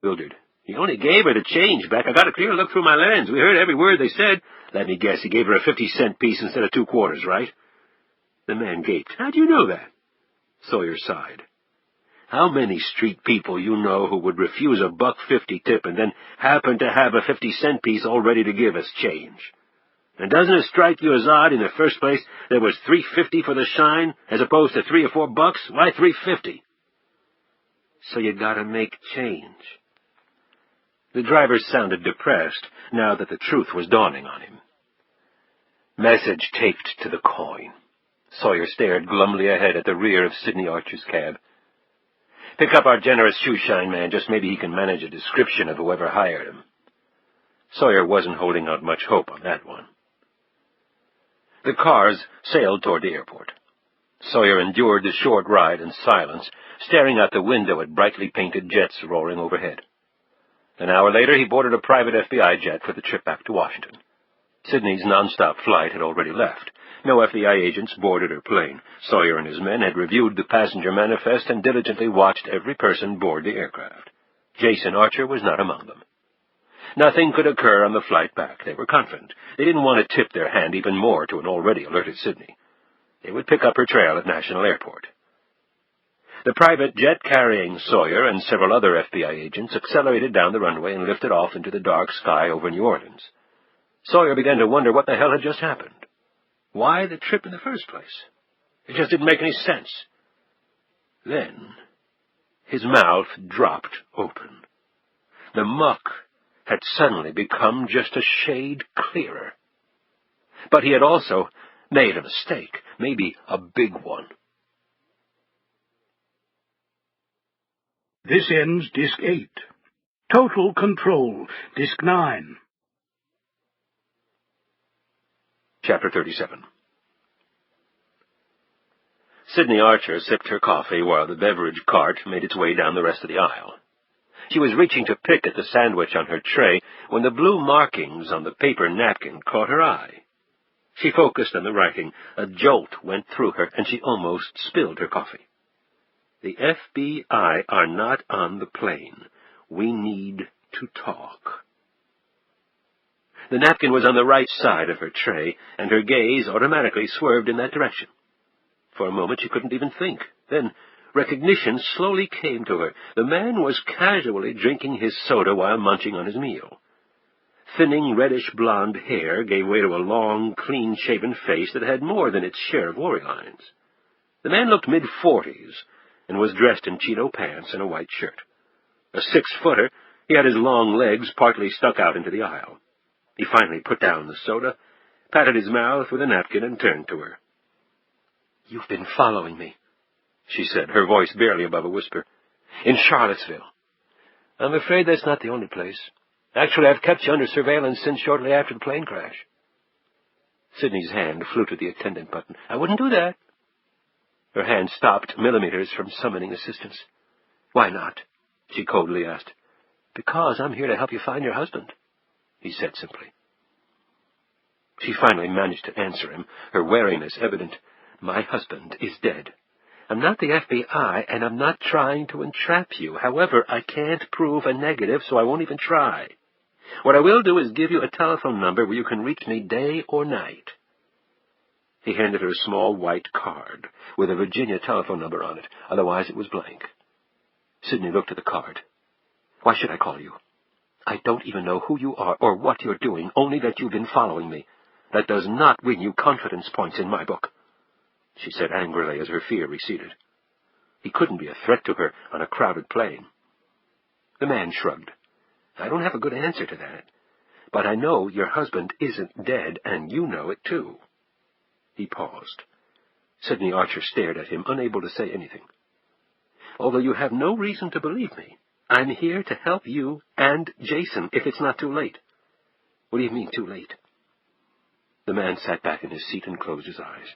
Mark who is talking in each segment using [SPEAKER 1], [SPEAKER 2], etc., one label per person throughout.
[SPEAKER 1] bewildered. "He only gave her the change back. I got a clear look through my lens. We heard every word they said. Let me guess, he gave her a 50-cent piece instead of 2 quarters, right?" The man gaped. "How do you know that?" Sawyer sighed. "How many street people you know who would refuse a $1.50 tip and then happen to have a 50-cent piece all ready to give as change? And doesn't it strike you as odd, in the first place, there was $3.50 for the shine, as opposed to $3 or $4? Why $3.50? So you gotta make change." The driver sounded depressed, now that the truth was dawning on him. Message taped to the coin. Sawyer stared glumly ahead at the rear of Sidney Archer's cab. "Pick up our generous shoeshine man. Just maybe he can manage a description of whoever hired him." Sawyer wasn't holding out much hope on that one. The cars sailed toward the airport. Sawyer endured the short ride in silence, staring out the window at brightly painted jets roaring overhead. An hour later, he boarded a private FBI jet for the trip back to Washington. Sidney's nonstop flight had already left. No FBI agents boarded her plane. Sawyer and his men had reviewed the passenger manifest and diligently watched every person board the aircraft. Jason Archer was not among them. Nothing could occur on the flight back. They were confident. They didn't want to tip their hand even more to an already alerted Sidney. They would pick up her trail at National Airport. The private jet carrying Sawyer and several other FBI agents accelerated down the runway and lifted off into the dark sky over New Orleans. Sawyer began to wonder what the hell had just happened. Why the trip in the first place? It just didn't make any sense. Then his mouth dropped open. The muck had suddenly become just a shade clearer. But he had also made a mistake, maybe a big one.
[SPEAKER 2] This ends Disc 8. Total Control, Disc 9.
[SPEAKER 1] Chapter 37. Sidney Archer sipped her coffee while the beverage cart made its way down the rest of the aisle. She was reaching to pick at the sandwich on her tray when the blue markings on the paper napkin caught her eye. She focused on the writing. A jolt went through her, and she almost spilled her coffee. "The FBI are not on the plane. We need to talk." The napkin was on the right side of her tray, and her gaze automatically swerved in that direction. For a moment she couldn't even think. Then recognition slowly came to her. The man was casually drinking his soda while munching on his meal. Thinning reddish-blonde hair gave way to a long, clean-shaven face that had more than its share of worry lines. The man looked mid-40s and was dressed in Cheeto pants and a white shirt. A 6-footer, he had his long legs partly stuck out into the aisle. He finally put down the soda, patted his mouth with a napkin, and turned to her. "You've been following me," she said, her voice barely above a whisper. "In Charlottesville." "I'm afraid that's not the only place. Actually, I've kept you under surveillance since shortly after the plane crash." Sidney's hand flew to the attendant button. "I wouldn't do that." Her hand stopped millimeters from summoning assistance. "Why not?" she coldly asked. "Because I'm here to help you find your husband," he said simply. She finally managed to answer him, her wariness evident. "My husband is dead. I'm not the FBI, and I'm not trying to entrap you. However, I can't prove a negative, so I won't even try. What I will do is give you a telephone number where you can reach me day or night." He handed her a small white card with a Virginia telephone number on it. Otherwise, it was blank. Sidney looked at the card. "Why should I call you? I don't even know who you are or what you're doing, only that you've been following me. That does not win you confidence points in my book," she said angrily as her fear receded. He couldn't be a threat to her on a crowded plane. The man shrugged. "I don't have a good answer to that. But I know your husband isn't dead, and you know it, too." He paused. Sidney Archer stared at him, unable to say anything. "Although you have no reason to believe me, I'm here to help you and Jason if it's not too late." "What do you mean, too late?" The man sat back in his seat and closed his eyes.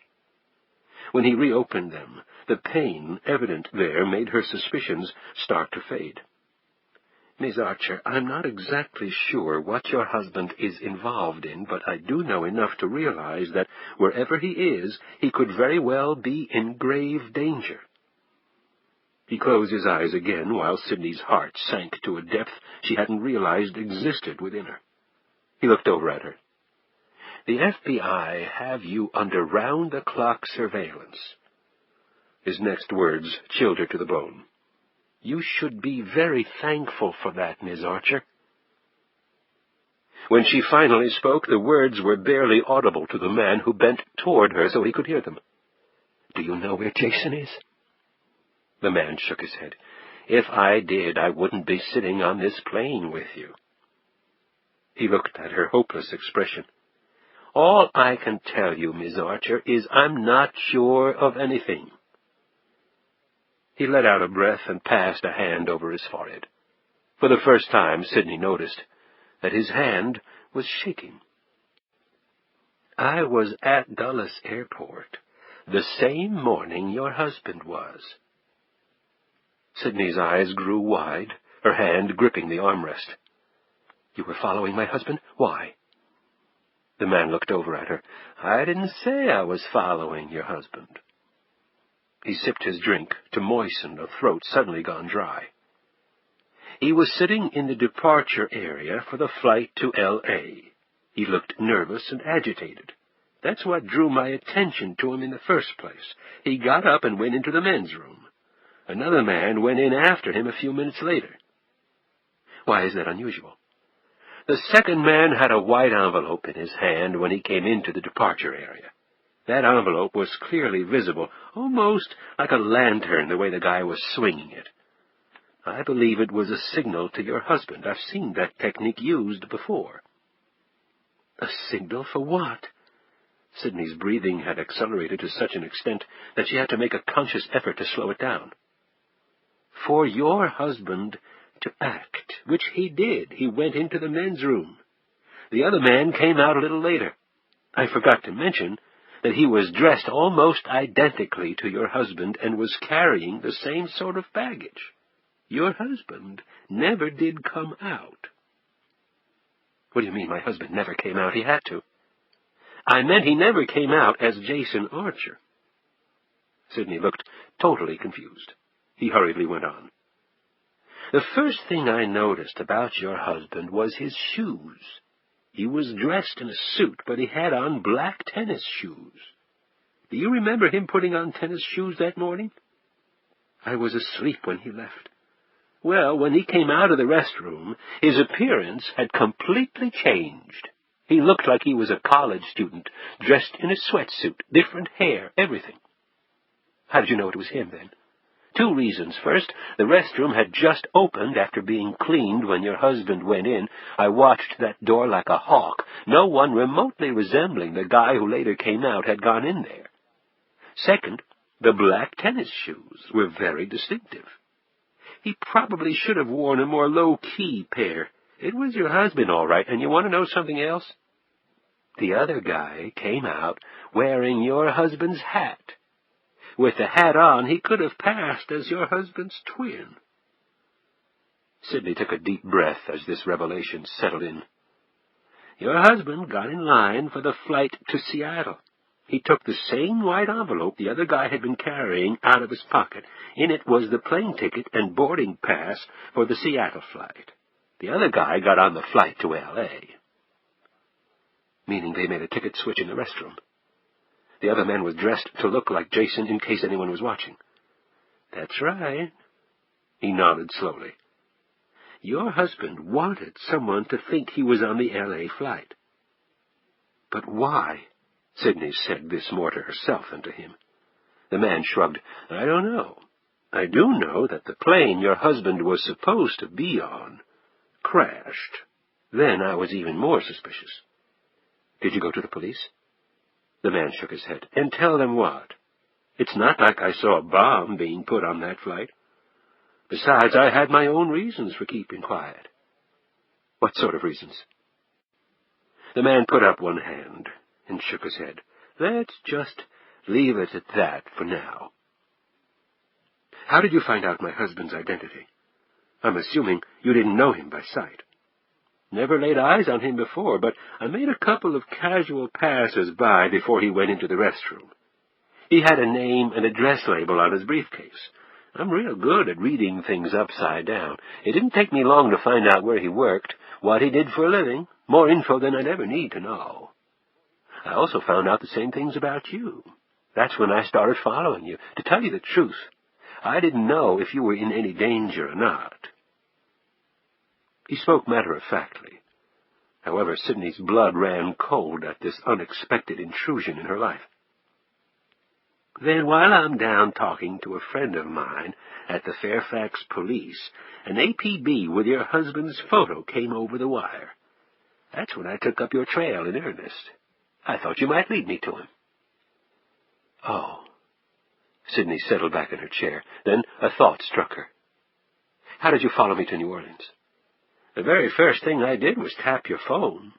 [SPEAKER 1] When he reopened them, the pain evident there made her suspicions start to fade. "Miss Archer, I'm not exactly sure what your husband is involved in, but I do know enough to realize that wherever he is, he could very well be in grave danger." He closed his eyes again while Sidney's heart sank to a depth she hadn't realized existed within her. He looked over at her. "The FBI have you under round-the-clock surveillance." His next words chilled her to the bone. "You should be very thankful for that, Miss Archer." When she finally spoke, the words were barely audible to the man who bent toward her so he could hear them. "Do you know where Jason is?" The man shook his head. "If I did, I wouldn't be sitting on this plane with you." He looked at her hopeless expression. "All I can tell you, Miss Archer, is I'm not sure of anything." He let out a breath and passed a hand over his forehead. For the first time, Sidney noticed that his hand was shaking. "I was at Dulles Airport the same morning your husband was." Sidney's eyes grew wide, her hand gripping the armrest. "You were following my husband? Why?" The man looked over at her. "I didn't say I was following your husband." He sipped his drink to moisten a throat suddenly gone dry. "He was sitting in the departure area for the flight to L.A. He looked nervous and agitated. That's what drew my attention to him in the first place. He got up and went into the men's room. Another man went in after him a few minutes later." "Why is that unusual?" "The second man had a white envelope in his hand when he came into the departure area. That envelope was clearly visible, almost like a lantern the way the guy was swinging it. I believe it was a signal to your husband. I've seen that technique used before." "A signal for what?" Sidney's breathing had accelerated to such an extent that she had to make a conscious effort to slow it down. "For your husband to act, which he did. He went into the men's room. The other man came out a little later. I forgot to mention that he was dressed almost identically to your husband and was carrying the same sort of baggage. Your husband never did come out." "What do you mean my husband never came out? He had to." "I meant he never came out as Jason Archer." Sidney looked totally confused. He hurriedly went on. "The first thing I noticed about your husband was his shoes. He was dressed in a suit, but he had on black tennis shoes. Do you remember him putting on tennis shoes that morning?" "I was asleep when he left." "Well, when he came out of the restroom, his appearance had completely changed. He looked like he was a college student, dressed in a sweatsuit, different hair, everything." "How did you know it was him, then?" "Two reasons. First, the restroom had just opened after being cleaned when your husband went in. I watched that door like a hawk. No one remotely resembling the guy who later came out had gone in there. Second, the black tennis shoes were very distinctive. He probably should have worn a more low-key pair. It was your husband, all right, and you want to know something else? The other guy came out wearing your husband's hat. With the hat on, he could have passed as your husband's twin." Sidney took a deep breath as this revelation settled in. "Your husband got in line for the flight to Seattle. He took the same white envelope the other guy had been carrying out of his pocket. In it was the plane ticket and boarding pass for the Seattle flight. The other guy got on the flight to L.A. "Meaning they made a ticket switch in the restroom. The other man was dressed to look like Jason in case anyone was watching." "That's right." He nodded slowly. "Your husband wanted someone to think he was on the L.A. flight." "But why?" Sidney said this more to herself than to him. The man shrugged. "I don't know. I do know that the plane your husband was supposed to be on crashed. Then I was even more suspicious." "Did you go to the police?" The man shook his head. "And tell them what? It's not like I saw a bomb being put on that flight. Besides, I had my own reasons for keeping quiet." "What sort of reasons?" The man put up one hand and shook his head. "Let's just leave it at that for now." "How did you find out my husband's identity? I'm assuming you didn't know him by sight." "Never laid eyes on him before, but I made a couple of casual passers-by before he went into the restroom. He had a name and address label on his briefcase. I'm real good at reading things upside down. It didn't take me long to find out where he worked, what he did for a living, more info than I'd ever need to know. I also found out the same things about you. That's when I started following you. To tell you the truth, I didn't know if you were in any danger or not. He spoke matter-of-factly. However, Sidney's blood ran cold at this unexpected intrusion in her life. Then, while I'm down talking to a friend of mine at the Fairfax police, an APB with your husband's photo came over the wire. That's when I took up your trail in earnest. I thought you might lead me to him. Oh. Sidney settled back in her chair. Then a thought struck her. How did you follow me to New Orleans? The very first thing I did was tap your phone.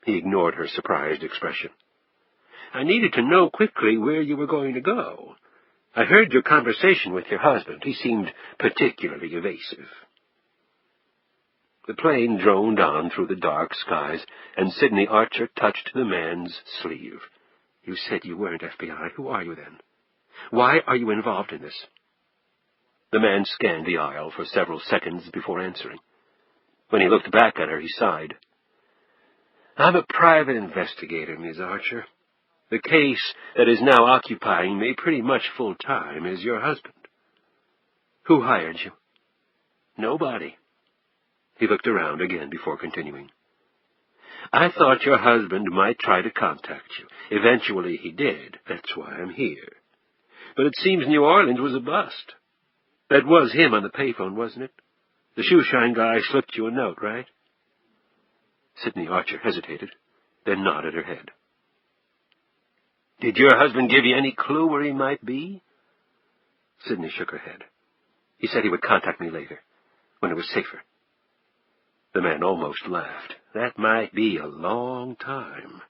[SPEAKER 1] He ignored her surprised expression. I needed to know quickly where you were going to go. I heard your conversation with your husband. He seemed particularly evasive. The plane droned on through the dark skies, and Sidney Archer touched the man's sleeve. You said you weren't FBI. Who are you then? Why are you involved in this? The man scanned the aisle for several seconds before answering. When he looked back at her, he sighed. I'm a private investigator, Miss Archer. The case that is now occupying me pretty much full-time is your husband. Who hired you? Nobody. He looked around again before continuing. I thought your husband might try to contact you. Eventually he did. That's why I'm here. But it seems New Orleans was a bust. That was him on the payphone, wasn't it? The shoeshine guy slipped you a note, right? Sidney Archer hesitated, then nodded her head. Did your husband give you any clue where he might be? Sidney shook her head. He said he would contact me later, when it was safer. The man almost laughed. That might be a long time.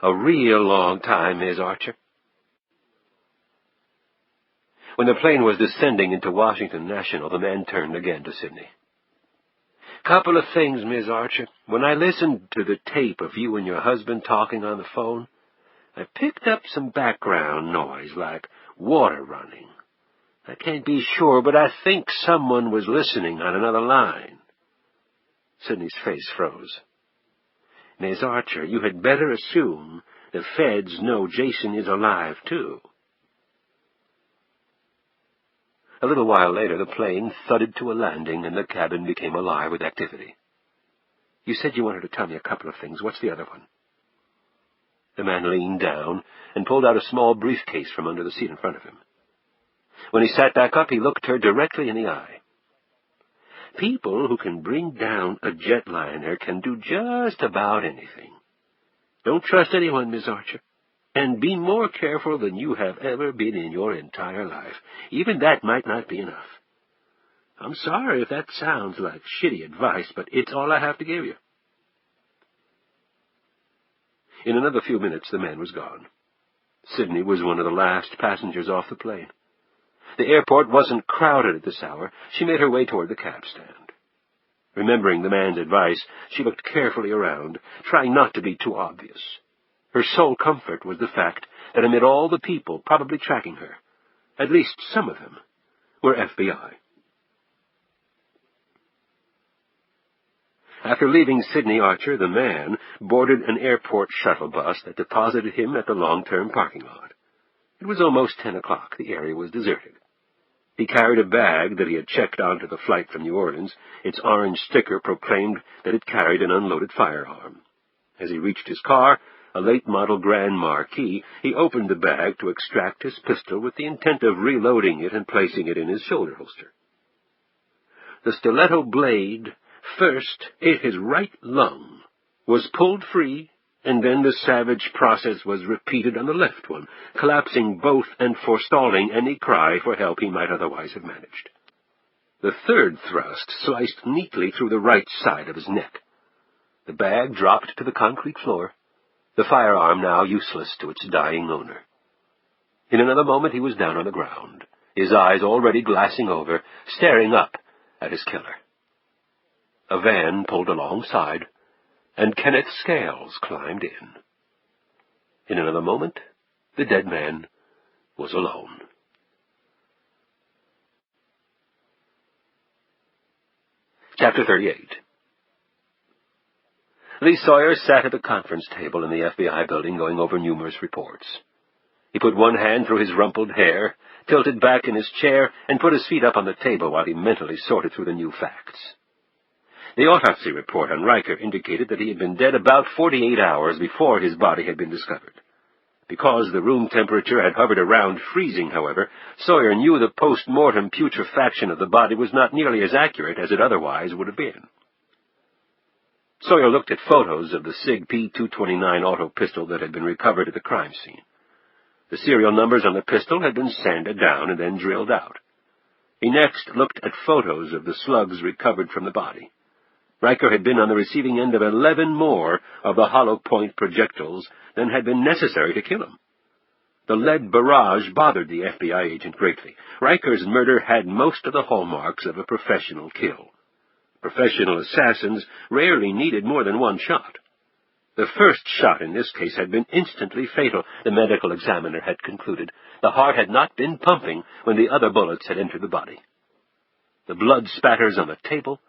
[SPEAKER 1] A real long time, Miss Archer. When the plane was descending into Washington National, the man turned again to Sidney. Couple of things, Miss Archer. When I listened to the tape of you and your husband talking on the phone, I picked up some background noise, like water running. I can't be sure, but I think someone was listening on another line. Sidney's face froze. Miss Archer, you had better assume the feds know Jason is alive, too. A little while later, the plane thudded to a landing, and the cabin became alive with activity. You said you wanted to tell me a couple of things. What's the other one? The man leaned down and pulled out a small briefcase from under the seat in front of him. When he sat back up, he looked her directly in the eye. People who can bring down a jetliner can do just about anything. Don't trust anyone, Miss Archer. And be more careful than you have ever been in your entire life. Even that might not be enough. I'm sorry if that sounds like shitty advice, but it's all I have to give you. In another few minutes, the man was gone. Sidney was one of the last passengers off the plane. The airport wasn't crowded at this hour. She made her way toward the cab stand. Remembering the man's advice, she looked carefully around, trying not to be too obvious. Her sole comfort was the fact that amid all the people probably tracking her, at least some of them were FBI. After leaving Sidney Archer, the man boarded an airport shuttle bus that deposited him at the long-term parking lot. It was almost 10 o'clock. The area was deserted. He carried a bag that he had checked onto the flight from New Orleans. Its orange sticker proclaimed that it carried an unloaded firearm. As he reached his car, a late-model Grand Marquis, he opened the bag to extract his pistol with the intent of reloading it and placing it in his shoulder holster. The stiletto blade first ate his right lung, was pulled free, and then the savage process was repeated on the left one, collapsing both and forestalling any cry for help he might otherwise have managed. The third thrust sliced neatly through the right side of his neck. The bag dropped to the concrete floor, the firearm now useless to its dying owner. In another moment he was down on the ground, his eyes already glassing over, staring up at his killer. A van pulled alongside, and Kenneth Scales climbed in. In another moment, the dead man was alone. Chapter 38. Lee Sawyer sat at the conference table in the FBI building going over numerous reports. He put one hand through his rumpled hair, tilted back in his chair, and put his feet up on the table while he mentally sorted through the new facts. The autopsy report on Riker indicated that he had been dead about 48 hours before his body had been discovered. Because the room temperature had hovered around freezing, however, Sawyer knew the post-mortem putrefaction of the body was not nearly as accurate as it otherwise would have been. Sawyer looked at photos of the SIG P-229 auto pistol that had been recovered at the crime scene. The serial numbers on the pistol had been sanded down and then drilled out. He next looked at photos of the slugs recovered from the body. Riker had been on the receiving end of 11 more of the hollow-point projectiles than had been necessary to kill him. The lead barrage bothered the FBI agent greatly. Riker's murder had most of the hallmarks of a professional kill. Professional assassins rarely needed more than one shot. The first shot in this case had been instantly fatal, the medical examiner had concluded. The heart had not been pumping when the other bullets had entered the body. The blood spatters on the table,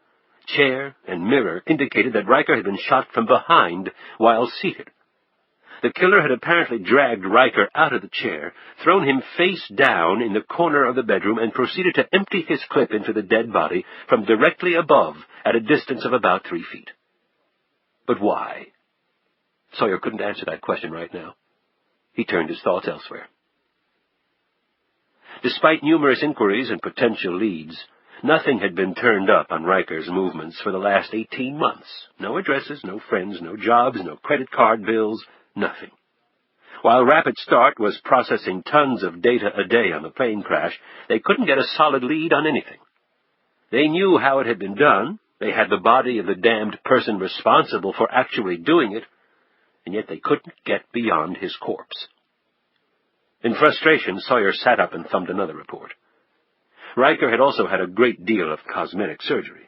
[SPEAKER 1] chair, and mirror indicated that Riker had been shot from behind while seated. The killer had apparently dragged Riker out of the chair, thrown him face down in the corner of the bedroom, and proceeded to empty his clip into the dead body from directly above at a distance of about 3 feet. But why? Sawyer couldn't answer that question right now. He turned his thoughts elsewhere. Despite numerous inquiries and potential leads, nothing had been turned up on Riker's movements for the last 18 months. No addresses, no friends, no jobs, no credit card bills, nothing. While Rapid Start was processing tons of data a day on the plane crash, they couldn't get a solid lead on anything. They knew how it had been done. They had the body of the damned person responsible for actually doing it, and yet they couldn't get beyond his corpse. In frustration, Sawyer sat up and thumbed another report. Riker had also had a great deal of cosmetic surgery.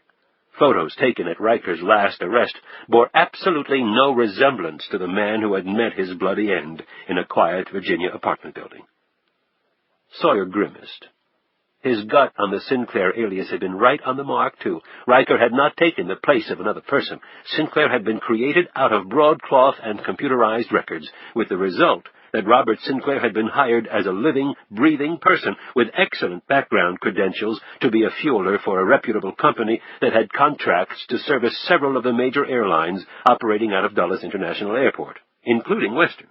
[SPEAKER 1] Photos taken at Riker's last arrest bore absolutely no resemblance to the man who had met his bloody end in a quiet Virginia apartment building. Sawyer grimaced. His gut on the Sinclair alias had been right on the mark, too. Riker had not taken the place of another person. Sinclair had been created out of broadcloth and computerized records, with the result that Robert Sinclair had been hired as a living, breathing person with excellent background credentials to be a fueler for a reputable company that had contracts to service several of the major airlines operating out of Dulles International Airport, including Western.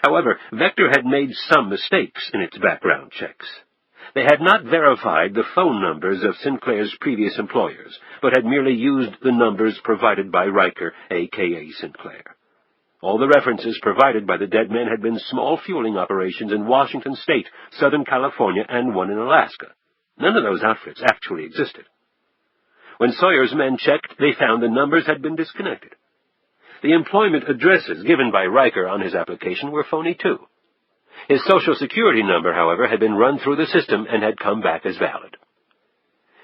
[SPEAKER 1] However, Vector had made some mistakes in its background checks. They had not verified the phone numbers of Sinclair's previous employers, but had merely used the numbers provided by Riker, a.k.a. Sinclair. All the references provided by the dead men had been small fueling operations in Washington State, Southern California, and one in Alaska. None of those outfits actually existed. When Sawyer's men checked, they found the numbers had been disconnected. The employment addresses given by Riker on his application were phony, too. His Social Security number, however, had been run through the system and had come back as valid.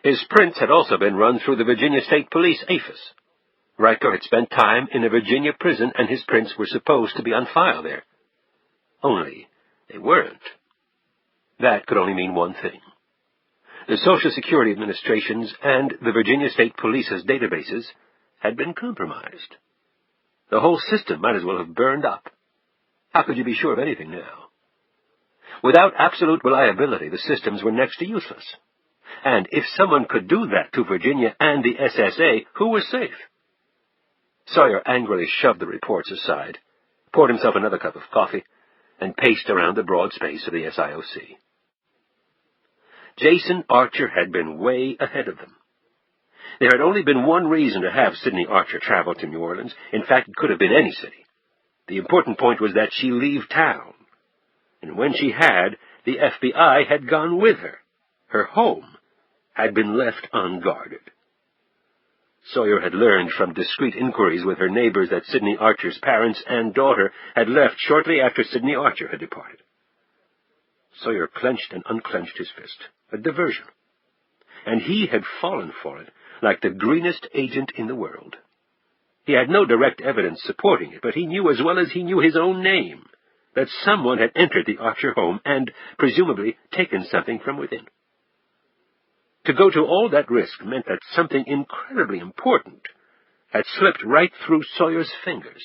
[SPEAKER 1] His prints had also been run through the Virginia State Police, APHIS. Riker had spent time in a Virginia prison, and his prints were supposed to be on file there. Only they weren't. That could only mean one thing. The Social Security Administration's and the Virginia State Police's databases had been compromised. The whole system might as well have burned up. How could you be sure of anything now? Without absolute reliability, the systems were next to useless. And if someone could do that to Virginia and the SSA, who was safe? Sawyer angrily shoved the reports aside, poured himself another cup of coffee, and paced around the broad space of the SIOC. Jason Archer had been way ahead of them. There had only been one reason to have Sidney Archer travel to New Orleans. In fact, it could have been any city. The important point was that she leave town. And when she had, the FBI had gone with her. Her home had been left unguarded. Sawyer had learned from discreet inquiries with her neighbors that Sidney Archer's parents and daughter had left shortly after Sidney Archer had departed. Sawyer clenched and unclenched his fist. A diversion. And he had fallen for it like the greenest agent in the world. He had no direct evidence supporting it, but he knew as well as he knew his own name that someone had entered the Archer home and, presumably, taken something from within. To go to all that risk meant that something incredibly important had slipped right through Sawyer's fingers.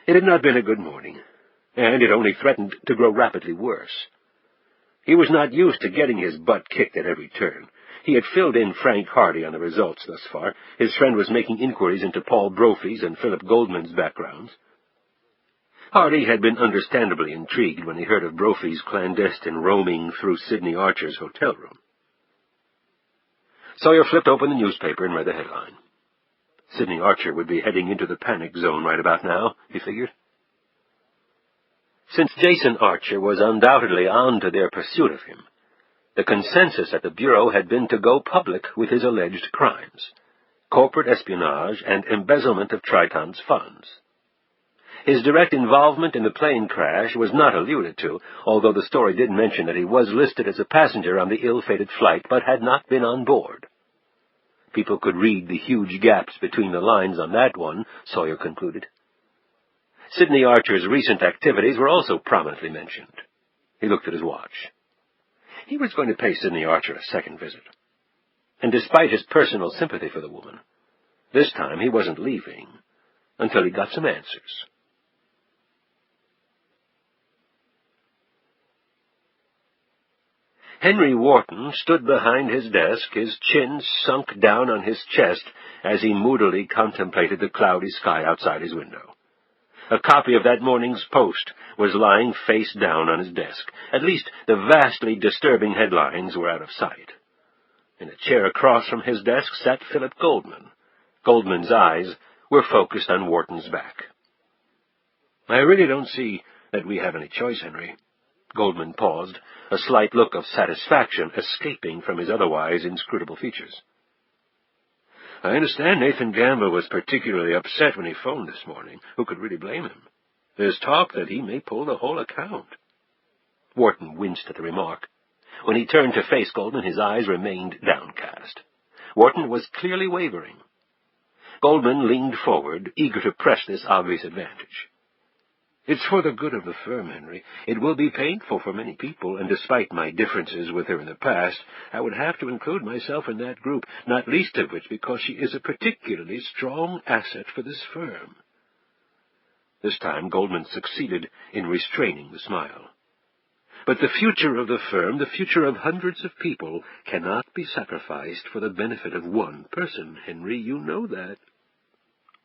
[SPEAKER 1] It had not been a good morning, and it only threatened to grow rapidly worse. He was not used to getting his butt kicked at every turn. He had filled in Frank Hardy on the results thus far. His friend was making inquiries into Paul Brophy's and Philip Goldman's backgrounds. Hardy had been understandably intrigued when he heard of Brophy's clandestine roaming through Sidney Archer's hotel room. Sawyer flipped open the newspaper and read the headline. Sidney Archer would be heading into the panic zone right about now, he figured. Since Jason Archer was undoubtedly on to their pursuit of him, the consensus at the Bureau had been to go public with his alleged crimes, corporate espionage and embezzlement of Triton's funds. His direct involvement in the plane crash was not alluded to, although the story did mention that he was listed as a passenger on the ill-fated flight but had not been on board. People could read the huge gaps between the lines on that one, Sawyer concluded. Sidney Archer's recent activities were also prominently mentioned. He looked at his watch. He was going to pay Sidney Archer a second visit. And despite his personal sympathy for the woman, this time he wasn't leaving until he got some answers. Henry Wharton stood behind his desk, his chin sunk down on his chest as he moodily contemplated the cloudy sky outside his window. A copy of that morning's Post was lying face down on his desk. At least the vastly disturbing headlines were out of sight. In a chair across from his desk sat Philip Goldman. Goldman's eyes were focused on Wharton's back. "I really don't see that we have any choice, Henry." Goldman paused, a slight look of satisfaction escaping from his otherwise inscrutable features. "I understand Nathan Gamble was particularly upset when he phoned this morning. Who could really blame him? There's talk that he may pull the whole account." Wharton winced at the remark. When he turned to face Goldman, his eyes remained downcast. Wharton was clearly wavering. Goldman leaned forward, eager to press this obvious advantage. "It's for the good of the firm, Henry. It will be painful for many people, and despite my differences with her in the past, I would have to include myself in that group, not least of which because she is a particularly strong asset for this firm." This time Goldman succeeded in restraining the smile. "But the future of the firm, the future of hundreds of people, cannot be sacrificed for the benefit of one person, Henry. You know that."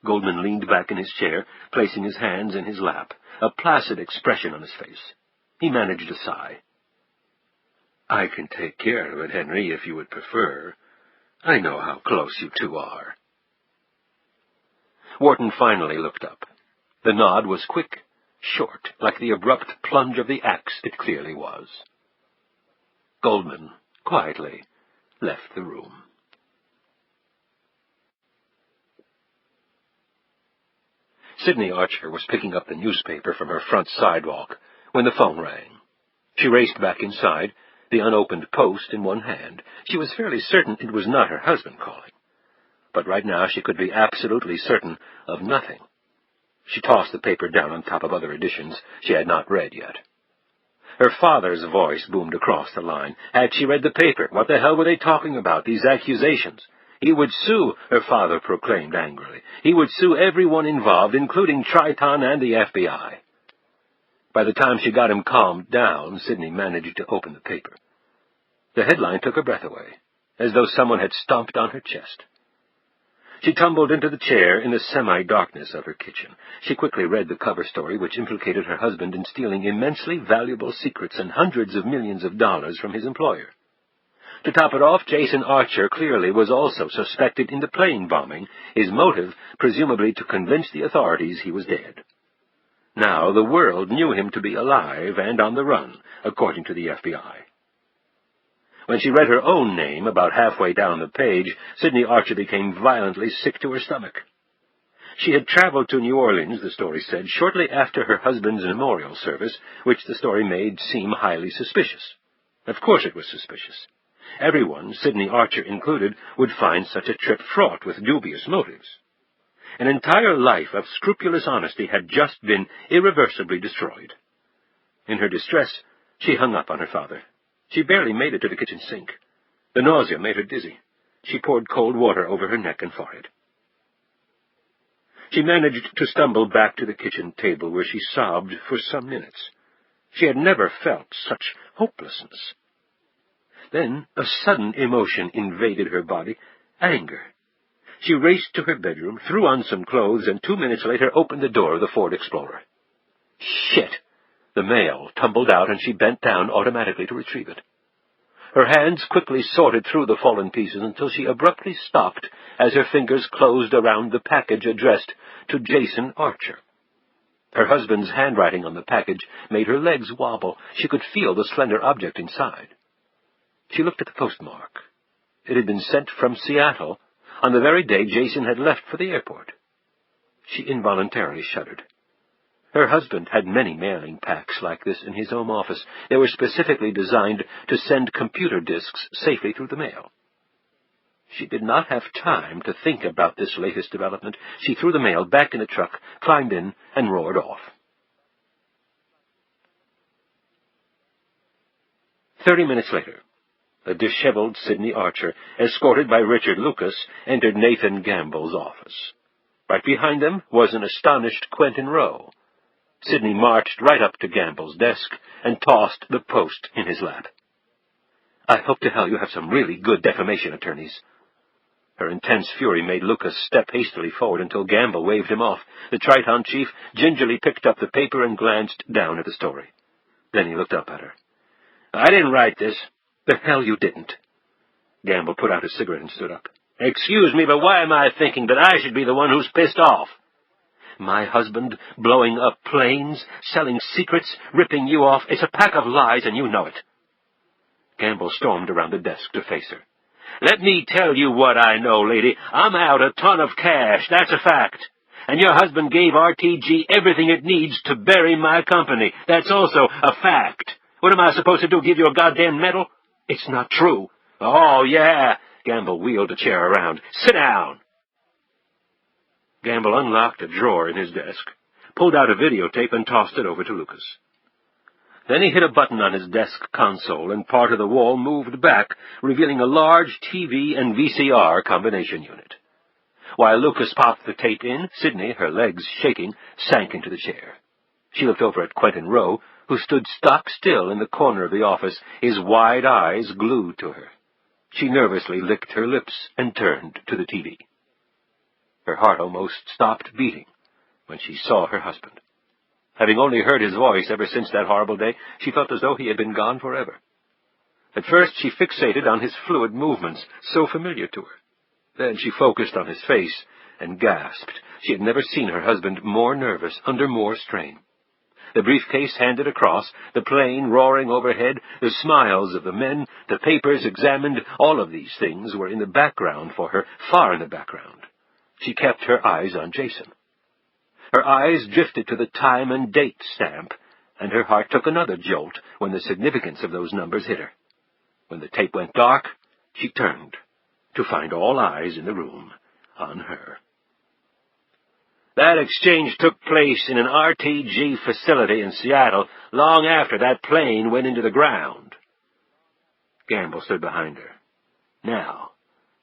[SPEAKER 1] Goldman leaned back in his chair, placing his hands in his lap, a placid expression on his face. He managed a sigh. "I can take care of it, Henry, if you would prefer. I know how close you two are." Wharton finally looked up. The nod was quick, short, like the abrupt plunge of the axe it clearly was. Goldman quietly left the room. Sidney Archer was picking up the newspaper from her front sidewalk when the phone rang. She raced back inside, the unopened Post in one hand. She was fairly certain it was not her husband calling. But right now she could be absolutely certain of nothing. She tossed the paper down on top of other editions she had not read yet. Her father's voice boomed across the line. Had she read the paper? What the hell were they talking about, these accusations? He would sue, her father proclaimed angrily. He would sue everyone involved, including Triton and the FBI. By the time she got him calmed down, Sidney managed to open the paper. The headline took her breath away, as though someone had stomped on her chest. She tumbled into the chair in the semi-darkness of her kitchen. She quickly read the cover story, which implicated her husband in stealing immensely valuable secrets and hundreds of millions of dollars from his employer. To top it off, Jason Archer clearly was also suspected in the plane bombing, his motive presumably to convince the authorities he was dead. Now the world knew him to be alive and on the run, according to the FBI. When she read her own name about halfway down the page, Sidney Archer became violently sick to her stomach. She had traveled to New Orleans, the story said, shortly after her husband's memorial service, which the story made seem highly suspicious. Of course it was suspicious. Everyone, Sidney Archer included, would find such a trip fraught with dubious motives. An entire life of scrupulous honesty had just been irreversibly destroyed. In her distress, she hung up on her father. She barely made it to the kitchen sink. The nausea made her dizzy. She poured cold water over her neck and forehead. She managed to stumble back to the kitchen table, where she sobbed for some minutes. She had never felt such hopelessness. Then a sudden emotion invaded her body, anger. She raced to her bedroom, threw on some clothes, and 2 minutes later opened the door of the Ford Explorer. Shit! The mail tumbled out, and she bent down automatically to retrieve it. Her hands quickly sorted through the fallen pieces until she abruptly stopped as her fingers closed around the package addressed to Jason Archer. Her husband's handwriting on the package made her legs wobble. She could feel the slender object inside. She looked at the postmark. It had been sent from Seattle on the very day Jason had left for the airport. She involuntarily shuddered. Her husband had many mailing packs like this in his home office. They were specifically designed to send computer disks safely through the mail. She did not have time to think about this latest development. She threw the mail back in the truck, climbed in, and roared off. 30 minutes later, a disheveled Sidney Archer, escorted by Richard Lucas, entered Nathan Gamble's office. Right behind them was an astonished Quentin Rowe. Sidney marched right up to Gamble's desk and tossed the Post in his lap. "I hope to hell you have some really good defamation attorneys." Her intense fury made Lucas step hastily forward until Gamble waved him off. The Triton chief gingerly picked up the paper and glanced down at the story. Then he looked up at her. "I didn't write this." "The hell you didn't." Gamble put out his cigarette and stood up. "Excuse me, but why am I thinking that I should be the one who's pissed off? My husband blowing up planes, selling secrets, ripping you off. It's a pack of lies, and you know it." Gamble stormed around the desk to face her. "Let me tell you what I know, lady. I'm out a ton of cash, that's a fact. And your husband gave RTG everything it needs to bury my company. That's also a fact. What am I supposed to do, give you a goddamn medal? It's not true." "Oh, yeah." Gamble wheeled a chair around. "Sit down." Gamble unlocked a drawer in his desk, pulled out a videotape, and tossed it over to Lucas. Then he hit a button on his desk console, and part of the wall moved back, revealing a large TV and VCR combination unit. While Lucas popped the tape in, Sidney, her legs shaking, sank into the chair. She looked over at Quentin Rowe, who stood stock still in the corner of the office, his wide eyes glued to her. She nervously licked her lips and turned to the TV. Her heart almost stopped beating when she saw her husband. Having only heard his voice ever since that horrible day, she felt as though he had been gone forever. At first she fixated on his fluid movements, so familiar to her. Then she focused on his face and gasped. She had never seen her husband more nervous, under more strain. The briefcase handed across, the plane roaring overhead, the smiles of the men, the papers examined, all of these things were in the background for her, far in the background. She kept her eyes on Jason. Her eyes drifted to the time and date stamp, and her heart took another jolt when the significance of those numbers hit her. When the tape went dark, she turned to find all eyes in the room on her. "That exchange took place in an RTG facility in Seattle long after that plane went into the ground." Gamble stood behind her. "Now,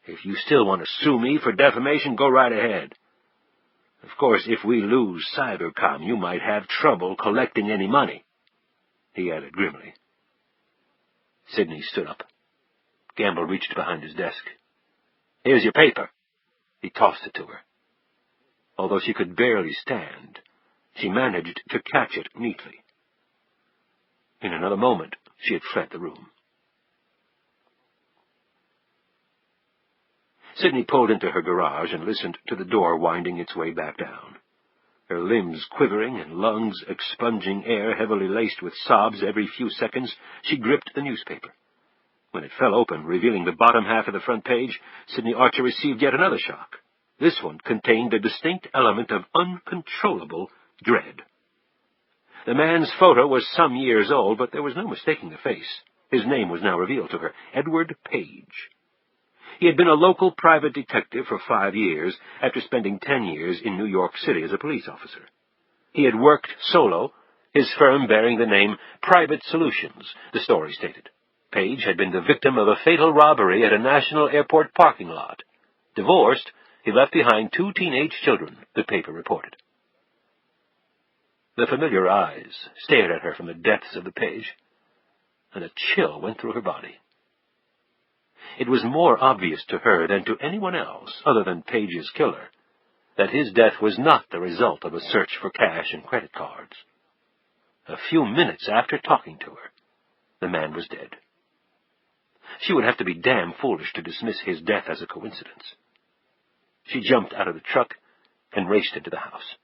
[SPEAKER 1] if you still want to sue me for defamation, go right ahead. Of course, if we lose Cybercom, you might have trouble collecting any money," he added grimly. Sidney stood up. Gamble reached behind his desk. "Here's your paper." He tossed it to her. Although she could barely stand, she managed to catch it neatly. In another moment, she had fled the room. Sidney pulled into her garage and listened to the door winding its way back down. Her limbs quivering and lungs expunging air heavily laced with sobs every few seconds, she gripped the newspaper. When it fell open, revealing the bottom half of the front page, Sidney Archer received yet another shock. This one contained a distinct element of uncontrollable dread. The man's photo was some years old, but there was no mistaking the face. His name was now revealed to her, Edward Page. He had been a local private detective for 5 years after spending 10 years in New York City as a police officer. He had worked solo, his firm bearing the name Private Solutions, the story stated. Page had been the victim of a fatal robbery at a national airport parking lot. Divorced, he left behind 2 teenage children, the paper reported. The familiar eyes stared at her from the depths of the page, and a chill went through her body. It was more obvious to her than to anyone else, other than Page's killer, that his death was not the result of a search for cash and credit cards. A few minutes after talking to her, the man was dead. She would have to be damn foolish to dismiss his death as a coincidence. She jumped out of the truck and raced into the house.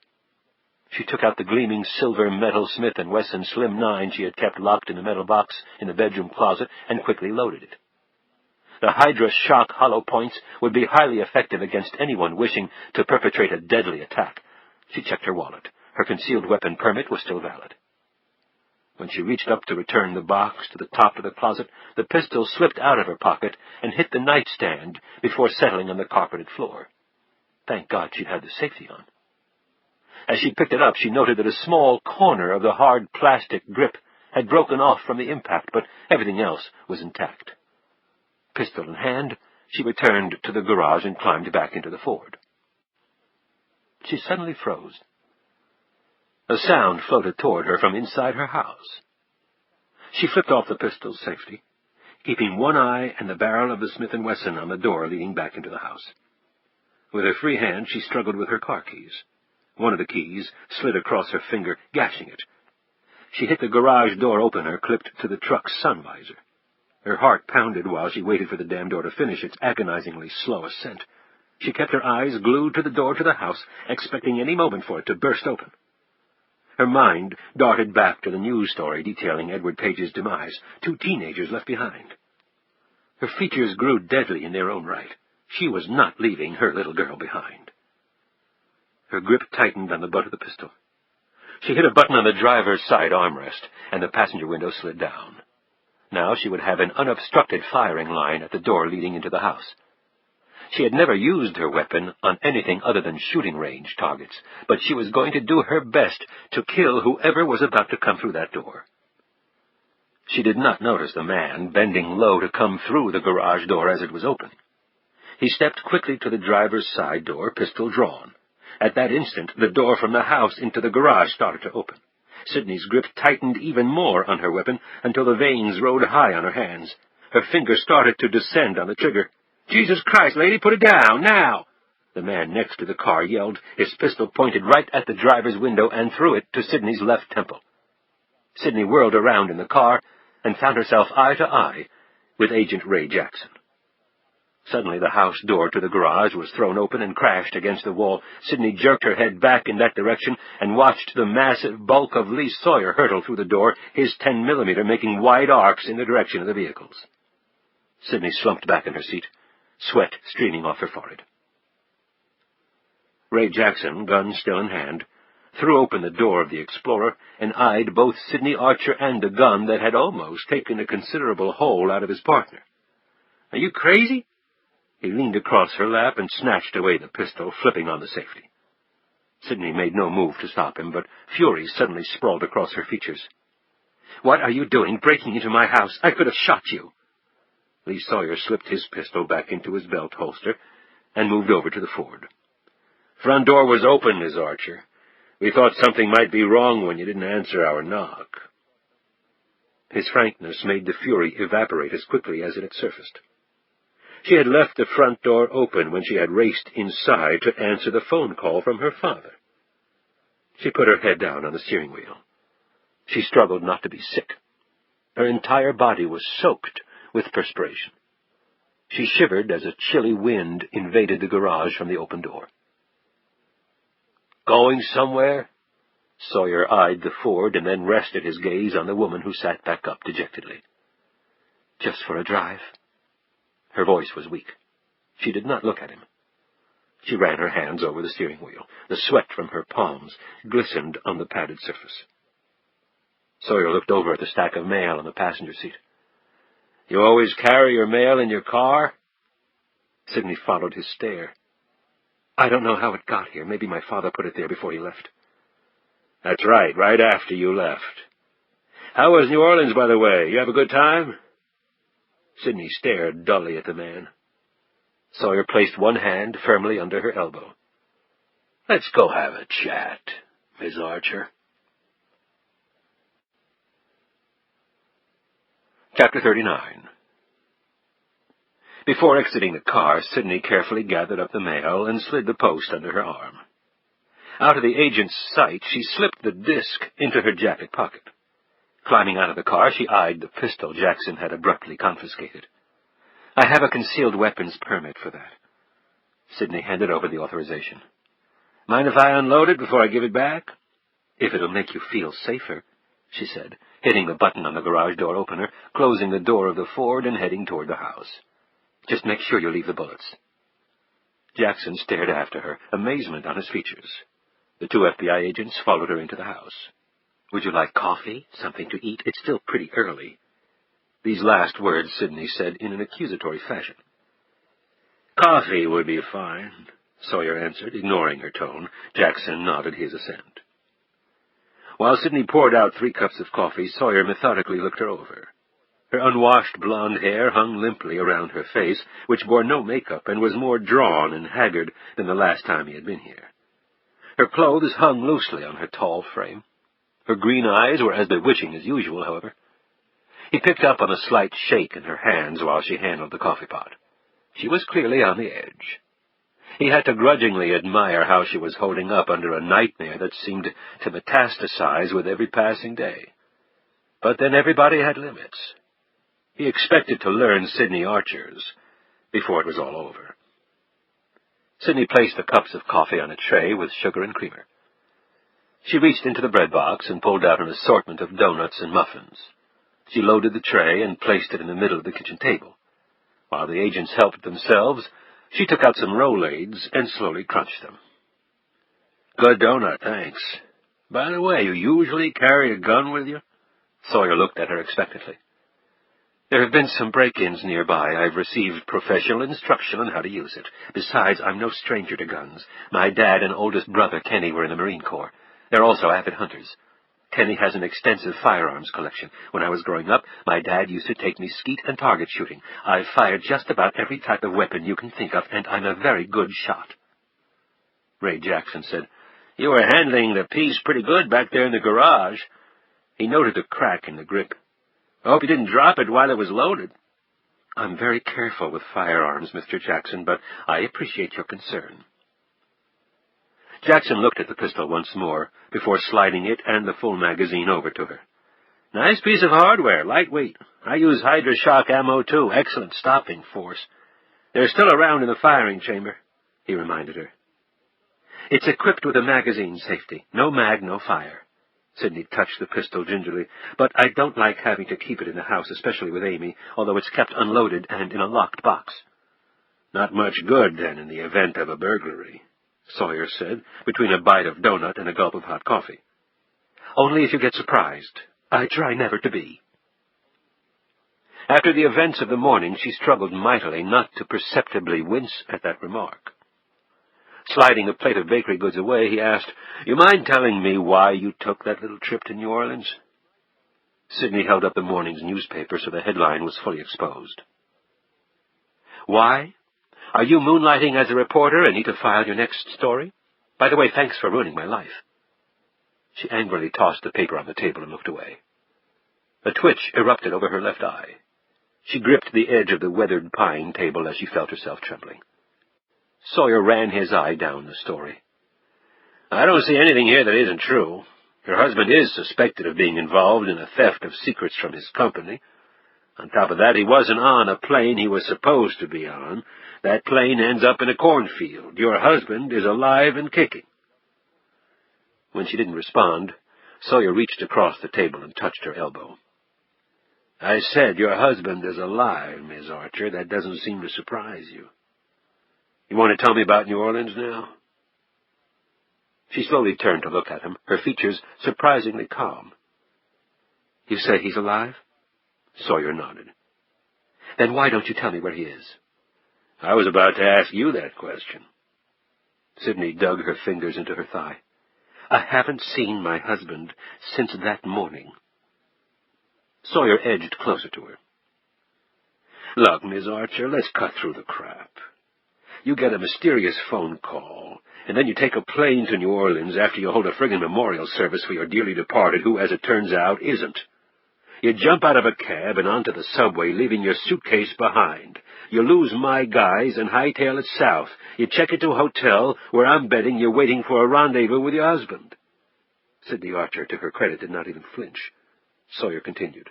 [SPEAKER 1] She took out the gleaming silver metal Smith & Wesson Slim 9 she had kept locked in the metal box in the bedroom closet and quickly loaded it. The Hydra shock hollow points would be highly effective against anyone wishing to perpetrate a deadly attack. She checked her wallet. Her concealed weapon permit was still valid. When she reached up to return the box to the top of the closet, the pistol slipped out of her pocket and hit the nightstand before settling on the carpeted floor. Thank God she'd had the safety on. As she picked it up, she noted that a small corner of the hard plastic grip had broken off from the impact, but everything else was intact. Pistol in hand, she returned to the garage and climbed back into the Ford. She suddenly froze. A sound floated toward her from inside her house. She flipped off the pistol's safety, keeping one eye and the barrel of the Smith & Wesson on the door leading back into the house. With her free hand, she struggled with her car keys. One of the keys slid across her finger, gashing it. She hit the garage door opener clipped to the truck's sun visor. Her heart pounded while she waited for the damn door to finish its agonizingly slow ascent. She kept her eyes glued to the door to the house, expecting any moment for it to burst open. Her mind darted back to the news story detailing Edward Page's demise, 2 teenagers left behind. Her features grew deadly in their own right. She was not leaving her little girl behind. Her grip tightened on the butt of the pistol. She hit a button on the driver's side armrest, and the passenger window slid down. Now she would have an unobstructed firing line at the door leading into the house. She had never used her weapon on anything other than shooting-range targets, but she was going to do her best to kill whoever was about to come through that door. She did not notice the man bending low to come through the garage door as it was opening. He stepped quickly to the driver's side door, pistol drawn. At that instant, the door from the house into the garage started to open. Sidney's grip tightened even more on her weapon until the veins rode high on her hands. Her fingers started to descend on the trigger. "Jesus Christ, lady, put it down, now!" The man next to the car yelled, his pistol pointed right at the driver's window and threw it to Sidney's left temple. Sidney whirled around in the car and found herself eye to eye with Agent Ray Jackson. Suddenly the house door to the garage was thrown open and crashed against the wall. Sidney jerked her head back in that direction and watched the massive bulk of Lee Sawyer hurtle through the door, his 10mm making wide arcs in the direction of the vehicles. Sidney slumped back in her seat, sweat streaming off her forehead. Ray Jackson, gun still in hand, threw open the door of the Explorer and eyed both Sidney Archer and the gun that had almost taken a considerable hole out of his partner. "Are you crazy?" He leaned across her lap and snatched away the pistol, flipping on the safety. Sidney made no move to stop him, but fury suddenly sprawled across her features. "What are you doing, breaking into my house? I could have shot you." Lee Sawyer slipped his pistol back into his belt holster and moved over to the Ford. "Front door was open, Miss Archer. We thought something might be wrong when you didn't answer our knock." His frankness made the fury evaporate as quickly as it had surfaced. She had left the front door open when she had raced inside to answer the phone call from her father. She put her head down on the steering wheel. She struggled not to be sick. Her entire body was soaked with perspiration. She shivered as a chilly wind invaded the garage from the open door. "Going somewhere?" Sawyer eyed the Ford and then rested his gaze on the woman who sat back up dejectedly. "Just for a drive." Her voice was weak. She did not look at him. She ran her hands over the steering wheel. The sweat from her palms glistened on the padded surface. Sawyer looked over at the stack of mail on the passenger seat. "You always carry your mail in your car?" Sidney followed his stare. "I don't know how it got here. Maybe my father put it there before he left." "That's right after you left. How was New Orleans, by the way? You have a good time?" Sidney stared dully at the man. Sawyer placed one hand firmly under her elbow. "Let's go have a chat, Miss Archer." Chapter 39. Before exiting the car, Sidney carefully gathered up the mail and slid the post under her arm. Out of the agent's sight, she slipped the disc into her jacket pocket. Climbing out of the car, she eyed the pistol Jackson had abruptly confiscated. "I have a concealed weapons permit for that." Sidney handed over the authorization. "Mind if I unload it before I give it back?" "If it'll make you feel safer," she said, hitting the button on the garage door opener, closing the door of the Ford and heading toward the house. "Just make sure you leave the bullets." Jackson stared after her, amazement on his features. The two FBI agents followed her into the house. "Would you like coffee? Something to eat? It's still pretty early." These last words Sidney said in an accusatory fashion. "Coffee would be fine," Sawyer answered, ignoring her tone. Jackson nodded his assent. While Sidney poured out 3 cups of coffee, Sawyer methodically looked her over. Her unwashed blonde hair hung limply around her face, which bore no makeup and was more drawn and haggard than the last time he had been here. Her clothes hung loosely on her tall frame. Her green eyes were as bewitching as usual, however. He picked up on a slight shake in her hands while she handled the coffee pot. She was clearly on the edge. He had to grudgingly admire how she was holding up under a nightmare that seemed to metastasize with every passing day. But then everybody had limits. He expected to learn Sidney Archer's before it was all over. Sidney placed the cups of coffee on a tray with sugar and creamer. She reached into the bread box and pulled out an assortment of donuts and muffins. She loaded the tray and placed it in the middle of the kitchen table. While the agents helped themselves, she took out some Rolaids and slowly crunched them. "Good donut, thanks. By the way, you usually carry a gun with you?" Sawyer looked at her expectantly. "There have been some break-ins nearby. I've received professional instruction on how to use it. Besides, I'm no stranger to guns. My dad and oldest brother, Kenny, were in the Marine Corps. They're also avid hunters. Kenny has an extensive firearms collection. When I was growing up, my dad used to take me skeet and target shooting. I've fired just about every type of weapon you can think of, and I'm a very good shot." Ray Jackson said, "You were handling the piece pretty good back there in the garage." He noted a crack in the grip. "I hope you didn't drop it while it was loaded." "I'm very careful with firearms, Mr. Jackson, but I appreciate your concern." Jackson looked at the pistol once more, before sliding it and the full magazine over to her. "Nice piece of hardware, lightweight. I use Hydra-Shock ammo, too. Excellent stopping force. They're still around in the firing chamber," he reminded her. "It's equipped with a magazine safety. No mag, no fire." Sidney touched the pistol gingerly. "But I don't like having to keep it in the house, especially with Amy, although it's kept unloaded and in a locked box." "Not much good, then, in the event of a burglary," Sawyer said, between a bite of donut and a gulp of hot coffee. "Only if you get surprised. I try never to be." After the events of the morning, she struggled mightily not to perceptibly wince at that remark. Sliding a plate of bakery goods away, he asked, "You mind telling me why you took that little trip to New Orleans?" Sidney held up the morning's newspaper so the headline was fully exposed. "Why? Are you moonlighting as a reporter and need to file your next story? By the way, thanks for ruining my life." She angrily tossed the paper on the table and looked away. A twitch erupted over her left eye. She gripped the edge of the weathered pine table as she felt herself trembling. Sawyer ran his eye down the story. "I don't see anything here that isn't true. Your husband is suspected of being involved in a theft of secrets from his company. On top of that, he wasn't on a plane he was supposed to be on. That plane ends up in a cornfield. Your husband is alive and kicking." When she didn't respond, Sawyer reached across the table and touched her elbow. "I said your husband is alive, Miss Archer. That doesn't seem to surprise you. You want to tell me about New Orleans now?" She slowly turned to look at him, her features surprisingly calm. "You say he's alive?" Sawyer nodded. "Then why don't you tell me where he is?" "I was about to ask you that question." Sidney dug her fingers into her thigh. "I haven't seen my husband since that morning." Sawyer edged closer to her. Look, Miss Archer, let's cut through the crap. You get a mysterious phone call, and then you take a plane to New Orleans after you hold a friggin' memorial service for your dearly departed, who, as it turns out, isn't. You jump out of a cab and onto the subway, leaving your suitcase behind. You lose my guys and hightail it south. You check into a hotel where I'm betting you're waiting for a rendezvous with your husband. Sidney Archer, to her credit, did not even flinch. Sawyer continued.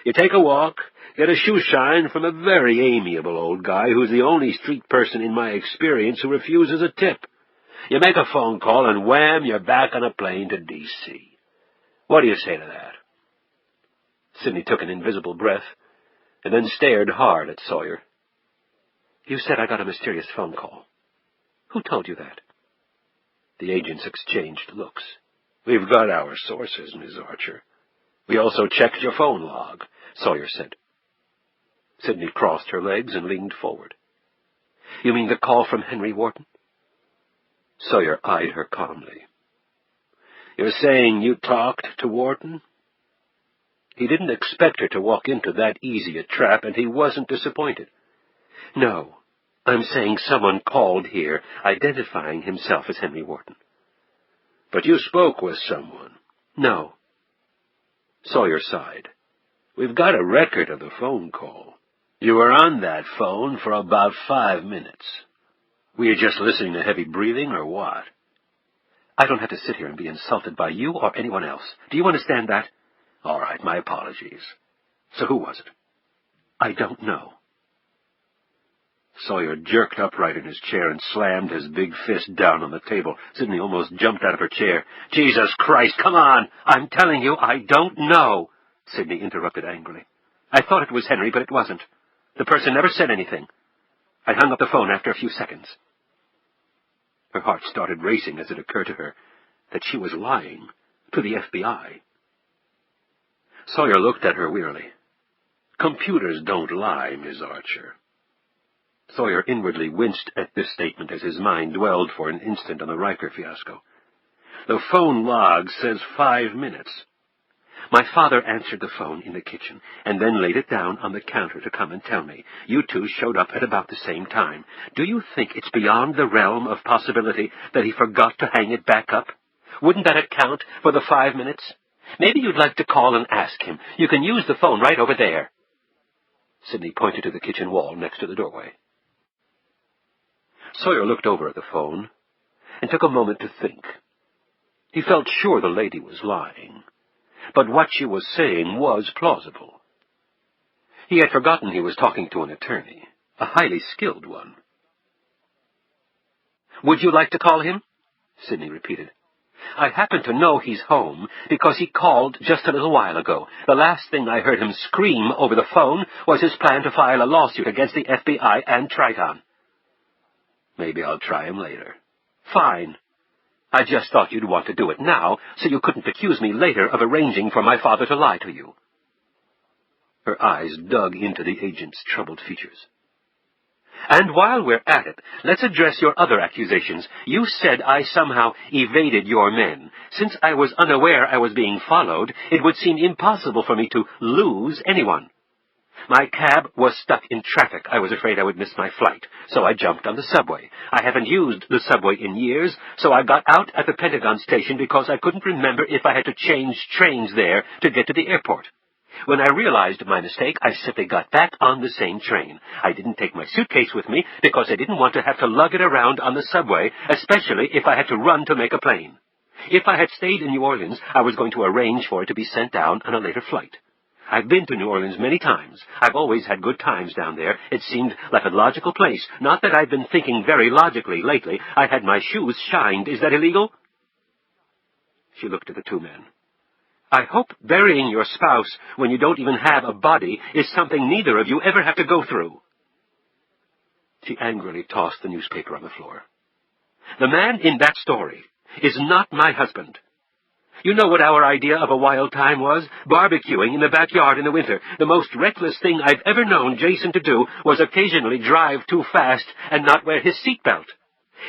[SPEAKER 1] You take a walk, get a shoe shine from a very amiable old guy who's the only street person in my experience who refuses a tip. You make a phone call, and wham, you're back on a plane to D.C. What do you say to that? Sidney took an invisible breath, and then stared hard at Sawyer. You said I got a mysterious phone call. Who told you that? The agents exchanged looks. We've got our sources, Miss Archer. We also checked your phone log, Sawyer said. Sidney crossed her legs and leaned forward. You mean the call from Henry Wharton? Sawyer eyed her calmly. You're saying you talked to Wharton? He didn't expect her to walk into that easy a trap, and he wasn't disappointed. No, I'm saying someone called here, identifying himself as Henry Wharton. But you spoke with someone. No. Sawyer sighed. We've got a record of the phone call. You were on that phone for about 5 minutes. Were you just listening to heavy breathing, or what? I don't have to sit here and be insulted by you or anyone else. Do you understand that? All right, my apologies. So who was it? I don't know. Sawyer jerked upright in his chair and slammed his big fist down on the table. Sidney almost jumped out of her chair. Jesus Christ, come on! I'm telling you, I don't know, Sidney interrupted angrily. I thought it was Henry, but it wasn't. The person never said anything. I hung up the phone after a few seconds. Her heart started racing as it occurred to her that she was lying to the FBI. Sawyer looked at her wearily. Computers don't lie, Miss Archer. Sawyer inwardly winced at this statement as his mind dwelled for an instant on the Riker fiasco. The phone log says 5 minutes. My father answered the phone in the kitchen, and then laid it down on the counter to come and tell me. You two showed up at about the same time. Do you think it's beyond the realm of possibility that he forgot to hang it back up? Wouldn't that account for the 5 minutes? Maybe you'd like to call and ask him. You can use the phone right over there. Sidney pointed to the kitchen wall next to the doorway. Sawyer looked over at the phone and took a moment to think. He felt sure the lady was lying, but what she was saying was plausible. He had forgotten he was talking to an attorney, a highly skilled one. Would you like to call him? Sidney repeated. I happen to know he's home because he called just a little while ago. The last thing I heard him scream over the phone was his plan to file a lawsuit against the FBI and Triton. Maybe I'll try him later. Fine. I just thought you'd want to do it now, so you couldn't accuse me later of arranging for my father to lie to you. Her eyes dug into the agent's troubled features. And while we're at it, let's address your other accusations. You said I somehow evaded your men. Since I was unaware I was being followed, it would seem impossible for me to lose anyone. My cab was stuck in traffic. I was afraid I would miss my flight, so I jumped on the subway. I haven't used the subway in years, so I got out at the Pentagon station because I couldn't remember if I had to change trains there to get to the airport. When I realized my mistake, I simply got back on the same train. I didn't take my suitcase with me because I didn't want to have to lug it around on the subway, especially if I had to run to make a plane. If I had stayed in New Orleans, I was going to arrange for it to be sent down on a later flight. I've been to New Orleans many times. I've always had good times down there. It seemed like a logical place. Not that I've been thinking very logically lately. I had my shoes shined. Is that illegal? She looked at the two men. I hope burying your spouse when you don't even have a body is something neither of you ever have to go through. She angrily tossed the newspaper on the floor. The man in that story is not my husband. You know what our idea of a wild time was? Barbecuing in the backyard in the winter. The most reckless thing I've ever known Jason to do was occasionally drive too fast and not wear his seatbelt.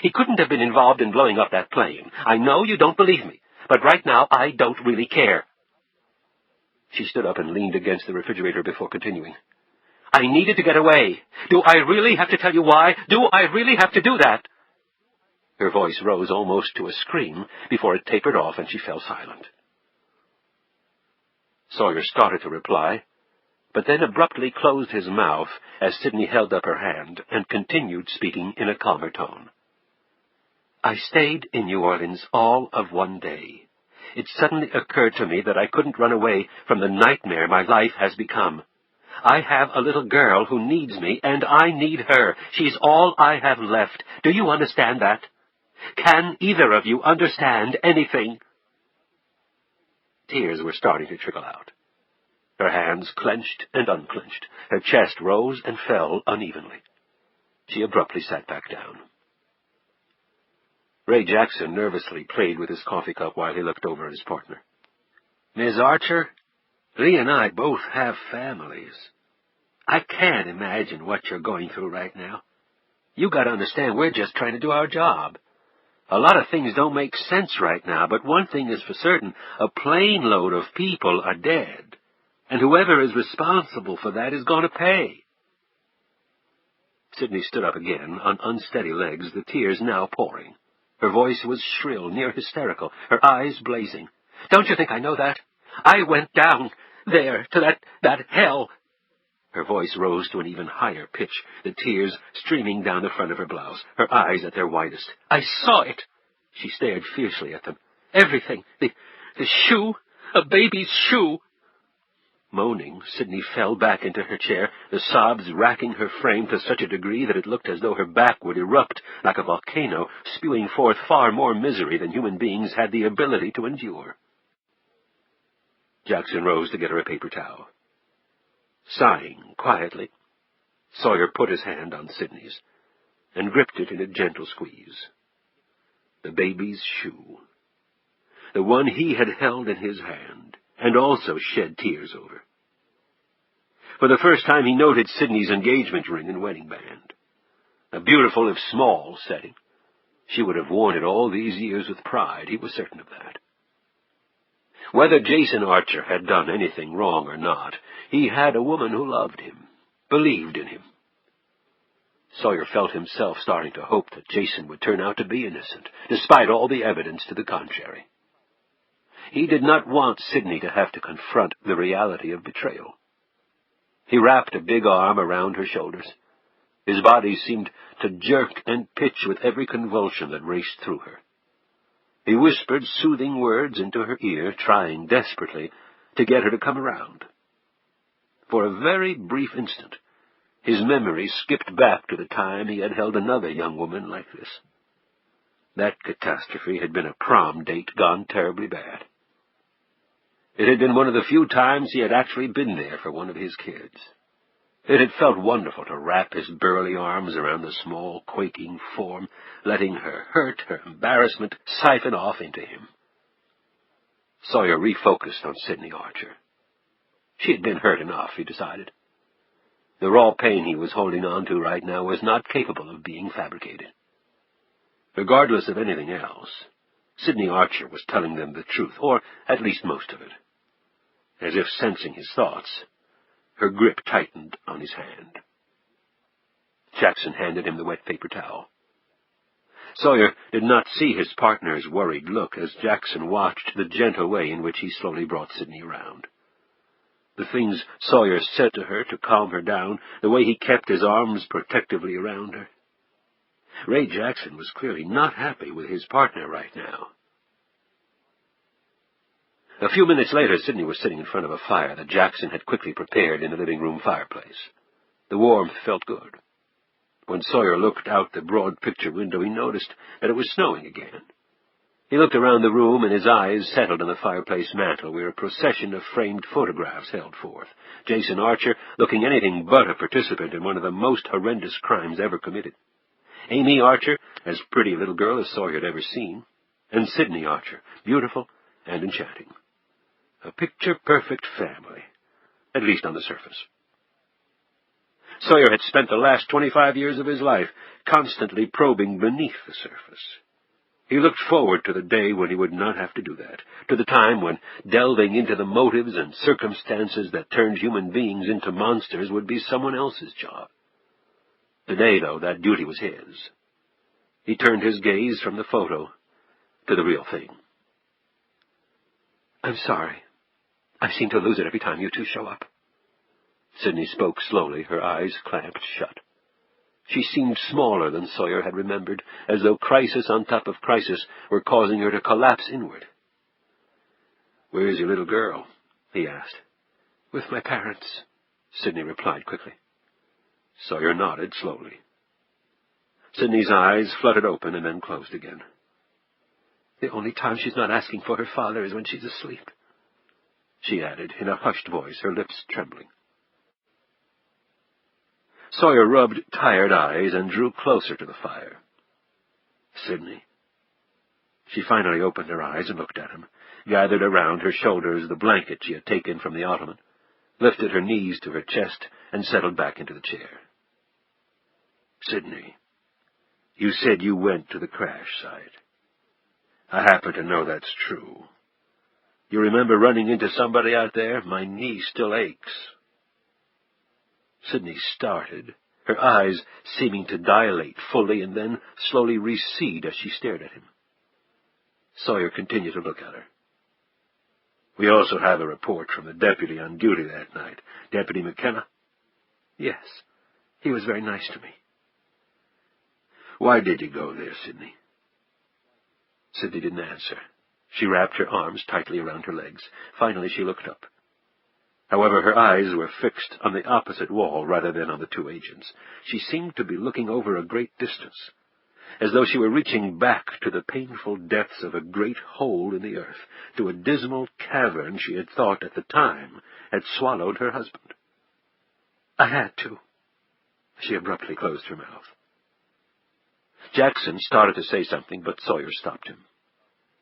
[SPEAKER 1] He couldn't have been involved in blowing up that plane. I know you don't believe me, but right now I don't really care. She stood up and leaned against the refrigerator before continuing. I needed to get away. Do I really have to tell you why? Do I really have to do that?" Her voice rose almost to a scream before it tapered off and she fell silent. Sawyer started to reply, but then abruptly closed his mouth as Sidney held up her hand and continued speaking in a calmer tone. "I stayed in New Orleans all of one day. It suddenly occurred to me that I couldn't run away from the nightmare my life has become. I have a little girl who needs me, and I need her. She's all I have left. Do you understand that? Can either of you understand anything?" Tears were starting to trickle out. Her hands clenched and unclenched. Her chest rose and fell unevenly. She abruptly sat back down. Ray Jackson nervously played with his coffee cup while he looked over at his partner. "Miss Archer, Lee and I both have families. I can't imagine what you're going through right now. You got to understand, we're just trying to do our job. A lot of things don't make sense right now, but one thing is for certain, a plane load of people are dead, and whoever is responsible for that is going to pay." Sidney stood up again, on unsteady legs, the tears now pouring. Her voice was shrill, near hysterical, her eyes blazing. "Don't you think I know that? I went down there to that hell." Her voice rose to an even higher pitch, the tears streaming down the front of her blouse, her eyes at their widest. "I saw it." She stared fiercely at them. "Everything. The shoe, a baby's shoe." Moaning, Sidney fell back into her chair, the sobs racking her frame to such a degree that it looked as though her back would erupt like a volcano, spewing forth far more misery than human beings had the ability to endure. Jackson rose to get her a paper towel. Sighing quietly, Sawyer put his hand on Sidney's and gripped it in a gentle squeeze. The baby's shoe. The one he had held in his hand and also shed tears over. For the first time he noted Sidney's engagement ring and wedding band. A beautiful, if small, setting. She would have worn it all these years with pride, he was certain of that. Whether Jason Archer had done anything wrong or not, he had a woman who loved him, believed in him. Sawyer felt himself starting to hope that Jason would turn out to be innocent, despite all the evidence to the contrary. He did not want Sidney to have to confront the reality of betrayal. He wrapped a big arm around her shoulders. His body seemed to jerk and pitch with every convulsion that raced through her. He whispered soothing words into her ear, trying desperately to get her to come around. For a very brief instant, his memory skipped back to the time he had held another young woman like this. That catastrophe had been a prom date gone terribly bad. It had been one of the few times he had actually been there for one of his kids. It had felt wonderful to wrap his burly arms around the small, quaking form, letting her hurt, her embarrassment, siphon off into him. Sawyer refocused on Sidney Archer. She had been hurt enough, he decided. The raw pain he was holding on to right now was not capable of being fabricated. Regardless of anything else, Sidney Archer was telling them the truth, or at least most of it. As if sensing his thoughts, her grip tightened on his hand. Jackson handed him the wet paper towel. Sawyer did not see his partner's worried look as Jackson watched the gentle way in which he slowly brought Sidney around. The things Sawyer said to her to calm her down, the way he kept his arms protectively around her. Ray Jackson was clearly not happy with his partner right now. A few minutes later, Sidney was sitting in front of a fire that Jackson had quickly prepared in the living room fireplace. The warmth felt good. When Sawyer looked out the broad picture window, he noticed that it was snowing again. He looked around the room, and his eyes settled on the fireplace mantel, where a procession of framed photographs held forth. Jason Archer, looking anything but a participant in one of the most horrendous crimes ever committed. Amy Archer, as pretty a little girl as Sawyer had ever seen. And Sidney Archer, beautiful and enchanting. A picture-perfect family, at least on the surface. Sawyer had spent the last 25 years of his life constantly probing beneath the surface. He looked forward to the day when he would not have to do that, to the time when delving into the motives and circumstances that turned human beings into monsters would be someone else's job. Today, though, that duty was his. He turned his gaze from the photo to the real thing. "I'm sorry. I seem to lose it every time you two show up." Sidney spoke slowly, her eyes clamped shut. She seemed smaller than Sawyer had remembered, as though crisis on top of crisis were causing her to collapse inward. "Where's your little girl?" he asked. "With my parents," Sidney replied quickly. Sawyer nodded slowly. Sidney's eyes fluttered open and then closed again. "The only time she's not asking for her father is when she's asleep," she added in a hushed voice, her lips trembling. Sawyer rubbed tired eyes and drew closer to the fire. "Sidney." She finally opened her eyes and looked at him, gathered around her shoulders the blanket she had taken from the ottoman, lifted her knees to her chest, and settled back into the chair. "Sidney, you said you went to the crash site. I happen to know that's true. You remember running into somebody out there? My knee still aches." Sidney started, her eyes seeming to dilate fully and then slowly recede as she stared at him. Sawyer continued to look at her. "We also have a report from the deputy on duty that night. Deputy McKenna?" "Yes. He was very nice to me." "Why did you go there, Sidney?" Sidney didn't answer. She wrapped her arms tightly around her legs. Finally she looked up. However, her eyes were fixed on the opposite wall rather than on the two agents. She seemed to be looking over a great distance, as though she were reaching back to the painful depths of a great hole in the earth, to a dismal cavern she had thought at the time had swallowed her husband. "I had to." She abruptly closed her mouth. Jackson started to say something, but Sawyer stopped him.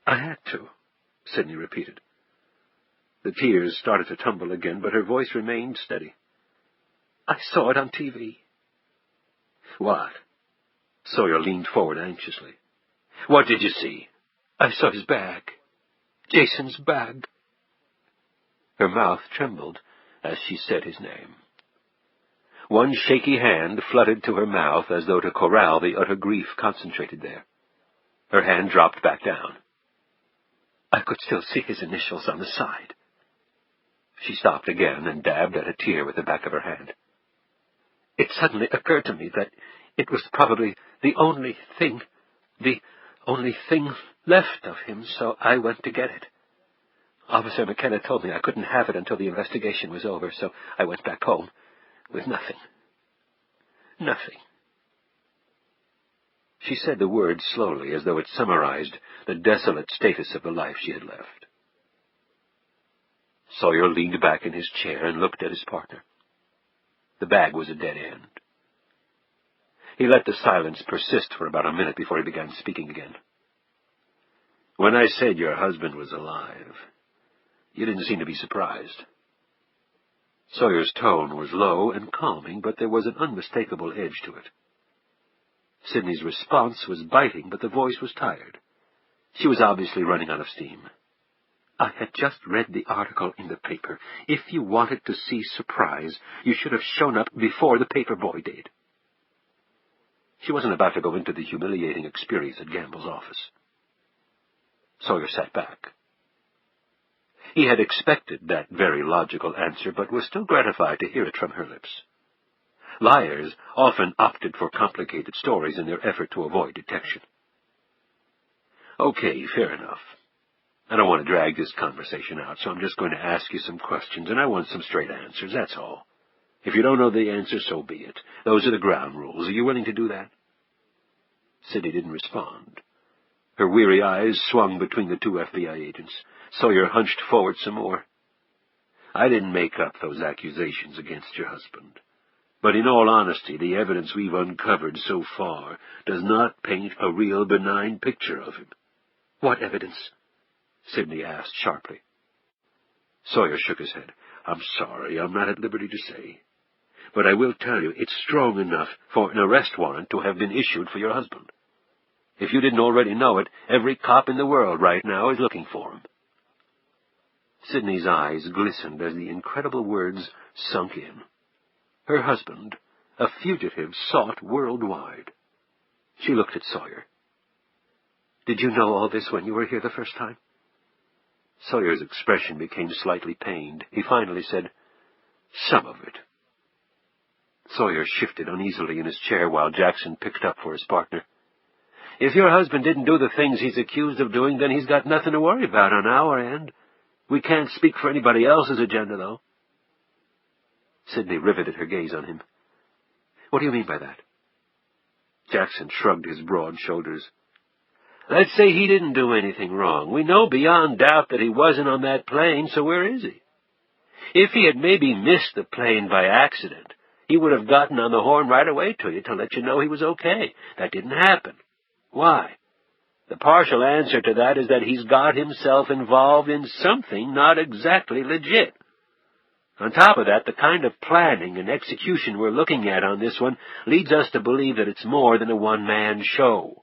[SPEAKER 1] "I had to," Sidney repeated. The tears started to tumble again, but her voice remained steady. "I saw it on TV." "What?" Sawyer leaned forward anxiously. "What did you see?" "I saw his bag. Jason's bag." Her mouth trembled as she said his name. One shaky hand fluttered to her mouth as though to corral the utter grief concentrated there. Her hand dropped back down. "I could still see his initials on the side." She stopped again and dabbed at a tear with the back of her hand. "It suddenly occurred to me that it was probably the only thing left of him, so I went to get it. Officer McKenna told me I couldn't have it until the investigation was over, so I went back home with nothing. Nothing." She said the words slowly, as though it summarized the desolate status of the life she had left. Sawyer leaned back in his chair and looked at his partner. The bag was a dead end. He let the silence persist for about a minute before he began speaking again. "When I said your husband was alive, you didn't seem to be surprised." Sawyer's tone was low and calming, but there was an unmistakable edge to it. Sidney's response was biting, but the voice was tired. She was obviously running out of steam. "I had just read the article in the paper. If you wanted to see surprise, you should have shown up before the paper boy did." She wasn't about to go into the humiliating experience at Gamble's office. Sawyer sat back. He had expected that very logical answer, but was still gratified to hear it from her lips. Liars often opted for complicated stories in their effort to avoid detection. "Okay, fair enough. I don't want to drag this conversation out, so I'm just going to ask you some questions, and I want some straight answers, that's all. If you don't know the answer, so be it. Those are the ground rules. Are you willing to do that?" Sidney didn't respond. Her weary eyes swung between the two FBI agents. Sawyer hunched forward some more. "I didn't make up those accusations against your husband. But in all honesty, the evidence we've uncovered so far does not paint a real benign picture of him." "What evidence?" Sidney asked sharply. Sawyer shook his head. "I'm sorry, I'm not at liberty to say. But I will tell you, it's strong enough for an arrest warrant to have been issued for your husband. If you didn't already know it, every cop in the world right now is looking for him." Sidney's eyes glistened as the incredible words sunk in. Her husband, a fugitive sought worldwide. She looked at Sawyer. "Did you know all this when you were here the first time?" Sawyer's expression became slightly pained. He finally said, "Some of it." Sawyer shifted uneasily in his chair while Jackson picked up for his partner. "If your husband didn't do the things he's accused of doing, then he's got nothing to worry about on our end. We can't speak for anybody else's agenda, though." Sidney riveted her gaze on him. "What do you mean by that?" Jackson shrugged his broad shoulders. "Let's say he didn't do anything wrong. We know beyond doubt that he wasn't on that plane, so where is he? If he had maybe missed the plane by accident, he would have gotten on the horn right away to you to let you know he was okay. That didn't happen. Why? The partial answer to that is that he's got himself involved in something not exactly legit. On top of that, the kind of planning and execution we're looking at on this one leads us to believe that it's more than a one-man show."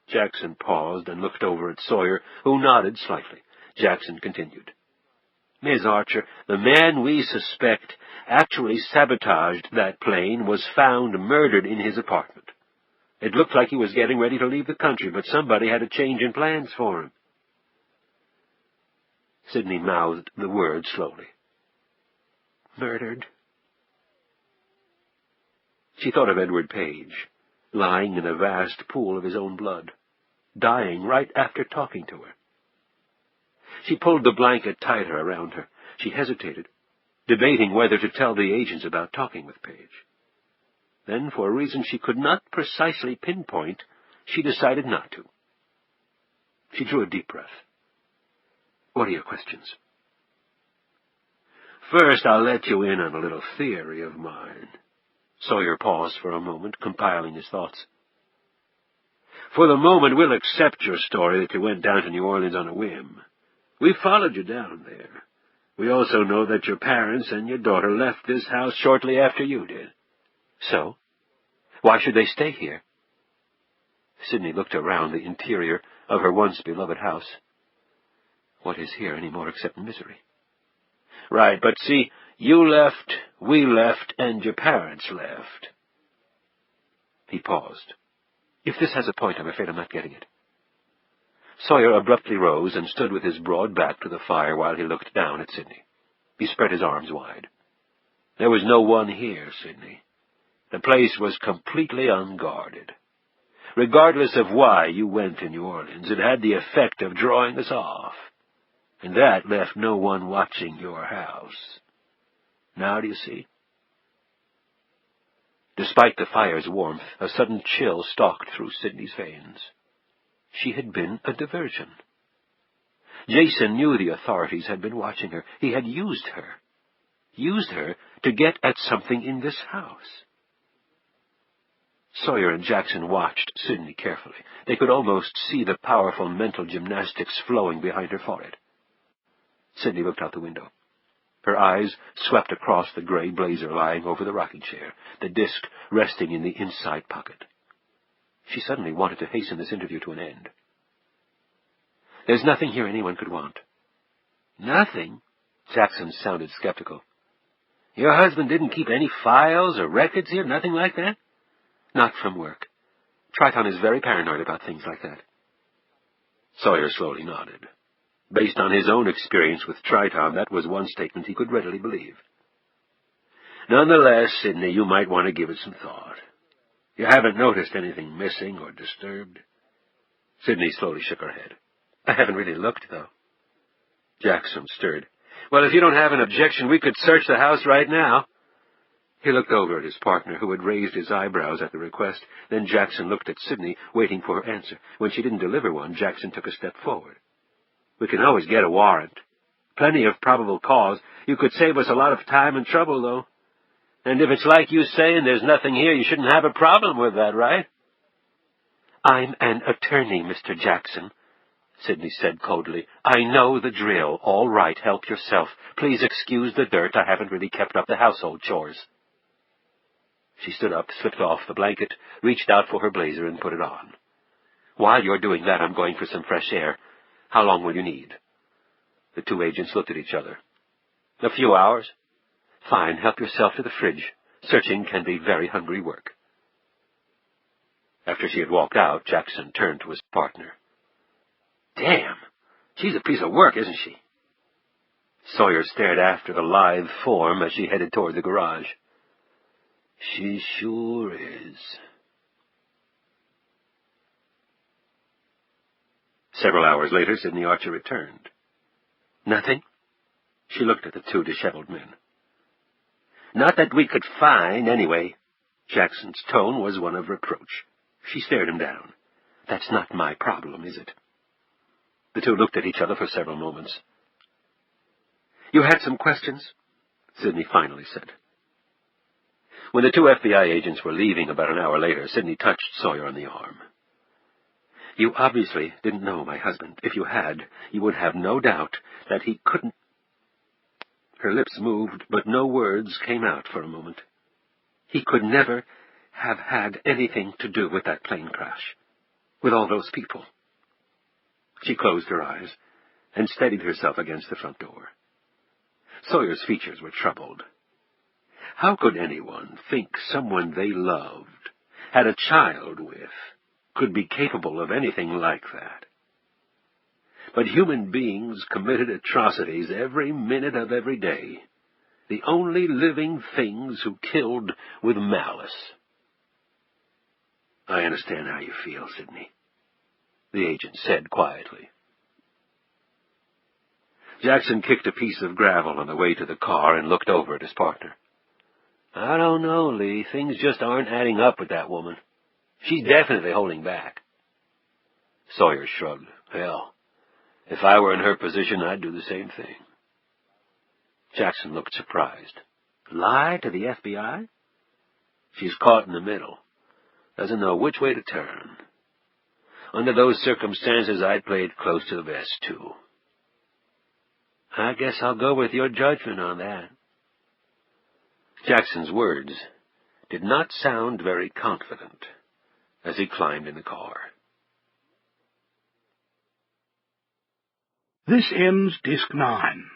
[SPEAKER 1] Jackson paused and looked over at Sawyer, who nodded slightly. Jackson continued. "Ms. Archer, the man we suspect actually sabotaged that plane was found murdered in his apartment. It looked like he was getting ready to leave the country, but somebody had a change in plans for him." Sidney mouthed the word slowly. "Murdered?" She thought of Edward Page, lying in a vast pool of his own blood, dying right after talking to her. She pulled the blanket tighter around her. She hesitated, debating whether to tell the agents about talking with Page. Then, for a reason she could not precisely pinpoint, she decided not to. She drew a deep breath. "What are your questions?" "First, I'll let you in on a little theory of mine." Sawyer paused for a moment, compiling his thoughts. "For the moment, we'll accept your story that you went down to New Orleans on a whim. We followed you down there. We also know that your parents and your daughter left this house shortly after you did." "So? Why should they stay here?" Sidney looked around the interior of her once beloved house. What is here any more except misery? "Right, but see, you left, we left, and your parents left." He paused. "If this has a point, I'm afraid I'm not getting it." Sawyer abruptly rose and stood with his broad back to the fire while he looked down at Sidney. He spread his arms wide. "There was no one here, Sidney. The place was completely unguarded. Regardless of why you went to New Orleans, it had the effect of drawing us off. And that left no one watching your house. Now do you see?" Despite the fire's warmth, a sudden chill stalked through Sidney's veins. She had been a diversion. Jason knew the authorities had been watching her. He had used her to get at something in this house. Sawyer and Jackson watched Sidney carefully. They could almost see the powerful mental gymnastics flowing behind her forehead. Sidney looked out the window. Her eyes swept across the gray blazer lying over the rocking chair, the disk resting in the inside pocket. She suddenly wanted to hasten this interview to an end. "There's nothing here anyone could want." "Nothing?" Jackson sounded skeptical. "Your husband didn't keep any files or records here, nothing like that?" "Not from work. Triton is very paranoid about things like that." Sawyer slowly nodded. Based on his own experience with Triton, that was one statement he could readily believe. "Nonetheless, Sidney, you might want to give it some thought. You haven't noticed anything missing or disturbed?" Sidney slowly shook her head. "I haven't really looked, though." Jackson stirred. "Well, if you don't have an objection, we could search the house right now." He looked over at his partner, who had raised his eyebrows at the request. Then Jackson looked at Sidney, waiting for her answer. When she didn't deliver one, Jackson took a step forward. "We can always get a warrant. Plenty of probable cause. You could save us a lot of time and trouble, though. And if it's like you say and there's nothing here, you shouldn't have a problem with that, right?" "I'm an attorney, Mr. Jackson," Sidney said coldly. "I know the drill. All right, help yourself. Please excuse the dirt. I haven't really kept up the household chores." She stood up, slipped off the blanket, reached out for her blazer, and put it on. While you're doing that, I'm going for some fresh air. How long will you need?" The two agents looked at each other. "A few hours." "Fine, help yourself to the fridge. Searching can be very hungry work." After she had walked out, Jackson turned to his partner. "Damn, she's a piece of work, isn't she?" Sawyer stared after the lithe form as she headed toward the garage. "She sure is." Several hours later, Sidney Archer returned. "Nothing?" She looked at the two disheveled men. "Not that we could find, anyway." Jackson's tone was one of reproach. She stared him down. "That's not my problem, is it?" The two looked at each other for several moments. "You had some questions?" Sidney finally said. When the two FBI agents were leaving about an hour later, Sidney touched Sawyer on the arm. "You obviously didn't know my husband. If you had, you would have no doubt that he couldn't—" Her lips moved, but no words came out for a moment. "He could never have had anything to do with that plane crash, with all those people." She closed her eyes and steadied herself against the front door. Sawyer's features were troubled. How could anyone think someone they loved, had a child with, could be capable of anything like that? But human beings committed atrocities every minute of every day, the only living things who killed with malice. "I understand how you feel, Sidney," the agent said quietly. Jackson kicked a piece of gravel on the way to the car and looked over at his partner. "I don't know, Lee. Things just aren't adding up with that woman. She's definitely holding back." Sawyer shrugged. "Hell, if I were in her position, I'd do the same thing." Jackson looked surprised. "Lie to the FBI?" "She's caught in the middle. Doesn't know which way to turn. Under those circumstances, I'd play it close to the vest, too." "I guess I'll go with your judgment on that." Jackson's words did not sound very confident as he climbed in the car.
[SPEAKER 2] This ends Disc 9.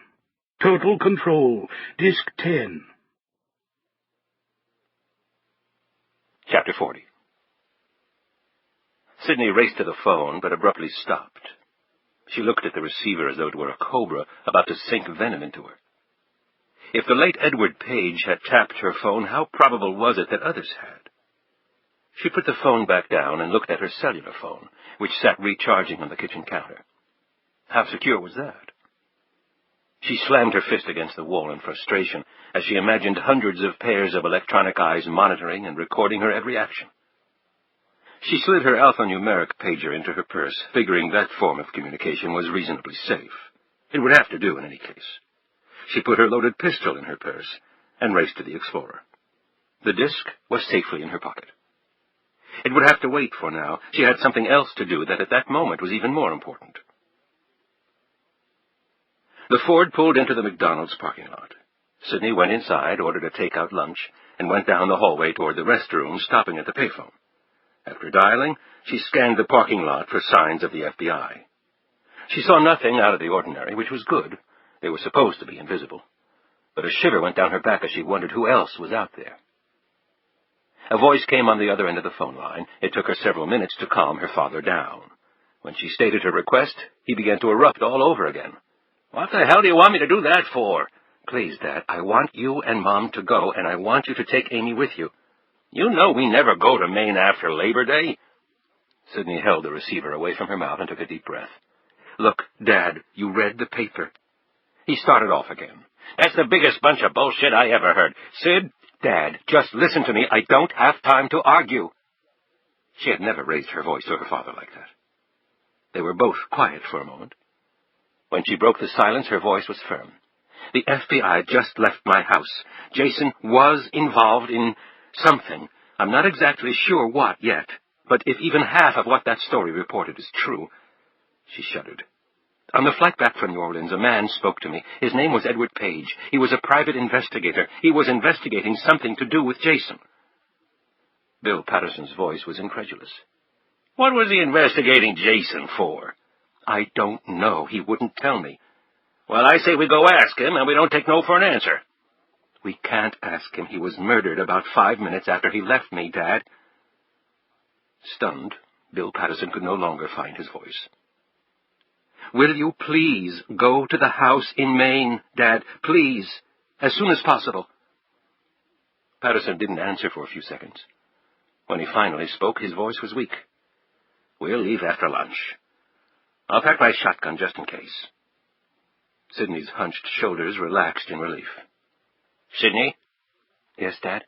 [SPEAKER 2] Total Control, Disc 10.
[SPEAKER 1] Chapter 40. Sidney raced to the phone, but abruptly stopped. She looked at the receiver as though it were a cobra about to sink venom into her. If the late Edward Page had tapped her phone, how probable was it that others had? She put the phone back down and looked at her cellular phone, which sat recharging on the kitchen counter. How secure was that? She slammed her fist against the wall in frustration as she imagined hundreds of pairs of electronic eyes monitoring and recording her every action. She slid her alphanumeric pager into her purse, figuring that form of communication was reasonably safe. It would have to do in any case. She put her loaded pistol in her purse and raced to the Explorer. The disc was safely in her pocket. It would have to wait for now. She had something else to do that at that moment was even more important. The Ford pulled into the McDonald's parking lot. Sidney went inside, ordered a takeout lunch, and went down the hallway toward the restroom, stopping at the payphone. After dialing, she scanned the parking lot for signs of the FBI. She saw nothing out of the ordinary, which was good. They were supposed to be invisible. But a shiver went down her back as she wondered who else was out there. A voice came on the other end of the phone line. It took her several minutes to calm her father down. When she stated her request, he began to erupt all over again. "What the hell do you want me to do that for?" "Please, Dad, I want you and Mom to go, and I want you to take Amy with you." "You know we never go to Maine after Labor Day." Sidney held the receiver away from her mouth and took a deep breath. "Look, Dad, you read the paper." He started off again. "That's the biggest bunch of bullshit I ever heard. Sid." "Dad, just listen to me. I don't have time to argue." She had never raised her voice to her father like that. They were both quiet for a moment. When she broke the silence, her voice was firm. "The FBI just left my house. Jason was involved in something. I'm not exactly sure what yet, but if even half of what that story reported is true—" She shuddered. "On the flight back from New Orleans, a man spoke to me. His name was Edward Page. He was a private investigator. He was investigating something to do with Jason." Bill Patterson's voice was incredulous. What was he investigating Jason for? I don't know. He wouldn't tell me. Well, I say we go ask him, and we don't take no for an answer. We can't ask him. He was murdered about 5 minutes after he left me, Dad. Stunned, Bill Patterson could no longer find his voice. Will you please go to the house in Maine, Dad? Please. As soon as possible. Patterson didn't answer for a few seconds. When he finally spoke, his voice was weak. We'll leave after lunch. I'll pack my shotgun just in case. Sidney's hunched shoulders relaxed in relief. Sidney? Yes, Dad?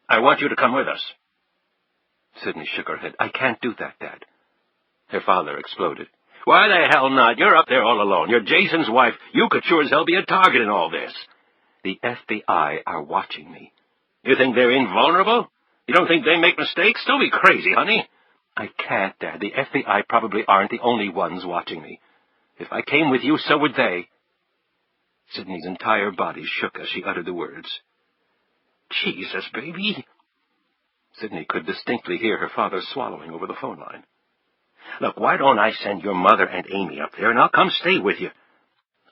[SPEAKER 1] I want you to come with us. Sidney shook her head. I can't do that, Dad. Her father exploded. Why the hell not? You're up there all alone. You're Jason's wife. You could sure as hell be a target in all this. The FBI are watching me. You think they're invulnerable? You don't think they make mistakes? Don't be crazy, honey. I can't, Dad. The FBI probably aren't the only ones watching me. If I came with you, so would they. Sidney's entire body shook as she uttered the words. Jesus, baby. Sidney could distinctly hear her father swallowing over the phone line. Look, why don't I send your mother and Amy up there, and I'll come stay with you?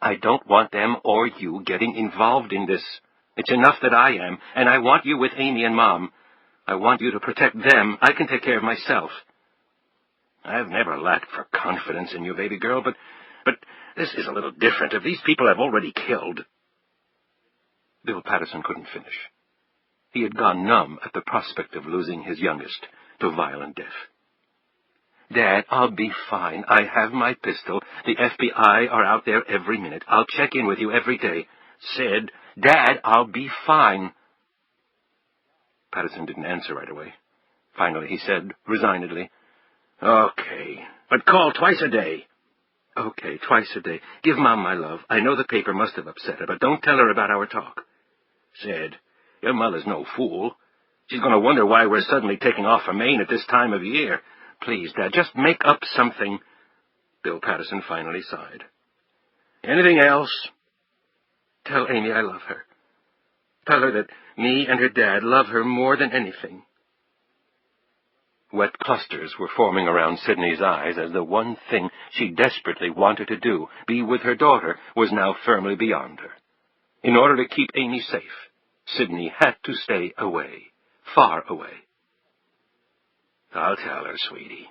[SPEAKER 1] I don't want them or you getting involved in this. It's enough that I am, and I want you with Amy and Mom. I want you to protect them. I can take care of myself. I've never lacked for confidence in you, baby girl, but this is a little different. If these people have already killed... Bill Patterson couldn't finish. He had gone numb at the prospect of losing his youngest to violent death. Dad, I'll be fine. I have my pistol. The FBI are out there every minute. I'll check in with you every day. Sid, Dad, I'll be fine. Patterson didn't answer right away. Finally, he said, resignedly, Okay, but call twice a day. Okay, twice a day. Give Mom my love. I know the paper must have upset her, but don't tell her about our talk. Sid, your mother's no fool. She's going to wonder why we're suddenly taking off for Maine at this time of year. Please, Dad, just make up something. Bill Patterson finally sighed. Anything else? Tell Amy I love her. Tell her that me and her dad love her more than anything. Wet clusters were forming around Sidney's eyes as the one thing she desperately wanted to do, be with her daughter, was now firmly beyond her. In order to keep Amy safe, Sidney had to stay away, far away. I'll tell her, sweetie,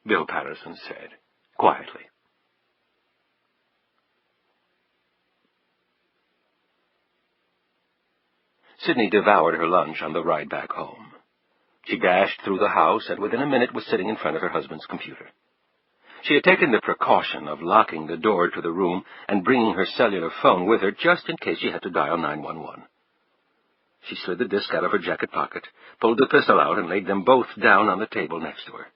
[SPEAKER 1] Bill Patterson said, quietly. Sidney devoured her lunch on the ride back home. She dashed through the house and within a minute was sitting in front of her husband's computer. She had taken the precaution of locking the door to the room and bringing her cellular phone with her just in case she had to dial 911. She slid the disk out of her jacket pocket, pulled the pistol out, and laid them both down on the table next to her.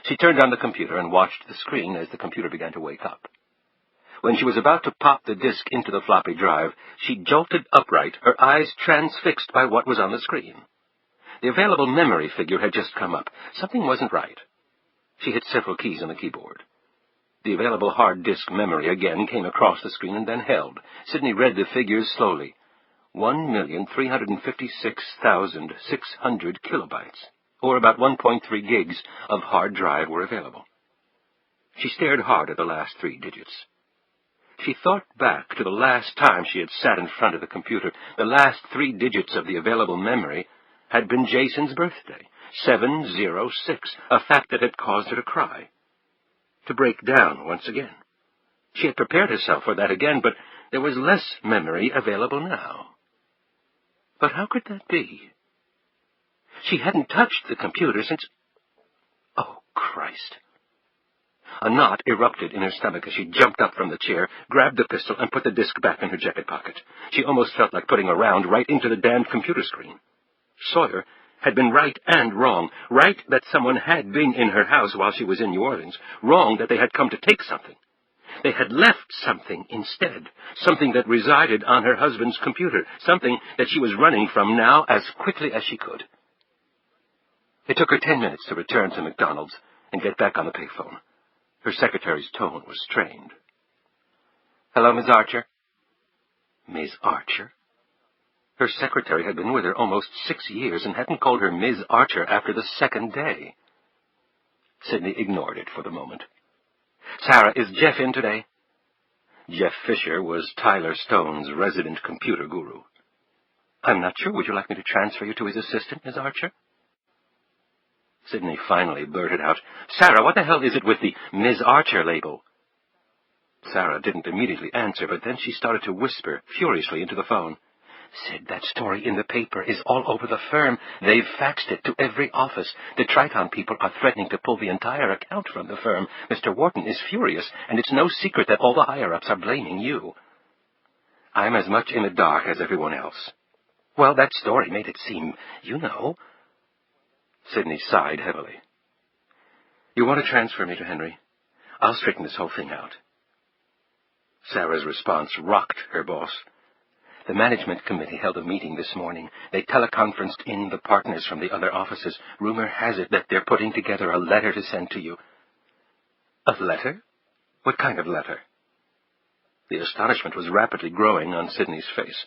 [SPEAKER 1] She turned on the computer and watched the screen as the computer began to wake up. When she was about to pop the disk into the floppy drive, she jolted upright, her eyes transfixed by what was on the screen. The available memory figure had just come up. Something wasn't right. She hit several keys on the keyboard. The available hard disk memory again came across the screen and then held. Sidney read the figures slowly. 1,356,600 kilobytes, or about 1.3 gigs of hard drive were available. She stared hard at the last 3 digits. She thought back to the last time she had sat in front of the computer. The last 3 digits of the available memory had been Jason's birthday, 706, a fact that had caused her to cry, to break down once again. She had prepared herself for that again, but there was less memory available now. But how could that be? She hadn't touched the computer since... Oh, Christ. A knot erupted in her stomach as she jumped up from the chair, grabbed the pistol, and put the disk back in her jacket pocket. She almost felt like putting a round right into the damned computer screen. Sawyer had been right and wrong. Right that someone had been in her house while she was in New Orleans. Wrong that they had come to take something. They had left something instead, something that resided on her husband's computer, something that she was running from now as quickly as she could. It took her 10 minutes to return to McDonald's and get back on the payphone. Her secretary's tone was strained. Hello, Miss Archer? Miss Archer? Her secretary had been with her almost 6 years and hadn't called her Ms. Archer after the second day. Sidney ignored it for the moment. "Sarah, is Jeff in today?" Jeff Fisher was Tyler Stone's resident computer guru. "I'm not sure. Would you like me to transfer you to his assistant, Ms. Archer?" Sidney finally blurted out, "Sarah, what the hell is it with the Ms. Archer label?" Sarah didn't immediately answer, but then she started to whisper furiously into the phone. "Sid, that story in the paper is all over the firm. They've faxed it to every office. The Triton people are threatening to pull the entire account from the firm. Mr. Wharton is furious, and it's no secret that all the higher-ups are blaming you." "I'm as much in the dark as everyone else." "Well, that story made it seem, you know." Sidney sighed heavily. "You want to transfer me to Henry? I'll straighten this whole thing out." Sarah's response rocked her boss. "The management committee held a meeting this morning. They teleconferenced in the partners from the other offices. Rumor has it that they're putting together a letter to send to you." "A letter? What kind of letter?" The astonishment was rapidly growing on Sidney's face.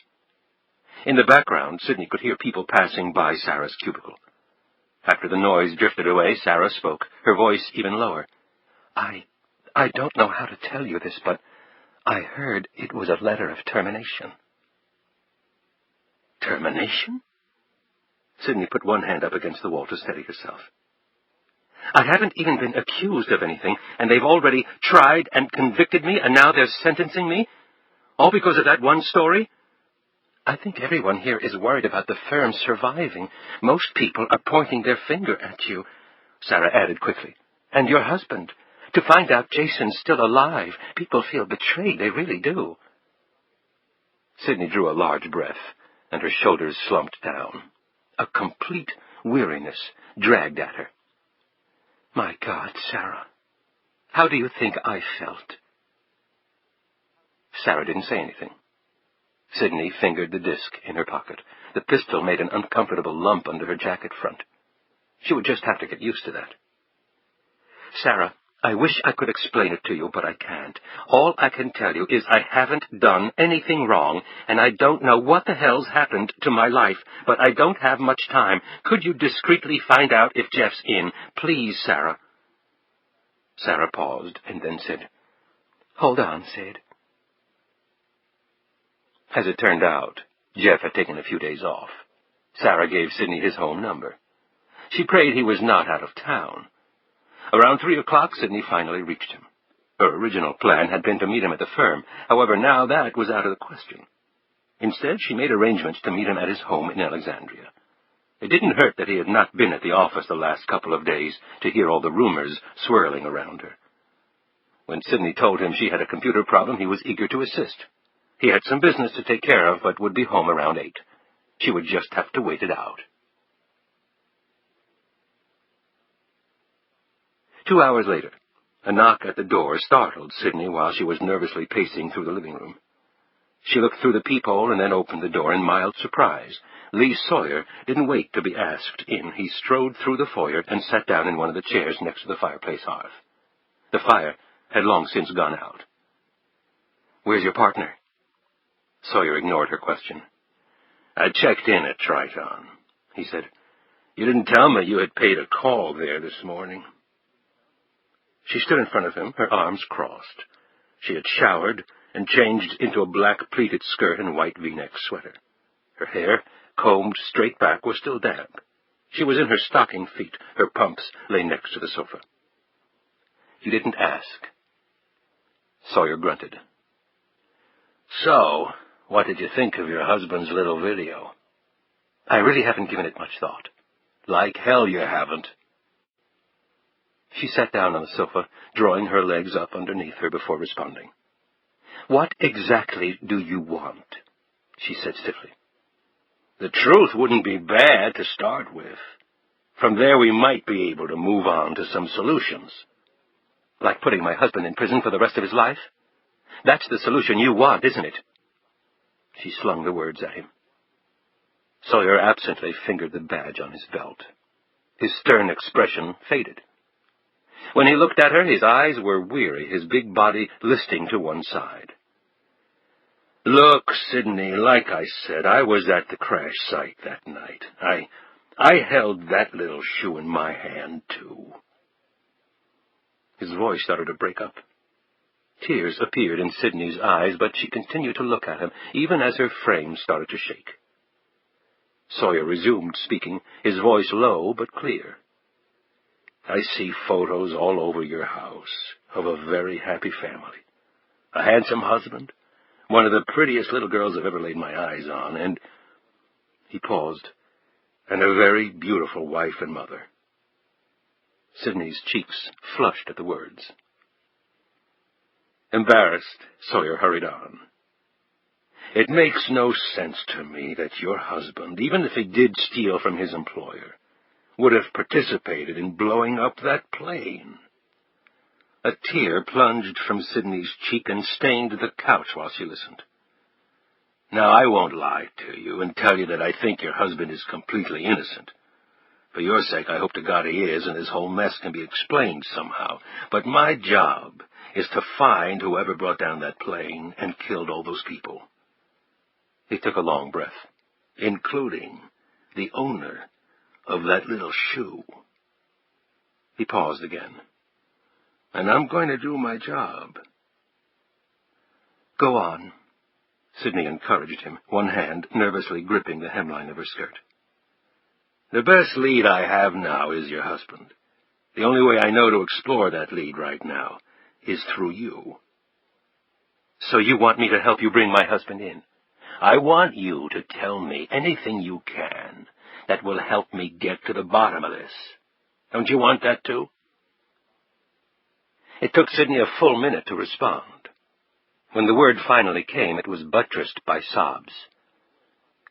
[SPEAKER 1] In the background, Sidney could hear people passing by Sarah's cubicle. After the noise drifted away, Sarah spoke, her voice even lower. I don't know how to tell you this, but I heard it was a letter of termination." "Termination?" Sidney put one hand up against the wall to steady herself. "I haven't even been accused of anything, and they've already tried and convicted me, and now they're sentencing me? All because of that one story? I think everyone here is worried about the firm surviving. Most people are pointing their finger at you," Sarah added quickly. "And your husband. To find out Jason's still alive, people feel betrayed. They really do." Sidney drew a large breath, and her shoulders slumped down. A complete weariness dragged at her. "My God, Sarah, how do you think I felt?" Sarah didn't say anything. Sidney fingered the disc in her pocket. The pistol made an uncomfortable lump under her jacket front. She would just have to get used to that. "Sarah, I wish I could explain it to you, but I can't. All I can tell you is I haven't done anything wrong, and I don't know what the hell's happened to my life, but I don't have much time. Could you discreetly find out if Jeff's in? Please, Sarah." Sarah paused and then said, "Hold on, Sid." As it turned out, Jeff had taken a few days off. Sarah gave Sidney his home number. She prayed he was not out of town. Around 3 o'clock, Sidney finally reached him. Her original plan had been to meet him at the firm. However, now that was out of the question. Instead, she made arrangements to meet him at his home in Alexandria. It didn't hurt that he had not been at the office the last couple of days to hear all the rumors swirling around her. When Sidney told him she had a computer problem, he was eager to assist. He had some business to take care of, but would be home around 8. She would just have to wait it out. 2 hours later, a knock at the door startled Sidney while she was nervously pacing through the living room. She looked through the peephole and then opened the door in mild surprise. Lee Sawyer didn't wait to be asked in. He strode through the foyer and sat down in one of the chairs next to the fireplace hearth. The fire had long since gone out. "Where's your partner?" Sawyer ignored her question. "I checked in at Triton," he said. "You didn't tell me you had paid a call there this morning." She stood in front of him, her arms crossed. She had showered and changed into a black pleated skirt and white V-neck sweater. Her hair, combed straight back, was still damp. She was in her stocking feet. Her pumps lay next to the sofa. "You didn't ask." Sawyer grunted. "So, what did you think of your husband's little video?" "I really haven't given it much thought." "Like hell you haven't." She sat down on the sofa, drawing her legs up underneath her before responding. "What exactly do you want?" she said stiffly. "The truth wouldn't be bad to start with. From there we might be able to move on to some solutions." "Like putting my husband in prison for the rest of his life? That's the solution you want, isn't it?" She slung the words at him. Sawyer absently fingered the badge on his belt. His stern expression faded. When he looked at her, his eyes were weary, his big body listing to one side. "Look, Sidney, like I said, I was at the crash site that night. I held that little shoe in my hand, too." His voice started to break up. Tears appeared in Sidney's eyes, but she continued to look at him, even as her frame started to shake. Sawyer resumed speaking, his voice low but clear. I see photos all over your house of a very happy family. A handsome husband, one of the prettiest little girls I've ever laid my eyes on, and... He paused. And a very beautiful wife and mother. Sidney's cheeks flushed at the words. Embarrassed, Sawyer hurried on. It makes no sense to me that your husband, even if he did steal from his employer, would have participated in blowing up that plane. A tear plunged from Sidney's cheek and stained the couch while she listened. Now, I won't lie to you and tell you that I think your husband is completely innocent. For your sake, I hope to God he is, and this whole mess can be explained somehow. But my job is to find whoever brought down that plane and killed all those people. He took a long breath, including the owner of that little shoe. He paused again. And I'm going to do my job. Go on, Sidney encouraged him, one hand nervously gripping the hemline of her skirt. The best lead I have now is your husband. The only way I know to explore that lead right now is through you. So you want me to help you bring my husband in? I want you to tell me anything you can that will help me get to the bottom of this. Don't you want that too? It took Sidney a full minute to respond. When the word finally came, it was buttressed by sobs.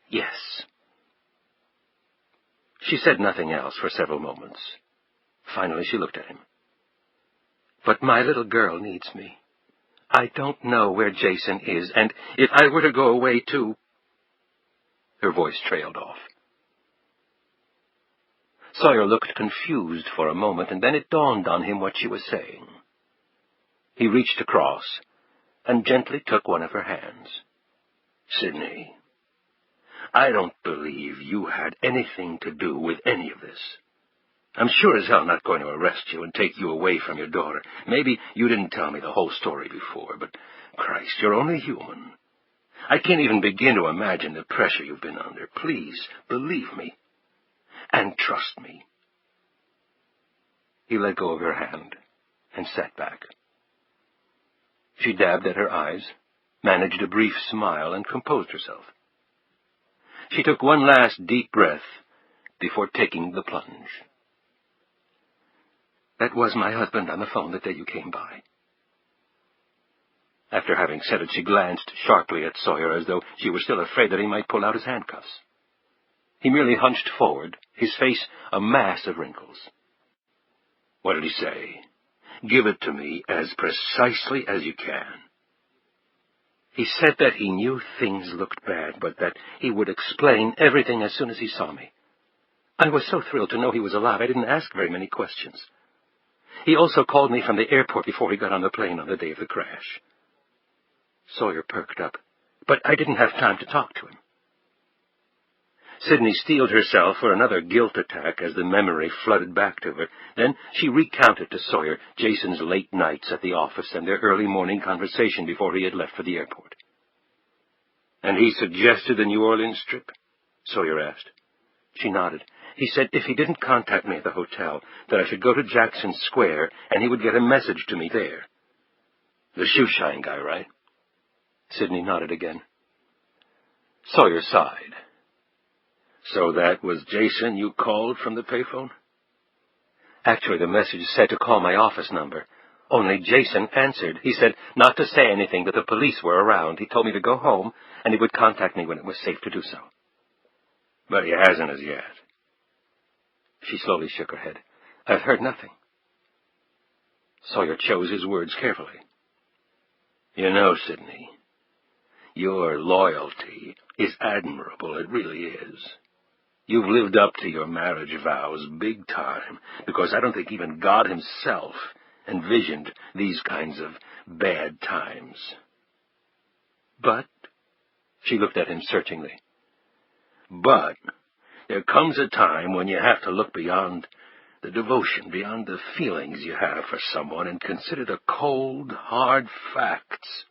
[SPEAKER 1] Yes. She said nothing else for several moments. Finally, she looked at him. But my little girl needs me. I don't know where Jason is, and if I were to go away too... Her voice trailed off. Sawyer looked confused for a moment, and then it dawned on him what she was saying. He reached across and gently took one of her hands. Sidney, I don't believe you had anything to do with any of this. I'm sure as hell not going to arrest you and take you away from your daughter. Maybe you didn't tell me the whole story before, but, Christ, you're only human. I can't even begin to imagine the pressure you've been under. Please, believe me. And trust me. He let go of her hand and sat back. She dabbed at her eyes, managed a brief smile, and composed herself. She took one last deep breath before taking the plunge. That was my husband on the phone the day you came by. After having said it, she glanced sharply at Sawyer as though she were still afraid that he might pull out his handcuffs. He merely hunched forward, his face a mass of wrinkles. What did he say? Give it to me as precisely as you can. He said that he knew things looked bad, but that he would explain everything as soon as he saw me. I was so thrilled to know he was alive, I didn't ask very many questions. He also called me from the airport before he got on the plane on the day of the crash. Sawyer perked up, but I didn't have time to talk to him. Sidney steeled herself for another guilt attack as the memory flooded back to her. Then she recounted to Sawyer Jason's late nights at the office and their early morning conversation before he had left for the airport. And he suggested the New Orleans trip? Sawyer asked. She nodded. He said if he didn't contact me at the hotel, that I should go to Jackson Square and he would get a message to me there. The shoeshine guy, right? Sidney nodded again. Sawyer sighed. So that was Jason you called from the payphone? Actually, the message said to call my office number. Only Jason answered. He said not to say anything, that the police were around. He told me to go home, and he would contact me when it was safe to do so. But he hasn't as yet. She slowly shook her head. I've heard nothing. Sawyer chose his words carefully. You know, Sidney, your loyalty is admirable. It really is. You've lived up to your marriage vows big time, because I don't think even God himself envisioned these kinds of bad times. But, she looked at him searchingly, but there comes a time when you have to look beyond the devotion beyond the feelings you have for someone, and consider the cold, hard facts.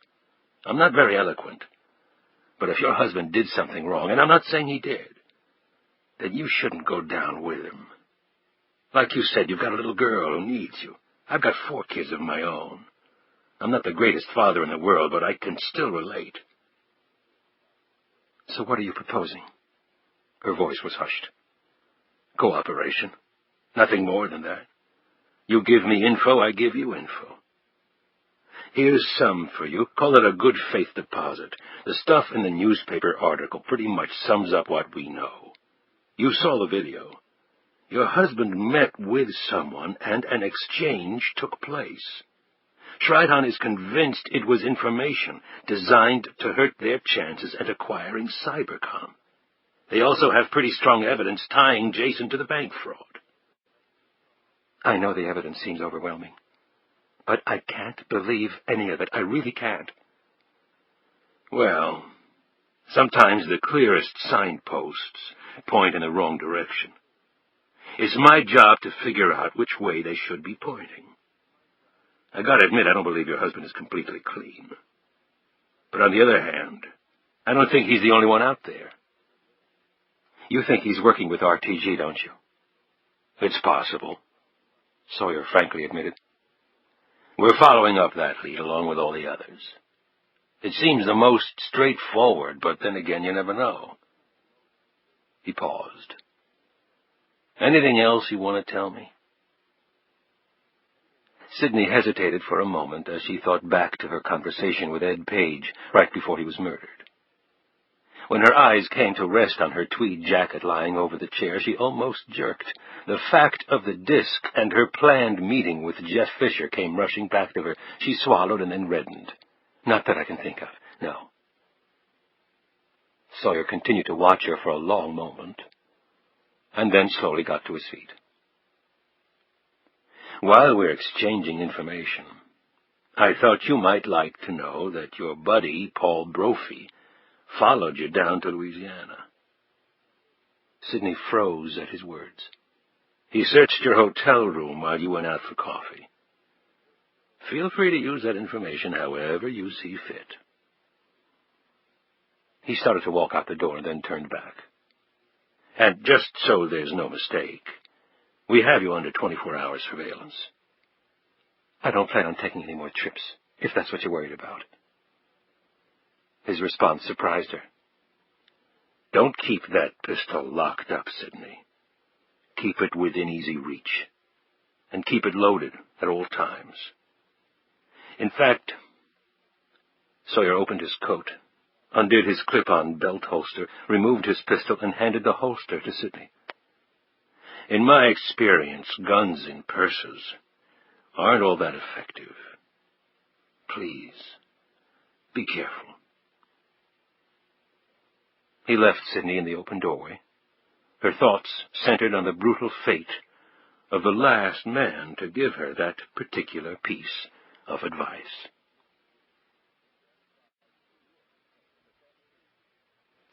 [SPEAKER 1] I'm not very eloquent, but if your husband did something wrong, and I'm not saying he did, then you shouldn't go down with him. Like you said, you've got a little girl who needs you. I've got 4 kids of my own. I'm not the greatest father in the world, but I can still relate. So what are you proposing? Her voice was hushed. Cooperation. Nothing more than that. You give me info, I give you info. Here's some for you. Call it a good faith deposit. The stuff in the newspaper article pretty much sums up what we know. You saw the video. Your husband met with someone, and an exchange took place. Triton is convinced it was information designed to hurt their chances at acquiring Cybercom. They also have pretty strong evidence tying Jason to the bank fraud. I know the evidence seems overwhelming, but I can't believe any of it. I really can't. Well, sometimes the clearest signposts point in the wrong direction. It's my job to figure out which way they should be pointing. I gotta admit, I don't believe your husband is completely clean. But on the other hand, I don't think he's the only one out there. You think he's working with RTG, don't you? It's possible, Sawyer frankly admitted. We're following up that lead along with all the others. It seems the most straightforward, but then again, you never know. He paused. Anything else you want to tell me? Sidney hesitated for a moment as she thought back to her conversation with Ed Page right before he was murdered. When her eyes came to rest on her tweed jacket lying over the chair, she almost jerked. The fact of the disc and her planned meeting with Jeff Fisher came rushing back to her. She swallowed and then reddened. Not that I can think of, no. Sawyer continued to watch her for a long moment, and then slowly got to his feet. While we're exchanging information, I thought you might like to know that your buddy, Paul Brophy, followed you down to Louisiana. Sidney froze at his words. He searched your hotel room while you went out for coffee. Feel free to use that information however you see fit. He started to walk out the door and then turned back. And just so there's no mistake, we have you under 24-hour surveillance. I don't plan on taking any more trips, if that's what you're worried about. His response surprised her. Don't keep that pistol locked up, Sidney. Keep it within easy reach, and keep it loaded at all times. In fact, Sawyer opened his coat, undid his clip-on belt holster, removed his pistol, and handed the holster to Sidney. In my experience, guns in purses aren't all that effective. Please, be careful. He left Sidney in the open doorway, her thoughts centered on the brutal fate of the last man to give her that particular piece of advice.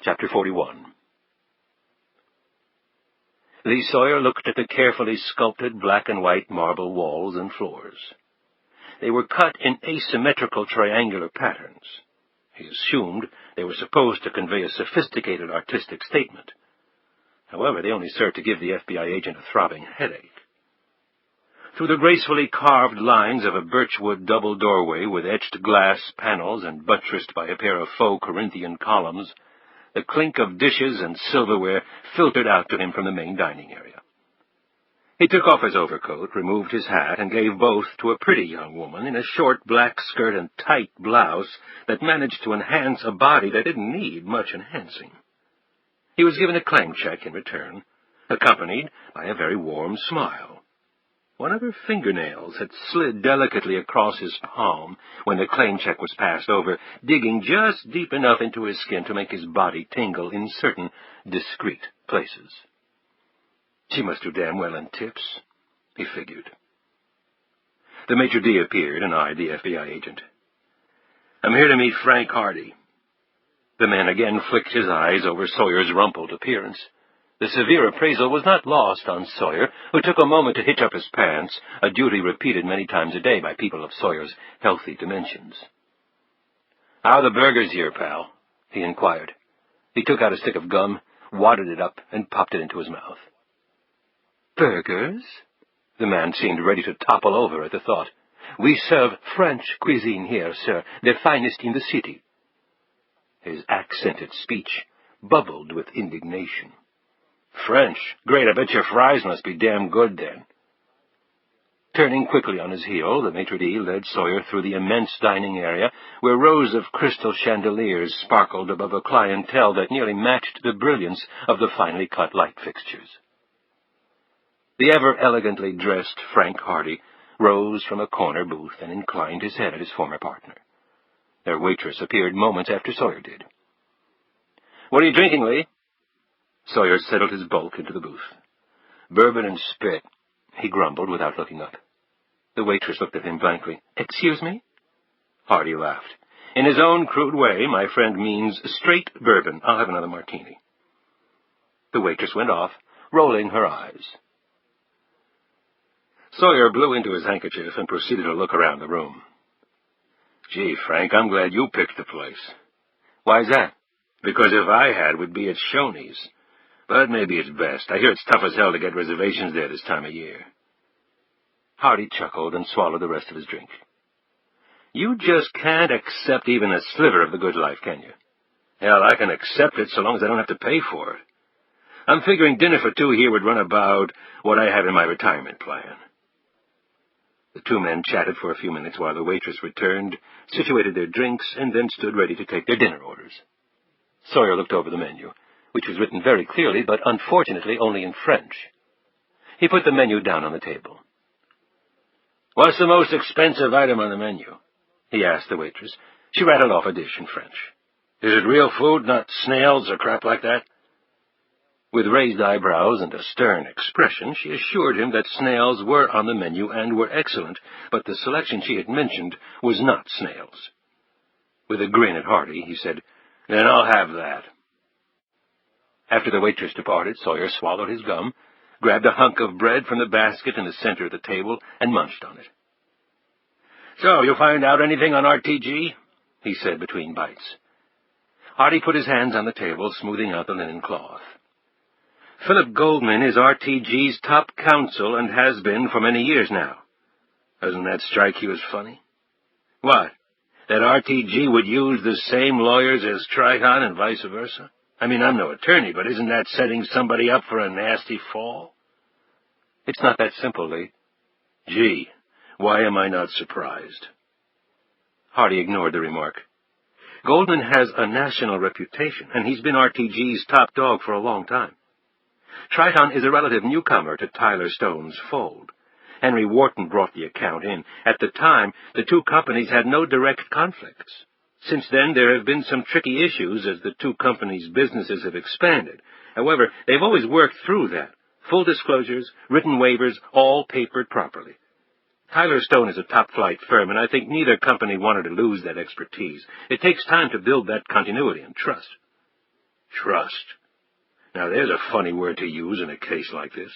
[SPEAKER 1] Chapter 41. Lee Sawyer looked at the carefully sculpted black and white marble walls and floors. They were cut in asymmetrical triangular patterns. He assumed they were supposed to convey a sophisticated artistic statement. However, they only served to give the FBI agent a throbbing headache. Through the gracefully carved lines of a birchwood double doorway with etched glass panels and buttressed by a pair of faux Corinthian columns, the clink of dishes and silverware filtered out to him from the main dining area. He took off his overcoat, removed his hat, and gave both to a pretty young woman in a short black skirt and tight blouse that managed to enhance a body that didn't need much enhancing. He was given a claim check in return, accompanied by a very warm smile. One of her fingernails had slid delicately across his palm when the claim check was passed over, digging just deep enough into his skin to make his body tingle in certain discreet places. She must do damn well in tips, he figured. The maitre d' appeared and eyed the FBI agent. I'm here to meet Frank Hardy. The man again flicked his eyes over Sawyer's rumpled appearance. The severe appraisal was not lost on Sawyer, who took a moment to hitch up his pants, a duty repeated many times a day by people of Sawyer's healthy dimensions. "How are the burgers here, pal?" he inquired. He took out a stick of gum, wadded it up, and popped it into his mouth. "Burgers?" The man seemed ready to topple over at the thought. "We serve French cuisine here, sir, the finest in the city." His accented speech bubbled with indignation. "French? Great, I bet your fries must be damn good, then." Turning quickly on his heel, the maitre d' led Sawyer through the immense dining area, where rows of crystal chandeliers sparkled above a clientele that nearly matched the brilliance of the finely cut light fixtures. The ever-elegantly dressed Frank Hardy rose from a corner booth and inclined his head at his former partner. Their waitress appeared moments after Sawyer did. "What are you drinking, Lee?" Sawyer settled his bulk into the booth. "Bourbon and spit," he grumbled without looking up. The waitress looked at him blankly. "Excuse me?" Hardy laughed. "In his own crude way, my friend means straight bourbon. I'll have another martini." The waitress went off, rolling her eyes. Sawyer blew into his handkerchief and proceeded to look around the room. "Gee, Frank, I'm glad you picked the place." "Why's that?" "Because if I had, we'd be at Shoney's. But maybe it's best. I hear it's tough as hell to get reservations there this time of year." Hardy chuckled and swallowed the rest of his drink. "You just can't accept even a sliver of the good life, can you?" "Hell, I can accept it so long as I don't have to pay for it. I'm figuring dinner for two here would run about what I have in my retirement plan." The two men chatted for a few minutes while the waitress returned, situated their drinks, and then stood ready to take their dinner orders. Sawyer looked over the menu, which was written very clearly, but unfortunately only in French. He put the menu down on the table. "What's the most expensive item on the menu?" he asked the waitress. She rattled off a dish in French. "Is it real food, not snails or crap like that?" With raised eyebrows and a stern expression, she assured him that snails were on the menu and were excellent, but the selection she had mentioned was not snails. With a grin at Hardy, he said, "Then I'll have that." After the waitress departed, Sawyer swallowed his gum, grabbed a hunk of bread from the basket in the center of the table, and munched on it. "So, you find out anything on RTG?" he said between bites. Hardy put his hands on the table, smoothing out the linen cloth. "Philip Goldman is RTG's top counsel and has been for many years now." "Doesn't that strike you as funny?" "What? That RTG would use the same lawyers as Triton and vice versa? I mean, I'm no attorney, but isn't that setting somebody up for a nasty fall?" "It's not that simple, Lee." "Gee, why am I not surprised?" Hardy ignored the remark. "Goldman has a national reputation, and he's been RTG's top dog for a long time. Triton is a relative newcomer to Tyler Stone's fold. Henry Wharton brought the account in. At the time, the two companies had no direct conflicts. Since then, there have been some tricky issues as the two companies' businesses have expanded. However, they've always worked through that. Full disclosures, written waivers, all papered properly. Tyler Stone is a top-flight firm, and I think neither company wanted to lose that expertise. It takes time to build that continuity and trust." "Trust? Now there's a funny word to use in a case like this."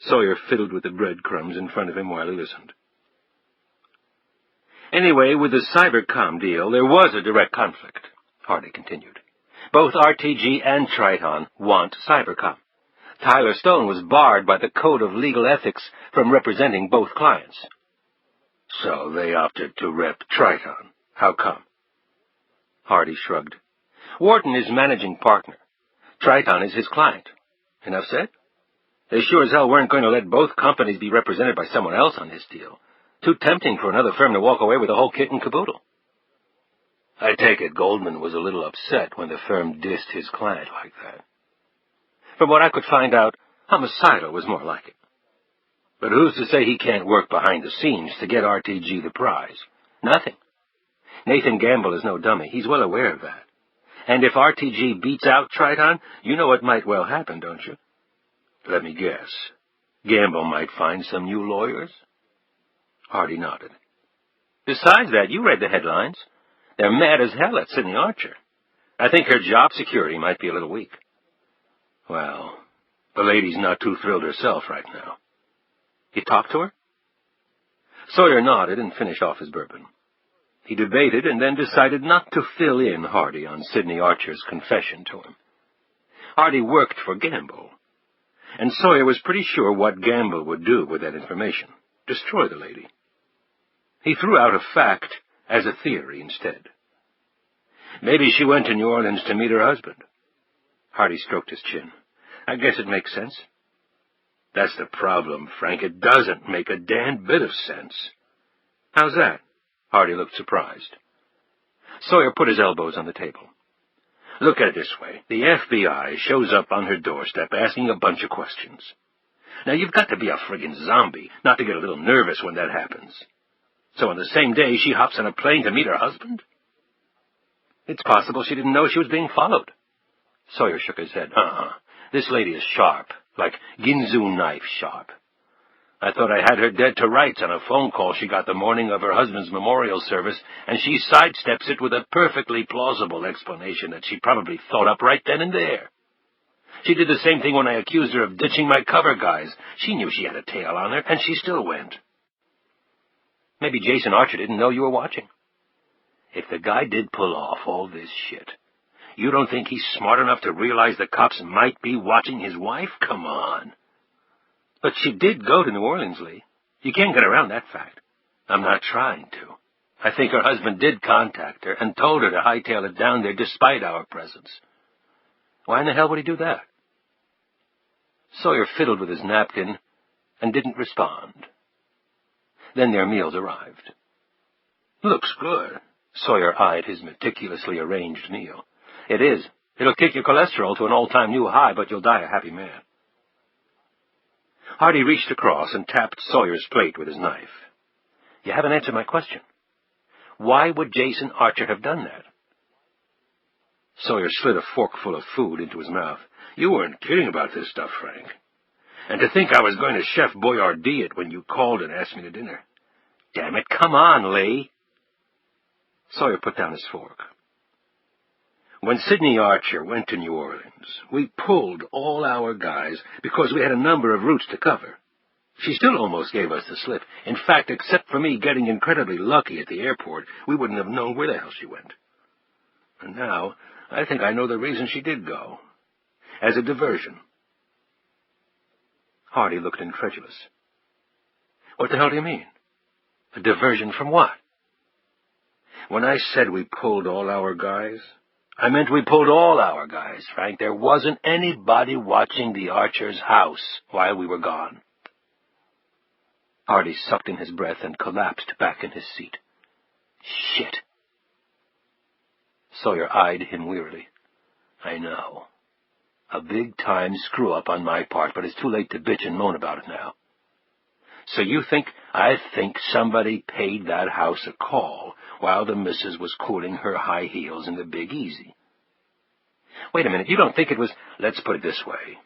[SPEAKER 1] Sawyer fiddled with the breadcrumbs in front of him while he listened. "Anyway, with the Cybercom deal, there was a direct conflict," Hardy continued. "Both RTG and Triton want Cybercom. Tyler Stone was barred by the Code of Legal Ethics from representing both clients." "So they opted to rep Triton. How come?" Hardy shrugged. "Wharton is managing partner. Triton is his client. Enough said? They sure as hell weren't going to let both companies be represented by someone else on this deal. Too tempting for another firm to walk away with the whole kit and caboodle." "I take it Goldman was a little upset when the firm dissed his client like that." "From what I could find out, homicidal was more like it." "But who's to say he can't work behind the scenes to get RTG the prize?" "Nothing. Nathan Gamble is no dummy. He's well aware of that. And if RTG beats out Triton, you know what might well happen, don't you?" "Let me guess. Gamble might find some new lawyers?" Hardy nodded. "Besides that, you read the headlines. They're mad as hell at Sidney Archer. I think her job security might be a little weak." Well, the lady's not too thrilled herself right now. You talked to her? Sawyer nodded and finished off his bourbon. He debated and then decided not to fill in Hardy on Sidney Archer's confession to him. Hardy worked for Gamble, and Sawyer was pretty sure what Gamble would do with that information. Destroy the lady. He threw out a fact as a theory instead. Maybe she went to New Orleans to meet her husband. Hardy stroked his chin. I guess it makes sense. That's the problem, Frank. It doesn't make a damn bit of sense. How's that? Hardy looked surprised. Sawyer put his elbows on the table. Look at it this way. The FBI shows up on her doorstep asking a bunch of questions. Now, you've got to be a friggin' zombie not to get a little nervous when that happens. So on the same day, she hops on a plane to meet her husband? It's possible she didn't know she was being followed. Sawyer shook his head. This lady is sharp, like Ginzu knife sharp. I thought I had her dead to rights on a phone call she got the morning of her husband's memorial service, and she sidesteps it with a perfectly plausible explanation that she probably thought up right then and there. She did the same thing when I accused her of ditching my cover guys. She knew she had a tail on her, and she still went. Maybe Jason Archer didn't know you were watching. If the guy did pull off all this shit, you don't think he's smart enough to realize the cops might be watching his wife? Come on. But she did go to New Orleans, Lee. You can't get around that fact. I'm not trying to. I think her husband did contact her and told her to hightail it down there despite our presence. Why in the hell would he do that? Sawyer fiddled with his napkin and didn't respond. Then their meals arrived. Looks good. Sawyer eyed his meticulously arranged meal. It is. It'll kick your cholesterol to an all-time new high, but you'll die a happy man. Hardy reached across and tapped Sawyer's plate with his knife. You haven't answered my question. Why would Jason Archer have done that? Sawyer slid a forkful of food into his mouth. You weren't kidding about this stuff, Frank. And to think I was going to Chef Boyardee it when you called and asked me to dinner. Damn it, come on, Lee. Sawyer put down his fork. When Sidney Archer went to New Orleans, we pulled all our guys because we had a number of routes to cover. She still almost gave us the slip. In fact, except for me getting incredibly lucky at the airport, we wouldn't have known where the hell she went. And now, I think I know the reason she did go. As a diversion. Hardy looked incredulous. What the hell do you mean? A diversion from what? When I said we pulled all our guys, I meant we pulled all our guys, Frank. There wasn't anybody watching the Archer's house while we were gone. Hardy sucked in his breath and collapsed back in his seat. Shit. Sawyer eyed him wearily. I know. A big-time screw-up on my part, but it's too late to bitch and moan about it now. So you think I think somebody paid that house a call while the missus was cooling her high heels in the Big Easy? Wait a minute, you don't think it was... Let's put it this way.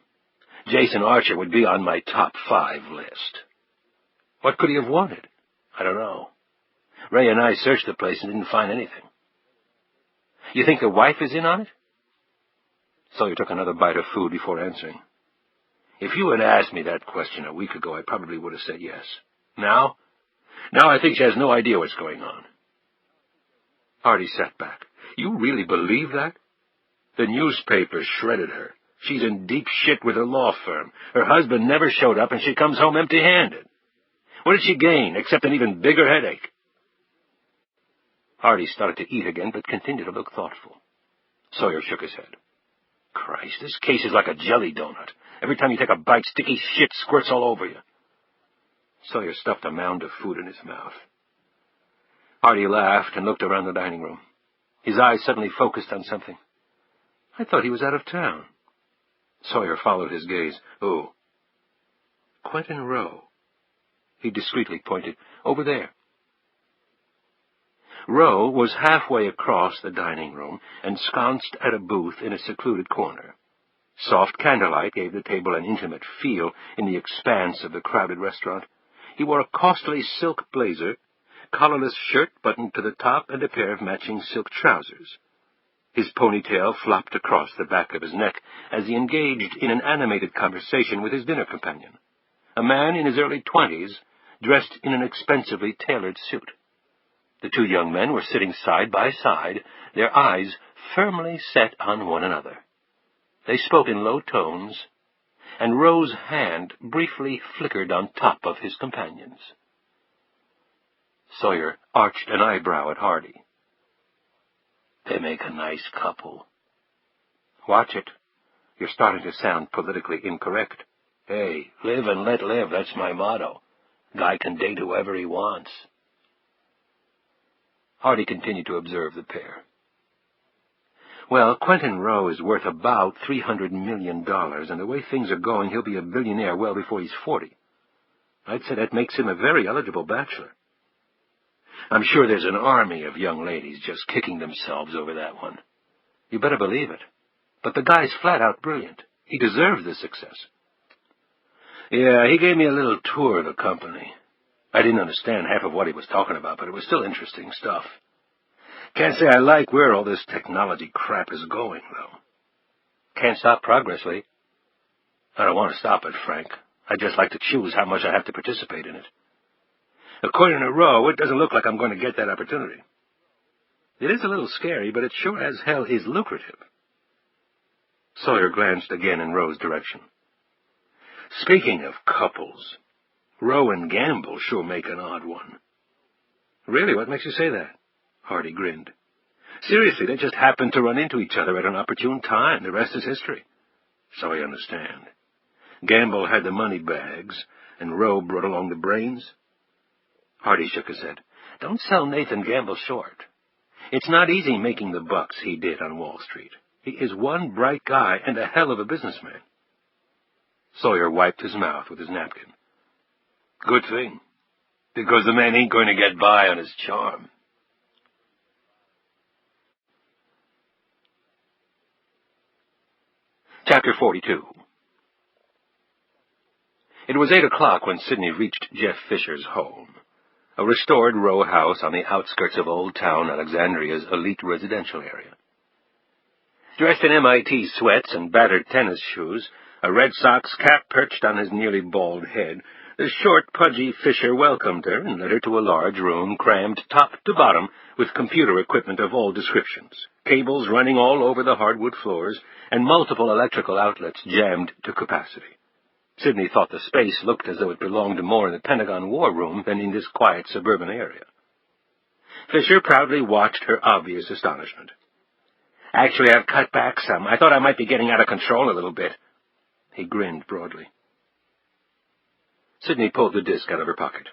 [SPEAKER 1] Jason Archer would be on my top 5 list. What could he have wanted? I don't know. Ray and I searched the place and didn't find anything. You think the wife is in on it? Sawyer took another bite of food before answering. If you had asked me that question a week ago, I probably would have said yes. Now I think she has no idea what's going on. Hardy sat back. You really believe that? The newspapers shredded her. She's in deep shit with her law firm. Her husband never showed up, and she comes home empty-handed. What did she gain, except an even bigger headache? Hardy started to eat again, but continued to look thoughtful. Sawyer shook his head. Christ, this case is like a jelly donut. Every time you take a bite, sticky shit squirts all over you. Sawyer stuffed a mound of food in his mouth. Hardy laughed and looked around the dining room. His eyes suddenly focused on something. I thought he was out of town. Sawyer followed his gaze. Who? Quentin Rowe. He discreetly pointed. Over there. Rowe was halfway across the dining room, ensconced at a booth in a secluded corner. Soft candlelight gave the table an intimate feel in the expanse of the crowded restaurant. He wore a costly silk blazer, collarless shirt buttoned to the top, and a pair of matching silk trousers. His ponytail flopped across the back of his neck as he engaged in an animated conversation with his dinner companion, a man in his early 20s, dressed in an expensively tailored suit. The two young men were sitting side by side, their eyes firmly set on one another. They spoke in low tones, and Roe's hand briefly flickered on top of his companion's. Sawyer arched an eyebrow at Hardy. "They make a nice couple." "Watch it. You're starting to sound politically incorrect."
[SPEAKER 3] "Hey, live and let live, that's my motto. Guy can date whoever he wants."
[SPEAKER 1] Hardy continued to observe the pair. "Well, Quentin Roe is worth about $300 million, and the way things are going, he'll be a billionaire well before he's 40. I'd say that makes him a very eligible bachelor. I'm sure there's an army of young ladies just kicking themselves over that one. You better believe it. But the guy's flat-out brilliant. He deserves this success."
[SPEAKER 3] "Yeah, he gave me a little tour of the company. I didn't understand half of what he was talking about, but it was still interesting stuff. Can't say I like where all this technology crap is going, though."
[SPEAKER 1] "Can't stop progress, Lee."
[SPEAKER 3] "I don't want to stop it, Frank. I'd just like to choose how much I have to participate in it. According to Roe, it doesn't look like I'm going to get that opportunity."
[SPEAKER 1] "It is a little scary, but it sure as hell is lucrative." Sawyer glanced again in Roe's direction.
[SPEAKER 3] "Speaking of couples, Roe and Gamble sure make an odd one."
[SPEAKER 1] "Really? What makes you say that?" Hardy grinned.
[SPEAKER 3] "Seriously, they just happened to run into each other at an opportune time. The rest is history." "So I understand. Gamble had the money bags, and Roe brought along the brains?"
[SPEAKER 1] Hardy shook his head. "Don't sell Nathan Gamble short. It's not easy making the bucks he did on Wall Street. He is one bright guy and a hell of a businessman." Sawyer wiped his mouth with his napkin.
[SPEAKER 3] "Good thing, because the man ain't going to get by on his charm."
[SPEAKER 1] Chapter 42. It was 8 o'clock when Sidney reached Jeff Fisher's home, a restored row house on the outskirts of Old Town Alexandria's elite residential area. Dressed in MIT sweats and battered tennis shoes, a Red Sox cap perched on his nearly bald head, the short, pudgy Fisher welcomed her and led her to a large room crammed top to bottom with computer equipment of all descriptions, cables running all over the hardwood floors, and multiple electrical outlets jammed to capacity. Sidney thought the space looked as though it belonged more in the Pentagon War Room than in this quiet suburban area. Fisher proudly watched her obvious astonishment. "Actually, I've cut back some. I thought I might be getting out of control a little bit." He grinned broadly. Sidney pulled the disk out of her pocket.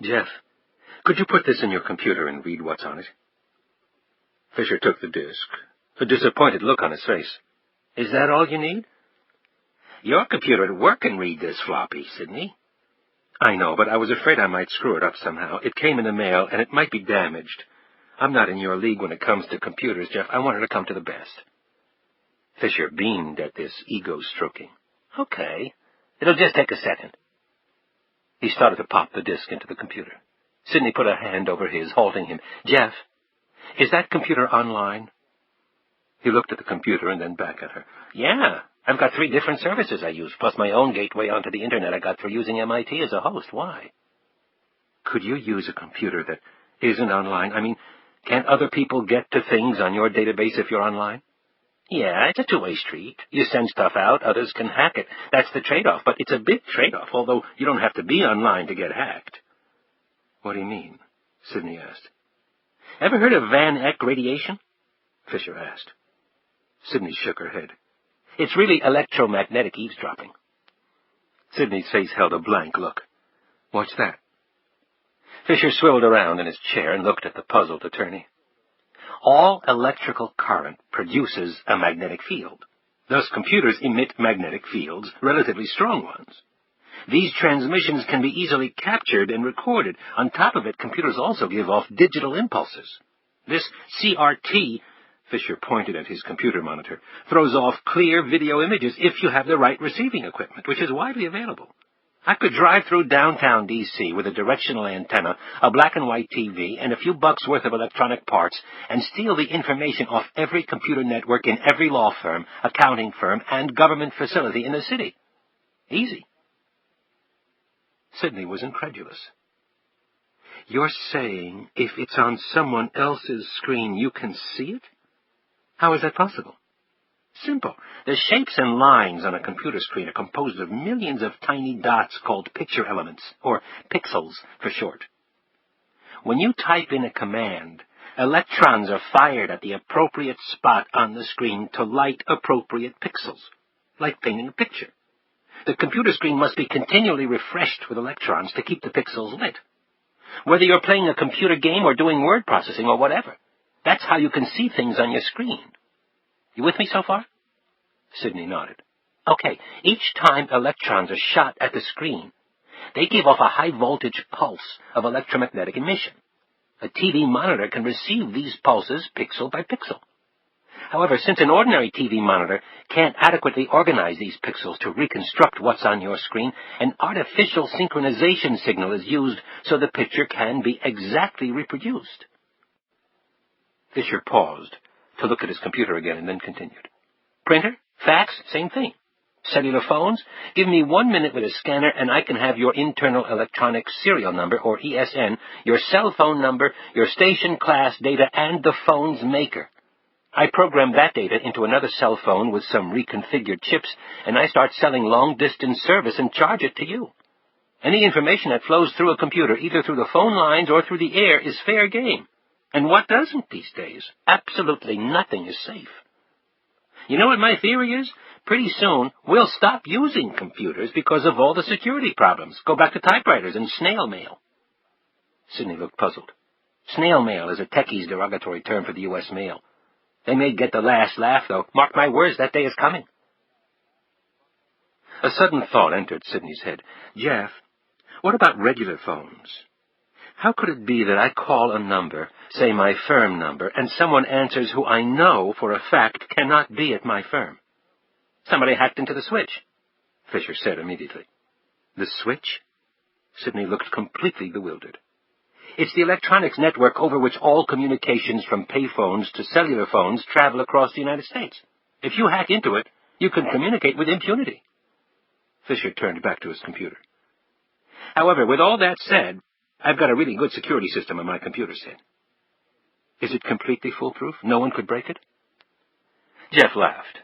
[SPEAKER 1] "Jeff, could you put this in your computer and read what's on it?" Fisher took the disk, a disappointed look on his face. "Is that all you need?" "Your computer at work can read this floppy, Sidney." "I know, but I was afraid I might screw it up somehow. It came in the mail, and it might be damaged. I'm not in your league when it comes to computers, Jeff. I want her to come to the best." Fisher beamed at this ego-stroking. "Okay. It'll just take a second." He started to pop the disk into the computer. Sidney put a hand over his, halting him. "Jeff, is that computer online?" He looked at the computer and then back at her. "Yeah, I've got 3 different services I use, plus my own gateway onto the Internet I got through using MIT as a host. Why?" "Could you use a computer that isn't online? I mean, can't other people get to things on your database if you're online?" "Yeah, it's a two-way street. You send stuff out, others can hack it. That's the trade-off, but it's a big trade-off, although you don't have to be online to get hacked." "What do you mean?" Sidney asked. "Ever heard of Van Eck radiation?" Fisher asked. Sidney shook her head. "It's really electromagnetic eavesdropping." Sidney's face held a blank look. "What's that?" Fisher swiveled around in his chair and looked at the puzzled attorney. "All electrical current produces a magnetic field. Thus, computers emit magnetic fields, relatively strong ones. These transmissions can be easily captured and recorded. On top of it, computers also give off digital impulses. This CRT," Fisher pointed at his computer monitor, "throws off clear video images if you have the right receiving equipment, which is widely available.
[SPEAKER 3] I could drive through downtown D.C. with a directional antenna, a black-and-white TV, and a few bucks' worth of electronic parts, and steal the information off every computer network in every law firm, accounting firm, and government facility in the city. Easy. Sidney was incredulous. You're saying if it's on someone else's screen, you can see it? How is that possible? Simple. The shapes and lines on a computer screen are composed of millions of tiny dots called picture elements, or pixels for short. When you type in a command, electrons are fired at the appropriate spot on the screen to light appropriate pixels, like painting a picture. The computer screen must be continually refreshed with electrons to keep the pixels lit. Whether you're playing a computer game or doing word processing or whatever, that's how you can see things on your screen. You with me so far? Sidney nodded. Okay, each time electrons are shot at the screen, they give off a high-voltage pulse of electromagnetic emission. A TV monitor can receive these pulses pixel by pixel. However, since an ordinary TV monitor can't adequately organize these pixels to reconstruct what's on your screen, an artificial synchronization signal is used so the picture can be exactly reproduced. Fisher paused to look at his computer again and then continued. Printer? Fax? Same thing. Cellular phones? Give me 1 minute with a scanner and I can have your internal electronic serial number, or ESN, your cell phone number, your station class data, and the phone's maker. I program that data into another cell phone with some reconfigured chips, and I start selling long-distance service and charge it to you. Any information that flows through a computer, either through the phone lines or through the air, is fair game. And what doesn't these days? Absolutely nothing is safe. You know what my theory is? Pretty soon, we'll stop using computers because of all the security problems. Go back to typewriters and snail mail. Sidney looked puzzled. Snail mail is a techie's derogatory term for the U.S. mail. They may get the last laugh, though. Mark my words, that day is coming. A sudden thought entered Sidney's head. Jeff, what about regular phones? How could it be that I call a number, say my firm number, and someone answers who I know for a fact cannot be at my firm? Somebody hacked into the switch, Fisher said immediately. The switch? Sidney looked completely bewildered. It's the electronics network over which all communications from payphones to cellular phones travel across the United States. If you hack into it, you can communicate with impunity. Fisher turned back to his computer. However, with all that said, I've got a really good security system on my computer set. Is it completely foolproof? No one could break it? Jeff laughed.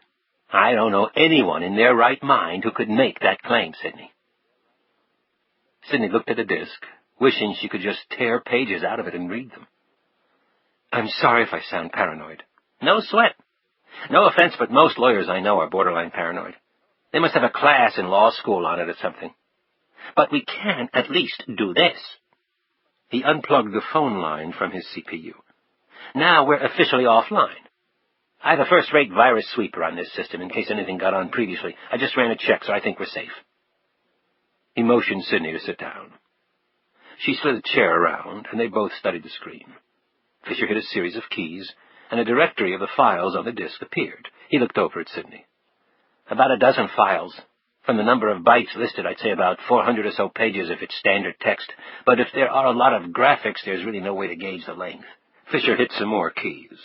[SPEAKER 3] I don't know anyone in their right mind who could make that claim, Sidney. Sidney looked at the disk, wishing she could just tear pages out of it and read them. I'm sorry if I sound paranoid. No sweat. No offense, but most lawyers I know are borderline paranoid. They must have a class in law school on it or something. But we can at least do this. He unplugged the phone line from his CPU. Now we're officially offline. I have a first-rate virus sweeper on this system in case anything got on previously. I just ran a check, so I think we're safe. He motioned Sidney to sit down. She slid a chair around, and they both studied the screen. Fisher hit a series of keys, and a directory of the files on the disk appeared. He looked over at Sidney. About a dozen files. From the number of bytes listed, I'd say about 400 or so pages if it's standard text. But if there are a lot of graphics, there's really no way to gauge the length. Fisher hit some more keys.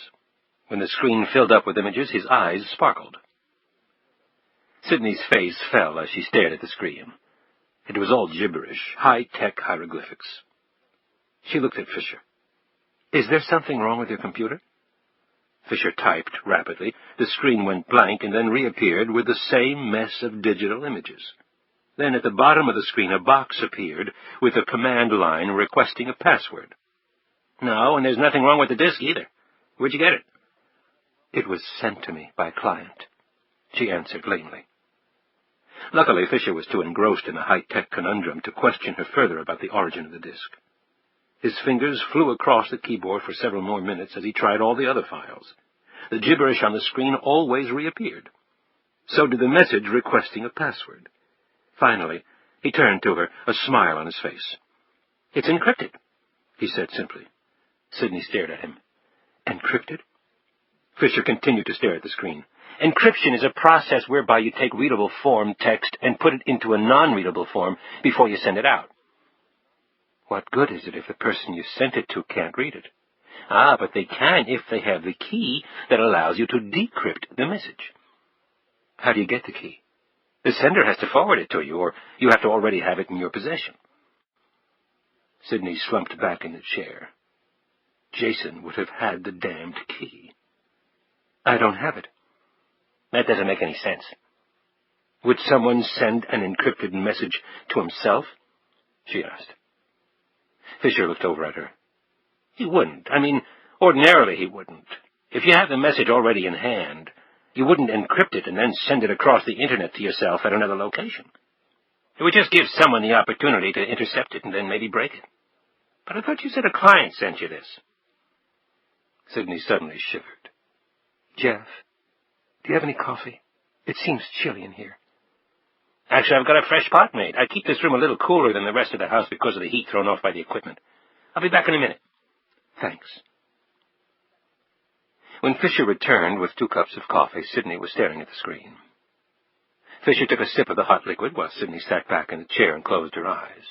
[SPEAKER 3] When the screen filled up with images, his eyes sparkled. Sidney's face fell as she stared at the screen. It was all gibberish, high-tech hieroglyphics. She looked at Fisher. Is there something wrong with your computer? Fisher typed rapidly. The screen went blank and then reappeared with the same mess of digital images. Then at the bottom of the screen, a box appeared with a command line requesting a password. No, and there's nothing wrong with the disk either. Where'd you get it? It was sent to me by a client, she answered lamely. Luckily, Fisher was too engrossed in the high-tech conundrum to question her further about the origin of the disk. His fingers flew across the keyboard for several more minutes as he tried all the other files. The gibberish on the screen always reappeared. So did the message requesting a password. Finally, he turned to her, a smile on his face. It's encrypted, he said simply. Sidney stared at him. Encrypted? Fisher continued to stare at the screen.
[SPEAKER 1] Encryption is a process whereby you take readable form text and put it into a non-readable form before you send it out. What good is it if the person you sent it to can't read it? Ah, but they can if they have the key that allows you to decrypt the message. How do you get the key? The sender has to forward it to you, or you have to already have it in your possession. Sidney slumped back in the chair. Jason would have had the damned key. I don't have it. That doesn't make any sense. Would someone send an encrypted message to himself? She asked. Fisher looked over at her. He wouldn't. I mean, ordinarily he wouldn't. If you have the message already in hand, you wouldn't encrypt it and then send it across the Internet to yourself at another location. It would just give someone the opportunity to intercept it and then maybe break it. But I thought you said a client sent you this. Sidney suddenly shivered. Jeff, do you have any coffee? It seems chilly in here. Actually, I've got a fresh pot made. I keep this room a little cooler than the rest of the house because of the heat thrown off by the equipment. I'll be back in a minute. Thanks. When Fisher returned with 2 cups of coffee, Sidney was staring at the screen. Fisher took a sip of the hot liquid while Sidney sat back in the chair and closed her eyes.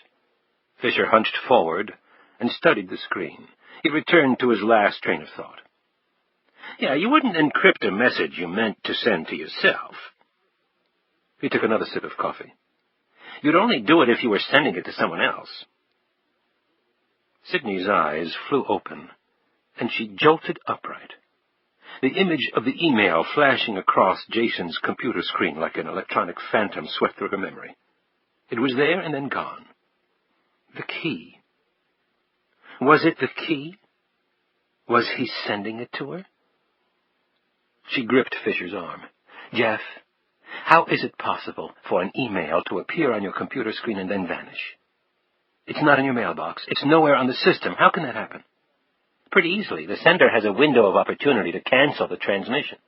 [SPEAKER 1] Fisher hunched forward and studied the screen. He returned to his last train of thought. Yeah, you wouldn't encrypt a message you meant to send to yourself. He took another sip of coffee. You'd only do it if you were sending it to someone else. Sidney's eyes flew open, and she jolted upright. The image of the email flashing across Jason's computer screen like an electronic phantom swept through her memory. It was there and then gone. The key. Was it the key? Was he sending it to her? She gripped Fisher's arm. Jeff, how is it possible for an email to appear on your computer screen and then vanish? It's not in your mailbox. It's nowhere on the system. How can that happen? Pretty easily. The sender has a window of opportunity to cancel the transmission.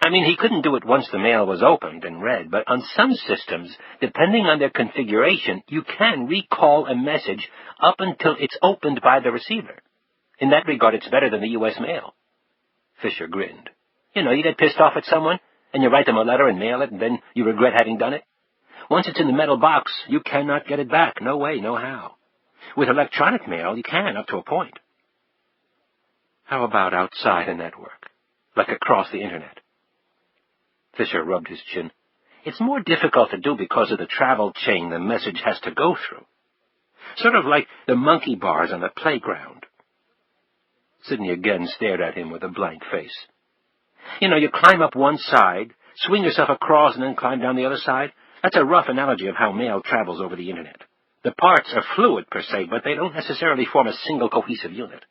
[SPEAKER 1] I mean, he couldn't do it once the mail was opened and read, but on some systems, depending on their configuration, you can recall a message up until it's opened by the receiver. In that regard, it's better than the U.S. mail. Fisher grinned. You know, you get pissed off at someone, and you write them a letter and mail it, and then you regret having done it. Once it's in the metal box, you cannot get it back. No way, no how. With electronic mail, you can, up to a point. How about outside a network, like across the Internet? Fisher rubbed his chin. It's more difficult to do because of the travel chain the message has to go through. Sort of like the monkey bars on the playground. Sidney again stared at him with a blank face. You know, you climb up one side, swing yourself across, and then climb down the other side. That's a rough analogy of how mail travels over the Internet. The parts are fluid, per se, but they don't necessarily form a single cohesive unit.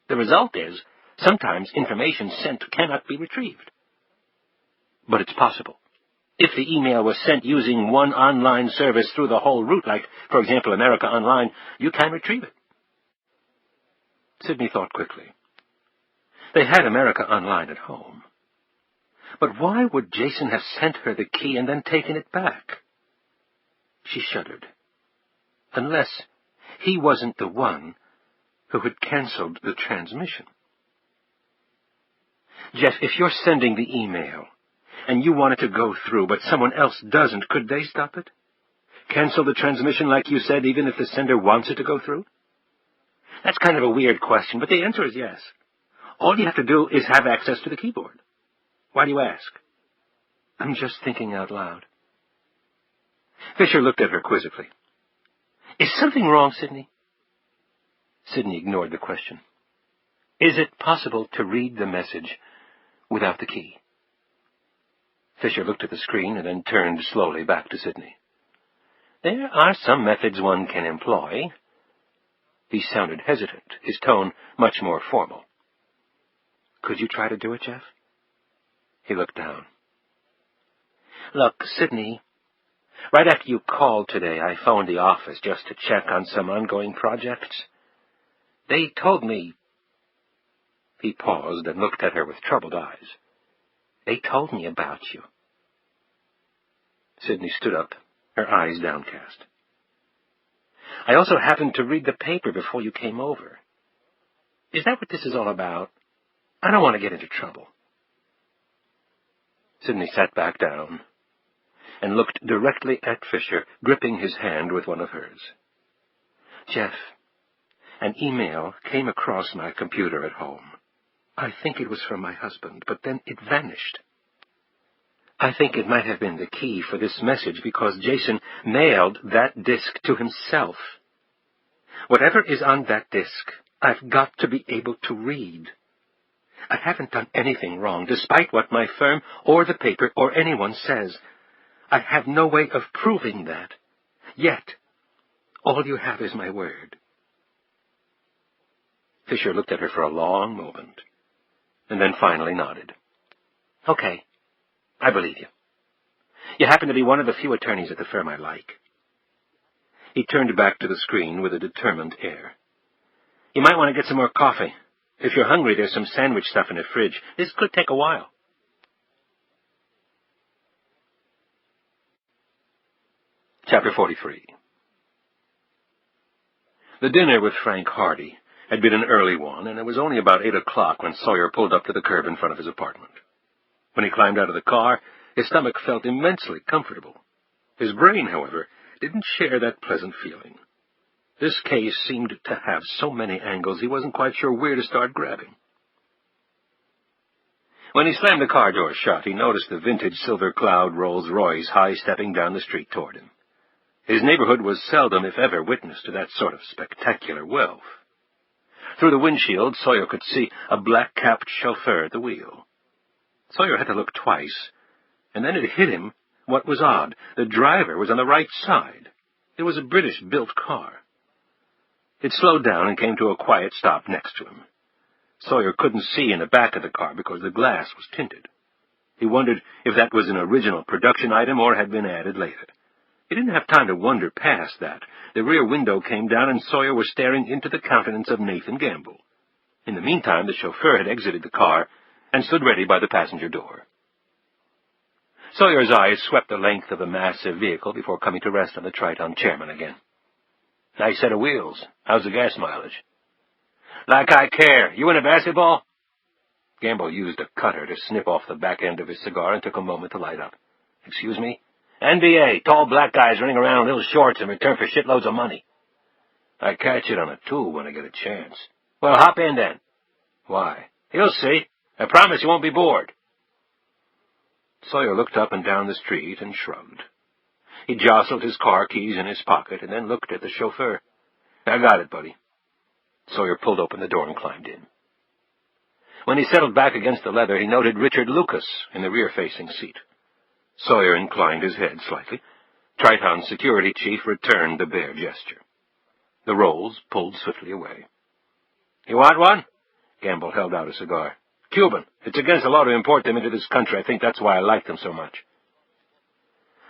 [SPEAKER 1] The result is, sometimes information sent cannot be retrieved. But it's possible. If the email was sent using one online service through the whole route, like, for example, America Online, you can retrieve it. Sidney thought quickly. They had America Online at home. But why would Jason have sent her the key and then taken it back? She shuddered. Unless he wasn't the one who had canceled the transmission. Jeff, if you're sending the email, and you want it to go through, but someone else doesn't, could they stop it? Cancel the transmission like you said, even if the sender wants it to go through? That's kind of a weird question, but the answer is yes. All you have to do is have access to the keyboard. Why do you ask? I'm just thinking out loud. Fisher looked at her quizzically. Is something wrong, Sidney? Sidney ignored the question. Is it possible to read the message without the key? Fisher looked at the screen and then turned slowly back to Sidney. There are some methods one can employ. He sounded hesitant, his tone much more formal. Could you try to do it, Jeff? He looked down. Look, Sidney, right after you called today, I phoned the office just to check on some ongoing projects. They told me... He paused and looked at her with troubled eyes. They told me about you. Sidney stood up, her eyes downcast. I also happened to read the paper before you came over. Is that what this is all about? I don't want to get into trouble. Sidney sat back down and looked directly at Fisher, gripping his hand with one of hers. "Jeff, an email came across my computer at home. I think it was from my husband, but then it vanished. I think it might have been the key for this message because Jason mailed that disk to himself. Whatever is on that disk, I've got to be able to read. I haven't done anything wrong, despite what my firm or the paper or anyone says. I have no way of proving that. Yet, all you have is my word." Fisher looked at her for a long moment, and then finally nodded. "Okay, I believe you. You happen to be one of the few attorneys at the firm I like." He turned back to the screen with a determined air. "You might want to get some more coffee. If you're hungry, there's some sandwich stuff in the fridge. This could take a while." Chapter 43. The dinner with Frank Hardy had been an early one, and it was only about 8 o'clock when Sawyer pulled up to the curb in front of his apartment. When he climbed out of the car, his stomach felt immensely comfortable. His brain, however, didn't share that pleasant feeling. This case seemed to have so many angles he wasn't quite sure where to start grabbing. When he slammed the car door shut, he noticed the vintage Silver Cloud Rolls-Royce high-stepping down the street toward him. His neighborhood was seldom, if ever, witness to that sort of spectacular wealth. Through the windshield, Sawyer could see a black-capped chauffeur at the wheel. Sawyer had to look twice, and then it hit him what was odd. The driver was on the right side. It was a British-built car. It slowed down and came to a quiet stop next to him. Sawyer couldn't see in the back of the car because the glass was tinted. He wondered if that was an original production item or had been added later. He didn't have time to wonder past that. The rear window came down and Sawyer was staring into the countenance of Nathan Gamble. In the meantime, the chauffeur had exited the car and stood ready by the passenger door. Sawyer's eyes swept the length of the massive vehicle before coming to rest on the Triton chairman again. "Nice set of wheels. How's the gas mileage?" "Like I care. You in a basketball?" Gamble used a cutter to snip off the back end of his cigar and took a moment to light up. "Excuse me?" "NBA. Tall black guys running around in little shorts in return for shitloads of money." "I catch it on a tube when I get a chance." "Well, hop in then." "Why?" "You'll see. I promise you won't be bored." Sawyer looked up and down the street and shrugged. He jostled his car keys in his pocket and then looked at the chauffeur. "I got it, buddy." Sawyer pulled open the door and climbed in. When he settled back against the leather, he noted Richard Lucas in the rear-facing seat. Sawyer inclined his head slightly. Triton's security chief returned the bare gesture. The Rolls pulled swiftly away. "You want one?" Gamble held out a cigar. "Cuban. It's against the law to import them into this country. I think that's why I like them so much."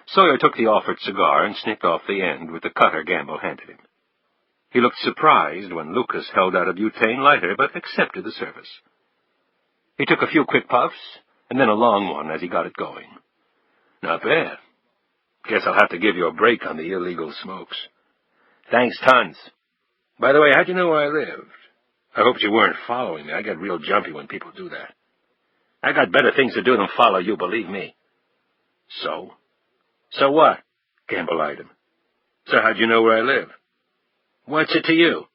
[SPEAKER 1] Sawyer took the offered cigar and snipped off the end with the cutter Gamble handed him. He looked surprised when Lucas held out a butane lighter, but accepted the service. He took a few quick puffs, and then a long one as he got it going. "Not bad. Guess I'll have to give you a break on the illegal smokes." "Thanks tons. By the way, how'd you know where I lived? I hoped you weren't following me. I get real jumpy when people do that." "I got better things to do than follow you, believe me." "So?" "So what?" Gamble eyed him. "So how'd you know where I live?" "What's it to you?"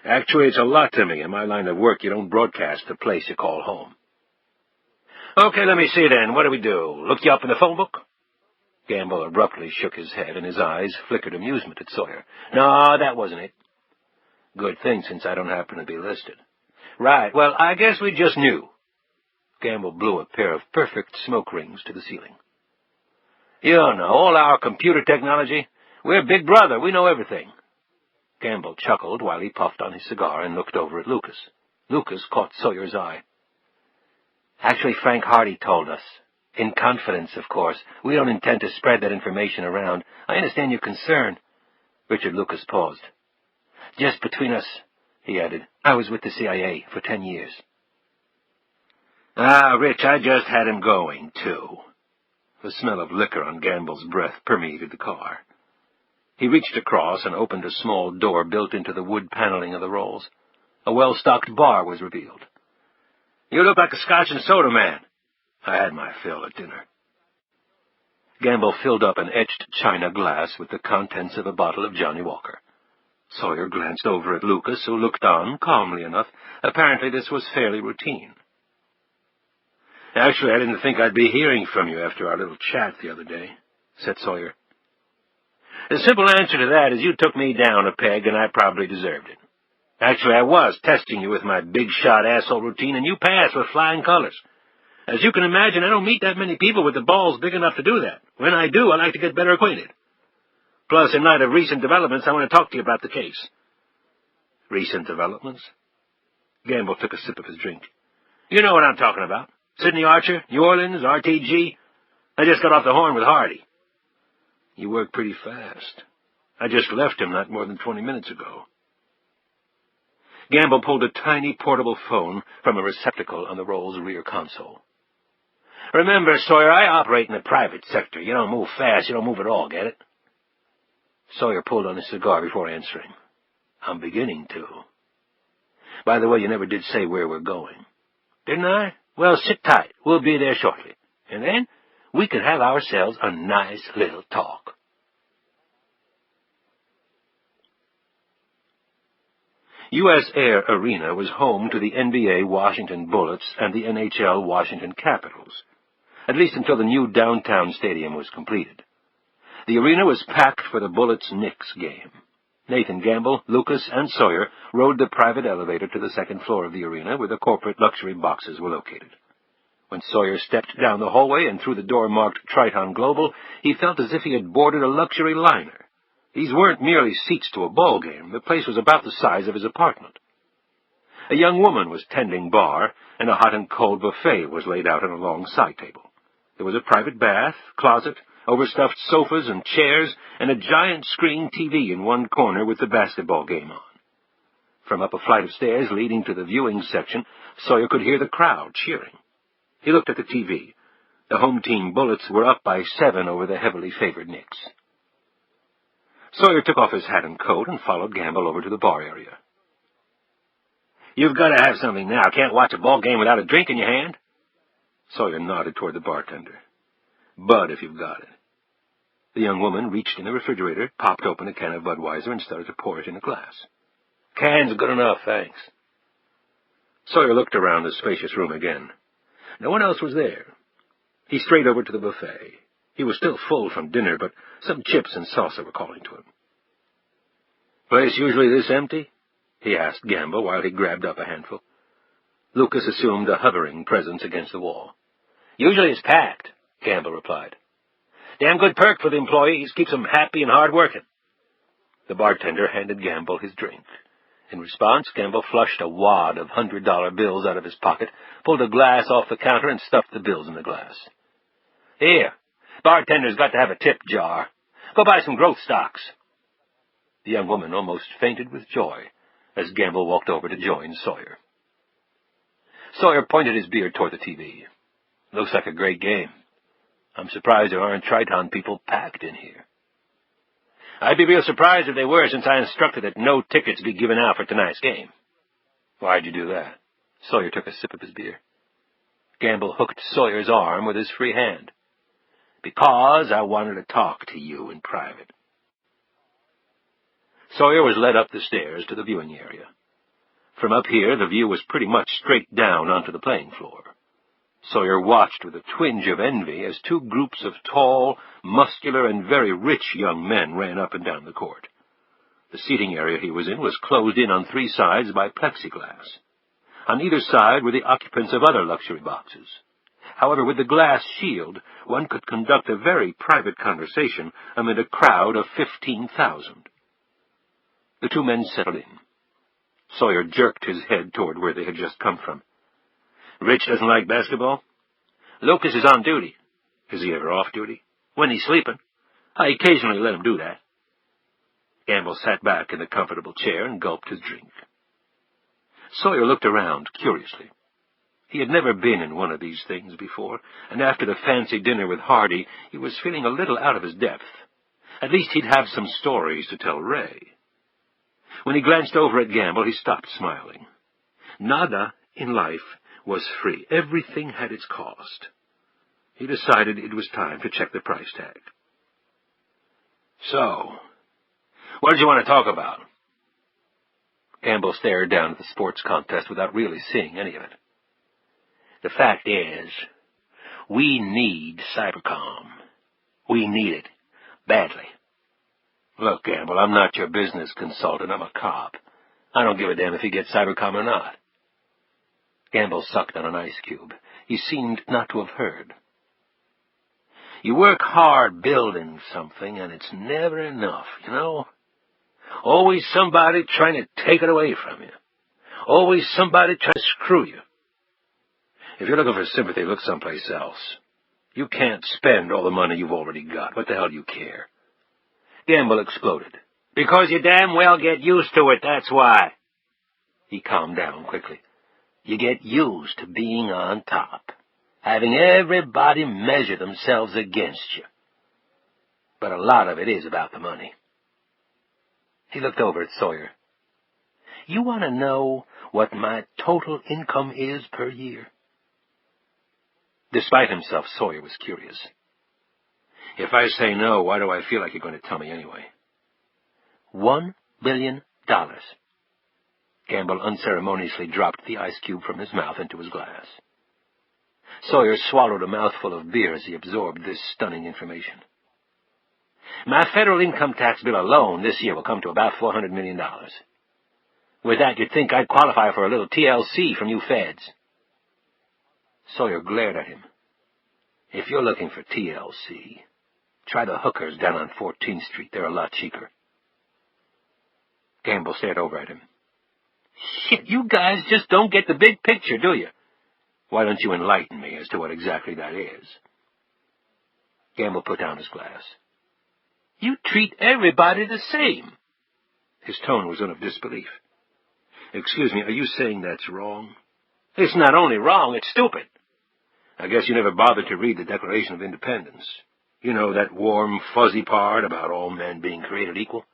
[SPEAKER 1] "Actually, it's a lot to me. In my line of work, you don't broadcast the place you call home." "Okay, let me see then. What do we do? Look you up in the phone book?" Gamble abruptly shook his head, and his eyes flickered amusement at Sawyer. "No, that wasn't it." "Good thing, since I don't happen to be listed." "Right. Well, I guess we just knew." Gamble blew a pair of perfect smoke rings to the ceiling. "You know, all our computer technology. We're Big Brother. We know everything." Gamble chuckled while he puffed on his cigar and looked over at Lucas. Lucas caught Sawyer's eye. "Actually, Frank Hardy told us. In confidence, of course. We don't intend to spread that information around. I understand your concern." Richard Lucas paused. "Just between us," he added, "I was with the CIA for 10 years. "Ah, Rich, I just had him going, too." The smell of liquor on Gamble's breath permeated the car. He reached across and opened a small door built into the wood paneling of the Rolls. A well-stocked bar was revealed. "You look like a scotch and soda man." "I had my fill at dinner." Gamble filled up an etched china glass with the contents of a bottle of Johnny Walker. Sawyer glanced over at Lucas, who looked on, calmly enough. Apparently this was fairly routine.
[SPEAKER 3] "Actually, I didn't think I'd be hearing from you after our little chat the other day," said Sawyer.
[SPEAKER 1] "The simple answer to that is you took me down a peg, and I probably deserved it. Actually, I was testing you with my big-shot asshole routine, and you passed with flying colors. As you can imagine, I don't meet that many people with the balls big enough to do that. When I do, I like to get better acquainted. Plus, in light of recent developments, I want to talk to you about the case."
[SPEAKER 3] "Recent developments?"
[SPEAKER 1] Gamble took a sip of his drink. "You know what I'm talking about. Sidney Archer, New Orleans, RTG. I just got off the horn with Hardy."
[SPEAKER 3] "You work pretty fast. I just left him not more than 20 minutes ago."
[SPEAKER 1] Gamble pulled a tiny portable phone from a receptacle on the roll's rear console. "Remember, Sawyer, I operate in the private sector. You don't move fast, you don't move at all, get it?" Sawyer pulled on his cigar before answering. "I'm beginning to. By the way, you never did say where we're going." "Didn't I? Well, sit tight. We'll be there shortly. And then we could have ourselves a nice little talk." U.S. Air Arena was home to the NBA Washington Bullets and the NHL Washington Capitals, at least until the new downtown stadium was completed. The arena was packed for the Bullets-Knicks game. Nathan Gamble, Lucas, and Sawyer rode the private elevator to the second floor of the arena where the corporate luxury boxes were located. When Sawyer stepped down the hallway and through the door marked Triton Global, he felt as if he had boarded a luxury liner. These weren't merely seats to a ball game. The place was about the size of his apartment. A young woman was tending bar, and a hot and cold buffet was laid out on a long side table. There was a private bath, closet, overstuffed sofas and chairs, and a giant screen TV in one corner with the basketball game on. From up a flight of stairs leading to the viewing section, Sawyer could hear the crowd cheering. He looked at the TV. The home team Bullets were up by 7 over the heavily favored Knicks. Sawyer took off his hat and coat and followed Gamble over to the bar area. "You've got to have something now. Can't watch a ball game without a drink in your hand." Sawyer nodded toward the bartender. "Bud, if you've got it." The young woman reached in the refrigerator, popped open a can of Budweiser, and started to pour it in a glass. "Can's good enough, thanks." Sawyer looked around the spacious room again. No one else was there. He strayed over to the buffet. He was still full from dinner, but some chips and salsa were calling to him. "Place usually this empty?" he asked Gamble while he grabbed up a handful. Lucas assumed a hovering presence against the wall. "Usually it's packed," Gamble replied. "Damn good perk for the employees. Keeps them happy and hard-working." The bartender handed Gamble his drink. In response, Gamble flushed a wad of $100 bills out of his pocket, pulled a glass off the counter, and stuffed the bills in the glass. "Here, bartender's got to have a tip jar. Go buy some growth stocks." The young woman almost fainted with joy as Gamble walked over to join Sawyer. Sawyer pointed his beer toward the TV. "Looks like a great game. I'm surprised there aren't Triton people packed in here." "I'd be real surprised if they were, since I instructed that no tickets be given out for tonight's game." "Why'd you do that?" Sawyer took a sip of his beer. Gamble hooked Sawyer's arm with his free hand. "Because I wanted to talk to you in private." Sawyer was led up the stairs to the viewing area. From up here, the view was pretty much straight down onto the playing floor. Sawyer watched with a twinge of envy as 2 groups of tall, muscular, and very rich young men ran up and down the court. The seating area he was in was closed in on 3 sides by plexiglass. On either side were the occupants of other luxury boxes. However, with the glass shield, one could conduct a very private conversation amid a crowd of 15,000. The 2 men settled in. Sawyer jerked his head toward where they had just come from. "Rich doesn't like basketball?" "Lucas is on duty." "Is he ever off duty?" "When he's sleeping. I occasionally let him do that." Gamble sat back in the comfortable chair and gulped his drink. Sawyer looked around curiously. He had never been in one of these things before, and after the fancy dinner with Hardy, he was feeling a little out of his depth. At least he'd have some stories to tell Ray. When he glanced over at Gamble, he stopped smiling. Nada in life was free. Everything had its cost.
[SPEAKER 3] He decided it was time to check the price tag. "So, what did you want to talk about?"
[SPEAKER 1] Gamble stared down at the sports contest without really seeing any of it. "The fact is, we need Cybercom. We need it. Badly."
[SPEAKER 3] "Look, Gamble, I'm not your business consultant. I'm a cop. I don't give a damn if you get Cybercom or not."
[SPEAKER 1] Gamble sucked on an ice cube. He seemed not to have heard.
[SPEAKER 3] "You work hard building something, and it's never enough, you know? Always somebody trying to take it away from you. Always somebody trying to screw you. If you're looking for sympathy, look someplace else. You can't spend all the money you've already got. What the hell do you care?"
[SPEAKER 1] Gamble exploded.
[SPEAKER 3] "Because you damn well get used to it, that's why."
[SPEAKER 1] He calmed down quickly. "You get used to being on top, having everybody measure themselves against you. But a lot of it is about the money." He looked over at Sawyer. "You want to know what my total income is per year?" Despite himself, Sawyer was curious.
[SPEAKER 3] "If I say no, why do I feel like you're going to tell me anyway?"
[SPEAKER 1] $1 billion. Gamble unceremoniously dropped the ice cube from his mouth into his glass. Sawyer swallowed a mouthful of beer as he absorbed this stunning information. "My federal income tax bill alone this year will come to about $400 million. With that, you'd think I'd qualify for a little TLC from you feds." Sawyer glared at him. "If you're looking for TLC, try the hookers down on 14th Street. They're a lot cheaper." Gamble stared over at him. "Shit, you guys just don't get the big picture, do you?"
[SPEAKER 3] "Why don't you enlighten me as to what exactly that is?"
[SPEAKER 1] Gamble put down his glass. "You treat everybody the same."
[SPEAKER 3] His tone was one of disbelief. "Excuse me, are you saying that's wrong?"
[SPEAKER 1] "It's not only wrong, it's stupid."
[SPEAKER 3] "I guess you never bothered to read the Declaration of Independence. You know, that warm, fuzzy part about all men being created equal?"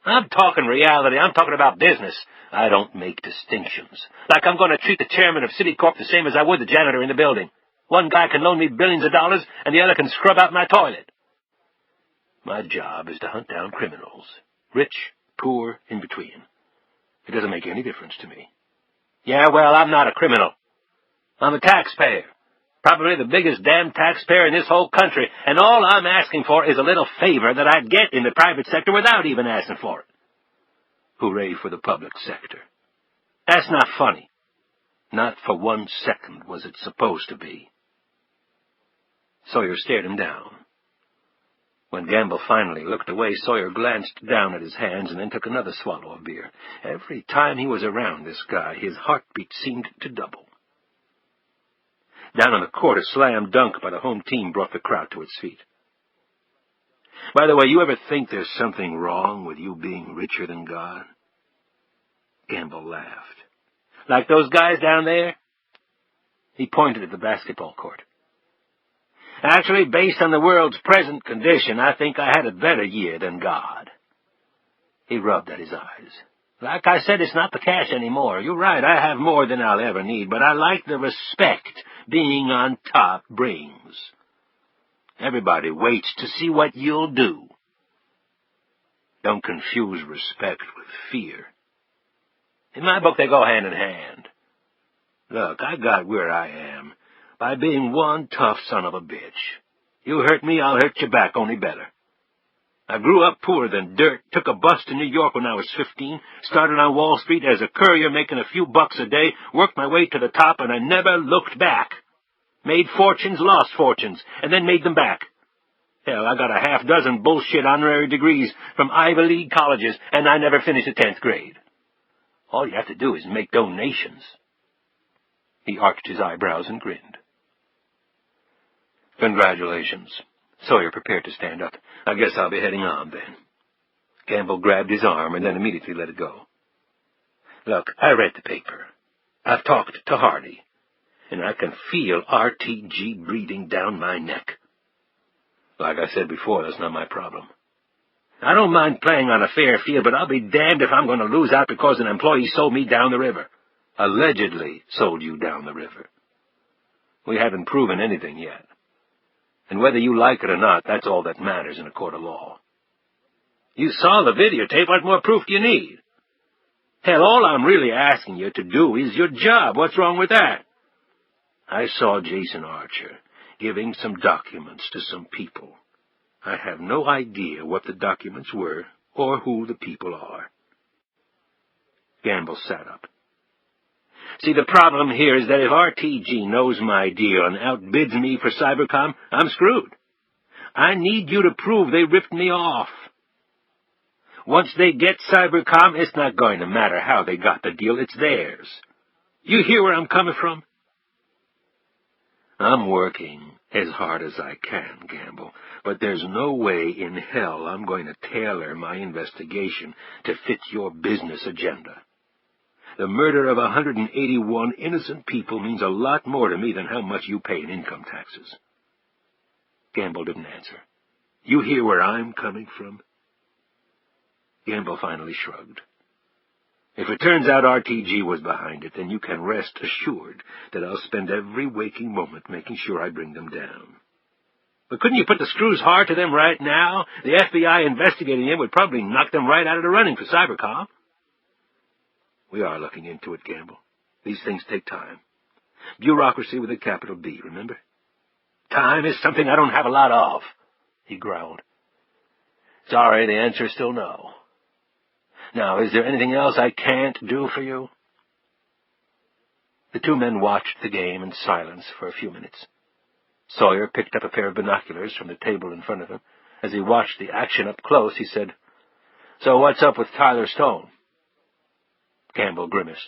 [SPEAKER 1] "I'm talking reality. I'm talking about business. I don't make distinctions. Like I'm going to treat the chairman of Citicorp the same as I would the janitor in the building. One guy can loan me billions of dollars, and the other can scrub out my toilet. My job is to hunt down criminals. Rich, poor, in between. It doesn't make any difference to me." "Yeah, well, I'm not a criminal. I'm a taxpayer. Probably the biggest damn taxpayer in this whole country, and all I'm asking for is a little favor that I'd get in the private sector without even asking for it."
[SPEAKER 3] Hooray for the public sector.
[SPEAKER 1] That's not funny.
[SPEAKER 3] Not for 1 second was it supposed to be.
[SPEAKER 1] Sawyer stared him down. When Gamble finally looked away, Sawyer glanced down at his hands and then took another swallow of beer. Every time he was around this guy, his heartbeat seemed to double. Down on the court, a slam dunk by the home team brought the crowd to its feet.
[SPEAKER 3] "By the way, you ever think there's something wrong with you being richer than God?" Gamble laughed.
[SPEAKER 1] "Like those guys down there?" He pointed at the basketball court. "Actually, based on the world's present condition, I think I had a better year than God." He rubbed at his eyes. "Like I said, it's not the cash anymore. You're right, I have more than I'll ever need, but I like the respect being on top brings. Everybody waits to see what you'll do."
[SPEAKER 3] "Don't confuse respect with fear."
[SPEAKER 1] "In my book, they go hand in hand."
[SPEAKER 3] "Look, I got where I am by being one tough son of a bitch. You hurt me, I'll hurt you back, only better. I grew up poorer than dirt, took a bus to New York when I was 15, started on Wall Street as a courier making a few bucks a day, worked my way to the top, and I never looked back. Made fortunes, lost fortunes, and then made them back. Hell, I got a half-dozen bullshit honorary degrees from Ivy League colleges, and I never finished the 10th grade. All you have to do is make donations." He arched his eyebrows and grinned. "Congratulations."
[SPEAKER 1] Sawyer prepared to stand up.
[SPEAKER 3] "I guess I'll be heading on, then."
[SPEAKER 1] Gamble grabbed his arm and then immediately let it go. "Look, I read the paper. I've talked to Hardy, and I can feel RTG breathing down my neck.
[SPEAKER 3] Like I said before, that's not my problem.
[SPEAKER 1] I don't mind playing on a fair field, but I'll be damned if I'm going to lose out because an employee sold me down the river.
[SPEAKER 3] Allegedly sold you down the river.
[SPEAKER 1] We haven't proven anything yet. And whether you like it or not, that's all that matters in a court of law. You saw the videotape. What more proof do you need? Hell, all I'm really asking you to do is your job. What's wrong with that? I saw Jason Archer giving some documents to some people. I have no idea what the documents were or who the people are. Gamble sat up. See, the problem here is that if RTG knows my deal and outbids me for Cybercom, I'm screwed. I need you to prove they ripped me off. Once they get Cybercom, it's not going to matter how they got the deal. It's theirs. You hear where I'm coming from? I'm working as hard as I can, Gamble, but there's no way in hell I'm going to tailor my investigation to fit your business agenda. The murder of 181 innocent people means a lot more to me than how much you pay in income taxes. Gamble didn't answer. You hear where I'm coming from? Gamble finally shrugged. If it turns out RTG was behind it, then you can rest assured that I'll spend every waking moment making sure I bring them down. But couldn't you put the screws hard to them right now? The FBI investigating them would probably knock them right out of the running for Cybercom. We are looking into it, Gamble. These things take time. Bureaucracy with a capital B, remember? Time is something I don't have a lot of, he growled. Sorry, the answer is still no. Now, is there anything else I can't do for you? The two men watched the game in silence for a few minutes. Sawyer picked up a pair of binoculars from the table in front of him. As he watched the action up close, he said, So what's up with Tyler Stone? Gamble grimaced.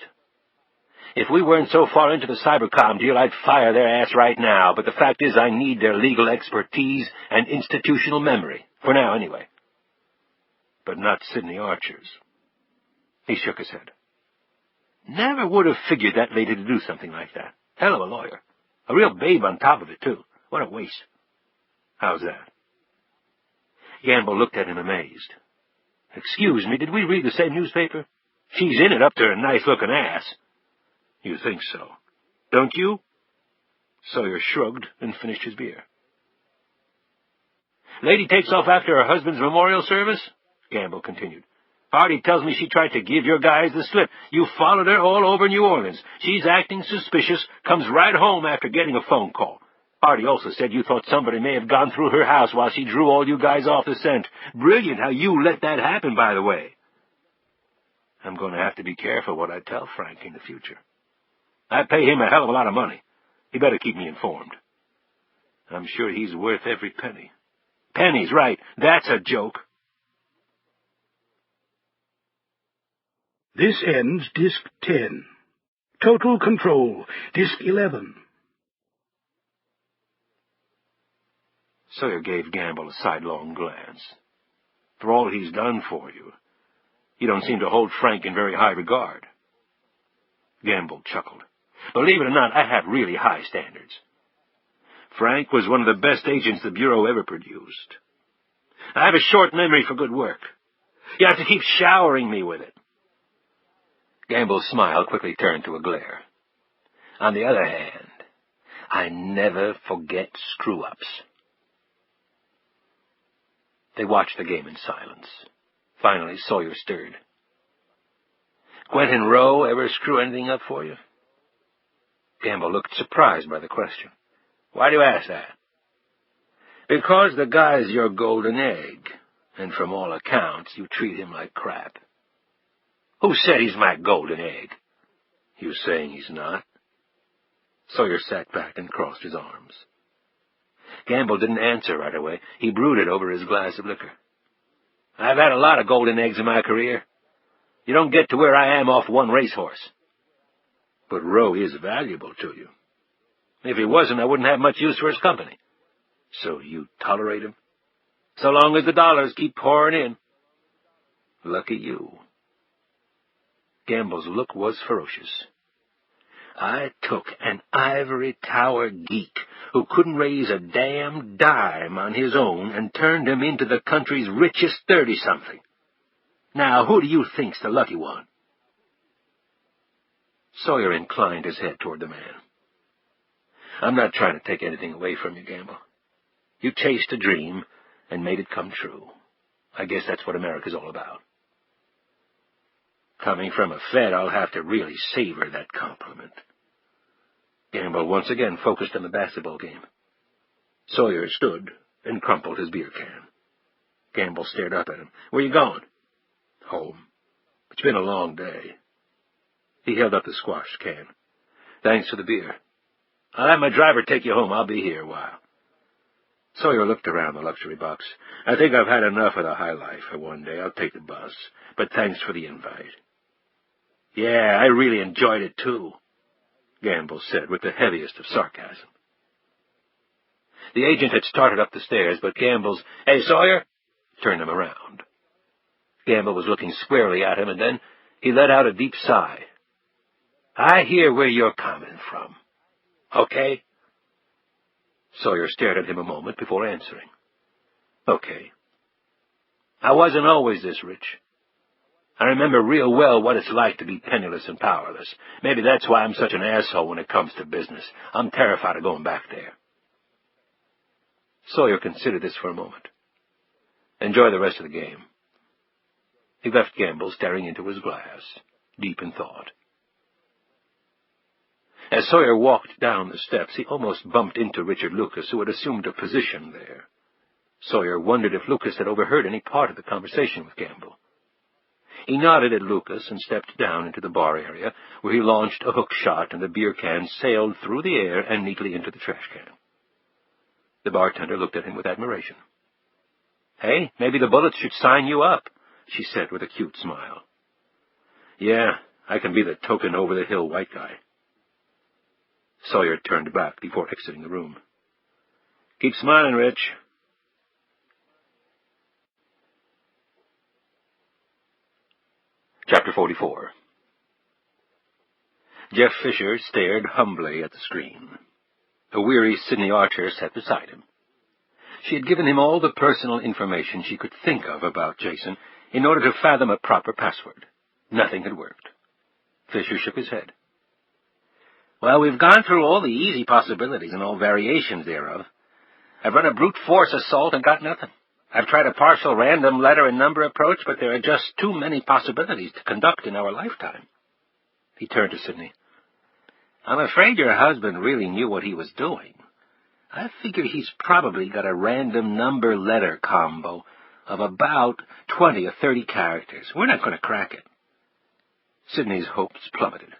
[SPEAKER 1] If we weren't so far into the Cybercom deal, I'd fire their ass right now, but the fact is I need their legal expertise and institutional memory. For now, anyway. But not Sidney Archer's. He shook his head. Never would have figured that lady to do something like that. Hell of a lawyer. A real babe on top of it, too. What a waste. How's that? Gamble looked at him amazed. Excuse me, did we read the same newspaper? She's in it up to her nice-looking ass. You think so? Don't you? Sawyer shrugged and finished his beer. Lady takes off after her husband's memorial service? Gamble continued. Hardy tells me she tried to give your guys the slip. You followed her all over New Orleans. She's acting suspicious, comes right home after getting a phone call. Hardy also said you thought somebody may have gone through her house while she drew all you guys off the scent. Brilliant how you let that happen, by the way. I'm going to have to be careful what I tell Frank in the future. I pay him a hell of a lot of money. He better keep me informed. I'm sure he's worth every penny. Pennies, right. That's a joke.
[SPEAKER 2] This ends Disc 10. Total Control, Disc 11.
[SPEAKER 1] Sawyer gave Gamble a sidelong glance. For all he's done for you, you don't seem to hold Frank in very high regard. Gamble chuckled. Believe it or not, I have really high standards. Frank was one of the best agents the Bureau ever produced. I have a short memory for good work. You have to keep showering me with it. Gamble's smile quickly turned to a glare. On the other hand, I never forget screw-ups. They watched the game in silence. Finally, Sawyer stirred. Quentin Rowe ever screw anything up for you? Gamble looked surprised by the question. Why do you ask that? Because the guy's your golden egg, and from all accounts, you treat him like crap. Who said he's my golden egg? You saying he's not? Sawyer sat back and crossed his arms. Gamble didn't answer right away. He brooded over his glass of liquor. I've had a lot of golden eggs in my career. You don't get to where I am off one racehorse. But Rowe is valuable to you. If he wasn't, I wouldn't have much use for his company. So you tolerate him? So long as the dollars keep pouring in. Lucky you. Gamble's look was ferocious. I took an ivory tower geek who couldn't raise a damn dime on his own and turned him into the country's richest 30-something. Now, who do you think's the lucky one? Sawyer inclined his head toward the man. I'm not trying to take anything away from you, Gamble. You chased a dream and made it come true. I guess that's what America's all about. Coming from a Fed, I'll have to really savor that compliment. Gamble once again focused on the basketball game. Sawyer stood and crumpled his beer can. Gamble stared up at him. "Where you going?" "Home. It's been a long day." He held up the squashed can. "Thanks for the beer. I'll have my driver take you home. I'll be here a while." Sawyer looked around the luxury box. "I think I've had enough of the high life for one day. I'll take the bus. But thanks for the invite." "Yeah, I really enjoyed it, too," Gamble said with the heaviest of sarcasm. The agent had started up the stairs, but Gamble's, "Hey, Sawyer," turned him around. Gamble was looking squarely at him, and then he let out a deep sigh. "I hear where you're coming from. Okay?" Sawyer stared at him a moment before answering. "Okay. I wasn't always this rich. I remember real well what it's like to be penniless and powerless. Maybe that's why I'm such an asshole when it comes to business. I'm terrified of going back there." Sawyer considered this for a moment. "Enjoy the rest of the game." He left Gamble staring into his glass, deep in thought. As Sawyer walked down the steps, he almost bumped into Richard Lucas, who had assumed a position there. Sawyer wondered if Lucas had overheard any part of the conversation with Gamble. He nodded at Lucas and stepped down into the bar area, where he launched a hook shot, and the beer can sailed through the air and neatly into the trash can. The bartender looked at him with admiration. "Hey, maybe the Bullets should sign you up," she said with a cute smile. "Yeah, I can be the token over-the-hill white guy." Sawyer turned back before exiting the room. "Keep smiling, Rich." Chapter 44. Jeff Fisher stared humbly at the screen. A weary Sidney Archer sat beside him. She had given him all the personal information she could think of about Jason in order to fathom a proper password. Nothing had worked. Fisher shook his head. "Well, we've gone through all the easy possibilities and all variations thereof. I've run a brute force assault and got nothing. I've tried a partial random letter and number approach, but there are just too many possibilities to conduct in our lifetime." He turned to Sidney. "I'm afraid your husband really knew what he was doing. I figure he's probably got a random number letter combo of about 20 or 30 characters. We're not going to crack it." Sidney's hopes plummeted.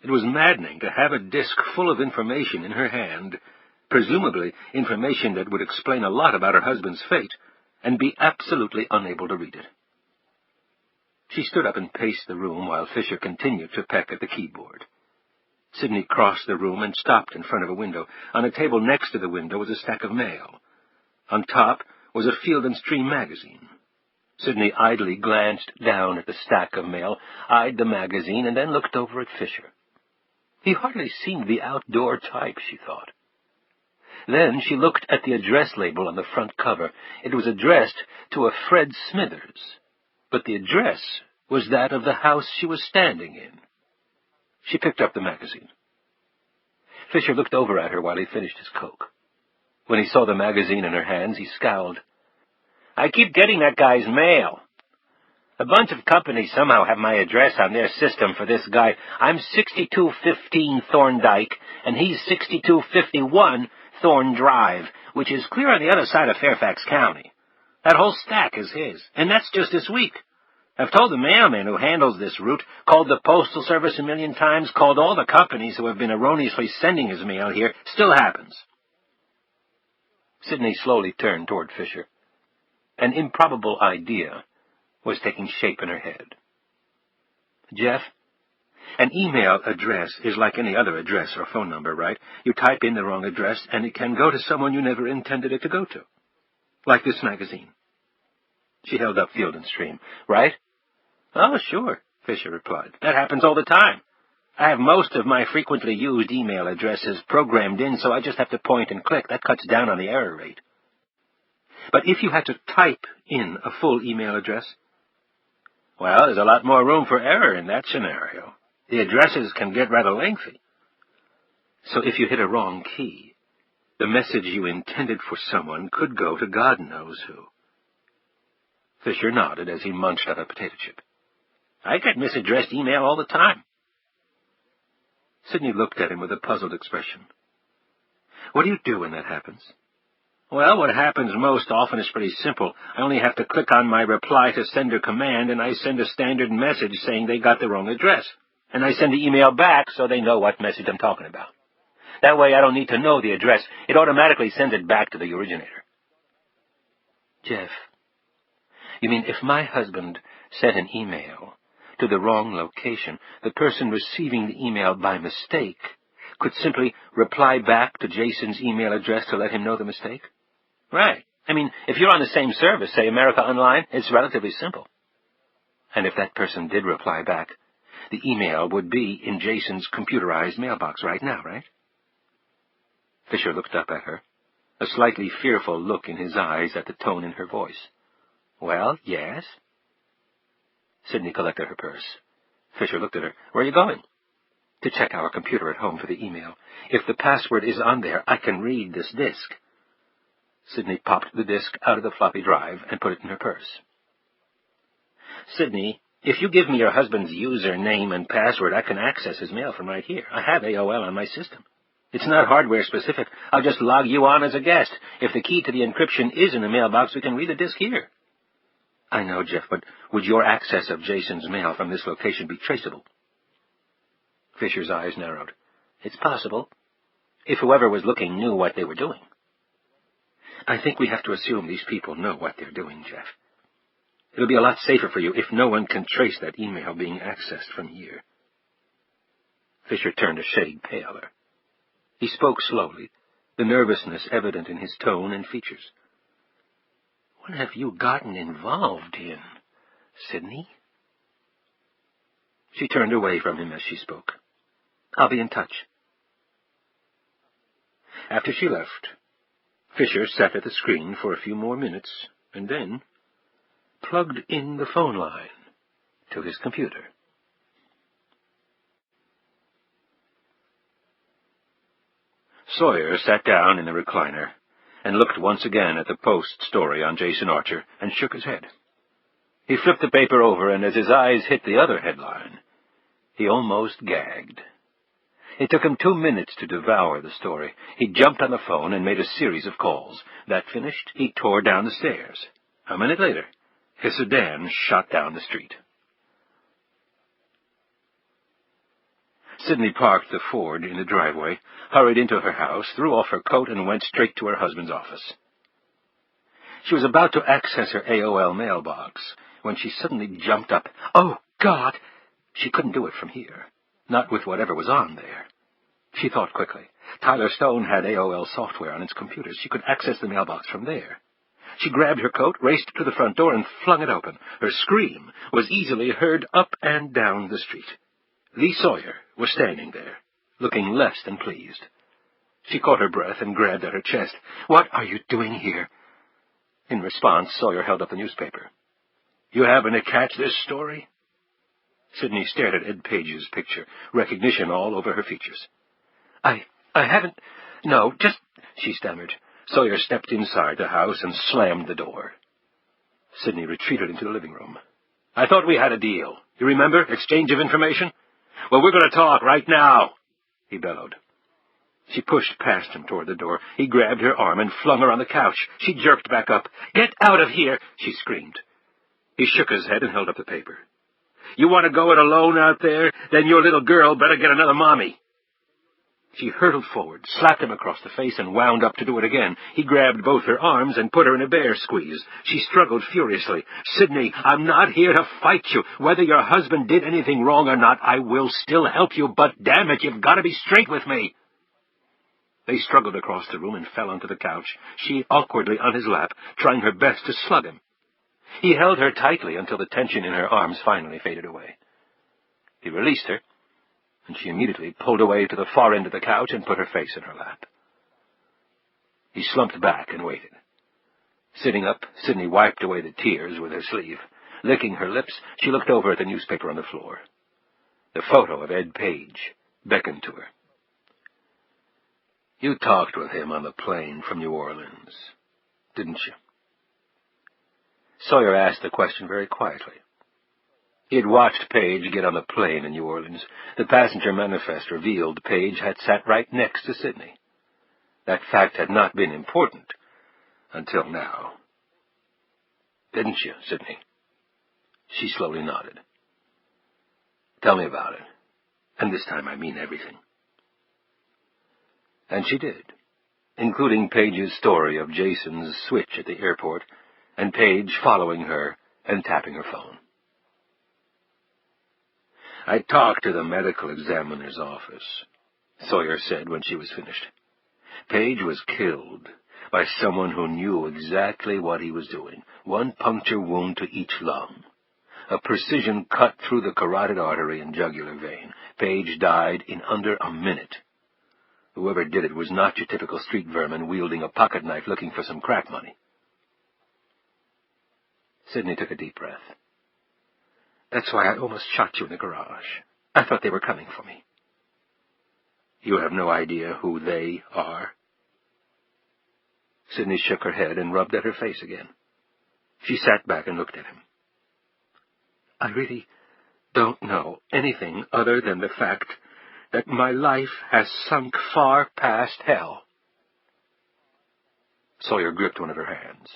[SPEAKER 1] It was maddening to have a disk full of information in her hand, presumably information that would explain a lot about her husband's fate, and be absolutely unable to read it. She stood up and paced the room while Fisher continued to peck at the keyboard. Sidney crossed the room and stopped in front of a window. On a table next to the window was a stack of mail. On top was a Field and Stream magazine. Sidney idly glanced down at the stack of mail, eyed the magazine, and then looked over at Fisher. He hardly seemed the outdoor type, she thought. Then she looked at the address label on the front cover. It was addressed to a Fred Smithers, but the address was that of the house she was standing in. She picked up the magazine. Fisher looked over at her while he finished his Coke. When he saw the magazine in her hands, he scowled. "I keep getting that guy's mail. A bunch of companies somehow have my address on their system for this guy. I'm 6215 Thorndike, and he's 6251 Thorn Drive, which is clear on the other side of Fairfax County. That whole stack is his, and that's just this week. I've told the mailman who handles this route, called the Postal Service a million times, called all the companies who have been erroneously sending his mail here. Still happens." Sidney slowly turned toward Fisher. An improbable idea was taking shape in her head. "Jeff, an email address is like any other address or phone number, right? You type in the wrong address, and it can go to someone you never intended it to go to. Like this magazine." She held up Field and Stream. "Right?" "Oh, sure," Fisher replied. "That happens all the time. I have most of my frequently used email addresses programmed in, so I just have to point and click. That cuts down on the error rate." "But if you had to type in a full email address?" "Well, there's a lot more room for error in that scenario. The addresses can get rather lengthy." "So if you hit a wrong key,
[SPEAKER 3] The message you intended for someone could go to God knows who. Fisher nodded as he munched on a potato chip.
[SPEAKER 1] I get misaddressed email all the time.
[SPEAKER 3] Sidney looked at him with a puzzled expression. What do you do when that happens?
[SPEAKER 1] Well, what happens most often is pretty simple. I only have to click on my reply to sender command, and I send a standard message saying they got the wrong address. And I send the email back so they know what message I'm talking about. That way I don't need to know the address. It automatically sends it back to the originator.
[SPEAKER 3] Jeff, you mean if my husband sent an email to the wrong location, the person receiving the email by mistake could simply reply back to Jason's email address to let him know the mistake?
[SPEAKER 1] Right. I mean, if you're on the same service, say America Online, it's relatively simple.
[SPEAKER 3] And if that person did reply back, the email would be in Jason's computerized mailbox right now, right? Fisher looked up at her, a slightly fearful look in his eyes at the tone in her voice.
[SPEAKER 1] Well, yes.
[SPEAKER 3] Sidney collected her purse.
[SPEAKER 1] Fisher looked at her. Where are you going?
[SPEAKER 3] To check our computer at home for the email. If the password is on there, I can read this disk. Sidney popped the disk out of the floppy drive and put it in her purse.
[SPEAKER 1] Sidney, if you give me your husband's username and password, I can access his mail from right here. I have AOL on my system. It's not hardware specific. I'll just log you on as a guest. If the key to the encryption is in the mailbox, we can read the disk here.
[SPEAKER 3] I know, Jeff, but would your access of Jason's mail from this location be traceable?
[SPEAKER 1] Fisher's eyes narrowed. It's possible. If whoever was looking knew what they were doing.
[SPEAKER 3] I think we have to assume these people know what they're doing, Jeff. It'll be a lot safer for you if no one can trace that email being accessed from here. Fisher turned a shade paler. He spoke slowly, the nervousness evident in his tone and features.
[SPEAKER 1] What have you gotten involved in, Sidney?
[SPEAKER 3] She turned away from him as she spoke. I'll be in touch. After she left, Fisher sat at the screen for a few more minutes and then plugged in the phone line to his computer. Sawyer sat down in the recliner and looked once again at the Post story on Jason Archer and shook his head. He flipped the paper over, and as his eyes hit the other headline, he almost gagged. It took him 2 minutes to devour the story. He jumped on the phone and made a series of calls. That finished, he tore down the stairs. A minute later, his sedan shot down the street. Sidney parked the Ford in the driveway, hurried into her house, threw off her coat, and went straight to her husband's office. She was about to access her AOL mailbox when she suddenly jumped up. Oh, God! She couldn't do it from here, not with whatever was on there. She thought quickly. Tyler Stone had AOL software on his computers. She could access the mailbox from there. She grabbed her coat, raced to the front door, and flung it open. Her scream was easily heard up and down the street. Lee Sawyer was standing there, looking less than pleased. She caught her breath and grabbed at her chest. What are you doing here? In response, Sawyer held up the newspaper. You happen to catch this story? Sidney stared at Ed Page's picture, recognition all over her features. I haven't... No, just... she stammered. Sawyer stepped inside the house and slammed the door. Sidney retreated into the living room. I thought we had a deal. You remember? Exchange of information? Well, we're going to talk right now, he bellowed. She pushed past him toward the door. He grabbed her arm and flung her on the couch. She jerked back up. Get out of here, she screamed. He shook his head and held up the paper. You want to go it alone out there? Then your little girl better get another mommy. She hurtled forward, slapped him across the face, and wound up to do it again. He grabbed both her arms and put her in a bear squeeze. She struggled furiously. Sidney, I'm not here to fight you. Whether your husband did anything wrong or not, I will still help you, but damn it, you've got to be straight with me. They struggled across the room and fell onto the couch, she awkwardly on his lap, trying her best to slug him. He held her tightly until the tension in her arms finally faded away. He released her, and she immediately pulled away to the far end of the couch and put her face in her lap. He slumped back and waited. Sitting up, Sidney wiped away the tears with her sleeve. Licking her lips, she looked over at the newspaper on the floor. The photo of Ed Page beckoned to her. You talked with him on the plane from New Orleans, didn't you?
[SPEAKER 1] Sawyer asked the question very quietly. He had watched Page get on the plane in New Orleans. The passenger manifest revealed Page had sat right next to Sidney. That fact had not been important until now. Didn't you, Sidney? She slowly nodded. Tell me about it. And this time I mean everything. And she did, including Page's story of Jason's switch at the airport, and Page following her and tapping her phone. I talked to the medical examiner's office, Sawyer said when she was finished. Page was killed by someone who knew exactly what he was doing. One puncture wound to each lung. A precision cut through the carotid artery and jugular vein. Page died in under a minute. Whoever did it was not your typical street vermin wielding a pocket knife looking for some crack money. Sidney took a deep breath. That's why I almost shot you in the garage. I thought they were coming for me. You have no idea who they are? Sidney shook her head and rubbed at her face again. She sat back and looked at him. I really don't know anything other than the fact that my life has sunk far past hell. Sawyer gripped one of her hands.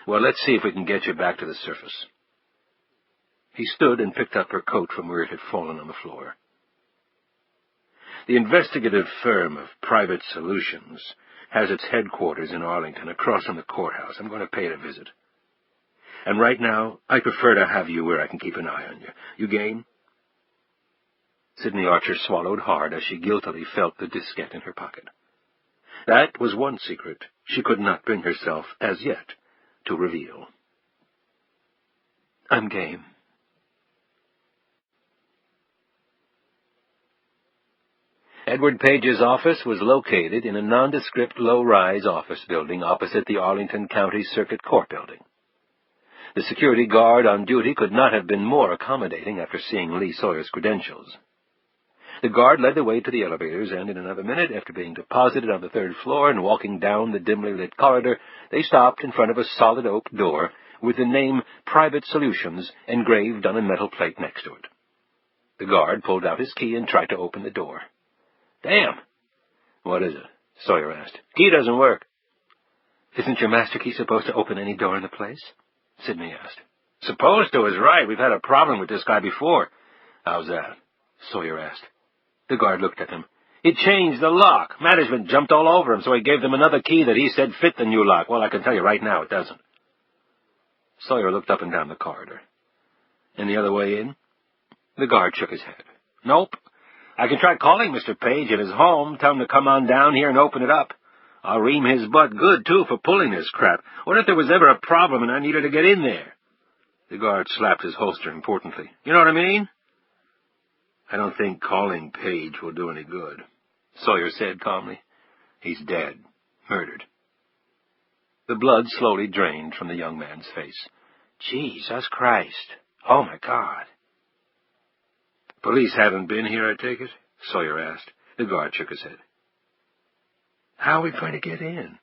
[SPEAKER 1] Well, let's see if we can get you back to the surface. He stood and picked up her coat from where it had fallen on the floor. The investigative firm of Private Solutions has its headquarters in Arlington, across from the courthouse. I'm going to pay it a visit. And right now, I prefer to have you where I can keep an eye on you. You game? Sidney Archer swallowed hard as she guiltily felt the diskette in her pocket. That was one secret she could not bring herself, as yet, to reveal. I'm game. Edward Page's office was located in a nondescript low-rise office building opposite the Arlington County Circuit Court building. The security guard on duty could not have been more accommodating after seeing Lee Sawyer's credentials. The guard led the way to the elevators, and in another minute, after being deposited on the third floor and walking down the dimly lit corridor, they stopped in front of a solid oak door with the name Private Solutions engraved on a metal plate next to it. The guard pulled out his key and tried to open the door. Damn! What is it? Sawyer asked. Key doesn't work. Isn't your master key supposed to open any door in the place? Sidney asked. Supposed to is right. We've had a problem with this guy before. How's that? Sawyer asked. The guard looked at him. He changed the lock. Management jumped all over him, so he gave them another key that he said fit the new lock. Well, I can tell you right now it doesn't. Sawyer looked up and down the corridor. Any other way in? The guard shook his head. Nope. I can try calling Mr. Page at his home, tell him to come on down here and open it up. I'll ream his butt good, too, for pulling this crap. What if there was ever a problem and I needed to get in there? The guard slapped his holster importantly. You know what I mean? I don't think calling Page will do any good, Sawyer said calmly. He's dead. Murdered. The blood slowly drained from the young man's face. Jesus Christ. Oh, my God. Police haven't been here, I take it? Sawyer asked. The guard shook his head. How are we going to get in?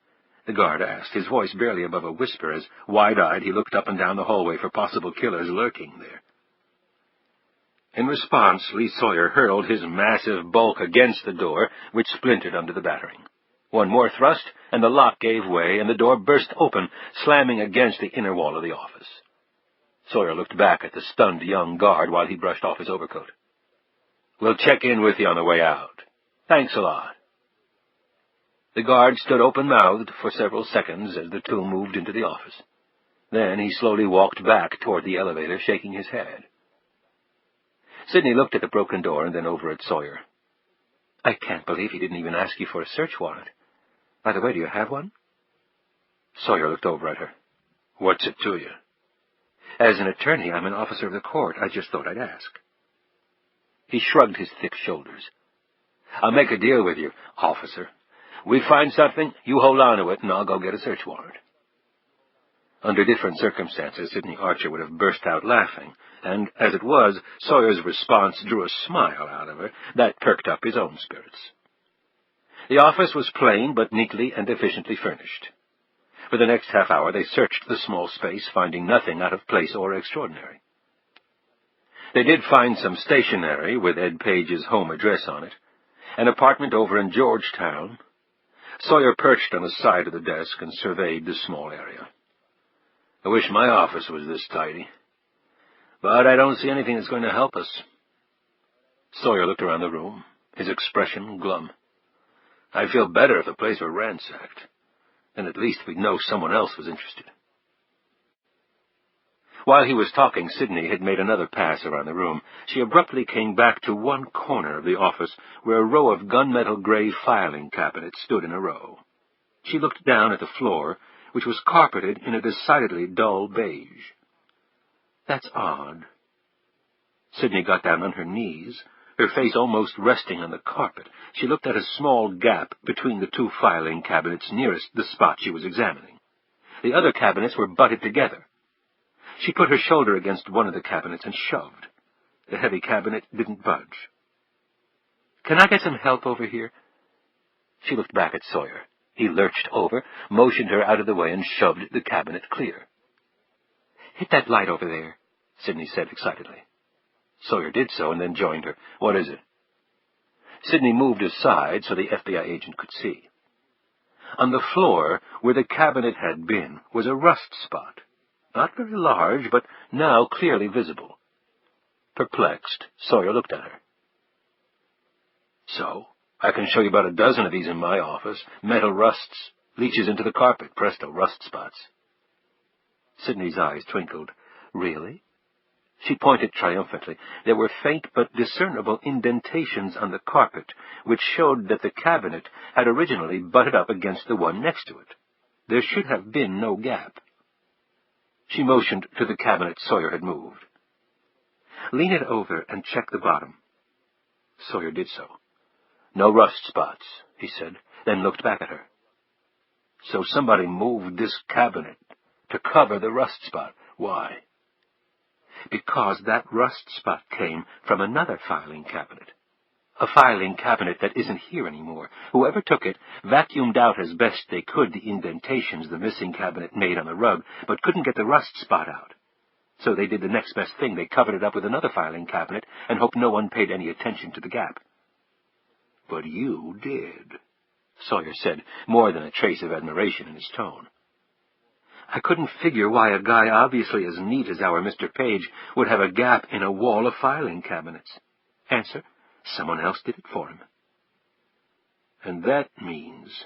[SPEAKER 1] The guard asked, his voice barely above a whisper, as, wide-eyed, he looked up and down the hallway for possible killers lurking there. In response, Lee Sawyer hurled his massive bulk against the door, which splintered under the battering. One more thrust, and the lock gave way, and the door burst open, slamming against the inner wall of the office. Sawyer looked back at the stunned young guard while he brushed off his overcoat. We'll check in with you on the way out. Thanks a lot. The guard stood open-mouthed for several seconds as the two moved into the office. Then he slowly walked back toward the elevator, shaking his head. Sidney looked at the broken door and then over at Sawyer. I can't believe he didn't even ask you for a search warrant. By the way, do you have one? Sawyer looked over at her. What's it to you? As an attorney, I'm an officer of the court. I just thought I'd ask. He shrugged his thick shoulders. I'll make a deal with you, officer. We find something, you hold on to it, and I'll go get a search warrant. Under different circumstances, Sidney Archer would have burst out laughing, and, as it was, Sawyer's response drew a smile out of her that perked up his own spirits. The office was plain but neatly and efficiently furnished. For the next half hour they searched the small space, finding nothing out of place or extraordinary. They did find some stationery with Ed Page's home address on it, an apartment over in Georgetown. Sawyer perched on the side of the desk and surveyed the small area. I wish my office was this tidy, but I don't see anything that's going to help us. Sawyer looked around the room, his expression glum. I'd feel better if the place were ransacked. Then at least we'd know someone else was interested. While he was talking, Sidney had made another pass around the room. She abruptly came back to one corner of the office where a row of gunmetal gray filing cabinets stood in a row. She looked down at the floor, which was carpeted in a decidedly dull beige. That's odd. Sidney got down on her knees, her face almost resting on the carpet. She looked at a small gap between the two filing cabinets nearest the spot she was examining. The other cabinets were butted together. She put her shoulder against one of the cabinets and shoved. The heavy cabinet didn't budge. "Can I get some help over here?" She looked back at Sawyer. He lurched over, motioned her out of the way, and shoved the cabinet clear. "Hit that light over there," Sidney said excitedly. Sawyer did so and then joined her. "What is it?" Sidney moved aside so the FBI agent could see. On the floor, where the cabinet had been, was a rust spot. Not very large, but now clearly visible. Perplexed, Sawyer looked at her. "So, I can show you about a dozen of these in my office. Metal rusts. Leaches into the carpet. Presto, rust spots." Sidney's eyes twinkled. "Really?" She pointed triumphantly. There were faint but discernible indentations on the carpet, which showed that the cabinet had originally butted up against the one next to it. There should have been no gap. She motioned to the cabinet Sawyer had moved. "Lean it over and check the bottom." Sawyer did so. "No rust spots," he said, then looked back at her. "So somebody moved this cabinet to cover the rust spot. Why?" "Because that rust spot came from another filing cabinet. A filing cabinet that isn't here anymore. Whoever took it vacuumed out as best they could the indentations the missing cabinet made on the rug, but couldn't get the rust spot out. So they did the next best thing. They covered it up with another filing cabinet and hoped no one paid any attention to the gap." "But you did," Sawyer said, more than a trace of admiration in his tone. "I couldn't figure why a guy obviously as neat as our Mr. Page would have a gap in a wall of filing cabinets. Answer: someone else did it for him." "And that means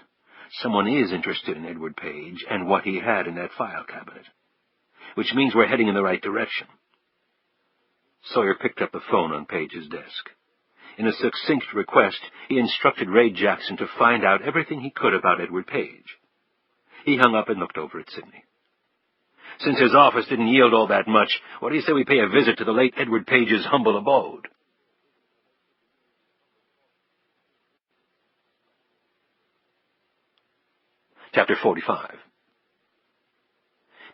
[SPEAKER 1] someone is interested in Edward Page and what he had in that file cabinet. Which means we're heading in the right direction." Sawyer picked up the phone on Page's desk. In a succinct request, he instructed Ray Jackson to find out everything he could about Edward Page. He hung up and looked over at Sidney. "Since his office didn't yield all that much, what do you say we pay a visit to the late Edward Page's humble abode?" Chapter 45.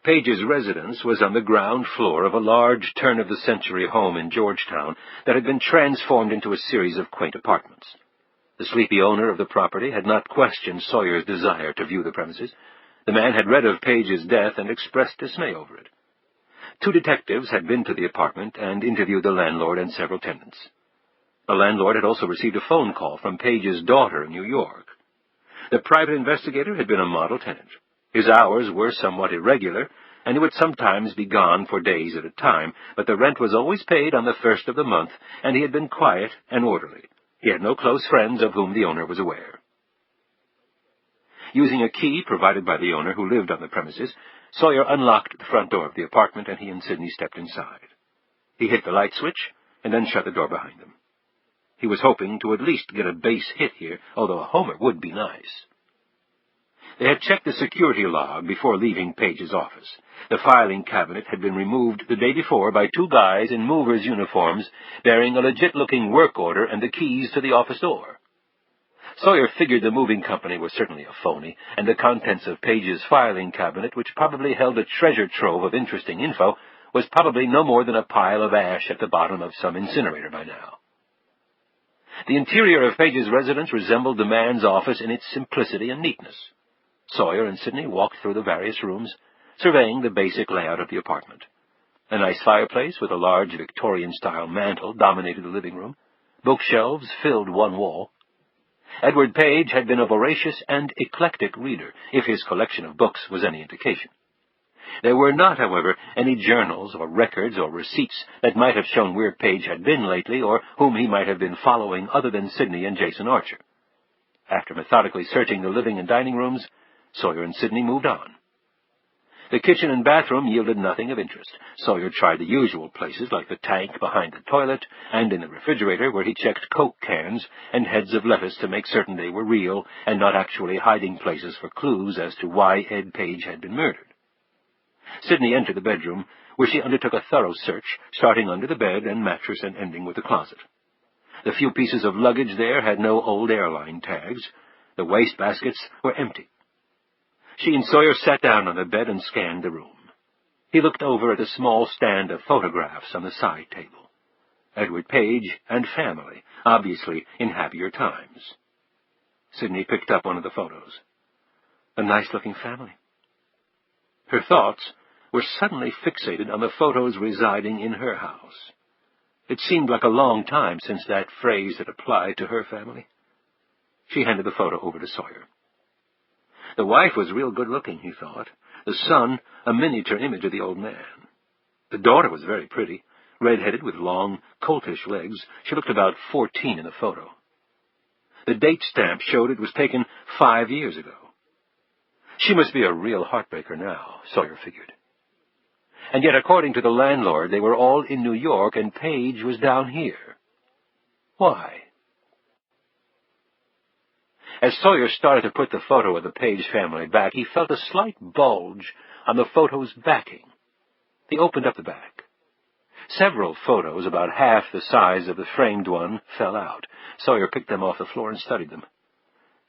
[SPEAKER 1] Page's residence was on the ground floor of a large turn-of-the-century home in Georgetown that had been transformed into a series of quaint apartments. The sleepy owner of the property had not questioned Sawyer's desire to view the premises. The man had read of Page's death and expressed dismay over it. 2 detectives had been to the apartment and interviewed the landlord and several tenants. The landlord had also received a phone call from Page's daughter in New York. The private investigator had been a model tenant. His hours were somewhat irregular, and he would sometimes be gone for days at a time, but the rent was always paid on the first of the month, and he had been quiet and orderly. He had no close friends of whom the owner was aware. Using a key provided by the owner who lived on the premises, Sawyer unlocked the front door of the apartment, and he and Sidney stepped inside. He hit the light switch, and then shut the door behind them. He was hoping to at least get a base hit here, although a homer would be nice. They had checked the security log before leaving Page's office. The filing cabinet had been removed the day before by 2 guys in movers' uniforms bearing a legit-looking work order and the keys to the office door. Sawyer figured the moving company was certainly a phony, and the contents of Page's filing cabinet, which probably held a treasure trove of interesting info, was probably no more than a pile of ash at the bottom of some incinerator by now. The interior of Page's residence resembled the man's office in its simplicity and neatness. Sawyer and Sidney walked through the various rooms, surveying the basic layout of the apartment. A nice fireplace with a large Victorian-style mantel dominated the living room. Bookshelves filled one wall. Edward Page had been a voracious and eclectic reader, if his collection of books was any indication. There were not, however, any journals or records or receipts that might have shown where Page had been lately or whom he might have been following other than Sidney and Jason Archer. After methodically searching the living and dining rooms, Sawyer and Sidney moved on. The kitchen and bathroom yielded nothing of interest. Sawyer tried the usual places, like the tank behind the toilet and in the refrigerator, where he checked Coke cans and heads of lettuce to make certain they were real and not actually hiding places for clues as to why Ed Page had been murdered. Sidney entered the bedroom, where she undertook a thorough search, starting under the bed and mattress and ending with the closet. The few pieces of luggage there had no old airline tags. The wastebaskets were empty. She and Sawyer sat down on the bed and scanned the room. He looked over at a small stand of photographs on the side table. Edward Page and family, obviously in happier times. Sidney picked up one of the photos. A nice-looking family. Her thoughts were suddenly fixated on the photos residing in her house. It seemed like a long time since that phrase had applied to her family. She handed the photo over to Sawyer. The wife was real good-looking, he thought. The son, a miniature image of the old man. The daughter was very pretty, red-headed with long, coltish legs. She looked about 14 in the photo. The date stamp showed it was taken 5 years ago. She must be a real heartbreaker now, Sawyer figured. And yet, according to the landlord, they were all in New York and Page was down here. Why? As Sawyer started to put the photo of the Page family back, he felt a slight bulge on the photo's backing. He opened up the back. Several photos, about half the size of the framed one, fell out. Sawyer picked them off the floor and studied them.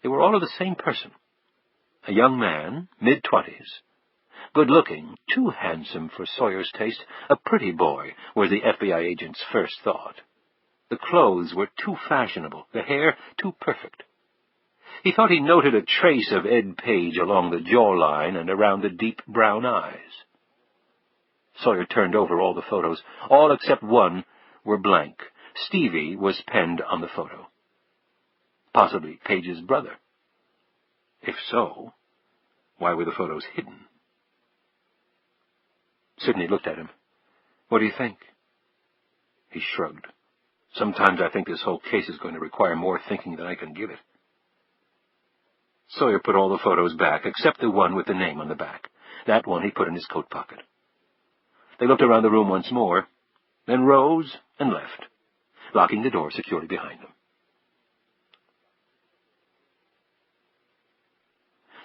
[SPEAKER 1] They were all of the same person. A young man, mid-20s. Good-looking, too handsome for Sawyer's taste. A pretty boy was the FBI agent's first thought. The clothes were too fashionable, the hair too perfect. He thought he noted a trace of Ed Page along the jawline and around the deep brown eyes. Sawyer turned over all the photos. All except one were blank. Stevie was penned on the photo. Possibly Page's brother. If so, why were the photos hidden? Sidney looked at him. What do you think? He shrugged. Sometimes I think this whole case is going to require more thinking than I can give it. Sawyer put all the photos back, except the one with the name on the back. That one he put in his coat pocket. They looked around the room once more, then rose and left, locking the door securely behind them.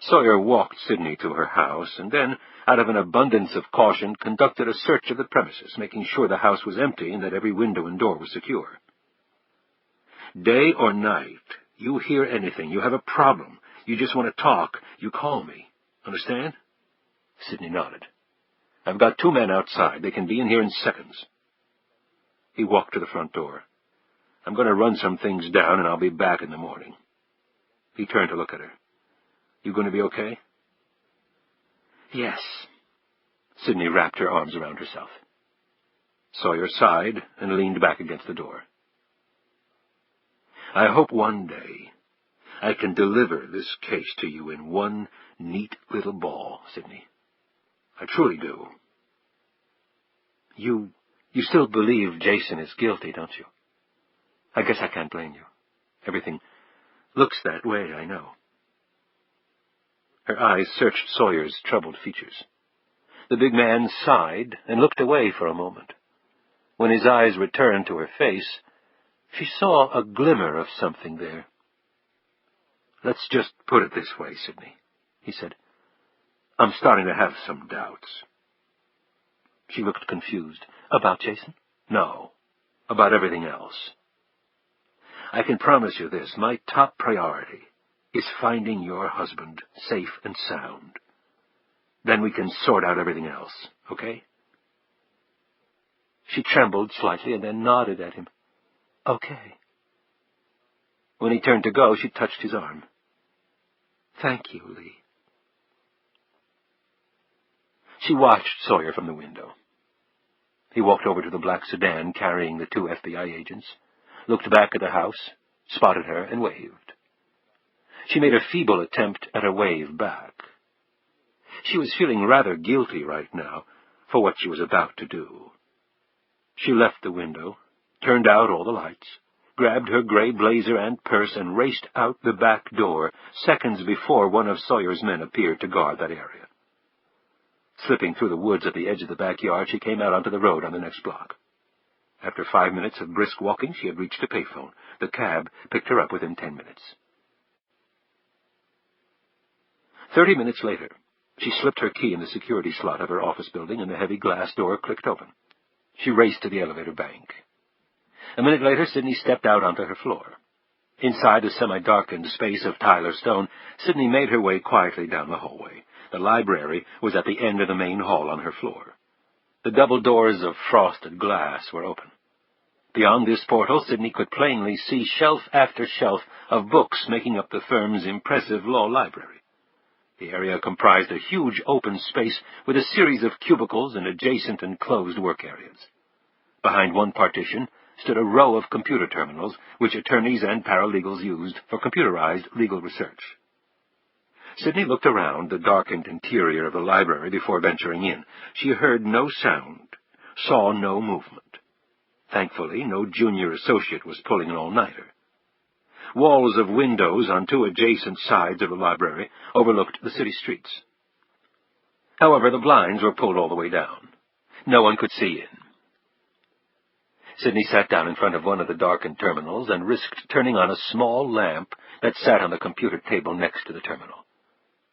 [SPEAKER 1] Sawyer walked Sidney to her house, and then, out of an abundance of caution, conducted a search of the premises, making sure the house was empty and that every window and door was secure. Day or night, you hear anything, you have a problem, you just want to talk, you call me. Understand? Sidney nodded. I've got 2 men outside. They can be in here in seconds. He walked to the front door. I'm going to run some things down, and I'll be back in the morning. He turned to look at her. You going to be okay? Yes. Sidney wrapped her arms around herself. Sawyer sighed and leaned back against the door. I hope one day I can deliver this case to you in one neat little ball, Sidney. I truly do. You still believe Jason is guilty, don't you? I guess I can't blame you. Everything looks that way, I know. Her eyes searched Sawyer's troubled features. The big man sighed and looked away for a moment. When his eyes returned to her face, she saw a glimmer of something there. Let's just put it this way, Sidney, he said. I'm starting to have some doubts. She looked confused. About Jason? No, about everything else. I can promise you this, my top priority is finding your husband safe and sound. Then we can sort out everything else, okay? She trembled slightly and then nodded at him. Okay. When he turned to go, she touched his arm. "Thank you, Lee." She watched Sawyer from the window. He walked over to the black sedan carrying the 2 FBI agents, looked back at the house, spotted her, and waved. She made a feeble attempt at a wave back. She was feeling rather guilty right now for what she was about to do. She left the window, turned out all the lights, grabbed her gray blazer and purse, and raced out the back door seconds before one of Sawyer's men appeared to guard that area. Slipping through the woods at the edge of the backyard, she came out onto the road on the next block. After 5 minutes of brisk walking, she had reached a payphone. The cab picked her up within 10 minutes. 30 minutes later, she slipped her key in the security slot of her office building, and the heavy glass door clicked open. She raced to the elevator bank. A minute later, Sidney stepped out onto her floor. Inside the semi-darkened space of Tyler stone, Sidney made her way quietly down the hallway. The library was at the end of the main hall on her floor. The double doors of frosted glass were open. Beyond this portal, Sidney could plainly see shelf after shelf of books making up the firm's impressive law library. The area comprised a huge open space with a series of cubicles and adjacent and closed work areas. Behind one partition stood a row of computer terminals, which attorneys and paralegals used for computerized legal research. Sidney looked around the darkened interior of the library before venturing in. She heard no sound, saw no movement. Thankfully, no junior associate was pulling an all-nighter. Walls of windows on 2 adjacent sides of the library overlooked the city streets. However, the blinds were pulled all the way down. No one could see in. Sidney sat down in front of one of the darkened terminals and risked turning on a small lamp that sat on the computer table next to the terminal.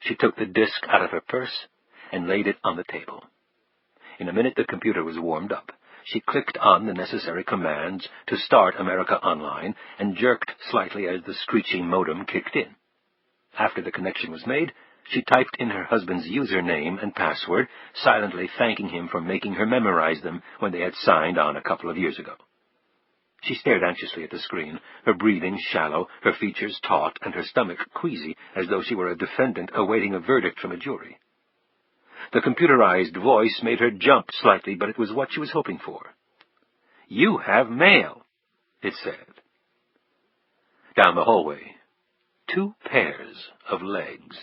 [SPEAKER 1] She took the disk out of her purse and laid it on the table. In a minute, the computer was warmed up. She clicked on the necessary commands to start America Online and jerked slightly as the screeching modem kicked in. After the connection was made, she typed in her husband's username and password, silently thanking him for making her memorize them when they had signed on a couple of years ago. She stared anxiously at the screen, her breathing shallow, her features taut, and her stomach queasy, as though she were a defendant awaiting a verdict from a jury. The computerized voice made her jump slightly, but it was what she was hoping for. "You have mail," it said. Down the hallway, 2 pairs of legs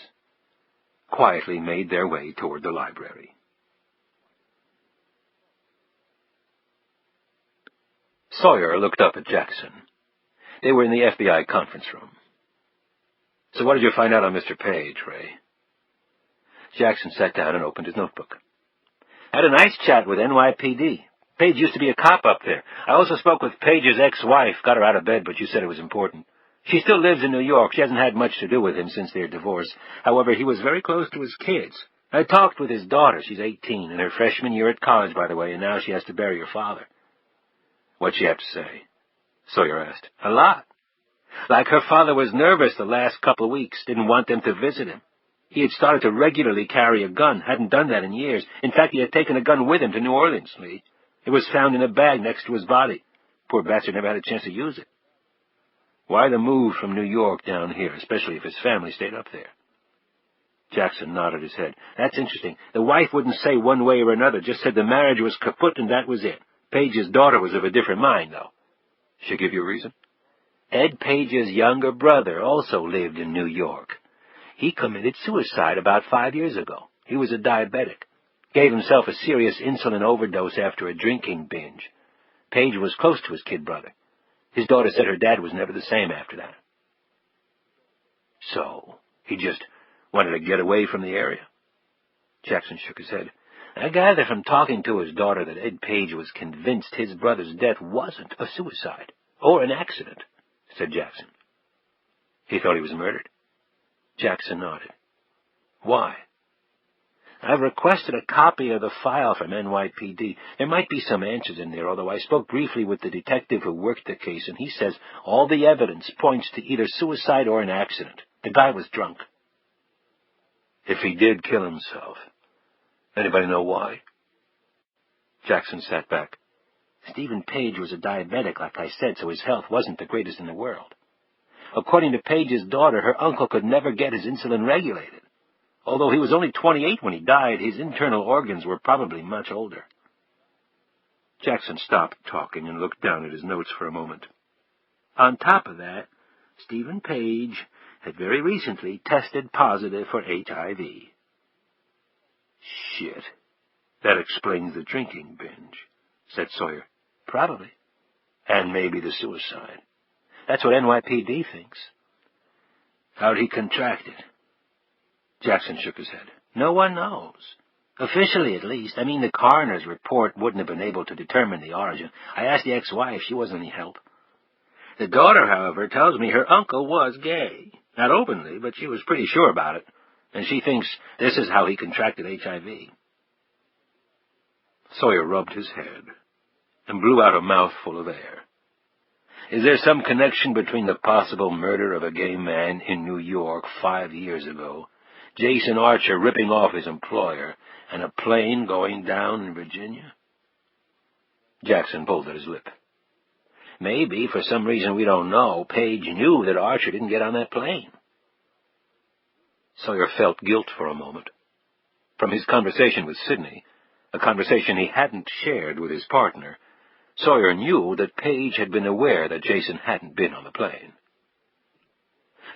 [SPEAKER 1] quietly made their way toward the library. Sawyer looked up at Jackson. They were in the FBI conference room. "So what did you find out on Mr. Page, Ray?" Jackson sat down and opened his notebook. "Had a nice chat with NYPD. Page used to be a cop up there. I also spoke with Page's ex-wife, got her out of bed, but you said it was important. She still lives in New York. She hasn't had much to do with him since their divorce. However, he was very close to his kids. I talked with his daughter. She's 18, in her freshman year at college, by the way, and now she has to bury her father." "What'd she have to say?" Sawyer asked. "A lot. Like her father was nervous the last couple of weeks, didn't want them to visit him. He had started to regularly carry a gun, hadn't done that in years. In fact, he had taken a gun with him to New Orleans, Lee. It was found in a bag next to his body. Poor bastard never had a chance to use it." "Why the move from New York down here, especially if his family stayed up there?" Jackson nodded his head. "That's interesting. The wife wouldn't say one way or another, just said the marriage was kaput and that was it. Page's daughter was of a different mind, though." "She give you a reason?" "Ed Page's younger brother also lived in New York. He committed suicide about 5 years ago. He was a diabetic. Gave himself a serious insulin overdose after a drinking binge. Page was close to his kid brother. His daughter said her dad was never the same after that." "So, he just wanted to get away from the area?" Jackson shook his head. "I gather from talking to his daughter that Ed Page was convinced his brother's death wasn't a suicide, or an accident," said Jackson. "He thought he was murdered?" Jackson nodded. "Why?" "I've requested a copy of the file from NYPD. There might be some answers in there, although I spoke briefly with the detective who worked the case, and he says all the evidence points to either suicide or an accident. The guy was drunk." "If he did kill himself, anybody know why?" Jackson sat back. "Stephen Page was a diabetic, like I said, so his health wasn't the greatest in the world. According to Page's daughter, her uncle could never get his insulin regulated. Although he was only 28 when he died, his internal organs were probably much older. Jackson stopped talking and looked down at his notes for a moment. On top of that, Stephen Page had very recently tested positive for HIV. Shit. That explains the drinking binge, said Sawyer. Probably. And maybe the suicide. That's what NYPD thinks. How'd he contract it? Jackson shook his head. No one knows. Officially, at least. I mean, the coroner's report wouldn't have been able to determine the origin. I asked the ex-wife. She wasn't any help. The daughter, however, tells me her uncle was gay. Not openly, but she was pretty sure about it. And she thinks this is how he contracted HIV. Sawyer rubbed his head and blew out a mouthful of air. Is there some connection between the possible murder of a gay man in New York 5 years ago, Jason Archer ripping off his employer, and a plane going down in Virginia? Jackson pulled at his lip. Maybe, for some reason we don't know, Page knew that Archer didn't get on that plane. Sawyer felt guilt for a moment. From his conversation with Sidney, a conversation he hadn't shared with his partner, Sawyer knew that Page had been aware that Jason hadn't been on the plane.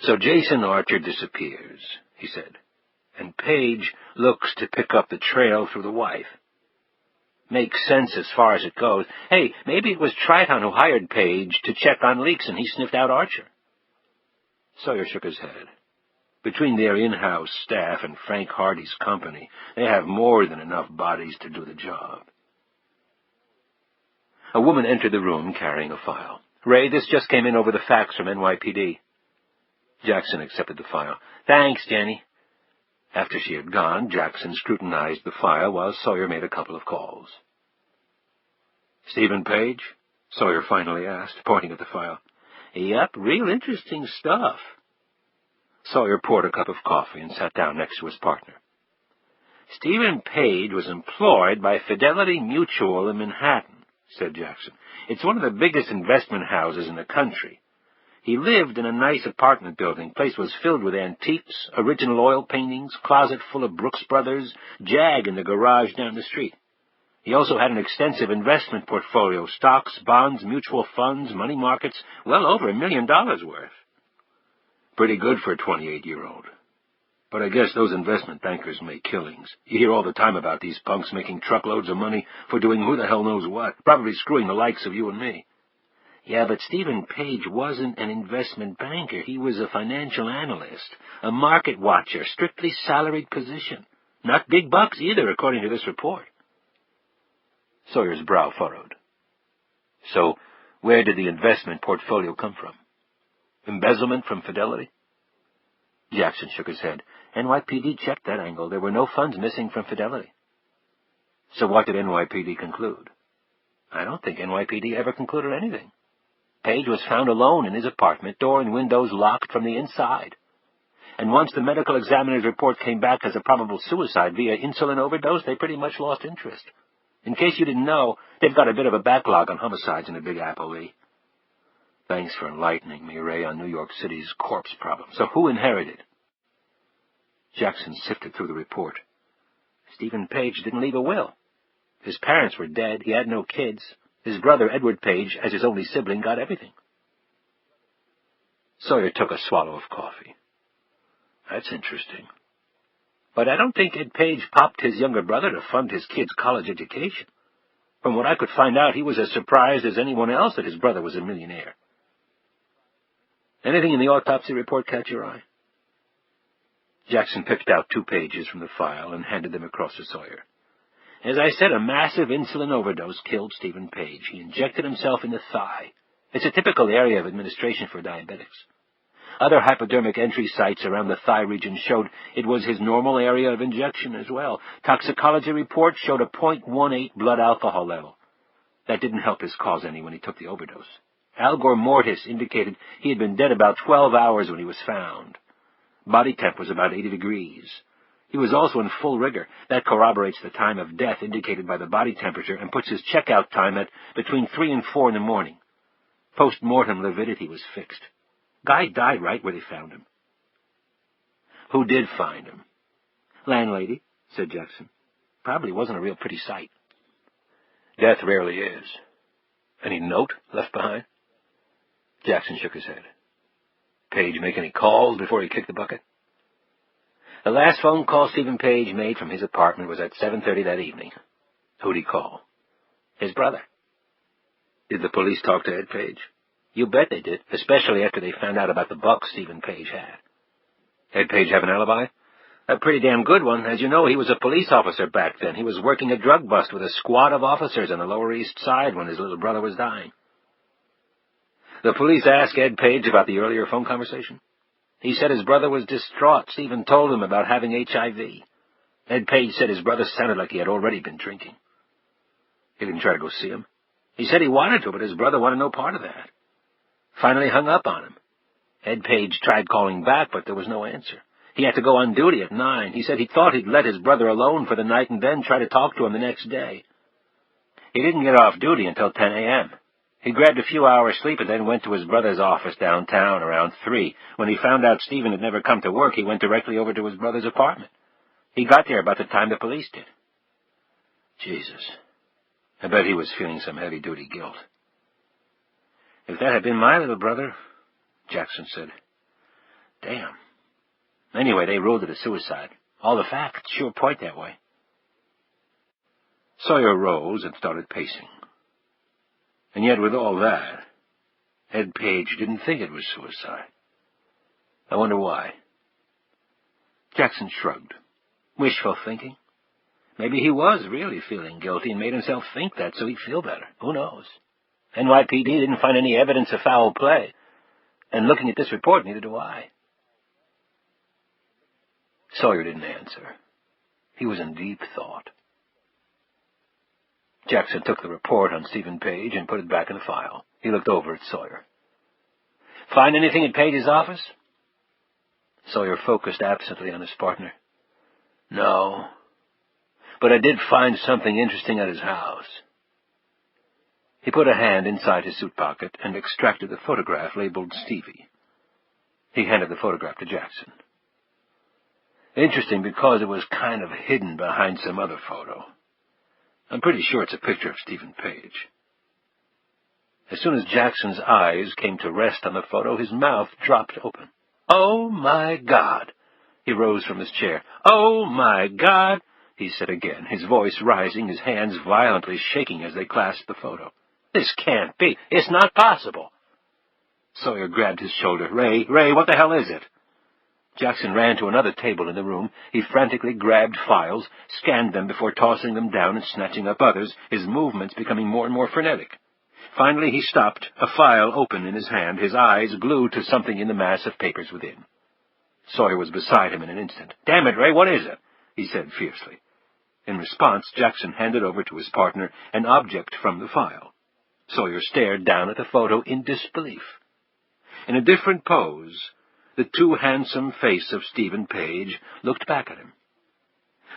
[SPEAKER 1] So Jason Archer disappears, he said, and Page looks to pick up the trail through the wife. Makes sense as far as it goes. Hey, maybe it was Triton who hired Page to check on leaks and he sniffed out Archer. Sawyer shook his head. Between their in-house staff and Frank Hardy's company, they have more than enough bodies to do the job. A woman entered the room carrying a file. Ray, this just came in over the fax from NYPD. Jackson accepted the file. Thanks, Jenny. After she had gone, Jackson scrutinized the file while Sawyer made a couple of calls. Stephen Page? Sawyer finally asked, pointing at the file. Yep, real interesting stuff. Sawyer poured a cup of coffee and sat down next to his partner. Stephen Page was employed by Fidelity Mutual in Manhattan, said Jackson. It's one of the biggest investment houses in the country. He lived in a nice apartment building. Place was filled with antiques, original oil paintings, closet full of Brooks Brothers, Jag in the garage down the street. He also had an extensive investment portfolio, stocks, bonds, mutual funds, money markets, well over $1 million worth. Pretty good for a 28-year-old. But I guess those investment bankers make killings. You hear all the time about these punks making truckloads of money for doing who the hell knows what, probably screwing the likes of you and me. Yeah, but Stephen Page wasn't an investment banker. He was a financial analyst, a market watcher, strictly salaried position. Not big bucks either, according to this report. Sawyer's brow furrowed. So, where did the investment portfolio come from? Embezzlement from Fidelity? Jackson shook his head. NYPD checked that angle. There were no funds missing from Fidelity. So what did NYPD conclude? I don't think NYPD ever concluded anything. Page was found alone in his apartment, door and windows locked from the inside. And once the medical examiner's report came back as a probable suicide via insulin overdose, they pretty much lost interest. In case you didn't know, they've got a bit of a backlog on homicides in the Big Apple, Lee. Thanks for enlightening me, Ray, on New York City's corpse problem. So who inherited? Jackson sifted through the report. Stephen Page didn't leave a will. His parents were dead. He had no kids. His brother, Edward Page, as his only sibling, got everything. Sawyer took a swallow of coffee. That's interesting. But I don't think Ed Page popped his younger brother to fund his kid's college education. From what I could find out, he was as surprised as anyone else that his brother was a millionaire. Anything in the autopsy report catch your eye? Jackson picked out 2 pages from the file and handed them across to Sawyer. As I said, a massive insulin overdose killed Stephen Page. He injected himself in the thigh. It's a typical area of administration for diabetics. Other hypodermic entry sites around the thigh region showed it was his normal area of injection as well. Toxicology reports showed a 0.18 blood alcohol level. That didn't help his cause any when he took the overdose. Algor mortis indicated he had been dead about 12 hours when he was found. Body temp was about 80 degrees. He was also in full rigor. That corroborates the time of death indicated by the body temperature and puts his checkout time at between 3 and 4 in the morning. Post-mortem lividity was fixed.
[SPEAKER 3] Guy died right where they found him. Who did find him?
[SPEAKER 1] Landlady, said Jackson. Probably wasn't a real pretty sight.
[SPEAKER 3] Death rarely is.
[SPEAKER 1] Any note left behind?
[SPEAKER 3] Jackson shook his head. Page make any calls before he kicked the bucket?
[SPEAKER 1] The last phone call Stephen Page made from his apartment was at 7:30 that evening.
[SPEAKER 3] Who'd he call?
[SPEAKER 1] His brother.
[SPEAKER 3] Did the police talk to Ed Page?
[SPEAKER 1] You bet they did, especially after they found out about the buck Stephen Page had.
[SPEAKER 3] Ed Page have an alibi?
[SPEAKER 1] A pretty damn good one. As you know, he was a police officer back then. He was working a drug bust with a squad of officers on the Lower East Side when his little brother was dying.
[SPEAKER 3] The police asked Ed Page about the earlier phone conversation?
[SPEAKER 1] He said his brother was distraught. Stephen told him about having HIV. Ed Page said his brother sounded like he had already been drinking.
[SPEAKER 3] He didn't try to go see him?
[SPEAKER 1] He said he wanted to, but his brother wanted no part of that. Finally hung up on him. Ed Page tried calling back, but there was no answer. He had to go on duty at 9. He said he thought he'd let his brother alone for the night and then try to talk to him the next day. He didn't get off duty until 10 a.m. He grabbed a few hours' sleep and then went to his brother's office downtown around 3. When he found out Stephen had never come to work, he went directly over to his brother's apartment. He got there about the time the police did.
[SPEAKER 3] Jesus. I bet he was feeling some heavy-duty guilt.
[SPEAKER 1] If that had been my little brother, Jackson said. Damn. Anyway, they ruled it a suicide. All the facts sure point that way.
[SPEAKER 3] Sawyer rose and started pacing. And yet with all that, Ed Page didn't think it was suicide. I wonder why.
[SPEAKER 1] Jackson shrugged. Wishful thinking. Maybe he was really feeling guilty and made himself think that so he'd feel better. Who knows? NYPD didn't find any evidence of foul play. And looking at this report, neither do I.
[SPEAKER 3] Sawyer didn't answer. He was in deep thought. Jackson took the report on Stephen Page and put it back in the file. He looked over at Sawyer.
[SPEAKER 1] Find anything at Page's office?
[SPEAKER 3] Sawyer focused absently on his partner. No. But I did find something interesting at his house. He put a hand inside his suit pocket and extracted a photograph labeled Stevie. He handed the photograph to Jackson. Interesting because it was kind of hidden behind some other photo. I'm pretty sure it's a picture of Stephen Page. As soon as Jackson's eyes came to rest on the photo, his mouth dropped open. Oh, my God! He rose from his chair. Oh, my God! He said again, his voice rising, his hands violently shaking as they clasped the photo.
[SPEAKER 1] This can't be. It's not possible.
[SPEAKER 3] Sawyer grabbed his shoulder. Ray, what the hell is it? Jackson ran to another table in the room. He frantically grabbed files, scanned them before tossing them down and snatching up others, his movements becoming more and more frenetic. Finally he stopped, a file open in his hand, his eyes glued to something in the mass of papers within. Sawyer was beside him in an instant. Damn it, Ray, what is it? He said fiercely. In response, Jackson handed over to his partner an object from the file. Sawyer stared down at the photo in disbelief. In a different pose, the too handsome face of Stephen Page looked back at him.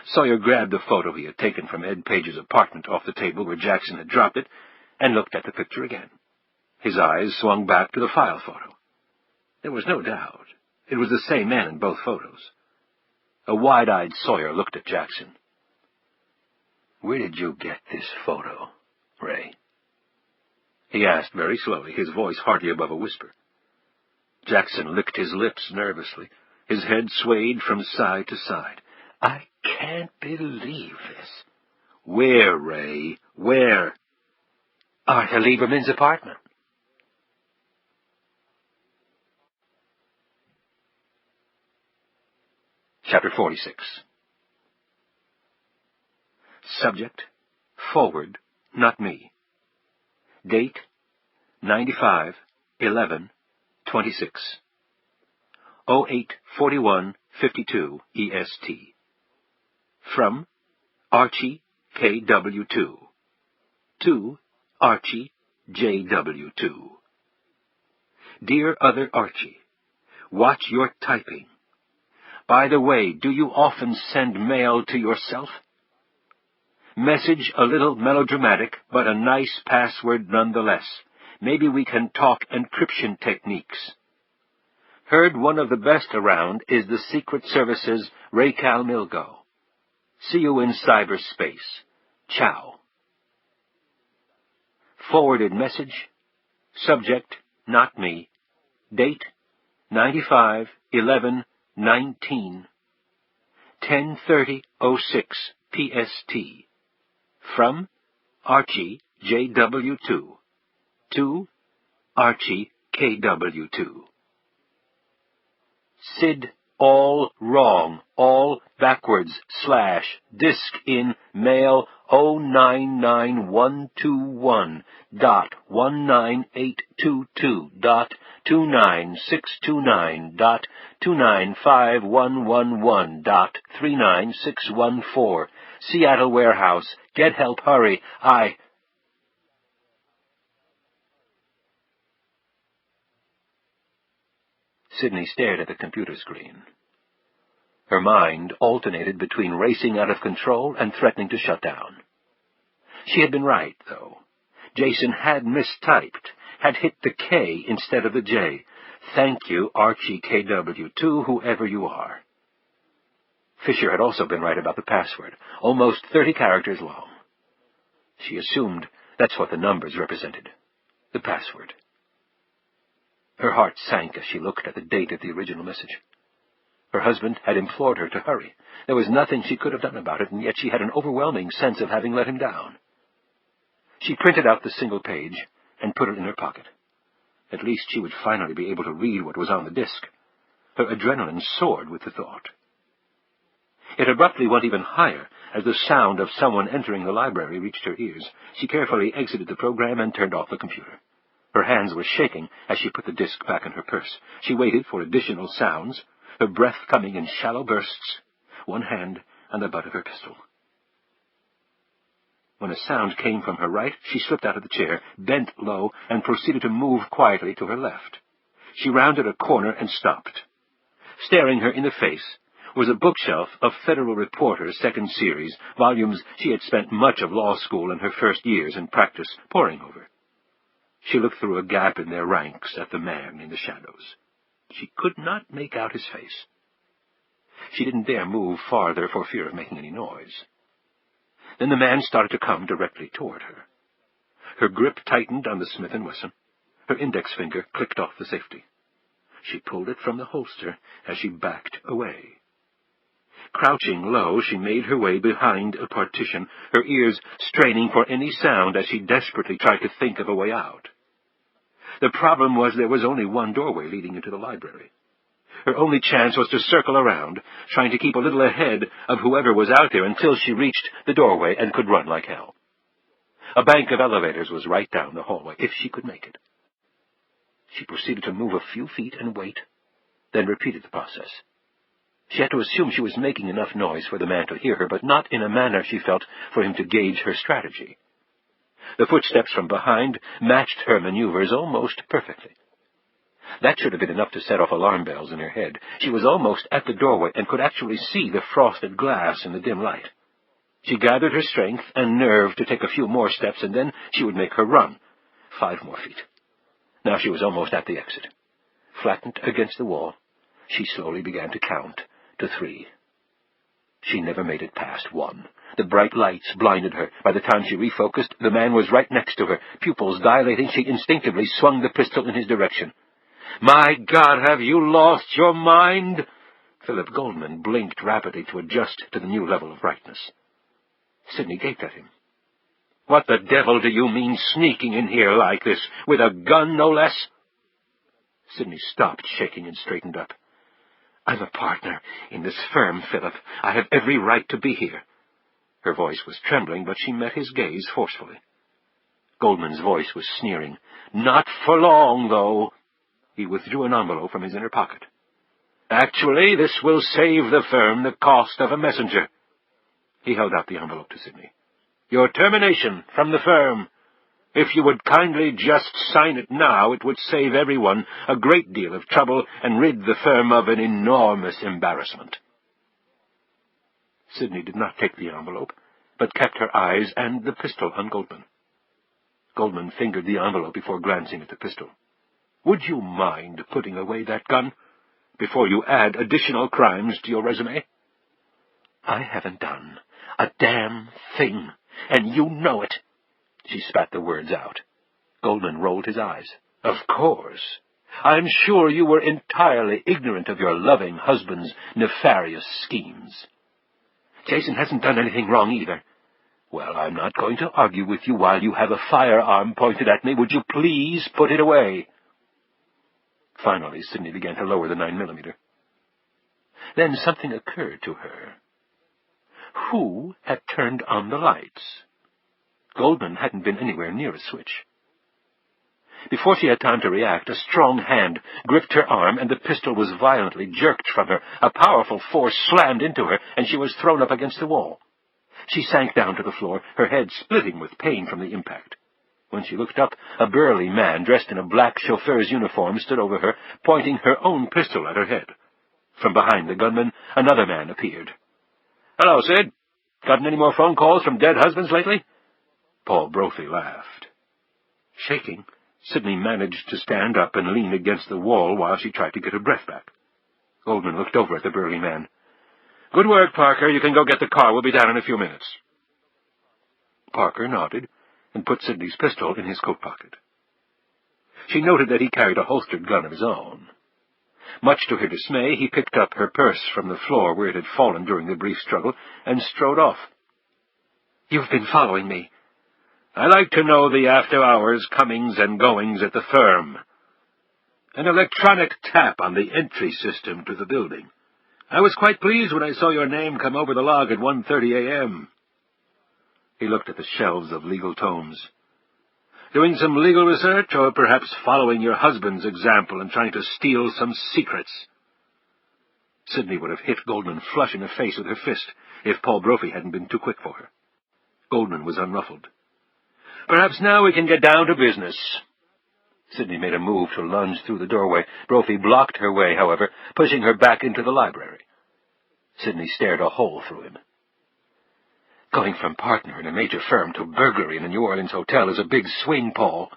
[SPEAKER 3] Sawyer grabbed the photo he had taken from Ed Page's apartment off the table where Jackson had dropped it and looked at the picture again. His eyes swung back to the file photo. There was no doubt. It was the same man in both photos. A wide-eyed Sawyer looked at Jackson. Where did you get this photo, Ray? He asked very slowly, his voice hardly above a whisper. Jackson licked his lips nervously. His head swayed from side to side. I can't believe this. Where, Ray? Where?
[SPEAKER 1] Arthur Lieberman's apartment.
[SPEAKER 3] Chapter 46. Subject, forward, not me. Date, 95/11/26. 08:41:52 EST. From Archie KW2 to Archie JW2. Dear other Archie, watch your typing. By the way, do you often send mail to yourself? Message a little melodramatic, but a nice password nonetheless. Maybe we can talk encryption techniques.
[SPEAKER 1] Heard one of the best around is the Secret Service's Raquel Milgo. See you in cyberspace. Ciao. Forwarded message. Subject, not me. Date, 95/11/19. 10:30:06 PST. From Archie JW2 to Archie KW2. Sid, all wrong, all backwards, / disk in mail 099/121.29629.29511.39614. Seattle warehouse. Get help, hurry. Sidney stared at the computer screen. Her mind alternated between racing out of control and threatening to shut down. She had been right, though. Jason had mistyped, had hit the K instead of the J. Thank you, Archie KW2, whoever you are. Fisher had also been right about the password, almost 30 characters long. She assumed that's what the numbers represented, the password. Her heart sank as she looked at the date of the original message. Her husband had implored her to hurry. There was nothing she could have done about it, and yet she had an overwhelming sense of having let him down. She printed out the single page and put it in her pocket. At least she would finally be able to read what was on the disk. Her adrenaline soared with the thought. It abruptly went even higher as the sound of someone entering the library reached her ears. She carefully exited the program and turned off the computer. Her hands were shaking as she put the disk back in her purse. She waited for additional sounds, her breath coming in shallow bursts, one hand on the butt of her pistol. When a sound came from her right, she slipped out of the chair, bent low, and proceeded to move quietly to her left. She rounded a corner and stopped. Staring her in the face was a bookshelf of Federal Reporter's second series, volumes she had spent much of law school and her first years in practice poring over. She looked through a gap in their ranks at the man in the shadows. She could not make out his face. She didn't dare move farther for fear of making any noise. Then the man started to come directly toward her. Her grip tightened on the Smith & Wesson. Her index finger clicked off the safety. She pulled it from the holster as she backed away. Crouching low, she made her way behind a partition, her ears straining for any sound as she desperately tried to think of a way out. The problem was there was only one doorway leading into the library. Her only chance was to circle around, trying to keep a little ahead of whoever was out there until she reached the doorway and could run like hell. A bank of elevators was right down the hallway, if she could make it. She proceeded to move a few feet and wait, then repeated the process. She had to assume she was making enough noise for the man to hear her, but not in a manner she felt for him to gauge her strategy. The footsteps from behind matched her maneuvers almost perfectly. That should have been enough to set off alarm bells in her head. She was almost at the doorway and could actually see the frosted glass in the dim light. She gathered her strength and nerve to take a few more steps, and then she would make her run. 5 more feet. Now she was almost at the exit. Flattened against the wall, she slowly began to count to 3. She never made it past 1. The bright lights blinded her. By the time she refocused, the man was right next to her. Pupils dilating, she instinctively swung the pistol in his direction. "My God, have you lost your mind?" Philip Goldman blinked rapidly to adjust to the new level of brightness. Sidney gaped at him. "What the devil do you mean sneaking in here like this, with a gun, no less?" Sidney stopped, shaking, and straightened up. "I'm a partner in this firm, Philip. I have every right to be here." Her voice was trembling, but she met his gaze forcefully. Goldman's voice was sneering. "Not for long, though." He withdrew an envelope from his inner pocket. "Actually, this will save the firm the cost of a messenger." He held out the envelope to Sidney. "Your termination from the firm. If you would kindly just sign it now, it would save everyone a great deal of trouble and rid the firm of an enormous embarrassment." Sidney did not take the envelope, but kept her eyes and the pistol on Goldman. Goldman fingered the envelope before glancing at the pistol. "Would you mind putting away that gun?"
[SPEAKER 3] before you add additional crimes to your resume.
[SPEAKER 1] I haven't done a damn thing, and you know it. She spat the words out. Goldman rolled his eyes. Of course. I'm sure you were entirely ignorant of your loving husband's nefarious schemes. Jason hasn't done anything wrong either. Well, I'm not going to argue with you while you have a firearm pointed at me. Would you please put it away? Finally, Sidney began to lower the 9mm. Then something occurred to her. Who had turned on the lights? Goldman hadn't been anywhere near a switch. Before she had time to react, a strong hand gripped her arm, and the pistol was violently jerked from her. A powerful force slammed into her, and she was thrown up against the wall. She sank down to the floor, her head splitting with pain from the impact. When she looked up, a burly man dressed in a black chauffeur's uniform stood over her, pointing her own pistol at her head. From behind the gunman, another man appeared. "Hello, Sid. Gotten any more phone calls from dead husbands lately?" Paul Brophy laughed. Shaking, Sidney managed to stand up and lean against the wall while she tried to get her breath back. Goldman looked over at the burly man. "Good work, Parker. You can go get the car. We'll be down in a few minutes." Parker nodded and put Sidney's pistol in his coat pocket. She noted that he carried a holstered gun of his own. Much to her dismay, he picked up her purse from the floor where it had fallen during the brief struggle and strode off. "You've been following me." "I like to know the after-hours comings and goings at the firm." "An electronic tap on the entry system to the building. I was quite pleased when I saw your name come over the log at 1:30 a.m. He looked at the shelves of legal tomes. "Doing some legal research, or perhaps following your husband's example and trying to steal some secrets?" Sidney would have hit Goldman flush in the face with her fist if Paul Brophy hadn't been too quick for her. Goldman was unruffled. "Perhaps now we can get down to business." Sidney made a move to lunge through the doorway. Brophy blocked her way, however, pushing her back into the library. Sidney stared a hole through him. "Going from partner in a major firm to burglary in a New Orleans hotel is a big swing, Paul."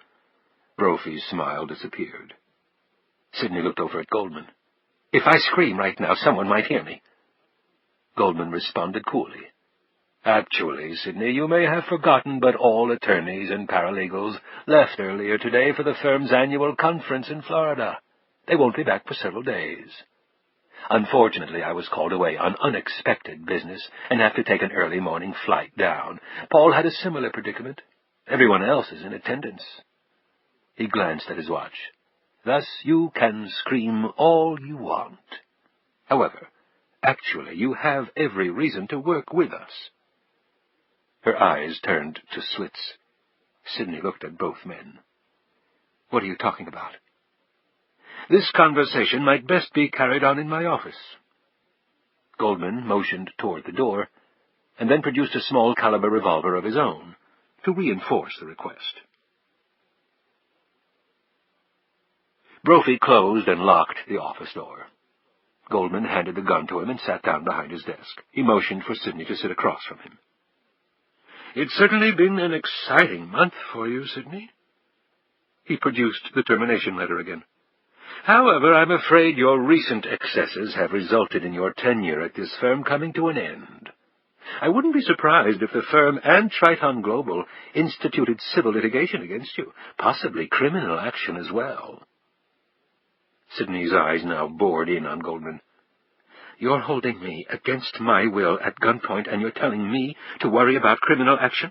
[SPEAKER 1] Brophy's smile disappeared. Sidney looked over at Goldman. "If I scream right now, someone might hear me." Goldman responded coolly. "Actually, Sidney, you may have forgotten, but all attorneys and paralegals left earlier today for the firm's annual conference in Florida. They won't be back for several days. Unfortunately, I was called away on unexpected business and have to take an early morning flight down. Paul had a similar predicament. Everyone else is in attendance." He glanced at his watch. "Thus you can scream all you want. However, actually, you have every reason to work with us." Her eyes turned to slits. Sidney looked at both men. "What are you talking about?" "This conversation might best be carried on in my office." Goldman motioned toward the door, and then produced a small-caliber revolver of his own to reinforce the request. Brophy closed and locked the office door. Goldman handed the gun to him and sat down behind his desk. He motioned for Sidney to sit across from him. "It's certainly been an exciting month for you, Sidney." He produced the termination letter again. "However, I'm afraid your recent excesses have resulted in your tenure at this firm coming to an end. I wouldn't be surprised if the firm and Triton Global instituted civil litigation against you, possibly criminal action as well." Sidney's eyes now bored in on Goldman. "You're holding me against my will at gunpoint, and you're telling me to worry about criminal action?"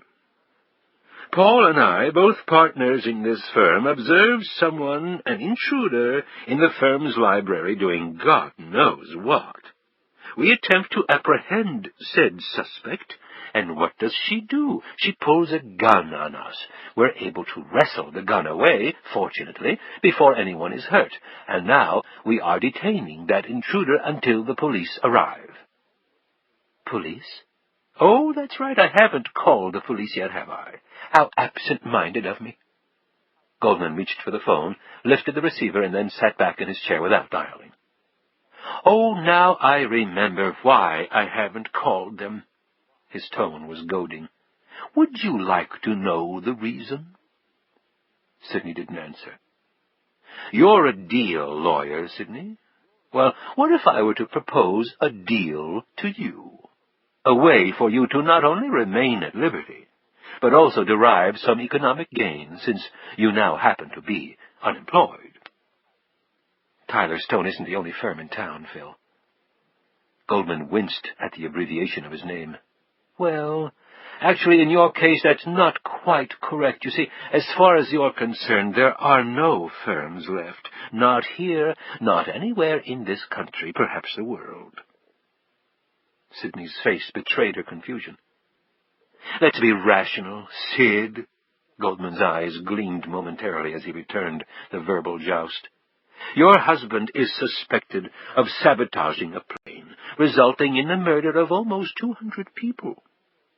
[SPEAKER 1] "Paul and I, both partners in this firm, observed someone, an intruder, in the firm's library doing God knows what. We attempt to apprehend said suspect, and what does she do? She pulls a gun on us. We're able to wrestle the gun away, fortunately, before anyone is hurt, and now we are detaining that intruder until the police arrive." "Police? Oh, that's right, I haven't called the police yet, have I? How absent-minded of me." Goldman reached for the phone, lifted the receiver, and then sat back in his chair without dialing. "Oh, now I remember why I haven't called them." His tone was goading. "Would you like to know the reason?" Sidney didn't answer. "You're a deal lawyer, Sidney. Well, what if I were to propose a deal to you? A way for you to not only remain at liberty, but also derive some economic gain, since you now happen to be unemployed. Tyler Stone isn't the only firm in town, Phil. Goldman winced at the abbreviation of his name. Well, actually, in your case, that's not quite correct. You see, as far as you're concerned, there are no firms left. Not here, not anywhere in this country, perhaps the world. Sidney's face betrayed her confusion. Let's be rational, Sid. Goldman's eyes gleamed momentarily as he returned the verbal joust. Your husband is suspected of sabotaging a plane, resulting in the murder of almost 200 people.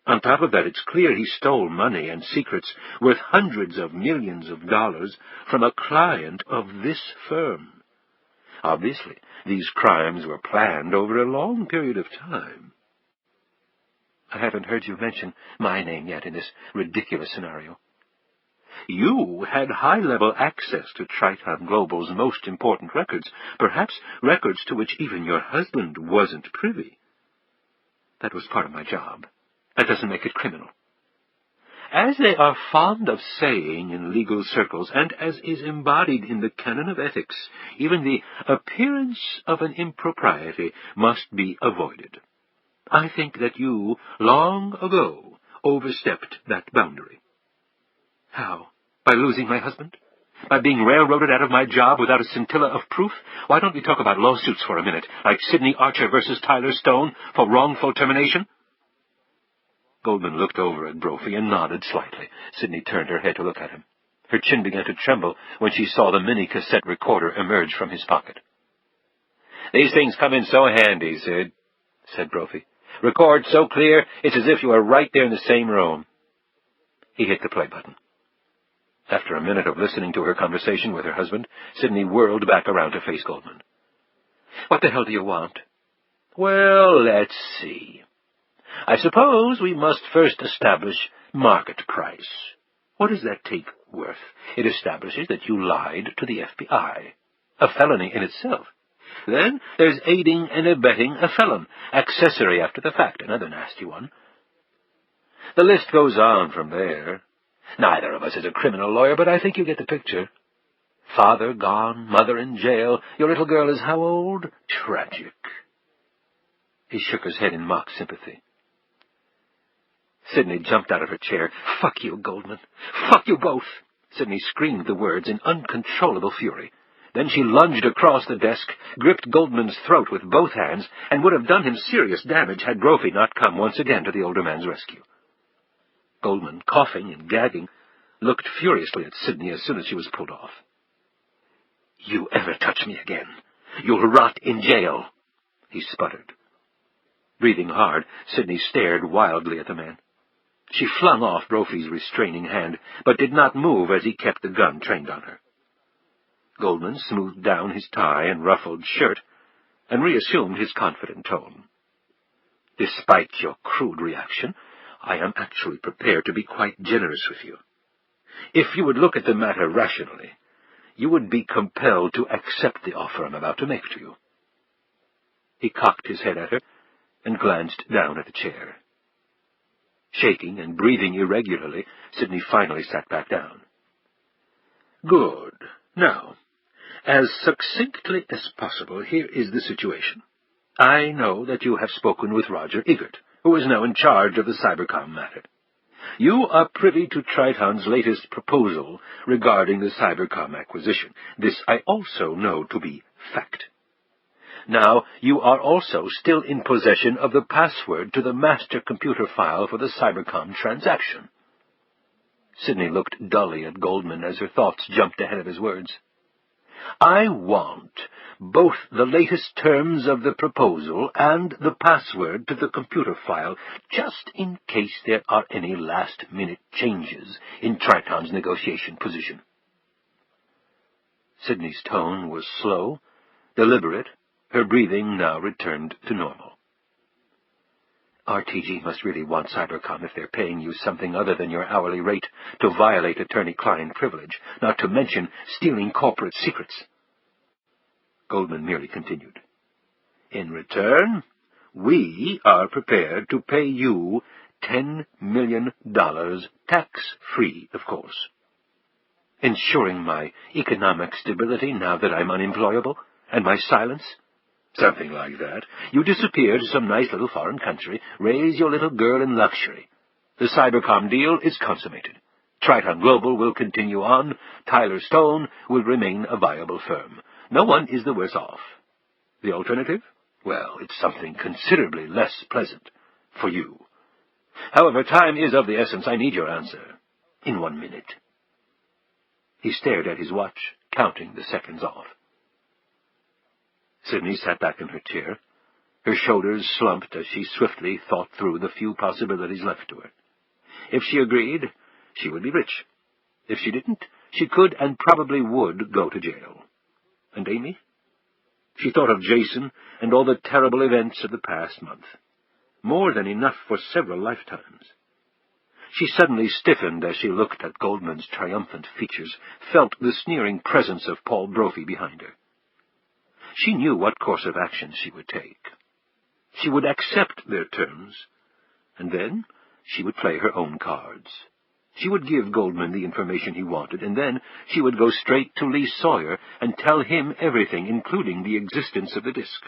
[SPEAKER 1] On top of that, it's clear he stole money and secrets worth hundreds of millions of dollars from a client of this firm. Obviously, these crimes were planned over a long period of time. I haven't heard you mention my name yet in this ridiculous scenario. You had high-level access to Triton Global's most important records, perhaps records to which even your husband wasn't privy. That was part of my job. That doesn't make it criminal. As they are fond of saying in legal circles, and as is embodied in the canon of ethics, even the appearance of an impropriety must be avoided. I think that you, long ago, overstepped that boundary. How? By losing my husband? By being railroaded out of my job without a scintilla of proof? Why don't we talk about lawsuits for a minute, like Sidney Archer versus Tyler Stone for wrongful termination? Goldman looked over at Brophy and nodded slightly. Sidney turned her head to look at him. Her chin began to tremble when she saw the mini-cassette recorder emerge from his pocket. These things come in so handy, Sid, said Brophy. Record so clear, it's as if you were right there in the same room. He hit the play button. After a minute of listening to her conversation with her husband, Sidney whirled back around to face Goldman. What the hell do you want? Well, let's see. I suppose we must first establish market price. What does that take worth? It establishes that you lied to the FBI. A felony in itself. Then there's aiding and abetting a felon, accessory after the fact, another nasty one. The list goes on from there. Neither of us is a criminal lawyer, but I think you get the picture. Father gone, mother in jail. Your little girl is how old? Tragic. He shook his head in mock sympathy. Sidney jumped out of her chair. Fuck you, Goldman. Fuck you both. Sidney screamed the words in uncontrollable fury. Then she lunged across the desk, gripped Goldman's throat with both hands, and would have done him serious damage had Brophy not come once again to the older man's rescue. Goldman, coughing and gagging, looked furiously at Sidney as soon as she was pulled off. You ever touch me again, you'll rot in jail, he sputtered. Breathing hard, Sidney stared wildly at the man. She flung off Brophy's restraining hand, but did not move as he kept the gun trained on her. Goldman smoothed down his tie and ruffled shirt, and reassumed his confident tone. Despite your crude reaction, I am actually prepared to be quite generous with you. If you would look at the matter rationally, you would be compelled to accept the offer I'm about to make to you. He cocked his head at her and glanced down at the chair. Shaking and breathing irregularly, Sidney finally sat back down. Good. Now, as succinctly as possible, here is the situation. I know that you have spoken with Roger Eggert, who is now in charge of the Cybercom matter. You are privy to Triton's latest proposal regarding the Cybercom acquisition. This I also know to be fact. Now, you are also still in possession of the password to the master computer file for the Cybercom transaction. Sidney looked dully at Goldman as her thoughts jumped ahead of his words. I want both the latest terms of the proposal and the password to the computer file, just in case there are any last-minute changes in Triton's negotiation position. Sidney's tone was slow, deliberate. Her breathing now returned to normal. RTG must really want Cybercom if they're paying you something other than your hourly rate to violate attorney-client privilege, not to mention stealing corporate secrets.
[SPEAKER 3] Goldman merely continued. In return, we are prepared to pay you $10 million, tax-free, of course. Ensuring my economic stability now that I'm unemployable, and my silence? Something like that. You disappear to some nice little foreign country, raise your little girl in luxury. The Cybercom deal is consummated. Triton Global will continue on. Tyler Stone will remain a viable firm. No one is the worse off. The alternative? Well, it's something considerably less pleasant for you. However, time is of the essence. I need your answer. In 1 minute. He stared at his watch, counting the seconds off. Sidney sat back in her chair. Her shoulders slumped as she swiftly thought through the few possibilities left to her. If she agreed, she would be rich. If she didn't, she could and probably would go to jail. And Amy? She thought of Jason and all the terrible events of the past month. More than enough for several lifetimes. She suddenly stiffened as she looked at Goldman's triumphant features, felt the sneering presence of Paul Brophy behind her. She knew what course of action she would take. She would accept their terms, and then she would play her own cards. She would give Goldman the information he wanted, and then she would go straight to Lee Sawyer and tell him everything, including the existence of the disk.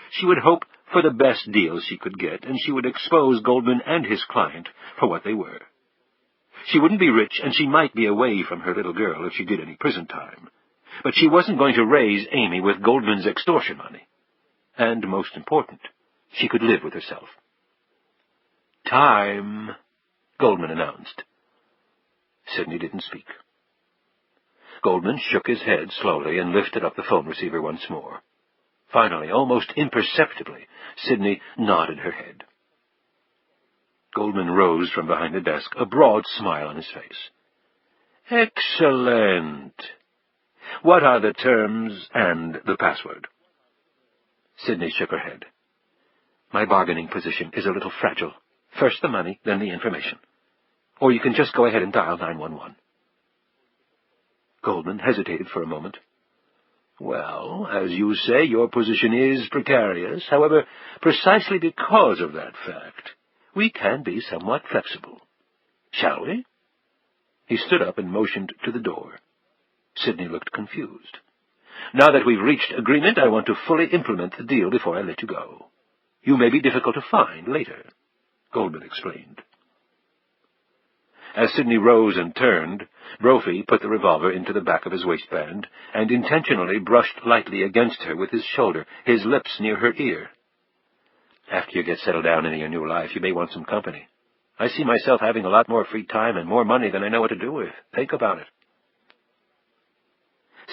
[SPEAKER 3] She would hope for the best deal she could get, and she would expose Goldman and his client for what they were. She wouldn't be rich, and she might be away from her little girl if she did any prison time. But she wasn't going to raise Amy with Goldman's extortion money. And, most important, she could live with herself. "Time," Goldman announced. Sidney didn't speak. Goldman shook his head slowly and lifted up the phone receiver once more. Finally, almost imperceptibly, Sidney nodded her head. Goldman rose from behind the desk, a broad smile on his face. "Excellent. What are the terms and the password?" Sidney shook her head. "My bargaining position is a little fragile. First the money, then the information. Or you can just go ahead and dial 911. Goldman hesitated for a moment. "Well, as you say, your position is precarious. However, precisely because of that fact, we can be somewhat flexible. Shall we?" He stood up and motioned to the door. Sidney looked confused. "Now that we've reached agreement, I want to fully implement the deal before I let you go. You may be difficult to find later," Goldman explained. As Sidney rose and turned, Brophy put the revolver into the back of his waistband and intentionally brushed lightly against her with his shoulder, his lips near her ear. "After you get settled down in your new life, you may want some company. I see myself having a lot more free time and more money than I know what to do with. Think about it."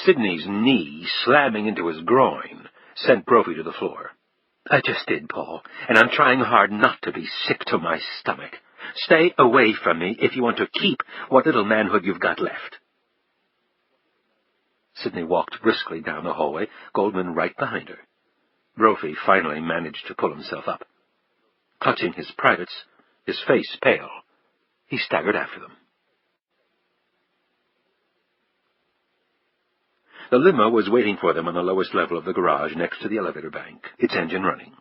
[SPEAKER 3] Sidney's knee slamming into his groin sent Brophy to the floor. "I just did, Paul, and I'm trying hard not to be sick to my stomach. Stay away from me if you want to keep what little manhood you've got left." Sidney walked briskly down the hallway, Goldman right behind her. Brophy finally managed to pull himself up. Clutching his privates, his face pale, he staggered after them. The limo was waiting for them on the lowest level of the garage next to the elevator bank, its engine running.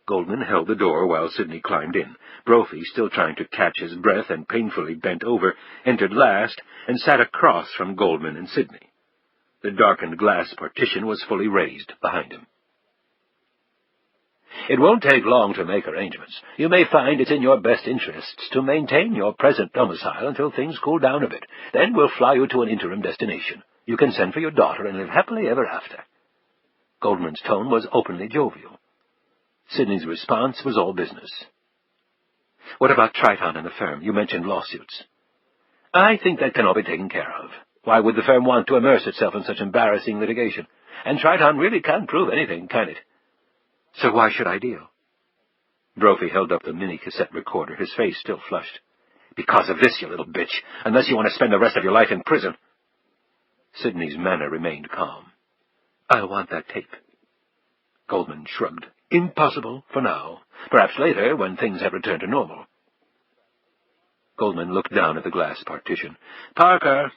[SPEAKER 3] Goldman held the door while Sidney climbed in. Brophy, still trying to catch his breath and painfully bent over, entered last and sat across from Goldman and Sidney. The darkened glass partition was fully raised behind him. "It won't take long to make arrangements. You may find it's in your best interests to maintain your present domicile until things cool down a bit. Then we'll fly you to an interim destination. You can send for your daughter and live happily ever after." Goldman's tone was openly jovial. Sidney's response was all business. "What about Triton and the firm? You mentioned lawsuits." "I think that can all be taken care of. Why would the firm want to immerse itself in such embarrassing litigation? And Triton really can't prove anything, can it?" "So why should I deal?" Brophy held up the mini-cassette recorder, his face still flushed. "Because of this, you little bitch, unless you want to spend the rest of your life in prison." Sidney's manner remained calm. "I'll want that tape." Goldman shrugged. "Impossible for now. Perhaps later, when things have returned to normal." Goldman looked down at the glass partition. "Parker!"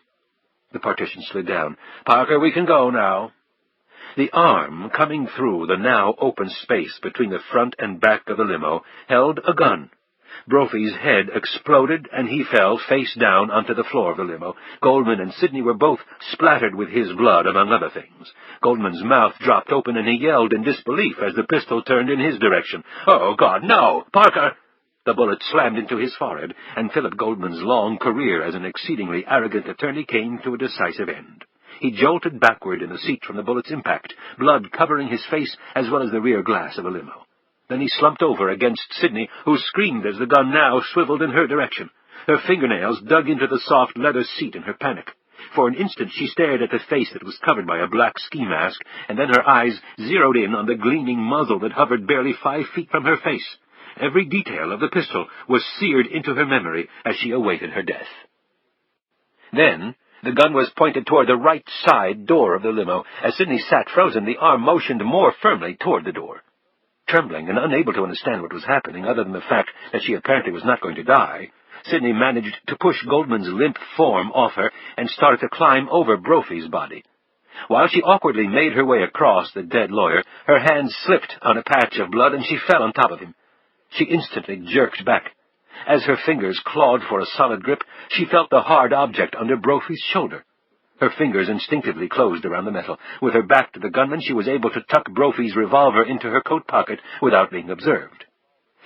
[SPEAKER 3] The partition slid down. "Parker, we can go now."
[SPEAKER 1] The arm coming through the now open space between the front and back of the limo held a gun. Brophy's head exploded, and he fell face down onto the floor of the limo. Goldman and Sidney were both splattered with his blood, among other things. Goldman's mouth dropped open, and he yelled in disbelief as the pistol turned in his direction. "Oh, God, no! Parker!" The bullet slammed into his forehead, and Philip Goldman's long career as an exceedingly arrogant attorney came to a decisive end. He jolted backward in the seat from the bullet's impact, blood covering his face as well as the rear glass of the limo. Then he slumped over against Sidney, who screamed as the gun now swiveled in her direction. Her fingernails dug into the soft leather seat in her panic. For an instant she stared at the face that was covered by a black ski mask, and then her eyes zeroed in on the gleaming muzzle that hovered barely 5 feet from her face. Every detail of the pistol was seared into her memory as she awaited her death. Then the gun was pointed toward the right side door of the limo. As Sidney sat frozen, the arm motioned more firmly toward the door. Trembling and unable to understand what was happening, other than the fact that she apparently was not going to die, Sidney managed to push Goldman's limp form off her and started to climb over Brophy's body. While she awkwardly made her way across the dead lawyer, her hand slipped on a patch of blood and she fell on top of him. She instantly jerked back. As her fingers clawed for a solid grip, she felt the hard object under Brophy's shoulder. Her fingers instinctively closed around the metal. With her back to the gunman, she was able to tuck Brophy's revolver into her coat pocket without being observed.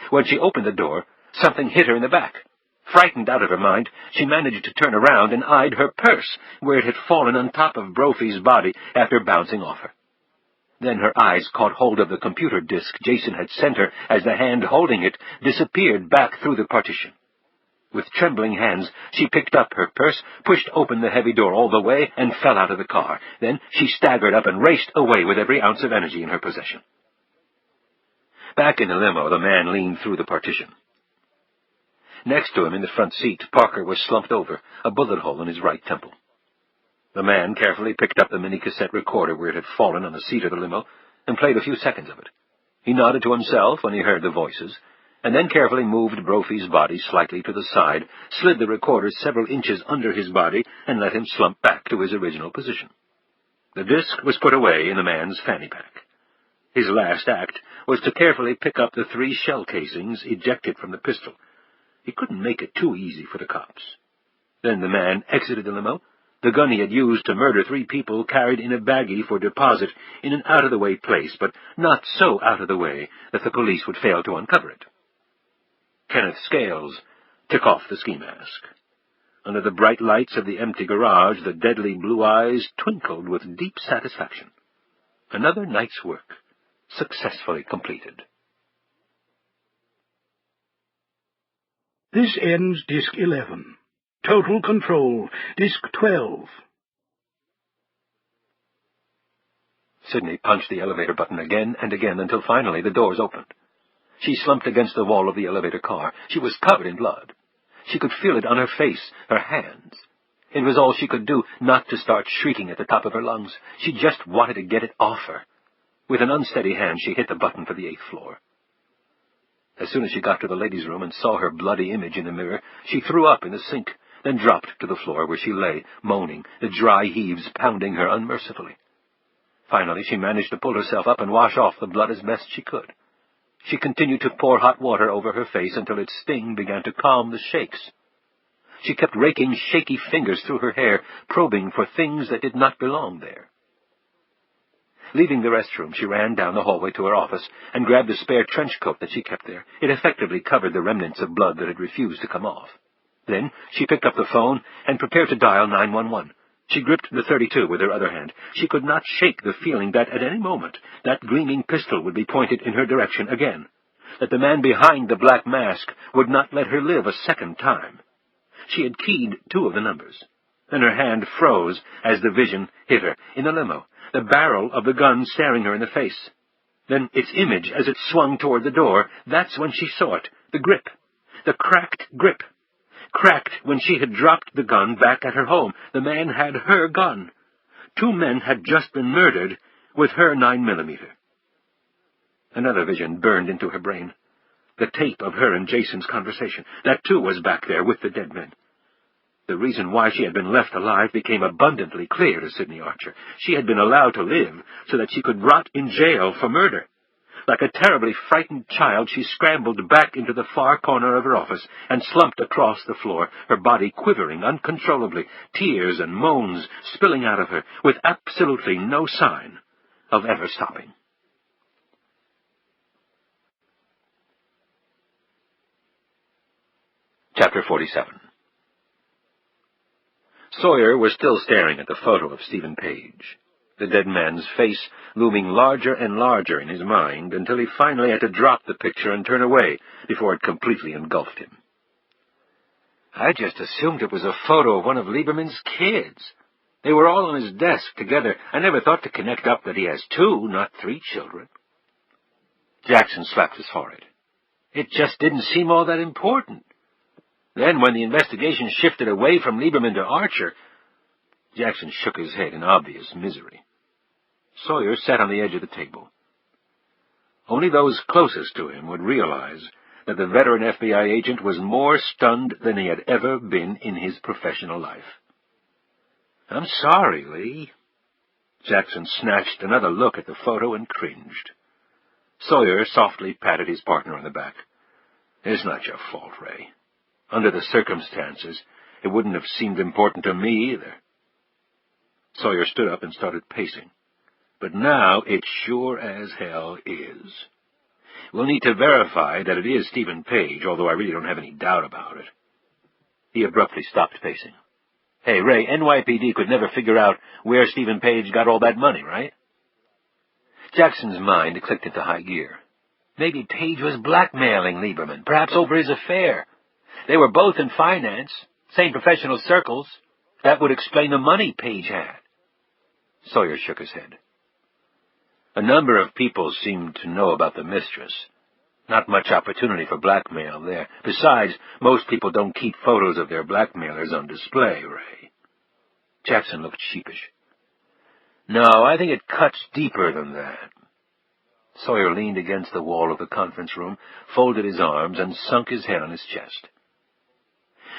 [SPEAKER 1] When she opened the door, something hit her in the back. Frightened out of her mind, she managed to turn around and eyed her purse, where it had fallen on top of Brophy's body after bouncing off her. Then her eyes caught hold of the computer disk Jason had sent her as the hand holding it disappeared back through the partition. With trembling hands, she picked up her purse, pushed open the heavy door all the way, and fell out of the car. Then she staggered up and raced away with every ounce of energy in her possession. Back in the limo, the man leaned through the partition. Next to him in the front seat, Parker was slumped over, a bullet hole in his right temple. The man carefully picked up the mini-cassette recorder where it had fallen on the seat of the limo and played a few seconds of it. He nodded to himself when he heard the voices, and then carefully moved Brophy's body slightly to the side, slid the recorder several inches under his body, and let him slump back to his original position. The disc was put away in the man's fanny pack. His last act was to carefully pick up the 3 shell casings ejected from the pistol. He couldn't make it too easy for the cops. Then the man exited the limo, the gun he had used to murder 3 people carried in a baggie for deposit in an out-of-the-way place, but not so out of the way that the police would fail to uncover it. Kenneth Scales took off the ski mask. Under the bright lights of the empty garage, the deadly blue eyes twinkled with deep satisfaction. Another night's work successfully completed.
[SPEAKER 2] This ends Disc 11. Total Control, Disc 12.
[SPEAKER 1] Sidney punched the elevator button again and again until finally the doors opened. She slumped against the wall of the elevator car. She was covered in blood. She could feel it on her face, her hands. It was all she could do not to start shrieking at the top of her lungs. She just wanted to get it off her. With an unsteady hand, she hit the button for the 8th floor. As soon as she got to the ladies' room and saw her bloody image in the mirror, she threw up in the sink, then dropped to the floor where she lay, moaning, the dry heaves pounding her unmercifully. Finally, she managed to pull herself up and wash off the blood as best she could. She continued to pour hot water over her face until its sting began to calm the shakes. She kept raking shaky fingers through her hair, probing for things that did not belong there. Leaving the restroom, she ran down the hallway to her office and grabbed a spare trench coat that she kept there. It effectively covered the remnants of blood that had refused to come off. Then she picked up the phone and prepared to dial 911. She gripped the .32 with her other hand. She could not shake the feeling that at any moment that gleaming pistol would be pointed in her direction again, that the man behind the black mask would not let her live a second time. She had keyed 2 of the numbers. Then her hand froze as the vision hit her. In the limo, the barrel of the gun staring her in the face. Then its image as it swung toward the door. That's when she saw it. The grip. The cracked grip. Cracked when she had dropped the gun back at her home. The man had her gun. 2 men had just been murdered with her 9mm. Another vision burned into her brain. The tape of her and Jason's conversation. That, too, was back there with the dead men. The reason why she had been left alive became abundantly clear to Sidney Archer. She had been allowed to live so that she could rot in jail for murder. Like a terribly frightened child, she scrambled back into the far corner of her office and slumped across the floor, her body quivering uncontrollably, tears and moans spilling out of her, with absolutely no sign of ever stopping. Chapter 47. Sawyer was still staring at the photo of Stephen Page, the dead man's face looming larger and larger in his mind until he finally had to drop the picture and turn away before it completely engulfed him. I just assumed it was a photo of one of Lieberman's kids. They were all on his desk together. I never thought to connect up that he has 2, not 3 children. Jackson slapped his forehead. It just didn't seem all that important. Then, when the investigation shifted away from Lieberman to Archer, Jackson shook his head in obvious misery. Sawyer sat on the edge of the table. Only those closest to him would realize that the veteran FBI agent was more stunned than he had ever been in his professional life. I'm sorry, Lee. Jackson snatched another look at the photo and cringed. Sawyer softly patted his partner on the back. It's not your fault, Ray. Under the circumstances, it wouldn't have seemed important to me either. Sawyer stood up and started pacing. But now it sure as hell is. We'll need to verify that it is Stephen Page, although I really don't have any doubt about it. He abruptly stopped pacing. Hey, Ray, NYPD could never figure out where Stephen Page got all that money, right? Jackson's mind clicked into high gear. Maybe Page was blackmailing Lieberman, perhaps over his affair. They were both in finance, same professional circles. That would explain the money Page had. Sawyer shook his head. A number of people seemed to know about the mistress. Not much opportunity for blackmail there. Besides, most people don't keep photos of their blackmailers on display, Ray. Jackson looked sheepish. No, I think it cuts deeper than that. Sawyer leaned against the wall of the conference room, folded his arms, and sunk his head on his chest.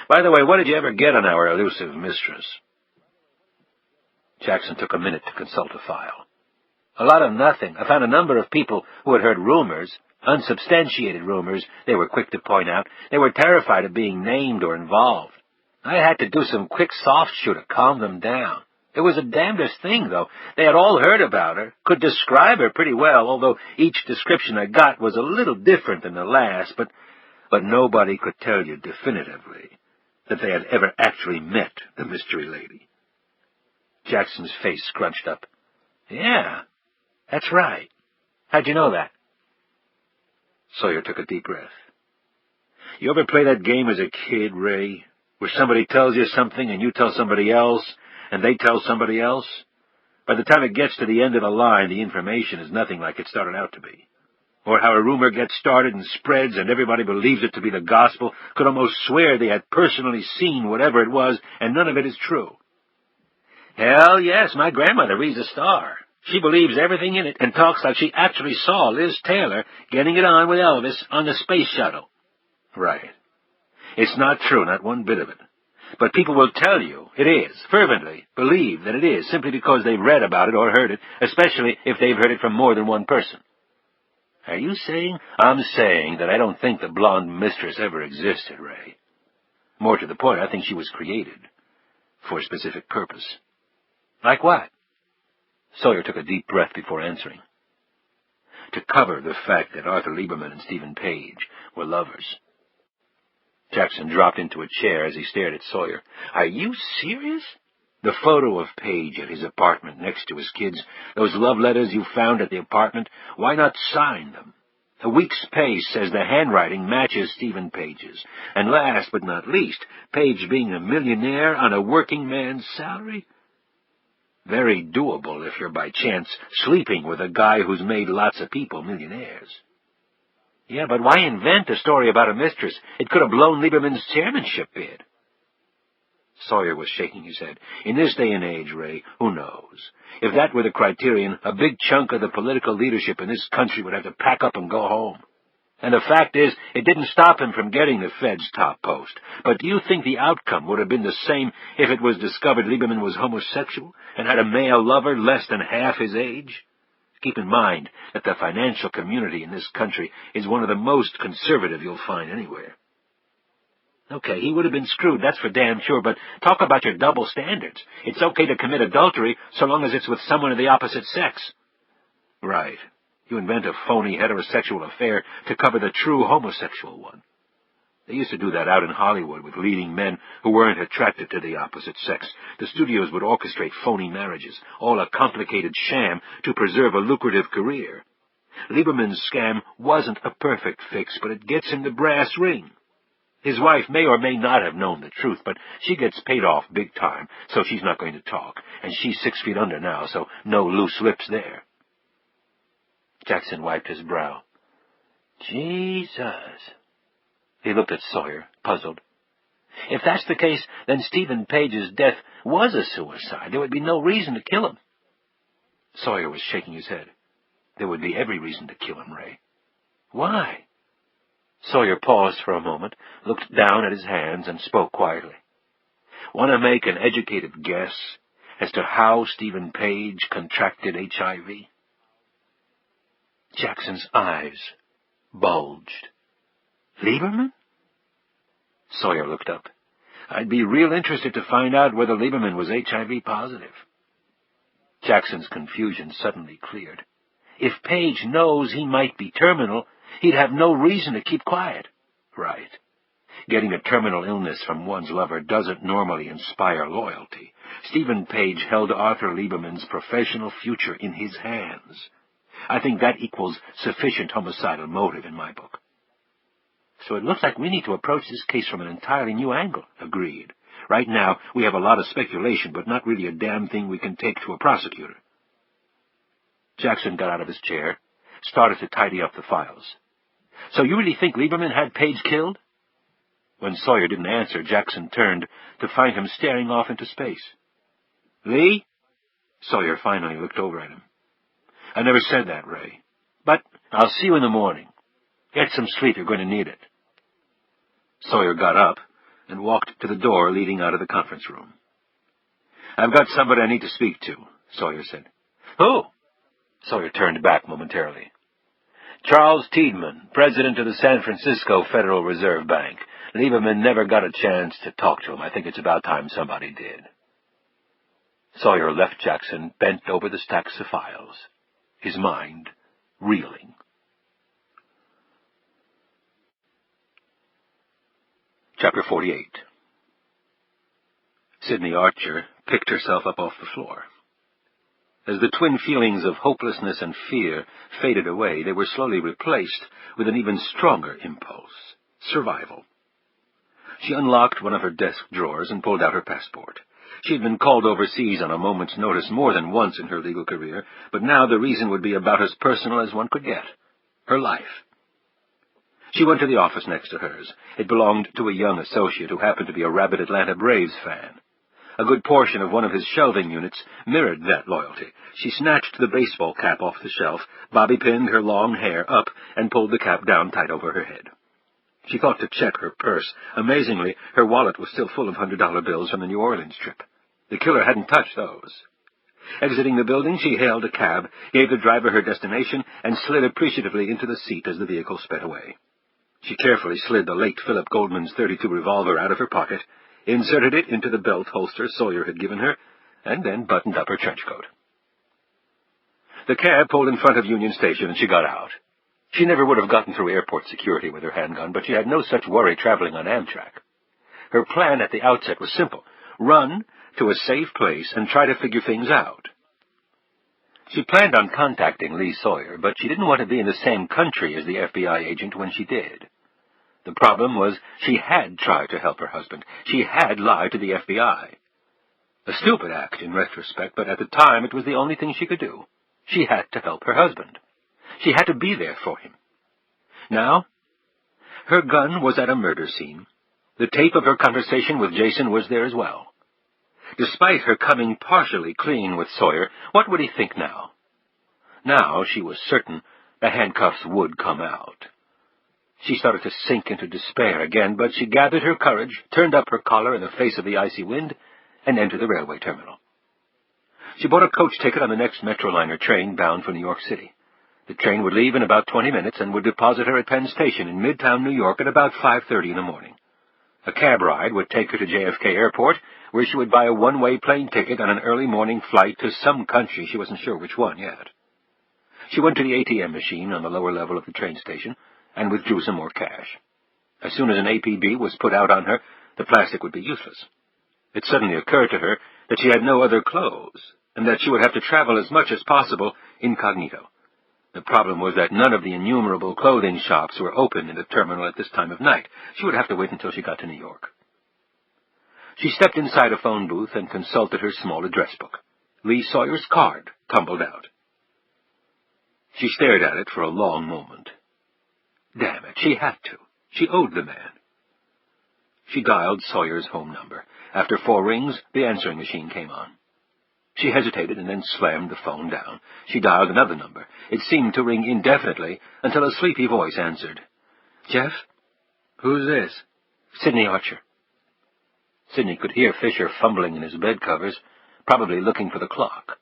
[SPEAKER 1] By the way, what did you ever get on our elusive mistress? Jackson took a minute to consult a file. A lot of nothing. I found a number of people who had heard rumors, unsubstantiated rumors, they were quick to point out. They were terrified of being named or involved. I had to do some quick soft shoe to calm them down. It was the damnedest thing, though. They had all heard about her, could describe her pretty well, although each description I got was a little different than the last, but nobody could tell you definitively that they had ever actually met the mystery lady. Jackson's face scrunched up. Yeah, that's right. How'd you know that? Sawyer took a deep breath. You ever play that game as a kid, Ray, where somebody tells you something and you tell somebody else, and they tell somebody else? By the time it gets to the end of the line, the information is nothing like it started out to be. Or how a rumor gets started and spreads and everybody believes it to be the gospel, could almost swear they had personally seen whatever it was, and none of it is true. Hell yes, my grandmother reads the Star. She believes everything in it and talks like she actually saw Liz Taylor getting it on with Elvis on the space shuttle. Right. It's not true, not one bit of it. But people will tell you it is, fervently believe that it is, simply because they've read about it or heard it, especially if they've heard it from more than one person. Are you saying? I'm saying that I don't think the blonde mistress ever existed, Ray. More to the point, I think she was created for a specific purpose. Like what? Sawyer took a deep breath before answering. To cover the fact that Arthur Lieberman and Stephen Page were lovers. Jackson dropped into a chair as he stared at Sawyer. Are you serious? The photo of Page at his apartment next to his kids, those love letters you found at the apartment, why not sign them? A week's pay says the handwriting matches Stephen Page's. And last but not least, Page being a millionaire on a working man's salary? Very doable if you're by chance sleeping with a guy who's made lots of people millionaires. Yeah, but why invent a story about a mistress? It could have blown Lieberman's chairmanship bid. Sawyer was shaking his head. In this day and age, Ray, who knows? If that were the criterion, a big chunk of the political leadership in this country would have to pack up and go home.
[SPEAKER 3] And the fact is, it didn't stop him from getting the Fed's top post. But do you think the outcome would have been the same if it was discovered Lieberman was homosexual and had a male lover less than half his age? Keep in mind that the financial community in this country is one of the most conservative you'll find anywhere. Okay, he would have been screwed, that's for damn sure, but talk about your double standards. It's okay to commit adultery so long as it's with someone of the opposite sex. Right. You invent a phony heterosexual affair to cover the true homosexual one. They used to do that out in Hollywood with leading men who weren't attracted to the opposite sex. The studios would orchestrate phony marriages, all a complicated sham to preserve a lucrative career. Lieberman's scam wasn't a perfect fix, but it gets him the brass ring. His wife may or may not have known the truth, but she gets paid off big time, so she's not going to talk. And she's 6 feet under now, so no loose lips there. Jackson wiped his brow. Jesus. He looked at Sawyer, puzzled. If that's the case, then Stephen Page's death was a suicide. There would be no reason to kill him. Sawyer was shaking his head. There would be every reason to kill him, Ray. Why? Sawyer paused for a moment, looked down at his hands, and spoke quietly. Want to make an educated guess as to how Stephen Page contracted HIV? Jackson's eyes bulged. Lieberman? Sawyer looked up. I'd be real interested to find out whether Lieberman was HIV positive. Jackson's confusion suddenly cleared. If Page knows he might be terminal, he'd have no reason to keep quiet. Right. Getting a terminal illness from one's lover doesn't normally inspire loyalty. Stephen Page held Arthur Lieberman's professional future in his hands. I think that equals sufficient homicidal motive in my book. So it looks like we need to approach this case from an entirely new angle. Agreed. Right now, we have a lot of speculation, but not really a damn thing we can take to a prosecutor. Jackson got out of his chair, started to tidy up the files. So you really think Lieberman had Page killed? When Sawyer didn't answer, Jackson turned to find him staring off into space. Lee? Sawyer finally looked over at him. I never said that, Ray. But I'll see you in the morning. Get some sleep, you're going to need it. Sawyer got up and walked to the door leading out of the conference room. I've got somebody I need to speak to, Sawyer said. Who? Sawyer turned back momentarily. Charles Tiedemann, president of the San Francisco Federal Reserve Bank. Lieberman never got a chance to talk to him. I think it's about time somebody did. Sawyer left Jackson bent over the stacks of files, his mind reeling. Chapter 48. Sidney Archer picked herself up off the floor. As the twin feelings of hopelessness and fear faded away, they were slowly replaced with an even stronger impulse, survival. She unlocked one of her desk drawers and pulled out her passport. She had been called overseas on a moment's notice more than once in her legal career, but now the reason would be about as personal as one could get, her life. She went to the office next to hers. It belonged to a young associate who happened to be a rabid Atlanta Braves fan. A good portion of one of his shelving units mirrored that loyalty. She snatched the baseball cap off the shelf, bobby-pinned her long hair up, and pulled the cap down tight over her head. She thought to check her purse. Amazingly, her wallet was still full of $100 bills from the New Orleans trip. The killer hadn't touched those. Exiting the building, she hailed a cab, gave the driver her destination, and slid appreciatively into the seat as the vehicle sped away. She carefully slid the late Philip Goldman's .32 revolver out of her pocket, inserted it into the belt holster Sawyer had given her, and then buttoned up her trench coat. The cab pulled in front of Union Station, and she got out. She never would have gotten through airport security with her handgun, but she had no such worry traveling on Amtrak. Her plan at the outset was simple: run to a safe place and try to figure things out. She planned on contacting Lee Sawyer, but she didn't want to be in the same country as the FBI agent when she did. The problem was she had tried to help her husband. She had lied to the FBI. A stupid act in retrospect, but at the time it was the only thing she could do. She had to help her husband. She had to be there for him. Now, her gun was at a murder scene. The tape of her conversation with Jason was there as well. Despite her coming partially clean with Sawyer, what would he think now? Now she was certain the handcuffs would come out.
[SPEAKER 1] She started to sink into despair again, but she gathered her courage, turned up her collar in the face of the icy wind, and entered the railway terminal. She bought a coach ticket on the next Metroliner train bound for New York City. The train would leave in about 20 minutes and would deposit her at Penn Station in Midtown New York at about 5:30 in the morning. A cab ride would take her to JFK Airport, where she would buy a one-way plane ticket on an early morning flight to some country. She wasn't sure which one yet. She went to the ATM machine on the lower level of the train station and withdrew some more cash. As soon as an APB was put out on her, the plastic would be useless. It suddenly occurred to her that she had no other clothes, and that she would have to travel as much as possible incognito. The problem was that none of the innumerable clothing shops were open in the terminal at this time of night. She would have to wait until she got to New York. She stepped inside a phone booth and consulted her small address book. Lee Sawyer's card tumbled out. She stared at it for a long moment. Damn it, she had to. She owed the man. She dialed Sawyer's home number. After 4 rings, the answering machine came on. She hesitated and then slammed the phone down. She dialed another number. It seemed to ring indefinitely until a sleepy voice answered. "Jeff? Who's this?" "Sidney Archer." Sidney could hear Fisher fumbling in his bed covers, probably looking for the clock.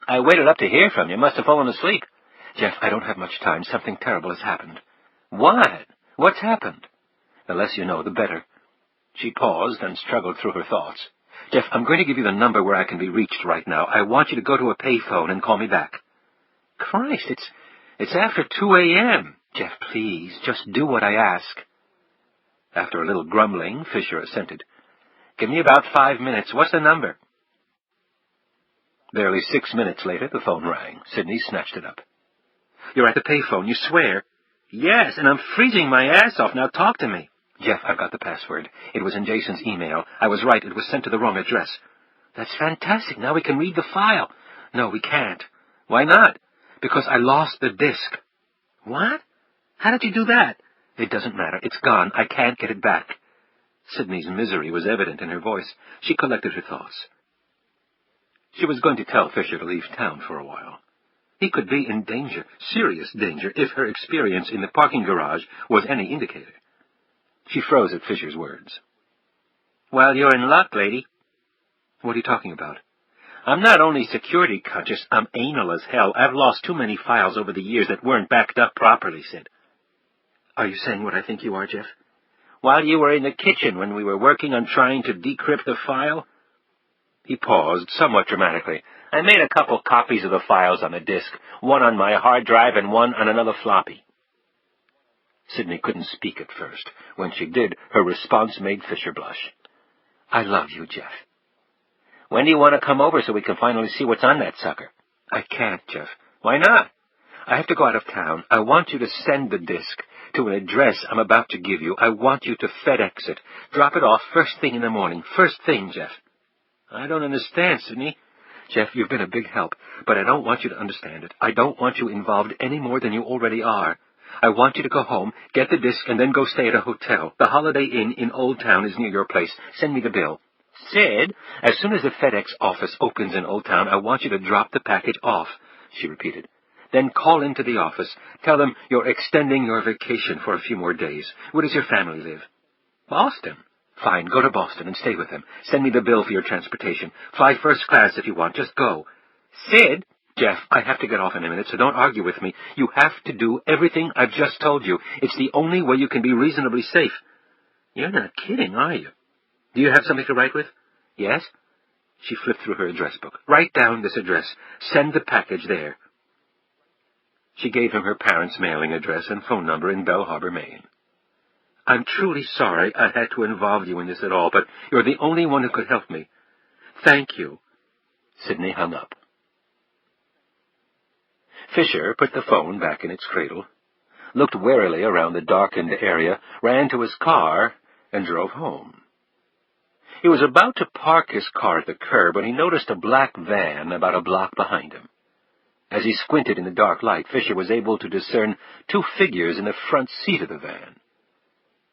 [SPEAKER 1] "I waited up to hear from you. Must have fallen asleep." "Jeff, I don't have much time. Something terrible has happened." "What? What's happened?" "The less you know, the better." She paused and struggled through her thoughts. "Jeff, I'm going to give you the number where I can be reached right now. I want you to go to a payphone and call me back." "Christ, it's after 2 a.m. "Jeff, please, just do what I ask." After a little grumbling, Fisher assented. "Give me about 5 minutes. What's the number?" Barely 6 minutes later, the phone rang. Sidney snatched it up. "You're at the payphone, you swear?" "Yes, and I'm freezing my ass off. Now talk to me." "Jeff, I've got the password. It was in Jason's email. I was right. It was sent to the wrong address." "That's fantastic. Now we can read the file." "No, we can't." "Why not?" "Because I lost the disk." "What? How did you do that?" "It doesn't matter. It's gone. I can't get it back." Sidney's misery was evident in her voice. She collected her thoughts. She was going to tell Fisher to leave town for a while. He could be in danger, serious danger, if her experience in the parking garage was any indicator. She froze at Fisher's words. "Well, you're in luck, lady." "What are you talking about?" "I'm not only security conscious, I'm anal as hell. I've lost too many files over the years that weren't backed up properly, Sid." "Are you saying what I think you are, Jeff?" "While you were in the kitchen when we were working on trying to decrypt the file." He paused, somewhat dramatically. "I made a couple copies of the files on the disk, one on my hard drive and one on another floppy." Sidney couldn't speak at first. When she did, her response made Fisher blush. "I love you, Jeff." "When do you want to come over so we can finally see what's on that sucker?" "I can't, Jeff." "Why not?" "I have to go out of town. I want you to send the disk to an address I'm about to give you. I want you to FedEx it. Drop it off first thing in the morning. First thing, Jeff." "I don't understand, Sidney." "Jeff, you've been a big help, but I don't want you to understand it. I don't want you involved any more than you already are. I want you to go home, get the disk, and then go stay at a hotel. The Holiday Inn in Old Town is near your place. Send me the bill." "Sid, as soon as the FedEx office opens in Old Town, I want you to drop the package off," she repeated. "Then call into the office. Tell them you're extending your vacation for a few more days. Where does your family live?" "Boston." "Fine, go to Boston and stay with them. Send me the bill for your transportation. Fly first class if you want. Just go." "Sid." "Jeff, I have to get off in a minute, so don't argue with me. You have to do everything I've just told you. It's the only way you can be reasonably safe." "You're not kidding, are you?" "Do you have something to write with?" "Yes." She flipped through her address book. "Write down this address. Send the package there." She gave him her parents' mailing address and phone number in Belle Harbor, Maine. "I'm truly sorry I had to involve you in this at all, but you're the only one who could help me. Thank you." Sidney hung up. Fisher put the phone back in its cradle, looked warily around the darkened area, ran to his car, and drove home. He was about to park his car at the curb when he noticed a black van about a block behind him. As he squinted in the dark light, Fisher was able to discern 2 figures in the front seat of the van.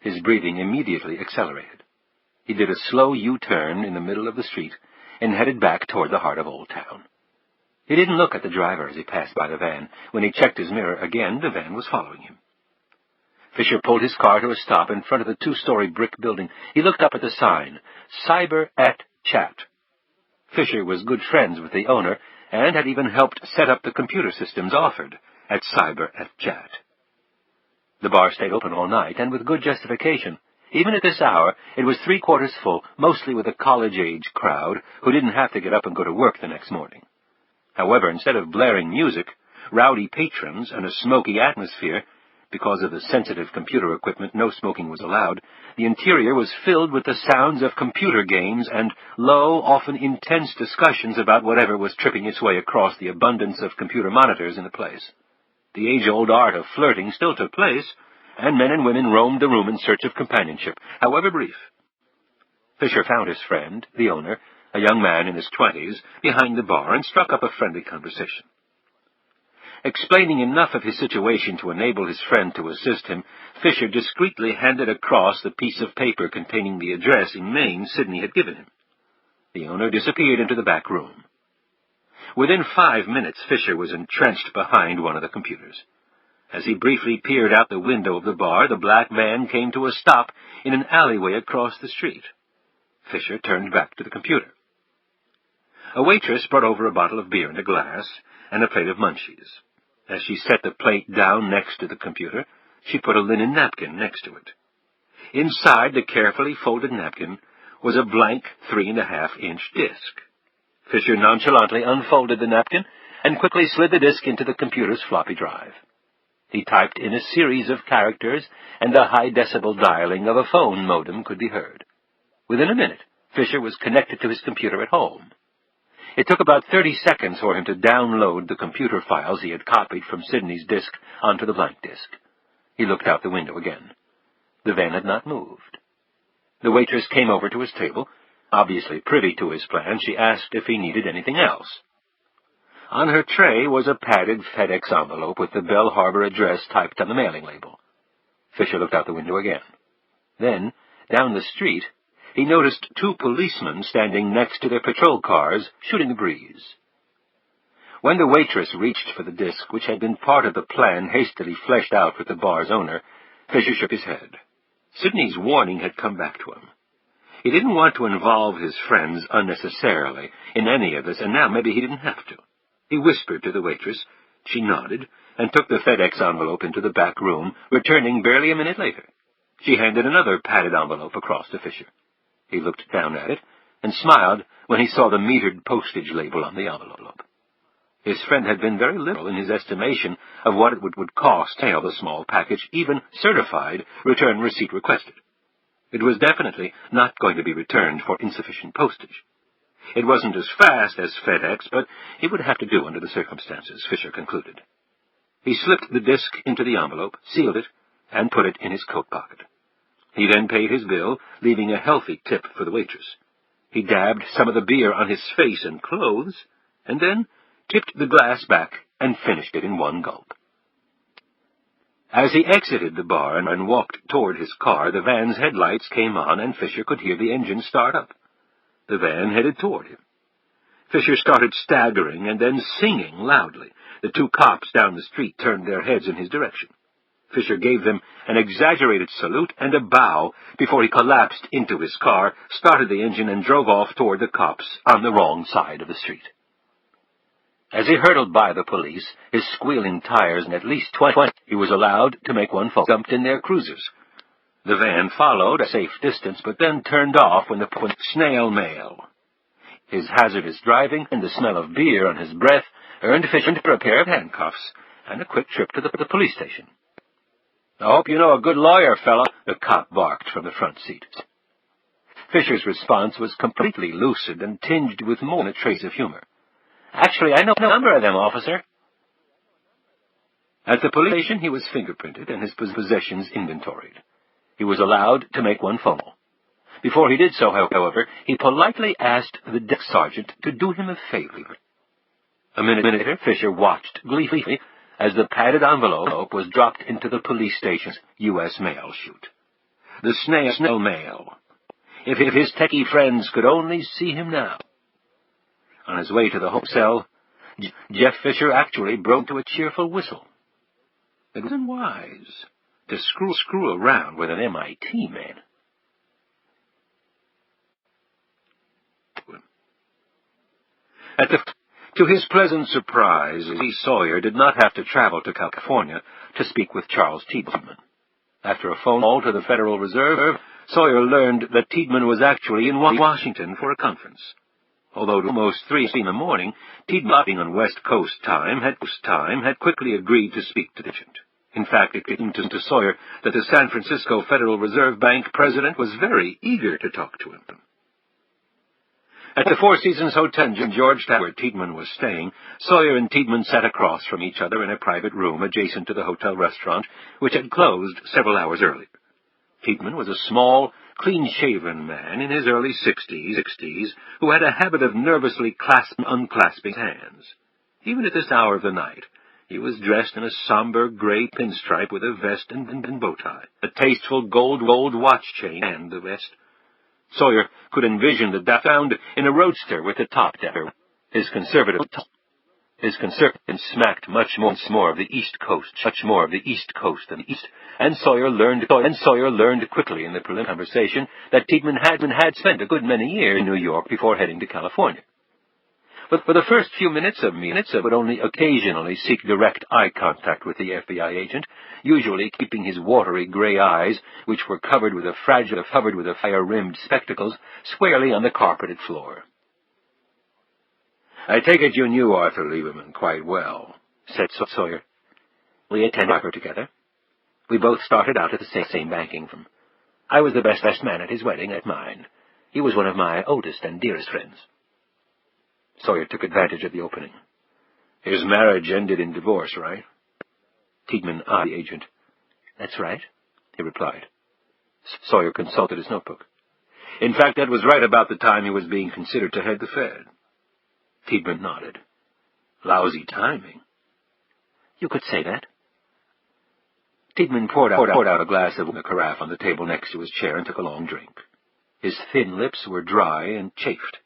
[SPEAKER 1] His breathing immediately accelerated. He did a slow U-turn in the middle of the street and headed back toward the heart of Old Town. He didn't look at the driver as he passed by the van. When he checked his mirror again, the van was following him. Fisher pulled his car to a stop in front of the 2-story brick building. He looked up at the sign, Cyber at Chat. Fisher was good friends with the owner and had even helped set up the computer systems offered at Cyber at Chat. The bar stayed open all night, and with good justification. Even at this hour, it was 3/4 full, mostly with a college-age crowd who didn't have to get up and go to work the next morning. However, instead of blaring music, rowdy patrons, and a smoky atmosphere, because of the sensitive computer equipment, no smoking was allowed, the interior was filled with the sounds of computer games and low, often intense discussions about whatever was tripping its way across the abundance of computer monitors in the place. The age-old art of flirting still took place, and men and women roamed the room in search of companionship, however brief. Fisher found his friend, the owner, a young man in his 20s, behind the bar and struck up a friendly conversation. Explaining enough of his situation to enable his friend to assist him, Fisher discreetly handed across the piece of paper containing the address in Maine Sidney had given him. The owner disappeared into the back room. Within 5 minutes, Fisher was entrenched behind one of the computers. As he briefly peered out the window of the bar, the black van came to a stop in an alleyway across the street. Fisher turned back to the computer. A waitress brought over a bottle of beer and a glass, and a plate of munchies. As she set the plate down next to the computer, she put a linen napkin next to it. Inside the carefully folded napkin was a blank 3.5-inch disc. Fisher nonchalantly unfolded the napkin and quickly slid the disc into the computer's floppy drive. He typed in a series of characters, and the high-decibel dialing of a phone modem could be heard. Within a minute, Fisher was connected to his computer at home. It took about 30 seconds for him to download the computer files he had copied from Sidney's disk onto the blank disk. He looked out the window again. The van had not moved. The waitress came over to his table. Obviously privy to his plan, she asked if he needed anything else. On her tray was a padded FedEx envelope with the Bell Harbor address typed on the mailing label. Fisher looked out the window again. Then, down the street, he noticed 2 policemen standing next to their patrol cars, shooting the breeze. When the waitress reached for the disc, which had been part of the plan hastily fleshed out with the bar's owner, Fisher shook his head. Sidney's warning had come back to him. He didn't want to involve his friends unnecessarily in any of this, and now maybe he didn't have to. He whispered to the waitress. She nodded and took the FedEx envelope into the back room, returning barely a minute later. She handed another padded envelope across to Fisher. He looked down at it and smiled when he saw the metered postage label on the envelope. His friend had been very liberal in his estimation of what it would cost to mail the small package, even certified, return receipt requested. It was definitely not going to be returned for insufficient postage. It wasn't as fast as FedEx, but it would have to do under the circumstances, Fisher concluded. He slipped the disc into the envelope, sealed it, and put it in his coat pocket. He then paid his bill, leaving a healthy tip for the waitress. He dabbed some of the beer on his face and clothes, and then tipped the glass back and finished it in one gulp. As he exited the bar and walked toward his car, the van's headlights came on, and Fisher could hear the engine start up. The van headed toward him. Fisher started staggering and then singing loudly. The 2 cops down the street turned their heads in his direction. Fisher gave them an exaggerated salute and a bow before he collapsed into his car, started the engine, and drove off toward the cops on the wrong side of the street. As he hurtled by the police, his squealing tires and at least 20, he was allowed to make one fall, jumped in their cruisers. The van followed a safe distance, but then turned off when the snail mail. His hazardous driving and the smell of beer on his breath earned Fisher a pair of handcuffs and a quick trip to the police station. "I hope you know a good lawyer, fella," the cop barked from the front seat. Fisher's response was completely lucid and tinged with more than a trace of humor. "Actually, I know a number of them, officer." At the police station, he was fingerprinted and his possessions inventoried. He was allowed to make one phone call. Before he did so, however, he politely asked the desk sergeant to do him a favor. A minute later, Fisher watched gleefully as the padded envelope was dropped into the police station's U.S. mail chute. The snail mail. If his techie friends could only see him now. On his way to the hotel, Jeff Fisher actually broke into a cheerful whistle. It wasn't wise
[SPEAKER 3] to screw around with an MIT man. To his pleasant surprise, Sawyer did not have to travel to California to speak with Charles Tiedemann. After a phone call to the Federal Reserve, Sawyer learned that Tiedemann was actually in Washington for a conference. Although at almost 3 in the morning, Tiedemann, being on West Coast time, had quickly agreed to speak to the agent. In fact, it seemed to Sawyer that the San Francisco Federal Reserve Bank president was very eager to talk to him. At the Four Seasons Hotel in Georgetown, where Tiedemann was staying, Sawyer and Tiedemann sat across from each other in a private room adjacent to the hotel restaurant, which had closed several hours earlier. Tiedemann was a small, clean-shaven man in his early 60s who had a habit of nervously clasping and unclasping his hands. Even at this hour of the night, he was dressed in a somber gray pinstripe with a vest and bow tie, a tasteful gold watch chain, and the vest. Sawyer could envision that found in a roadster with a top decker. His conservative smacked much more of the East Coast than the East, and Sawyer learned quickly in the preliminary conversation that Tiedemann had spent a good many years in New York before heading to California. But for the first few minutes would only occasionally seek direct eye contact with the FBI agent, usually keeping his watery gray eyes, which were covered with fire-rimmed spectacles, squarely on the carpeted floor.
[SPEAKER 1] "I take it you knew Arthur Lieberman quite well," said Sawyer.
[SPEAKER 4] "We attended Harvard together. We both started out at the same banking firm. I was the best man at his wedding, at mine. He was one of my oldest and dearest friends."
[SPEAKER 1] Sawyer took advantage of the opening. "His marriage ended in divorce, right?"
[SPEAKER 4] Tiedemann eyed the agent. "That's right," he replied.
[SPEAKER 1] Sawyer consulted his notebook. "In fact, that was right about the time he was being considered to head the Fed." Tiedemann nodded. "Lousy timing."
[SPEAKER 4] "You could say that."
[SPEAKER 1] Tiedemann poured out a glass of a carafe on the table next to his chair and took a long drink. His thin lips were dry and chafed.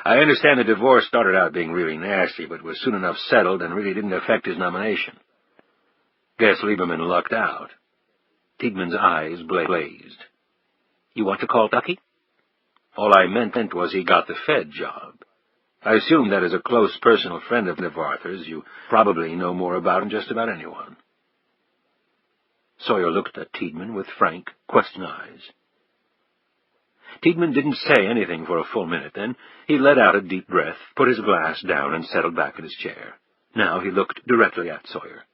[SPEAKER 1] "I understand the divorce started out being really nasty, but was soon enough settled and really didn't affect his nomination. Guess Lieberman lucked out." Tiedemann's eyes blazed.
[SPEAKER 4] "You want to call Ducky?"
[SPEAKER 1] "All I meant was he got the Fed job. I assume that as a close personal friend of Arthur's, you probably know more about him than just about anyone." Sawyer looked at Tiedemann with frank, questioning eyes. Tiedemann didn't say anything for a full minute. Then he let out a deep breath, put his glass down, and settled back in his chair. Now he looked directly at Sawyer.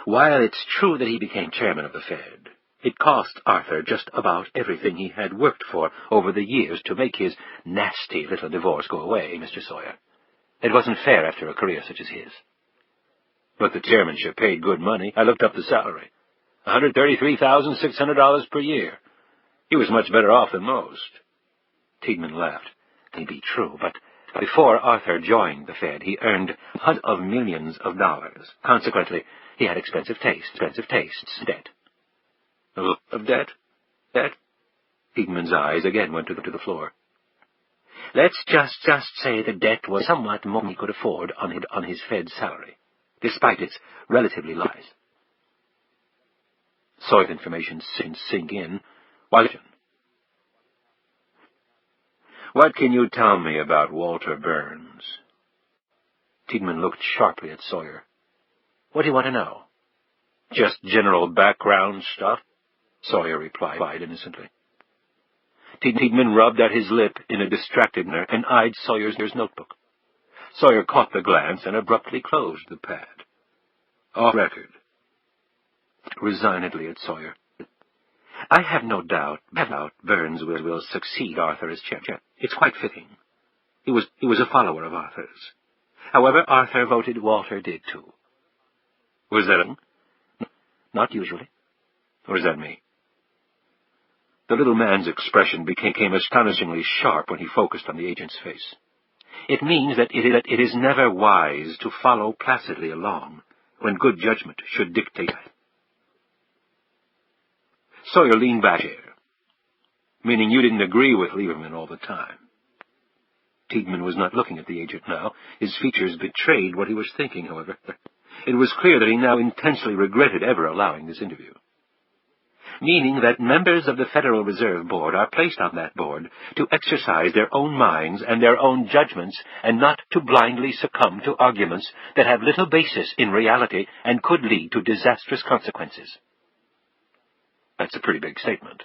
[SPEAKER 4] "While it's true that he became chairman of the Fed, it cost Arthur just about everything he had worked for over the years to make his nasty little divorce go away, Mr. Sawyer. It wasn't fair after a career such as his."
[SPEAKER 1] "But the chairmanship paid good money. I looked up the salary. $133,600 per year. He was much better off than most."
[SPEAKER 4] Tiedemann laughed. "That may be true, but before Arthur joined the Fed, he earned hundreds of millions of dollars. Consequently, he had expensive tastes, debt."
[SPEAKER 1] "Of debt? Tiedemann's eyes again went to the floor.
[SPEAKER 4] "Let's just say the debt was somewhat more than he could afford on his Fed salary, despite its relatively low size."
[SPEAKER 1] Sawyer's information sink in. "What can you tell me about Walter Burns?"
[SPEAKER 4] Tiedemann looked sharply at Sawyer. "What do you want to know?"
[SPEAKER 1] "Just general background stuff," Sawyer replied innocently. Tiedemann rubbed at his lip in a distracted manner and eyed Sawyer's notebook. Sawyer caught the glance and abruptly closed the pad. "Off record," resignedly at Sawyer.
[SPEAKER 4] "I have no doubt Burns will succeed Arthur as chairman. It's quite fitting. He was a follower of Arthur's. However, Arthur voted Walter did too."
[SPEAKER 1] "Was that a—"
[SPEAKER 4] "Not usually."
[SPEAKER 1] "What does that mean?" The little man's expression became astonishingly sharp when he focused on the agent's face.
[SPEAKER 4] "It means that it is never wise to follow placidly along when good judgment should dictate."
[SPEAKER 1] Sawyer leaned back here. "Meaning you didn't agree with Lieberman all the time?" Tiedemann was not looking at the agent now. His features betrayed what he was thinking, however.
[SPEAKER 4] It was clear that he now intensely regretted ever allowing this interview. Meaning that members of the Federal Reserve Board are placed on that board to exercise their own minds and their own judgments, and not to blindly succumb to arguments that have little basis in reality and could lead to disastrous consequences. That's a pretty big statement.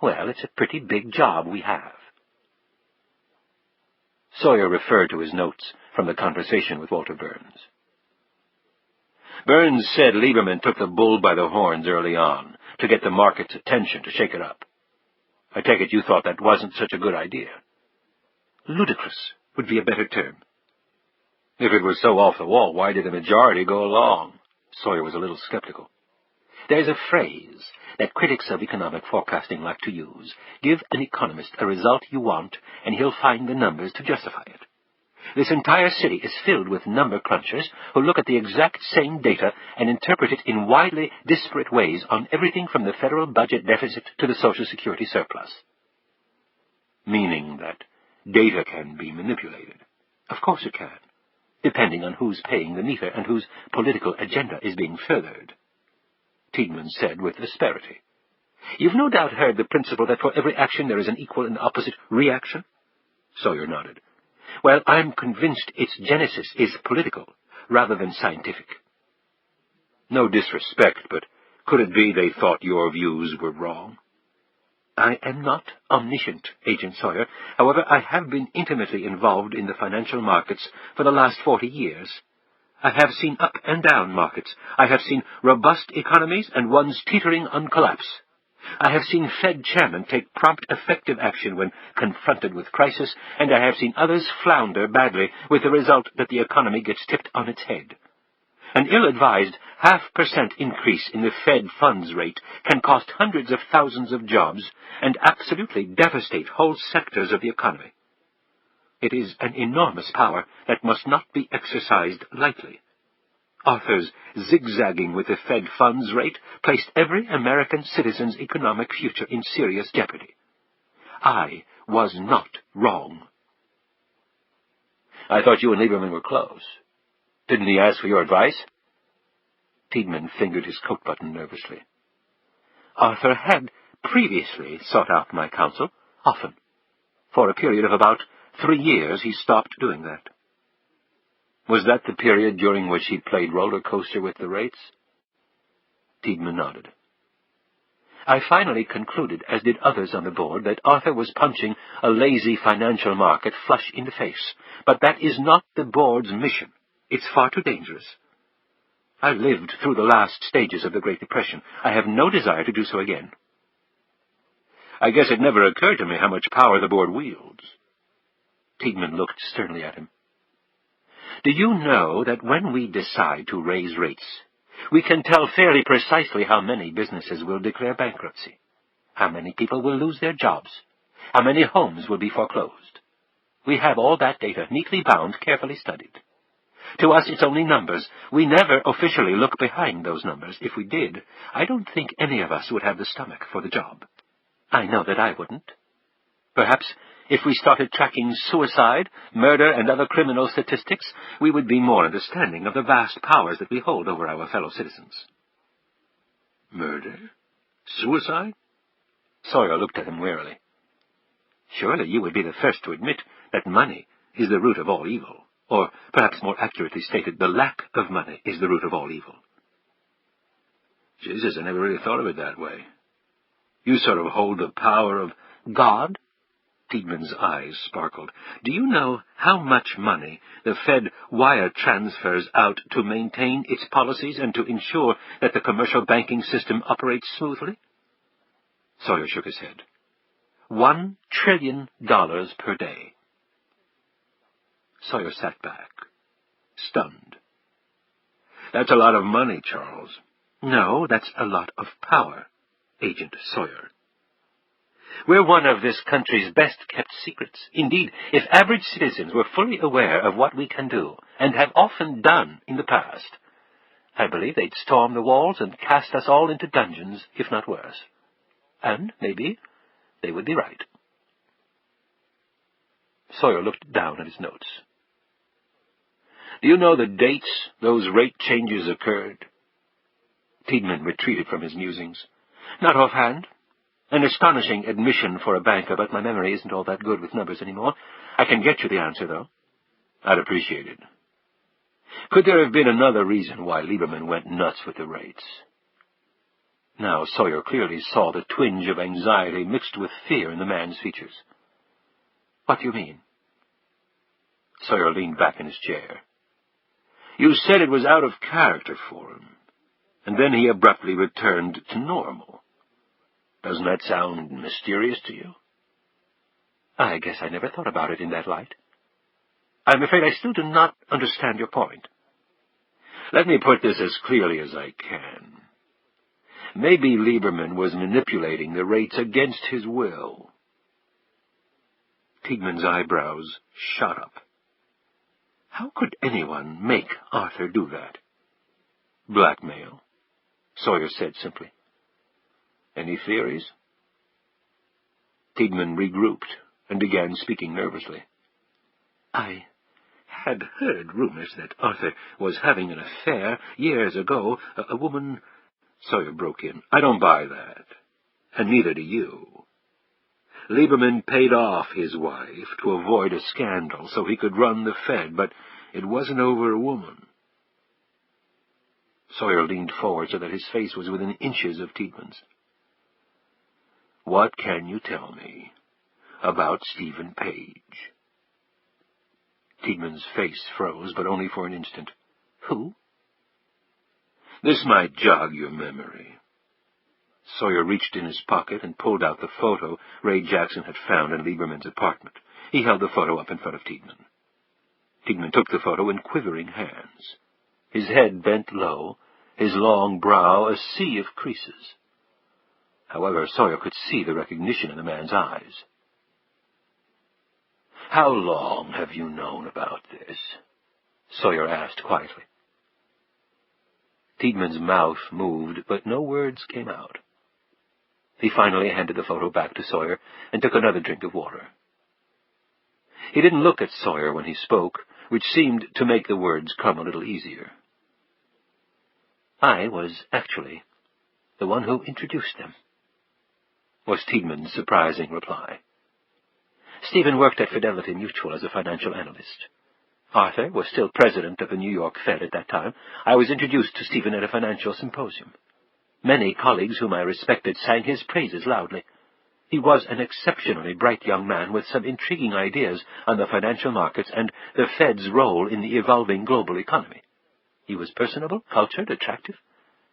[SPEAKER 4] Well, it's a pretty big job we have. Sawyer referred to his notes from the conversation with Walter Burns. Burns said Lieberman took the bull by the horns early on to get the market's attention, to shake it up. I take it you thought that wasn't such a good idea. Ludicrous would be a better term. If it was so off the wall, why did the majority go along? Sawyer was a little skeptical. There's a phrase that critics of economic forecasting like to use. Give an economist a result you want, and he'll find the numbers to justify it. This entire city is filled with number crunchers who look at the exact same data and interpret it in widely disparate ways on everything from the federal budget deficit to the Social Security surplus. Meaning that data can be manipulated. Of course it can, depending on who's paying the meter and whose political agenda is being furthered. Tiedemann said with asperity. You've no doubt heard the principle that for every action there is an equal and opposite reaction? Sawyer nodded. Well, I'm convinced its genesis is political, rather than scientific. No disrespect, but could it be they thought your views were wrong? I am not omniscient, Agent Sawyer. However, I have been intimately involved in the financial markets for the last 40 years. I have seen up and down markets. I have seen robust economies and ones teetering on collapse. I have seen Fed chairmen take prompt, effective action when confronted with crisis, and I have seen others flounder badly, with the result that the economy gets tipped on its head. An ill-advised 0.5% increase in the Fed funds rate can cost hundreds of thousands of jobs and absolutely devastate whole sectors of the economy. It is an enormous power that must not be exercised lightly. Arthur's zigzagging with the Fed funds rate placed every American citizen's economic future in serious jeopardy. I was not wrong. I thought you and Lieberman were close. Didn't he ask for your advice? Tiedemann fingered his coat button nervously. Arthur had previously sought out my counsel, often. For a period of about 3 years he stopped doing that. Was that the period during which he played roller coaster with the rates? Tiedemann nodded. I finally concluded, as did others on the board, that Arthur was punching a lazy financial market flush in the face. But that is not the board's mission. It's far too dangerous. I lived through the last stages of the Great Depression. I have no desire to do so again. I guess it never occurred to me how much power the board wields. Tiedemann looked sternly at him. Do you know that when we decide to raise rates, we can tell fairly precisely how many businesses will declare bankruptcy, how many people will lose their jobs, how many homes will be foreclosed? We have all that data neatly bound, carefully studied. To us, it's only numbers. We never officially look behind those numbers. If we did, I don't think any of us would have the stomach for the job. I know that I wouldn't. Perhaps if we started tracking suicide, murder, and other criminal statistics, we would be more understanding of the vast powers that we hold over our fellow citizens.
[SPEAKER 3] Murder? Suicide?
[SPEAKER 4] Sawyer looked at him warily. Surely you would be the first to admit that money is the root of all evil. Or, perhaps more accurately stated, the lack of money is the root of all evil.
[SPEAKER 3] Jesus, I never really thought of it that way. You sort of hold the power of
[SPEAKER 4] God? Tiedemann's eyes sparkled. Do you know how much money the Fed wire transfers out to maintain its policies and to ensure that the commercial banking system operates smoothly? Sawyer shook his head. $1 trillion per day. Sawyer sat back, stunned.
[SPEAKER 3] That's a lot of money, Charles.
[SPEAKER 4] No, that's a lot of power, Agent Sawyer. We're one of this country's best-kept secrets. Indeed, if average citizens were fully aware of what we can do, and have often done in the past, I believe they'd storm the walls and cast us all into dungeons, if not worse. And, maybe, they would be right. Sawyer looked down at his notes.
[SPEAKER 1] Do you know the dates those rate changes occurred?
[SPEAKER 4] Tiedemann retreated from his musings. Not offhand. An astonishing admission for a banker, but my memory isn't all that good with numbers anymore. I can get you the answer, though.
[SPEAKER 1] I'd appreciate it. Could there have been another reason why Lieberman went nuts with the rates?
[SPEAKER 4] Now Sawyer clearly saw the twinge of anxiety mixed with fear in the man's features. What do you mean?
[SPEAKER 1] Sawyer leaned back in his chair. You said it was out of character for him, and then he abruptly returned to normal. Doesn't that sound mysterious to you?
[SPEAKER 4] I guess I never thought about it in that light. I'm afraid I still do not understand your point.
[SPEAKER 1] Let me put this as clearly as I can. Maybe Lieberman was manipulating the rates against his will.
[SPEAKER 4] Tiedeman's eyebrows shot up. How could anyone make Arthur do that?
[SPEAKER 1] Blackmail,
[SPEAKER 4] Sawyer said simply.
[SPEAKER 1] Any theories?
[SPEAKER 4] Tiedemann regrouped and began speaking nervously. I had heard rumors that Arthur was having an affair years ago. A woman...
[SPEAKER 1] Sawyer broke in. I don't buy that. And neither do you. Lieberman paid off his wife to avoid a scandal so he could run the Fed, but it wasn't over a woman.
[SPEAKER 4] Sawyer leaned forward so that his face was within inches of Tiedemann's.
[SPEAKER 1] What can you tell me about Stephen Page?
[SPEAKER 4] Tiedemann's face froze, but only for an instant. Who?
[SPEAKER 1] This might jog your memory.
[SPEAKER 4] Sawyer reached in his pocket and pulled out the photo Ray Jackson had found in Lieberman's apartment. He held the photo up in front of Tiedemann. Tiedemann took the photo in quivering hands. His head bent low, his long brow a sea of creases. However, Sawyer could see the recognition in the man's eyes.
[SPEAKER 1] How long have you known about this?
[SPEAKER 4] Sawyer asked quietly. Tiedemann's mouth moved, but no words came out. He finally handed the photo back to Sawyer and took another drink of water. He didn't look at Sawyer when he spoke, which seemed to make the words come a little easier. I was actually the one who introduced them, was Tiedemann's surprising reply. Stephen worked at Fidelity Mutual as a financial analyst. Arthur was still president of the New York Fed at that time. I was introduced to Stephen at a financial symposium. Many colleagues whom I respected sang his praises loudly. He was an exceptionally bright young man with some intriguing ideas on the financial markets and the Fed's role in the evolving global economy. He was personable, cultured, attractive.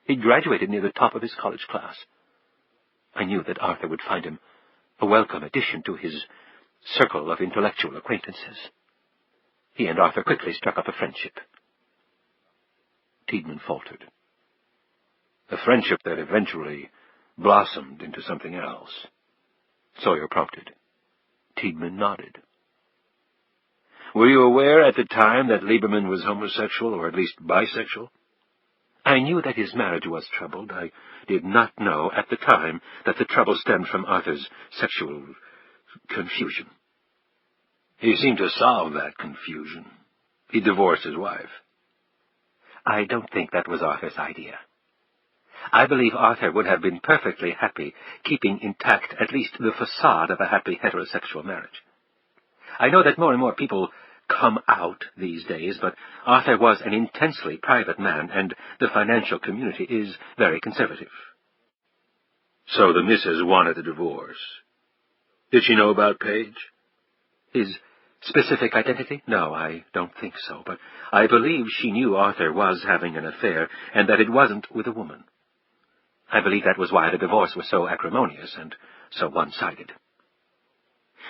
[SPEAKER 4] He graduated near the top of his college class. I knew that Arthur would find him a welcome addition to his circle of intellectual acquaintances. He and Arthur quickly struck up a friendship.
[SPEAKER 1] Tiedemann faltered. A friendship that eventually blossomed into something else.
[SPEAKER 4] Sawyer prompted. Tiedemann nodded.
[SPEAKER 1] Were you aware at the time that Lieberman was homosexual, or at least bisexual?
[SPEAKER 4] I knew that his marriage was troubled. I did not know at the time that the trouble stemmed from Arthur's sexual confusion.
[SPEAKER 1] He seemed to solve that confusion. He divorced his wife.
[SPEAKER 4] I don't think that was Arthur's idea. I believe Arthur would have been perfectly happy keeping intact at least the facade of a happy heterosexual marriage. I know that more and more people come out these days, but Arthur was an intensely private man, and the financial community is very conservative.
[SPEAKER 1] So the missus wanted a divorce. Did she know about Page?
[SPEAKER 4] His specific identity? No, I don't think so, but I believe she knew Arthur was having an affair, and that it wasn't with a woman. I believe that was why the divorce was so acrimonious and so one-sided.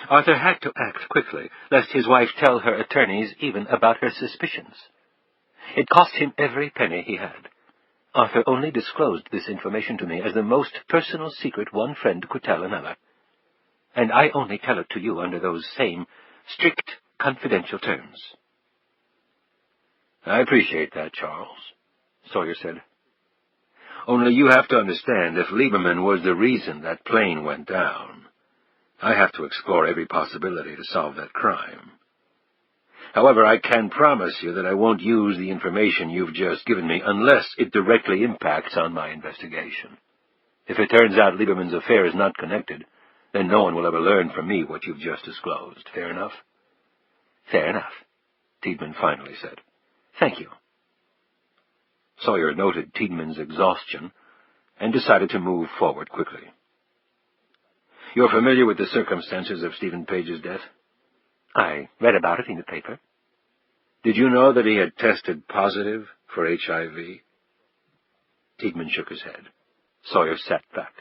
[SPEAKER 4] Arthur had to act quickly, lest his wife tell her attorneys even about her suspicions. It cost him every penny he had. Arthur only disclosed this information to me as the most personal secret one friend could tell another. And I only tell it to you under those same strict, confidential terms.
[SPEAKER 1] I appreciate that, Charles, Sawyer said. Only you have to understand, if Lieberman was the reason that plane went down, I have to explore every possibility to solve that crime.
[SPEAKER 3] However, I can promise you that I won't use the information you've just given me unless it directly impacts on my investigation. If it turns out Lieberman's affair is not connected, then no one will ever learn from me what you've just disclosed. Fair enough?
[SPEAKER 4] Fair enough, Tiedemann finally said. Thank you.
[SPEAKER 3] Sawyer noted Tiedeman's exhaustion and decided to move forward quickly. You're familiar with the circumstances of Stephen Page's death?
[SPEAKER 4] I read about it in the paper.
[SPEAKER 3] Did you know that he had tested positive for HIV?
[SPEAKER 4] Tiedemann shook his head.
[SPEAKER 3] Sawyer sat back.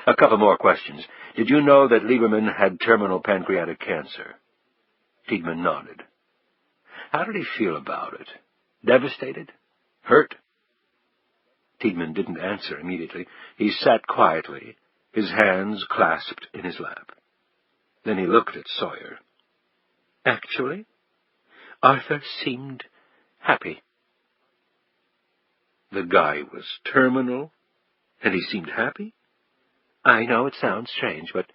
[SPEAKER 3] A couple more questions. Did you know that Lieberman had terminal pancreatic cancer?
[SPEAKER 4] Tiedemann nodded.
[SPEAKER 3] How did he feel about it? Devastated? Hurt?
[SPEAKER 4] Tiedemann didn't answer immediately.
[SPEAKER 3] He sat quietly, his hands clasped in his lap. Then he looked at Sawyer.
[SPEAKER 4] Actually, Arthur seemed happy.
[SPEAKER 3] The guy was terminal, and he seemed happy?
[SPEAKER 4] I know it sounds strange, but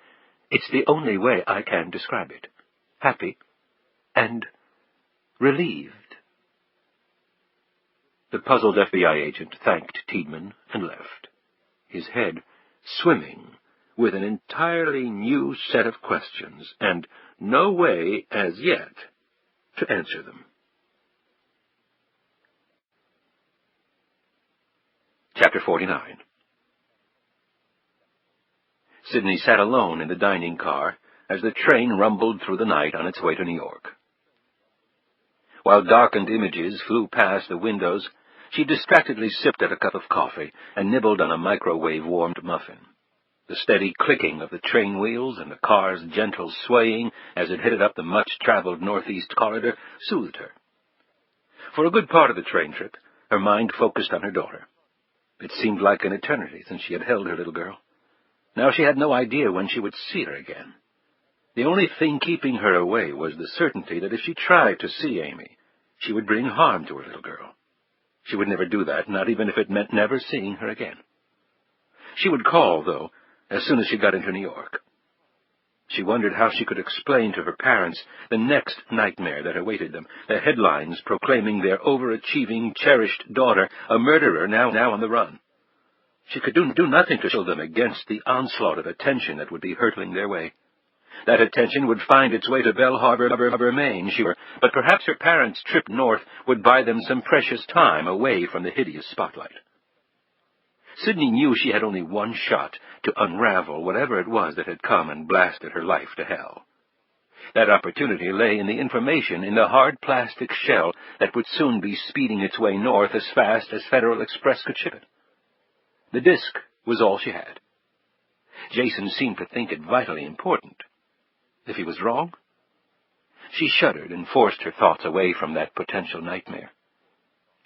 [SPEAKER 4] it's the only way I can describe it. Happy and relieved.
[SPEAKER 3] The puzzled FBI agent thanked Tiedemann and left, his head swimming with an entirely new set of questions, and no way, as yet, to answer them.
[SPEAKER 4] Chapter 49.
[SPEAKER 1] Sidney sat alone in the dining car as the train rumbled through the night on its way to New York. While darkened images flew past the windows, she distractedly sipped at a cup of coffee and nibbled on a microwave-warmed muffin. The steady clicking of the train wheels and the car's gentle swaying as it headed up the much-traveled northeast corridor soothed her. For a good part of the train trip, her mind focused on her daughter. It seemed like an eternity since she had held her little girl. Now she had no idea when she would see her again. The only thing keeping her away was the certainty that if she tried to see Amy, she would bring harm to her little girl. She would never do that, not even if it meant never seeing her again. She would call, though, as soon as she got into New York. She wondered how she could explain to her parents the next nightmare that awaited them, the headlines proclaiming their overachieving, cherished daughter a murderer now on the run. She could do nothing to shield them against the onslaught of attention that would be hurtling their way. That attention would find its way to Belle Harbor, Maine, sure, but perhaps her parents' trip north would buy them some precious time away from the hideous spotlight. Sidney knew she had only one shot to unravel whatever it was that had come and blasted her life to hell. That opportunity lay in the information in the hard plastic shell that would soon be speeding its way north as fast as Federal Express could ship it. The disk was all she had. Jason seemed to think it vitally important. If he was wrong? She shuddered and forced her thoughts away from that potential nightmare.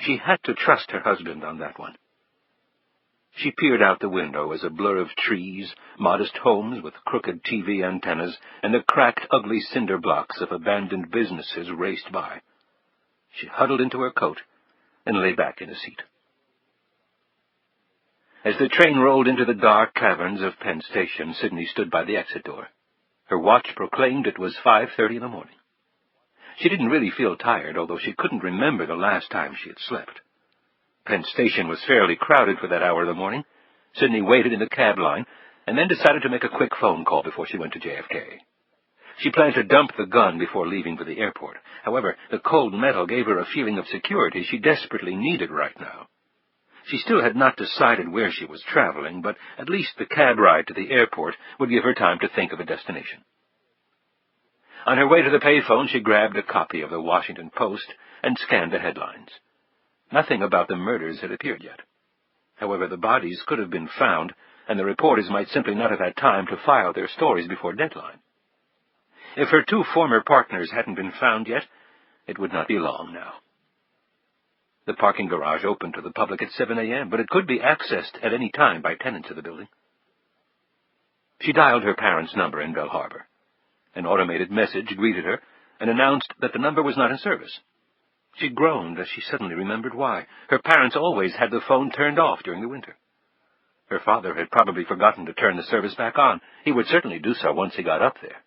[SPEAKER 1] She had to trust her husband on that one. She peered out the window as a blur of trees, modest homes with crooked TV antennas, and the cracked, ugly cinder blocks of abandoned businesses raced by. She huddled into her coat and lay back in a seat. As the train rolled into the dark caverns of Penn Station, Sidney stood by the exit door. Her watch proclaimed it was 5:30 in the morning. She didn't really feel tired, although she couldn't remember the last time she had slept. Penn Station was fairly crowded for that hour of the morning. Sidney waited in the cab line, and then decided to make a quick phone call before she went to JFK. She planned to dump the gun before leaving for the airport. However, the cold metal gave her a feeling of security she desperately needed right now. She still had not decided where she was traveling, but at least the cab ride to the airport would give her time to think of a destination. On her way to the payphone, she grabbed a copy of the Washington Post and scanned the headlines. Nothing about the murders had appeared yet. However, the bodies could have been found, and the reporters might simply not have had time to file their stories before deadline. If her two former partners hadn't been found yet, it would not be long now. The parking garage opened to the public at 7 a.m., but it could be accessed at any time by tenants of the building. She dialed her parents' number in Belle Harbor. An automated message greeted her and announced that the number was not in service. She groaned as she suddenly remembered why. Her parents always had the phone turned off during the winter. Her father had probably forgotten to turn the service back on. He would certainly do so once he got up there.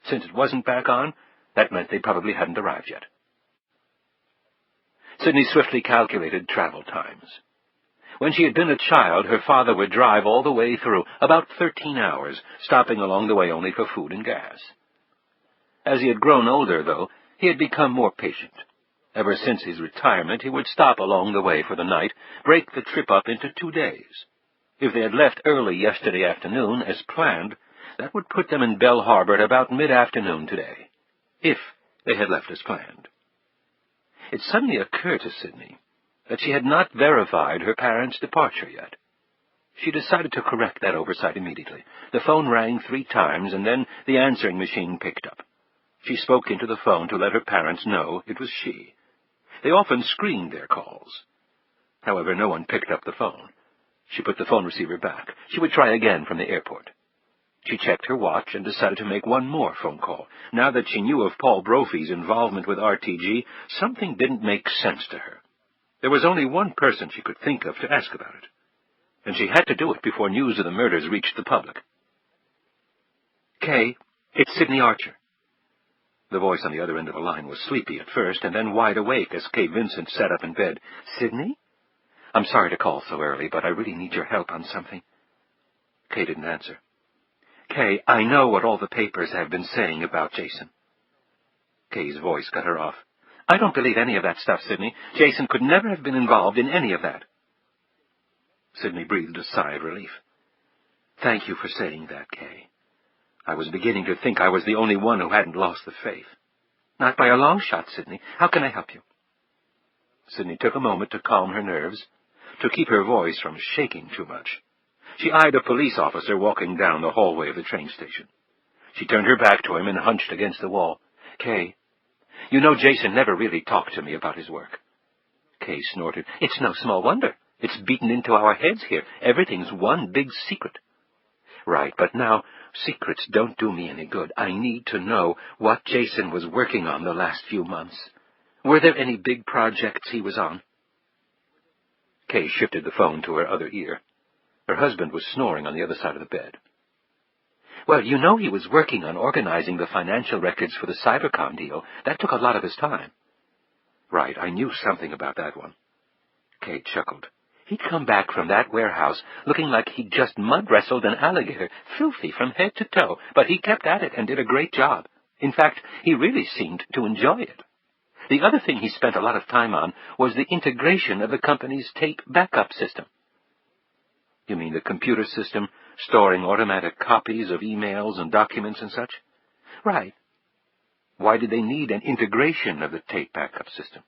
[SPEAKER 1] Since it wasn't back on,
[SPEAKER 4] That meant they probably hadn't arrived yet. Sidney swiftly calculated travel times. When she had been a child, her father would drive all the way through, about 13 hours, stopping along the way only for food and gas. As he had grown older, though, he had become more patient. Ever since his retirement, he would stop along the way for the night, break the trip up into 2 days. If they had left early yesterday afternoon, as planned, that would put them in Belle Harbor at about mid-afternoon today. If they had left as planned. It suddenly occurred to Sidney that she had not verified her parents' departure yet. She decided to correct that oversight immediately. The phone rang 3 times, and then the answering machine picked up. She spoke into the phone to let her parents know it was she. They often screened their calls. However, no one picked up the phone. She put the phone receiver back. She would try again from the airport. She checked her watch and decided to make one more phone call. Now that she knew of Paul Brophy's involvement with RTG, something didn't make sense to her. There was only one person she could think of to ask about it, and she had to do it before news of the murders reached the public. "Kay, it's Sidney Archer." The voice on the other end of the line was sleepy at first, and then wide awake as Kay Vincent sat up in bed. "Sidney? I'm sorry to call so early, but I really need your help on something." Kay didn't answer. "Kay, I know what all the papers have been saying about Jason." Kay's voice cut her off. "I don't believe any of that stuff, Sidney. Jason could never have been involved in any of that." Sidney breathed a sigh of relief. "Thank you for saying that, Kay. I was beginning to think I was the only one who hadn't lost the faith." "Not by a long shot, Sidney. How can I help you?" Sidney took a moment to calm her nerves, to keep her voice from shaking too much. She eyed a police officer walking down the hallway of the train station. She turned her back to him and hunched against the wall. "Kay, you know Jason never really talked to me about his work." Kay snorted. "It's no small wonder. It's beaten into our heads here. Everything's one big secret." "Right, but now secrets don't do me any good. I need to know what Jason was working on the last few months. Were there any big projects he was on?" Kay shifted the phone to her other ear. Her husband was snoring on the other side of the bed. "Well, you know he was working on organizing the financial records for the Cybercom deal. That took a lot of his time." "Right, I knew something about that one." Kay chuckled. "He'd come back from that warehouse looking like he'd just mud-wrestled an alligator, filthy from head to toe, but he kept at it and did a great job. In fact, he really seemed to enjoy it. The other thing he spent a lot of time on was the integration of the company's tape backup system." "You mean the computer system storing automatic copies of emails and documents and such?" "Right." "Why did they need an integration of the tape backup system?"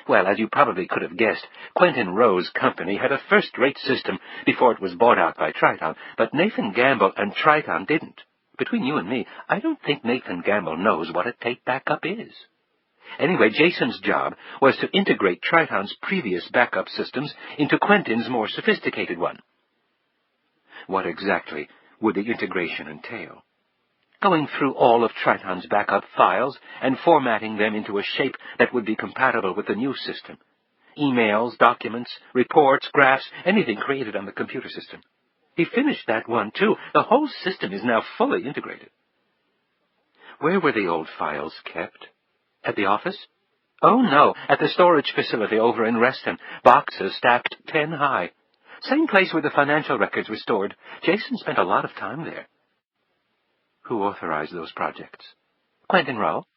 [SPEAKER 4] "Well, as you probably could have guessed, Quentin Rowe's company had a first-rate system before it was bought out by Triton, but Nathan Gamble and Triton didn't. Between you and me, I don't think Nathan Gamble knows what a tape backup is. Anyway, Jason's job was to integrate Triton's previous backup systems into Quentin's more sophisticated one." "What exactly would the integration entail?" "Going through all of Triton's backup files and formatting them into a shape that would be compatible with the new system. Emails, documents, reports, graphs, anything created on the computer system. He finished that one, too. The whole system is now fully integrated." "Where were the old files kept? At the office?" "Oh, no, at the storage facility over in Reston. Boxes stacked 10 high. Same place where the financial records were stored. Jason spent a lot of time there." "Who authorized those projects?" "Quentin Rowe."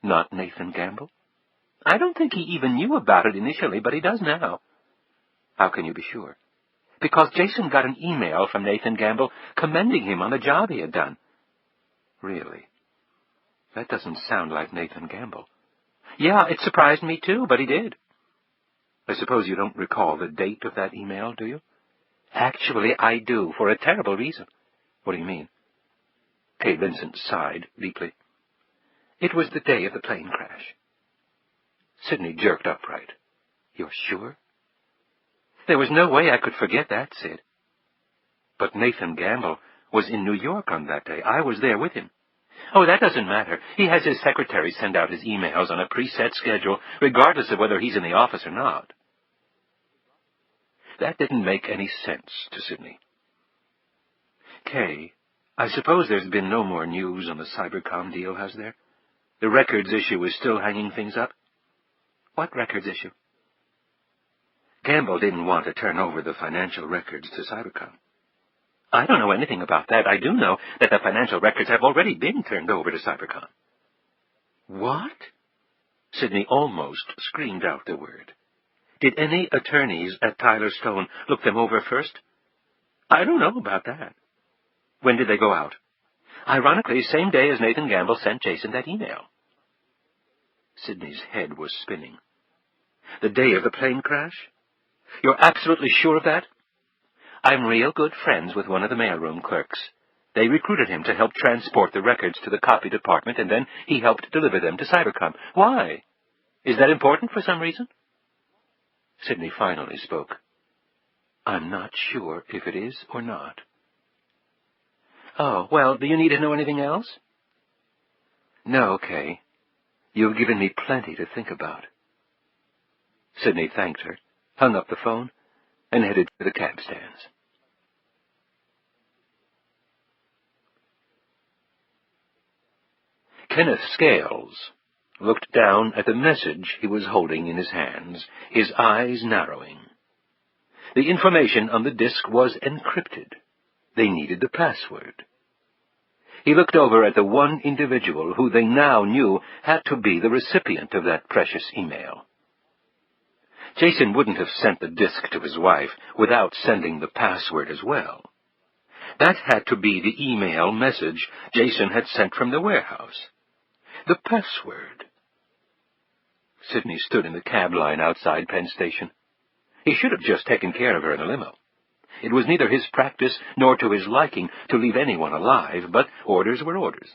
[SPEAKER 4] "Not Nathan Gamble?" "I don't think he even knew about it initially, but he does now." "How can you be sure?" "Because Jason got an email from Nathan Gamble commending him on the job he had done." "Really? That doesn't sound like Nathan Gamble." "Yeah, it surprised me too, but he did." "I suppose you don't recall the date of that email, do you?" "Actually, I do, for a terrible reason." "What do you mean?" Kay Vincent sighed deeply. "It was the day of the plane crash." Sidney jerked upright. "You're sure?" "There was no way I could forget that, Sid." "But Nathan Gamble was in New York on that day. I was there with him." "Oh, that doesn't matter. He has his secretary send out his emails on a preset schedule, regardless of whether he's in the office or not." That didn't make any sense to Sidney. "Kay, I suppose there's been no more news on the Cybercom deal, has there?" The records issue is still hanging things up? What records issue? Gamble didn't want to turn over the financial records to Cybercom. I don't know anything about that. I do know that the financial records have already been turned over to Cybercom. What? Sidney almost screamed out the word. Did any attorneys at Tyler Stone look them over first? I don't know about that. When did they go out? Ironically, same day as Nathan Gamble sent Jason that email. Sidney's head was spinning. The day of the plane crash? You're absolutely sure of that? I'm real good friends with one of the mailroom clerks. They recruited him to help transport the records to the copy department, and then he helped deliver them to Cybercom. Why? Is that important for some reason? Sidney finally spoke. I'm not sure if it is or not. Oh, well, do you need to know anything else? No, Kay. You've given me plenty to think about. Sidney thanked her, hung up the phone, and headed to the cab stands. Kenneth Scales looked down at the message he was holding in his hands, his eyes narrowing. The information on the disk was encrypted. They needed the password. He looked over at the one individual who they now knew had to be the recipient of that precious email. Jason wouldn't have sent the disk to his wife without sending the password as well. That had to be the email message Jason had sent from the warehouse. The password. Sidney stood in the cab line outside Penn Station. He should have just taken care of her in a limo. It was neither his practice nor to his liking to leave anyone alive, but orders were orders.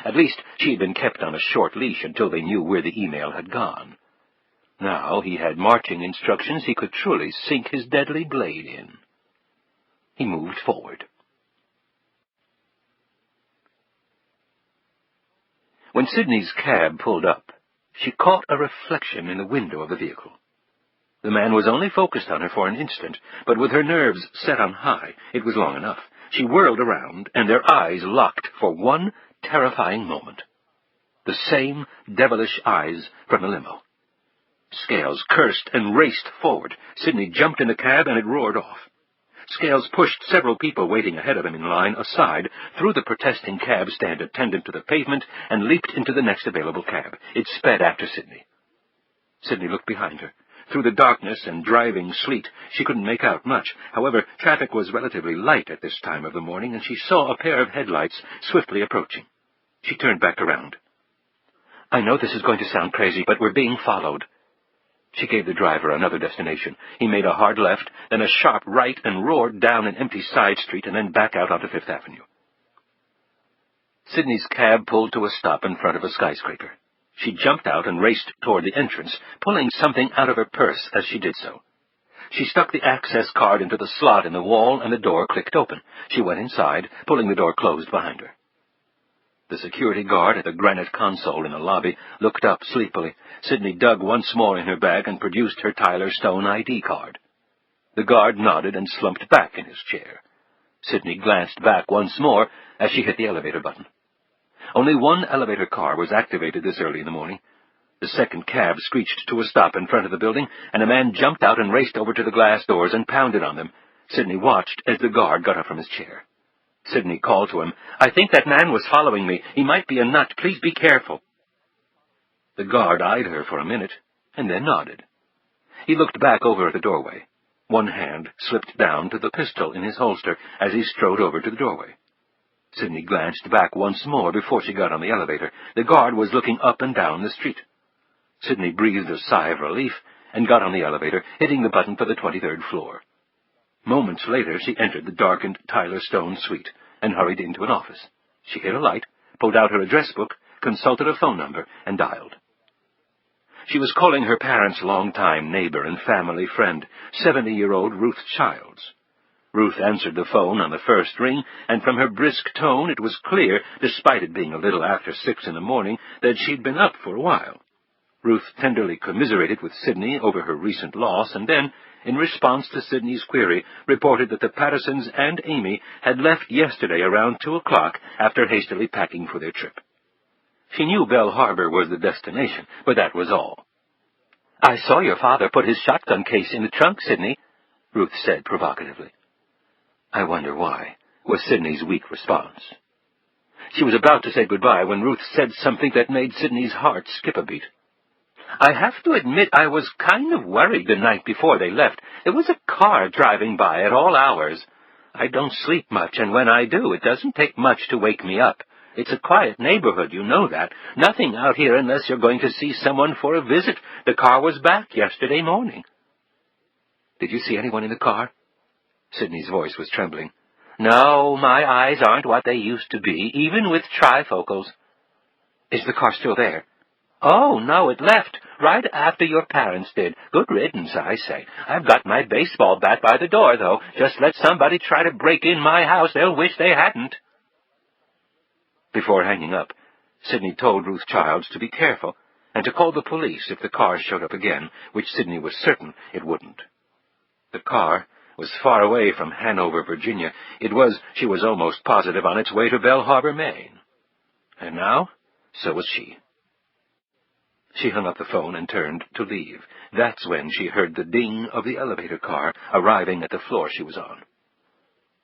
[SPEAKER 4] At least she had been kept on a short leash until they knew where the email had gone. Now he had marching instructions he could truly sink his deadly blade in. He moved forward. When Sidney's cab pulled up, she caught a reflection in the window of the vehicle. The man was only focused on her for an instant, but with her nerves set on high, it was long enough. She whirled around, and their eyes locked for one terrifying moment. The same devilish eyes from the limo. Scales cursed and raced forward. Sidney jumped in the cab, and it roared off. Scales pushed several people waiting ahead of him in line aside, threw the protesting cab stand attendant to the pavement, and leaped into the next available cab. It sped after Sidney. Sidney looked behind her. Through the darkness and driving sleet, she couldn't make out much. However, traffic was relatively light at this time of the morning, and she saw a pair of headlights swiftly approaching. She turned back around. I know this is going to sound crazy, but we're being followed. She gave the driver another destination. He made a hard left, then a sharp right, and roared down an empty side street and then back out onto Fifth Avenue. Sidney's cab pulled to a stop in front of a skyscraper. She jumped out and raced toward the entrance, pulling something out of her purse as she did so. She stuck the access card into the slot in the wall, and the door clicked open. She went inside, pulling the door closed behind her. The security guard at the granite console in the lobby looked up sleepily. Sidney dug once more in her bag and produced her Tyler Stone ID card. The guard nodded and slumped back in his chair. Sidney glanced back once more as she hit the elevator button. Only one elevator car was activated this early in the morning. The second cab screeched to a stop in front of the building, and a man jumped out and raced over to the glass doors and pounded on them. Sidney watched as the guard got up from his chair. Sidney called to him, I think that man was following me. He might be a nut. Please be careful. The guard eyed her for a minute, and then nodded. He looked back over at the doorway. One hand slipped down to the pistol in his holster as he strode over to the doorway. Sidney glanced back once more before she got on the elevator. The guard was looking up and down the street. Sidney breathed a sigh of relief and got on the elevator, hitting the button for the 23rd floor. Moments later, she entered the darkened Tyler Stone suite and hurried into an office. She hit a light, pulled out her address book, consulted a phone number, and dialed. She was calling her parents' longtime neighbor and family friend, 70-year-old Ruth Childs. Ruth answered the phone on the first ring, and from her brisk tone it was clear, despite it being a little after 6 in the morning, that she'd been up for a while. Ruth tenderly commiserated with Sidney over her recent loss, and then, in response to Sidney's query, reported that the Pattersons and Amy had left yesterday around 2 o'clock after hastily packing for their trip. She knew Bell Harbor was the destination, but that was all. "I saw your father put his shotgun case in the trunk, Sidney," Ruth said provocatively. "I wonder why," was Sidney's weak response. She was about to say goodbye when Ruth said something that made Sidney's heart skip a beat. "I have to admit I was kind of worried the night before they left. There was a car driving by at all hours. I don't sleep much, and when I do, it doesn't take much to wake me up. It's a quiet neighborhood, you know that. Nothing out here unless you're going to see someone for a visit. The car was back yesterday morning." "Did you see anyone in the car?" Sidney's voice was trembling. "No, my eyes aren't what they used to be, even with trifocals." "Is the car still there?" "Oh, no, it left right after your parents did. Good riddance, I say. I've got my baseball bat by the door, though. Just let somebody try to break in my house. They'll wish they hadn't." Before hanging up, Sidney told Ruth Childs to be careful and to call the police if the car showed up again, which Sidney was certain it wouldn't. The car was far away from Hanover, Virginia. She was almost positive, on its way to Bell Harbor, Maine. And now, so was she. She hung up the phone and turned to leave. That's when she heard the ding of the elevator car arriving at the floor she was on.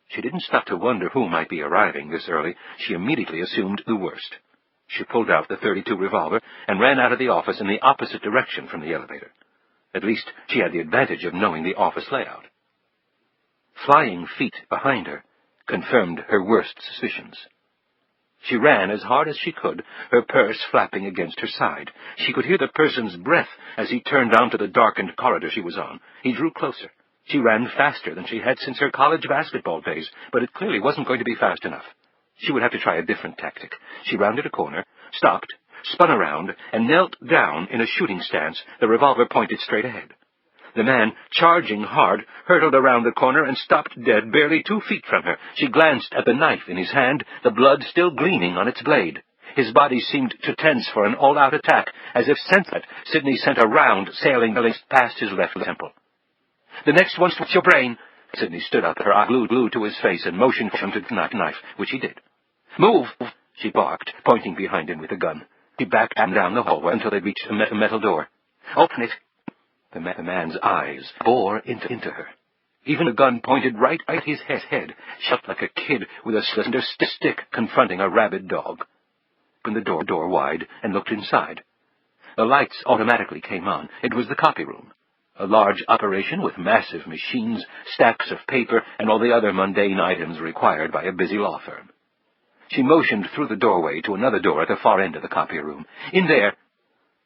[SPEAKER 4] She didn't stop to wonder who might be arriving this early. She immediately assumed the worst. She pulled out the .32 revolver and ran out of the office in the opposite direction from the elevator. At least she had the advantage of knowing the office layout. Flying feet behind her confirmed her worst suspicions. She ran as hard as she could, her purse flapping against her side. She could hear the person's breath as he turned onto the darkened corridor she was on. He drew closer. She ran faster than she had since her college basketball days, but it clearly wasn't going to be fast enough. She would have to try a different tactic. She rounded a corner, stopped, spun around, and knelt down in a shooting stance, the revolver pointed straight ahead. The man, charging hard, hurtled around the corner and stopped dead barely 2 feet from her. She glanced at the knife in his hand, the blood still gleaming on its blade. His body seemed to tense for an all-out attack, as if sent that, Sidney sent a round sailing past his left temple. "The next one splits your brain." Sidney stood up, her eye glued to his face, and motioned for him to the knife, which he did. "Move!" she barked, pointing behind him with a gun. He backed down the hallway until they reached a metal door. "Open it!" The man's eyes bore into her. Even the gun pointed right at his head, shut like a kid with a slender stick confronting a rabid dog. Opened the door wide and looked inside. The lights automatically came on. It was the copy room. A large operation with massive machines, stacks of paper, and all the other mundane items required by a busy law firm. She motioned through the doorway to another door at the far end of the copy room. "In there!"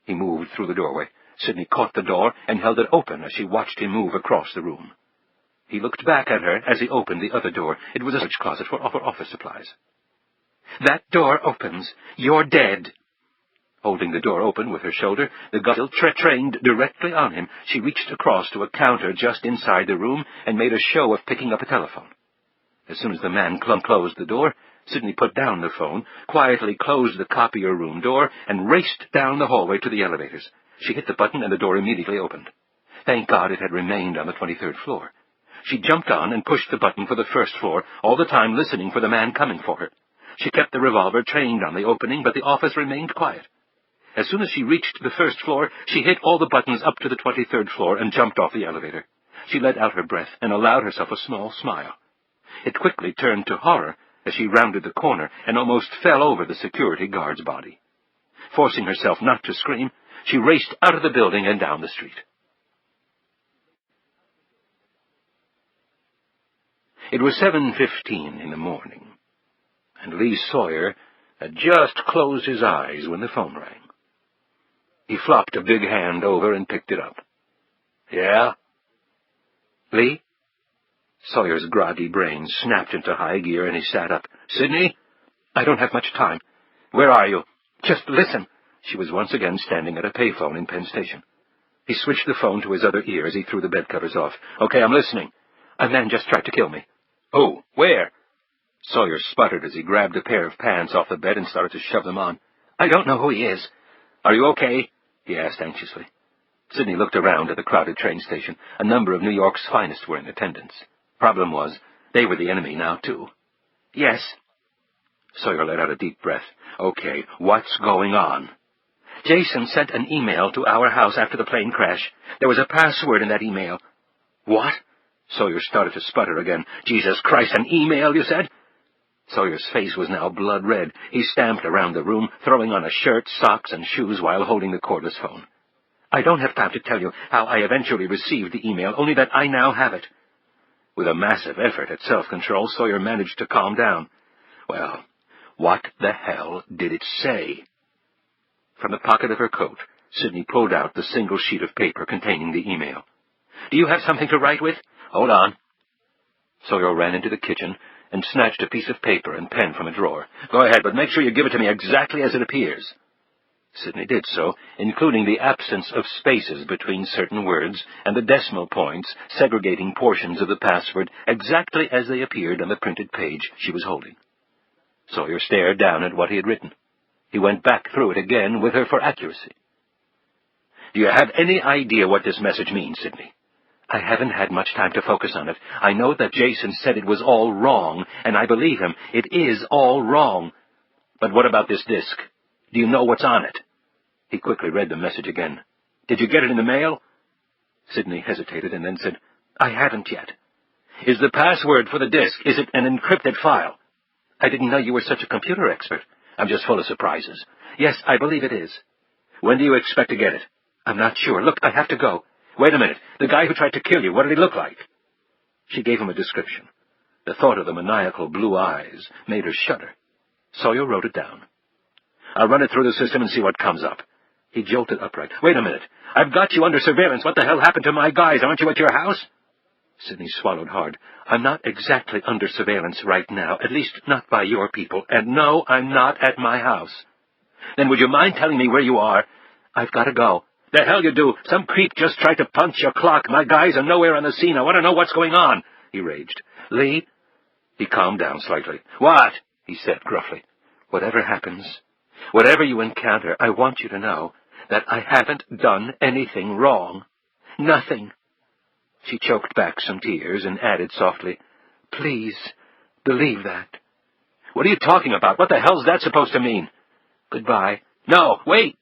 [SPEAKER 4] He moved through the doorway. Sidney caught the door and held it open as she watched him move across the room. He looked back at her as he opened the other door. It was a storage closet for office supplies. "That door opens. You're dead." Holding the door open with her shoulder, the gun still trained directly on him, she reached across to a counter just inside the room and made a show of picking up a telephone. As soon as the man closed the door, Sidney put down the phone, quietly closed the copier room door, and raced down the hallway to the elevators. She hit the button and the door immediately opened. Thank God it had remained on the 23rd floor. She jumped on and pushed the button for the first floor, all the time listening for the man coming for her. She kept the revolver trained on the opening, but the office remained quiet. As soon as she reached the first floor, she hit all the buttons up to the 23rd floor and jumped off the elevator. She let out her breath and allowed herself a small smile. It quickly turned to horror as she rounded the corner and almost fell over the security guard's body. Forcing herself not to scream, she raced out of the building and down the street. It was 7:15 in the morning, and Lee Sawyer had just closed his eyes when the phone rang. He flopped a big hand over and picked it up. "Yeah?" "Lee?" Sawyer's groggy brain snapped into high gear, and he sat up. "Sidney? I don't have much time. Where are you? Just listen." She was once again standing at a payphone in Penn Station. He switched the phone to his other ear as he threw the bed covers off. "Okay, I'm listening." "A man just tried to kill me." "Who? Where?" Sawyer sputtered as he grabbed a pair of pants off the bed and started to shove them on. "I don't know who he is." "Are you okay?" he asked anxiously. Sidney looked around at the crowded train station. A number of New York's finest were in attendance. Problem was, they were the enemy now, too. "Yes." Sawyer let out a deep breath. Okay, what's going on? Jason sent an email to our house after the plane crash. There was a password in that email. What? Sawyer started to sputter again. Jesus Christ, an email, you said? Sawyer's face was now blood red. He stamped around the room, throwing on a shirt, socks, and shoes while holding the cordless phone. I don't have time to tell you how I eventually received the email, only that I now have it. With a massive effort at self-control, Sawyer managed to calm down. Well, what the hell did it say? From the pocket of her coat, Sidney pulled out the single sheet of paper containing the email. Do you have something to write with? Hold on. Sawyer ran into the kitchen and snatched a piece of paper and pen from a drawer. Go ahead, but make sure you give it to me exactly as it appears. Sidney did so, including the absence of spaces between certain words and the decimal points segregating portions of the password exactly as they appeared on the printed page she was holding. Sawyer stared down at what he had written. He went back through it again with her for accuracy. Do you have any idea what this message means, Sidney? I haven't had much time to focus on it. I know that Jason said it was all wrong, and I believe him. It is all wrong. But what about this disc? Do you know what's on it? He quickly read the message again. Did you get it in the mail? Sidney hesitated and then said, I haven't yet. Is the password for the disc, is it an encrypted file? I didn't know you were such a computer expert. I'm just full of surprises. Yes, I believe it is. When do you expect to get it? I'm not sure. Look, I have to go. Wait a minute. The guy who tried to kill you, what did he look like? She gave him a description. The thought of the maniacal blue eyes made her shudder. Sawyer wrote it down. I'll run it through the system and see what comes up. He jolted upright. Wait a minute. I've got you under surveillance. What the hell happened to my guys? Aren't you at your house? Sidney swallowed hard. I'm not exactly under surveillance right now, at least not by your people. And no, I'm not at my house. Then would you mind telling me where you are? I've got to go. The hell you do. Some creep just tried to punch your clock. My guys are nowhere on the scene. I want to know what's going on, he raged. Lee? He calmed down slightly. What? He said gruffly. Whatever happens, whatever you encounter, I want you to know that I haven't done anything wrong. Nothing. She choked back some tears and added softly, Please, believe that. What are you talking about? What the hell's that supposed to mean? Goodbye. No, wait!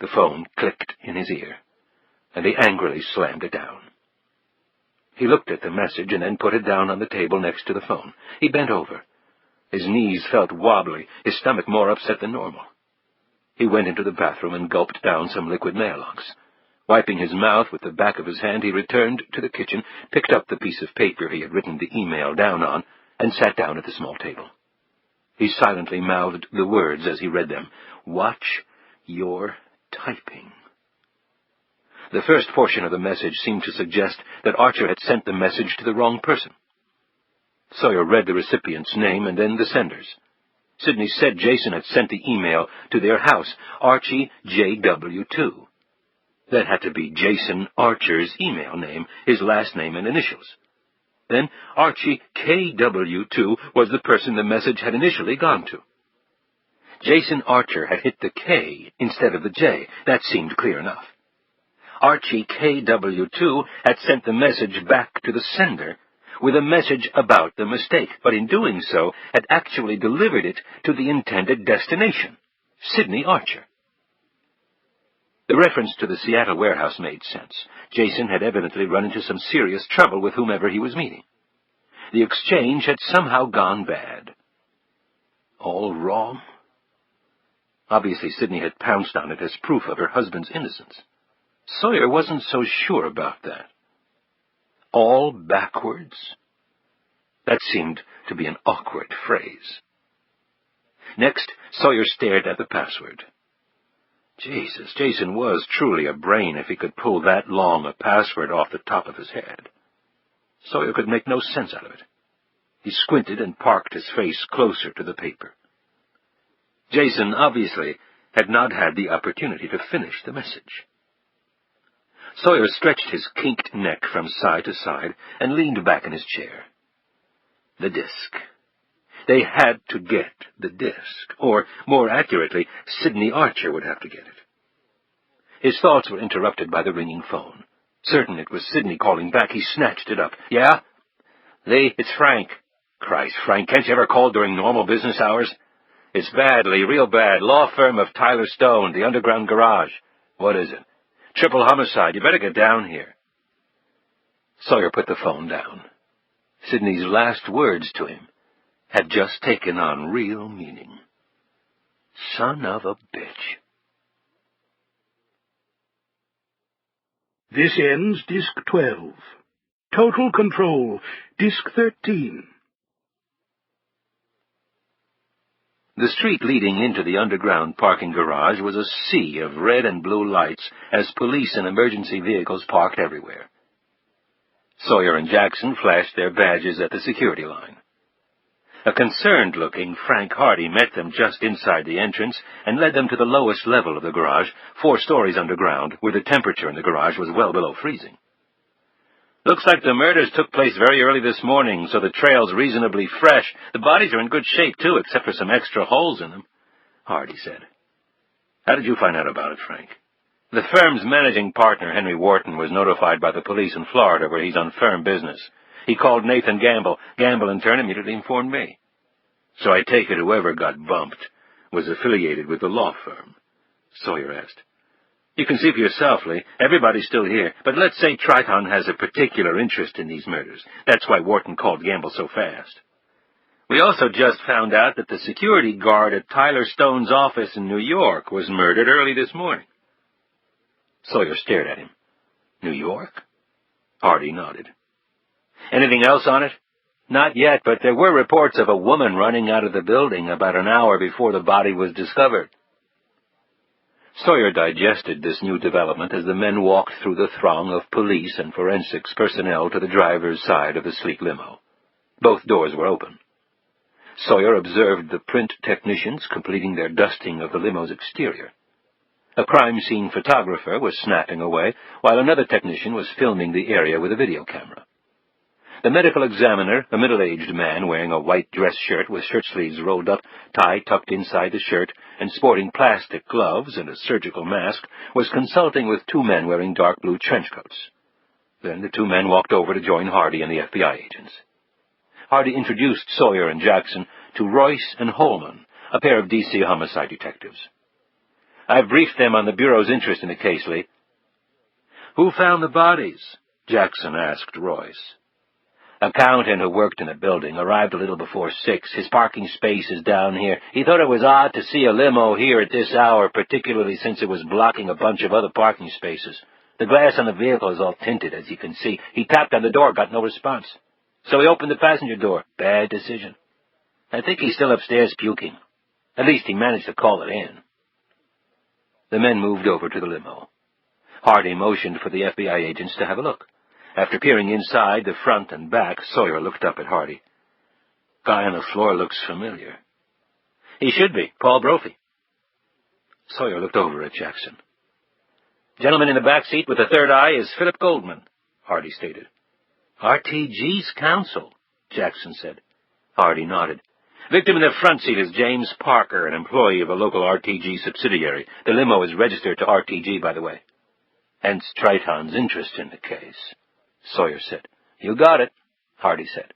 [SPEAKER 4] The phone clicked in his ear, and he angrily slammed it down. He looked at the message and then put it down on the table next to the phone. He bent over. His knees felt wobbly, his stomach more upset than normal. He went into the bathroom and gulped down some liquid Maalox. Wiping his mouth with the back of his hand, he returned to the kitchen, picked up the piece of paper he had written the email down on, and sat down at the small table. He silently mouthed the words as he read them. Watch your typing. The first portion of the message seemed to suggest that Archer had sent the message to the wrong person. Sawyer read the recipient's name and then the sender's. Sidney said Jason had sent the email to their house, Archie JW2. That had to be Jason Archer's email name, his last name and initials. Then Archie KW2 was the person the message had initially gone to. Jason Archer had hit the K instead of the J. That seemed clear enough. Archie KW2 had sent the message back to the sender with a message about the mistake, but in doing so had actually delivered it to the intended destination, Sidney Archer. The reference to the Seattle warehouse made sense. Jason had evidently run into some serious trouble with whomever he was meeting. The exchange had somehow gone bad. All wrong? Obviously, Sidney had pounced on it as proof of her husband's innocence. Sawyer wasn't so sure about that. All backwards? That seemed to be an awkward phrase. Next, Sawyer stared at the password. Jesus, Jason was truly a brain if he could pull that long a password off the top of his head. Sawyer could make no sense out of it. He squinted and parked his face closer to the paper. Jason obviously had not had the opportunity to finish the message. Sawyer stretched his kinked neck from side to side and leaned back in his chair. The disc. They had to get the disc, or, more accurately, Sidney Archer would have to get it. His thoughts were interrupted by the ringing phone. Certain it was Sidney calling back, he snatched it up. Yeah? Lee, it's Frank.
[SPEAKER 3] Christ, Frank, can't you ever call during normal business hours? It's bad, Lee, real bad. Law firm of Tyler Stone, the underground garage. What is it? Triple homicide. You better get down here.
[SPEAKER 4] Sawyer put the phone down. Sidney's last words to him had just taken on real meaning. Son of a bitch.
[SPEAKER 2] This ends Disc 12. Total Control, Disc 13.
[SPEAKER 4] The street leading into the underground parking garage was a sea of red and blue lights as police and emergency vehicles parked everywhere. Sawyer and Jackson flashed their badges at the security line. A concerned-looking Frank Hardy met them just inside the entrance and led them to the lowest level of the garage, 4 stories underground, where the temperature in the garage was well below freezing.
[SPEAKER 1] Looks like the murders took place very early this morning, so the trail's reasonably fresh. The bodies are in good shape, too, except for some extra holes in them, Hardy said.
[SPEAKER 3] How did you find out about it, Frank?
[SPEAKER 1] The firm's managing partner, Henry Wharton, was notified by the police in Florida, where he's on firm business. He called Nathan Gamble. Gamble, in turn, immediately informed me.
[SPEAKER 3] So I take it whoever got bumped was affiliated with the law firm?
[SPEAKER 1] Sawyer asked. You can see for yourself, Lee. Everybody's still here. But let's say Triton has a particular interest in these murders. That's why Wharton called Gamble so fast. We also just found out that the security guard at Tyler Stone's office in New York was murdered early this morning.
[SPEAKER 4] Sawyer stared at him. New York?
[SPEAKER 1] Hardy nodded. Anything else on it? Not yet, but there were reports of a woman running out of the building about an hour before the body was discovered.
[SPEAKER 4] Sawyer digested this new development as the men walked through the throng of police and forensics personnel to the driver's side of the sleek limo. Both doors were open. Sawyer observed the print technicians completing their dusting of the limo's exterior. A crime scene photographer was snapping away, while another technician was filming the area with a video camera. The medical examiner, a middle-aged man wearing a white dress shirt with shirt sleeves rolled up, tie tucked inside the shirt, and sporting plastic gloves and a surgical mask, was consulting with 2 men wearing dark blue trench coats. Then the 2 men walked over to join Hardy and the FBI agents. Hardy introduced Sawyer and Jackson to Royce and Holman, a pair of D.C. homicide detectives.
[SPEAKER 1] I've briefed them on the Bureau's interest in the case, Lee.
[SPEAKER 3] Who found the bodies? Jackson asked Royce.
[SPEAKER 1] Accountant who worked in the building arrived a little before 6. His parking space is down here. He thought it was odd to see a limo here at this hour, particularly since it was blocking a bunch of other parking spaces. The glass on the vehicle is all tinted, as you can see. He tapped on the door, got no response. So he opened the passenger door. Bad decision. I think he's still upstairs puking. At least he managed to call it in.
[SPEAKER 4] The men moved over to the limo. Hardy motioned for the FBI agents to have a look. After peering inside the front and back, Sawyer looked up at Hardy.
[SPEAKER 3] Guy on the floor looks familiar.
[SPEAKER 1] He should be. Paul Brophy.
[SPEAKER 4] Sawyer looked over at Jackson.
[SPEAKER 1] Gentleman in the back seat with the third eye is Philip Goldman, Hardy stated.
[SPEAKER 3] RTG's counsel, Jackson said.
[SPEAKER 1] Hardy nodded. Victim in the front seat is James Parker, an employee of a local RTG subsidiary. The limo is registered to RTG, by the way.
[SPEAKER 3] Hence Triton's interest in the case, Sawyer said.
[SPEAKER 1] You got it, Hardy said.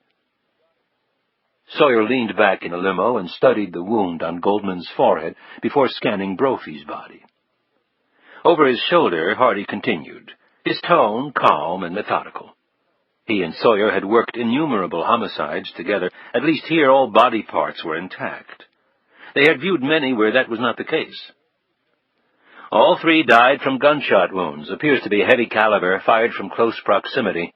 [SPEAKER 4] Sawyer leaned back in the limo and studied the wound on Goldman's forehead before scanning Brophy's body. Over his shoulder, Hardy continued, his tone calm and methodical. He and Sawyer had worked innumerable homicides together. At least here all body parts were intact. They had viewed many where that was not the case.
[SPEAKER 1] All 3 died from gunshot wounds. Appears to be heavy caliber, fired from close proximity.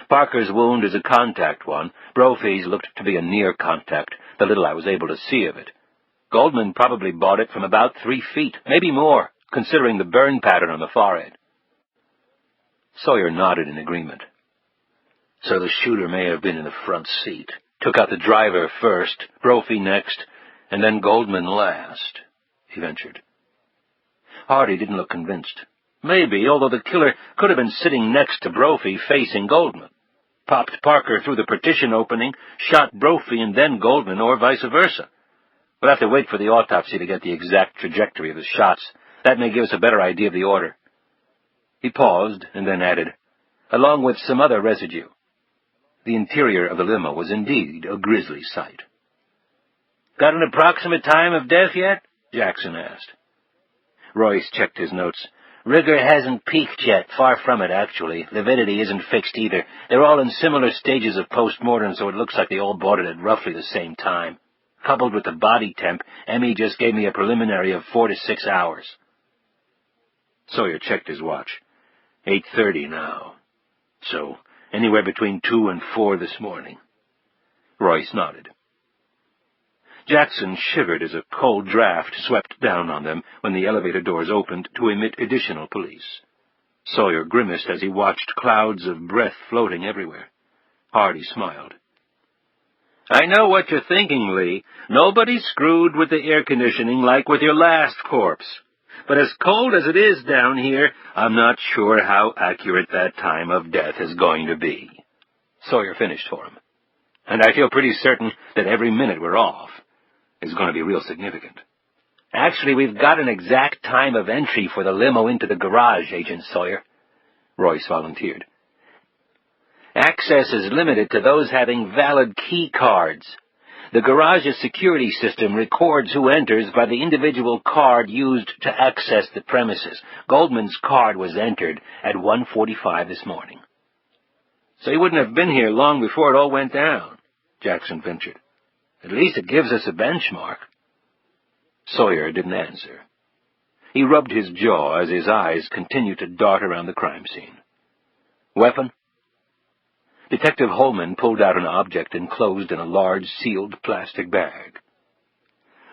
[SPEAKER 1] Parker's wound is a contact one. Brophy's looked to be a near contact, the little I was able to see of it. Goldman probably bought it from about 3 feet, maybe more, considering the burn pattern on the forehead.
[SPEAKER 4] Sawyer nodded in agreement.
[SPEAKER 3] So the shooter may have been in the front seat. Took out the driver first, Brophy next, and then Goldman last, he ventured.
[SPEAKER 4] Hardy didn't look convinced.
[SPEAKER 1] Maybe, although the killer could have been sitting next to Brophy facing Goldman. Popped Parker through the partition opening, shot Brophy and then Goldman, or vice versa. We'll have to wait for the autopsy to get the exact trajectory of the shots. That may give us a better idea of the order.
[SPEAKER 4] He paused and then added, along with some other residue. The interior of the limo was indeed a grisly sight.
[SPEAKER 3] "Got an approximate time of death yet?"
[SPEAKER 4] Jackson asked.
[SPEAKER 3] Royce checked his notes. "Rigor hasn't peaked yet. Far from it, actually. Lividity isn't fixed either. They're all in similar stages of post-mortem, so it looks like they all boarded at roughly the same time. Coupled with the body temp, Emmy just gave me a preliminary of 4 to 6 hours.
[SPEAKER 4] Sawyer checked his watch. 8:30 now. So, anywhere between 2 and 4 this morning. Royce nodded. Jackson shivered as a cold draft swept down on them when the elevator doors opened to emit additional police. Sawyer grimaced as he watched clouds of breath floating everywhere. Hardy smiled.
[SPEAKER 3] "I know what you're thinking, Lee. Nobody screwed with the air conditioning like with your last corpse. But as cold as it is down here, I'm not sure how accurate that time of death is going to be." Sawyer finished for him. "And I feel pretty certain that every minute we're off is going to be real significant." "Actually, we've got an exact time of entry for the limo into the garage, Agent Sawyer," Royce volunteered. "Access is limited to those having valid key cards. The garage's security system records who enters by the individual card used to access the premises. Goldman's card was entered at 1:45 this morning." "So he wouldn't have been here long before it all went down," Jackson ventured. "At least it gives us a benchmark." Sawyer didn't answer. He rubbed his jaw as his eyes continued to dart around the crime scene. "Weapon?" Detective Holman pulled out an object enclosed in a large sealed plastic bag.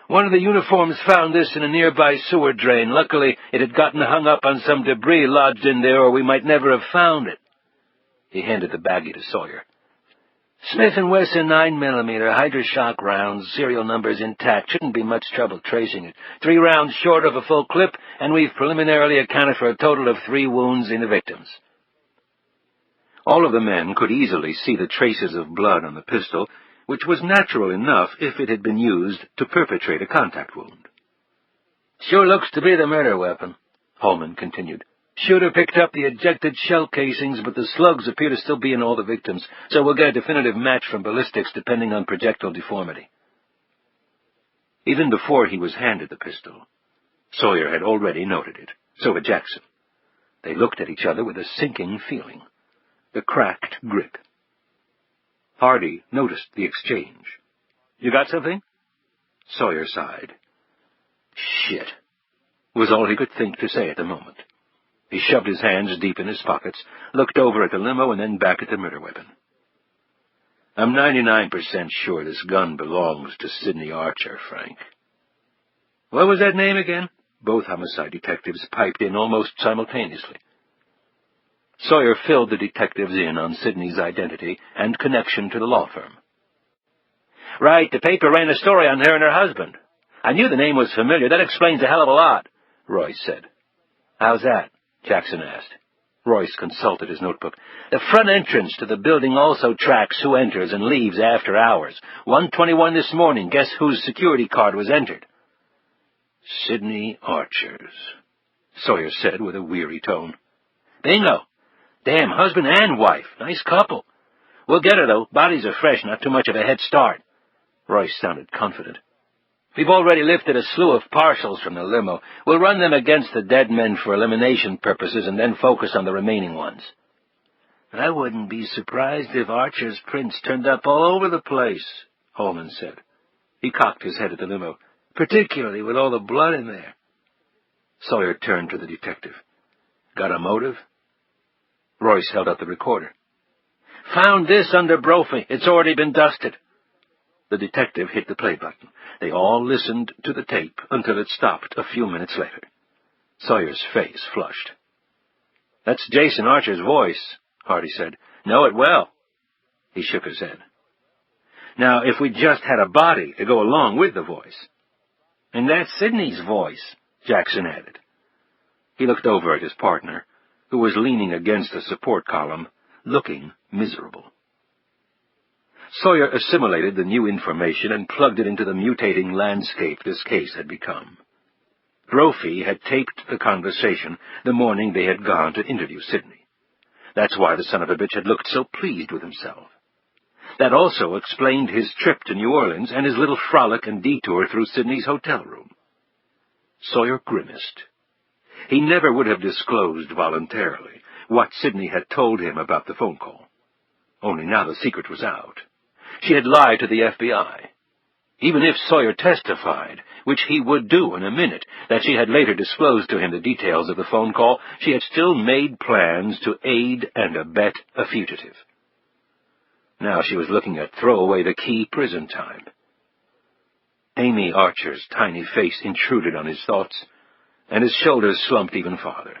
[SPEAKER 3] "One of the uniforms found this in a nearby sewer drain. Luckily, it had gotten hung up on some debris lodged in there, or we might never have found it." He handed the baggie to Sawyer. "Smith & Wesson 9mm Hydroshock rounds, serial numbers intact. Shouldn't be much trouble tracing it. 3 rounds short of a full clip, and we've preliminarily accounted for a total of 3 wounds in the victims." All of the men could easily see the traces of blood on the pistol, which was natural enough if it had been used to perpetrate a contact wound. "Sure looks to be the murder weapon," Holman continued. "Shooter picked up the ejected shell casings, but the slugs appear to still be in all the victims, so we'll get a definitive match from ballistics depending on projectile deformity." Even before he was handed the pistol, Sawyer had already noted it. So had Jackson. They looked at each other with a sinking feeling. The cracked grip. Hardy noticed the exchange. "You got something?" Sawyer sighed. "Shit," was all he could think to say at the moment. He shoved his hands deep in his pockets, looked over at the limo, and then back at the murder weapon. "I'm 99% sure this gun belongs to Sidney Archer, Frank." "What was that name again?" Both homicide detectives piped in almost simultaneously. Sawyer filled the detectives in on Sidney's identity and connection to the law firm. "Right, the paper ran a story on her and her husband. I knew the name was familiar. That explains a hell of a lot," Royce said. "How's that?" Jackson asked. Royce consulted his notebook. "The front entrance to the building also tracks who enters and leaves after hours. 1:21 this morning. Guess whose security card was entered?" "Sidney Archer's," Sawyer said with a weary tone. "Bingo. Damn, husband and wife. Nice couple. We'll get her, though. Bodies are fresh, not too much of a head start." Royce sounded confident. "We've already lifted a slew of partials from the limo. We'll run them against the dead men for elimination purposes and then focus on the remaining ones." "I wouldn't be surprised if Archer's prints turned up all over the place," Holman said. He cocked his head at the limo. "Particularly with all the blood in there." Sawyer turned to the detective. "Got a motive?" Royce held up the recorder. "Found this under Brophy. It's already been dusted." The detective hit the play button. They all listened to the tape until it stopped a few minutes later. Sawyer's face flushed. "That's Jason Archer's voice," Hardy said. "Know it well." He shook his head. "Now, if we just had a body to go along with the voice." "And that's Sidney's voice," Jackson added. He looked over at his partner, who was leaning against the support column, looking miserable. Sawyer assimilated the new information and plugged it into the mutating landscape this case had become. Brophy had taped the conversation the morning they had gone to interview Sidney. That's why the son of a bitch had looked so pleased with himself.
[SPEAKER 4] That also explained his trip to New Orleans and his little frolic and detour through Sidney's hotel room. Sawyer grimaced. He never would have disclosed voluntarily what Sidney had told him about the phone call. Only now the secret was out. She had lied to the FBI. Even if Sawyer testified, which he would do in a minute, that she had later disclosed to him the details of the phone call, she had still made plans to aid and abet a fugitive. Now she was looking at throw away the key prison time. Amy Archer's tiny face intruded on his thoughts, and his shoulders slumped even farther.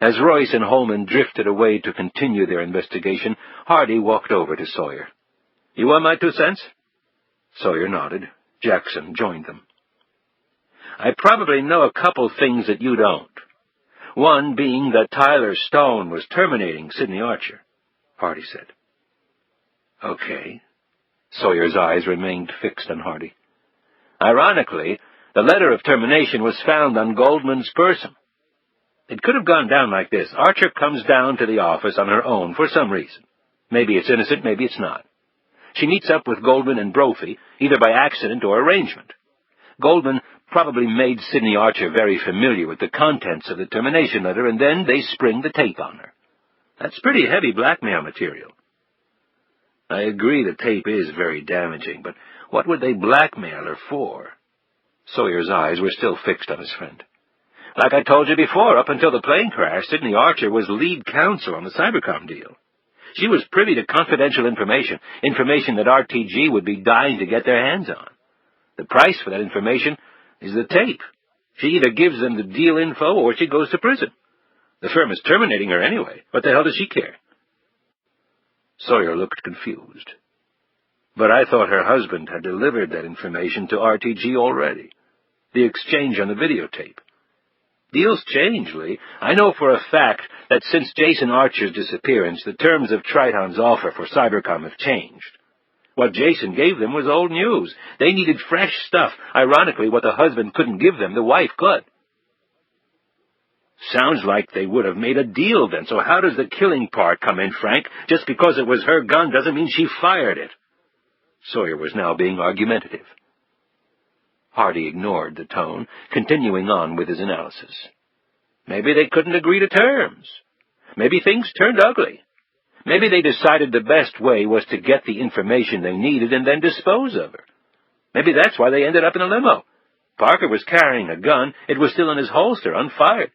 [SPEAKER 4] As Royce and Holman drifted away to continue their investigation, Hardy walked over to Sawyer. "You want my 2 cents?" Sawyer nodded. Jackson joined them. "I probably know a couple things that you don't. One being that Tyler Stone was terminating Sidney Archer," Hardy said. "Okay." Sawyer's eyes remained fixed on Hardy. "Ironically, the letter of termination was found on Goldman's person. It could have gone down like this. Archer comes down to the office on her own for some reason. Maybe it's innocent, maybe it's not. She meets up with Goldman and Brophy, either by accident or arrangement. Goldman probably made Sidney Archer very familiar with the contents of the termination letter, and then they spring the tape on her. That's pretty heavy blackmail material." "I agree the tape is very damaging, but what would they blackmail her for?" Sawyer's eyes were still fixed on his friend. "Like I told you before, up until the plane crash, Sidney Archer was lead counsel on the Cybercom deal. She was privy to confidential information that RTG would be dying to get their hands on. The price for that information is the tape. She either gives them the deal info or she goes to prison. The firm is terminating her anyway. What the hell does she care?" Sawyer looked confused. "But I thought her husband had delivered that information to RTG already. The exchange on the videotape." "Deals change, Lee. I know for a fact that since Jason Archer's disappearance, the terms of Triton's offer for Cybercom have changed. What Jason gave them was old news. They needed fresh stuff. Ironically, what the husband couldn't give them, the wife could." "Sounds like they would have made a deal then, so how does the killing part come in, Frank? Just because it was her gun doesn't mean she fired it." Sawyer was now being argumentative. Hardy ignored the tone, continuing on with his analysis. "Maybe they couldn't agree to terms. Maybe things turned ugly. Maybe they decided the best way was to get the information they needed and then dispose of her. Maybe that's why they ended up in a limo. Parker was carrying a gun. It was still in his holster, unfired.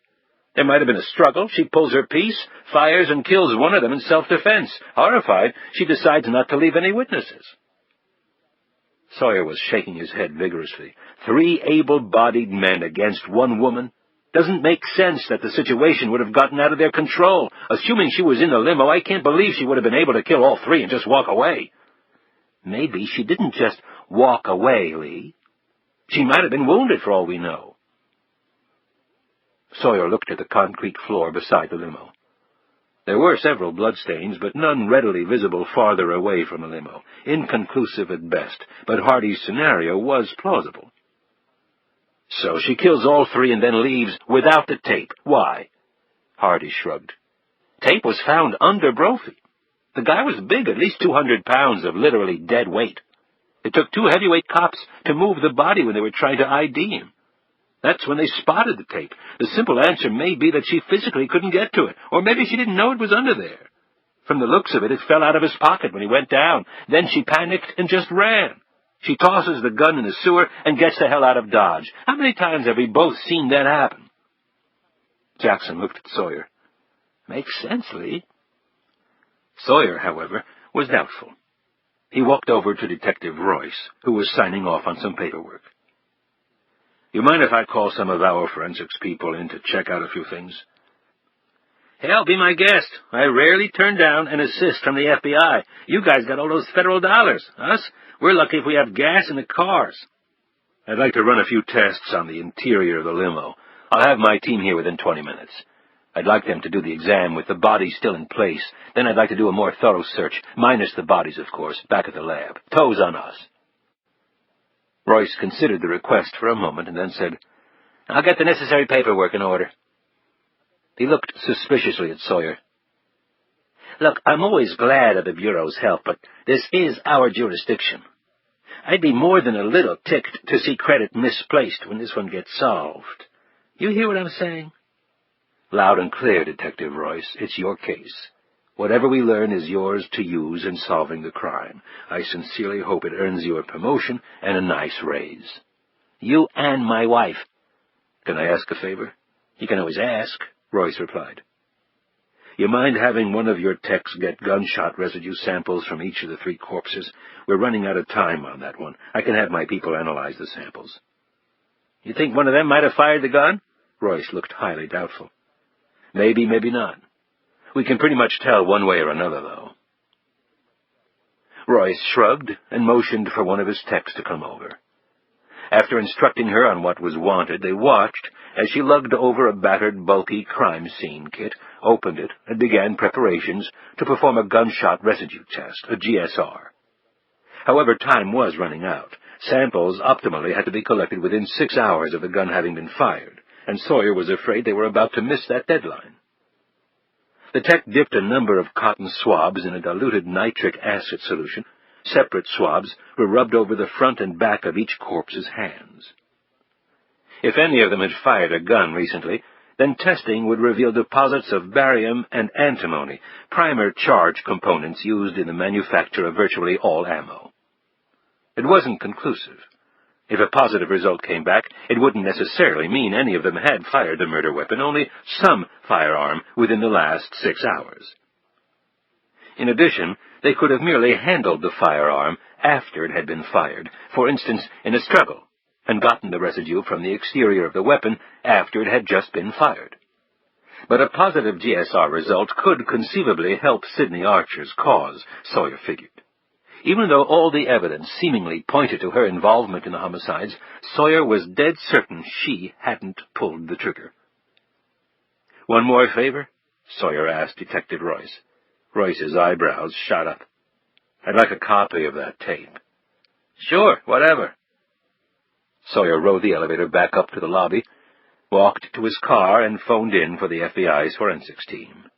[SPEAKER 4] There might have been a struggle. She pulls her piece, fires, and kills one of them in self-defense. Horrified, she decides not to leave any witnesses." Sawyer was shaking his head vigorously. 3 able-bodied men against 1 woman? Doesn't make sense that the situation would have gotten out of their control. Assuming she was in the limo, I can't believe she would have been able to kill all 3 and just walk away. Maybe she didn't just walk away, Lee. She might have been wounded for all we know. Sawyer looked at the concrete floor beside the limo. There were several bloodstains, but none readily visible farther away from the limo. Inconclusive at best, but Hardy's scenario was plausible. "So she kills all 3 and then leaves without the tape. Why?" Hardy shrugged. "Tape was found under Brophy. The guy was big, at least 200 pounds of literally dead weight. It took 2 heavyweight cops to move the body when they were trying to ID him. That's when they spotted the tape. The simple answer may be that she physically couldn't get to it, or maybe she didn't know it was under there. From the looks of it, it fell out of his pocket when he went down. Then she panicked and just ran. She tosses the gun in the sewer and gets the hell out of Dodge. How many times have we both seen that happen?" Jackson looked at Sawyer. "Makes sense, Lee." Sawyer, however, was doubtful. He walked over to Detective Royce, who was signing off on some paperwork. "You mind if I call some of our forensics people in to check out a few things?" "Hell, be my guest. I rarely turn down an assist from the FBI. You guys got all those federal dollars. Us, we're lucky if we have gas in the cars." "I'd like to run a few tests on the interior of the limo. I'll have my team here within 20 minutes. I'd like them to do the exam with the bodies still in place. Then I'd like to do a more thorough search, minus the bodies, of course, back at the lab. Toes on us." Royce considered the request for a moment and then said, "I'll get the necessary paperwork in order." He looked suspiciously at Sawyer. Look, I'm always glad of the Bureau's help, but this is our jurisdiction. I'd be more than a little ticked to see credit misplaced when this one gets solved. You hear what I'm saying?
[SPEAKER 3] Loud and clear, Detective Royce. It's your case. Whatever we learn is yours to use in solving the crime. I sincerely hope it earns you a promotion and a nice raise.
[SPEAKER 4] You and my wife.
[SPEAKER 3] Can I ask a favor?
[SPEAKER 4] You can always ask, Royce replied.
[SPEAKER 3] You mind having one of your techs get gunshot residue samples from each of the 3 corpses? We're running out of time on that one. I can have my people analyze the samples.
[SPEAKER 4] You think one of them might have fired the gun? Royce looked highly doubtful.
[SPEAKER 3] Maybe, maybe not. We can pretty much tell one way or another, though. Royce shrugged and motioned for one of his techs to come over. After instructing her on what was wanted, they watched as she lugged over a battered, bulky crime scene kit, opened it, and began preparations to perform a gunshot residue test, a GSR. However, time was running out. Samples optimally had to be collected within 6 hours of the gun having been fired, and Sawyer was afraid they were about to miss that deadline. The tech dipped a number of cotton swabs in a diluted nitric acid solution. Separate swabs were rubbed over the front and back of each corpse's hands. If any of them had fired a gun recently, then testing would reveal deposits of barium and antimony, primer charge components used in the manufacture of virtually all ammo. It wasn't conclusive. If a positive result came back, it wouldn't necessarily mean any of them had fired the murder weapon, only some firearm within the last 6 hours. In addition, they could have merely handled the firearm after it had been fired, for instance, in a struggle, and gotten the residue from the exterior of the weapon after it had just been fired. But a positive GSR result could conceivably help Sidney Archer's cause, Sawyer figured. Even though all the evidence seemingly pointed to her involvement in the homicides, Sawyer was dead certain she hadn't pulled the trigger. "One more favor?" Sawyer asked Detective Royce. Royce's eyebrows shot up. "I'd like a copy of that tape."
[SPEAKER 4] "Sure, whatever."
[SPEAKER 3] Sawyer rode the elevator back up to the lobby, walked to his car, and phoned in for the FBI's forensics team.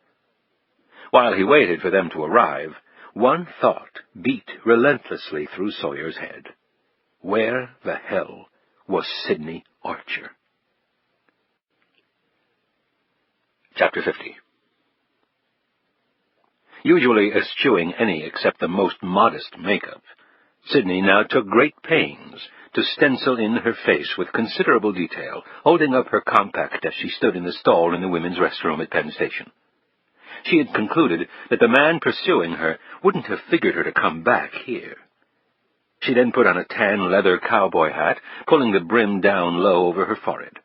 [SPEAKER 3] While he waited for them to arrive, one thought beat relentlessly through Sawyer's head. Where the hell was Sidney Archer? Chapter 50. Usually eschewing any except the most modest makeup, Sidney now took great pains to stencil in her face with considerable detail, holding up her compact as she stood in the stall in the women's restroom at Penn Station. She had concluded that the man pursuing her wouldn't have figured her to come back here. She then put on a tan leather cowboy hat, pulling the brim down low over her forehead.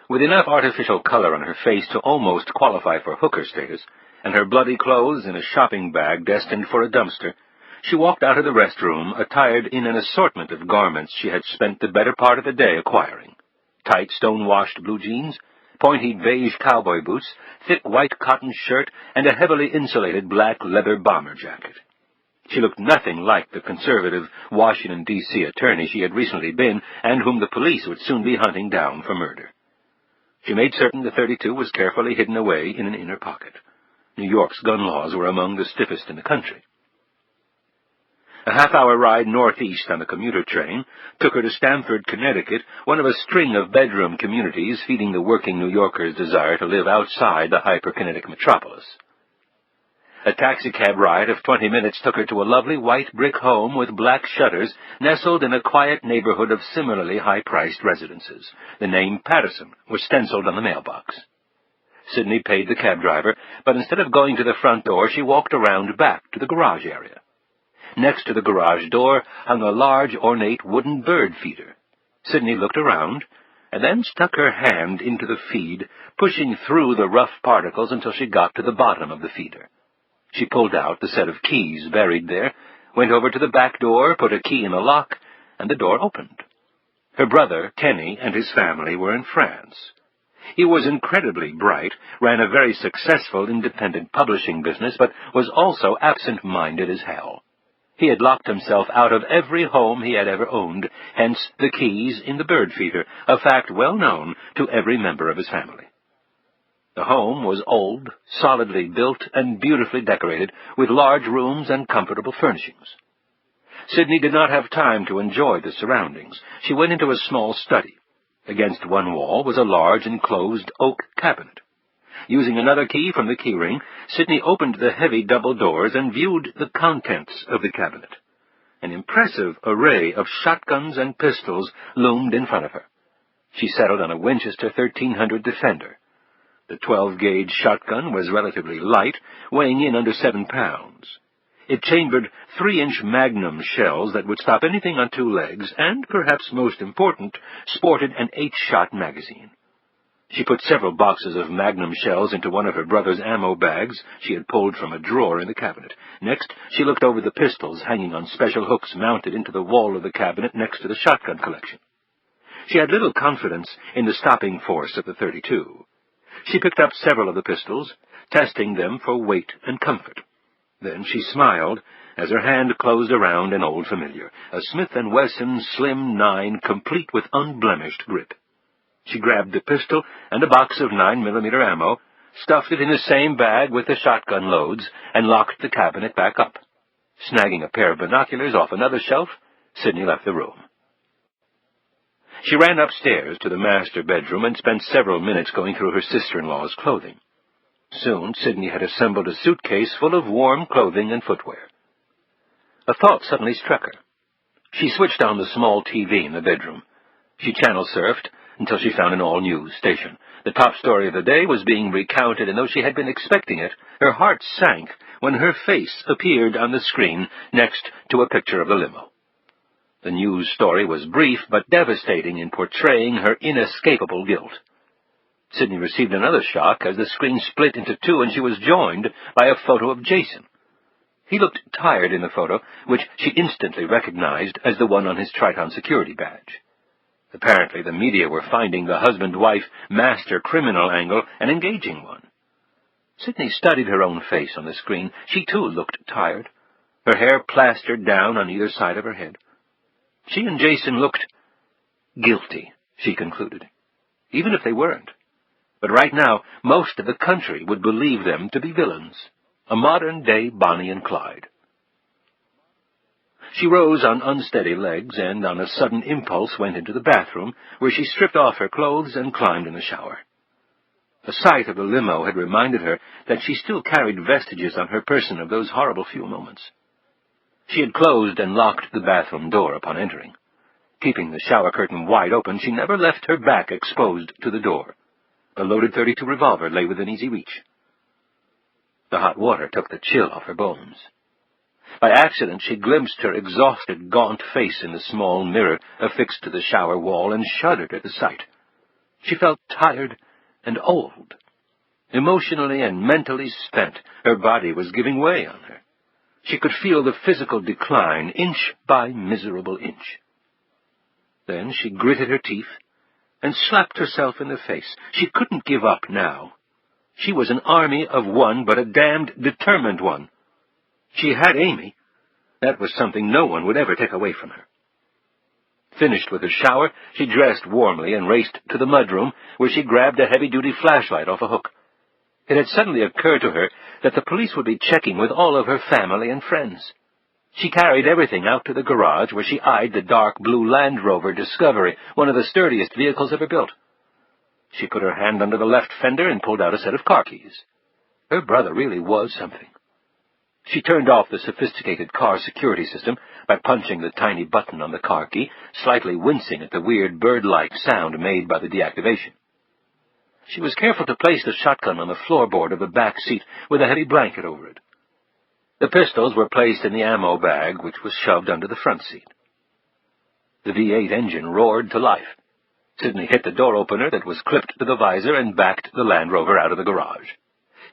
[SPEAKER 3] With enough artificial color on her face to almost qualify for hooker status, and her bloody clothes in a shopping bag destined for a dumpster, she walked out of the restroom attired in an assortment of garments she had spent the better part of the day acquiring. Tight stone-washed blue jeans, pointy beige cowboy boots, thick white cotton shirt, and a heavily insulated black leather bomber jacket. She looked nothing like the conservative Washington, D.C. attorney she had recently been and whom the police would soon be hunting down for murder. She made certain the .32 was carefully hidden away in an inner pocket. New York's gun laws were among the stiffest in the country. A half-hour ride northeast on the commuter train took her to Stamford, Connecticut, one of a string of bedroom communities feeding the working New Yorker's desire to live outside the hyperkinetic metropolis. A taxicab ride of 20 minutes took her to a lovely white brick home with black shutters nestled in a quiet neighborhood of similarly high-priced residences. The name Patterson was stenciled on the mailbox. Sidney paid the cab driver, but instead of going to the front door, she walked around back to the garage area. Next to the garage door hung a large, ornate wooden bird feeder. Sidney looked around, and then stuck her hand into the feed, pushing through the rough particles until she got to the bottom of the feeder. She pulled out the set of keys buried there, went over to the back door, put a key in the lock, and the door opened. Her brother, Kenny, and his family were in France. He was incredibly bright, ran a very successful independent publishing business, but was also absent-minded as hell. He had locked himself out of every home he had ever owned, hence the keys in the bird feeder, a fact well known to every member of his family.
[SPEAKER 4] The home was old, solidly built, and beautifully decorated, with large rooms and comfortable furnishings. Sidney did not have time to enjoy the surroundings. She went into a small study. Against one wall was a large enclosed oak cabinet. Using another key from the keyring, Sidney opened the heavy double doors and viewed the contents of the cabinet. An impressive array of shotguns and pistols loomed in front of her. She settled on a Winchester 1300 Defender. The 12-gauge shotgun was relatively light, weighing in under 7 pounds. It chambered 3-inch Magnum shells that would stop anything on 2 legs, and, perhaps most important, sported an 8-shot magazine. She put several boxes of Magnum shells into one of her brother's ammo bags she had pulled from a drawer in the cabinet. Next, she looked over the pistols hanging on special hooks mounted into the wall of the cabinet next to the shotgun collection. She had little confidence in the stopping force of the .32. She picked up several of the pistols, testing them for weight and comfort. Then she smiled as her hand closed around an old familiar, a Smith & Wesson Slim 9 complete with unblemished grip. She grabbed the pistol and a box of 9mm ammo, stuffed it in the same bag with the shotgun loads, and locked the cabinet back up. Snagging a pair of binoculars off another shelf, Sidney left the room. She ran upstairs to the master bedroom and spent several minutes going through her sister-in-law's clothing. Soon, Sidney had assembled a suitcase full of warm clothing and footwear. A thought suddenly struck her. She switched on the small TV in the bedroom. She channel-surfed until she found an all-news station. The top story of the day was being recounted, and though she had been expecting it, her heart sank when her face appeared on the screen next to a picture of the limo. The news story was brief but devastating in portraying her inescapable guilt. Sidney received another shock as the screen split into 2 and she was joined by a photo of Jason. He looked tired in the photo, which she instantly recognized as the one on his Triton security badge. Apparently the media were finding the husband-wife master criminal angle an engaging one. Sidney studied her own face on the screen. She too looked tired, her hair plastered down on either side of her head. She and Jason looked guilty, she concluded, even if they weren't. But right now, most of the country would believe them to be villains, a modern-day Bonnie and Clyde. She rose on unsteady legs and, on a sudden impulse, went into the bathroom, where she stripped off her clothes and climbed in the shower. The sight of the limo had reminded her that she still carried vestiges on her person of those horrible few moments. She had closed and locked the bathroom door upon entering. Keeping the shower curtain wide open, she never left her back exposed to the door. A loaded .32 revolver lay within easy reach. The hot water took the chill off her bones. By accident, she glimpsed her exhausted, gaunt face in the small mirror affixed to the shower wall and shuddered at the sight. She felt tired and old. Emotionally and mentally spent, her body was giving way on her. She could feel the physical decline, inch by miserable inch. Then she gritted her teeth and slapped herself in the face. She couldn't give up now. She was an army of one, but a damned determined one. She had Amy. That was something no one would ever take away from her. Finished with her shower, she dressed warmly and raced to the mudroom, where she grabbed a heavy-duty flashlight off a hook. It had suddenly occurred to her that the police would be checking with all of her family and friends. She carried everything out to the garage, where she eyed the dark blue Land Rover Discovery, one of the sturdiest vehicles ever built. She put her hand under the left fender and pulled out a set of car keys. Her brother really was something. She turned off the sophisticated car security system by punching the tiny button on the car key, slightly wincing at the weird bird-like sound made by the deactivation. She was careful to place the shotgun on the floorboard of the back seat with a heavy blanket over it. The pistols were placed in the ammo bag, which was shoved under the front seat. The V8 engine roared to life. Sidney hit the door opener that was clipped to the visor and backed the Land Rover out of the garage.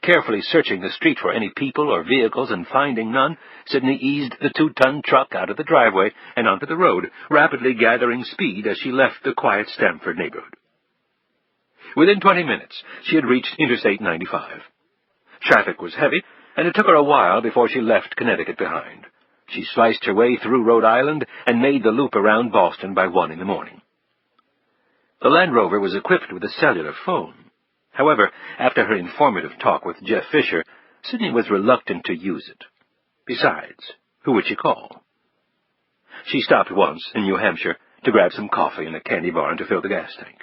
[SPEAKER 4] Carefully searching the street for any people or vehicles and finding none, Sidney eased the 2-ton truck out of the driveway and onto the road, rapidly gathering speed as she left the quiet Stamford neighborhood. Within 20 minutes, she had reached Interstate 95. Traffic was heavy, and it took her a while before she left Connecticut behind. She sliced her way through Rhode Island and made the loop around Boston by 1 in the morning. The Land Rover was equipped with a cellular phone. However, after her informative talk with Jeff Fisher, Sidney was reluctant to use it. Besides, who would she call? She stopped once in New Hampshire to grab some coffee in a candy bar and to fill the gas tank.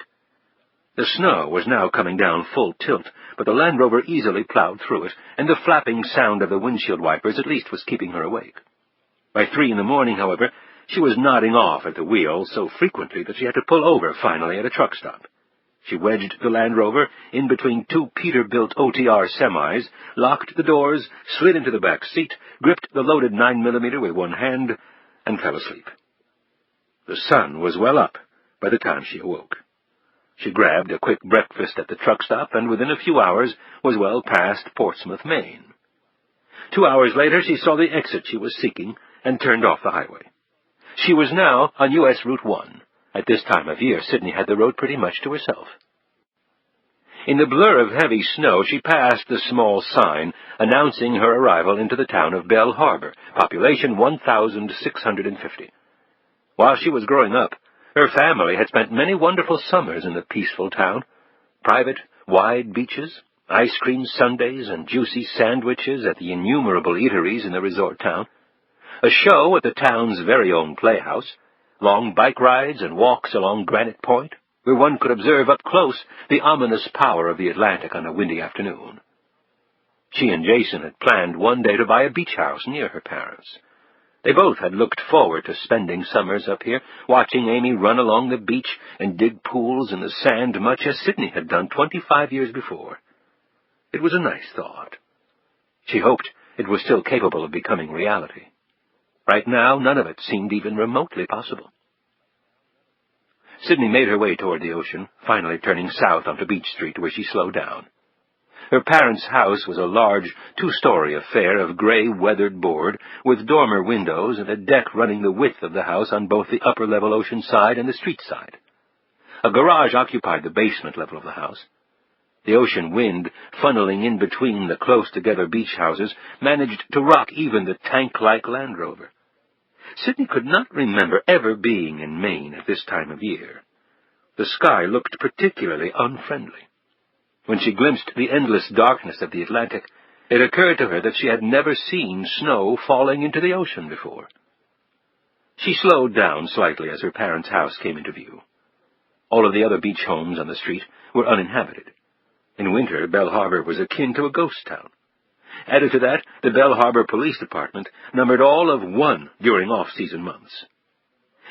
[SPEAKER 4] The snow was now coming down full tilt, but the Land Rover easily plowed through it, and the flapping sound of the windshield wipers at least was keeping her awake. By 3 in the morning, however, she was nodding off at the wheel so frequently that she had to pull over finally at a truck stop. She wedged the Land Rover in between 2 Peterbilt OTR semis, locked the doors, slid into the back seat, gripped the loaded 9mm with one hand, and fell asleep. The sun was well up by the time she awoke. She grabbed a quick breakfast at the truck stop, and within a few hours was well past Portsmouth, Maine. 2 hours later she saw the exit she was seeking and turned off the highway. She was now on U.S. Route 1. At this time of year, Sidney had the road pretty much to herself. In the blur of heavy snow, she passed the small sign announcing her arrival into the town of Belle Harbor, population 1,650. While she was growing up, her family had spent many wonderful summers in the peaceful town. Private, wide beaches, ice cream sundaes, and juicy sandwiches at the innumerable eateries in the resort town. A show at the town's very own playhouse. Long bike rides and walks along Granite Point, where one could observe up close the ominous power of the Atlantic on a windy afternoon. She and Jason had planned one day to buy a beach house near her parents'. They both had looked forward to spending summers up here, watching Amy run along the beach and dig pools in the sand much as Sidney had done 25 years before. It was a nice thought. She hoped it was still capable of becoming reality. Right now, none of it seemed even remotely possible. Sidney made her way toward the ocean, finally turning south onto Beach Street, where she slowed down. Her parents' house was a large 2-story affair of gray weathered board, with dormer windows and a deck running the width of the house on both the upper-level ocean side and the street side. A garage occupied the basement level of the house. The ocean wind, funneling in between the close-together beach houses, managed to rock even the tank-like Land Rover. Sidney could not remember ever being in Maine at this time of year. The sky looked particularly unfriendly. When she glimpsed the endless darkness of the Atlantic, it occurred to her that she had never seen snow falling into the ocean before. She slowed down slightly as her parents' house came into view. All of the other beach homes on the street were uninhabited. In winter, Belle Harbor was akin to a ghost town. Added to that, the Belle Harbor Police Department numbered all of 1 during off-season months.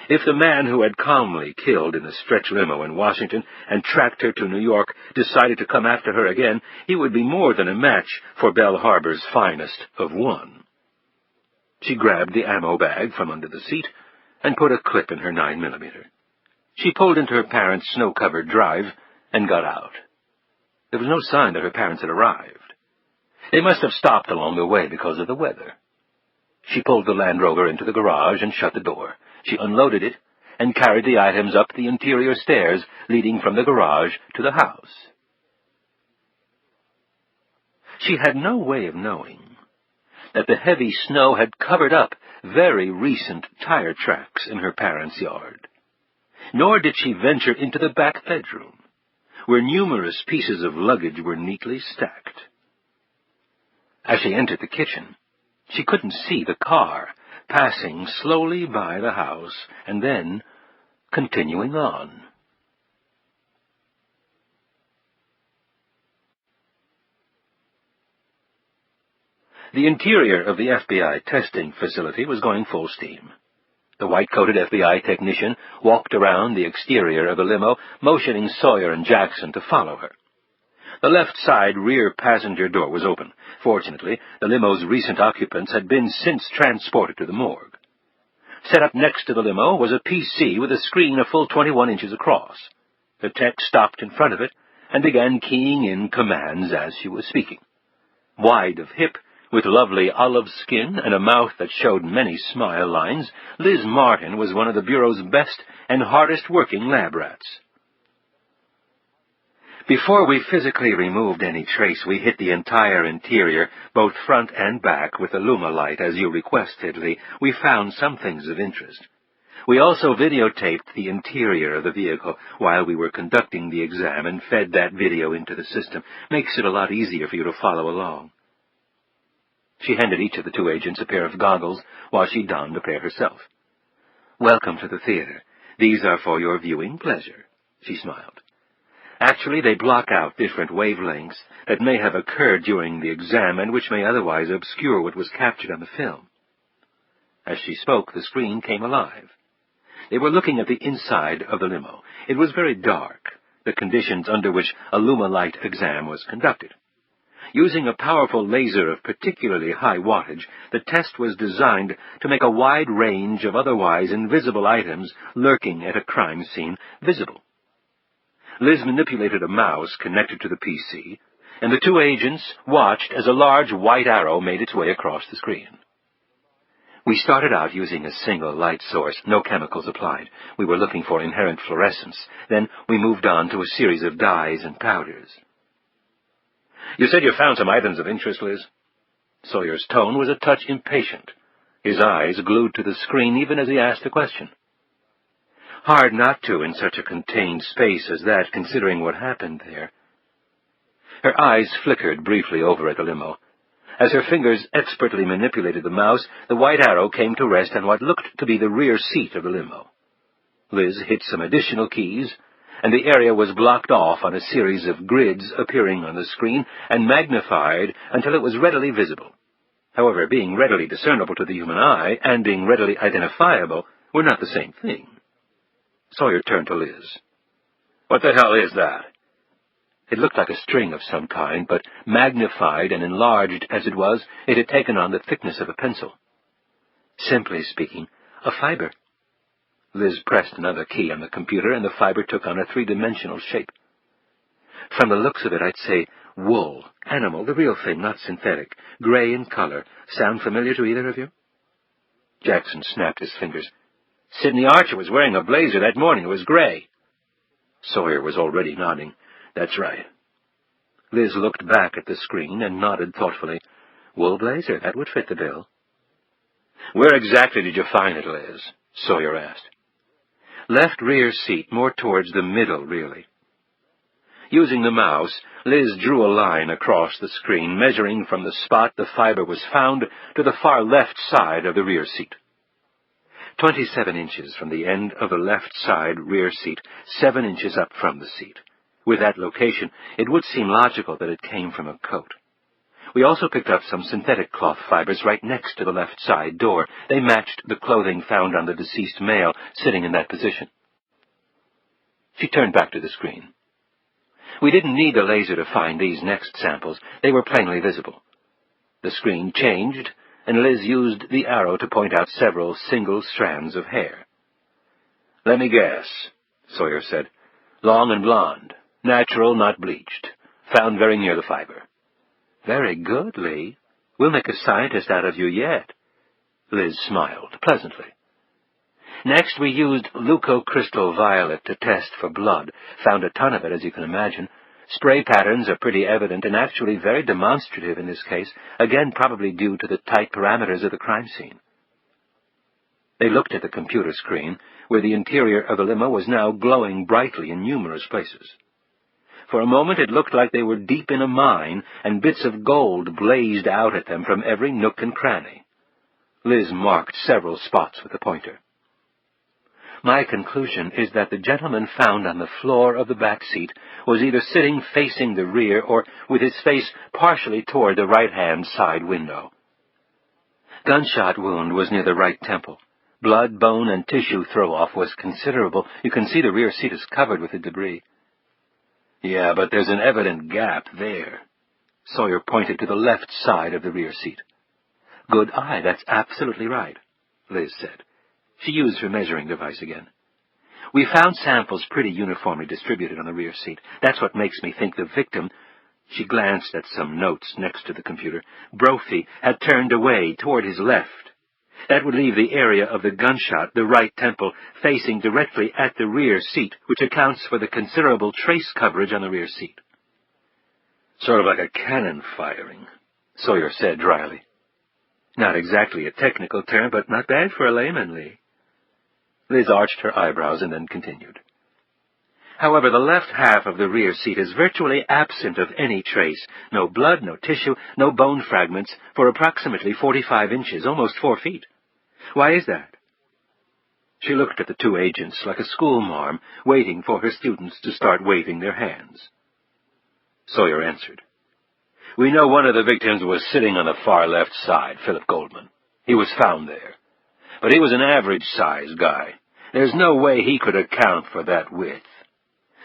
[SPEAKER 4] If the man who had calmly killed in the stretch limo in Washington and tracked her to New York decided to come after her again, he would be more than a match for Belle Harbor's finest of 1. She grabbed the ammo bag from under the seat and put a clip in her 9mm. She pulled into her parents' snow-covered drive and got out. There was no sign that her parents had arrived. They must have stopped along the way because of the weather. She pulled the Land Rover into the garage and shut the door. She unloaded it and carried the items up the interior stairs leading from the garage to the house. She had no way of knowing that the heavy snow had covered up very recent tire tracks in her parents' yard. Nor did she venture into the back bedroom, where numerous pieces of luggage were neatly stacked. As she entered the kitchen, she couldn't see the car passing slowly by the house and then continuing on. The interior of the FBI testing facility was going full steam. The white-coated FBI technician walked around the exterior of the limo, motioning Sawyer and Jackson to follow her. The left side rear passenger door was open. Fortunately, the limo's recent occupants had been since transported to the morgue. Set up next to the limo was a PC with a screen a full 21 inches across. The tech stopped in front of it and began keying in commands as she was speaking. Wide of hip, with lovely olive skin and a mouth that showed many smile lines, Liz Martin was one of the Bureau's best and hardest-working lab rats. Before we physically removed any trace, we hit the entire interior, both front and back, with the Luma light, as you requested, Lee. We found some things of interest. We also videotaped the interior of the vehicle while we were conducting the exam and fed that video into the system. Makes it a lot easier for you to follow along. She handed each of the two agents a pair of goggles while she donned a pair herself. "Welcome to the theater. These are for your viewing pleasure," she smiled. Actually, they block out different wavelengths that may have occurred during the exam and which may otherwise obscure what was captured on the film. As she spoke, the screen came alive. They were looking at the inside of the limo. It was very dark, the conditions under which a Luma-Light exam was conducted. Using a powerful laser of particularly high wattage, the test was designed to make a wide range of otherwise invisible items lurking at a crime scene visible. Liz manipulated a mouse connected to the PC, and the two agents watched as a large white arrow made its way across the screen. We started out using a single light source, no chemicals applied. We were looking for inherent fluorescence. Then we moved on to a series of dyes and powders.
[SPEAKER 3] "You said you found some items of interest, Liz?"
[SPEAKER 4] Sawyer's tone was a touch impatient, his eyes glued to the screen even as he asked the question. Hard not to in such a contained space as that, considering what happened there. Her eyes flickered briefly over at the limo. As her fingers expertly manipulated the mouse, the white arrow came to rest on what looked to be the rear seat of the limo. Liz hit some additional keys, and the area was blocked off on a series of grids appearing on the screen and magnified until it was readily visible. However, being readily discernible to the human eye and being readily identifiable were not the same thing. Sawyer turned to Liz.
[SPEAKER 3] "What the hell is that?"
[SPEAKER 4] It looked like a string of some kind, but magnified and enlarged as it was, it had taken on the thickness of a pencil. Simply speaking, a fiber. Liz pressed another key on the computer, and the fiber took on a three-dimensional shape. From the looks of it, I'd say wool, animal, the real thing, not synthetic, gray in color. Sound familiar to either of you? Jackson snapped his fingers.
[SPEAKER 3] "Sidney Archer was wearing a blazer that morning. It was gray."
[SPEAKER 4] Sawyer was already nodding. "That's right." Liz looked back at the screen and nodded thoughtfully. "Wool blazer, that would fit the bill."
[SPEAKER 3] "Where exactly did you find it, Liz?" Sawyer asked.
[SPEAKER 4] Left rear seat, more towards the middle, really. Using the mouse, Liz drew a line across the screen, measuring from the spot the fiber was found to the far left side of the rear seat. 27 inches from the end of the left side rear seat, 7 inches up from the seat. With that location, it would seem logical that it came from a coat. We also picked up some synthetic cloth fibers right next to the left side door. They matched the clothing found on the deceased male sitting in that position. She turned back to the screen. We didn't need the laser to find these next samples. They were plainly visible. The screen changed, and Liz used the arrow to point out several single strands of hair.
[SPEAKER 3] "Let me guess," Sawyer said. "Long and blonde. Natural, not bleached. Found very near the fiber."
[SPEAKER 4] "Very good, Lee. We'll make a scientist out of you yet." Liz smiled pleasantly. Next, we used leucocrystal violet to test for blood. Found a ton of it, as you can imagine. Spray patterns are pretty evident and actually very demonstrative in this case, again probably due to the tight parameters of the crime scene. They looked at the computer screen, where the interior of the limo was now glowing brightly in numerous places. For a moment it looked like they were deep in a mine, and bits of gold blazed out at them from every nook and cranny. Liz marked several spots with the pointer. My conclusion is that the gentleman found on the floor of the back seat was either sitting facing the rear or with his face partially toward the right-hand side window. Gunshot wound was near the right temple. Blood, bone, and tissue throw-off was considerable. You can see the rear seat is covered with the debris.
[SPEAKER 3] "Yeah, but there's an evident gap there."
[SPEAKER 4] Sawyer pointed to the left side of the rear seat. "Good eye, that's absolutely right," Liz said. She used her measuring device again. "We found samples pretty uniformly distributed on the rear seat. That's what makes me think the victim—" She glanced at some notes next to the computer. "Brophy had turned away toward his left. That would leave the area of the gunshot, the right temple, facing directly at the rear seat, which accounts for the considerable trace coverage on the rear seat."
[SPEAKER 3] "Sort of like a cannon firing,"
[SPEAKER 4] Sawyer said dryly. "Not exactly a technical term, but not bad for a layman, Lee." Liz arched her eyebrows and then continued. However, the left half of the rear seat is virtually absent of any trace. No blood, no tissue, no bone fragments, for approximately 45 inches, almost 4 feet. Why is that? She looked at the two agents like a schoolmarm waiting for her students to start waving their hands. Sawyer answered. We know one of the victims was sitting on the far left side, Philip Goldman. He was found there. But he was an average-sized guy. There's no way he could account for that width.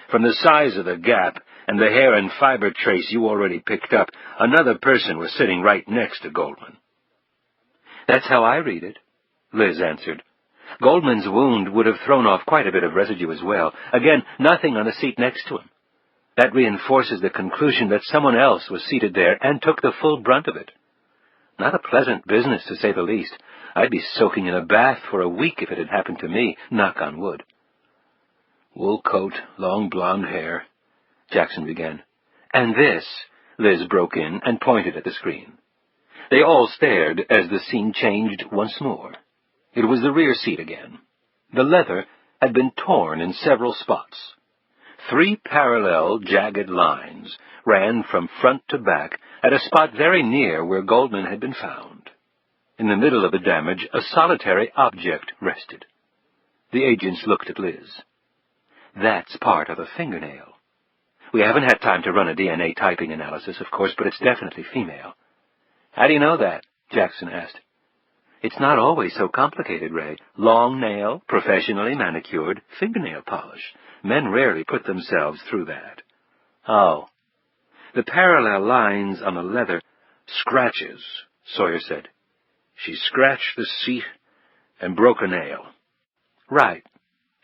[SPEAKER 4] From the size of the gap and the hair and fiber trace you already picked up, another person was sitting right next to Goldman. That's how I read it, Liz answered. Goldman's wound would have thrown off quite a bit of residue as well. Again, nothing on the seat next to him. That reinforces the conclusion that someone else was seated there and took the full brunt of it. Not a pleasant business, to say the least. I'd be soaking in a bath for a week if it had happened to me, knock on wood. Wool coat, long blonde hair, Jackson began. And this, Liz broke in and pointed at the screen. They all stared as the scene changed once more. It was the rear seat again. The leather had been torn in several spots. 3 parallel, jagged lines ran from front to back at a spot very near where Goldman had been found. In the middle of the damage, a solitary object rested. The agents looked at Liz. That's part of a fingernail. We haven't had time to run a DNA typing analysis, of course, but it's definitely female. How do you know that? Jackson asked. It's not always so complicated, Ray. Long nail, professionally manicured, fingernail polish. Men rarely put themselves through that. Oh. The parallel lines on the leather. Scratches, Sawyer said. She scratched the seat and broke a nail. Right.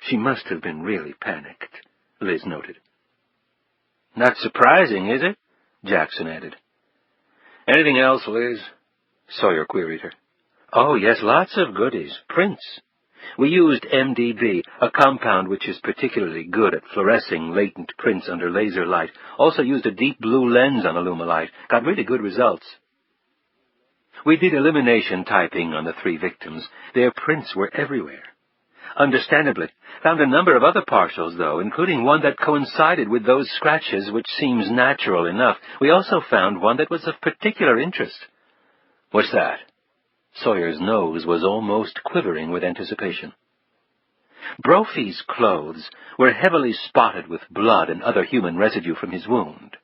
[SPEAKER 4] She must have been really panicked, Liz noted. Not surprising, is it? Jackson added. Anything else, Liz? Sawyer queried her. Oh, yes, lots of goodies. Prints. We used MDB, a compound which is particularly good at fluorescing latent prints under laser light. Also used a deep blue lens on Alumilite. Got really good results. We did elimination typing on the 3 victims. Their prints were everywhere. Understandably. Found a number of other partials, though, including one that coincided with those scratches, which seems natural enough. We also found one that was of particular interest. What's that? Sawyer's nose was almost quivering with anticipation. Brophy's clothes were heavily spotted with blood and other human residue from his wound.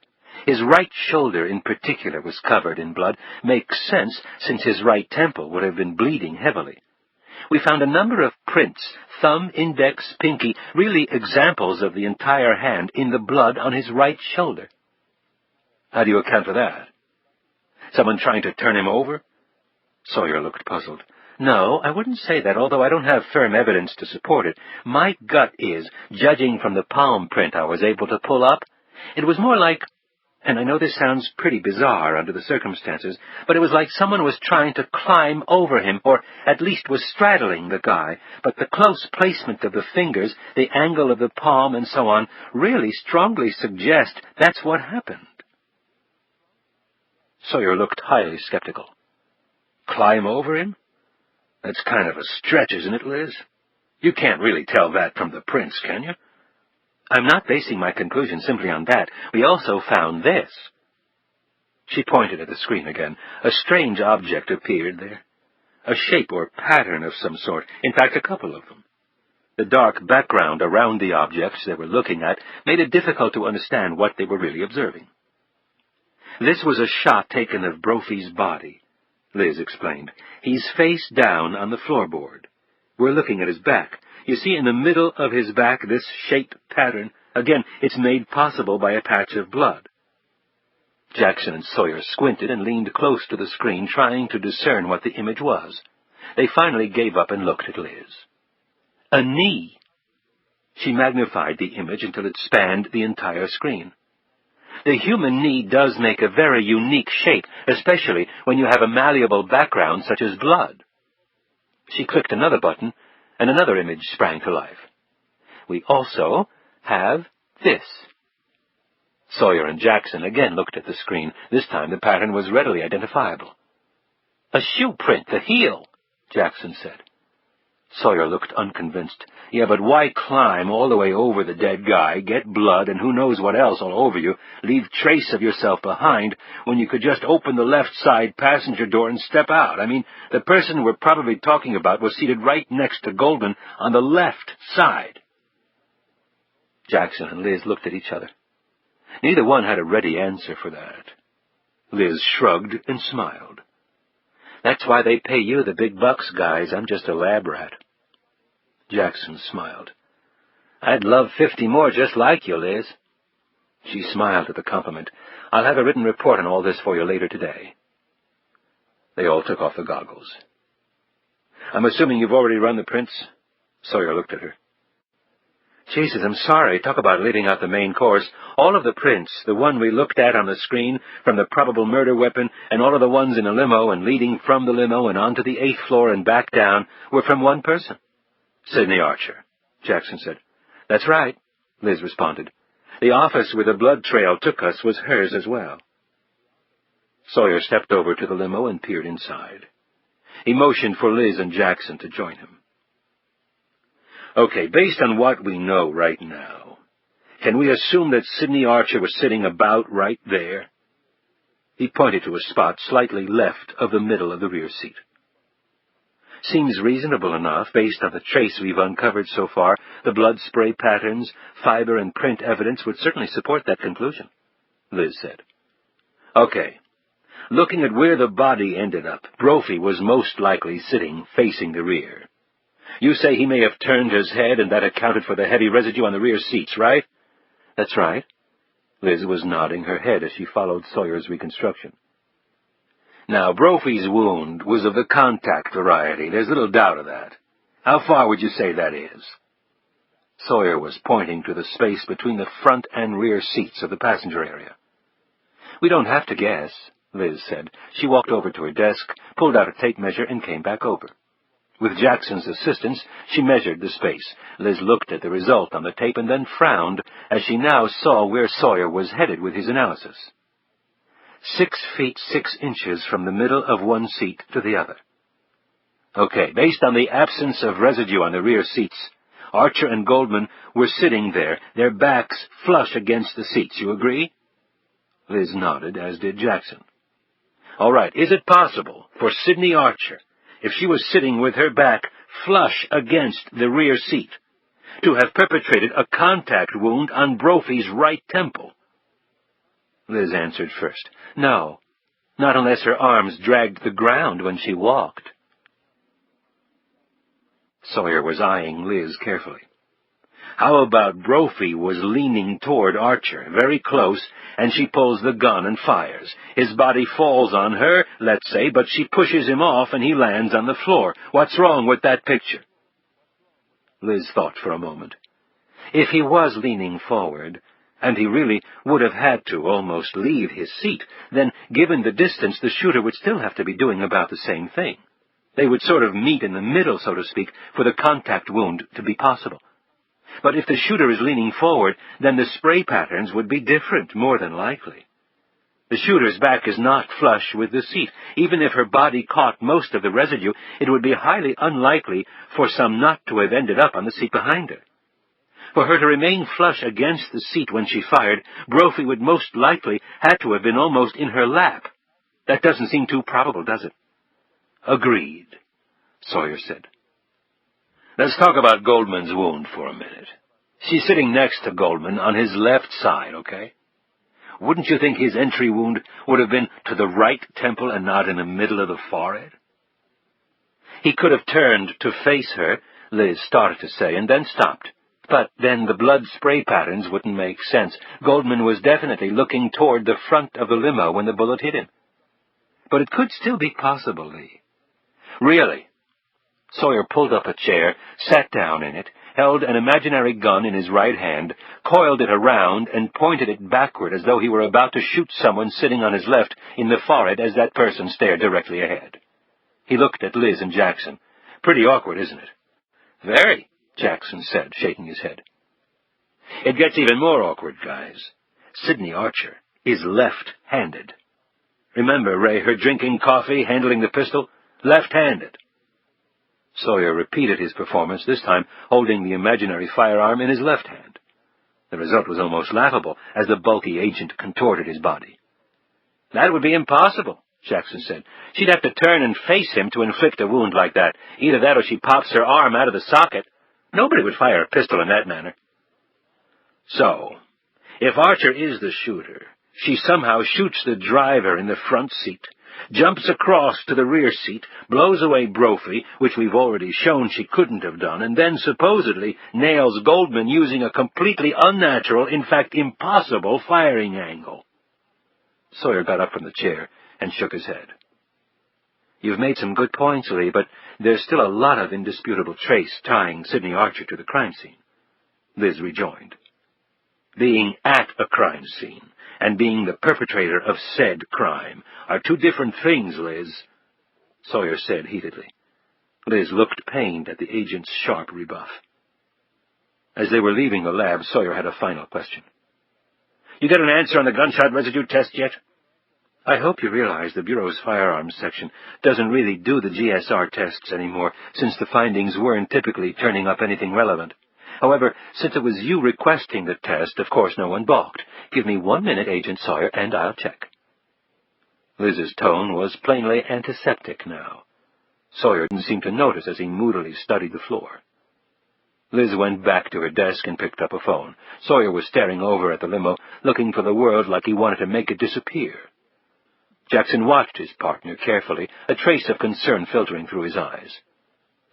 [SPEAKER 4] His right shoulder in particular was covered in blood. Makes sense, since his right temple would have been bleeding heavily. We found a number of prints, thumb, index, pinky, really examples of the entire hand in the blood on his right shoulder. How do you account for that? Someone trying to turn him over? Sawyer looked puzzled. No, I wouldn't say that, although I don't have firm evidence to support it. My gut is, judging from the palm print I was able to pull up, it was more like, and I know this sounds pretty bizarre under the circumstances, but it was like someone was trying to climb over him, or at least was straddling the guy, but the close placement of the fingers, the angle of the palm, and so on, really strongly suggest that's what happened. Sawyer looked highly skeptical. Climb over him? That's kind of a stretch, isn't it, Liz? You can't really tell that from the prints, can you? I'm not basing my conclusion simply on that. We also found this. She pointed at the screen again. A strange object appeared there. A shape or pattern of some sort. In fact, a couple of them. The dark background around the objects they were looking at made it difficult to understand what they were really observing. This was a shot taken of Brophy's body, Liz explained. He's face down on the floorboard. We're looking at his back. You see in the middle of his back this shape pattern. Again, it's made possible by a patch of blood. Jackson and Sawyer squinted and leaned close to the screen, trying to discern what the image was. They finally gave up and looked at Liz. A knee. She magnified the image until it spanned the entire screen. The human knee does make a very unique shape, especially when you have a malleable background such as blood. She clicked another button, and another image sprang to life. We also have this. Sawyer and Jackson again looked at the screen. This time the pattern was readily identifiable. A shoe print, the heel, Jackson said. Sawyer looked unconvinced. Yeah, but why climb all the way over the dead guy, get blood, and who knows what else all over you, leave trace of yourself behind, when you could just open the left side passenger door and step out? I mean, the person we're probably talking about was seated right next to Goldman on the left side. Jackson and Liz looked at each other. Neither one had a ready answer for that. Liz shrugged and smiled. That's why they pay you the big bucks, guys. I'm just a lab rat. Jackson smiled. I'd love 50 more just like you, Liz. She smiled at the compliment. I'll have a written report on all this for you later today. They all took off the goggles. I'm assuming you've already run the prints? Sawyer looked at her. Jesus, I'm sorry. Talk about leaving out the main course. All of the prints, the one we looked at on the screen from the probable murder weapon, and all of the ones in a limo and leading from the limo and onto the 8th floor and back down, were from one person. Sidney Archer, Jackson said. That's right, Liz responded. The office where the blood trail took us was hers as well. Sawyer stepped over to the limo and peered inside. He motioned for Liz and Jackson to join him. Okay, based on what we know right now, can we assume that Sidney Archer was sitting about right there? He pointed to a spot slightly left of the middle of the rear seat. Seems reasonable enough, based on the trace we've uncovered so far. The blood spray patterns, fiber and print evidence would certainly support that conclusion, Liz said. Okay. Looking at where the body ended up, Brophy was most likely sitting facing the rear. You say he may have turned his head, and that accounted for the heavy residue on the rear seats, right? That's right. Liz was nodding her head as she followed Sawyer's reconstruction. Now, Brophy's wound was of the contact variety. There's little doubt of that. How far would you say that is? Sawyer was pointing to the space between the front and rear seats of the passenger area. We don't have to guess, Liz said. She walked over to her desk, pulled out a tape measure, and came back over. With Jackson's assistance, she measured the space. Liz looked at the result on the tape and then frowned as she now saw where Sawyer was headed with his analysis. 6 feet 6 inches from the middle of one seat to the other. Okay, based on the absence of residue on the rear seats, Archer and Goldman were sitting there, their backs flush against the seats. You agree? Liz nodded, as did Jackson. All right, is it possible for Sidney Archer, if she was sitting with her back flush against the rear seat, to have perpetrated a contact wound on Brophy's right temple? Liz answered first. No, not unless her arms dragged the ground when she walked. Sawyer was eyeing Liz carefully. How about Brophy was leaning toward Archer, very close, and she pulls the gun and fires. His body falls on her, let's say, but she pushes him off and he lands on the floor. What's wrong with that picture? Liz thought for a moment. If he was leaning forward, and he really would have had to almost leave his seat, then, given the distance, the shooter would still have to be doing about the same thing. They would sort of meet in the middle, so to speak, for the contact wound to be possible. But if the shooter is leaning forward, then the spray patterns would be different, more than likely. The shooter's back is not flush with the seat. Even if her body caught most of the residue, it would be highly unlikely for some not to have ended up on the seat behind her. For her to remain flush against the seat when she fired, Brophy would most likely have to have been almost in her lap. That doesn't seem too probable, does it? Agreed, Sawyer said. Let's talk about Goldman's wound for a minute. She's sitting next to Goldman on his left side, okay? Wouldn't you think his entry wound would have been to the right temple and not in the middle of the forehead? He could have turned to face her, Liz started to say, and then stopped. But then the blood spray patterns wouldn't make sense. Goldman was definitely looking toward the front of the limo when the bullet hit him. But it could still be possible, Lee. Really? Sawyer pulled up a chair, sat down in it, held an imaginary gun in his right hand, coiled it around, and pointed it backward as though he were about to shoot someone sitting on his left in the forehead as that person stared directly ahead. He looked at Liz and Jackson. Pretty awkward, isn't it? Very, Jackson said, shaking his head. It gets even more awkward, guys. Sidney Archer is left-handed. Remember, Ray, her drinking coffee, handling the pistol? Left-handed. Sawyer repeated his performance, this time holding the imaginary firearm in his left hand. The result was almost laughable as the bulky agent contorted his body. "That would be impossible," Jackson said. "She'd have to turn and face him to inflict a wound like that. Either that or she pops her arm out of the socket. Nobody would fire a pistol in that manner." "So, if Archer is the shooter, she somehow shoots the driver in the front seat, jumps across to the rear seat, blows away Brophy, which we've already shown she couldn't have done, and then supposedly nails Goldman using a completely unnatural, in fact impossible, firing angle." Sawyer got up from the chair and shook his head. "You've made some good points, Lee, but there's still a lot of indisputable trace tying Sidney Archer to the crime scene," Liz rejoined. "Being at a crime scene and being the perpetrator of said crime are two different things, Liz," Sawyer said heatedly. Liz looked pained at the agent's sharp rebuff. As they were leaving the lab, Sawyer had a final question. "You got an answer on the gunshot residue test yet?" "I hope you realize the Bureau's firearms section doesn't really do the GSR tests anymore, since the findings weren't typically turning up anything relevant. However, since it was you requesting the test, of course no one balked. Give me 1 minute, Agent Sawyer, and I'll check." Liz's tone was plainly antiseptic now. Sawyer didn't seem to notice as he moodily studied the floor. Liz went back to her desk and picked up a phone. Sawyer was staring over at the limo, looking for the world like he wanted to make it disappear. Jackson watched his partner carefully, a trace of concern filtering through his eyes.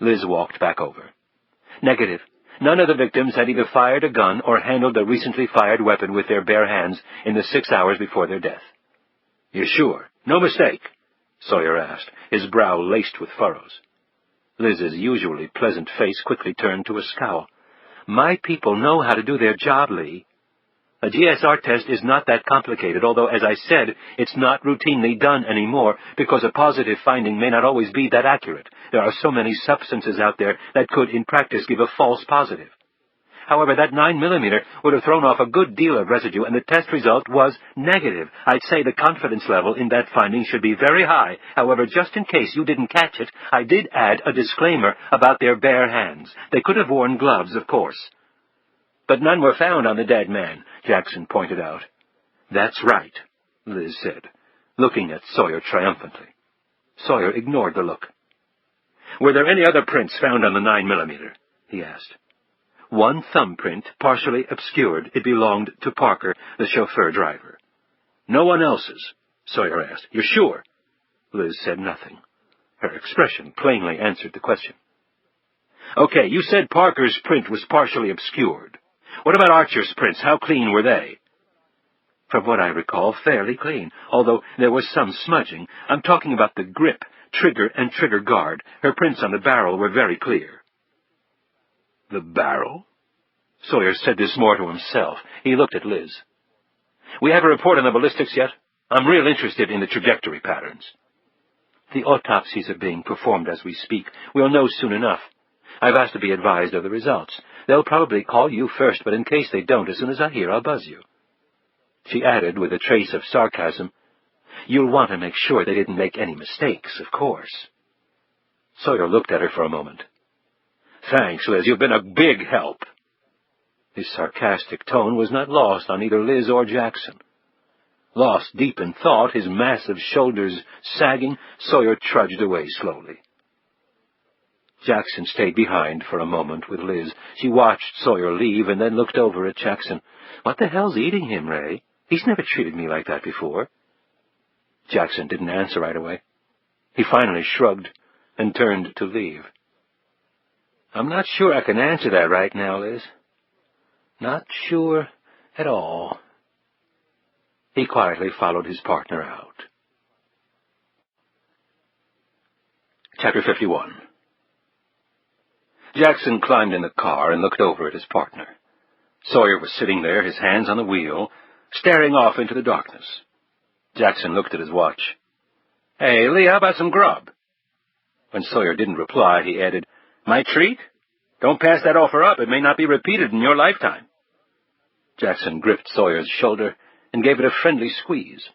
[SPEAKER 4] Liz walked back over. "Negative. None of the victims had either fired a gun or handled a recently fired weapon with their bare hands in the 6 hours before their death." "You're sure? No mistake?" Sawyer asked, his brow laced with furrows. Liz's usually pleasant face quickly turned to a scowl. "My people know how to do their job, Lee. A GSR test is not that complicated, although, as I said, it's not routinely done anymore because a positive finding may not always be that accurate. There are so many substances out there that could, in practice, give a false positive. However, that 9mm would have thrown off a good deal of residue, and the test result was negative. I'd say the confidence level in that finding should be very high. However, just in case you didn't catch it, I did add a disclaimer about their bare hands. They could have worn gloves, of course." "But none were found on the dead man," Jackson pointed out. "That's right," Liz said, looking at Sawyer triumphantly. Sawyer ignored the look. "Were there any other prints found on the 9mm? he asked. "One thumbprint, partially obscured. It belonged to Parker, the chauffeur-driver." "No one else's?" Sawyer asked. "You're sure?" Liz said nothing. Her expression plainly answered the question. "Okay, you said Parker's print was partially obscured. What about Archer's prints? How clean were they?" "From what I recall, fairly clean, although there was some smudging. I'm talking about the grip, trigger, and trigger guard. Her prints on the barrel were very clear." "The barrel?" Sawyer said this more to himself. He looked at Liz. "We have a report on the ballistics yet? I'm real interested in the trajectory patterns." "The autopsies are being performed as we speak. We'll know soon enough. I've asked to be advised of the results. They'll probably call you first, but in case they don't, as soon as I hear, I'll buzz you." She added with a trace of sarcasm, "You'll want to make sure they didn't make any mistakes, of course." Sawyer looked at her for a moment. "Thanks, Liz. You've been a big help." His sarcastic tone was not lost on either Liz or Jackson. Lost deep in thought, his massive shoulders sagging, Sawyer trudged away slowly. Jackson stayed behind for a moment with Liz. She watched Sawyer leave and then looked over at Jackson. "What the hell's eating him, Ray? He's never treated me like that before." Jackson didn't answer right away. He finally shrugged and turned to leave. "I'm not sure I can answer that right now, Liz. Not sure at all." He quietly followed his partner out. Chapter 51. Jackson climbed in the car and looked over at his partner. Sawyer was sitting there, his hands on the wheel, staring off into the darkness. Jackson looked at his watch. "Hey, Lee, how about some grub?" When Sawyer didn't reply, he added, "My treat? Don't pass that offer up. It may not be repeated in your lifetime." Jackson gripped Sawyer's shoulder and gave it a friendly squeeze.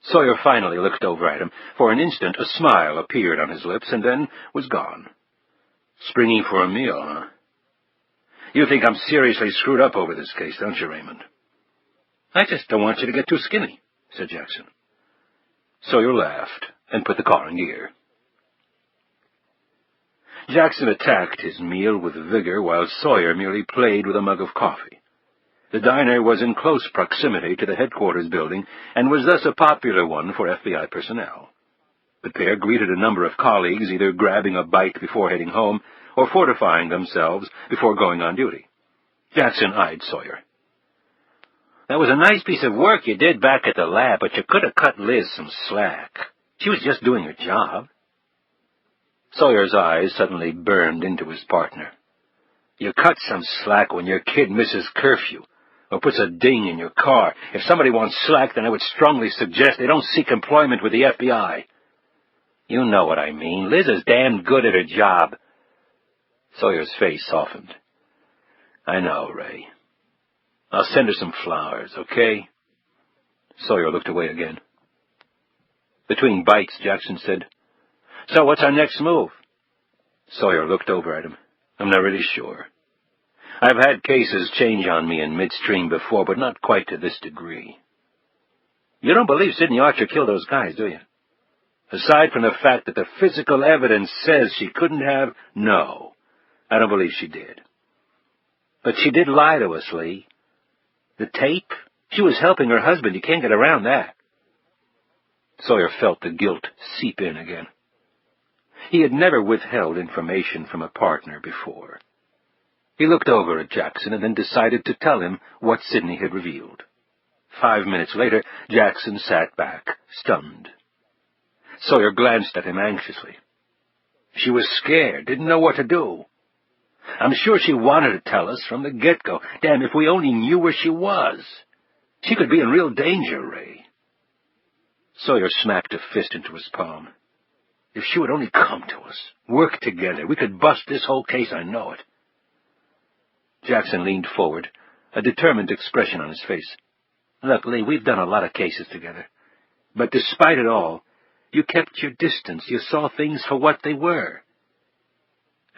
[SPEAKER 4] Sawyer finally looked over at him. For an instant, a smile appeared on his lips and then was gone.
[SPEAKER 3] Springing for a meal, huh? You think I'm seriously screwed up over this case, don't you, Raymond?
[SPEAKER 4] I just don't want you to get too skinny, said Jackson.
[SPEAKER 3] Sawyer laughed and put the car in gear. Jackson attacked his meal with vigor while Sawyer merely played with a mug of coffee. The diner was in close proximity to the headquarters building and was thus a popular one for FBI personnel. The pair greeted a number of colleagues, either grabbing a bite before heading home or fortifying themselves before going on duty. Jackson eyed Sawyer.
[SPEAKER 4] That was a nice piece of work you did back at the lab, but you could have cut Liz some slack. She was just doing her job.
[SPEAKER 3] Sawyer's eyes suddenly burned into his partner. You cut some slack when your kid misses curfew or puts a ding in your car. If somebody wants slack, then I would strongly suggest they don't seek employment with the FBI.
[SPEAKER 4] You know what I mean. Liz is damn good at her job.
[SPEAKER 3] Sawyer's face softened. I know, Ray. I'll send her some flowers, okay? Sawyer looked away again. Between bites, Jackson said, So what's our next move? Sawyer looked over at him. I'm not really sure. I've had cases change on me in midstream before, but not quite to this degree.
[SPEAKER 4] You don't believe Sidney Archer killed those guys, do you?
[SPEAKER 3] Aside from the fact that the physical evidence says she couldn't have, no. I don't believe she did.
[SPEAKER 4] But she did lie to us, Lee. The tape? She was helping her husband. You can't get around that.
[SPEAKER 3] Sawyer felt the guilt seep in again. He had never withheld information from a partner before. He looked over at Jackson and then decided to tell him what Sidney had revealed. 5 minutes later, Jackson sat back, stunned. Sawyer glanced at him anxiously. She was scared, didn't know what to do. I'm sure she wanted to tell us from the get-go. Damn, if we only knew where she was. She could be in real danger, Ray. Sawyer smacked a fist into his palm. If she would only come to us, work together, we could bust this whole case, I know it. Jackson leaned forward, a determined expression on his face. Look, Lee, we've done a lot of cases together. But despite it all, you kept your distance. You saw things for what they were.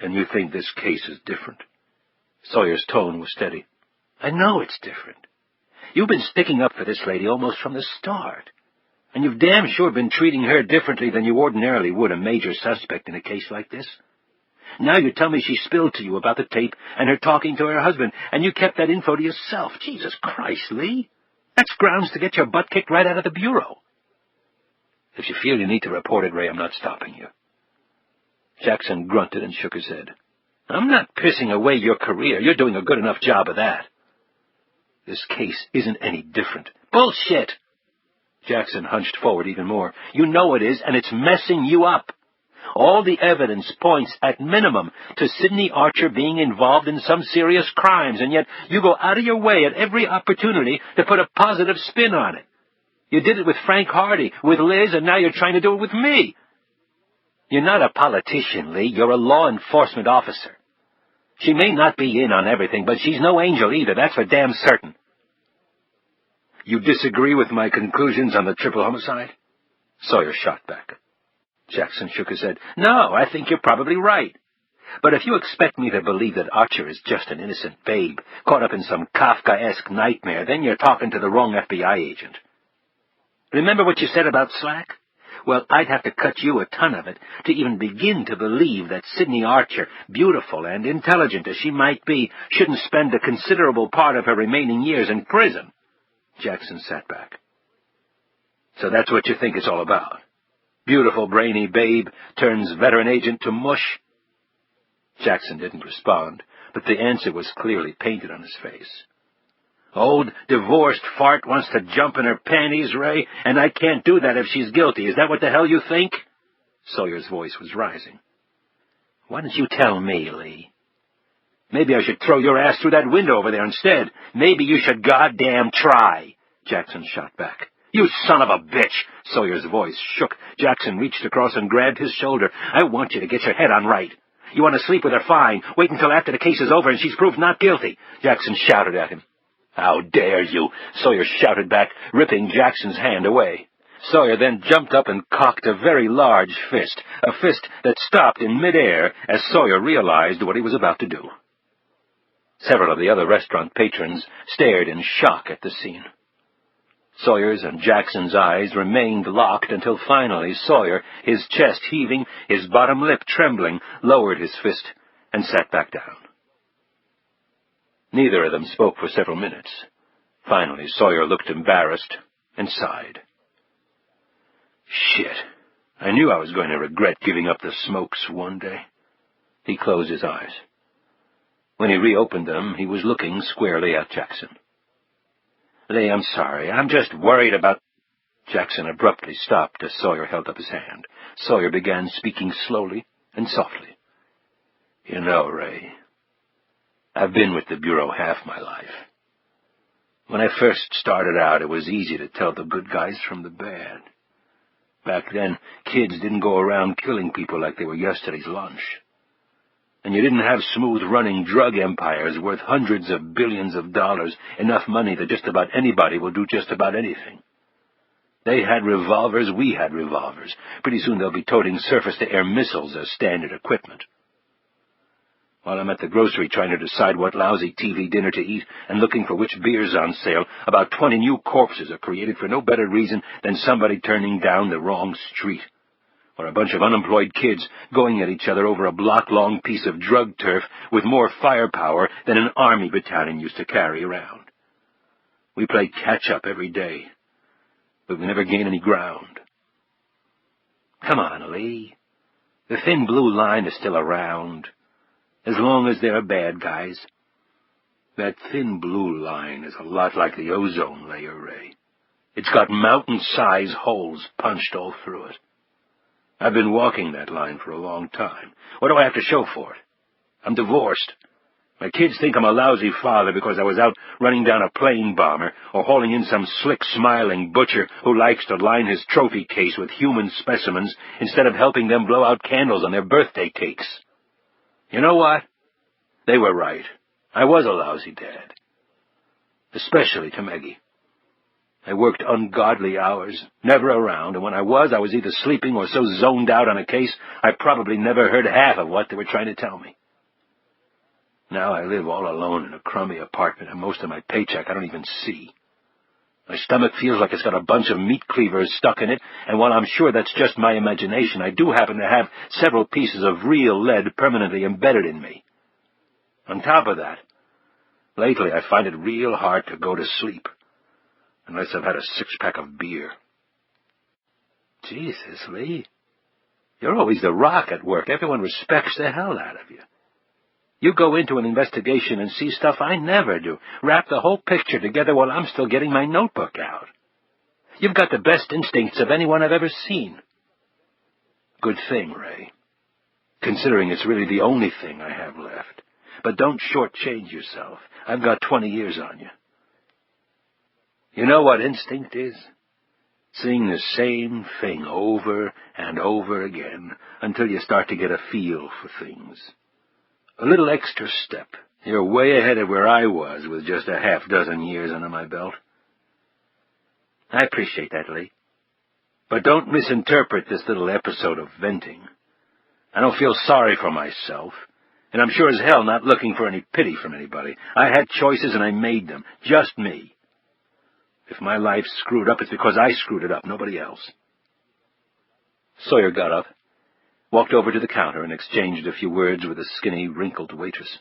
[SPEAKER 3] And you think this case is different? Sawyer's tone was steady. I know it's different. You've been sticking up for this lady almost from the start. And you've damn sure been treating her differently than you ordinarily would a major suspect in a case like this. Now you tell me she spilled to you about the tape and her talking to her husband, and you kept that info to yourself. Jesus Christ, Lee. That's grounds to get your butt kicked right out of the bureau. If you feel you need to report it, Ray, I'm not stopping you. Jackson grunted and shook his head. I'm not pissing away your career. You're doing a good enough job of that. This case isn't any different. Bullshit! Jackson hunched forward even more. You know it is, and it's messing you up. All the evidence points, at minimum, to Sidney Archer being involved in some serious crimes, and yet you go out of your way at every opportunity to put a positive spin on it. You did it with Frank Hardy, with Liz, and now you're trying to do it with me. You're not a politician, Lee. You're a law enforcement officer. She may not be in on everything, but she's no angel either. That's for damn certain. You disagree with my conclusions on the triple homicide? Sawyer shot back. Jackson shook his head. No, I think you're probably right. But if you expect me to believe that Archer is just an innocent babe, caught up in some Kafkaesque nightmare, then you're talking to the wrong FBI agent. Remember what you said about slack? Well, I'd have to cut you a ton of it to even begin to believe that Sidney Archer, beautiful and intelligent as she might be, shouldn't spend a considerable part of her remaining years in prison. Jackson sat back. So that's what you think it's all about? Beautiful, brainy babe turns veteran agent to mush? Jackson didn't respond, but the answer was clearly painted on his face. Old divorced fart wants to jump in her panties, Ray, and I can't do that if she's guilty. Is that what the hell you think? Sawyer's voice was rising. Why don't you tell me, Lee? Maybe I should throw your ass through that window over there instead. Maybe you should goddamn try. Jackson shot back. You son of a bitch! Sawyer's voice shook. Jackson reached across and grabbed his shoulder. I want you to get your head on right. You want to sleep with her, fine. Wait until after the case is over and she's proved not guilty. Jackson shouted at him. How dare you! Sawyer shouted back, ripping Jackson's hand away.
[SPEAKER 4] Sawyer then jumped up and cocked a very large fist, a fist that stopped in midair as Sawyer realized what he was about to do. Several of the other restaurant patrons stared in shock at the scene. Sawyer's and Jackson's eyes remained locked until finally Sawyer, his chest heaving, his bottom lip trembling, lowered his fist and sat back down. Neither of them spoke for several minutes. Finally, Sawyer looked embarrassed and sighed. Shit. I knew I was going to regret giving up the smokes one day. He closed his eyes. When he reopened them, he was looking squarely at Jackson. Lee, I'm sorry. I'm just worried about... Jackson abruptly stopped as Sawyer held up his hand. Sawyer began speaking slowly and softly. You know, Ray, I've been with the Bureau half my life. When I first started out, it was easy to tell the good guys from the bad. Back then, kids didn't go around killing people like they were yesterday's lunch. And you didn't have smooth-running drug empires worth hundreds of billions of dollars, enough money that just about anybody will do just about anything. They had revolvers, we had revolvers. Pretty soon they'll be toting surface-to-air missiles as standard equipment. While I'm at the grocery trying to decide what lousy TV dinner to eat and looking for which beer's on sale, about 20 new corpses are created for no better reason than somebody turning down the wrong street, or a bunch of unemployed kids going at each other over a block-long piece of drug turf with more firepower than an army battalion used to carry around. We play catch-up every day, but we never gain any ground. Come on, Lee. The thin blue line is still around, as long as there are bad guys. That thin blue line is a lot like the ozone layer, Ray. It's got mountain-size holes punched all through it. I've been walking that line for a long time. What do I have to show for it? I'm divorced. My kids think I'm a lousy father because I was out running down a plane bomber or hauling in some slick, smiling butcher who likes to line his trophy case with human specimens instead of helping them blow out candles on their birthday cakes. You know what? They were right. I was a lousy dad. Especially to Maggie. I worked ungodly hours, never around, and when I was either sleeping or so zoned out on a case, I probably never heard half of what they were trying to tell me. Now I live all alone in a crummy apartment, and most of my paycheck I don't even see. My stomach feels like it's got a bunch of meat cleavers stuck in it, and while I'm sure that's just my imagination, I do happen to have several pieces of real lead permanently embedded in me. On top of that, lately I find it real hard to go to sleep, unless I've had a six-pack of beer. Jesus, Lee. You're always the rock at work. Everyone respects the hell out of you. You go into an investigation and see stuff I never do. Wrap the whole picture together while I'm still getting my notebook out. You've got the best instincts of anyone I've ever seen. Good thing, Ray. Considering it's really the only thing I have left. But don't shortchange yourself. I've got 20 years on you. You know what instinct is? Seeing the same thing over and over again until you start to get a feel for things. A little extra step. You're way ahead of where I was with just a half dozen years under my belt. I appreciate that, Lee. But don't misinterpret this little episode of venting. I don't feel sorry for myself, and I'm sure as hell not looking for any pity from anybody. I had choices and I made them. Just me. If my life's screwed up, it's because I screwed it up, nobody else. Sawyer got up, walked over to the counter, and exchanged a few words with a skinny, wrinkled waitress.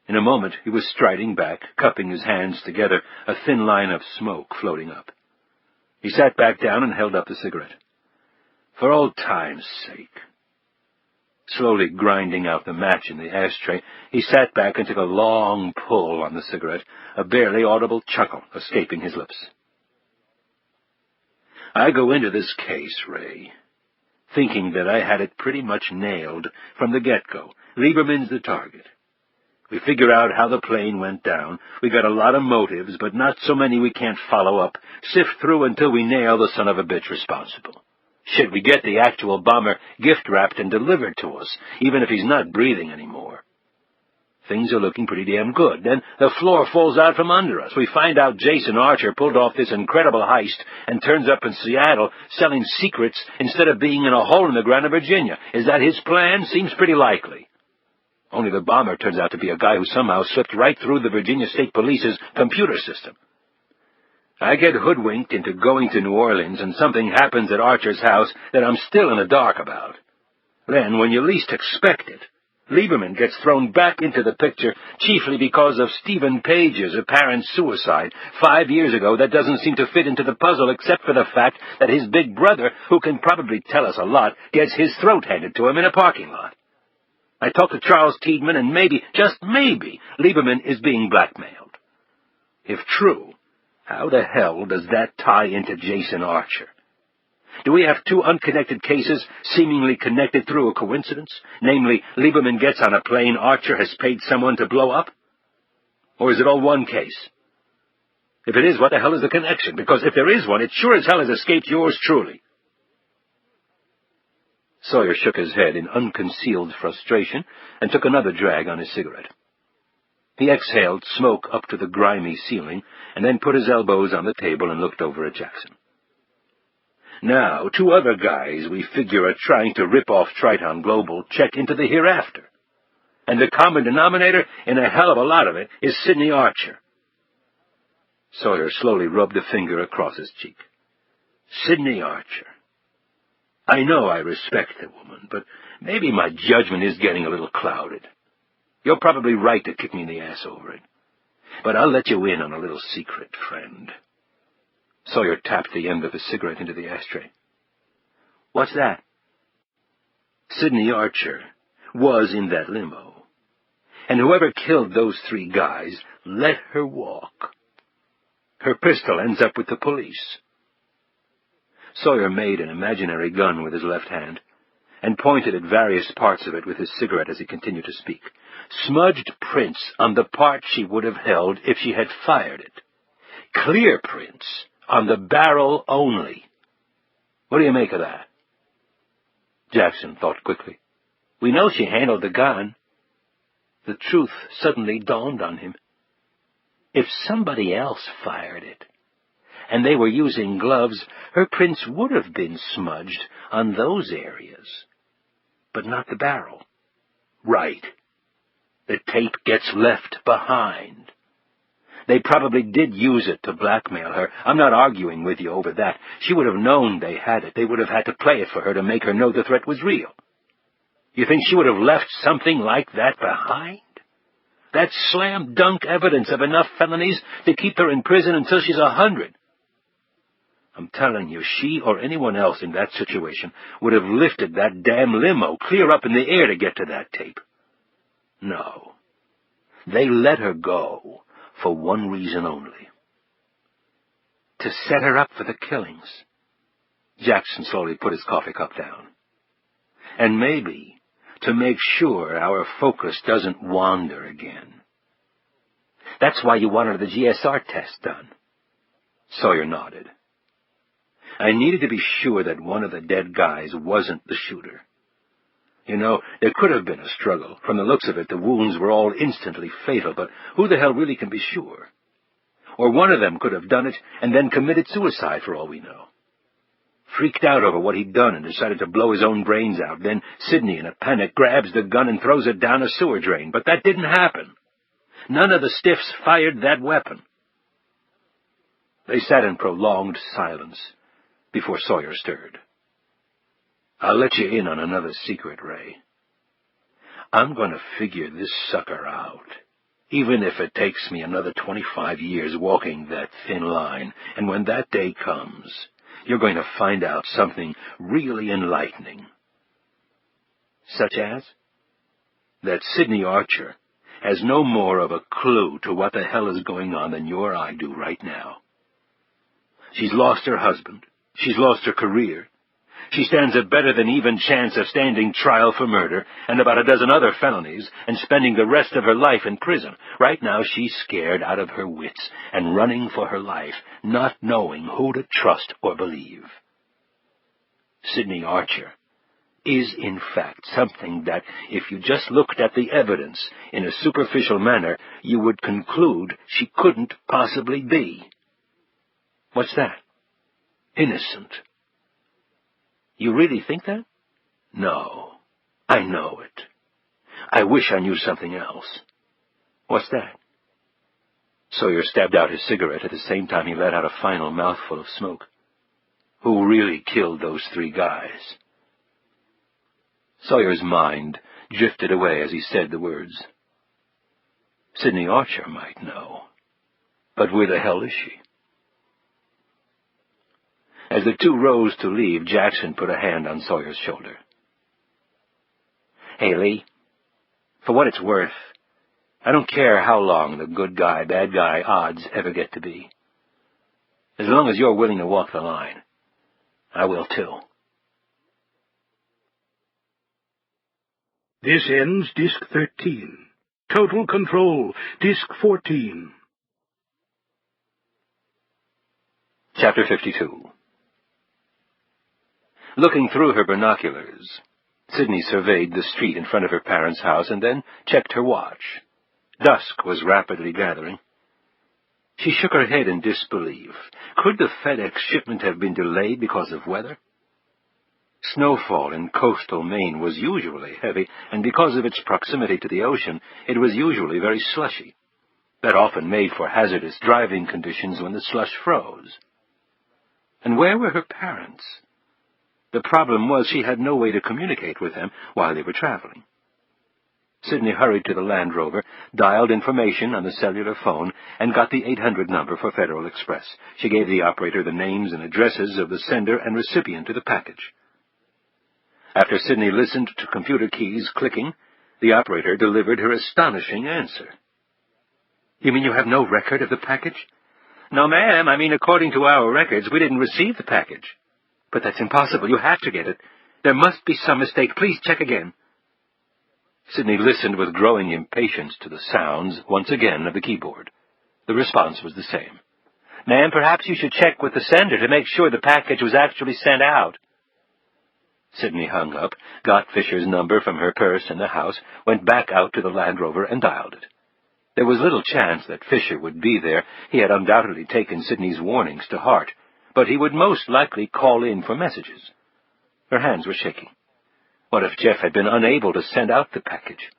[SPEAKER 4] In a moment, he was striding back, cupping his hands together, a thin line of smoke floating up. He sat back down and held up the cigarette. For old time's sake. Slowly grinding out the match in the ashtray, he sat back and took a long pull on the cigarette, a barely audible chuckle escaping his lips. I go into this case, Ray, thinking that I had it pretty much nailed from the get-go. Lieberman's the target. We figure out how the plane went down. We got a lot of motives, but not so many we can't follow up. Sift through until we nail the son of a bitch responsible. Shit, we get the actual bomber gift-wrapped and delivered to us, even if he's not breathing anymore.
[SPEAKER 3] Things are looking pretty damn good. Then the floor falls out from under us. We find out Jason Archer pulled off this incredible heist and turns up in Seattle selling secrets instead of being in a hole in the ground in Virginia. Is that his plan? Seems pretty likely. Only the bomber turns out to be a guy who somehow slipped right through the Virginia State Police's computer system. I get hoodwinked into going to New Orleans, and something happens at Archer's house that I'm still in the dark about. Then, when you least expect it, Lieberman gets thrown back into the picture, chiefly because of Stephen Page's apparent suicide 5 years ago. That doesn't seem to fit into the puzzle, except for the fact that his big brother, who can probably tell us a lot, gets his throat handed to him in a parking lot. I talk to Charles Tiedemann, and maybe, just maybe, Lieberman is being blackmailed. If true, how the hell does that tie into Jason Archer? Do we have two unconnected cases seemingly connected through a coincidence? Namely, Lieberman gets on a plane Archer has paid someone to blow up? Or is it all one case? If it is, what the hell is the connection? Because if there is one, it sure as hell has escaped yours truly. Sawyer shook his head in unconcealed frustration and took another drag on his cigarette. He exhaled smoke up to the grimy ceiling and then put his elbows on the table and looked over at Jackson. Now, two other guys we figure are trying to rip off Triton Global check into the hereafter. And the common denominator in a hell of a lot of it is Sidney Archer. Sawyer slowly rubbed a finger across his cheek. Sidney Archer. I know I respect the woman, but maybe my judgment is getting a little clouded. You're probably right to kick me in the ass over it. But I'll let you in on a little secret, friend. Sawyer tapped the end of his cigarette into the ashtray. What's that? Sidney Archer was in that limo. And whoever killed those three guys let her walk. Her pistol ends up with the police. Sawyer made an imaginary gun with his left hand and pointed at various parts of it with his cigarette as he continued to speak. Smudged prints on the part she would have held if she had fired it. Clear prints on the barrel only. What do you make of that? Jackson thought quickly. We know she handled the gun. The truth suddenly dawned on him. If somebody else fired it, and they were using gloves, her prints would have been smudged on those areas, but not the barrel. Right. The tape gets left behind. They probably did use it to blackmail her. I'm not arguing with you over that. She would have known they had it. They would have had to play it for her to make her know the threat was real. You think she would have left something like that behind? That's slam-dunk evidence of enough felonies to keep her in prison until she's 100. I'm telling you, she or anyone else in that situation would have lifted that damn limo clear up in the air to get to that tape. No. They let her go for one reason only. To set her up for the killings. Jackson slowly put his coffee cup down. And maybe to make sure our focus doesn't wander again. That's why you wanted the GSR test done. Sawyer nodded. I needed to be sure that one of the dead guys wasn't the shooter. You know, there could have been a struggle. From the looks of it, the wounds were all instantly fatal, but who the hell really can be sure? Or one of them could have done it and then committed suicide for all we know. Freaked out over what he'd done and decided to blow his own brains out. Then Sidney, in a panic, grabs the gun and throws it down a sewer drain. But that didn't happen. None of the stiffs fired that weapon. They sat in prolonged silence before Sawyer stirred. I'll let you in on another secret, Ray. I'm going to figure this sucker out, even if it takes me another 25 years walking that thin line. And when that day comes, you're going to find out something really enlightening. Such as? That Sidney Archer has no more of a clue to what the hell is going on than you or I do right now. She's lost her husband. She's lost her career. She stands a better than even chance of standing trial for murder and about a dozen other felonies and spending the rest of her life in prison. Right now she's scared out of her wits and running for her life, not knowing who to trust or believe. Sidney Archer is, in fact, something that, if you just looked at the evidence in a superficial manner, you would conclude she couldn't possibly be. What's that? Innocent. You really think that? No. I know it. I wish I knew something else. What's that? Sawyer stabbed out his cigarette at the same time he let out a final mouthful of smoke. Who really killed those 3 guys? Sawyer's mind drifted away as he said the words. Sidney Archer might know. But where the hell is she? As the 2 rose to leave, Jackson put a hand on Sawyer's shoulder. Hey, Lee, for what it's worth, I don't care how long the good guy, bad guy odds ever get to be. As long as you're willing to walk the line, I will too.
[SPEAKER 2] This ends Disc 13. Total Control, Disc 14.
[SPEAKER 3] Chapter 52. Looking through her binoculars, Sidney surveyed the street in front of her parents' house and then checked her watch. Dusk was rapidly gathering. She shook her head in disbelief. Could the FedEx shipment have been delayed because of weather? Snowfall in coastal Maine was usually heavy, and because of its proximity to the ocean, it was usually very slushy. That often made for hazardous driving conditions when the slush froze. And where were her parents? The problem was she had no way to communicate with them while they were traveling. Sidney hurried to the Land Rover, dialed information on the cellular phone, and got the 800 number for Federal Express. She gave the operator the names and addresses of the sender and recipient of the package. After Sidney listened to computer keys clicking, the operator delivered her astonishing answer. You mean you have no record of the package? No, ma'am. I mean, according to our records, we didn't receive the package. But that's impossible. You have to get it. There must be some mistake. Please check again. Sidney listened with growing impatience to the sounds, once again, of the keyboard. The response was the same. Ma'am, perhaps you should check with the sender to make sure the package was actually sent out. Sidney hung up, got Fisher's number from her purse in the house, went back out to the Land Rover and dialed it. There was little chance that Fisher would be there. He had undoubtedly taken Sidney's warnings to heart, but he would most likely call in for messages. Her hands were shaking. What if Jeff had been unable to send out the package?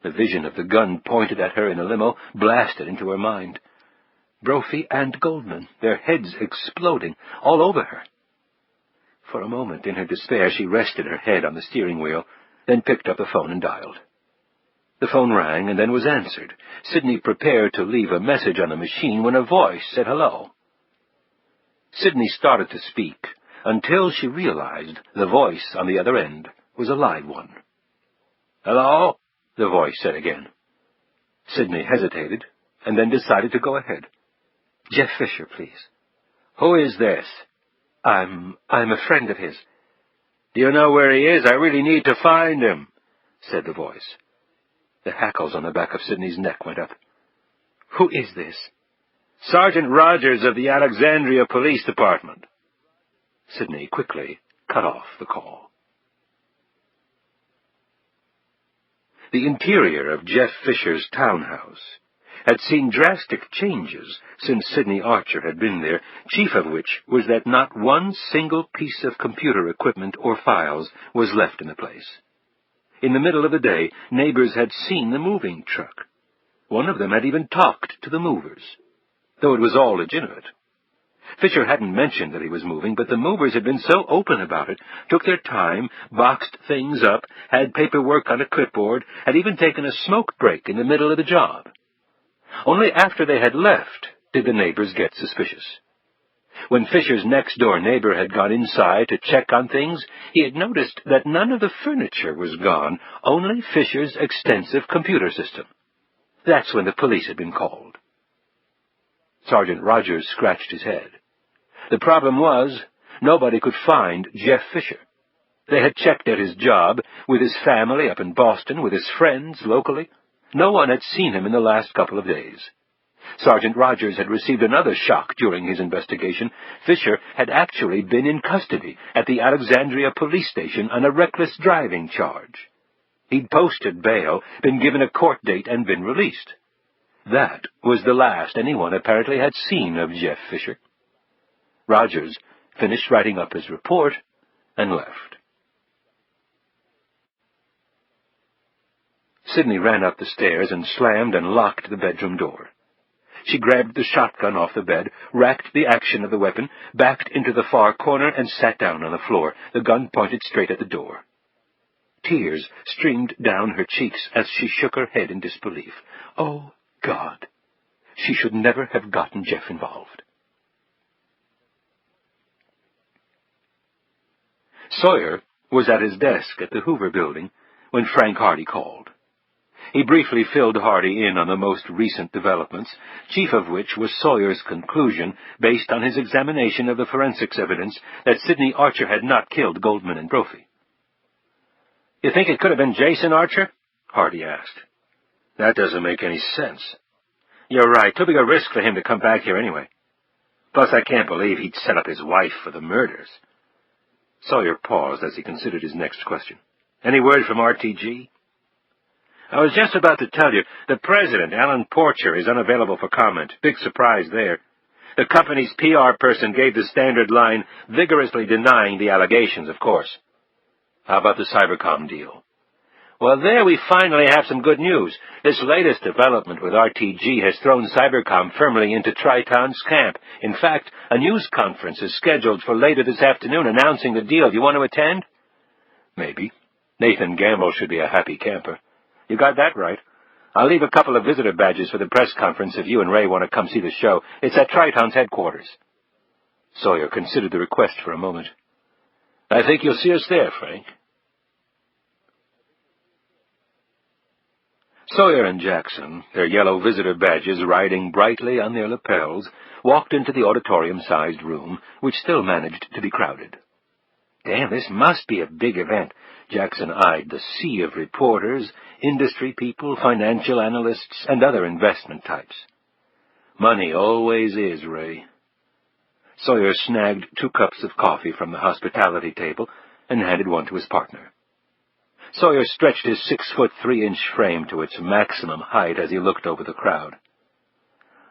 [SPEAKER 3] The vision of the gun pointed at her in a limo blasted into her mind. Brophy and Goldman, their heads exploding all over her. For a moment, in her despair, she rested her head on the steering wheel, then picked up the phone and dialed. The phone rang and then was answered. Sidney prepared to leave a message on the machine when a voice said hello. Sidney started to speak until she realized the voice on the other end was a live one. Hello? The voice said again. Sidney hesitated and then decided to go ahead. Jeff Fisher, please. Who is this? I'm a friend of his. Do you know where he is? I really need to find him, said the voice. The hackles on the back of Sidney's neck went up. Who is this? Sergeant Rogers of the Alexandria Police Department. Sidney quickly cut off the call. The interior of Jeff Fisher's townhouse had seen drastic changes since Sidney Archer had been there, chief of which was that not one single piece of computer equipment or files was left in the place. In the middle of the day, neighbors had seen the moving truck. One of them had even talked to the movers, though it was all legitimate. Fisher hadn't mentioned that he was moving, but the movers had been so open about it, took their time, boxed things up, had paperwork on a clipboard, had even taken a smoke break in the middle of the job. Only after they had left did the neighbors get suspicious. When Fisher's next-door neighbor had gone inside to check on things, he had noticed that none of the furniture was gone, only Fisher's extensive computer system. That's when the police had been called. Sergeant Rogers scratched his head. The problem was, nobody could find Jeff Fisher. They had checked at his job, with his family up in Boston, with his friends locally. No one had seen him in the last couple of days.
[SPEAKER 4] Sergeant Rogers had received another shock during his investigation. Fisher had actually been in custody at the Alexandria police station on a reckless driving charge. He'd posted bail, been given a court date, and been released. That was the last anyone apparently had seen of Jeff Fisher. Rogers finished writing up his report and left. Sidney ran up the stairs and slammed and locked the bedroom door. She grabbed the shotgun off the bed, racked the action of the weapon, backed into the far corner, and sat down on the floor, the gun pointed straight at the door. Tears streamed down her cheeks as she shook her head in disbelief. Oh, God! She should never have gotten Jeff involved. Sawyer was at his desk at the Hoover Building when Frank Hardy called. He briefly filled Hardy in on the most recent developments, chief of which was Sawyer's conclusion, based on his examination of the forensics evidence, that Sidney Archer had not killed Goldman and Brophy. "You think it could have been Jason Archer?" Hardy asked. "That doesn't make any sense." "You're right. Too big a risk for him to come back here anyway. Plus, I can't believe he'd set up his wife for the murders." Sawyer paused as he considered his next question. "Any word from RTG?" "I was just about to tell you. The president, Alan Porcher, is unavailable for comment. Big surprise there. The company's PR person gave the standard line, vigorously denying the allegations, of course." "How about the Cybercom deal?" "Well, there we finally have some good news. This latest development with RTG has thrown Cybercom firmly into Triton's camp. In fact, a news conference is scheduled for later this afternoon announcing the deal. Do you want to attend?" "Maybe. Nathan Gamble should be a happy camper." "You got that right. I'll leave a couple of visitor badges for the press conference if you and Ray want to come see the show. It's at Triton's headquarters." Sawyer considered the request for a moment. "I think you'll see us there, Frank." Sawyer and Jackson, their yellow visitor badges riding brightly on their lapels, walked into the auditorium-sized room, which still managed to be crowded. "Damn, this must be a big event." Jackson eyed the sea of reporters, industry people, financial analysts, and other investment types. "Money always is, Ray." Sawyer snagged 2 cups of coffee from the hospitality table and handed one to his partner. Sawyer stretched his 6'3" frame to its maximum height as he looked over the crowd.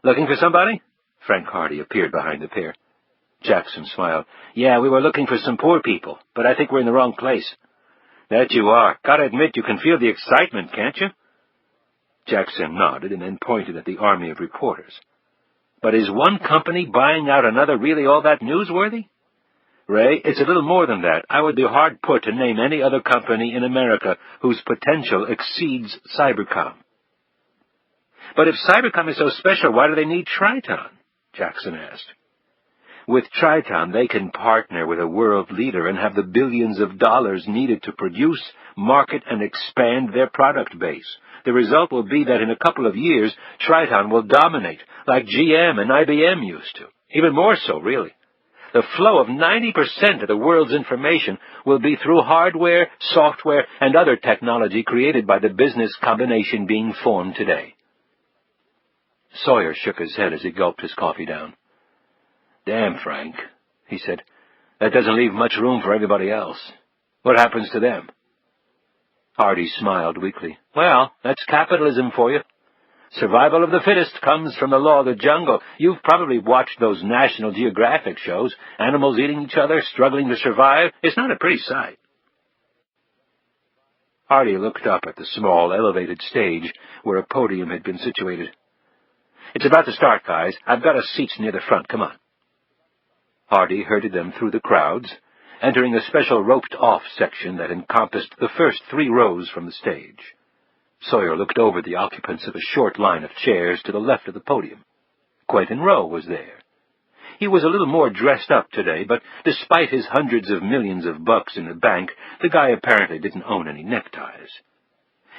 [SPEAKER 4] "Looking for somebody?" Frank Hardy appeared behind the pair. Jackson smiled. "Yeah, we were looking for some poor people, but I think we're in the wrong place." "That you are. Gotta admit, you can feel the excitement, can't you?" Jackson nodded and then pointed at the army of reporters. "But is one company buying out another really all that newsworthy?" "Ray, it's a little more than that. I would be hard put to name any other company in America whose potential exceeds Cybercom." "But if Cybercom is so special, why do they need Triton?" Jackson asked. "With Triton, they can partner with a world leader and have the billions of dollars needed to produce, market, and expand their product base. The result will be that in a couple of years, Triton will dominate, like GM and IBM used to. Even more so, really. The flow of 90% of the world's information will be through hardware, software, and other technology created by the business combination being formed today." Sawyer shook his head as he gulped his coffee down. "Damn, Frank," he said. "That doesn't leave much room for everybody else. What happens to them?" Hardy smiled weakly. "Well, that's capitalism for you. Survival of the fittest comes from the law of the jungle. You've probably watched those National Geographic shows. Animals eating each other, struggling to survive. It's not a pretty sight." Hardy looked up at the small, elevated stage where a podium had been situated. "It's about to start, guys. I've got us seats near the front. Come on." Hardy herded them through the crowds, entering a special roped-off section that encompassed the first 3 rows from the stage. Sawyer looked over the occupants of a short line of chairs to the left of the podium. Quentin Rowe was there. He was a little more dressed up today, but despite his hundreds of millions of bucks in the bank, the guy apparently didn't own any neckties.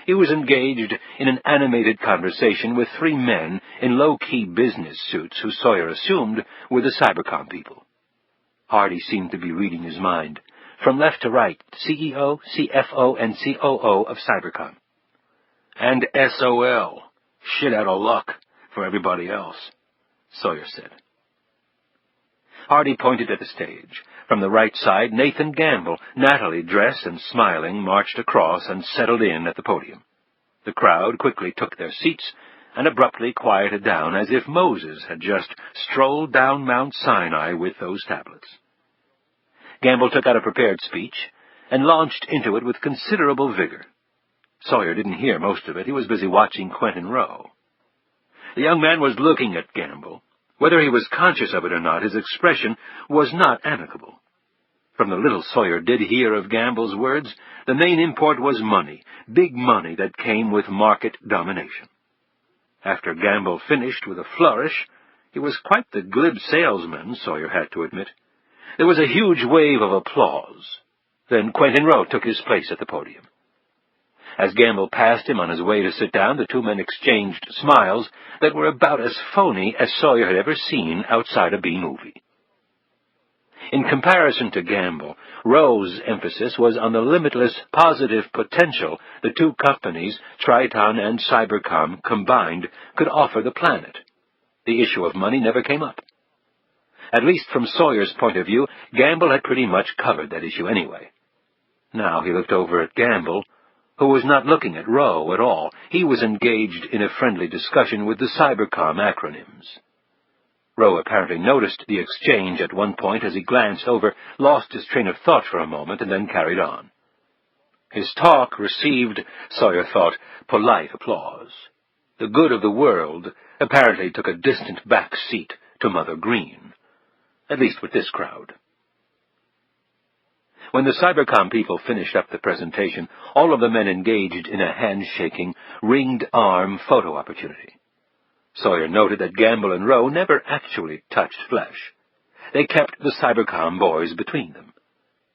[SPEAKER 4] He was engaged in an animated conversation with 3 men in low-key business suits who Sawyer assumed were the Cybercom people. Hardy seemed to be reading his mind. From left to right, CEO, CFO, and COO of Cybercom. "And SOL. Shit out of luck.
[SPEAKER 3] for everybody else," Sawyer said.
[SPEAKER 4] Hardy pointed at the stage. From the right side, Nathan Gamble, nattily dressed and smiling, marched across and settled in at the podium. The crowd quickly took their seats and abruptly quieted down, as if Moses had just strolled down Mount Sinai with those tablets. Gamble took out a prepared speech and launched into it with considerable vigor. Sawyer didn't hear most of it. He was busy watching Quentin Rowe. The young man was looking at Gamble. Whether he was conscious of it or not, his expression was not amicable. From the little Sawyer did hear of Gamble's words, the main import was money, big money that came with market domination. After Gamble finished with a flourish, he was quite the glib salesman, Sawyer had to admit. There was a huge wave of applause. Then Quentin Rowe took his place at the podium. As Gamble passed him on his way to sit down, the two men exchanged smiles that were about as phony as Sawyer had ever seen outside a B-movie. In comparison to Gamble, Rowe's emphasis was on the limitless positive potential the two companies, Triton and Cybercom, combined could offer the planet. The issue of money never came up. At least from Sawyer's point of view, Gamble had pretty much covered that issue anyway. Now he looked over at Gamble, who was not looking at Rowe at all. He was engaged in a friendly discussion with the Cybercom acronyms. Rowe apparently noticed the exchange at one point as he glanced over, lost his train of thought for a moment, and then carried on. His talk received, Sawyer thought, polite applause. The good of the world apparently took a distant back seat to Mother Green, at least with this crowd. When the Cybercom people finished up the presentation, all of the men engaged in a handshaking, ringed-arm photo opportunity. Sawyer noted that Gamble and Rowe never actually touched flesh. They kept the Cybercom boys between them.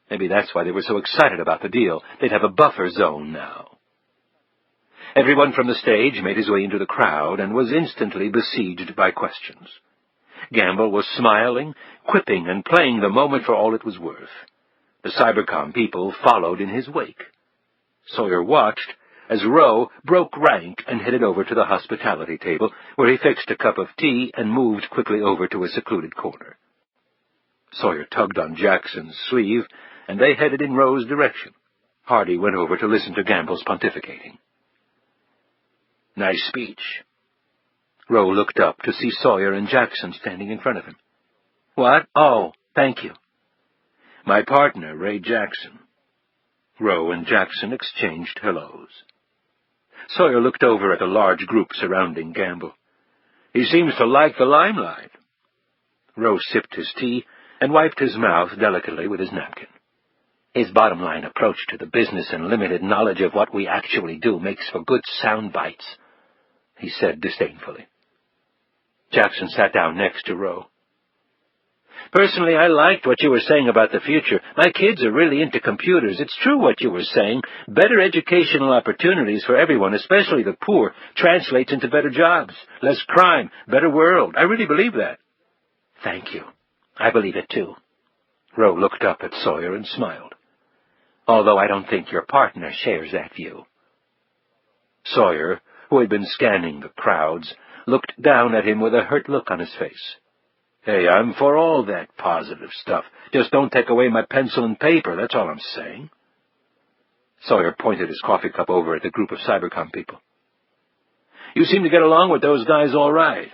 [SPEAKER 4] Maybe that's why they were so excited about the deal. They'd have a buffer zone now. Everyone from the stage made his way into the crowd and was instantly besieged by questions. Gamble was smiling, quipping, and playing the moment for all it was worth. The Cybercom people followed in his wake. Sawyer watched as Rowe broke rank and headed over to the hospitality table, where he fixed a cup of tea and moved quickly over to a secluded corner. Sawyer tugged on Jackson's sleeve, and they headed in Rowe's direction. Hardy went over to listen to Gamble's pontificating. "Nice speech." Rowe looked up to see Sawyer and Jackson standing in front of him. "What? Oh, thank you." "My partner, Ray Jackson." Rowe and Jackson exchanged hellos. Sawyer looked over at the large group surrounding Gamble. "He seems to like the limelight." Rowe sipped his tea and wiped his mouth delicately with his napkin. "His bottom-line approach to the business and limited knowledge of what we actually do makes for good sound bites," he said disdainfully. Jackson sat down next to Rowe. "Personally, I liked what you were saying about the future. My kids are really into computers. It's true what you were saying. Better educational opportunities for everyone, especially the poor, translates into better jobs, less crime, better world. I really believe that." "Thank you. I believe it too." Rowe looked up at Sawyer and smiled. "Although I don't think your partner shares that view." Sawyer, who had been scanning the crowds, looked down at him with a hurt look on his face. "Hey, I'm for all that positive stuff. Just don't take away my pencil and paper, that's all I'm saying." Sawyer pointed his coffee cup over at the group of Cybercom people. "You seem to get along with those guys all right."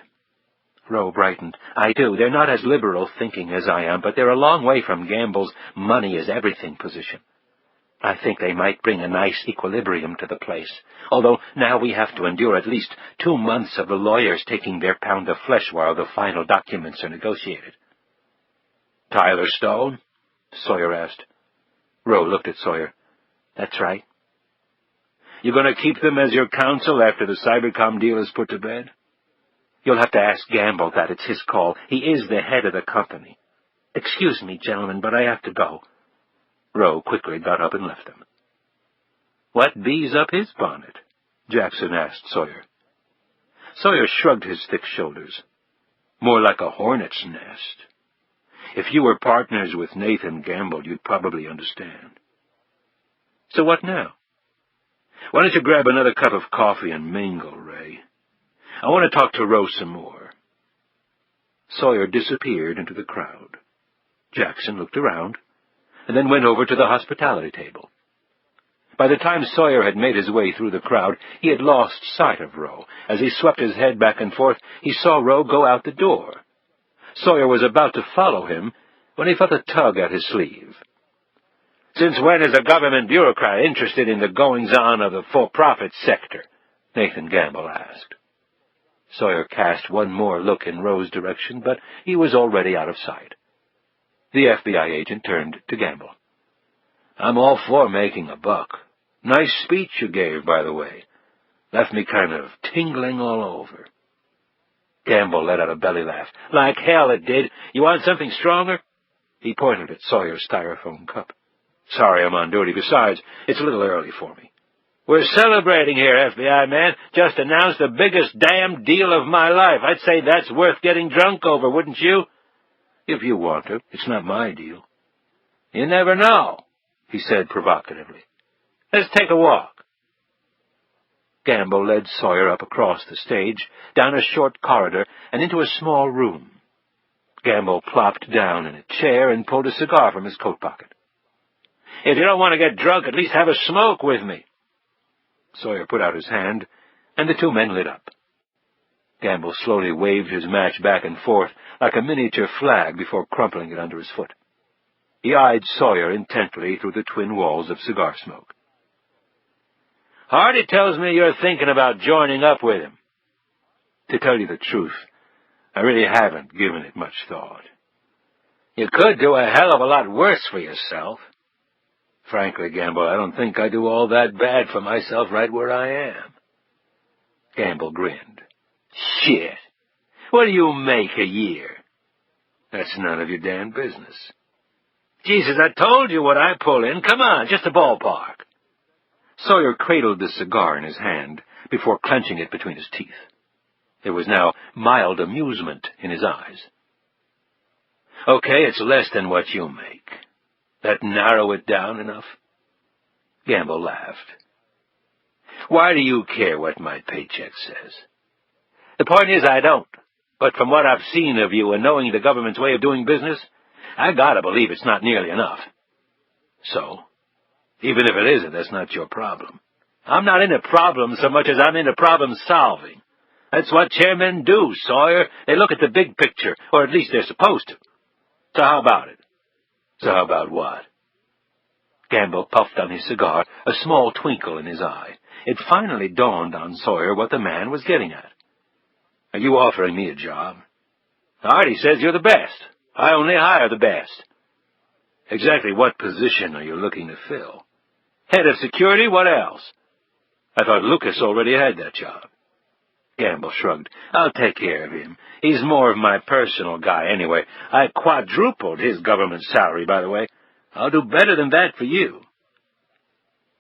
[SPEAKER 4] Rowe brightened. "I do. They're not as liberal thinking as I am, but they're a long way from Gamble's money-is-everything position. I think they might bring a nice equilibrium to the place, although now we have to endure at least 2 months of the lawyers taking their pound of flesh while the final documents are negotiated." "Tyler Stone?" Sawyer asked. Rowe looked at Sawyer. "That's right." "You going to keep them as your counsel after the Cybercom deal is put to bed?" "You'll have to ask Gamble that. It's his call. He is the head of the company. Excuse me, gentlemen, but I have to go." Rowe quickly got up and left them. "What bees up his bonnet?" Jackson asked Sawyer. Sawyer shrugged his thick shoulders. "More like a hornet's nest. If you were partners with Nathan Gamble, you'd probably understand." "So what now?" "Why don't you grab another cup of coffee and mingle, Ray?
[SPEAKER 3] I want to talk to Roe some more."
[SPEAKER 4] Sawyer disappeared into the crowd. Jackson looked around, and then went over to the hospitality table. By the time Sawyer had made his way through the crowd, he had lost sight of Roe. As he swept his head back and forth, he saw Roe go out the door. Sawyer was about to follow him when he felt a tug at his sleeve.
[SPEAKER 1] "Since when is a government bureaucrat interested in the goings-on of the for-profit sector?" Nathan Gamble asked.
[SPEAKER 4] Sawyer cast one more look in Roe's direction, but he was already out of sight. The FBI agent turned to Gamble.
[SPEAKER 3] "I'm all for making a buck. Nice speech you gave, by the way. Left me kind of tingling all over."
[SPEAKER 4] Gamble let out a belly laugh.
[SPEAKER 1] "Like hell it did. You want something stronger?"
[SPEAKER 4] He pointed at Sawyer's styrofoam cup.
[SPEAKER 3] "Sorry I'm on duty. Besides, it's a little early for me."
[SPEAKER 1] "We're celebrating here, FBI man. Just announced the biggest damn deal of my life. I'd say that's worth getting drunk over, wouldn't you?"
[SPEAKER 3] "If you want to. It's not my deal."
[SPEAKER 1] "You never know,"
[SPEAKER 4] he said provocatively.
[SPEAKER 1] "Let's take a walk."
[SPEAKER 4] Gamble led Sawyer up across the stage, down a short corridor, and into a small room. Gamble plopped down in a chair and pulled a cigar from his coat pocket.
[SPEAKER 1] "If you don't want to get drunk, at least have a smoke with me."
[SPEAKER 4] Sawyer put out his hand, and the two men lit up. Gamble slowly waved his match back and forth like a miniature flag before crumpling it under his foot. He eyed Sawyer intently through the twin walls of cigar smoke.
[SPEAKER 1] "Hardy tells me you're thinking about joining up with him."
[SPEAKER 3] "To tell you the truth, I really haven't given it much thought."
[SPEAKER 1] "You could do a hell of a lot worse for yourself."
[SPEAKER 3] "Frankly, Gamble, I don't think I do all that bad for myself right where I am."
[SPEAKER 4] Gamble grinned.
[SPEAKER 1] "Shit. What do you make a year?"
[SPEAKER 3] "That's none of your damn business."
[SPEAKER 1] "Jesus, I told you what I pull in. Come on, just a ballpark."
[SPEAKER 4] Sawyer cradled the cigar in his hand before clenching it between his teeth. There was now mild amusement in his eyes.
[SPEAKER 3] "Okay, it's less than what you make. That narrow it down enough?"
[SPEAKER 4] Gamble laughed.
[SPEAKER 3] "Why do you care what my paycheck says?"
[SPEAKER 1] "The point is I don't. But from what I've seen of you and knowing the government's way of doing business, I gotta believe it's not nearly enough."
[SPEAKER 3] "So? Even if it isn't, that's not your problem."
[SPEAKER 1] "I'm not into problems so much as I'm into problem solving. That's what chairmen do, Sawyer. They look at the big picture, or at least they're supposed to. So how about it?"
[SPEAKER 3] "So how about what?"
[SPEAKER 4] Gamble puffed on his cigar, a small twinkle in his eye. It finally dawned on Sawyer what the man was getting at.
[SPEAKER 3] "Are you offering me a job?"
[SPEAKER 1] "Hardy says you're the best. I only hire the best."
[SPEAKER 3] "Exactly what position are you looking to fill?"
[SPEAKER 1] "Head of security, what else?"
[SPEAKER 3] "I thought Lucas already had that job."
[SPEAKER 1] Gamble shrugged. "I'll take care of him. He's more of my personal guy anyway. I quadrupled his government salary, by the way. I'll do better than that for you."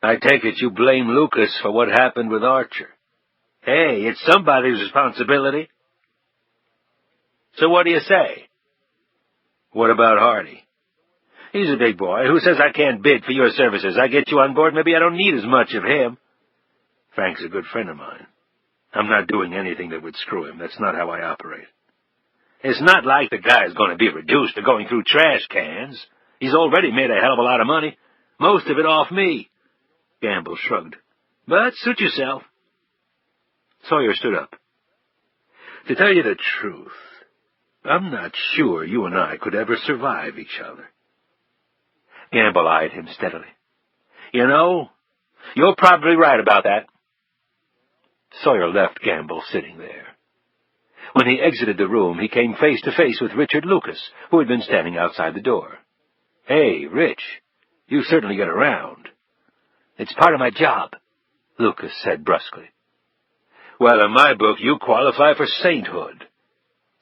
[SPEAKER 3] "I take it you blame Lucas for what happened with Archer."
[SPEAKER 1] "Hey, it's somebody's responsibility." "So what do you say?"
[SPEAKER 3] "What about Hardy?"
[SPEAKER 1] "He's a big boy. Who says I can't bid for your services? I get you on board, maybe I don't need as much of him."
[SPEAKER 3] "Frank's a good friend of mine. I'm not doing anything that would screw him. That's not how I operate."
[SPEAKER 1] "It's not like the guy's going to be reduced to going through trash cans. He's already made a hell of a lot of money. Most of it off me." Gamble shrugged. "But suit yourself."
[SPEAKER 4] Sawyer stood up.
[SPEAKER 3] "To tell you the truth, I'm not sure you and I could ever survive each other."
[SPEAKER 4] Gamble eyed him steadily.
[SPEAKER 1] "You know, you're probably right about that."
[SPEAKER 4] Sawyer left Gamble sitting there. When he exited the room, he came face to face with Richard Lucas, who had been standing outside the door.
[SPEAKER 3] "Hey, Rich, you certainly get around."
[SPEAKER 1] "It's part of my job,"
[SPEAKER 4] Lucas said brusquely.
[SPEAKER 3] "Well, in my book, you qualify for sainthood."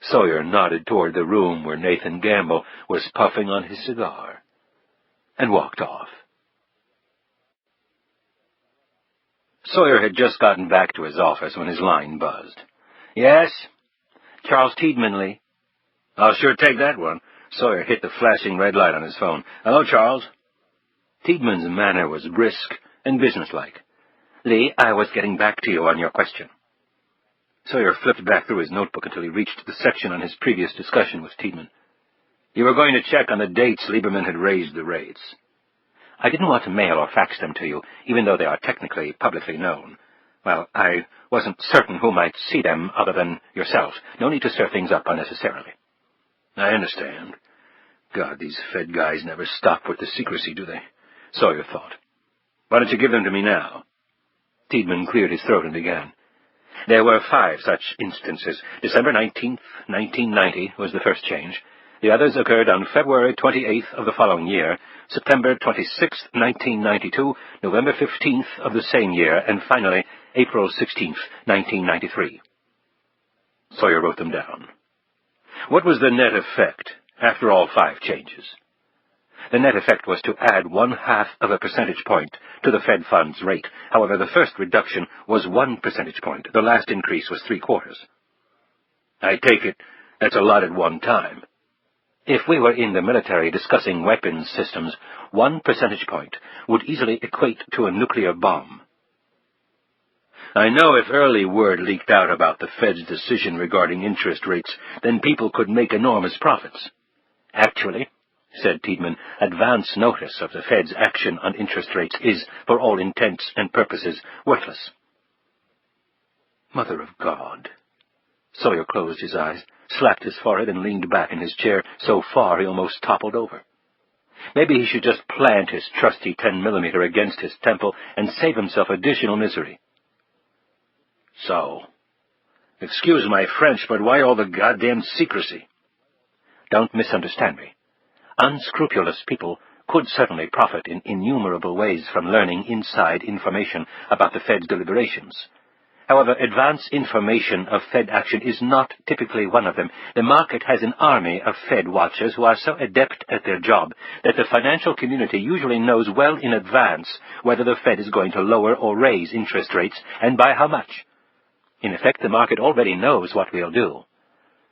[SPEAKER 4] Sawyer nodded toward the room where Nathan Gamble was puffing on his cigar, and walked off. Sawyer had just gotten back to his office when his line buzzed.
[SPEAKER 1] "Yes? Charles Tiedemann.
[SPEAKER 3] "I'll sure take that one." Sawyer hit the flashing red light on his phone. "Hello, Charles."
[SPEAKER 4] Tiedemann's manner was brisk and businesslike. "Lee, I was getting back to you on your question." Sawyer flipped back through his notebook until he reached the section on his previous discussion with Tiedemann. You were going to check on the dates Lieberman had raised the rates. I didn't want to mail or fax them to you, even though they are technically publicly known. Well, I wasn't certain who might see them other than yourself. No need to stir things up unnecessarily.
[SPEAKER 3] I understand. God, these Fed guys never stop with the secrecy, do they? Sawyer thought. Why don't you give them to me now?
[SPEAKER 4] Tiedemann cleared his throat and began. There were 5 such instances. December 19th, 1990 was the first change. The others occurred on February 28th of the following year, September 26th, 1992, November 15th of the same year, and finally, April 16th, 1993. Sawyer wrote them down. What was the net effect after all 5 changes? The net effect was to add 0.5 of a percentage point to the Fed funds rate. However, the first reduction was 1 percentage point. The last increase was 3/4.
[SPEAKER 3] I take it that's a lot at one time.
[SPEAKER 4] If we were in the military discussing weapons systems, 1 percentage point would easily equate to a nuclear bomb.
[SPEAKER 3] I know if early word leaked out about the Fed's decision regarding interest rates, then people could make enormous profits.
[SPEAKER 4] Actually, said Tiedemann, advance notice of the Fed's action on interest rates is, for all intents and purposes, worthless.
[SPEAKER 3] Mother of God.
[SPEAKER 4] Sawyer closed his eyes, slapped his forehead, and leaned back in his chair so far he almost toppled over. Maybe he should just plant his trusty 10mm against his temple and save himself additional misery.
[SPEAKER 3] So, excuse my French, but why all the goddamn secrecy?
[SPEAKER 4] Don't misunderstand me. Unscrupulous people could certainly profit in innumerable ways from learning inside information about the Fed's deliberations. However, advance information of Fed action is not typically one of them. The market has an army of Fed watchers who are so adept at their job that the financial community usually knows well in advance whether the Fed is going to lower or raise interest rates, and by how much. In effect, the market already knows what we'll do.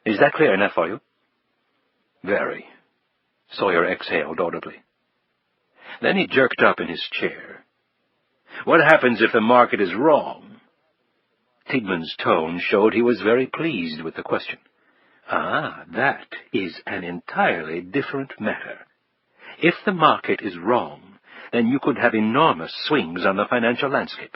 [SPEAKER 4] Is that clear enough for you?
[SPEAKER 3] Very.
[SPEAKER 4] Sawyer exhaled audibly. Then he jerked up in his chair.
[SPEAKER 3] What happens if the market is wrong?
[SPEAKER 4] Tiedeman's tone showed he was very pleased with the question. Ah, that is an entirely different matter. If the market is wrong, then you could have enormous swings on the financial landscape.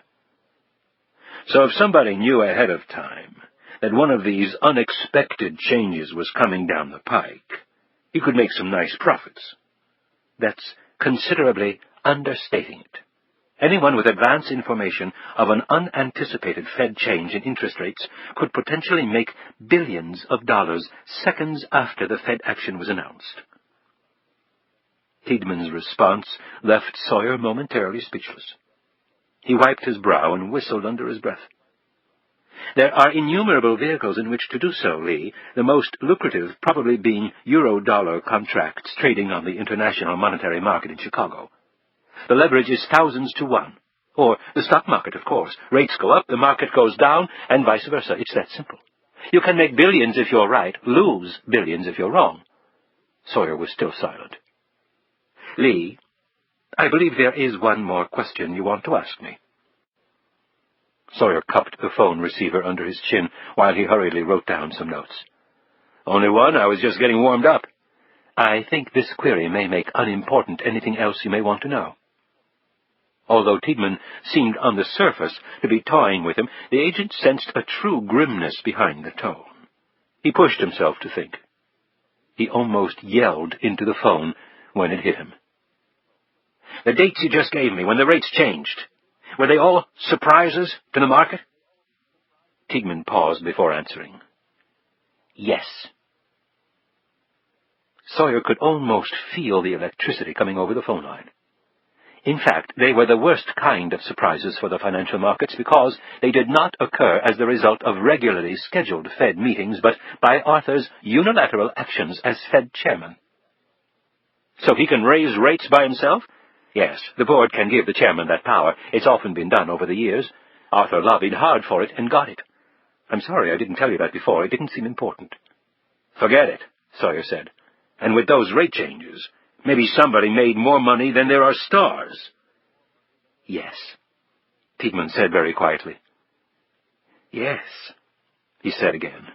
[SPEAKER 3] So if somebody knew ahead of time that one of these unexpected changes was coming down the pike, he could make some nice profits.
[SPEAKER 4] That's considerably understating it. Anyone with advance information of an unanticipated Fed change in interest rates could potentially make billions of dollars seconds after the Fed action was announced. Tiedemann's response left Sawyer momentarily speechless. He wiped his brow and whistled under his breath. There are innumerable vehicles in which to do so, Lee, the most lucrative probably being euro-dollar contracts trading on the international monetary market in Chicago. The leverage is thousands to 1. Or the stock market, of course. Rates go up, the market goes down, and vice versa. It's that simple. You can make billions if you're right, lose billions if you're wrong. Sawyer was still silent. Lee, I believe there is one more question you want to ask me. Sawyer cupped the phone receiver under his chin while he hurriedly wrote down some notes.
[SPEAKER 3] Only one? I was just getting warmed up.
[SPEAKER 4] I think this query may make unimportant anything else you may want to know. Although Tiedemann seemed on the surface to be toying with him, the agent sensed a true grimness behind the tone. He pushed himself to think. He almost yelled into the phone when it hit him. The dates you just gave me, when the rates changed, were they all surprises to the market? Tiedemann paused before answering. Yes. Sawyer could almost feel the electricity coming over the phone line. In fact, they were the worst kind of surprises for the financial markets because they did not occur as the result of regularly scheduled Fed meetings, but by Arthur's unilateral actions as Fed chairman. So he can raise rates by himself? Yes, the board can give the chairman that power. It's often been done over the years. Arthur lobbied hard for it and got it. I'm sorry I didn't tell you that before. It didn't seem important.
[SPEAKER 3] Forget it, Sawyer said. And with those rate changes, maybe somebody made more money than there are stars.
[SPEAKER 4] Yes, Tiedemann said very quietly. Yes, he said again.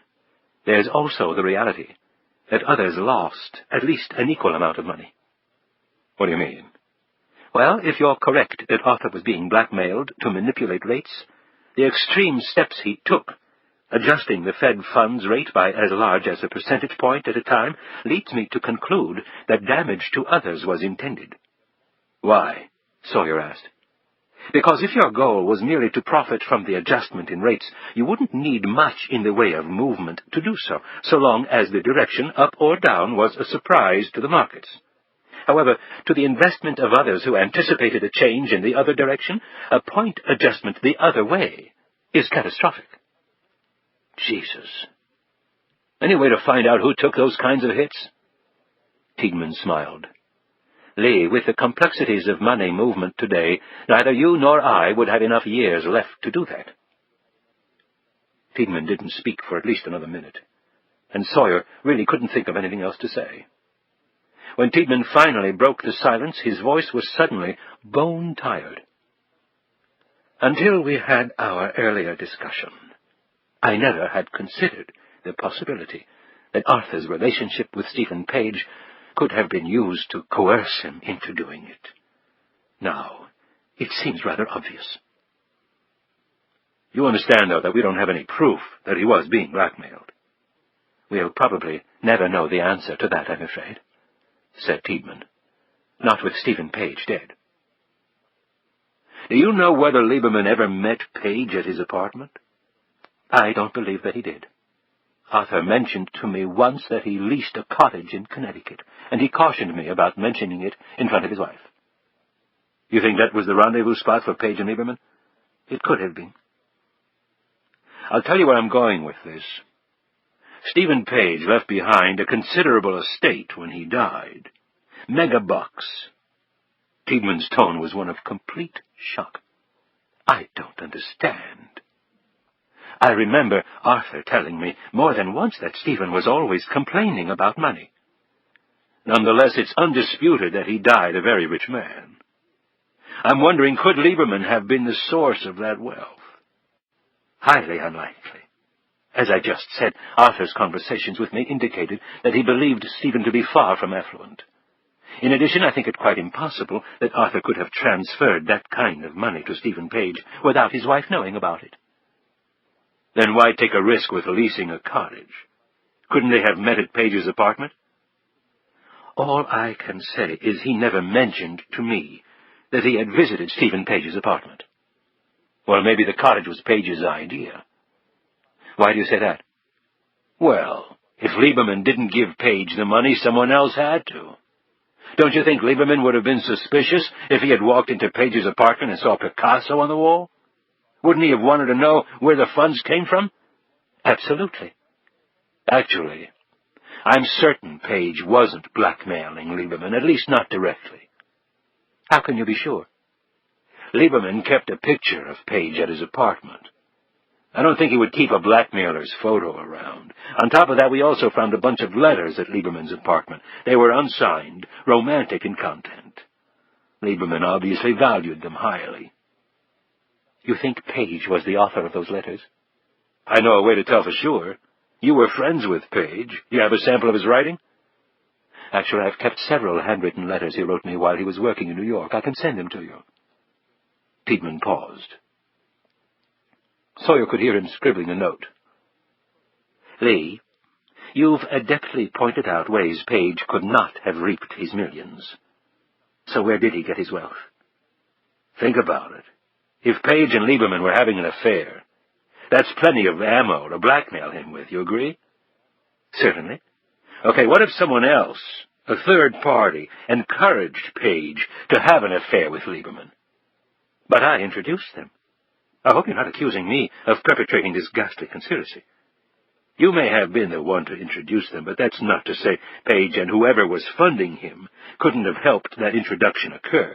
[SPEAKER 4] "There's also the reality that others lost at least an equal amount of money."
[SPEAKER 3] What do you mean?
[SPEAKER 4] Well, if you're correct that Arthur was being blackmailed to manipulate rates, the extreme steps he took, adjusting the Fed funds rate by as large as a percentage point at a time, leads me to conclude that damage to others was intended.
[SPEAKER 3] Why?
[SPEAKER 4] Sawyer asked. Because if your goal was merely to profit from the adjustment in rates, you wouldn't need much in the way of movement to do so long as the direction, up or down, was a surprise to the markets. However, to the investment of others who anticipated a change in the other direction, a point adjustment the other way is catastrophic.
[SPEAKER 3] Jesus. Any way to find out who took those kinds of hits?
[SPEAKER 4] Tiedemann smiled. Lee, with the complexities of money movement today, neither you nor I would have enough years left to do that. Tiedemann didn't speak for at least another minute, and Sawyer really couldn't think of anything else to say. When Tiedemann finally broke the silence, his voice was suddenly bone-tired. Until we had our earlier discussion, I never had considered the possibility that Arthur's relationship with Stephen Page could have been used to coerce him into doing it. Now, it seems rather obvious.
[SPEAKER 3] You understand, though, that we don't have any proof that he was being blackmailed.
[SPEAKER 4] We'll probably never know the answer to that, I'm afraid, said Tiedemann. Not with Stephen Page dead.
[SPEAKER 3] Do you know whether Lieberman ever met Page at his apartment?
[SPEAKER 4] I don't believe that he did. Arthur mentioned to me once that he leased a cottage in Connecticut, and he cautioned me about mentioning it in front of his wife.
[SPEAKER 3] You think that was the rendezvous spot for Page and Lieberman?
[SPEAKER 4] It could have been.
[SPEAKER 3] I'll tell you where I'm going with this. Stephen Page left behind a considerable estate when he died. Megabucks.
[SPEAKER 4] Tiedemann's tone was one of complete shock. I don't understand. I remember Arthur telling me more than once that Stephen was always complaining about money.
[SPEAKER 3] Nonetheless, it's undisputed that he died a very rich man. I'm wondering, could Lieberman have been the source of that wealth?
[SPEAKER 4] Highly unlikely. As I just said, Arthur's conversations with me indicated that he believed Stephen to be far from affluent. In addition, I think it quite impossible that Arthur could have transferred that kind of money to Stephen Page without his wife knowing about it.
[SPEAKER 3] Then why take a risk with leasing a cottage? Couldn't they have met at Page's apartment?
[SPEAKER 4] All I can say is he never mentioned to me that he had visited Stephen Page's apartment.
[SPEAKER 3] Well, maybe the cottage was Page's idea.
[SPEAKER 4] Why do you say that?
[SPEAKER 3] Well, if Lieberman didn't give Page the money, someone else had to. Don't you think Lieberman would have been suspicious if he had walked into Page's apartment and saw Picasso on the wall? Wouldn't he have wanted to know where the funds came from?
[SPEAKER 4] Absolutely.
[SPEAKER 3] Actually, I'm certain Page wasn't blackmailing Lieberman, at least not directly.
[SPEAKER 4] How can you be sure?
[SPEAKER 3] Lieberman kept a picture of Page at his apartment. I don't think he would keep a blackmailer's photo around. On top of that, we also found a bunch of letters at Lieberman's apartment. They were unsigned, romantic in content. Lieberman obviously valued them highly.
[SPEAKER 4] You think Page was the author of those letters?
[SPEAKER 3] I know a way to tell for sure. You were friends with Page. You have a sample of his writing?
[SPEAKER 4] Actually, I've kept several handwritten letters he wrote me while he was working in New York. I can send them to you.
[SPEAKER 3] Tiedemann paused.
[SPEAKER 4] Sawyer could hear him scribbling a note. Lee, you've adeptly pointed out ways Page could not have reaped his millions. So where did he get his wealth?
[SPEAKER 3] Think about it. If Page and Lieberman were having an affair, that's plenty of ammo to blackmail him with, you agree?
[SPEAKER 4] Certainly.
[SPEAKER 3] Okay, what if someone else, a third party, encouraged Page to have an affair with Lieberman?
[SPEAKER 4] But I introduced them. I hope you're not accusing me of perpetrating this ghastly conspiracy.
[SPEAKER 3] You may have been the one to introduce them, but that's not to say Page and whoever was funding him couldn't have helped that introduction occur.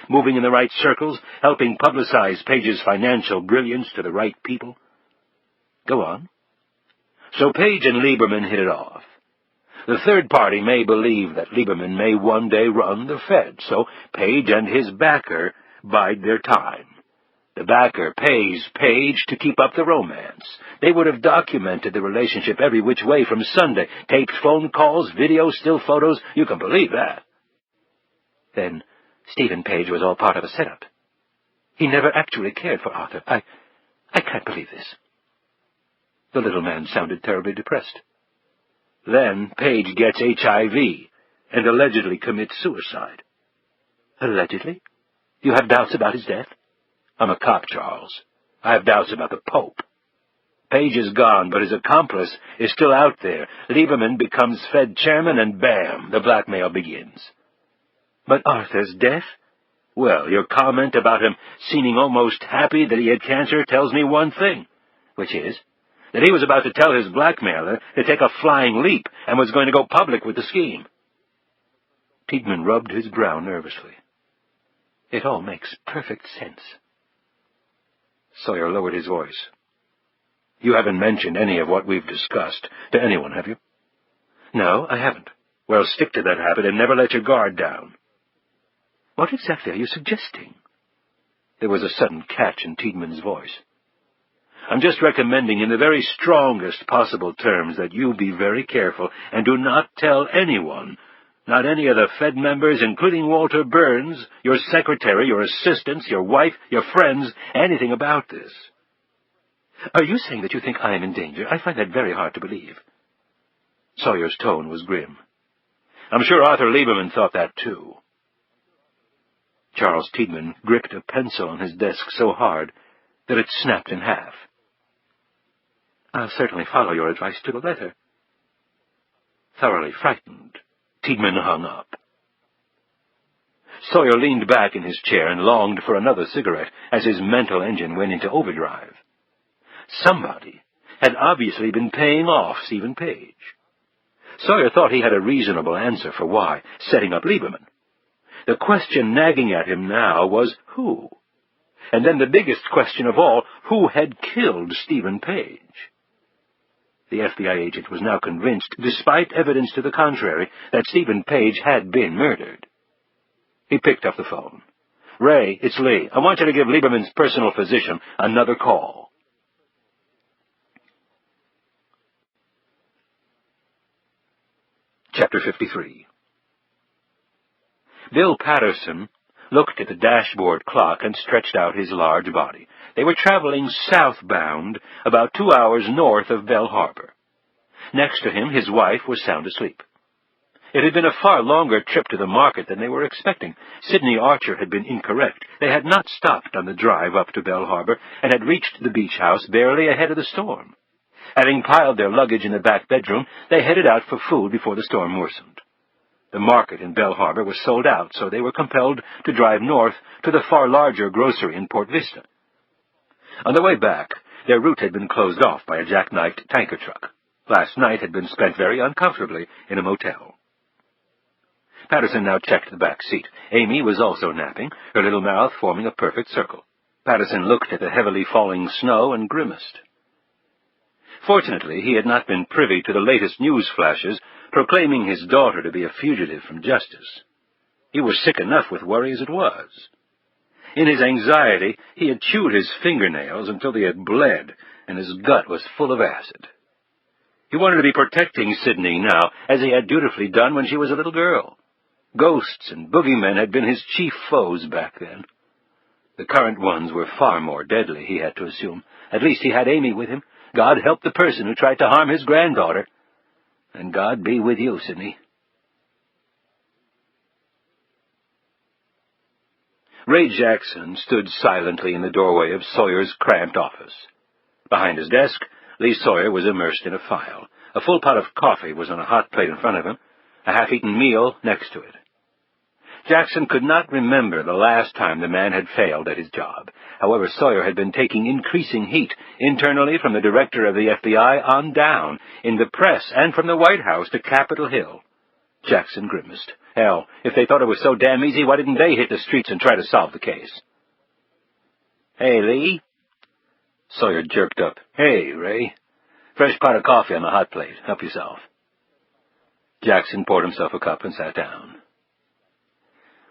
[SPEAKER 3] Moving in the right circles, helping publicize Page's financial brilliance to the right people.
[SPEAKER 4] Go on.
[SPEAKER 3] So Page and Lieberman hit it off. The third party may believe that Lieberman may one day run the Fed, so Page and his backer bide their time. The backer pays Page to keep up the romance. They would have documented the relationship every which way from Sunday. Taped phone calls, videos, still photos. You can believe that.
[SPEAKER 4] Then Stephen Page was all part of a setup. He never actually cared for Arthur. I can't believe this. The little man sounded terribly depressed.
[SPEAKER 3] Then Page gets HIV and allegedly commits suicide.
[SPEAKER 4] Allegedly? You have doubts about his death?
[SPEAKER 3] I'm a cop, Charles. I have doubts about the Pope. Page is gone, but his accomplice is still out there. Lieberman becomes Fed chairman, and bam, the blackmail begins.
[SPEAKER 4] But Arthur's death?
[SPEAKER 3] Well, your comment about him seeming almost happy that he had cancer tells me one thing, which is that he was about to tell his blackmailer to take a flying leap and was going to go public with the scheme.
[SPEAKER 4] Tiedemann rubbed his brow nervously. It all makes perfect sense.
[SPEAKER 3] Sawyer lowered his voice. You haven't mentioned any of what we've discussed to anyone, have you?
[SPEAKER 4] No, I haven't.
[SPEAKER 3] Well, stick to that habit and never let your guard down.
[SPEAKER 4] What exactly are you suggesting?
[SPEAKER 3] There was a sudden catch in Tiedemann's voice. I'm just recommending in the very strongest possible terms that you be very careful and do not tell anyone, not any of the Fed members, including Walter Burns, your secretary, your assistants, your wife, your friends, anything about this.
[SPEAKER 4] Are you saying that you think I am in danger? I find that very hard to believe.
[SPEAKER 3] Sawyer's tone was grim. I'm sure Arthur Lieberman thought that, too.
[SPEAKER 4] Charles Tiedemann gripped a pencil on his desk so hard that it snapped in half. I'll certainly follow your advice to the letter.
[SPEAKER 3] Thoroughly frightened, Tiedemann hung up. Sawyer leaned back in his chair and longed for another cigarette as his mental engine went into overdrive. Somebody had obviously been paying off Stephen Page. Sawyer thought he had a reasonable answer for why, setting up Lieberman. The question nagging at him now was who? And then the biggest question of all, who had killed Stephen Page? The FBI agent was now convinced, despite evidence to the contrary, that Stephen Page had been murdered. He picked up the phone. Ray, it's Lee. I want you to give Lieberman's personal physician another call. Chapter 53. Bill Patterson looked at the dashboard clock and stretched out his large body. They were traveling southbound, about 2 hours north of Belle Harbor. Next to him, his wife was sound asleep. It had been a far longer trip to the market than they were expecting. Sidney Archer had been incorrect. They had not stopped on the drive up to Belle Harbor and had reached the beach house barely ahead of the storm. Having piled their luggage in the back bedroom, they headed out for food before the storm worsened. The market in Belle Harbor was sold out, so they were compelled to drive north to the far larger grocery in Port Vista. On the way back, their route had been closed off by a jackknifed tanker truck. Last night had been spent very uncomfortably in a motel. Patterson now checked the back seat. Amy was also napping, her little mouth forming a perfect circle. Patterson looked at the heavily falling snow and grimaced. Fortunately, he had not been privy to the latest news flashes proclaiming his daughter to be a fugitive from justice. He was sick enough with worry as it was. In his anxiety, he had chewed his fingernails until they had bled, and his gut was full of acid. He wanted to be protecting Sidney now, as he had dutifully done when she was a little girl. Ghosts and boogeymen had been his chief foes back then. The current ones were far more deadly, he had to assume. At least he had Amy with him. God help the person who tried to harm his granddaughter. And God be with you, Sidney. Ray Jackson stood silently in the doorway of Sawyer's cramped office. Behind his desk, Lee Sawyer was immersed in a file. A full pot of coffee was on a hot plate in front of him, a half-eaten meal next to it. Jackson could not remember the last time the man had failed at his job. However, Sawyer had been taking increasing heat, internally from the director of the FBI on down, in the press, and from the White House to Capitol Hill. Jackson grimaced. Hell, if they thought it was so damn easy, why didn't they hit the streets and try to solve the case? Hey, Lee? Sawyer jerked up. Hey, Ray. Fresh pot of coffee on the hot plate. Help yourself. Jackson poured himself a cup and sat down.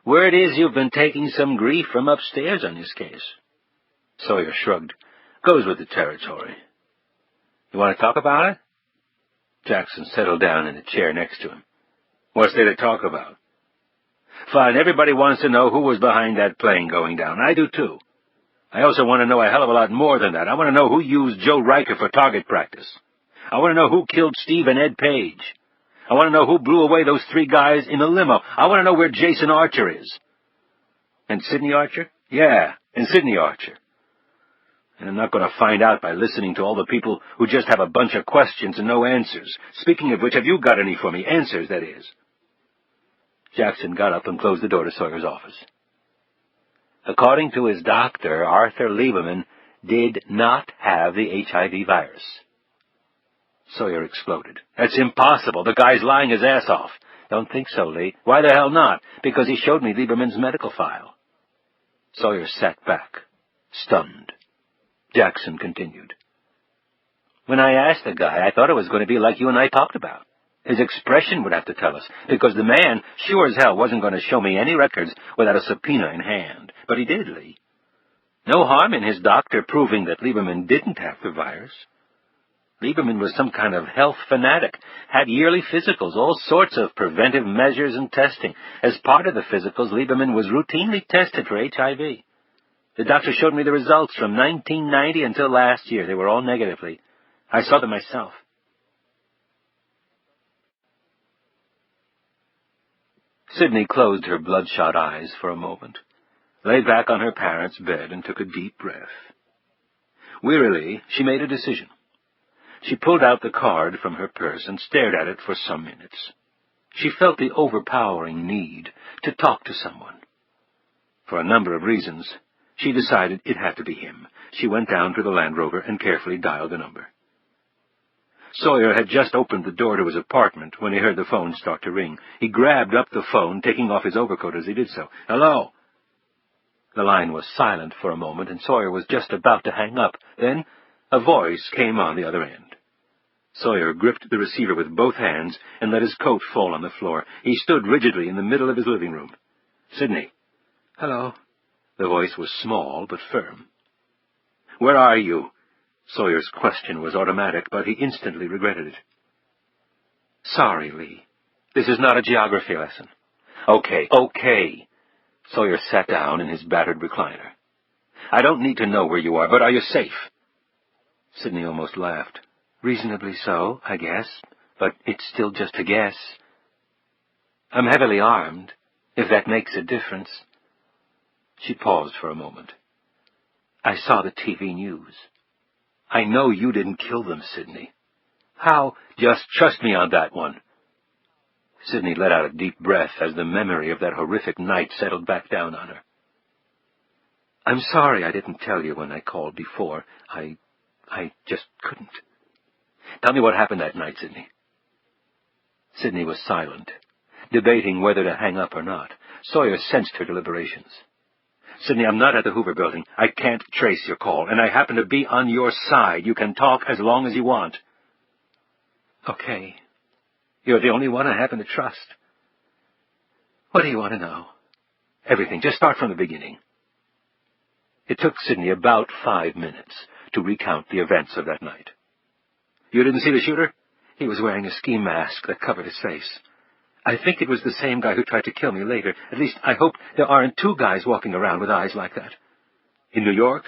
[SPEAKER 3] Word is you've been taking some grief from upstairs on this case. Sawyer shrugged. Goes with the territory. You want to talk about it? Jackson settled down in a chair next to him. What's there to talk about? Fine, everybody wants to know who was behind that plane going down. I do too. I also want to know a hell of a lot more than that. I want to know who used Joe Riker for target practice. I want to know who killed Steve and Ed Page. I want to know who blew away those 3 guys in the limo. I want to know where Jason Archer is. And Sidney Archer? Yeah, and Sidney Archer. And I'm not going to find out by listening to all the people who just have a bunch of questions and no answers. Speaking of which, have you got any for me? Answers, that is. Jackson got up and closed the door to Sawyer's office. According to his doctor, Arthur Lieberman did not have the HIV virus. Sawyer exploded. That's impossible. The guy's lying his ass off. Don't think so, Lee. Why the hell not? Because he showed me Lieberman's medical file. Sawyer sat back, stunned. Jackson continued. When I asked the guy, I thought it was going to be like you and I talked about. His expression would have to tell us, because the man sure as hell wasn't going to show me any records without a subpoena in hand. But he did, Lee. No harm in his doctor proving that Lieberman didn't have the virus. Lieberman was some kind of health fanatic, had yearly physicals, all sorts of preventive measures and testing. As part of the physicals, Lieberman was routinely tested for HIV. The doctor showed me the results from 1990 until last year. They were all negative, Lee. I saw them myself. Sidney closed her bloodshot eyes for a moment, lay back on her parents' bed, and took a deep breath. Wearily, she made a decision. She pulled out the card from her purse and stared at it for some minutes. She felt the overpowering need to talk to someone. For a number of reasons, she decided it had to be him. She went down to the Land Rover and carefully dialed the number. Sawyer had just opened the door to his apartment when he heard the phone start to ring. He grabbed up the phone, taking off his overcoat as he did so. Hello? The line was silent for a moment, and Sawyer was just about to hang up. Then a voice came on the other end. Sawyer gripped the receiver with both hands and let his coat fall on the floor. He stood rigidly in the middle of his living room. Sidney. Hello. The voice was small but firm. Where are you? Sawyer's question was automatic, but he instantly regretted it. Sorry, Lee. This is not a geography lesson. Okay. Sawyer sat down in his battered recliner. I don't need to know where you are, but are you safe? Sidney almost laughed. Reasonably so, I guess, but it's still just a guess. I'm heavily armed, if that makes a difference. She paused for a moment. I saw the TV news. I know you didn't kill them, Sidney. How? Just trust me on that one. Sidney let out a deep breath as the memory of that horrific night settled back down on her. I'm sorry I didn't tell you when I called before. I just couldn't. Tell me what happened that night, Sidney. Sidney was silent, debating whether to hang up or not. Sawyer sensed her deliberations. Sidney, I'm not at the Hoover Building. I can't trace your call, and I happen to be on your side. You can talk as long as you want. Okay. You're the only one I happen to trust. What do you want to know? Everything. Just start from the beginning. It took Sidney about 5 minutes to recount the events of that night. You didn't see the shooter? He was wearing a ski mask that covered his face. I think it was the same guy who tried to kill me later. At least, I hope there aren't 2 guys walking around with eyes like that. In New York?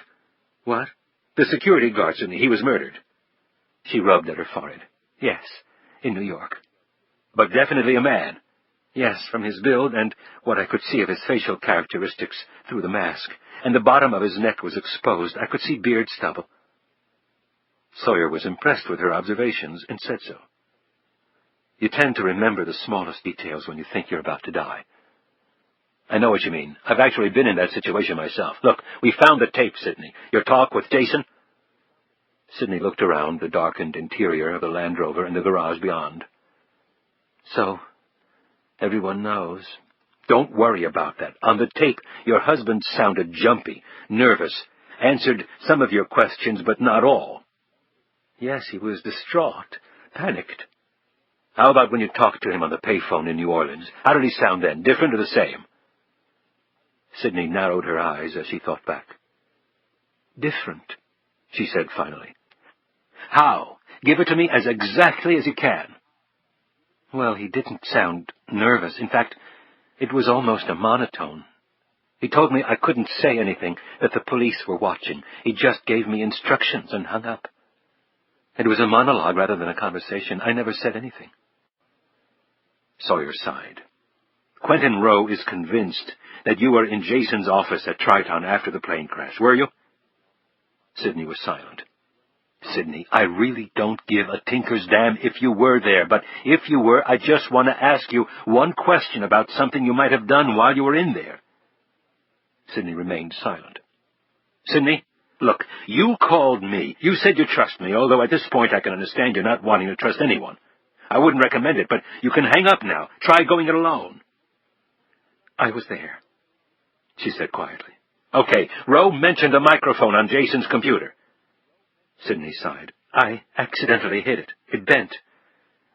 [SPEAKER 3] What? The security guard, Sidney. He was murdered. She rubbed at her forehead. Yes, in New York. But definitely a man. Yes, from his build and what I could see of his facial characteristics through the mask. And the bottom of his neck was exposed. I could see beard stubble. Sawyer was impressed with her observations and said so. You tend to remember the smallest details when you think you're about to die. I know what you mean. I've actually been in that situation myself. Look, we found the tape, Sidney. Your talk with Jason? Sidney looked around the darkened interior of the Land Rover and the garage beyond. So, everyone knows. Don't worry about that. On the tape, your husband sounded jumpy, nervous, answered some of your questions, but not all. Yes, he was distraught, panicked. How about when you talked to him on the payphone in New Orleans? How did he sound then? Different or the same? Sidney narrowed her eyes as she thought back.
[SPEAKER 4] different, she said finally. How? Give it to me as exactly as you can. Well, he didn't sound nervous. In fact, it was almost a monotone. He told me I couldn't say anything, that the police were watching. He just gave me instructions and hung up. It was a monologue rather than a conversation. I never said anything. Sawyer sighed. Quentin Rowe is convinced that you were in Jason's office at Triton after the plane crash, were you? Sidney was silent. Sidney, I really don't give a tinker's damn if you were there, but if you were, I just want to ask you one question about something you might have done while you were in there. Sidney remained silent. Sidney, look, you called me. You said you trust me, although at this point I can understand you're not wanting to trust anyone. I wouldn't recommend it, but you can hang up now. Try going it alone. I was there, she said quietly. Okay, Rowe mentioned a microphone on Jason's computer. Sidney sighed. I accidentally hit it. It bent.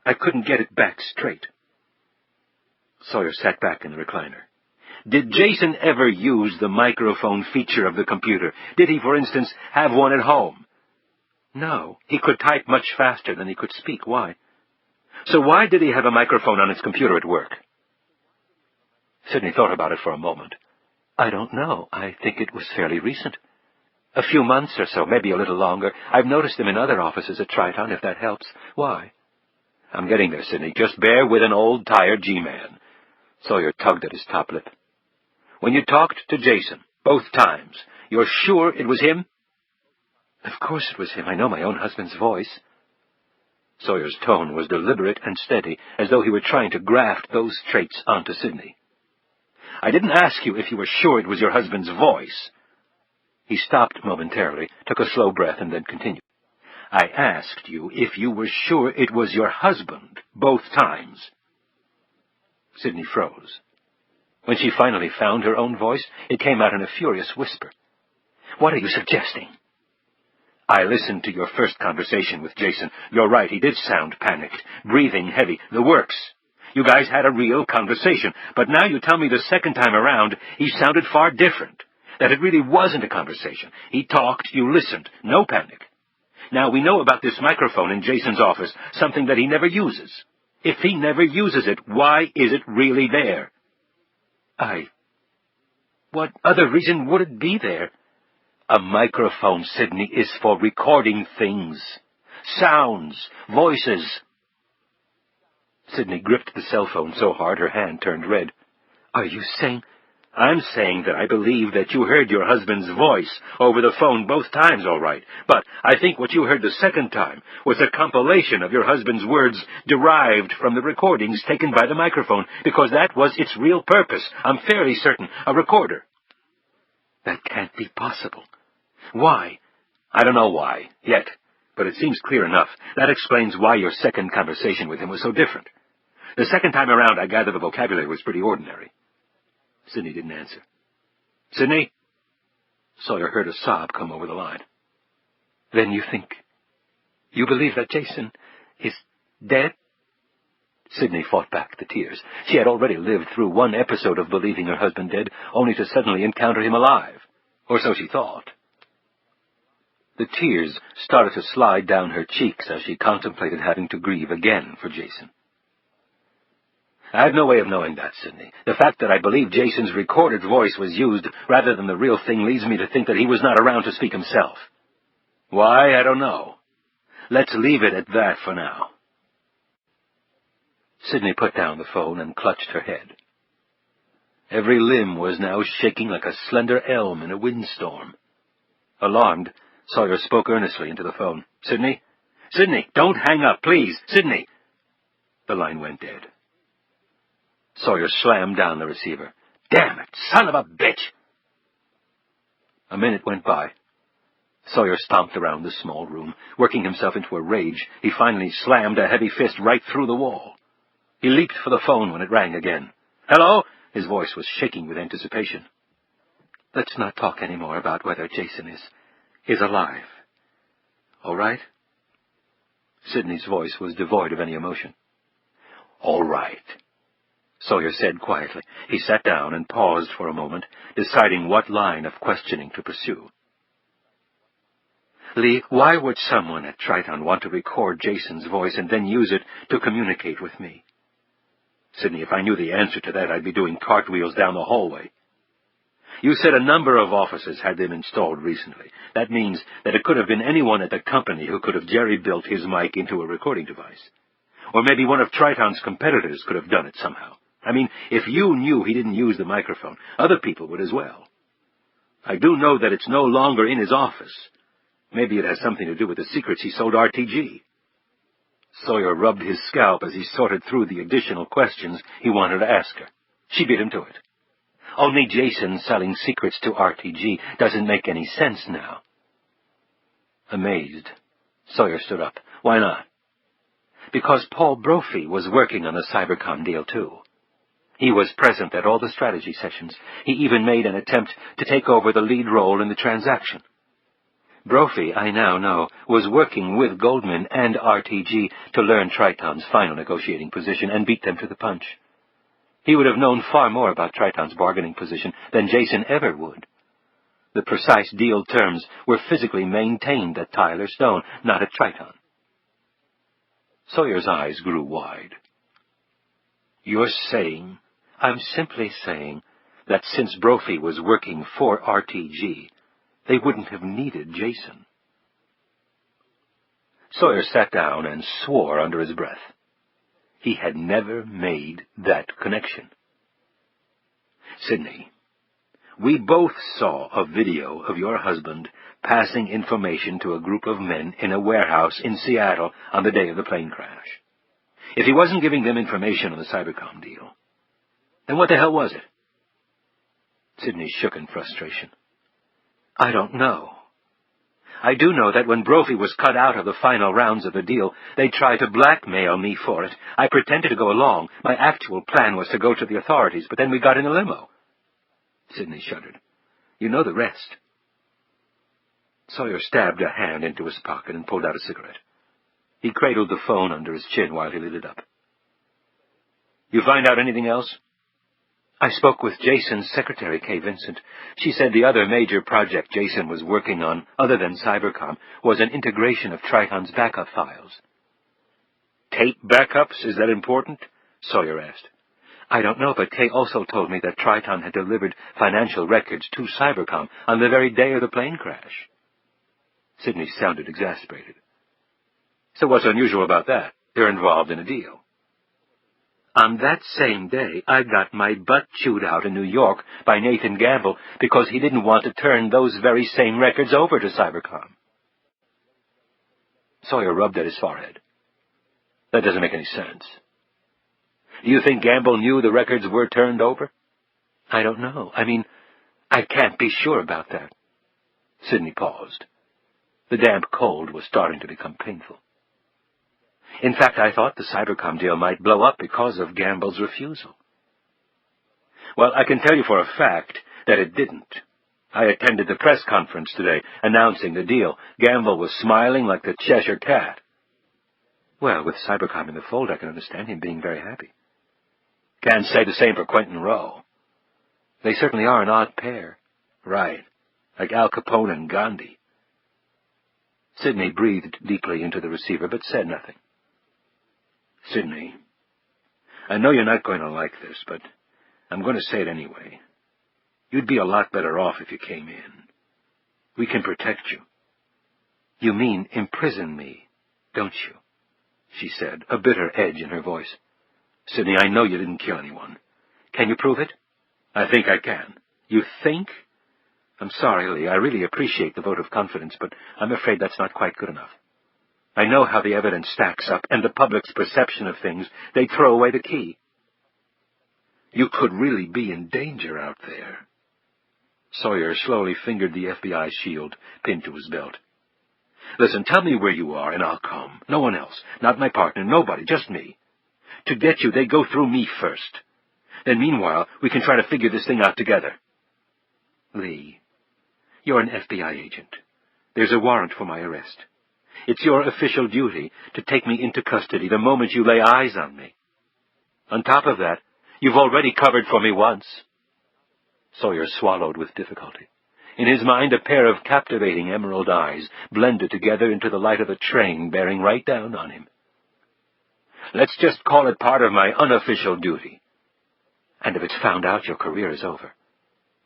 [SPEAKER 4] I couldn't get it back straight. Sawyer sat back in the recliner. Did Jason ever use the microphone feature of the computer? Did he, for instance, have one at home? No, he could type much faster than he could speak. Why? So why did he have a microphone on his computer at work? Sidney thought about it for a moment. I don't know. I think it was fairly recent. A few months or so, maybe a little longer. I've noticed him in other offices at Triton, if that helps. Why? I'm getting there, Sidney. Just bear with an old, tired G-man. Sawyer tugged at his top lip. When you talked to Jason, both times, you're sure it was him? Of course it was him. I know my own husband's voice. Sawyer's tone was deliberate and steady, as though he were trying to graft those traits onto Sidney. I didn't ask you if you were sure it was your husband's voice. He stopped momentarily, took a slow breath, and then continued. I asked you if you were sure it was your husband, both times. Sidney froze. When she finally found her own voice, it came out in a furious whisper. What are you suggesting? I listened to your first conversation with Jason. You're right, he did sound panicked, breathing heavy, the works. You guys had a real conversation, but now you tell me the second time around he sounded far different, that it really wasn't a conversation. He talked, you listened, no panic. Now we know about this microphone in Jason's office, something that he never uses. If he never uses it, why is it really there? What other reason would it be there? A microphone, Sidney, is for recording things. Sounds, voices. Sidney gripped the cell phone so hard her hand turned red. Are you saying? I'm saying that I believe that you heard your husband's voice over the phone both times, all right. But I think what you heard the second time was a compilation of your husband's words derived from the recordings taken by the microphone, because that was its real purpose. I'm fairly certain. A recorder. That can't be possible. Why? I don't know why, yet. But it seems clear enough. That explains why your second conversation with him was so different. The second time around, I gather the vocabulary was pretty ordinary. Sidney didn't answer. Sidney? Sawyer heard a sob come over the line. Then you believe that Jason is dead? Sidney fought back the tears. She had already lived through one episode of believing her husband dead, only to suddenly encounter him alive. Or so she thought. The tears started to slide down her cheeks as she contemplated having to grieve again for Jason. I have no way of knowing that, Sidney. The fact that I believe Jason's recorded voice was used rather than the real thing leads me to think that he was not around to speak himself. Why, I don't know. Let's leave it at that for now. Sidney put down the phone and clutched her head. Every limb was now shaking like a slender elm in a windstorm. Alarmed, Sawyer spoke earnestly into the phone. Sidney? Sidney, don't hang up, please. Sidney! The line went dead. Sawyer slammed down the receiver. Damn it, son of a bitch! A minute went by. Sawyer stomped around the small room. Working himself into a rage, he finally slammed a heavy fist right through the wall. He leaped for the phone when it rang again. Hello? His voice was shaking with anticipation. Let's not talk any more about whether Jason is alive. All right? Sidney's voice was devoid of any emotion. All right, Sawyer said quietly. He sat down and paused for a moment, deciding what line of questioning to pursue. Lee, why would someone at Triton want to record Jason's voice and then use it to communicate with me? Sidney, if I knew the answer to that, I'd be doing cartwheels down the hallway. You said a number of offices had them installed recently. That means that it could have been anyone at the company who could have jerry-built his mic into a recording device. Or maybe one of Triton's competitors could have done it somehow. I mean, if you knew he didn't use the microphone, other people would as well. I do know that it's no longer in his office. Maybe it has something to do with the secrets he sold RTG. Sawyer rubbed his scalp as he sorted through the additional questions he wanted to ask her. She beat him to it. Only Jason selling secrets to RTG doesn't make any sense now. Amazed, Sawyer stood up. Why not? Because Paul Brophy was working on the Cybercom deal, too. He was present at all the strategy sessions. He even made an attempt to take over the lead role in the transaction. Brophy, I now know, was working with Goldman and RTG to learn Triton's final negotiating position and beat them to the punch. He would have known far more about Triton's bargaining position than Jason ever would. The precise deal terms were physically maintained at Tyler Stone, not at Triton. Sawyer's eyes grew wide. You're saying? I'm simply saying that since Brophy was working for RTG, they wouldn't have needed Jason. Sawyer sat down and swore under his breath. He had never made that connection. Sidney, we both saw a video of your husband passing information to a group of men in a warehouse in Seattle on the day of the plane crash. If he wasn't giving them information on the Cybercom deal, then what the hell was it? Sidney shook in frustration. I don't know. I do know that when Brophy was cut out of the final rounds of the deal, they tried to blackmail me for it. I pretended to go along. My actual plan was to go to the authorities, but then we got in a limo. Sidney shuddered. You know the rest. Sawyer stabbed a hand into his pocket and pulled out a cigarette. He cradled the phone under his chin while he lit it up. You find out anything else? I spoke with Jason's secretary, Kay Vincent. She said the other major project Jason was working on, other than Cybercom, was an integration of Triton's backup files. Tape backups? Is that important? Sawyer asked. I don't know, but Kay also told me that Triton had delivered financial records to Cybercom on the very day of the plane crash. Sidney sounded exasperated. So what's unusual about that? They're involved in a deal. On that same day, I got my butt chewed out in New York by Nathan Gamble because he didn't want to turn those very same records over to Cybercom. Sawyer rubbed at his forehead. That doesn't make any sense. Do you think Gamble knew the records were turned over? I don't know. I mean, I can't be sure about that. Sidney paused. The damp cold was starting to become painful. In fact, I thought the Cybercom deal might blow up because of Gamble's refusal. Well, I can tell you for a fact that it didn't. I attended the press conference today announcing the deal. Gamble was smiling like the Cheshire Cat. Well, with Cybercom in the fold, I can understand him being very happy. Can't say the same for Quentin Rowe. They certainly are an odd pair. Right, like Al Capone and Gandhi. Sidney breathed deeply into the receiver, but said nothing. Sidney, I know you're not going to like this, but I'm going to say it anyway. You'd be a lot better off if you came in. We can protect you. You mean imprison me, don't you? She said, a bitter edge in her voice. Sidney, I know you didn't kill anyone. Can you prove it? I think I can. You think? I'm sorry, Lee. I really appreciate the vote of confidence, but I'm afraid that's not quite good enough. I know how the evidence stacks up, and the public's perception of things. They throw away the key. You could really be in danger out there. Sawyer slowly fingered the FBI shield pinned to his belt. Listen, tell me where you are, and I'll come. No one else. Not my partner. Nobody. Just me. To get you, they go through me first. Then meanwhile, we can try to figure this thing out together. Lee, you're an FBI agent. There's a warrant for my arrest. It's your official duty to take me into custody the moment you lay eyes on me. On top of that, you've already covered for me once. Sawyer swallowed with difficulty. In his mind, a pair of captivating emerald eyes blended together into the light of a train bearing right down on him. "Let's just call it part of my unofficial duty. And if it's found out, your career is over.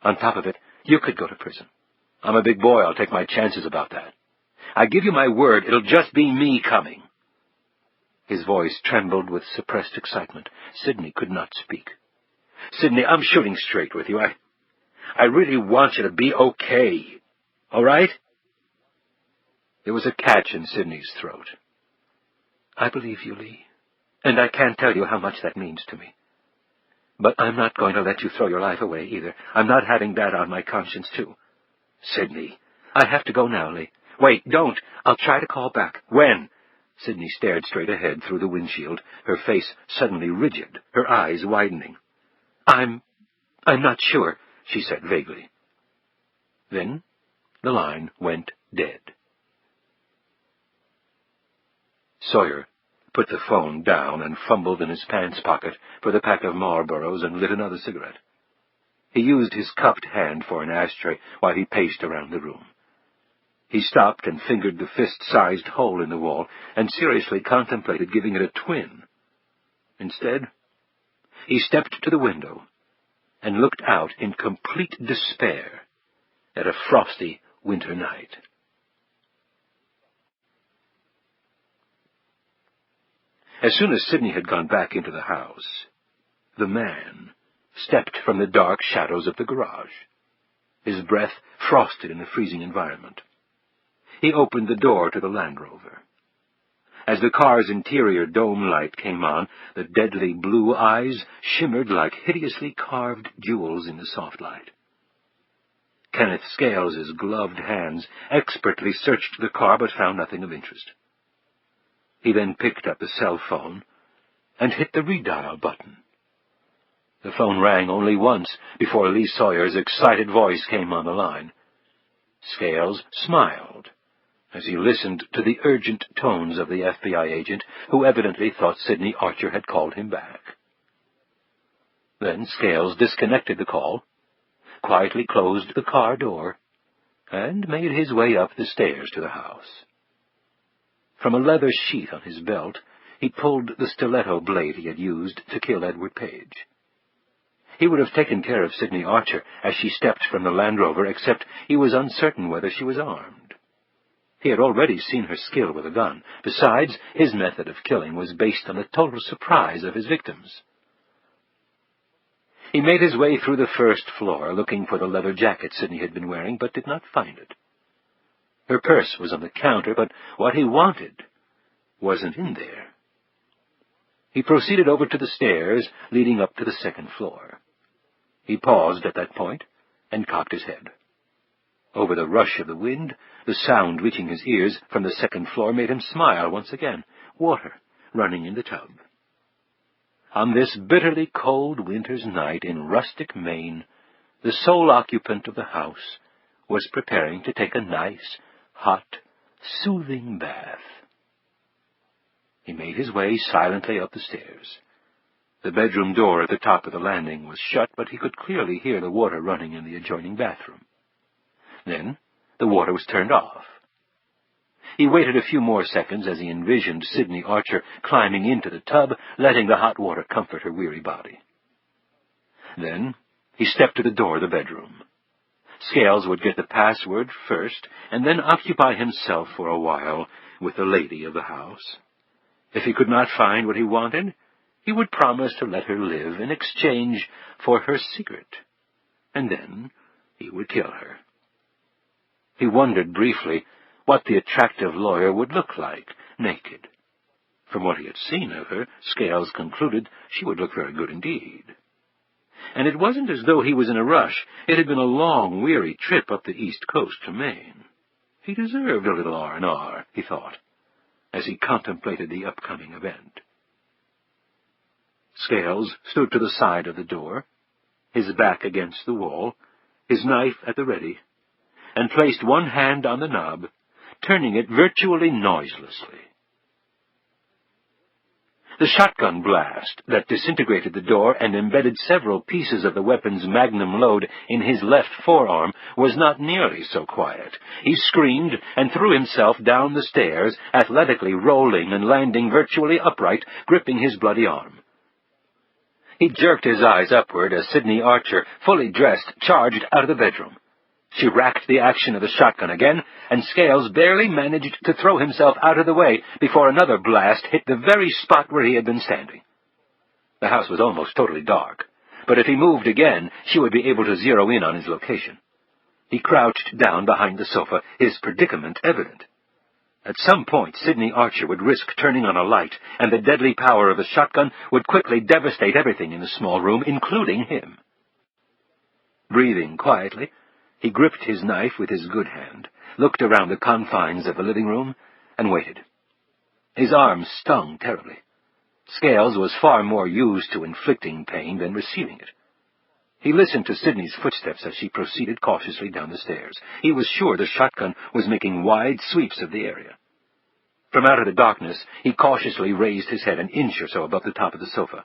[SPEAKER 4] On top of it, you could go to prison. I'm a big boy. I'll take my chances about that. I give you my word, it'll just be me coming." His voice trembled with suppressed excitement. Sidney could not speak. "Sidney, I'm shooting straight with you. I really want you to be okay. All right?" There was a catch in Sidney's throat. "I believe you, Lee, and I can't tell you how much that means to me. But I'm not going to let you throw your life away, either. I'm not having that on my conscience, too." "Sidney, I have to go now, Lee." "Wait, don't. I'll try to call back." "When?" Sidney stared straight ahead through the windshield, her face suddenly rigid, her eyes widening. I'm not sure," she said vaguely. Then the line went dead. Sawyer put the phone down and fumbled in his pants pocket for the pack of Marlboros and lit another cigarette. He used his cupped hand for an ashtray while he paced around the room. He stopped and fingered the fist-sized hole in the wall and seriously contemplated giving it a twin. Instead, he stepped to the window and looked out in complete despair at a frosty winter night. As soon as Sidney had gone back into the house, the man stepped from the dark shadows of the garage. His breath frosted in the freezing environment. He opened the door to the Land Rover. As the car's interior dome light came on, the deadly blue eyes shimmered like hideously carved jewels in the soft light. Kenneth Scales's gloved hands expertly searched the car but found nothing of interest. He then picked up the cell phone and hit the redial button. The phone rang only once before Lee Sawyer's excited voice came on the line. Scales smiled as he listened to the urgent tones of the FBI agent, who evidently thought Sidney Archer had called him back. Then Scales disconnected the call, quietly closed the car door, and made his way up the stairs to the house. From a leather sheath on his belt, he pulled the stiletto blade he had used to kill Edward Page. He would have taken care of Sidney Archer as she stepped from the Land Rover, except he was uncertain whether she was armed. He had already seen her skill with a gun. Besides, his method of killing was based on the total surprise of his victims. He made his way through the first floor, looking for the leather jacket Sidney had been wearing, but did not find it. Her purse was on the counter, but what he wanted wasn't in there. He proceeded over to the stairs leading up to the second floor. He paused at that point and cocked his head. Over the rush of the wind, the sound reaching his ears from the second floor made him smile once again. Water running in the tub. On this bitterly cold winter's night in rustic Maine, the sole occupant of the house was preparing to take a nice, hot, soothing bath. He made his way silently up the stairs. The bedroom door at the top of the landing was shut, but he could clearly hear the water running in the adjoining bathroom. Then the water was turned off. He waited a few more seconds as he envisioned Sidney Archer climbing into the tub, letting the hot water comfort her weary body. Then he stepped to the door of the bedroom. Scales would get the password first, and then occupy himself for a while with the lady of the house. If he could not find what he wanted, he would promise to let her live in exchange for her secret, and then he would kill her. He wondered briefly what the attractive lawyer would look like, naked. From what he had seen of her, Scales concluded she would look very good indeed. And it wasn't as though he was in a rush. It had been a long, weary trip up the East Coast to Maine. He deserved a little R&R, he thought, as he contemplated the upcoming event. Scales stood to the side of the door, his back against the wall, his knife at the ready, and placed one hand on the knob, turning it virtually noiselessly. The shotgun blast that disintegrated the door and embedded several pieces of the weapon's magnum load in his left forearm was not nearly so quiet. He screamed and threw himself down the stairs, athletically rolling and landing virtually upright, gripping his bloody arm. He jerked his eyes upward as Sidney Archer, fully dressed, charged out of the bedroom. She racked the action of the shotgun again, and Scales barely managed to throw himself out of the way before another blast hit the very spot where he had been standing. The house was almost totally dark, but if he moved again, she would be able to zero in on his location. He crouched down behind the sofa, his predicament evident. At some point, Sidney Archer would risk turning on a light, and the deadly power of the shotgun would quickly devastate everything in the small room, including him. Breathing quietly, he gripped his knife with his good hand, looked around the confines of the living room, and waited. His arm stung terribly. Scales was far more used to inflicting pain than receiving it. He listened to Sidney's footsteps as she proceeded cautiously down the stairs. He was sure the shotgun was making wide sweeps of the area. From out of the darkness, he cautiously raised his head an inch or so above the top of the sofa.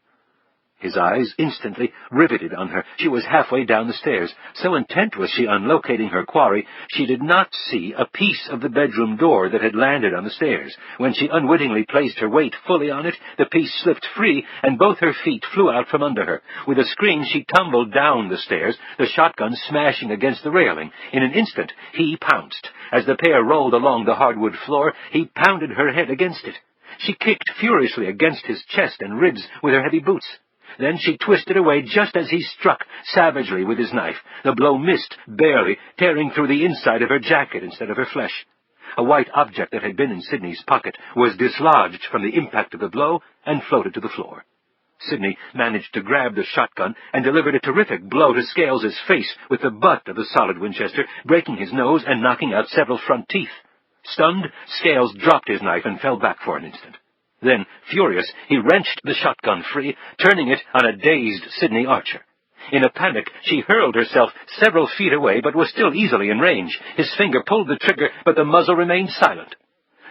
[SPEAKER 4] His eyes instantly riveted on her. She was halfway down the stairs. So intent was she on locating her quarry, she did not see a piece of the bedroom door that had landed on the stairs. When she unwittingly placed her weight fully on it, the piece slipped free, and both her feet flew out from under her. With a scream, she tumbled down the stairs, the shotgun smashing against the railing. In an instant, he pounced. As the pair rolled along the hardwood floor, he pounded her head against it. She kicked furiously against his chest and ribs with her heavy boots. Then she twisted away just as he struck savagely with his knife. The blow missed, barely, tearing through the inside of her jacket instead of her flesh. A white object that had been in Sidney's pocket was dislodged from the impact of the blow and floated to the floor. Sidney managed to grab the shotgun and delivered a terrific blow to Scales's face with the butt of the solid Winchester, breaking his nose and knocking out several front teeth. Stunned, Scales dropped his knife and fell back for an instant. Then, furious, he wrenched the shotgun free, turning it on a dazed Sidney Archer. In a panic, she hurled herself several feet away, but was still easily in range. His finger pulled the trigger, but the muzzle remained silent.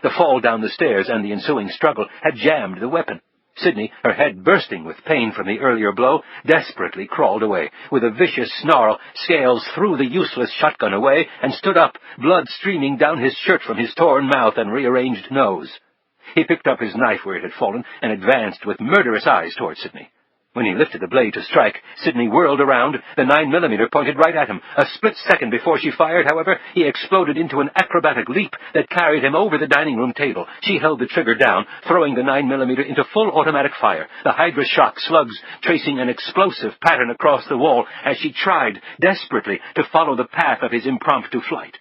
[SPEAKER 4] The fall down the stairs and the ensuing struggle had jammed the weapon. Sidney, her head bursting with pain from the earlier blow, desperately crawled away. With a vicious snarl, Scales threw the useless shotgun away and stood up, blood streaming down his shirt from his torn mouth and rearranged nose. He picked up his knife where it had fallen and advanced with murderous eyes toward Sidney. When he lifted the blade to strike, Sidney whirled around, the 9mm pointed right at him. A split second before she fired, however, he exploded into an acrobatic leap that carried him over the dining room table. She held the trigger down, throwing the 9mm into full automatic fire, the Hydra shock slugs tracing an explosive pattern across the wall as she tried, desperately, to follow the path of his impromptu flight.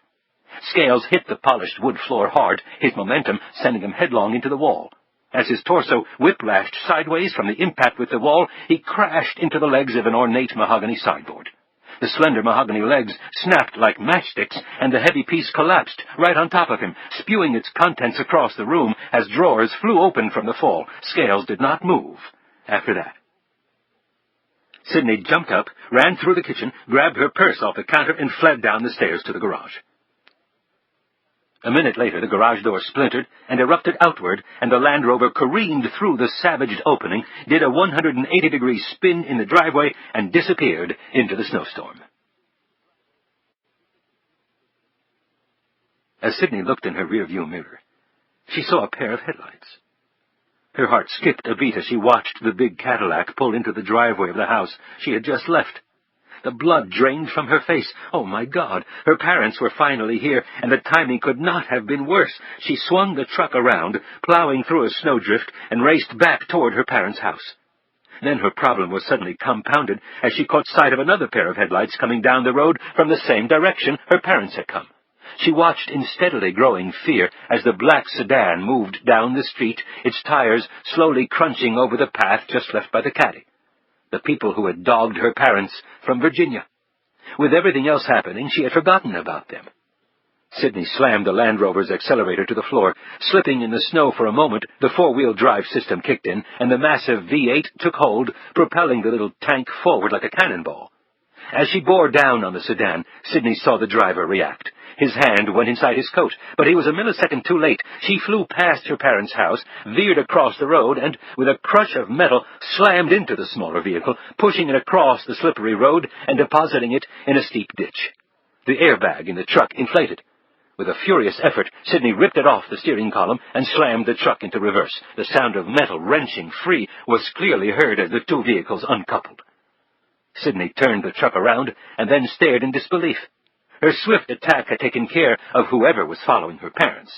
[SPEAKER 4] Scales hit the polished wood floor hard, his momentum sending him headlong into the wall. As his torso whiplashed sideways from the impact with the wall, he crashed into the legs of an ornate mahogany sideboard. The slender mahogany legs snapped like matchsticks, and the heavy piece collapsed right on top of him, spewing its contents across the room as drawers flew open from the fall. Scales did not move after that. Sidney jumped up, ran through the kitchen, grabbed her purse off the counter, and fled down the stairs to the garage. A minute later, the garage door splintered and erupted outward, and the Land Rover careened through the savaged opening, did a 180-degree spin in the driveway, and disappeared into the snowstorm. As Sidney looked in her rearview mirror, she saw a pair of headlights. Her heart skipped a beat as she watched the big Cadillac pull into the driveway of the house she had just left. The blood drained from her face. Oh, my God! Her parents were finally here, and the timing could not have been worse. She swung the truck around, plowing through a snowdrift, and raced back toward her parents' house. Then her problem was suddenly compounded as she caught sight of another pair of headlights coming down the road from the same direction her parents had come. She watched in steadily growing fear as the black sedan moved down the street, its tires slowly crunching over the path just left by the caddy. The people who had dogged her parents from Virginia. With everything else happening, she had forgotten about them. Sidney slammed the Land Rover's accelerator to the floor. Slipping in the snow for a moment, the four-wheel drive system kicked in, and the massive V8 took hold, propelling the little tank forward like a cannonball. As she bore down on the sedan, Sidney saw the driver react. His hand went inside his coat, but he was a millisecond too late. She flew past her parents' house, veered across the road, and, with a crush of metal, slammed into the smaller vehicle, pushing it across the slippery road and depositing it in a steep ditch. The airbag in the truck inflated. With a furious effort, Sidney ripped it off the steering column and slammed the truck into reverse. The sound of metal wrenching free was clearly heard as the two vehicles uncoupled. Sidney turned the truck around and then stared in disbelief. Her swift attack had taken care of whoever was following her parents.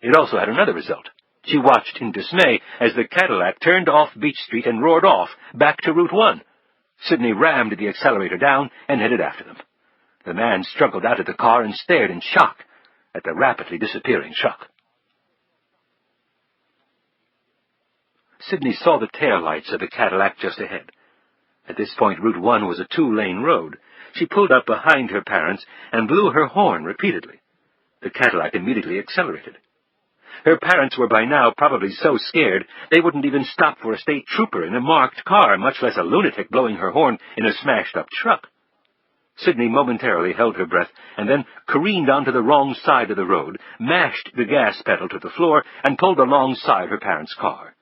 [SPEAKER 4] It also had another result. She watched in dismay as the Cadillac turned off Beach Street and roared off, back to Route 1. Sidney rammed the accelerator down and headed after them. The man struggled out of the car and stared in shock at the rapidly disappearing truck. Sidney saw the taillights of the Cadillac just ahead. At this point, Route 1 was a two-lane road. She pulled up behind her parents and blew her horn repeatedly. The Cadillac immediately accelerated. Her parents were by now probably so scared they wouldn't even stop for a state trooper in a marked car, much less a lunatic blowing her horn in a smashed-up truck. Sidney momentarily held her breath and then careened onto the wrong side of the road, mashed the gas pedal to the floor, and pulled alongside her parents' car.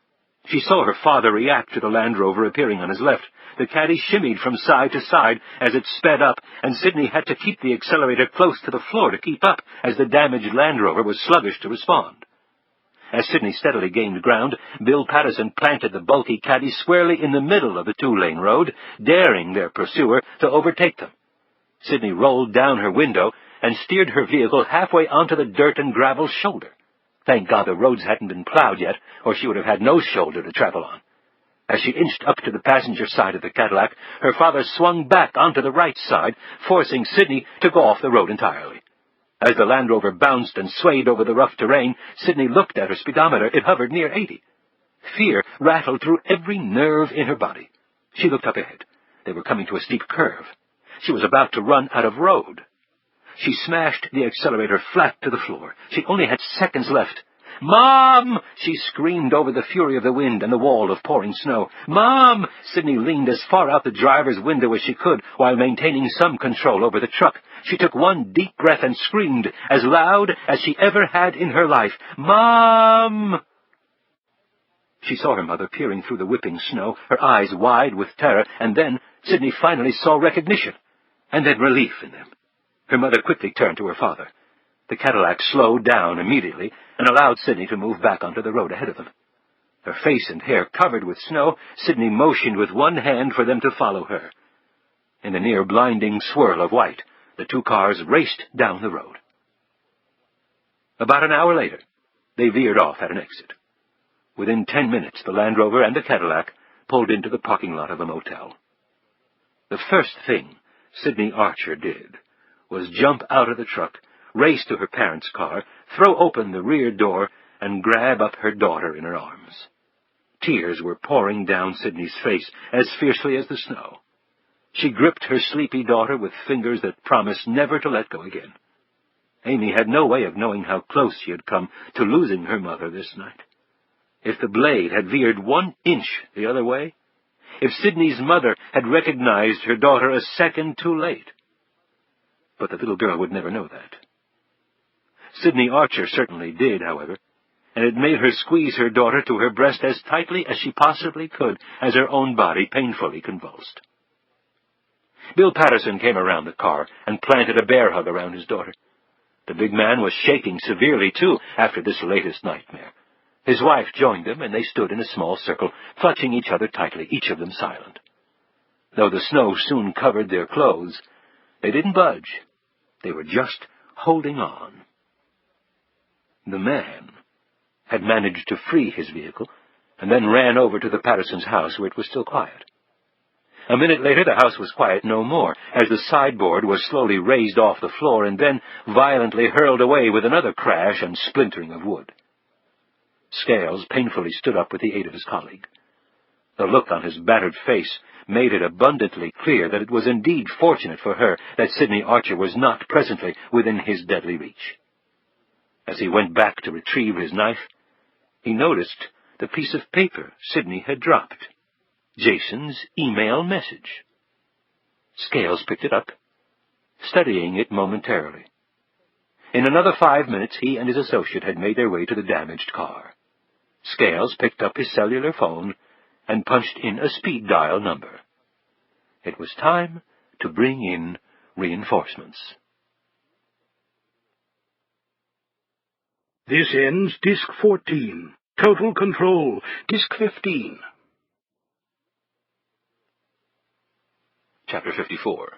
[SPEAKER 4] She saw her father react to the Land Rover appearing on his left. The caddy shimmied from side to side as it sped up, and Sidney had to keep the accelerator close to the floor to keep up, as the damaged Land Rover was sluggish to respond. As Sidney steadily gained ground, Bill Patterson planted the bulky caddy squarely in the middle of the two-lane road, daring their pursuer to overtake them. Sidney rolled down her window and steered her vehicle halfway onto the dirt and gravel shoulder. Thank God the roads hadn't been plowed yet, or she would have had no shoulder to travel on. As she inched up to the passenger side of the Cadillac, her father swung back onto the right side, forcing Sidney to go off the road entirely. As the Land Rover bounced and swayed over the rough terrain, Sidney looked at her speedometer. It hovered near 80. Fear rattled through every nerve in her body. She looked up ahead. They were coming to a steep curve. She was about to run out of road. She smashed the accelerator flat to the floor. She only had seconds left. "Mom!" she screamed over the fury of the wind and the wall of pouring snow. "Mom!" Sidney leaned as far out the driver's window as she could while maintaining some control over the truck. She took one deep breath and screamed as loud as she ever had in her life. "Mom!" She saw her mother peering through the whipping snow, her eyes wide with terror, and then Sidney finally saw recognition, and then relief in them. Her mother quickly turned to her father. The Cadillac slowed down immediately and allowed Sidney to move back onto the road ahead of them. Her face and hair covered with snow, Sidney motioned with one hand for them to follow her. In the near-blinding swirl of white, the two cars raced down the road. About an hour later, they veered off at an exit. Within 10 minutes, the Land Rover and the Cadillac pulled into the parking lot of a motel. The first thing Sidney Archer did was jump out of the truck, race to her parents' car, throw open the rear door, and grab up her daughter in her arms. Tears were pouring down Sidney's face as fiercely as the snow. She gripped her sleepy daughter with fingers that promised never to let go again. Amy had no way of knowing how close she had come to losing her mother this night. If the blade had veered 1 inch the other way, if Sidney's mother had recognized her daughter a second too late. But the little girl would never know that. Sidney Archer certainly did, however, and it made her squeeze her daughter to her breast as tightly as she possibly could as her own body painfully convulsed. Bill Patterson came around the car and planted a bear hug around his daughter. The big man was shaking severely, too, after this latest nightmare. His wife joined them, and they stood in a small circle, clutching each other tightly, each of them silent. Though the snow soon covered their clothes, they didn't budge. They were just holding on. The man had managed to free his vehicle, and then ran over to the Pattersons' house, where it was still quiet. A minute later, the house was quiet no more, as the sideboard was slowly raised off the floor and then violently hurled away with another crash and splintering of wood. Scales painfully stood up with the aid of his colleague. The look on his battered face made it abundantly clear that it was indeed fortunate for her that Sidney Archer was not presently within his deadly reach. As he went back to retrieve his knife, he noticed the piece of paper Sidney had dropped. Jason's email message. Scales picked it up, studying it momentarily. In another 5 minutes, he and his associate had made their way to the damaged car. Scales picked up his cellular phone and punched in a speed dial number. It was time to bring in reinforcements.
[SPEAKER 2] This ends Disc 14. Total Control, Disc 15.
[SPEAKER 4] Chapter 54.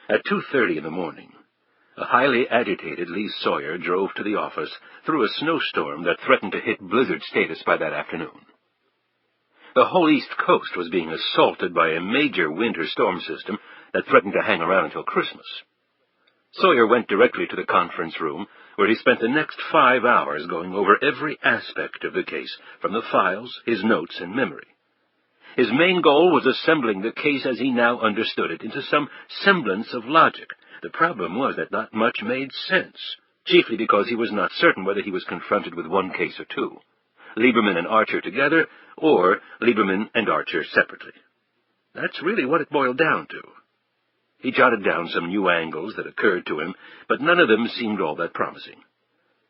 [SPEAKER 4] At 2:30 in the morning, a highly agitated Lee Sawyer drove to the office through a snowstorm that threatened to hit blizzard status by that afternoon. The whole East Coast was being assaulted by a major winter storm system that threatened to hang around until Christmas. Sawyer went directly to the conference room, where he spent the next 5 hours going over every aspect of the case, from the files, his notes, and memory. His main goal was assembling the case as he now understood it into some semblance of logic. The problem was that not much made sense, chiefly because he was not certain whether he was confronted with one case or two, Lieberman and Archer together, or Lieberman and Archer separately. That's really what it boiled down to. He jotted down some new angles that occurred to him, but none of them seemed all that promising.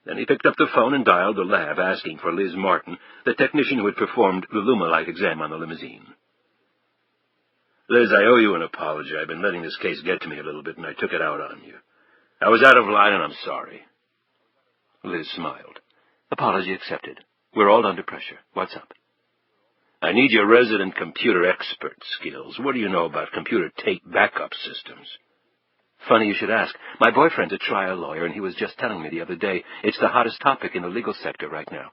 [SPEAKER 4] Then he picked up the phone and dialed the lab, asking for Liz Martin, the technician who had performed the Lumalight exam on the limousine.
[SPEAKER 3] Liz, I owe you an apology. I've been letting this case get to me a little bit, and I took it out on you. I was out of line, and I'm sorry.
[SPEAKER 4] Liz smiled. Apology accepted. We're all under pressure. What's up?
[SPEAKER 3] I need your resident computer expert skills. What do you know about computer tape backup systems?
[SPEAKER 4] Funny you should ask. My boyfriend's a trial lawyer, and he was just telling me the other day it's the hottest topic in the legal sector right now.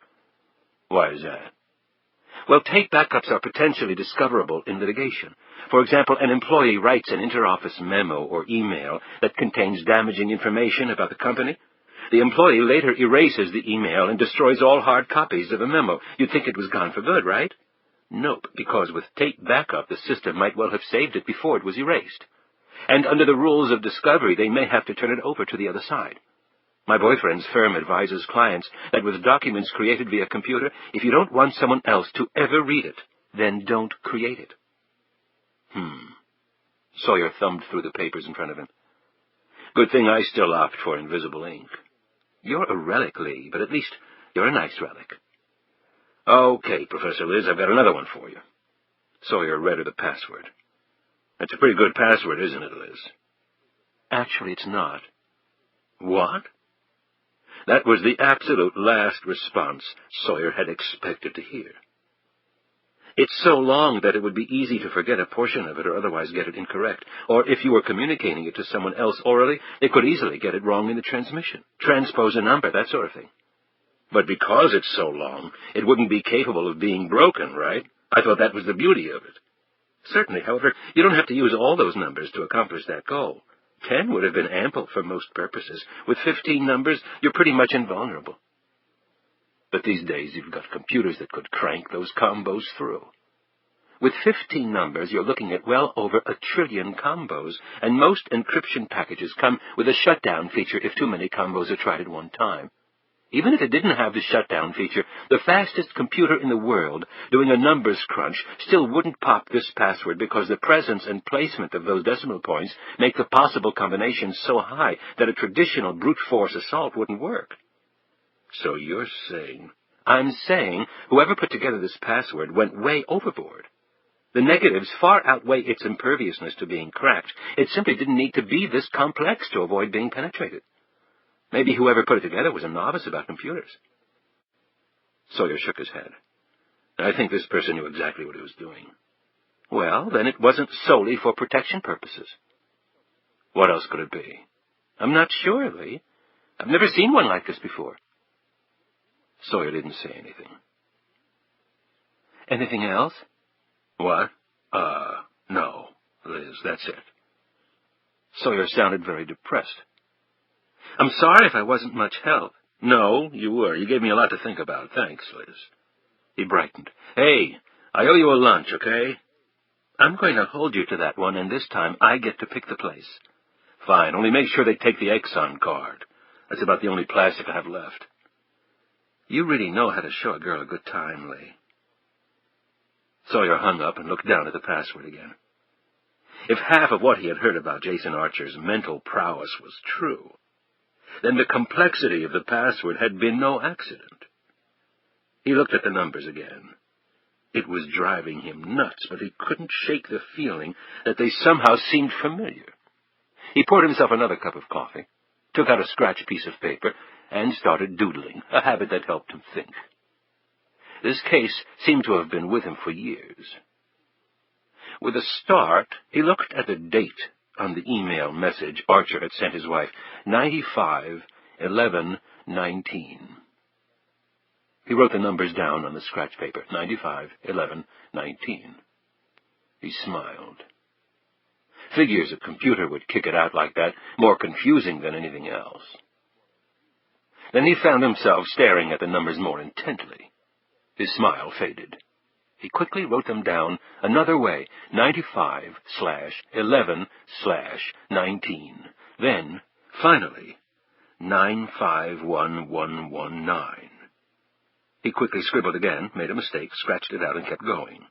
[SPEAKER 3] Why is that?
[SPEAKER 4] Well, tape backups are potentially discoverable in litigation. For example, an employee writes an interoffice memo or email that contains damaging information about the company. The employee later erases the email and destroys all hard copies of the memo. You'd think it was gone for good, right? Nope, because with tape backup, the system might well have saved it before it was erased. And under the rules of discovery, they may have to turn it over to the other side. My boyfriend's firm advises clients that with documents created via computer, if you don't want someone else to ever read it, then don't create it.
[SPEAKER 3] Sawyer thumbed through the papers in front of him. Good thing I still opt for invisible ink.
[SPEAKER 4] You're a relic, Lee, but at least you're a nice relic.
[SPEAKER 3] Okay, Professor Liz, I've got another one for you. Sawyer read her the password. That's a pretty good password, isn't it, Liz?
[SPEAKER 4] Actually, it's not.
[SPEAKER 3] What? That was the absolute last response Sawyer had expected to hear.
[SPEAKER 4] It's so long that it would be easy to forget a portion of it or otherwise get it incorrect. Or if you were communicating it to someone else orally, they could easily get it wrong in the transmission. Transpose a number, that sort of thing.
[SPEAKER 3] But because it's so long, it wouldn't be capable of being broken, right? I thought that was the beauty of it.
[SPEAKER 4] Certainly, however, you don't have to use all those numbers to accomplish that goal. 10 would have been ample for most purposes. With 15 numbers, you're pretty much invulnerable. But these days, you've got computers that could crank those combos through. With 15 numbers, you're looking at well over 1 trillion combos, and most encryption packages come with a shutdown feature if too many combos are tried at one time. Even if it didn't have the shutdown feature, the fastest computer in the world doing a numbers crunch still wouldn't pop this password because the presence and placement of those decimal points make the possible combinations so high that a traditional brute force assault wouldn't work.
[SPEAKER 3] So you're saying...
[SPEAKER 4] I'm saying whoever put together this password went way overboard. The negatives far outweigh its imperviousness to being cracked. It simply didn't need to be this complex to avoid being penetrated. Maybe whoever put it together was a novice about computers.
[SPEAKER 3] Sawyer shook his head. I think this person knew exactly what he was doing.
[SPEAKER 4] Well, then it wasn't solely for protection purposes.
[SPEAKER 3] What else could it be?
[SPEAKER 4] I'm not sure, Lee. I've never seen one like this before.
[SPEAKER 3] Sawyer didn't say anything.
[SPEAKER 4] Anything else?
[SPEAKER 3] What? No, Liz, that's it.
[SPEAKER 4] Sawyer sounded very depressed. I'm sorry if I wasn't much help.
[SPEAKER 3] No, you were. You gave me a lot to think about. Thanks, Liz.
[SPEAKER 4] He brightened.
[SPEAKER 3] Hey, I owe you a lunch, okay?
[SPEAKER 4] I'm going to hold you to that one, and this time I get to pick the place.
[SPEAKER 3] Fine, only make sure they take the Exxon card. That's about the only plastic I have left.
[SPEAKER 4] You really know how to show a girl a good time, Lee.
[SPEAKER 3] Sawyer hung up and looked down at the password again. If half of what he had heard about Jason Archer's mental prowess was true, then the complexity of the password had been no accident. He looked at the numbers again. It was driving him nuts, but he couldn't shake the feeling that they somehow seemed familiar. He poured himself another cup of coffee, took out a scratched piece of paper, and started doodling, a habit that helped him think. This case seemed to have been with him for years. With a start, he looked at the date on the email message Archer had sent his wife, 95-11-19. He wrote the numbers down on the scratch paper, 95-11-19. He smiled. Figures a computer would kick it out like that, more confusing than anything else. Then he found himself staring at the numbers more intently. His smile faded. He quickly wrote them down another way, 95/11/19. Then, finally, 951119. He quickly scribbled again, made a mistake, scratched it out, and kept going.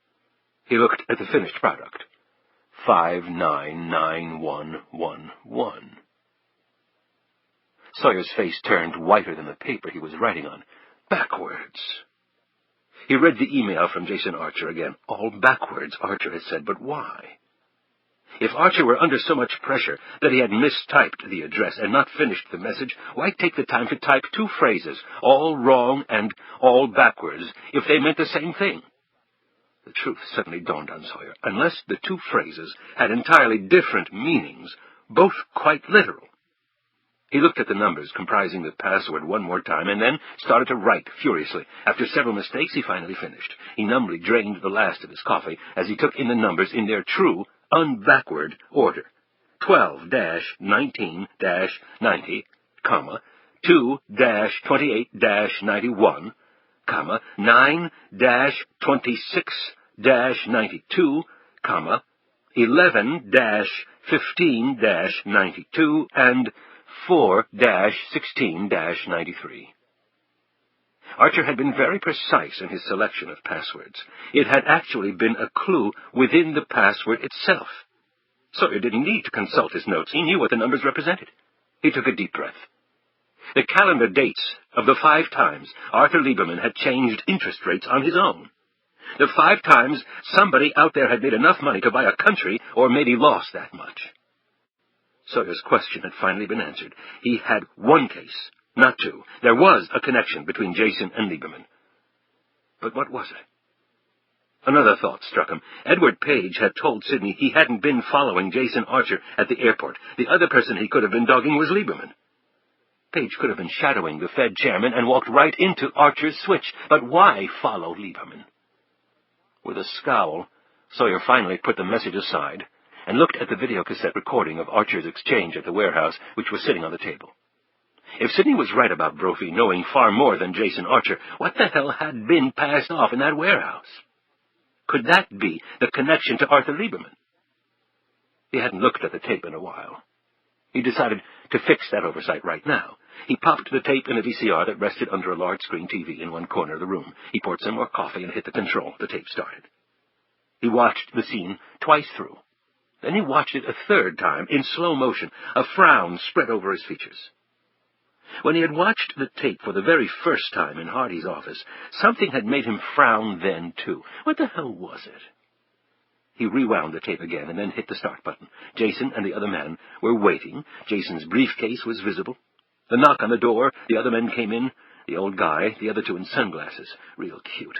[SPEAKER 3] He looked at the finished product. 599111. Sawyer's face turned whiter than the paper he was writing on. Backwards. He read the email from Jason Archer again. All backwards, Archer had said, but why? If Archer were under so much pressure that he had mistyped the address and not finished the message, why take the time to type two phrases, all wrong and all backwards, if they meant the same thing? The truth suddenly dawned on Sawyer. Unless the two phrases had entirely different meanings, both quite literal. He looked at the numbers comprising the password one more time and then started to write furiously. After several mistakes, he finally finished. He numbly drained the last of his coffee as he took in the numbers in their true, unbackward order. 12-19-90, 2-28-91, 9-26-92, 11-15-92, and 4-16-93. Archer had been very precise in his selection of passwords. It had actually been a clue within the password itself. Sawyer didn't need to consult his notes. He knew what the numbers represented. He took a deep breath. The calendar dates of the 5 times Arthur Lieberman had changed interest rates on his own. The 5 times somebody out there had made enough money to buy a country or maybe lost that much. Sawyer's question had finally been answered. He had one case, not two. There was a connection between Jason and Lieberman. But what was it? Another thought struck him. Edward Page had told Sidney he hadn't been following Jason Archer at the airport. The other person he could have been dogging was Lieberman. Page could have been shadowing the Fed chairman and walked right into Archer's switch. But why follow Lieberman? With a scowl, Sawyer finally put the message aside and looked at the videocassette recording of Archer's exchange at the warehouse, which was sitting on the table. If Sidney was right about Brophy knowing far more than Jason Archer, what the hell had been passed off in that warehouse? Could that be the connection to Arthur Lieberman? He hadn't looked at the tape in a while. He decided to fix that oversight right now. He popped the tape in a VCR that rested under a large-screen TV in one corner of the room. He poured some more coffee and hit the control. The tape started. He watched the scene twice through. Then he watched it a third time, in slow motion. A frown spread over his features. When he had watched the tape for the very first time in Hardy's office, something had made him frown then, too. What the hell was it? He rewound the tape again and then hit the start button. Jason and the other man were waiting. Jason's briefcase was visible. The knock on the door, the other men came in. The old guy, the other two in sunglasses. Real cute.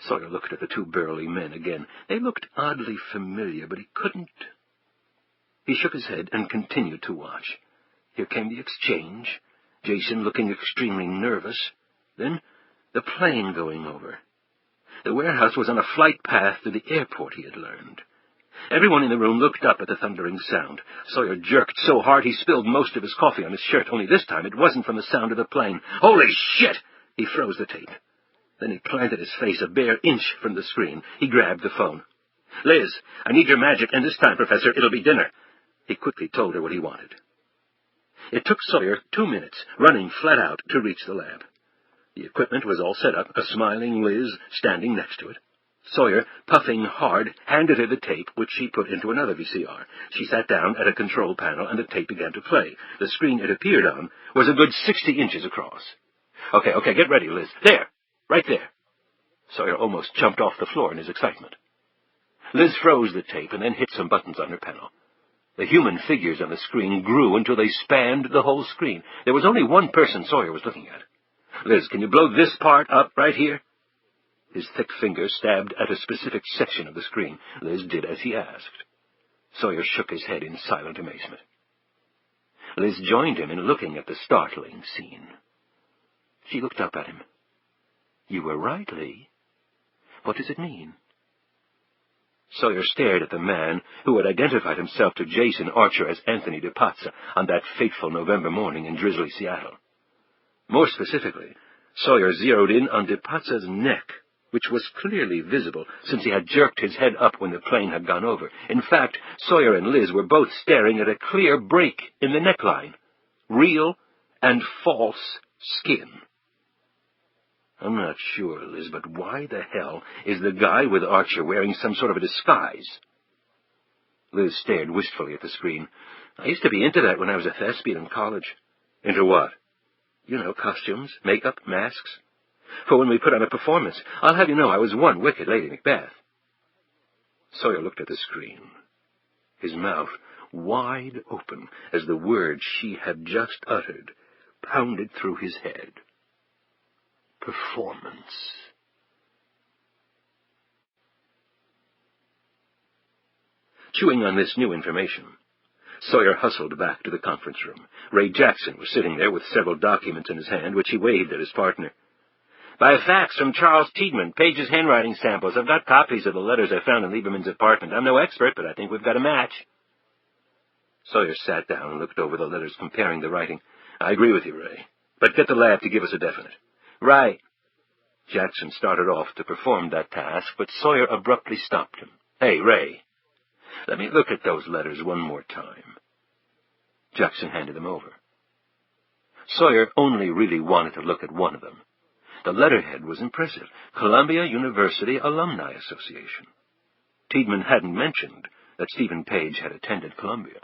[SPEAKER 3] Sawyer looked at the two burly men again. They looked oddly familiar, but he couldn't. He shook his head and continued to watch. Here came the exchange, Jason looking extremely nervous. Then the plane going over. The warehouse was on a flight path to the airport, he had learned. Everyone in the room looked up at the thundering sound. Sawyer jerked so hard he spilled most of his coffee on his shirt, only this time it wasn't from the sound of the plane. Holy shit! He froze the tape. Then he planted his face a bare inch from the screen. He grabbed the phone. Liz, I need your magic, and this time, Professor, it'll be dinner. He quickly told her what he wanted. It took Sawyer 2 minutes, running flat out, to reach the lab. The equipment was all set up, a smiling Liz standing next to it.
[SPEAKER 4] Sawyer, puffing hard, handed her the tape, which she put into another VCR. She sat down at a control panel, and the tape began to play. The screen it appeared on was a good 60 inches across. Okay, get ready, Liz. There! Right there! Sawyer almost jumped off the floor in his excitement. Liz froze the tape and then hit some buttons on her panel. The human figures on the screen grew until they spanned the whole screen. There was only one person Sawyer was looking at. Liz, can you blow this part up right here? His thick fingers stabbed at a specific section of the screen. Liz did as he asked. Sawyer shook his head in silent amazement. Liz joined him in looking at the startling scene. She looked up at him. You were right, Lee. What does it mean? Sawyer stared at the man who had identified himself to Jason Archer as Anthony DePazza on that fateful November morning in drizzly Seattle. More specifically, Sawyer zeroed in on DePazza's neck, which was clearly visible since he had jerked his head up when the plane had gone over. In fact, Sawyer and Liz were both staring at a clear break in the neckline. Real and false skin. I'm not sure, Liz, but why the hell is the guy with Archer wearing some sort of a disguise? Liz stared wistfully at the screen. I used to be into that when I was a thespian in college. Into what? You know, costumes, makeup, masks. For when we put on a performance, I'll have you know I was one wicked Lady Macbeth. Sawyer looked at the screen, his mouth wide open as the words she had just uttered pounded through his head. Performance. Chewing on this new information, Sawyer hustled back to the conference room. Ray Jackson was sitting there with several documents in his hand, which he waved at his partner. By a fax from Charles Tiedemann, Page's handwriting samples. I've got copies of the letters I found in Lieberman's apartment. I'm no expert, but I think we've got a match. Sawyer sat down and looked over the letters, comparing the writing. I agree with you, Ray, but get the lab to give us a definite. Right. Jackson started off to perform that task, but Sawyer abruptly stopped him. Hey, Ray, let me look at those letters one more time. Jackson handed them over. Sawyer only really wanted to look at one of them. The letterhead was impressive. Columbia University Alumni Association. Tiedemann hadn't mentioned that Stephen Page had attended Columbia.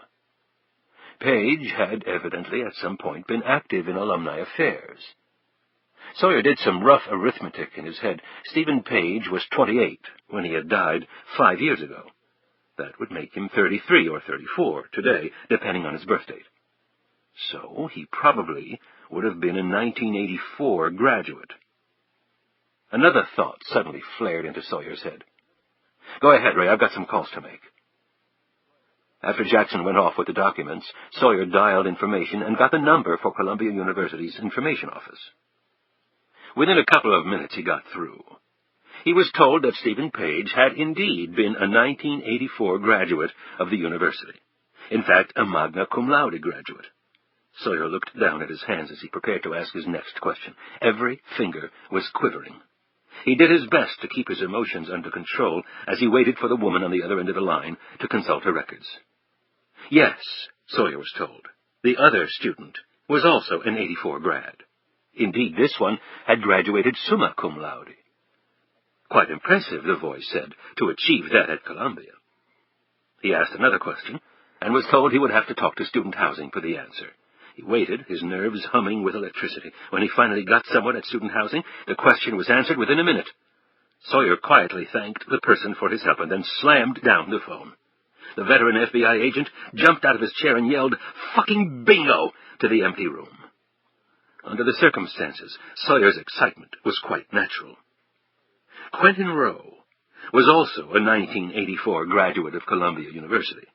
[SPEAKER 4] Page had evidently at some point been active in alumni affairs. Sawyer did some rough arithmetic in his head. Stephen Page was 28 when he had died 5 years ago. That would make him 33 or 34 today, depending on his birth date. So he probably would have been a 1984 graduate. Another thought suddenly flared into Sawyer's head. Go ahead, Ray, I've got some calls to make. After Jackson went off with the documents, Sawyer dialed information and got the number for Columbia University's information office. Within a couple of minutes he got through. He was told that Stephen Page had indeed been a 1984 graduate of the university. In fact, a magna cum laude graduate. Sawyer looked down at his hands as he prepared to ask his next question. Every finger was quivering. He did his best to keep his emotions under control as he waited for the woman on the other end of the line to consult her records. Yes, Sawyer was told, the other student was also an 84 grad. Indeed, this one had graduated summa cum laude. Quite impressive, the voice said, to achieve that at Columbia. He asked another question, and was told he would have to talk to student housing for the answer. He waited, his nerves humming with electricity. When he finally got someone at student housing, the question was answered within a minute. Sawyer quietly thanked the person for his help and then slammed down the phone. The veteran FBI agent jumped out of his chair and yelled, "Fucking bingo!" to the empty room. Under the circumstances, Sawyer's excitement was quite natural. Quentin Rowe was also a 1984 graduate of Columbia University.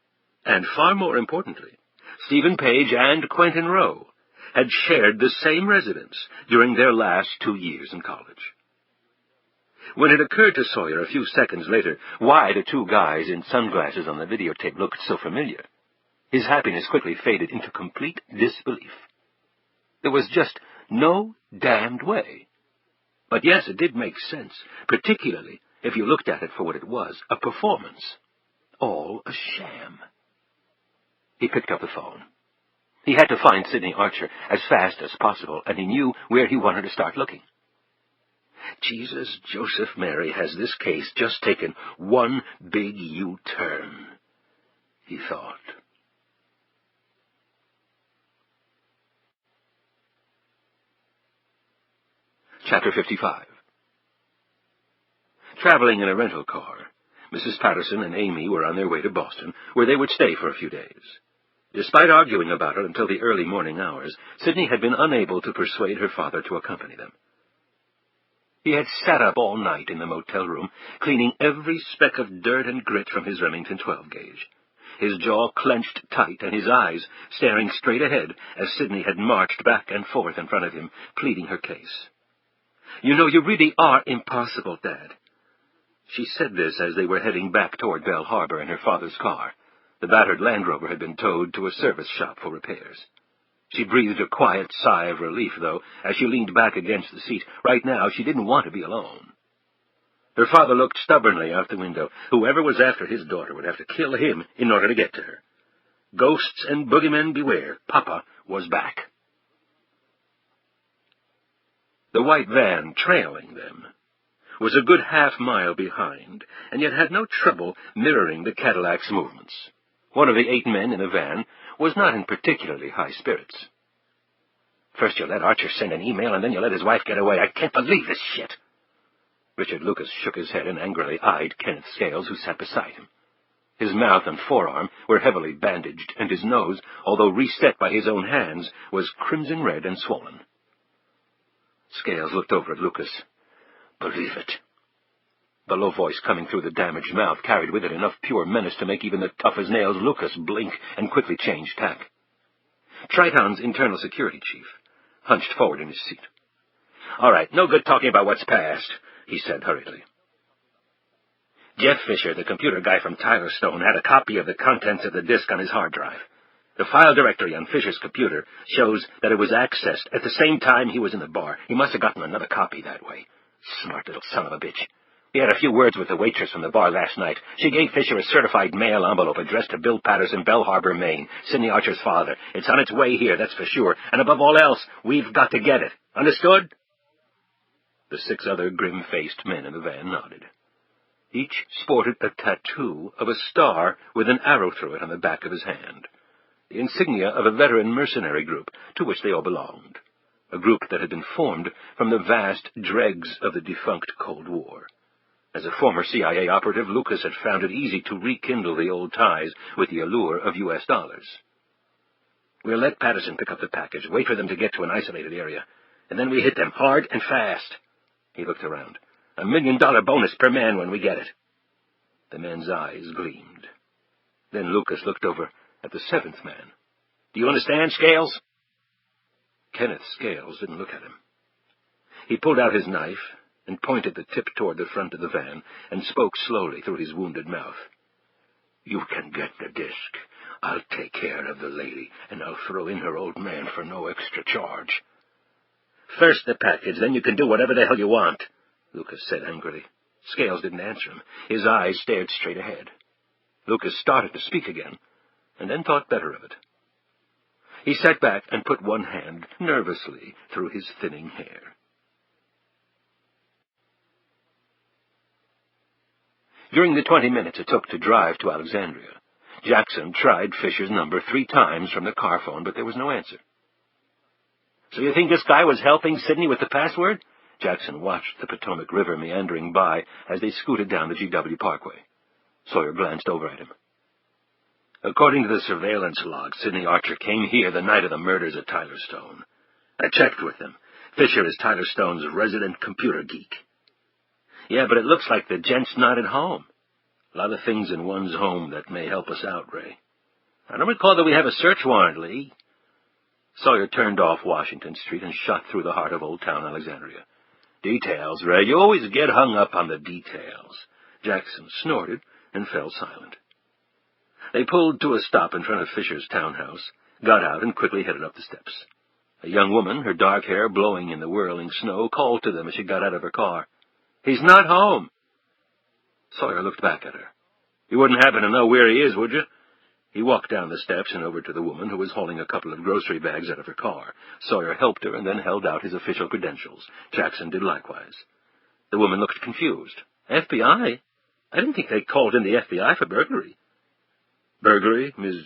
[SPEAKER 4] And far more importantly, Stephen Page and Quentin Rowe had shared the same residence during their last 2 years in college. When it occurred to Sawyer a few seconds later why the two guys in sunglasses on the videotape looked so familiar, his happiness quickly faded into complete disbelief. There was just no damned way. But yes, it did make sense, particularly if you looked at it for what it was, a performance. All a sham. He picked up the phone. He had to find Sidney Archer as fast as possible, and he knew where he wanted to start looking.
[SPEAKER 3] Jesus, Joseph, Mary, has this case just taken one big U-turn, he thought.
[SPEAKER 4] Chapter 55. Traveling in a rental car, Mrs. Patterson and Amy were on their way to Boston, where they would stay for a few days. Despite arguing about it until the early morning hours, Sidney had been unable to persuade her father to accompany them. He had sat up all night in the motel room, cleaning every speck of dirt and grit from his Remington 12-gauge. His jaw clenched tight and his eyes staring straight ahead as Sidney had marched back and forth in front of him, pleading her case. "You know, you really are impossible, Dad." She said this as they were heading back toward Belle Harbor in her father's car. The battered Land Rover had been towed to a service shop for repairs. She breathed a quiet sigh of relief, though, as she leaned back against the seat. Right now, she didn't want to be alone. Her father looked stubbornly out the window. Whoever was after his daughter would have to kill him in order to get to her. Ghosts and boogeymen beware. Papa was back. The white van trailing them was a good half-mile behind, and yet had no trouble mirroring the Cadillac's movements. One of the 8 men in the van was not in particularly high spirits. "First you let Archer send an email, and then you let his wife get away. I can't believe this shit." Richard Lucas shook his head and angrily eyed Kenneth Scales, who sat beside him. His mouth and forearm were heavily bandaged, and his nose, although reset by his own hands, was crimson red and swollen. Scales looked over at Lucas. "Believe it." The low voice coming through the damaged mouth carried with it enough pure menace to make even the tough-as-nails Lucas blink and quickly change tack. Triton's internal security chief hunched forward in his seat. "All right, no good talking about what's past," he said hurriedly. "Jeff Fisher, the computer guy from Tyler Stone, had a copy of the contents of the disk on his hard drive. The file directory on Fisher's computer shows that it was accessed at the same time he was in the bar. He must have gotten another copy that way. Smart little son of a bitch. He had a few words with the waitress from the bar last night. She gave Fisher a certified mail envelope addressed to Bill Patterson, Belle Harbor, Maine, Sidney Archer's father. It's on its way here, that's for sure. And above all else, we've got to get it. Understood?" The 6 other grim-faced men in the van nodded. Each sported a tattoo of a star with an arrow through it on the back of his hand, the insignia of a veteran mercenary group to which they all belonged, a group that had been formed from the vast dregs of the defunct Cold War. As a former CIA operative, Lucas had found it easy to rekindle the old ties with the allure of U.S. dollars. "We'll let Patterson pick up the package, wait for them to get to an isolated area, and then we hit them hard and fast." He looked around. "$1 million bonus per man when we get it." The men's eyes gleamed. Then Lucas looked over at the 7th man. "Do you understand, Scales?" Kenneth Scales didn't look at him. He pulled out his knife and pointed the tip toward the front of the van, and spoke slowly through his wounded mouth. "You can get the disk. I'll take care of the lady, and I'll throw in her old man for no extra charge." "First the package, then you can do whatever the hell you want," Lucas said angrily. Scales didn't answer him. His eyes stared straight ahead. Lucas started to speak again, and then thought better of it. He sat back and put one hand nervously through his thinning hair. During the 20 minutes it took to drive to Alexandria, Jackson tried Fisher's number 3 times from the car phone, but there was no answer. "So you think this guy was helping Sidney with the password?" Jackson watched the Potomac River meandering by as they scooted down the GW Parkway. Sawyer glanced over at him. "According to the surveillance log, Sidney Archer came here the night of the murders at Tyler Stone. I checked with him. Fisher is Tyler Stone's resident computer geek." "Yeah, but it looks like the gent's not at home." "A lot of things in one's home that may help us out, Ray." "I don't recall that we have a search warrant, Lee." Sawyer turned off Washington Street and shot through the heart of Old Town Alexandria. "Details, Ray. You always get hung up on the details." Jackson snorted and fell silent. They pulled to a stop in front of Fisher's townhouse, got out, and quickly headed up the steps. A young woman, her dark hair blowing in the whirling snow, called to them as she got out of her car. "He's not home." Sawyer looked back at her. "You wouldn't happen to know where he is, would you?" He walked down the steps and over to the woman, who was hauling a couple of grocery bags out of her car. Sawyer helped her and then held out his official credentials. Jackson did likewise. The woman looked confused. FBI? I didn't think they called in the FBI for burglary. Burglary, Ms.?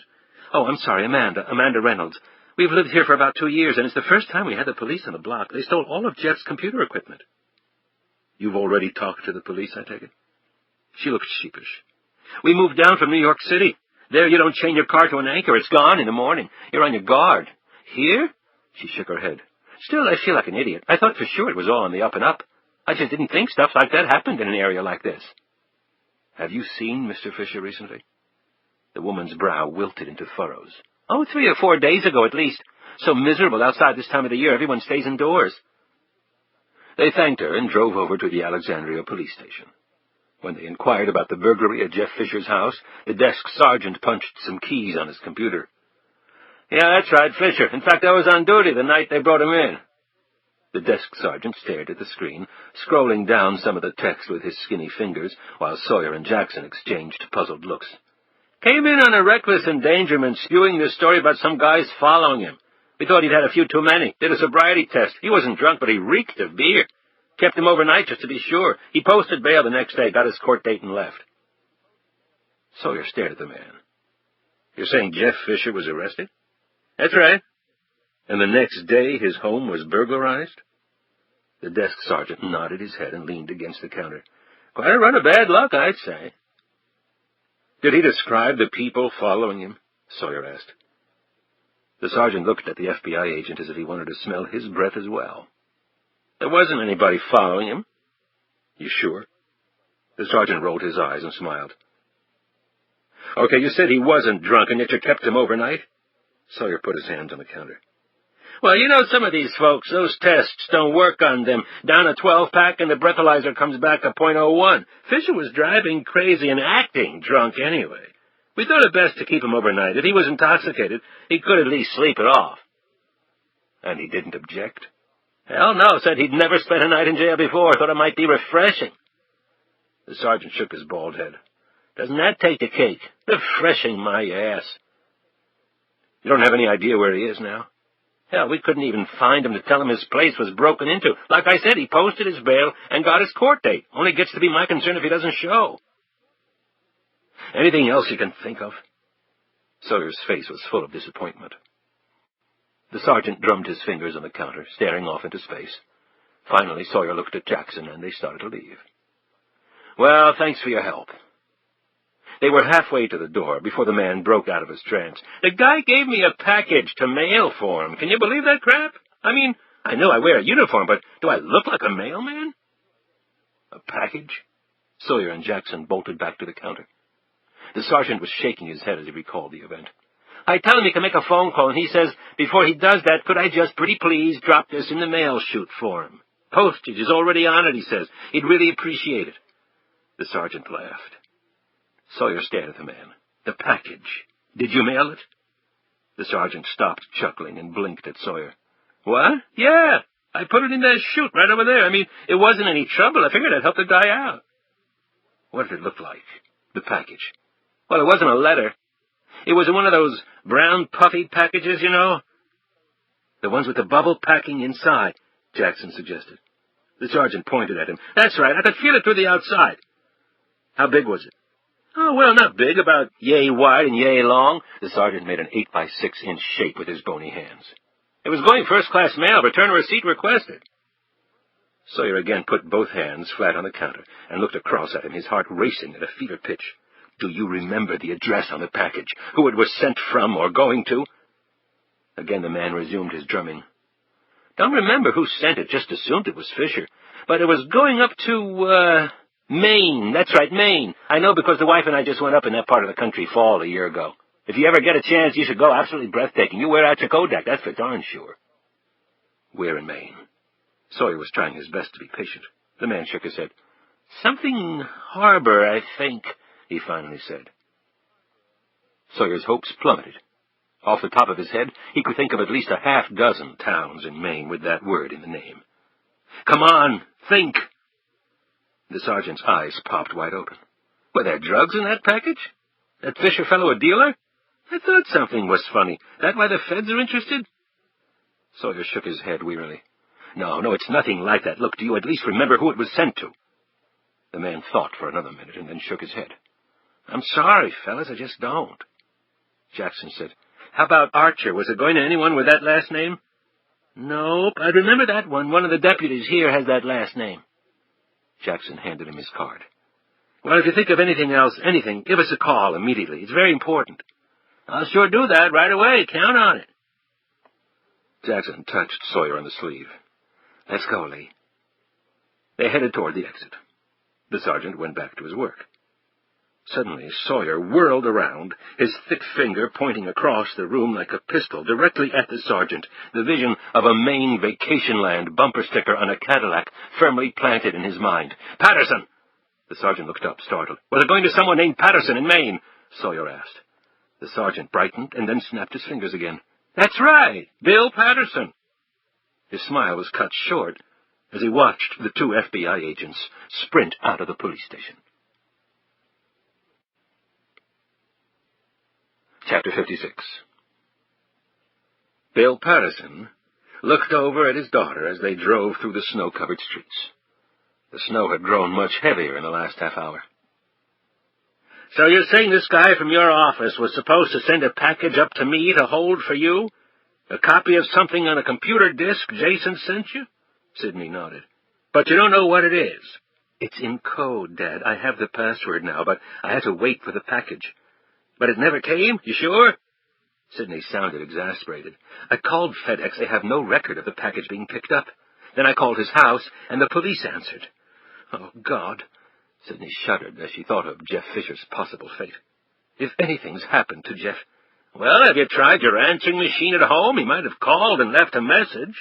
[SPEAKER 4] Oh, I'm sorry, Amanda Reynolds. We've lived here for about 2 years, and it's the first time we had the police on the block. They stole all of Jeff's computer equipment. You've already talked to the police, I take it? She looked sheepish. We moved down from New York City. There you don't chain your car to an anchor. It's gone in the morning. You're on your guard. Here? She shook her head. Still, I feel like an idiot. I thought for sure it was all on the up and up. I just didn't think stuff like that happened in an area like this. Have you seen Mr. Fisher recently? The woman's brow wilted into furrows. Oh, 3 or 4 days ago at least. So miserable outside this time of the year, everyone stays indoors. They thanked her and drove over to the Alexandria police station. When they inquired about the burglary at Jeff Fisher's house, the desk sergeant punched some keys on his computer. Yeah, that's right, Fisher. In fact, I was on duty the night they brought him in. The desk sergeant stared at the screen, scrolling down some of the text with his skinny fingers, while Sawyer and Jackson exchanged puzzled looks. Came in on a reckless endangerment, spewing this story about some guys following him. We thought he'd had a few too many. Did a sobriety test. He wasn't drunk, but he reeked of beer. Kept him overnight just to be sure. He posted bail the next day, got his court date, and left. Sawyer stared at the man. You're saying Jeff Fisher was arrested? That's right. And the next day his home was burglarized? The desk sergeant nodded his head and leaned against the counter. Quite a run of bad luck, I'd say. Did he describe the people following him? Sawyer asked. The sergeant looked at the FBI agent as if he wanted to smell his breath as well. There wasn't anybody following him. You sure? The sergeant rolled his eyes and smiled. Okay, you said he wasn't drunk, and yet you kept him overnight? Sawyer put his hands on the counter. Well, you know some of these folks, those tests don't work on them. Down a 12-pack and the breathalyzer comes back a .01. Fisher was driving crazy and acting drunk anyway. We thought it best to keep him overnight. If he was intoxicated, he could at least sleep it off. And he didn't object? Hell no, said he'd never spent a night in jail before, thought it might be refreshing. The sergeant shook his bald head. Doesn't that take the cake? Refreshing my ass. You don't have any idea where he is now? Hell, we couldn't even find him to tell him his place was broken into. Like I said, he posted his bail and got his court date. Only gets to be my concern if he doesn't show. Anything else you can think of? Sawyer's face was full of disappointment. The sergeant drummed his fingers on the counter, staring off into space. Finally, Sawyer looked at Jackson, and they started to leave. Well, thanks for your help. They were halfway to the door before the man broke out of his trance. The guy gave me a package to mail for him. Can you believe that crap? I mean, I know I wear a uniform, but do I look like a mailman? A package? Sawyer and Jackson bolted back to the counter. The sergeant was shaking his head as he recalled the event. I tell him he can make a phone call, and he says, before he does that, could I just pretty please drop this in the mail chute for him? Postage is already on it, he says. He'd really appreciate it. The sergeant laughed. Sawyer stared at the man. The package. Did you mail it? The sergeant stopped chuckling and blinked at Sawyer. What? Yeah, I put it in that chute right over there. I mean, it wasn't any trouble. I figured I'd help the guy out. What did it look like? The package. Well, it wasn't a letter. It was one of those brown puffy packages, you know. The ones with the bubble packing inside, Jackson suggested. The sergeant pointed at him. That's right, I could feel it through the outside. How big was it? Oh, well, not big, about yay wide and yay long. The sergeant made an 8-by-6-inch shape with his bony hands. It was going first-class mail, return receipt requested. Sawyer again put both hands flat on the counter and looked across at him, his heart racing at a fever pitch. Do you remember the address on the package? Who it was sent from or going to? Again the man resumed his drumming. Don't remember who sent it, just assumed it was Fisher. But it was going up to, Maine. That's right, Maine. I know because the wife and I just went up in that part of the country fall a year ago. If you ever get a chance, you should go. Absolutely breathtaking. You wear out your Kodak, that's for darn sure. Where in Maine? Sawyer was trying his best to be patient. The man shook his head. Something harbor, I think, he finally said. Sawyer's hopes plummeted. Off the top of his head, he could think of at least a half-dozen towns in Maine with that word in the name. Come on, think! The sergeant's eyes popped wide open. Were there drugs in that package? That Fisher fellow a dealer? I thought something was funny. That why the feds are interested? Sawyer shook his head wearily.
[SPEAKER 3] No, it's nothing like that. Look, do you at least remember who it was sent to? The man thought for another minute and then shook his head. I'm sorry, fellas, I just don't. Jackson said, How about Archer? Was it going to anyone with that last name? Nope, I remember that one. One of the deputies here has that last name. Jackson handed him his card. Well, if you think of anything else, give us a call immediately. It's very important. I'll sure do that right away. Count on it. Jackson touched Sawyer on the sleeve. Let's go, Lee. They headed toward the exit. The sergeant went back to his work. Suddenly, Sawyer whirled around, his thick finger pointing across the room like a pistol, directly at the sergeant, the vision of a Maine vacation land bumper sticker on a Cadillac firmly planted in his mind. Patterson! The sergeant looked up, startled. Was it going to someone named Patterson in Maine? Sawyer asked. The sergeant brightened and then snapped his fingers again. That's right, Bill Patterson. His smile was cut short as he watched the two FBI agents sprint out of the police station. Chapter 56. Bill Patterson looked over at his daughter as they drove through the snow-covered streets. The snow had grown much heavier in the last half hour. So you're saying this guy from your office was supposed to send a package up to me to hold for you? A copy of something on a computer disk Jason sent you? Sidney nodded. But you don't know what it is. It's in code, Dad. I have the password now, but I had to wait for the package. But it never came? You sure? Sidney sounded exasperated. I called FedEx. They have no record of the package being picked up. Then I called his house, and the police answered. Oh, God. Sidney shuddered as she thought of Jeff Fisher's possible fate. If anything's happened to Jeff... Well, have you tried your answering machine at home? He might have called and left a message.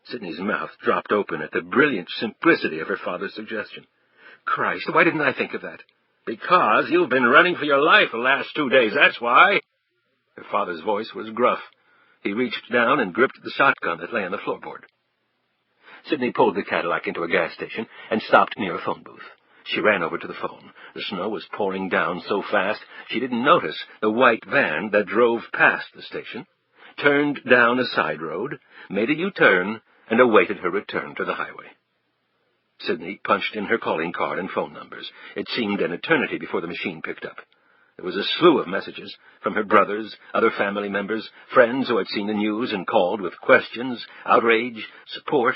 [SPEAKER 3] Sidney's mouth dropped open at the brilliant simplicity of her father's suggestion. Christ, why didn't I think of that? Because you've been running for your life the last 2 days, that's why. Her father's voice was gruff. He reached down and gripped the shotgun that lay on the floorboard. Sidney pulled the Cadillac into a gas station and stopped near a phone booth. She ran over to the phone. The snow was pouring down so fast she didn't notice the white van that drove past the station, turned down a side road, made a U-turn, and awaited her return to the highway. Sidney punched in her calling card and phone numbers. It seemed an eternity before the machine picked up. There was a slew of messages from her brothers, other family members, friends who had seen the news and called with questions, outrage, support.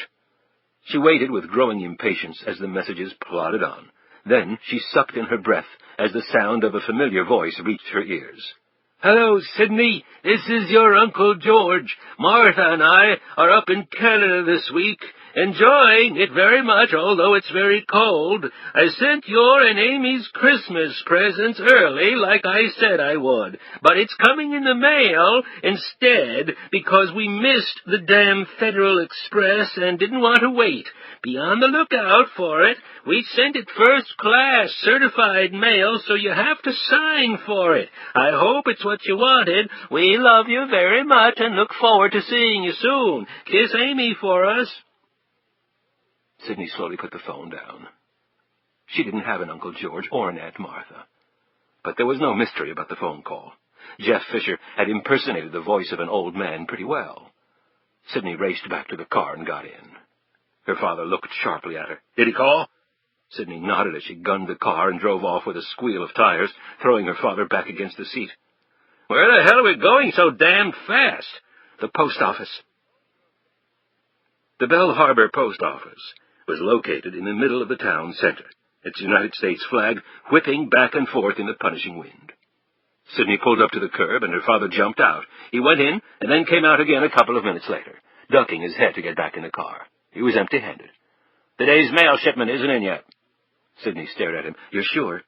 [SPEAKER 3] She waited with growing impatience as the messages plodded on. Then she sucked in her breath as the sound of a familiar voice reached her ears. Hello, Sidney. This is your Uncle George. Martha and I are up in Canada this week, enjoying it very much, although it's very cold. I sent your and Amy's Christmas presents early, like I said I would. But it's coming in the mail instead because we missed the damn Federal Express and didn't want to wait. Be on the lookout for it. We sent it first class, certified mail, so you have to sign for it. I hope it's what you wanted. We love you very much and look forward to seeing you soon. Kiss Amy for us. Sidney slowly put the phone down. She didn't have an Uncle George or an Aunt Martha. But there was no mystery about the phone call. Jeff Fisher had impersonated the voice of an old man pretty well. Sidney raced back to the car and got in. Her father looked sharply at her. Did he call? Sidney nodded as she gunned the car and drove off with a squeal of tires, throwing her father back against the seat. Where the hell are we going so damn fast? The post office. The Bell Harbor Post Office was located in the middle of the town center, its United States flag whipping back and forth in the punishing wind. Sidney pulled up to the curb, and her father jumped out. He went in, and then came out again a couple of minutes later, ducking his head to get back in the car. He was empty-handed. The day's mail shipment isn't in yet. Sidney stared at him. You're sure?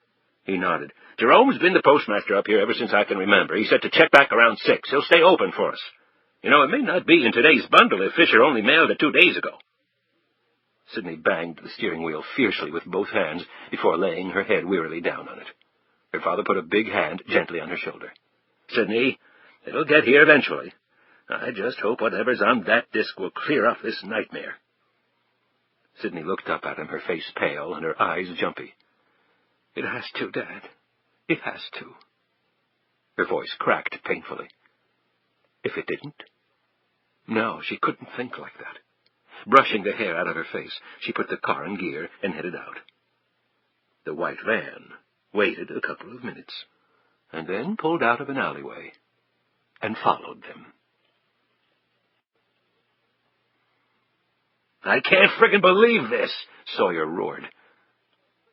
[SPEAKER 3] He nodded. Jerome's been the postmaster up here ever since I can remember. He said to check back around 6. He'll stay open for us. You know, it may not be in today's bundle if Fisher only mailed it 2 days ago. Sidney banged the steering wheel fiercely with both hands before laying her head wearily down on it. Her father put a big hand gently on her shoulder. Sidney, it'll get here eventually. I just hope whatever's on that disk will clear up this nightmare. Sidney looked up at him, her face pale and her eyes jumpy. It has to, Dad. It has to. Her voice cracked painfully. If it didn't? No, she couldn't think like that.
[SPEAKER 4] Brushing the hair out of her face, she put the car in gear and headed out. The white van waited a couple of minutes, and then pulled out of an alleyway and followed them.
[SPEAKER 3] "I can't frickin' believe this,"
[SPEAKER 4] Sawyer roared.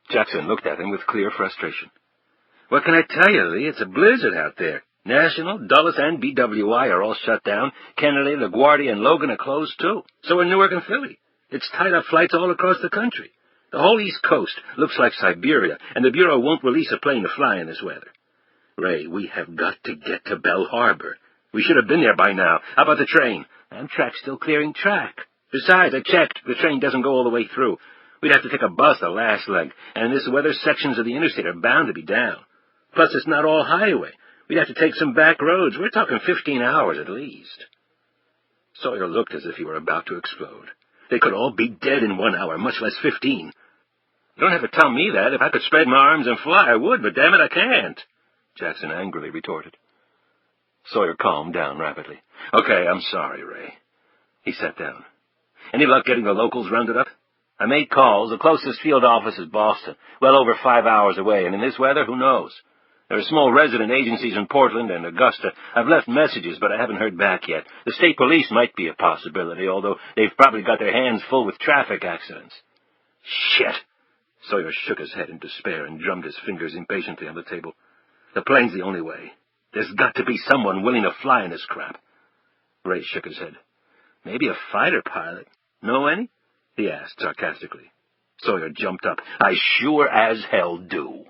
[SPEAKER 4] Jackson looked at him with clear frustration.
[SPEAKER 3] "What can I tell you, Lee? It's a blizzard out there. National, Dulles, and BWI are all shut down. Kennedy, LaGuardia, and Logan are closed, too. So are Newark and Philly. It's tied up flights all across the country. The whole East Coast looks like Siberia, and the Bureau won't release a plane to fly in this weather. Ray, we have got to get to Bell Harbor. We should have been there by now. How about the train? Amtrak's still clearing track. Besides, I checked. The train doesn't go all the way through. We'd have to take a bus the last leg, and in this weather, sections of the interstate are bound to be down. Plus, it's not all highway. We'd have to take some back roads. We're talking 15 hours at least." Sawyer looked as if he were about to explode. They could all be dead in 1 hour, much less 15. "You don't have to tell me that. If I could spread my arms and fly, I would, but damn it, I can't," Jackson angrily retorted. Sawyer calmed down rapidly. "Okay, I'm sorry, Ray." He sat down. "Any luck getting the locals rounded up?" "I made calls. The closest field office is Boston, well over 5 hours away, and in this weather, who knows? There are small resident agencies in Portland and Augusta. I've left messages, but I haven't heard back yet. The state police might be a possibility, although they've probably got their hands full with traffic accidents." "Shit!" Sawyer shook his head in despair and drummed his fingers impatiently on the table. "The plane's the only way. There's got to be someone willing to fly in this crap." Ray shook his head. "Maybe a fighter pilot. Know any?" he asked sarcastically. Sawyer jumped up. "I sure as hell do."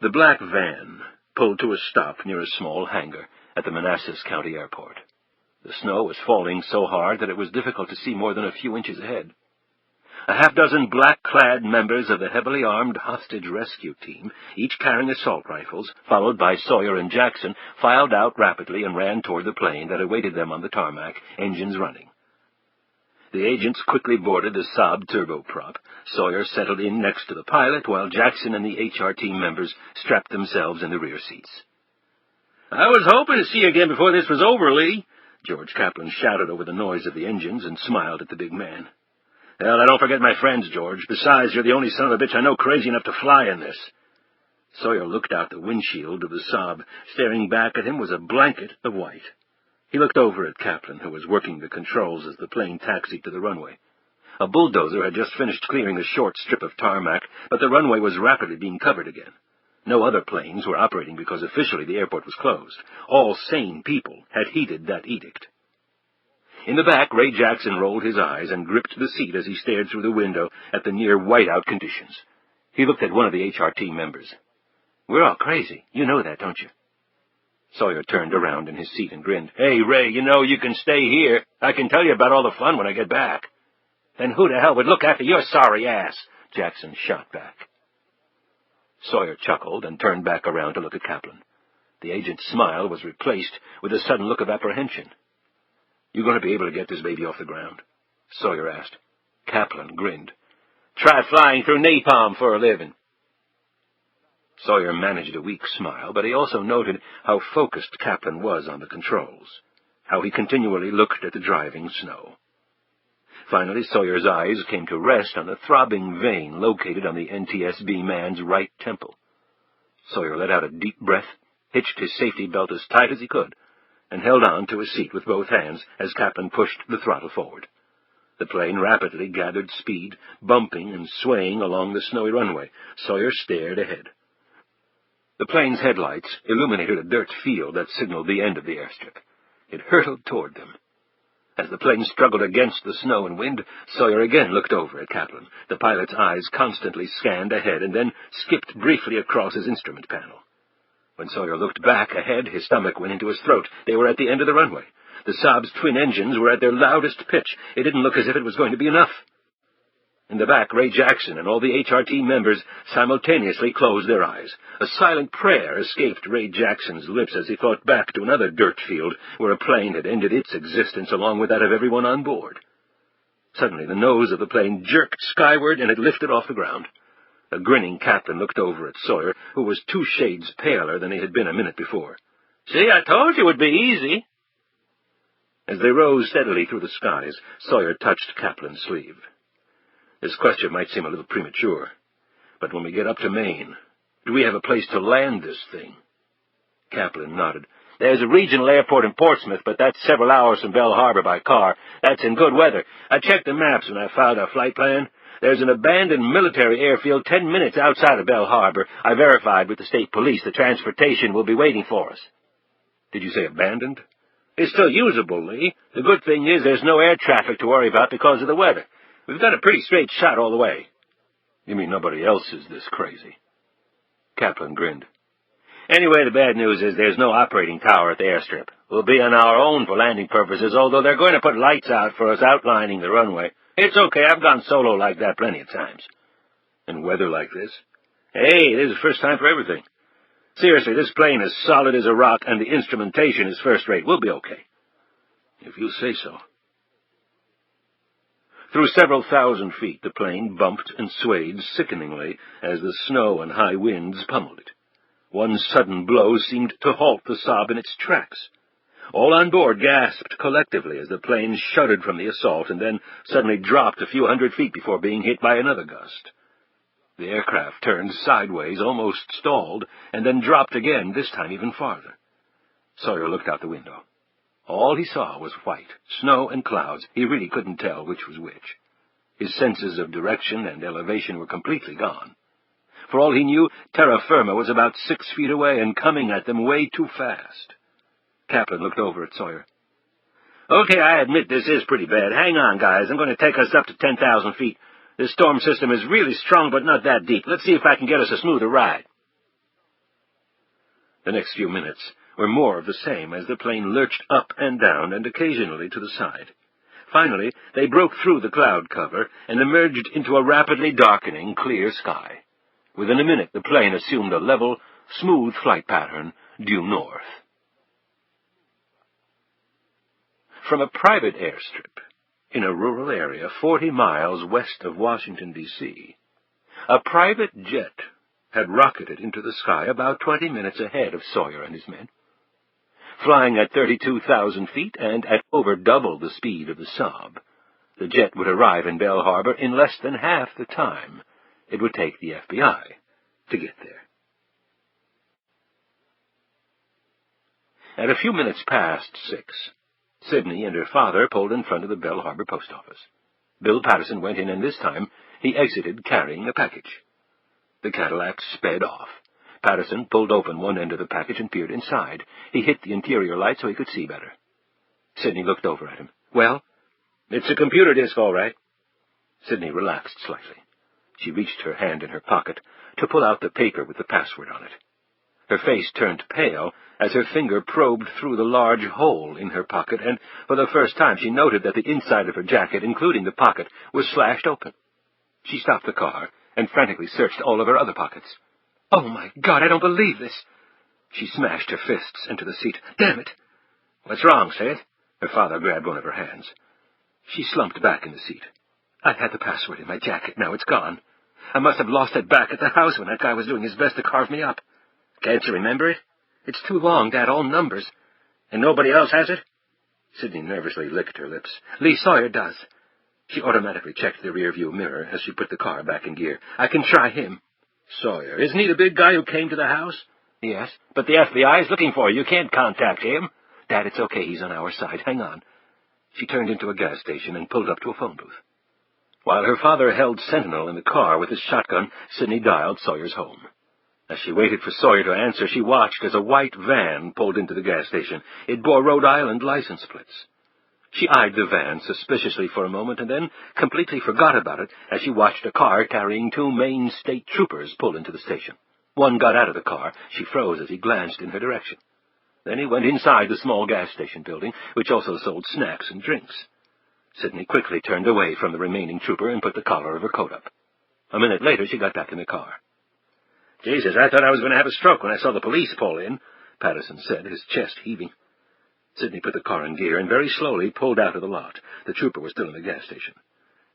[SPEAKER 3] The black van pulled to a stop near a small hangar at the Manassas County Airport. The snow was falling so hard that it was difficult to see more than a few inches ahead. A half-dozen black-clad members of the heavily armed hostage rescue team, each carrying assault rifles, followed by Sawyer and Jackson, filed out rapidly and ran toward the plane that awaited them on the tarmac, engines running. The agents quickly boarded the Saab turboprop. Sawyer settled in next to the pilot, while Jackson and the HR team members strapped themselves in the rear seats. "I was hoping to see you again before this was over, Lee," George Kaplan shouted over the noise of the engines and smiled at the big man. "Well, I don't forget my friends, George. Besides, you're the only son of a bitch I know crazy enough to fly in this." Sawyer looked out the windshield of the Saab. Staring back at him was a blanket of white. He looked over at Kaplan, who was working the controls as the plane taxied to the runway. A bulldozer had just finished clearing the short strip of tarmac, but the runway was rapidly being covered again. No other planes were operating because officially the airport was closed. All sane people had heeded that edict. In the back, Ray Jackson rolled his eyes and gripped the seat as he stared through the window at the near whiteout conditions. He looked at one of the HR team members. "We're all crazy. You know that, don't you?" Sawyer turned around in his seat and grinned. "Hey, Ray, you know you can stay here. I can tell you about all the fun when I get back." "Then who the hell would look after your sorry ass?" Jackson shot back. Sawyer chuckled and turned back around to look at Kaplan. The agent's smile was replaced with a sudden look of apprehension. "You going to be able to get this baby off the ground?" Sawyer asked. Kaplan grinned. "Try flying through napalm for a living." Sawyer managed a weak smile, but he also noted how focused Kaplan was on the controls, how he continually looked at the driving snow. Finally, Sawyer's eyes came to rest on a throbbing vein located on the NTSB man's right temple. Sawyer let out a deep breath, hitched his safety belt as tight as he could, and held on to his seat with both hands as Kaplan pushed the throttle forward. The plane rapidly gathered speed, bumping and swaying along the snowy runway. Sawyer stared ahead. The plane's headlights illuminated a dirt field that signaled the end of the airstrip. It hurtled toward them. As the plane struggled against the snow and wind, Sawyer again looked over at Kaplan. The pilot's eyes constantly scanned ahead and then skipped briefly across his instrument panel. When Sawyer looked back ahead, his stomach went into his throat. They were at the end of the runway. The Saab's twin engines were at their loudest pitch. It didn't look as if it was going to be enough. In the back, Ray Jackson and all the HR team members simultaneously closed their eyes. A silent prayer escaped Ray Jackson's lips as he thought back to another dirt field where a plane had ended its existence along with that of everyone on board. Suddenly, the nose of the plane jerked skyward and it lifted off the ground. A grinning Kaplan looked over at Sawyer, who was 2 shades paler than he had been a minute before. "See, I told you it would be easy." As they rose steadily through the skies, Sawyer touched Kaplan's sleeve. "This question might seem a little premature, but when we get up to Maine, do we have a place to land this thing?" Kaplan nodded. "There's a regional airport in Portsmouth, but that's several hours from Belle Harbor by car. That's in good weather. I checked the maps when I filed our flight plan. There's an abandoned military airfield 10 minutes outside of Belle Harbor. I verified with the state police the transportation will be waiting for us." "Did you say abandoned?" "It's still usable, Lee. The good thing is there's no air traffic to worry about because of the weather. We've got a pretty straight shot all the way." "You mean nobody else is this crazy?" Kaplan grinned. "Anyway, the bad news is there's no operating tower at the airstrip. We'll be on our own for landing purposes, although they're going to put lights out for us outlining the runway. It's okay, I've gone solo like that plenty of times." "And weather like this?" "Hey, this is the first time for everything. Seriously, this plane is solid as a rock, and the instrumentation is first-rate. We'll be okay." "If you say so." Through several thousand feet, the plane bumped and swayed sickeningly as the snow and high winds pummeled it. One sudden blow seemed to halt the Saab in its tracks. All on board gasped collectively as the plane shuddered from the assault and then suddenly dropped a few hundred feet before being hit by another gust. The aircraft turned sideways, almost stalled, and then dropped again, this time even farther. Sawyer looked out the window. All he saw was white, snow and clouds. He really couldn't tell which was which. His senses of direction and elevation were completely gone. For all he knew, terra firma was about 6 feet away and coming at them way too fast. Kaplan looked over at Sawyer. "Okay, I admit this is pretty bad. Hang on, guys. I'm going to take us up to 10,000 feet. This storm system is really strong, but not that deep. Let's see if I can get us a smoother ride." The next few minutes were more of the same as the plane lurched up and down and occasionally to the side. Finally, they broke through the cloud cover and emerged into a rapidly darkening, clear sky. Within a minute, the plane assumed a level, smooth flight pattern due north. From a private airstrip in a rural area 40 miles west of Washington, D.C., a private jet had rocketed into the sky about 20 minutes ahead of Sawyer and his men. Flying at 32,000 feet and at over double the speed of the Saab, the jet would arrive in Belle Harbor in less than half the time it would take the FBI to get there. At a few minutes past 6, Sidney and her father pulled in front of the Belle Harbor post office. Bill Patterson went in, and this time he exited carrying a package. The Cadillac sped off. Patterson pulled open one end of the package and peered inside. He hit the interior light so he could see better. Sidney looked over at him. "Well?" "It's a computer disk, all right." Sidney relaxed slightly. She reached her hand in her pocket to pull out the paper with the password on it. Her face turned pale as her finger probed through the large hole in her pocket, and for the first time she noted that the inside of her jacket, including the pocket, was slashed open. She stopped the car and frantically searched all of her other pockets. "Oh, my God, I don't believe this!" She smashed her fists into the seat. "Damn it!" "What's wrong, say it?" Her father grabbed one of her hands. She slumped back in the seat. "I had the password in my jacket. Now it's gone. I must have lost it back at the house when that guy was doing his best to carve me up." "Can't you remember it?" "It's too long, Dad, all numbers." "And nobody else has it?" Sidney nervously licked her lips. "Lee Sawyer does." She automatically checked the rearview mirror as she put the car back in gear. "I can try him." "Sawyer, isn't he the big guy who came to the house?" "Yes, but the FBI is looking for you. You can't contact him." "Dad, it's okay. He's on our side. Hang on." She turned into a gas station and pulled up to a phone booth. While her father held sentinel in the car with his shotgun, Sidney dialed Sawyer's home. As she waited for Sawyer to answer, she watched as a white van pulled into the gas station. It bore Rhode Island license plates. She eyed the van suspiciously for a moment and then completely forgot about it as she watched a car carrying 2 Maine state troopers pull into the station. One got out of the car. She froze as he glanced in her direction. Then he went inside the small gas station building, which also sold snacks and drinks. Sidney quickly turned away from the remaining trooper and put the collar of her coat up. A minute later, she got back in the car. "Jesus, I thought I was going to have a stroke when I saw the police pull in," Patterson said, his chest heaving. Sidney put the car in gear and very slowly pulled out of the lot. The trooper was still in the gas station.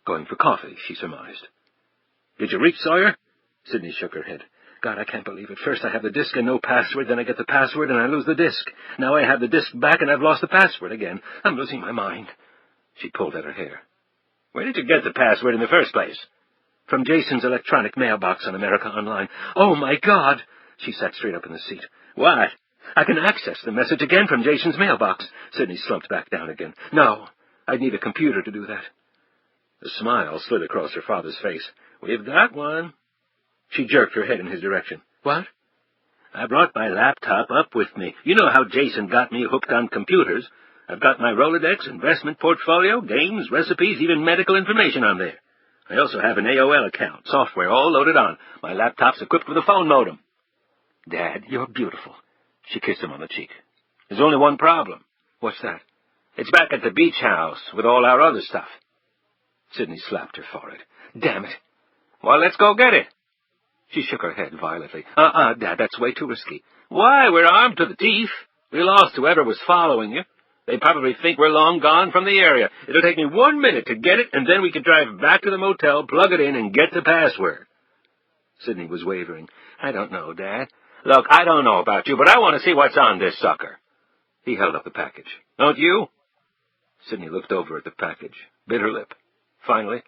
[SPEAKER 3] "Going for coffee," she surmised. "Did you reach Sawyer?" Sidney shook her head.
[SPEAKER 4] God, I can't believe it. First I have the disk and no password, then I get the password and I lose the disk. Now I have the disk back and I've lost the password again. I'm losing my mind. She pulled at her hair.
[SPEAKER 1] Where did you get the password in the first place?
[SPEAKER 4] From Jason's electronic mailbox on America Online. Oh, my God! She sat straight up in the seat.
[SPEAKER 1] What?
[SPEAKER 4] I can access the message again from Jason's mailbox. Sidney slumped back down again. No, I'd need a computer to do that.
[SPEAKER 1] A smile slid across her father's face. We've got one.
[SPEAKER 4] She jerked her head in his direction. What?
[SPEAKER 1] I brought my laptop up with me. You know how Jason got me hooked on computers. I've got my Rolodex, investment portfolio, games, recipes, even medical information on there. I also have an AOL account, software all loaded on. My laptop's equipped with a phone modem.
[SPEAKER 4] Dad, you're beautiful.
[SPEAKER 1] She kissed him on the cheek. There's only one problem.
[SPEAKER 4] What's that?
[SPEAKER 1] It's back at the beach house with all our other stuff.
[SPEAKER 4] Sidney slapped her forehead. Damn it.
[SPEAKER 1] Well, let's go get it.
[SPEAKER 4] She shook her head violently. Dad, that's way too risky.
[SPEAKER 1] Why? We're armed to the teeth. We lost whoever was following you. They probably think we're long gone from the area. It'll take me 1 minute to get it, and then we can drive back to the motel, plug it in, and get the password.
[SPEAKER 4] Sidney was wavering.
[SPEAKER 1] I don't know, Dad. Look, I don't know about you, but I want to see what's on this sucker.
[SPEAKER 4] He held up the package.
[SPEAKER 1] Don't you?
[SPEAKER 4] Sidney looked over at the package, bit her lip. Finally,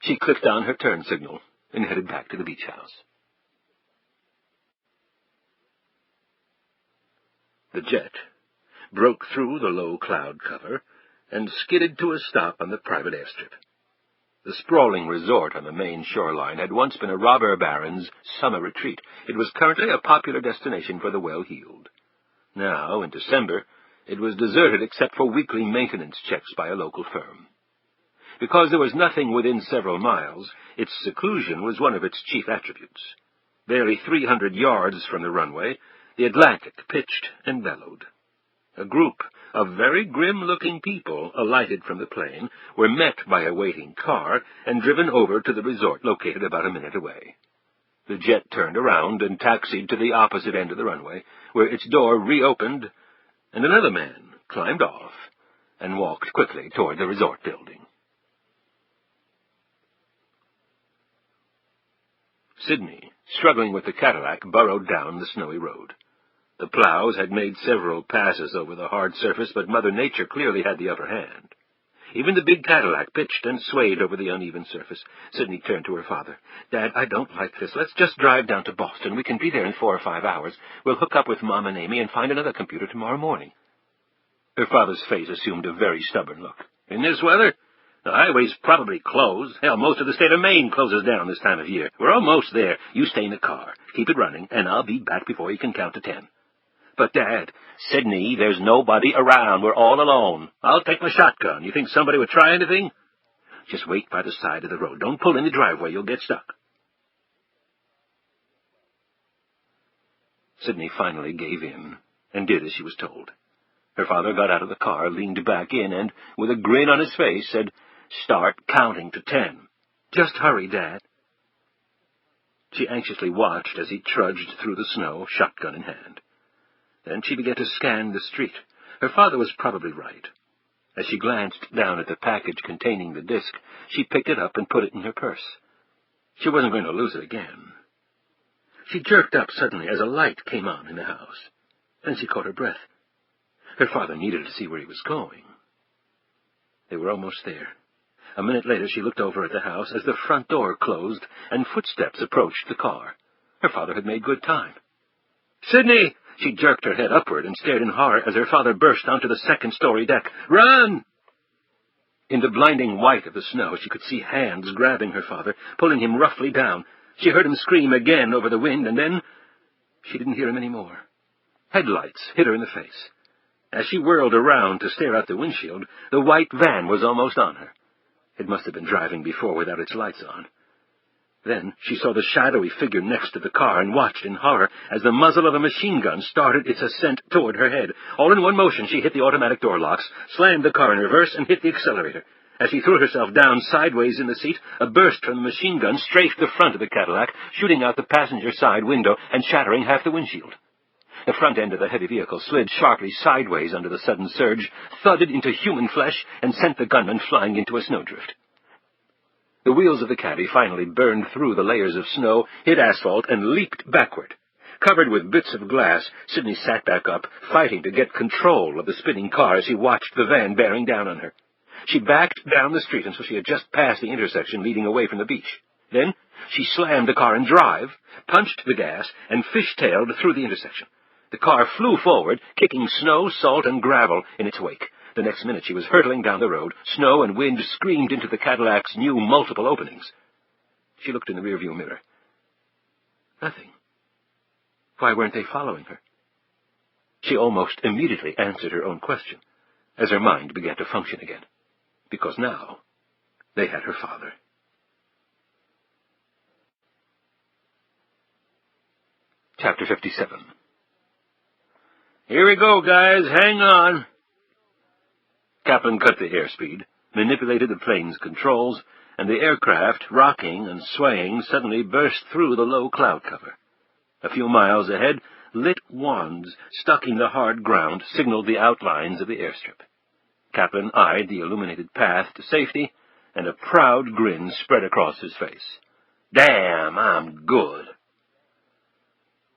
[SPEAKER 4] she clicked on her turn signal and headed back to the beach house. The jet broke through the low cloud cover and skidded to a stop on the private airstrip. The sprawling resort on the main shoreline had once been a robber baron's summer retreat. It was currently a popular destination for the well-heeled. Now, in December, it was deserted except for weekly maintenance checks by a local firm. Because there was nothing within several miles, its seclusion was one of its chief attributes. Barely 300 yards from the runway, the Atlantic pitched and bellowed. A group of very grim-looking people alighted from the plane, were met by a waiting car, and driven over to the resort located about a minute away. The jet turned around and taxied to the opposite end of the runway, where its door reopened, and another man climbed off and walked quickly toward the resort building. Sidney, struggling with the Cadillac, burrowed down the snowy road. The plows had made several passes over the hard surface, but Mother Nature clearly had the upper hand. Even the big Cadillac pitched and swayed over the uneven surface. Sidney turned to her father. Dad, I don't like this. Let's just drive down to Boston. We can be there in 4 or 5 hours. We'll hook up with Mom and Amy and find another computer tomorrow morning. Her father's face assumed a very stubborn look.
[SPEAKER 1] In this weather? The highway's probably closed. Hell, most of the state of Maine closes down this time of year. We're almost there. You stay in the car. Keep it running, and I'll be back before you can count to 10.
[SPEAKER 4] But, Dad...
[SPEAKER 1] Sidney, there's nobody around. We're all alone. I'll take my shotgun. You think somebody would try anything? Just wait by the side of the road. Don't pull in the driveway. You'll get stuck.
[SPEAKER 4] Sidney finally gave in and did as she was told. Her father got out of the car, leaned back in, and, with a grin on his face, said, "Start counting to 10. Just hurry, Dad." She anxiously watched as he trudged through the snow, shotgun in hand. Then she began to scan the street. Her father was probably right. As she glanced down at the package containing the disk, she picked it up and put it in her purse. She wasn't going to lose it again. She jerked up suddenly as a light came on in the house. Then she caught her breath. Her father needed to see where he was going. They were almost there. A minute later, she looked over at the house as the front door closed and footsteps approached the car. Her father had made good time. "Sidney!" She jerked her head upward and stared in horror as her father burst onto the second-story deck. "Run!" In the blinding white of the snow, she could see hands grabbing her father, pulling him roughly down. She heard him scream again over the wind, and then she didn't hear him any more. Headlights hit her in the face. As she whirled around to stare out the windshield, the white van was almost on her. It must have been driving before without its lights on. Then she saw the shadowy figure next to the car and watched in horror as the muzzle of a machine gun started its ascent toward her head. All in one motion, she hit the automatic door locks, slammed the car in reverse, and hit the accelerator. As she threw herself down sideways in the seat, a burst from the machine gun strafed the front of the Cadillac, shooting out the passenger side window and shattering half the windshield. The front end of the heavy vehicle slid sharply sideways under the sudden surge, thudded into human flesh, and sent the gunman flying into a snowdrift. The wheels of the caddy finally burned through the layers of snow, hit asphalt, and leaped backward. Covered with bits of glass, Sidney sat back up, fighting to get control of the spinning car as she watched the van bearing down on her. She backed down the street until she had just passed the intersection leading away from the beach. Then she slammed the car in drive, punched the gas, and fishtailed through the intersection. The car flew forward, kicking snow, salt, and gravel in its wake. The next minute she was hurtling down the road. Snow and wind screamed into the Cadillac's new multiple openings. She looked in the rearview mirror. Nothing. Why weren't they following her? She almost immediately answered her own question, as her mind began to function again. Because now they had her father. Chapter 57.
[SPEAKER 3] Here we go, guys. Hang on.
[SPEAKER 4] Kaplan cut the airspeed, manipulated the plane's controls, and the aircraft, rocking and swaying, suddenly burst through the low cloud cover. A few miles ahead, lit wands stuck in the hard ground signaled the outlines of the airstrip. Kaplan eyed the illuminated path to safety, and a proud grin spread across his face. Damn, I'm good.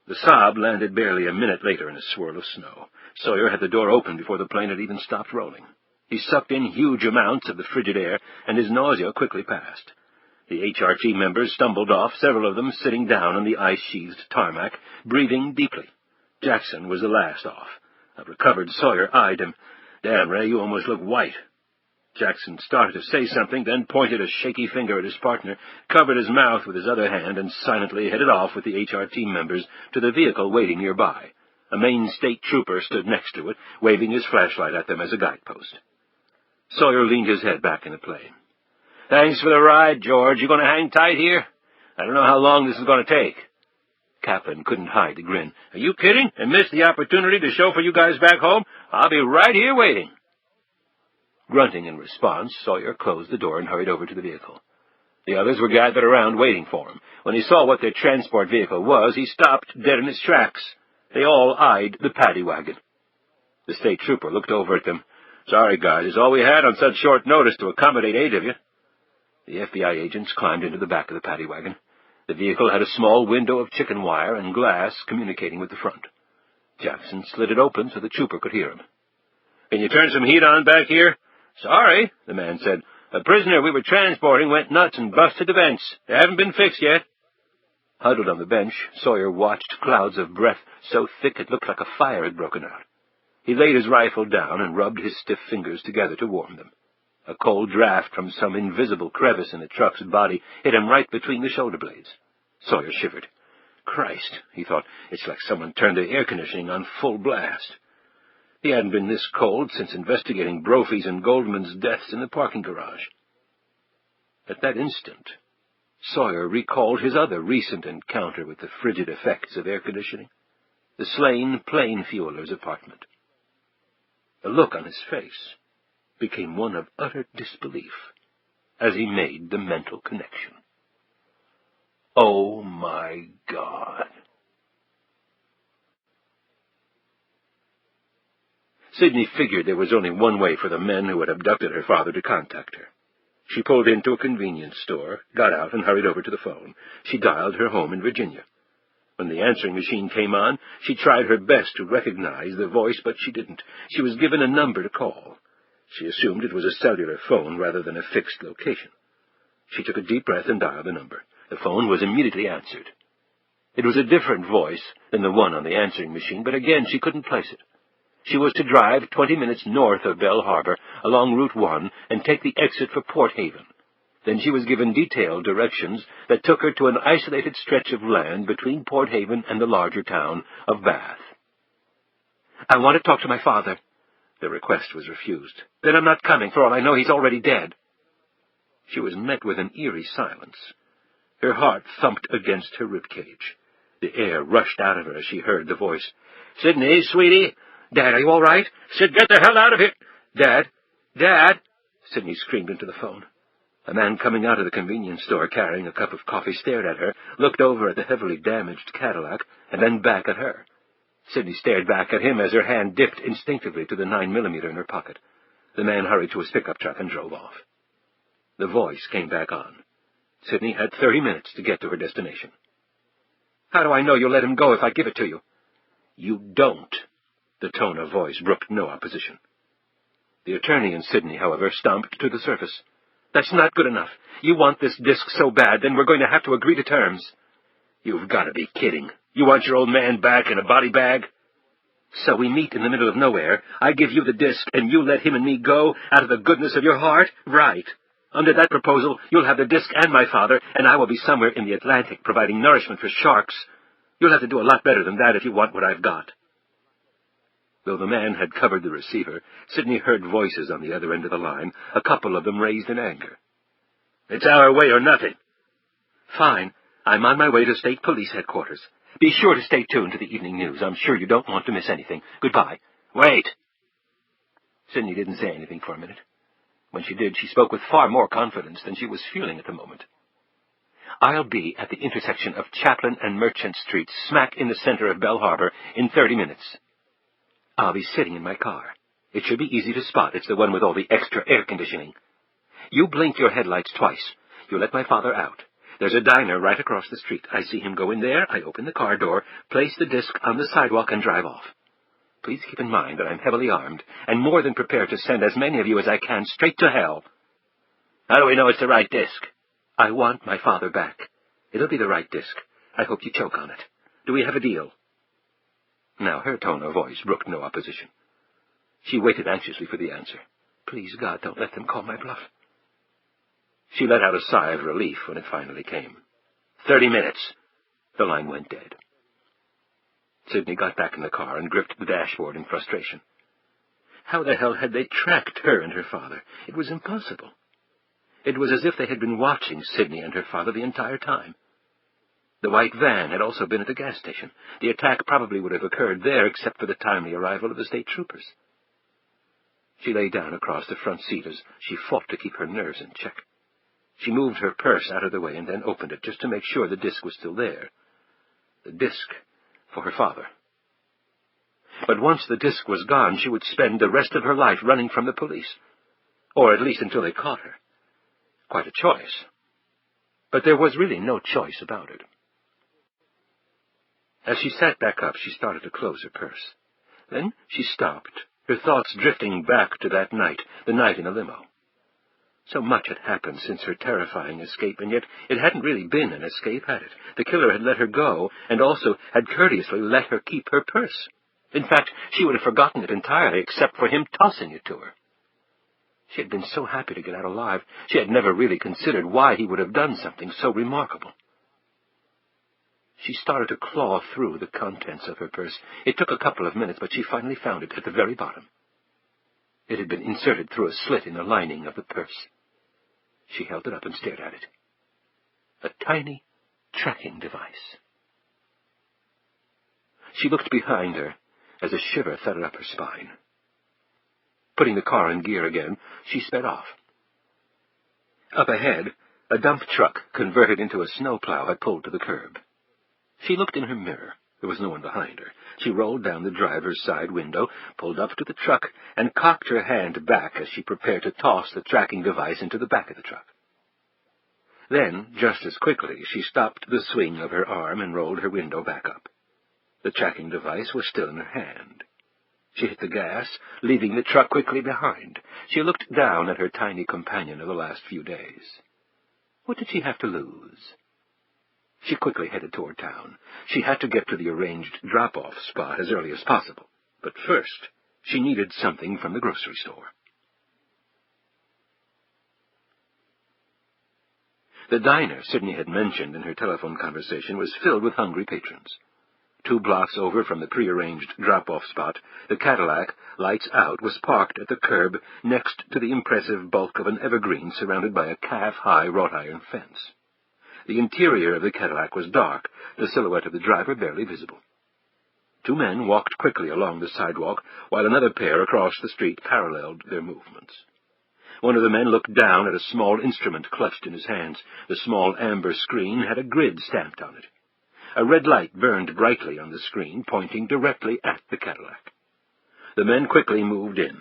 [SPEAKER 4] The Saab landed barely a minute later in a swirl of snow. Sawyer had the door open before the plane had even stopped rolling. He sucked in huge amounts of the frigid air, and his nausea quickly passed. The HRT members stumbled off, several of them sitting down on the ice-sheathed tarmac, breathing deeply. Jackson was the last off. A recovered Sawyer eyed him. Damn, Ray, you almost look white. Jackson started to say something, then pointed a shaky finger at his partner, covered his mouth with his other hand, and silently headed off with the HRT members to the vehicle waiting nearby. A Maine state trooper stood next to it, waving his flashlight at them as a guidepost. Sawyer leaned his head back in the plane. Thanks for the ride, George. You going to hang tight here? I don't know how long this is going to take. Kaplan couldn't hide the grin. Are you kidding? And miss the opportunity to chauffeur you guys back home? I'll be right here waiting. Grunting in response, Sawyer closed the door and hurried over to the vehicle. The others were gathered around waiting for him. When he saw what their transport vehicle was, he stopped dead in his tracks. They all eyed the paddy wagon. The state trooper looked over at them. Sorry, guys, it's all we had on such short notice to accommodate 8 of you. The FBI agents climbed into the back of the paddy wagon. The vehicle had a small window of chicken wire and glass communicating with the front. Jackson slid it open so the trooper could hear him. Can you turn some heat on back here? Sorry, the man said. A prisoner we were transporting went nuts and busted the vents. They haven't been fixed yet. Huddled on the bench, Sawyer watched clouds of breath so thick it looked like a fire had broken out. He laid his rifle down and rubbed his stiff fingers together to warm them. A cold draft from some invisible crevice in the truck's body hit him right between the shoulder blades. Sawyer shivered. Christ, he thought, it's like someone turned the air conditioning on full blast. He hadn't been this cold since investigating Brophy's and Goldman's deaths in the parking garage. At that instant, Sawyer recalled his other recent encounter with the frigid effects of air conditioning, the slain plane fueler's apartment. The look on his face became one of utter disbelief as he made the mental connection. Oh, my God. Sidney figured there was only one way for the men who had abducted her father to contact her. She pulled into a convenience store, got out, and hurried over to the phone. She dialed her home in Virginia. When the answering machine came on, she tried her best to recognize the voice, but she didn't. She was given a number to call. She assumed it was a cellular phone rather than a fixed location. She took a deep breath and dialed the number. The phone was immediately answered. It was a different voice than the one on the answering machine, but again she couldn't place it. She was to drive 20 minutes north of Belle Harbor along Route 1 and take the exit for Port Haven. Then she was given detailed directions that took her to an isolated stretch of land between Port Haven and the larger town of Bath. I want to talk to my father. The request was refused. Then I'm not coming. For all I know, he's already dead. She was met with an eerie silence. Her heart thumped against her ribcage. The air rushed out of her as she heard the voice. Sidney, sweetie. Dad, are you all right? Sid, get the hell out of here. Dad. Dad. Sidney screamed into the phone. A man coming out of the convenience store carrying a cup of coffee stared at her, looked over at the heavily damaged Cadillac, and then back at her. Sidney stared back at him as her hand dipped instinctively to the 9mm in her pocket. The man hurried to his pickup truck and drove off. The voice came back on. Sidney had 30 minutes to get to her destination. "How do I know you'll let him go if I give it to you?" "You don't." The tone of voice brooked no opposition. The attorney and Sidney, however, stomped to the surface. "That's not good enough. You want this disc so bad, then we're going to have to agree to terms." "You've got to be kidding. You want your old man back in a body bag?" "So we meet in the middle of nowhere. I give you the disc, and you let him and me go out of the goodness of your heart? Right. Under that proposal, you'll have the disc and my father, and I will be somewhere in the Atlantic providing nourishment for sharks. You'll have to do a lot better than that if you want what I've got." Though the man had covered the receiver, Sidney heard voices on the other end of the line, a couple of them raised in anger. "It's our way or nothing." "Fine. I'm on my way to State Police Headquarters. Be sure to stay tuned to the evening news. I'm sure you don't want to miss anything. Goodbye."
[SPEAKER 3] "Wait."
[SPEAKER 4] Sidney didn't say anything for a minute. When she did, she spoke with far more confidence than she was feeling at the moment. "I'll be at the intersection of Chaplin and Merchant Streets, smack in the center of Bell Harbor, in 30 minutes. I'll be sitting in my car. It should be easy to spot. It's the one with all the extra air conditioning. You blink your headlights twice. You let my father out. There's a diner right across the street. I see him go in there. I open the car door, place the disc on the sidewalk, and drive off. Please keep in mind that I'm heavily armed, and more than prepared to send as many of you as I can straight to hell."
[SPEAKER 3] "How do we know it's the right disc?"
[SPEAKER 4] "I want my father back. It'll be the right disc. I hope you choke on it. Do we have a deal?" Now her tone of voice brooked no opposition. She waited anxiously for the answer. Please, God, don't let them call my bluff. She let out a sigh of relief when it finally came. 30 minutes. The line went dead. Sidney got back in the car and gripped the dashboard in frustration. How the hell had they tracked her and her father? It was impossible. It was as if they had been watching Sidney and her father the entire time. The white van had also been at the gas station. The attack probably would have occurred there except for the timely arrival of the state troopers. She lay down across the front seat as she fought to keep her nerves in check. She moved her purse out of the way and then opened it just to make sure the disc was still there. The disc for her father. But once the disc was gone, she would spend the rest of her life running from the police. Or at least until they caught her. Quite a choice. But there was really no choice about it. As she sat back up, she started to close her purse. Then she stopped, her thoughts drifting back to that night, the night in the limo. So much had happened since her terrifying escape, and yet it hadn't really been an escape, had it? The killer had let her go, and also had courteously let her keep her purse. In fact, she would have forgotten it entirely, except for him tossing it to her. She had been so happy to get out alive, she had never really considered why he would have done something so remarkable. She started to claw through the contents of her purse. It took a couple of minutes, but she finally found it at the very bottom. It had been inserted through a slit in the lining of the purse. She held it up and stared at it. A tiny tracking device. She looked behind her as a shiver thudded up her spine. Putting the car in gear again, she sped off. Up ahead, a dump truck converted into a snowplow had pulled to the curb. She looked in her mirror. There was no one behind her. She rolled down the driver's side window, pulled up to the truck, and cocked her hand back as she prepared to toss the tracking device into the back of the truck. Then, just as quickly, she stopped the swing of her arm and rolled her window back up. The tracking device was still in her hand. She hit the gas, leaving the truck quickly behind. She looked down at her tiny companion of the last few days. What did she have to lose? She quickly headed toward town. She had to get to the arranged drop-off spot as early as possible. But first, she needed something from the grocery store. The diner Sidney had mentioned in her telephone conversation was filled with hungry patrons. 2 blocks over from the prearranged drop-off spot, the Cadillac, lights out, was parked at the curb next to the impressive bulk of an evergreen surrounded by a calf-high wrought-iron fence. The interior of the Cadillac was dark, the silhouette of the driver barely visible. 2 men walked quickly along the sidewalk, while another pair across the street paralleled their movements. One of the men looked down at a small instrument clutched in his hands. The small amber screen had a grid stamped on it. A red light burned brightly on the screen, pointing directly at the Cadillac. The men quickly moved in.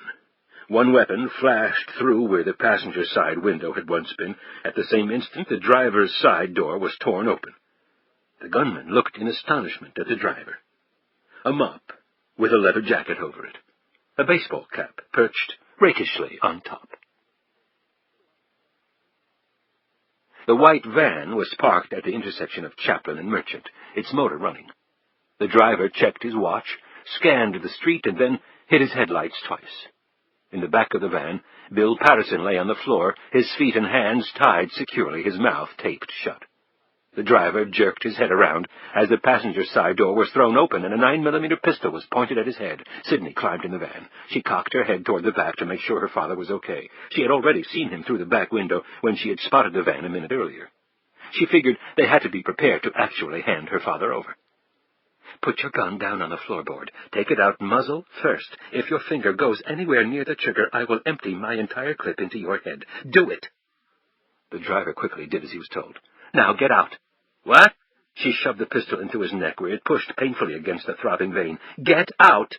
[SPEAKER 3] One weapon flashed through where the passenger side window had once been. At the same instant, the driver's side door was torn open. The gunman looked in astonishment at the driver. A mop, with a leather jacket over it. A baseball cap perched rakishly on top. The white van was parked at the intersection of Chaplin and Merchant, its motor running. The driver checked his watch, scanned the street, and then hit his headlights twice. In the back of the van, Bill Patterson lay on the floor, his feet and hands tied securely, his mouth taped shut. The driver jerked his head around as the passenger side door was thrown open and a 9mm pistol was pointed at his head. Sidney climbed in the van. She cocked her head toward the back to make sure her father was okay. She had already seen him through the back window when she had spotted the van a minute earlier. She figured they had to be prepared to actually hand her father over. "Put your gun down on the floorboard. Take it out muzzle first. If your finger goes anywhere near the trigger, I will empty my entire clip into your head. Do it!" The driver quickly did as he was told. "Now get out." "What?" She shoved the pistol into his neck, where it pushed painfully against the throbbing vein. "Get out!"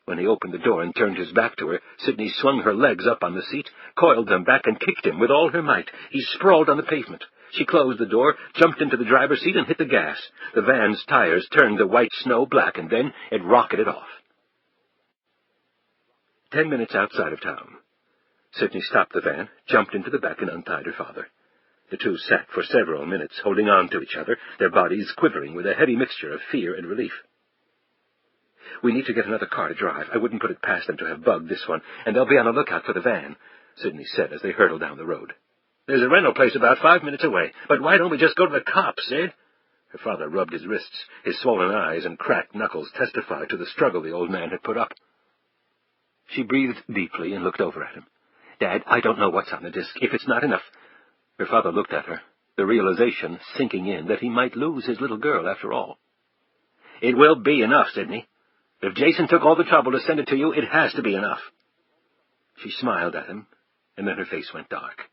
[SPEAKER 3] When he opened the door and turned his back to her, Sidney swung her legs up on the seat, coiled them back, and kicked him with all her might. He sprawled on the pavement. She closed the door, jumped into the driver's seat, and hit the gas. The van's tires turned the white snow black, and then it rocketed off. 10 minutes outside of town. Sidney stopped the van, jumped into the back, and untied her father. The two sat for several minutes, holding on to each other, their bodies quivering with a heavy mixture of fear and relief. "We need to get another car to drive. I wouldn't put it past them to have bugged this one, and they'll be on the lookout for the van," Sidney said as they hurtled down the road. "There's a rental place about 5 minutes away, but why don't we just go to the cops, Sid?" Her father rubbed his wrists. His swollen eyes and cracked knuckles testified to the struggle the old man had put up. She breathed deeply and looked over at him. "Dad, I don't know what's on the disc. If it's not enough—" Her father looked at her, the realization sinking in that he might lose his little girl after all. "It will be enough, Sidney. If Jason took all the trouble to send it to you, it has to be enough." She smiled at him, and then her face went dark.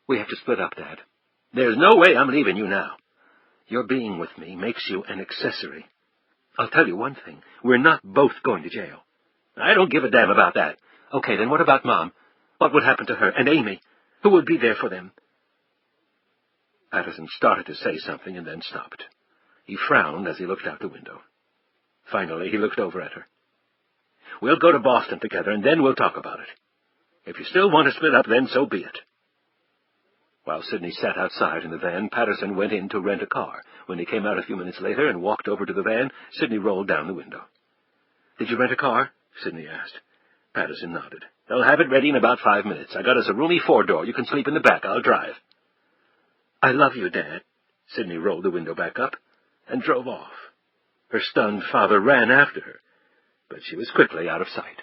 [SPEAKER 3] "We have to split up, Dad." "There's no way I'm leaving you now." "Your being with me makes you an accessory. I'll tell you one thing. We're not both going to jail." "I don't give a damn about that." "Okay, then what about Mom? What would happen to her? And Amy? Who would be there for them?" Patterson started to say something and then stopped. He frowned as he looked out the window. Finally, he looked over at her. "We'll go to Boston together, and then we'll talk about it. If you still want to split up, then so be it." While Sidney sat outside in the van, Patterson went in to rent a car. When he came out a few minutes later and walked over to the van, Sidney rolled down the window. "Did you rent a car?" Sidney asked. Patterson nodded. "They'll have it ready in about 5 minutes. I got us a roomy 4-door. You can sleep in the back. I'll drive." "I love you, Dad." Sidney rolled the window back up and drove off. Her stunned father ran after her, but she was quickly out of sight.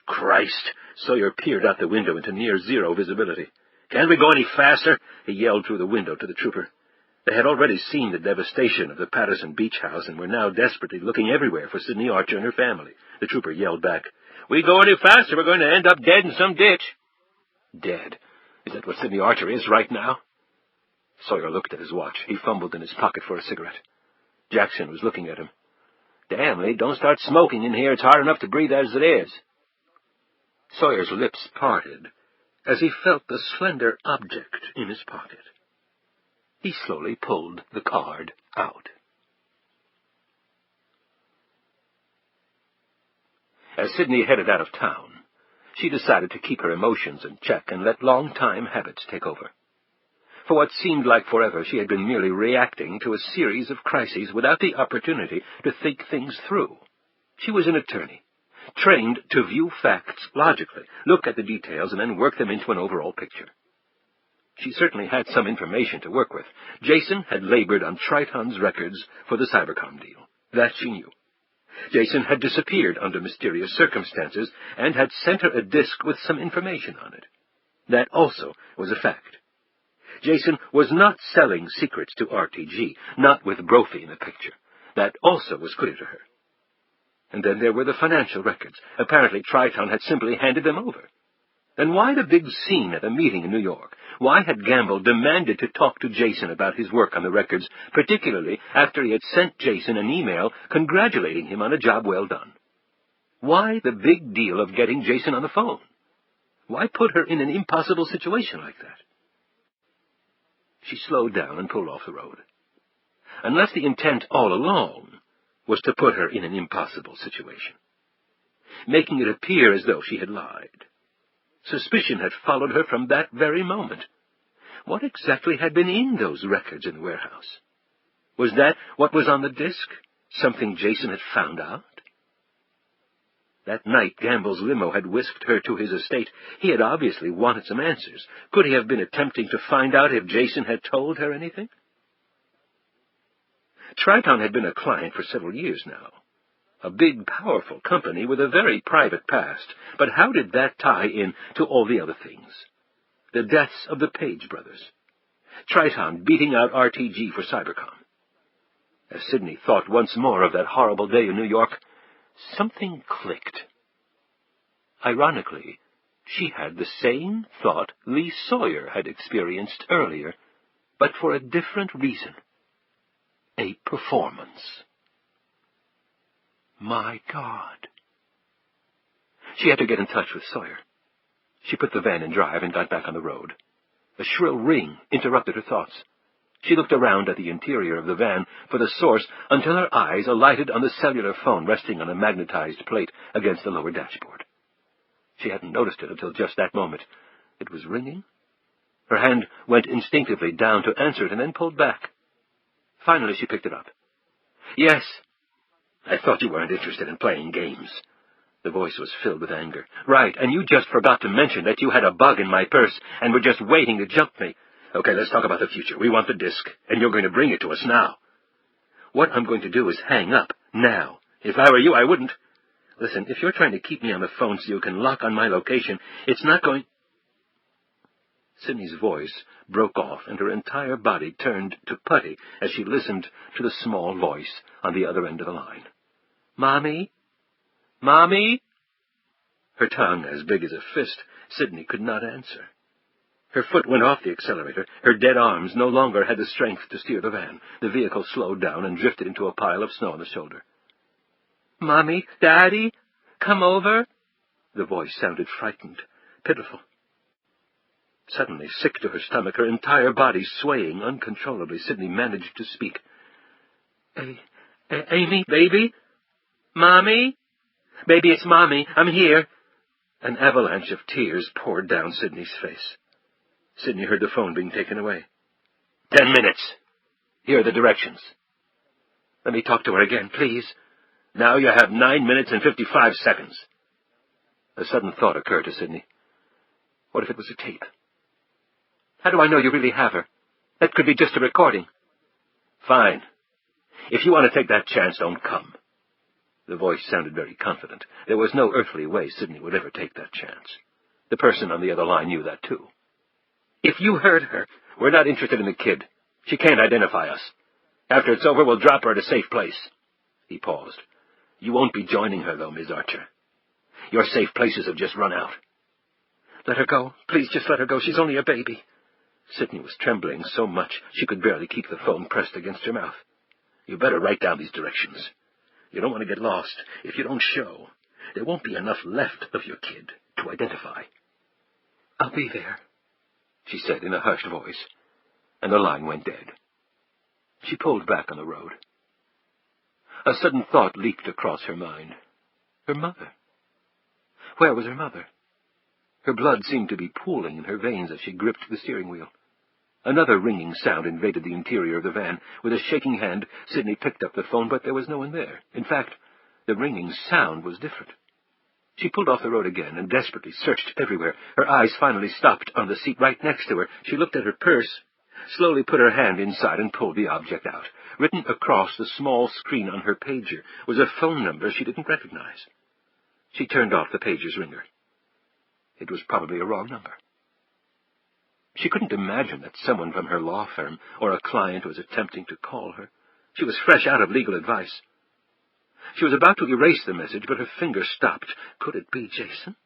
[SPEAKER 3] "Christ!" Sawyer peered out the window into near-zero visibility. "Can't we go any faster?" he yelled through the window to the trooper. They had already seen the devastation of the Patterson beach house and were now desperately looking everywhere for Sidney Archer and her family. The trooper yelled back, "We go any faster, we're going to end up dead in some ditch." Dead? Is that what Sidney Archer is right now? Sawyer looked at his watch. He fumbled in his pocket for a cigarette. Jackson was looking at him. "Damn, Lee, don't start smoking in here. It's hard enough to breathe as it is." Sawyer's lips parted as he felt the slender object in his pocket. He slowly pulled the card out. As Sidney headed out of town, she decided to keep her emotions in check and let long-time habits take over. For what seemed like forever, she had been merely reacting to a series of crises without the opportunity to think things through. She was an attorney, trained to view facts logically, look at the details, and then work them into an overall picture. She certainly had some information to work with. Jason had labored on Triton's records for the Cybercom deal. That she knew. Jason had disappeared under mysterious circumstances and had sent her a disk with some information on it. That also was a fact. Jason was not selling secrets to RTG, not with Brophy in the picture. That also was clear to her. And then there were the financial records. Apparently Triton had simply handed them over.
[SPEAKER 1] And why the big scene at a meeting in New York? Why had Gamble demanded to talk to Jason about his work on the records, particularly after he had sent Jason an email congratulating him on a job well done? Why the big deal of getting Jason on the phone? Why put her in an impossible situation like that? She slowed down and pulled off the road. Unless the intent all along was to put her in an impossible situation, making it appear as though she had lied. Suspicion had followed her from that very moment. What exactly had been in those records in the warehouse? Was that what was on the disk? Something Jason had found out? That night Gamble's limo had whisked her to his estate. He had obviously wanted some answers. Could he have been attempting to find out if Jason had told her anything? Triton had been a client for several years now. A big, powerful company with a very private past. But how did that tie in to all the other things? The deaths of the Page brothers. Triton beating out RTG for Cybercom. As Sidney thought once more of that horrible day in New York, something clicked. Ironically, she had the same thought Lee Sawyer had experienced earlier, but for a different reason. A performance. My God. She had to get in touch with Sawyer. She put the van in drive and got back on the road. A shrill ring interrupted her thoughts. She looked around at the interior of the van for the source until her eyes alighted on the cellular phone resting on a magnetized plate against the lower dashboard. She hadn't noticed it until just that moment. It was ringing. Her hand went instinctively down to answer it and then pulled back. Finally, she picked it up. "Yes. I thought you weren't interested in playing games." The voice was filled with anger. "Right, and you just forgot to mention that you had a bug in my purse and were just waiting to jump me. Okay, let's talk about the future. We want the disk, and you're going to bring it to us now." "What I'm going to do is hang up, now. If I were you, I wouldn't. Listen, if you're trying to keep me on the phone so you can lock on my location, it's not going—" Sidney's voice broke off, and her entire body turned to putty as she listened to the small voice on the other end of the line. "Mommy? Mommy?" Her tongue as big as a fist, Sidney could not answer. Her foot went off the accelerator. Her dead arms no longer had the strength to steer the van. The vehicle slowed down and drifted into a pile of snow on the shoulder. "Mommy? Daddy? Come over?" The voice sounded frightened, pitiful. Suddenly, sick to her stomach, her entire body swaying uncontrollably, Sidney managed to speak. "Amy, baby? Mommy? Baby, it's Mommy. I'm here." An avalanche of tears poured down Sidney's face. Sidney heard the phone being taken away. 10 minutes. Here are the directions." "Let me talk to her again, please." "Now you have 9 minutes and 55 seconds. A sudden thought occurred to Sidney. What if it was a tape? "How do I know you really have her? That could be just a recording." "Fine. If you want to take that chance, don't come." The voice sounded very confident. There was no earthly way Sidney would ever take that chance. The person on the other line knew that, too. "If you hurt her—" "We're not interested in the kid. She can't identify us. After it's over, we'll drop her at a safe place." He paused. "You won't be joining her, though, Ms. Archer. Your safe places have just run out." "Let her go. Please just let her go. She's only a baby." Sidney was trembling so much she could barely keep the phone pressed against her mouth. "You better write down these directions. You don't want to get lost. If you don't show, there won't be enough left of your kid to identify." "I'll be there," she said in a hushed voice, and the line went dead. She pulled back on the road. A sudden thought leaped across her mind. Her mother. Where was her mother? Her blood seemed to be pooling in her veins as she gripped the steering wheel. Another ringing sound invaded the interior of the van. With a shaking hand, Sidney picked up the phone, but there was no one there. In fact, the ringing sound was different. She pulled off the road again and desperately searched everywhere. Her eyes finally stopped on the seat right next to her. She looked at her purse, slowly put her hand inside and pulled the object out. Written across the small screen on her pager was a phone number she didn't recognize. She turned off the pager's ringer. It was probably a wrong number. She couldn't imagine that someone from her law firm or a client was attempting to call her. She was fresh out of legal advice. She was about to erase the message, but her finger stopped. Could it be Jason?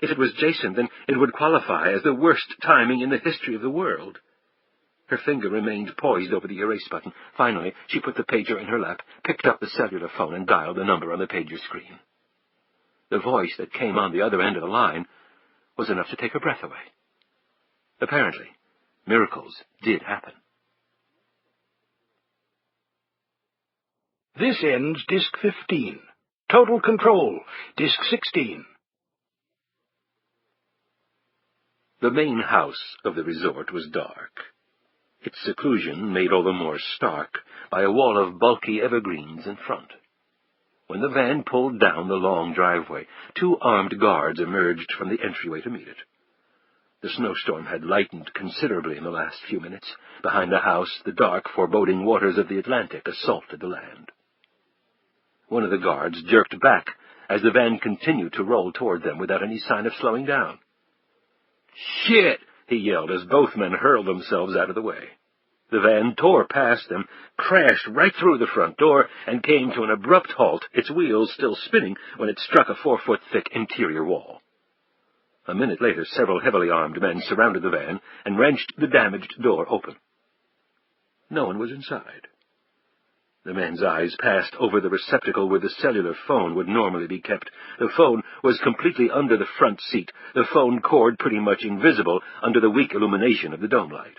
[SPEAKER 4] If it was Jason, then it would qualify as the worst timing in the history of the world. Her finger remained poised over the erase button. Finally, she put the pager in her lap, picked up the cellular phone, and dialed the number on the pager screen. The voice that came on the other end of the line was enough to take her breath away. Apparently, miracles did happen.
[SPEAKER 2] This ends Disc 15. Total Control, Disc 16.
[SPEAKER 4] The main house of the resort was dark, its seclusion made all the more stark by a wall of bulky evergreens in front. When the van pulled down the long driveway, 2 armed guards emerged from the entryway to meet it. The snowstorm had lightened considerably in the last few minutes. Behind the house, the dark, foreboding waters of the Atlantic assaulted the land. One of the guards jerked back as the van continued to roll toward them without any sign of slowing down. "Shit!" he yelled as both men hurled themselves out of the way. The van tore past them, crashed right through the front door, and came to an abrupt halt, its wheels still spinning when it struck a 4-foot-thick interior wall. A minute later, several heavily armed men surrounded the van and wrenched the damaged door open. No one was inside. The man's eyes passed over the receptacle where the cellular phone would normally be kept. The phone was completely under the front seat, the phone cord pretty much invisible under the weak illumination of the dome light.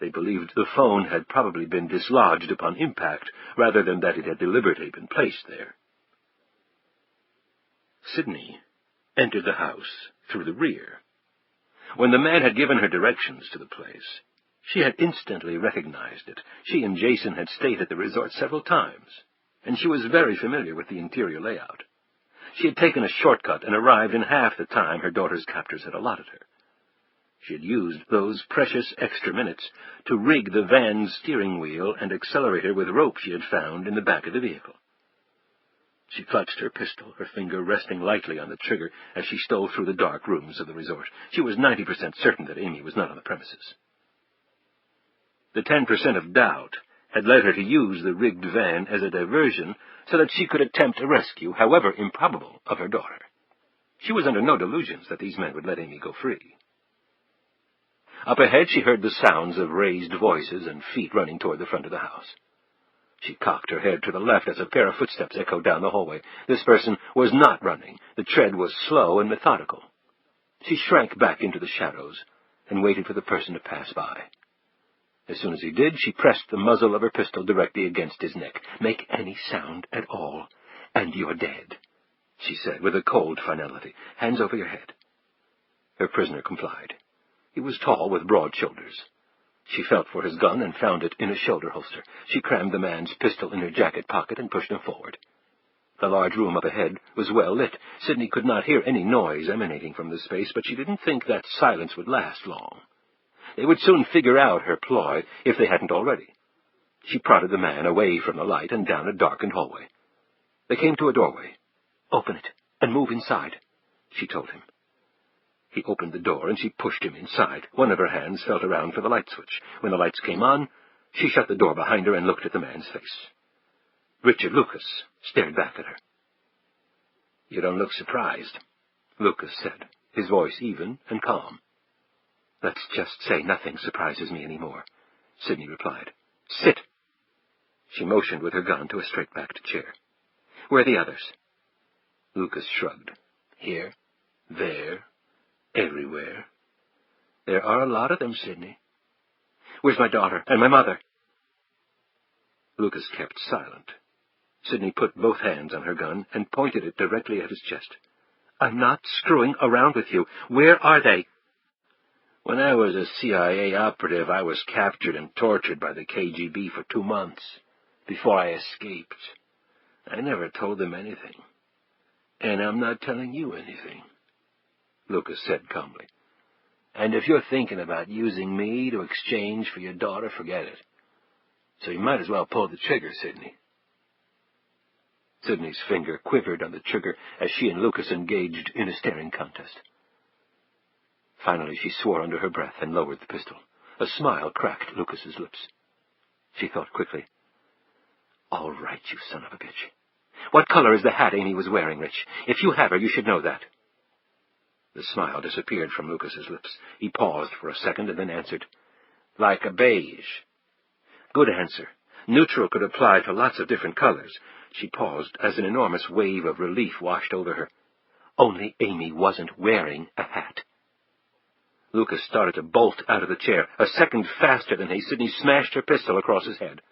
[SPEAKER 4] They believed the phone had probably been dislodged upon impact, rather than that it had deliberately been placed there. Sidney entered the house through the rear. When the man had given her directions to the place, she had instantly recognized it. She and Jason had stayed at the resort several times, and she was very familiar with the interior layout. She had taken a shortcut and arrived in half the time her daughter's captors had allotted her. She had used those precious extra minutes to rig the van's steering wheel and accelerator with rope she had found in the back of the vehicle. She clutched her pistol, her finger resting lightly on the trigger as she stole through the dark rooms of the resort. She was 90% certain that Amy was not on the premises. The 10% of doubt had led her to use the rigged van as a diversion so that she could attempt a rescue, however improbable, of her daughter. She was under no delusions that these men would let Amy go free. Up ahead she heard the sounds of raised voices and feet running toward the front of the house. She cocked her head to the left as a pair of footsteps echoed down the hallway. This person was not running. The tread was slow and methodical. She shrank back into the shadows and waited for the person to pass by. As soon as he did, she pressed the muzzle of her pistol directly against his neck. "Make any sound at all, and you're dead," she said with a cold finality. "Hands over your head." Her prisoner complied. He was tall, with broad shoulders. She felt for his gun and found it in a shoulder holster. She crammed the man's pistol in her jacket pocket and pushed him forward. The large room up ahead was well lit. Sidney could not hear any noise emanating from the space, but she didn't think that silence would last long. They would soon figure out her ploy, if they hadn't already. She prodded the man away from the light and down a darkened hallway. They came to a doorway. "Open it, and move inside," she told him. He opened the door, and she pushed him inside. One of her hands felt around for the light switch. When the lights came on, she shut the door behind her and looked at the man's face. Richard Lucas stared back at her. "You don't look surprised," Lucas said, his voice even and calm. "Let's just say nothing surprises me anymore," Sidney replied. "Sit." She motioned with her gun to a straight-backed chair. "Where are the others?" Lucas shrugged. "Here, there, everywhere. There are a lot of them, Sidney." "Where's my daughter and my mother?" Lucas kept silent. Sidney put both hands on her gun and pointed it directly at his chest. "I'm not screwing around with you. Where are they?" "When I was a CIA operative, I was captured and tortured by the KGB for 2 months, before I escaped. I never told them anything. And I'm not telling you anything," Lucas said calmly. "And if you're thinking about using me to exchange for your daughter, forget it. So you might as well pull the trigger, Sidney." Sidney's finger quivered on the trigger as she and Lucas engaged in a staring contest. Finally, she swore under her breath and lowered the pistol. A smile cracked Lucas's lips. She thought quickly. "All right, you son of a bitch. What color is the hat Amy was wearing, Rich? If you have her, you should know that." The smile disappeared from Lucas's lips. He paused for a second and then answered, "Like a beige." Good answer. Neutral could apply to lots of different colors. She paused as an enormous wave of relief washed over her. Only Amy wasn't wearing a hat. Lucas started to bolt out of the chair. A second faster than Sidney smashed her pistol across his head.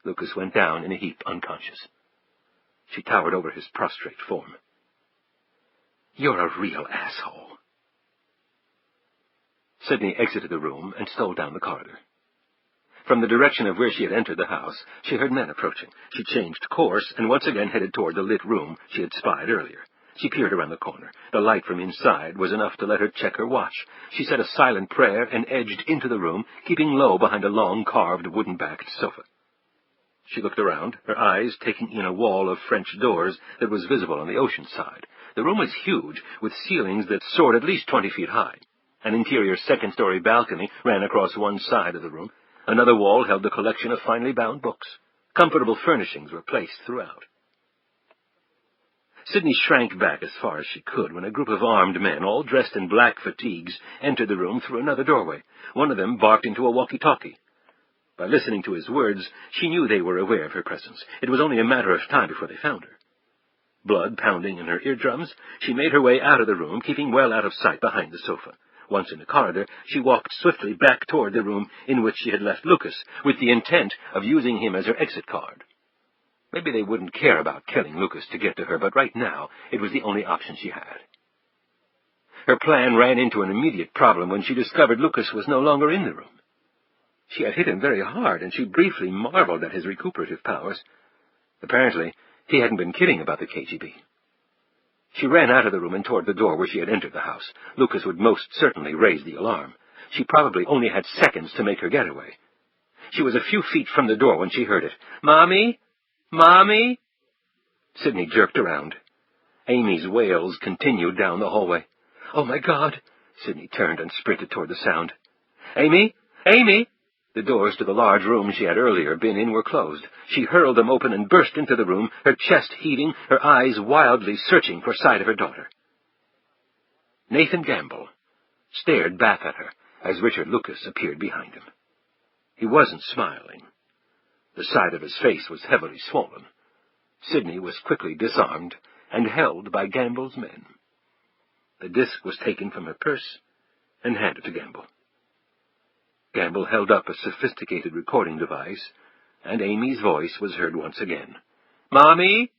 [SPEAKER 4] Lucas went down in a heap, unconscious. She towered over his prostrate form. "You're a real asshole." Sidney exited the room and stole down the corridor. From the direction of where she had entered the house, she heard men approaching. She changed course and once again headed toward the lit room she had spied earlier. She peered around the corner. The light from inside was enough to let her check her watch. She said a silent prayer and edged into the room, keeping low behind a long, carved, wooden-backed sofa. She looked around, her eyes taking in a wall of French doors that was visible on the ocean side. The room was huge, with ceilings that soared at least 20 feet high. An interior second-story balcony ran across one side of the room. Another wall held a collection of finely bound books. Comfortable furnishings were placed throughout. Sidney shrank back as far as she could when a group of armed men, all dressed in black fatigues, entered the room through another doorway. One of them barked into a walkie-talkie. By listening to his words, she knew they were aware of her presence. It was only a matter of time before they found her. Blood pounding in her eardrums, she made her way out of the room, keeping well out of sight behind the sofa. Once in the corridor, she walked swiftly back toward the room in which she had left Lucas, with the intent of using him as her exit card. Maybe they wouldn't care about killing Lucas to get to her, but right now it was the only option she had. Her plan ran into an immediate problem when she discovered Lucas was no longer in the room. She had hit him very hard, and she briefly marveled at his recuperative powers. Apparently, he hadn't been kidding about the KGB. She ran out of the room and toward the door where she had entered the house. Lucas would most certainly raise the alarm. She probably only had seconds to make her getaway. She was a few feet from the door when she heard it. "Mommy? Mommy?" Sidney jerked around. Amy's wails continued down the hallway. "Oh, my God!" Sidney turned and sprinted toward the sound. "Amy? Amy!" The doors to the large room she had earlier been in were closed. She hurled them open and burst into the room, her chest heaving, her eyes wildly searching for sight of her daughter. Nathan Gamble stared back at her as Richard Lucas appeared behind him. He wasn't smiling. The side of his face was heavily swollen. Sidney was quickly disarmed and held by Gamble's men. The disc was taken from her purse and handed to Gamble. Gamble held up a sophisticated recording device, and Amy's voice was heard once again. "Mommy?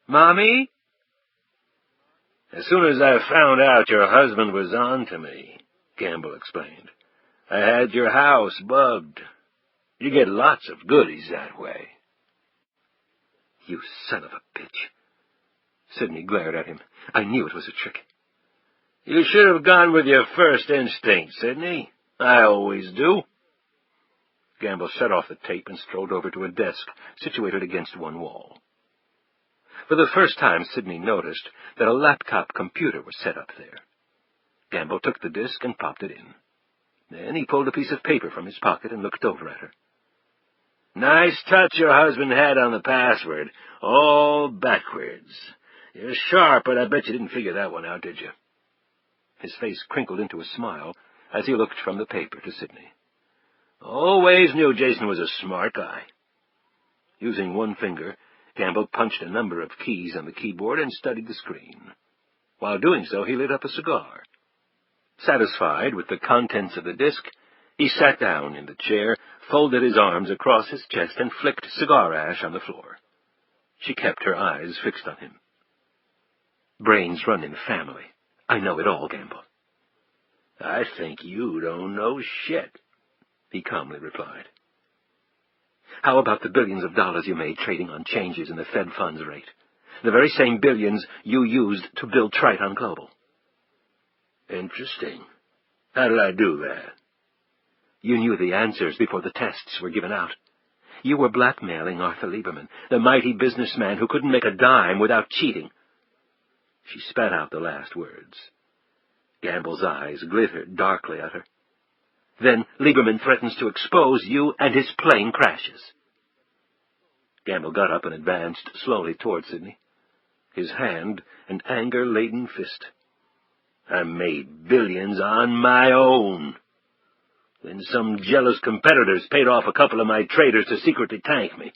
[SPEAKER 4] Mommy?" "As soon as I found out your husband was on to me," Gamble explained, "I had your house bugged. You get lots of goodies that way." "You son of a bitch." Sidney glared at him. "I knew it was a trick." "You should have gone with your first instinct, Sidney. I always do." Gamble shut off the tape and strolled over to a desk situated against one wall. For the first time, Sidney noticed that a laptop computer was set up there. Gamble took the disk and popped it in. Then he pulled a piece of paper from his pocket and looked over at her. "Nice touch your husband had on the password, all backwards. You're sharp, but I bet you didn't figure that one out, did you?" His face crinkled into a smile as he looked from the paper to Sidney. "Always knew Jason was a smart guy." Using one finger, Gamble punched a number of keys on the keyboard and studied the screen. While doing so, he lit up a cigar. Satisfied with the contents of the disk, he sat down in the chair, folded his arms across his chest, and flicked cigar ash on the floor. She kept her eyes fixed on him. "Brains run in the family. I know it all, Gamble." "I think you don't know shit," he calmly replied. "How about the billions of dollars you made trading on changes in the Fed funds rate? The very same billions you used to build Triton Global." "Interesting. How did I do that?" "You knew the answers before the tests were given out. You were blackmailing Arthur Lieberman, the mighty businessman who couldn't make a dime without cheating." She spat out the last words. Gamble's eyes glittered darkly at her. "Then Lieberman threatens to expose you, and his plane crashes." Gamble got up and advanced slowly toward Sidney, his hand an anger-laden fist.
[SPEAKER 3] I made billions on my own. Then some jealous competitors paid off a couple of my traders to secretly tank me.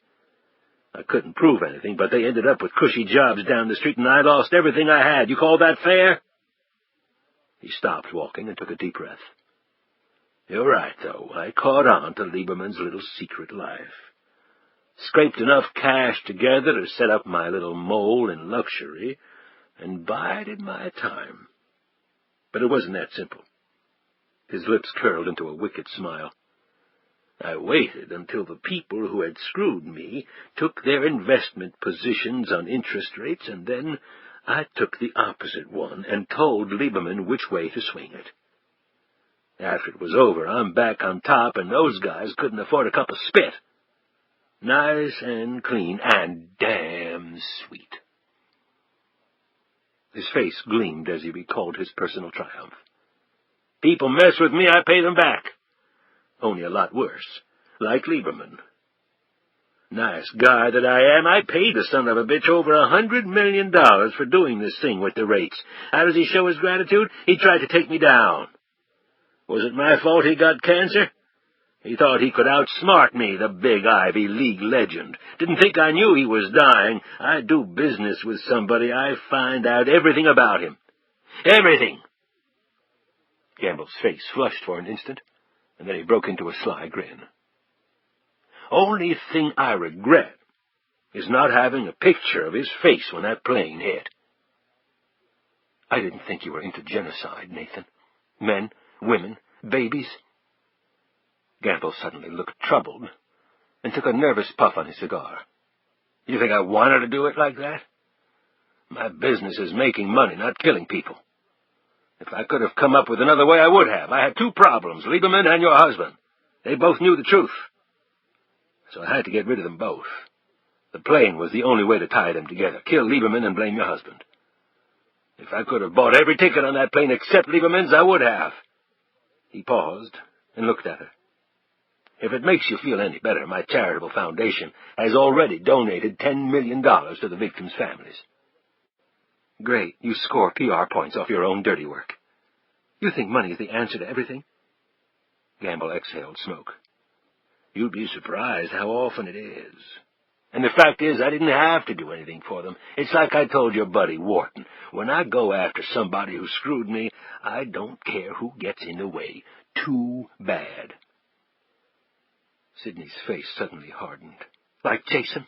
[SPEAKER 3] I couldn't prove anything, but they ended up with cushy jobs down the street, and I lost everything I had. You call that fair? He stopped walking and took a deep breath. You're right, though. I caught on to Lieberman's little secret life. Scraped enough cash together to set up my little mole in luxury, and bided my time. But it wasn't that simple. His lips curled into a wicked smile. I waited until the people who had screwed me took their investment positions on interest rates, and then I took the opposite one and told Lieberman which way to swing it. After it was over, I'm back on top, and those guys couldn't afford a cup of spit. Nice and clean, and damn sweet. His face gleamed as he recalled his personal triumph. People mess with me, I pay them back. Only a lot worse, like Lieberman. Nice guy that I am, I paid the son of a bitch over $100 million for doing this thing with the rates. How does he show his gratitude? He tried to take me down. Was it my fault he got cancer? He thought he could outsmart me, the big Ivy League legend. Didn't think I knew he was dying. I do business with somebody, I find out everything about him. Everything! Gamble's face flushed for an instant, and then he broke into a sly grin. Only thing I regret is not having a picture of his face when that plane hit. I didn't think you were into genocide, Nathan. Men, women, babies. Gamble suddenly looked troubled and took a nervous puff on his cigar. You think I wanted to do it like that? My business is making money, not killing people. If I could have come up with another way, I would have. I had two problems, Lieberman and your husband. They both knew the truth. So I had to get rid of them both. The plane was the only way to tie them together. Kill Lieberman and blame your husband. If I could have bought every ticket on that plane except Lieberman's, I would have. He paused and looked at her. If it makes you feel any better, my charitable foundation has already donated $10 million to the victims' families. Great, you score PR points off your own dirty work. You think money is the answer to everything? Gamble exhaled smoke. You'd be surprised how often it is. And the fact is, I didn't have to do anything for them. It's like I told your buddy Wharton. When I go after somebody who screwed me, I don't care who gets in the way. Too bad. Sidney's face suddenly hardened. Like Jason?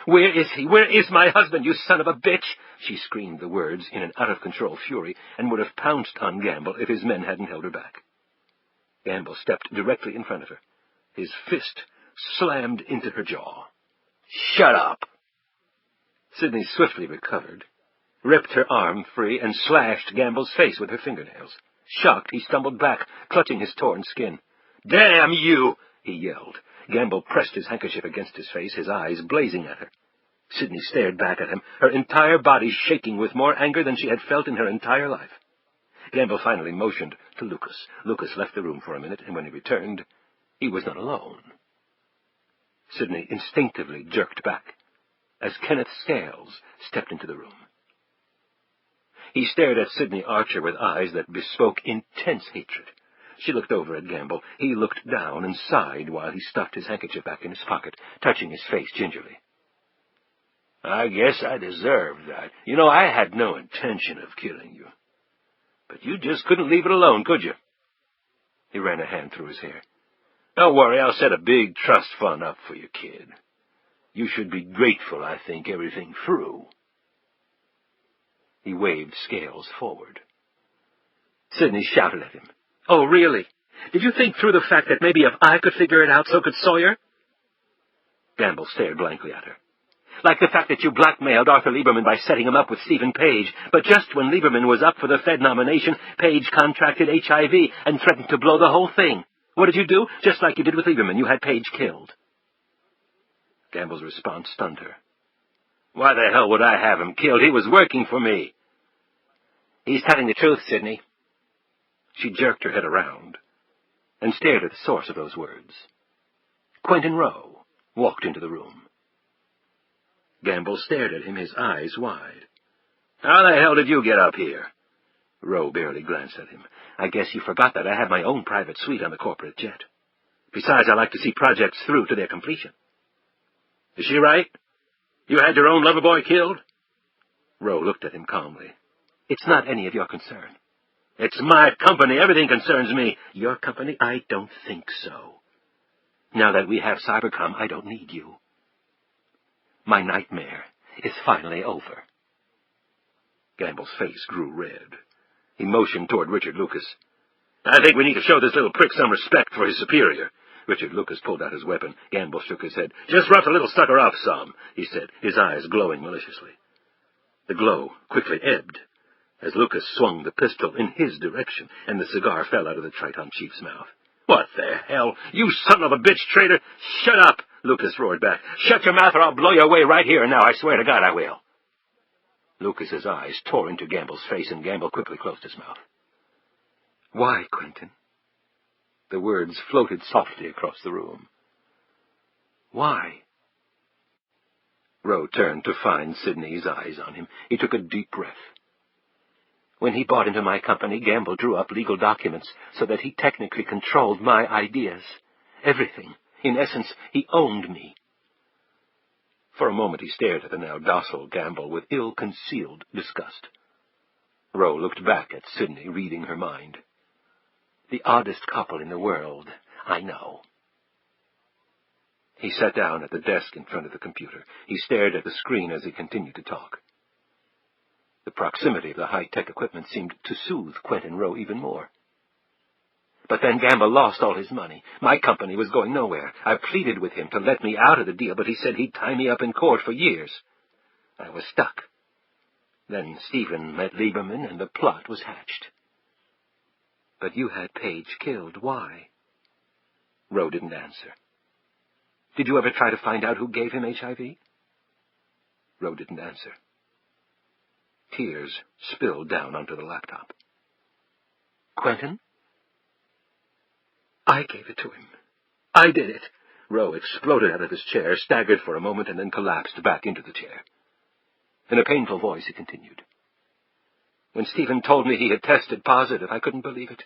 [SPEAKER 3] Where is he? Where is my husband, you son of a bitch? She screamed the words in an out-of-control fury and would have pounced on Gamble if his men hadn't held her back. Gamble stepped directly in front of her. His fist slammed into her jaw. Shut up! Sidney swiftly recovered, ripped her arm free, and slashed Gamble's face with her fingernails. Shocked, he stumbled back, clutching his torn skin. Damn you! He yelled. Gamble pressed his handkerchief against his face, his eyes blazing at her. Sidney stared back at him, her entire body shaking with more anger than she had felt in her entire life. Gamble finally motioned to Lucas. Lucas left the room for a minute, and when he returned, he was not alone. Sidney instinctively jerked back as Kenneth Scales stepped into the room. He stared at Sidney Archer with eyes that bespoke intense hatred. She looked over at Gamble. He looked down and sighed while he stuffed his handkerchief back in his pocket, touching his face gingerly. I guess I deserved that. You know, I had no intention of killing you. But you just couldn't leave it alone, could you? He ran a hand through his hair. Don't worry, I'll set a big trust fund up for you, kid. You should be grateful I think everything through. He waved Scales forward. Sidney shouted at him. Oh, really? Did you think through the fact that maybe if I could figure it out, so could Sawyer? Gamble stared blankly at her. Like the fact that you blackmailed Arthur Lieberman by setting him up with Stephen Page, but just when Lieberman was up for the Fed nomination, Page contracted HIV and threatened to blow the whole thing. What did you do? Just like you did with Lieberman, you had Page killed. Gamble's response stunned her. Why the hell would I have him killed? He was working for me. He's telling the truth, Sidney. She jerked her head around and stared at the source of those words. Quentin Rowe walked into the room. Gamble stared at him, his eyes wide. How the hell did you get up here?
[SPEAKER 4] Rowe barely glanced at him. "I guess you forgot that I have my own private suite on the corporate jet. Besides, I like to see projects through to their completion." "Is she right? You had your own lover boy killed?" Rowe looked at him calmly. "It's not any of your concern." "It's my company. Everything concerns me." "Your company? I don't think so. Now that we have Cybercom, I don't need you. My nightmare is finally over." Gamble's face grew red. He motioned toward Richard Lucas. "I think we need to show this little prick some respect for his superior." Richard Lucas pulled out his weapon. Gamble shook his head. "Just rough the little sucker off some," he said, his eyes glowing maliciously. The glow quickly ebbed as Lucas swung the pistol in his direction, and the cigar fell out of the Triton chief's mouth. "What the hell? You son of a bitch traitor!" "Shut up!" Lucas roared back. "Shut your mouth or I'll blow you away right here and now. I swear to God I will." Lucas's eyes tore into Gamble's face, and Gamble quickly closed his mouth. "Why, Quentin?" The words floated softly across the room. "Why?" Rowe turned to find Sidney's eyes on him. He took a deep breath. "When he bought into my company, Gamble drew up legal documents so that he technically controlled my ideas. Everything. In essence, he owned me." For a moment he stared at the now docile Gamble with ill-concealed disgust. Rowe looked back at Sidney, reading her mind. "The oddest couple in the world, I know." He sat down at the desk in front of the computer. He stared at the screen as he continued to talk. The proximity of the high-tech equipment seemed to soothe Quentin Rowe even more. "But then Gamble lost all his money. My company was going nowhere. I pleaded with him to let me out of the deal, but he said he'd tie me up in court for years. I was stuck. Then Stephen met Lieberman, and the plot was hatched." "But you had Page killed. Why?" Rowe didn't answer. "Did you ever try to find out who gave him HIV?" Rowe didn't answer. Tears spilled down onto the laptop. "Quentin?" "I gave it to him. I did it." Rowe exploded out of his chair, staggered for a moment, and then collapsed back into the chair. In a painful voice, he continued. "When Stephen told me he had tested positive, I couldn't believe it.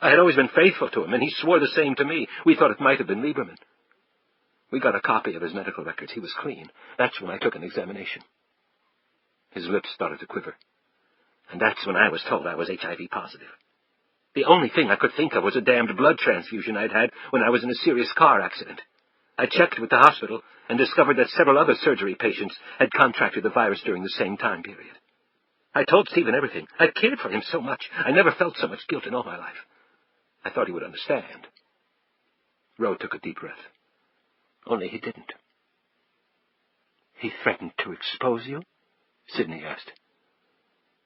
[SPEAKER 4] I had always been faithful to him, and he swore the same to me. We thought it might have been Lieberman. We got a copy of his medical records. He was clean. That's when I took an examination." His lips started to quiver. "And that's when I was told I was HIV positive. The only thing I could think of was a damned blood transfusion I'd had when I was in a serious car accident. I checked with the hospital and discovered that several other surgery patients had contracted the virus during the same time period. I told Stephen everything. I cared for him so much. I never felt so much guilt in all my life. I thought he would understand." Rowe took a deep breath. Only he didn't. "He threatened to expose you?" Sidney asked.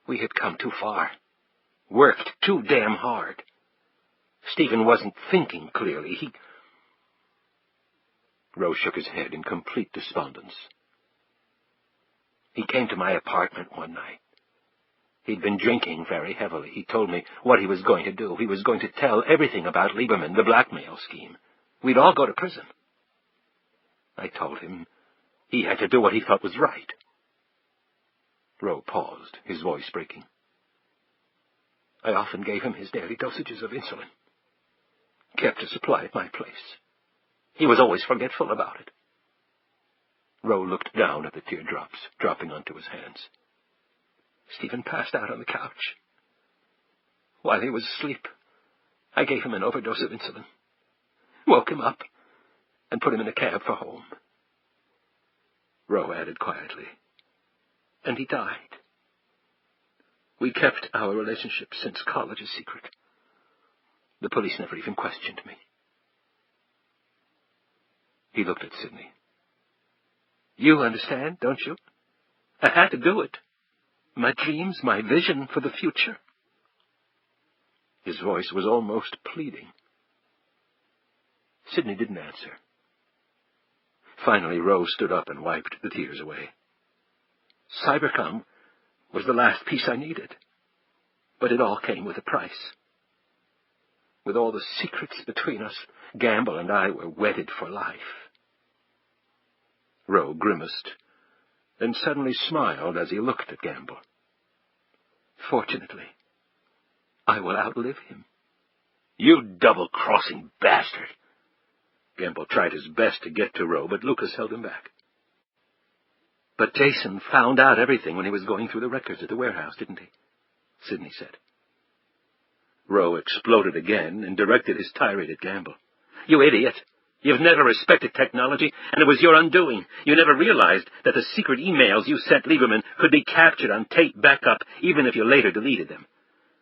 [SPEAKER 4] "We had come too far. Worked too damn hard. Stephen wasn't thinking clearly. Rowe shook his head in complete despondence. "He came to my apartment one night. He'd been drinking very heavily. He told me what he was going to do. He was going to tell everything about Lieberman, the blackmail scheme. We'd all go to prison. I told him he had to do what he thought was right." Rowe paused, his voice breaking. "I often gave him his daily dosages of insulin. Kept a supply at my place. He was always forgetful about it." Rowe looked down at the teardrops dropping onto his hands. "Stephen passed out on the couch. While he was asleep, I gave him an overdose of insulin, woke him up, and put him in a cab for home." Rowe added quietly, "And he died. We kept our relationship since college a secret. The police never even questioned me." He looked at Sidney. "You understand, don't you? I had to do it. My dreams, my vision for the future." His voice was almost pleading. Sidney didn't answer. Finally, Rowe stood up and wiped the tears away. "Cybercom was the last piece I needed, but it all came with a price. With all the secrets between us, Gamble and I were wedded for life." Rowe grimaced, then suddenly smiled as he looked at Gamble. "Fortunately, I will outlive him."
[SPEAKER 3] "You double-crossing bastard!"
[SPEAKER 4] Gamble tried his best to get to Roe, but Lucas held him back. "But Jason found out everything when he was going through the records at the warehouse, didn't he?" Sidney said. Roe exploded again and directed his tirade at Gamble. "You idiot! You've never respected technology, and it was your undoing. You never realized that the secret emails you sent Lieberman could be captured on tape backup, even if you later deleted them.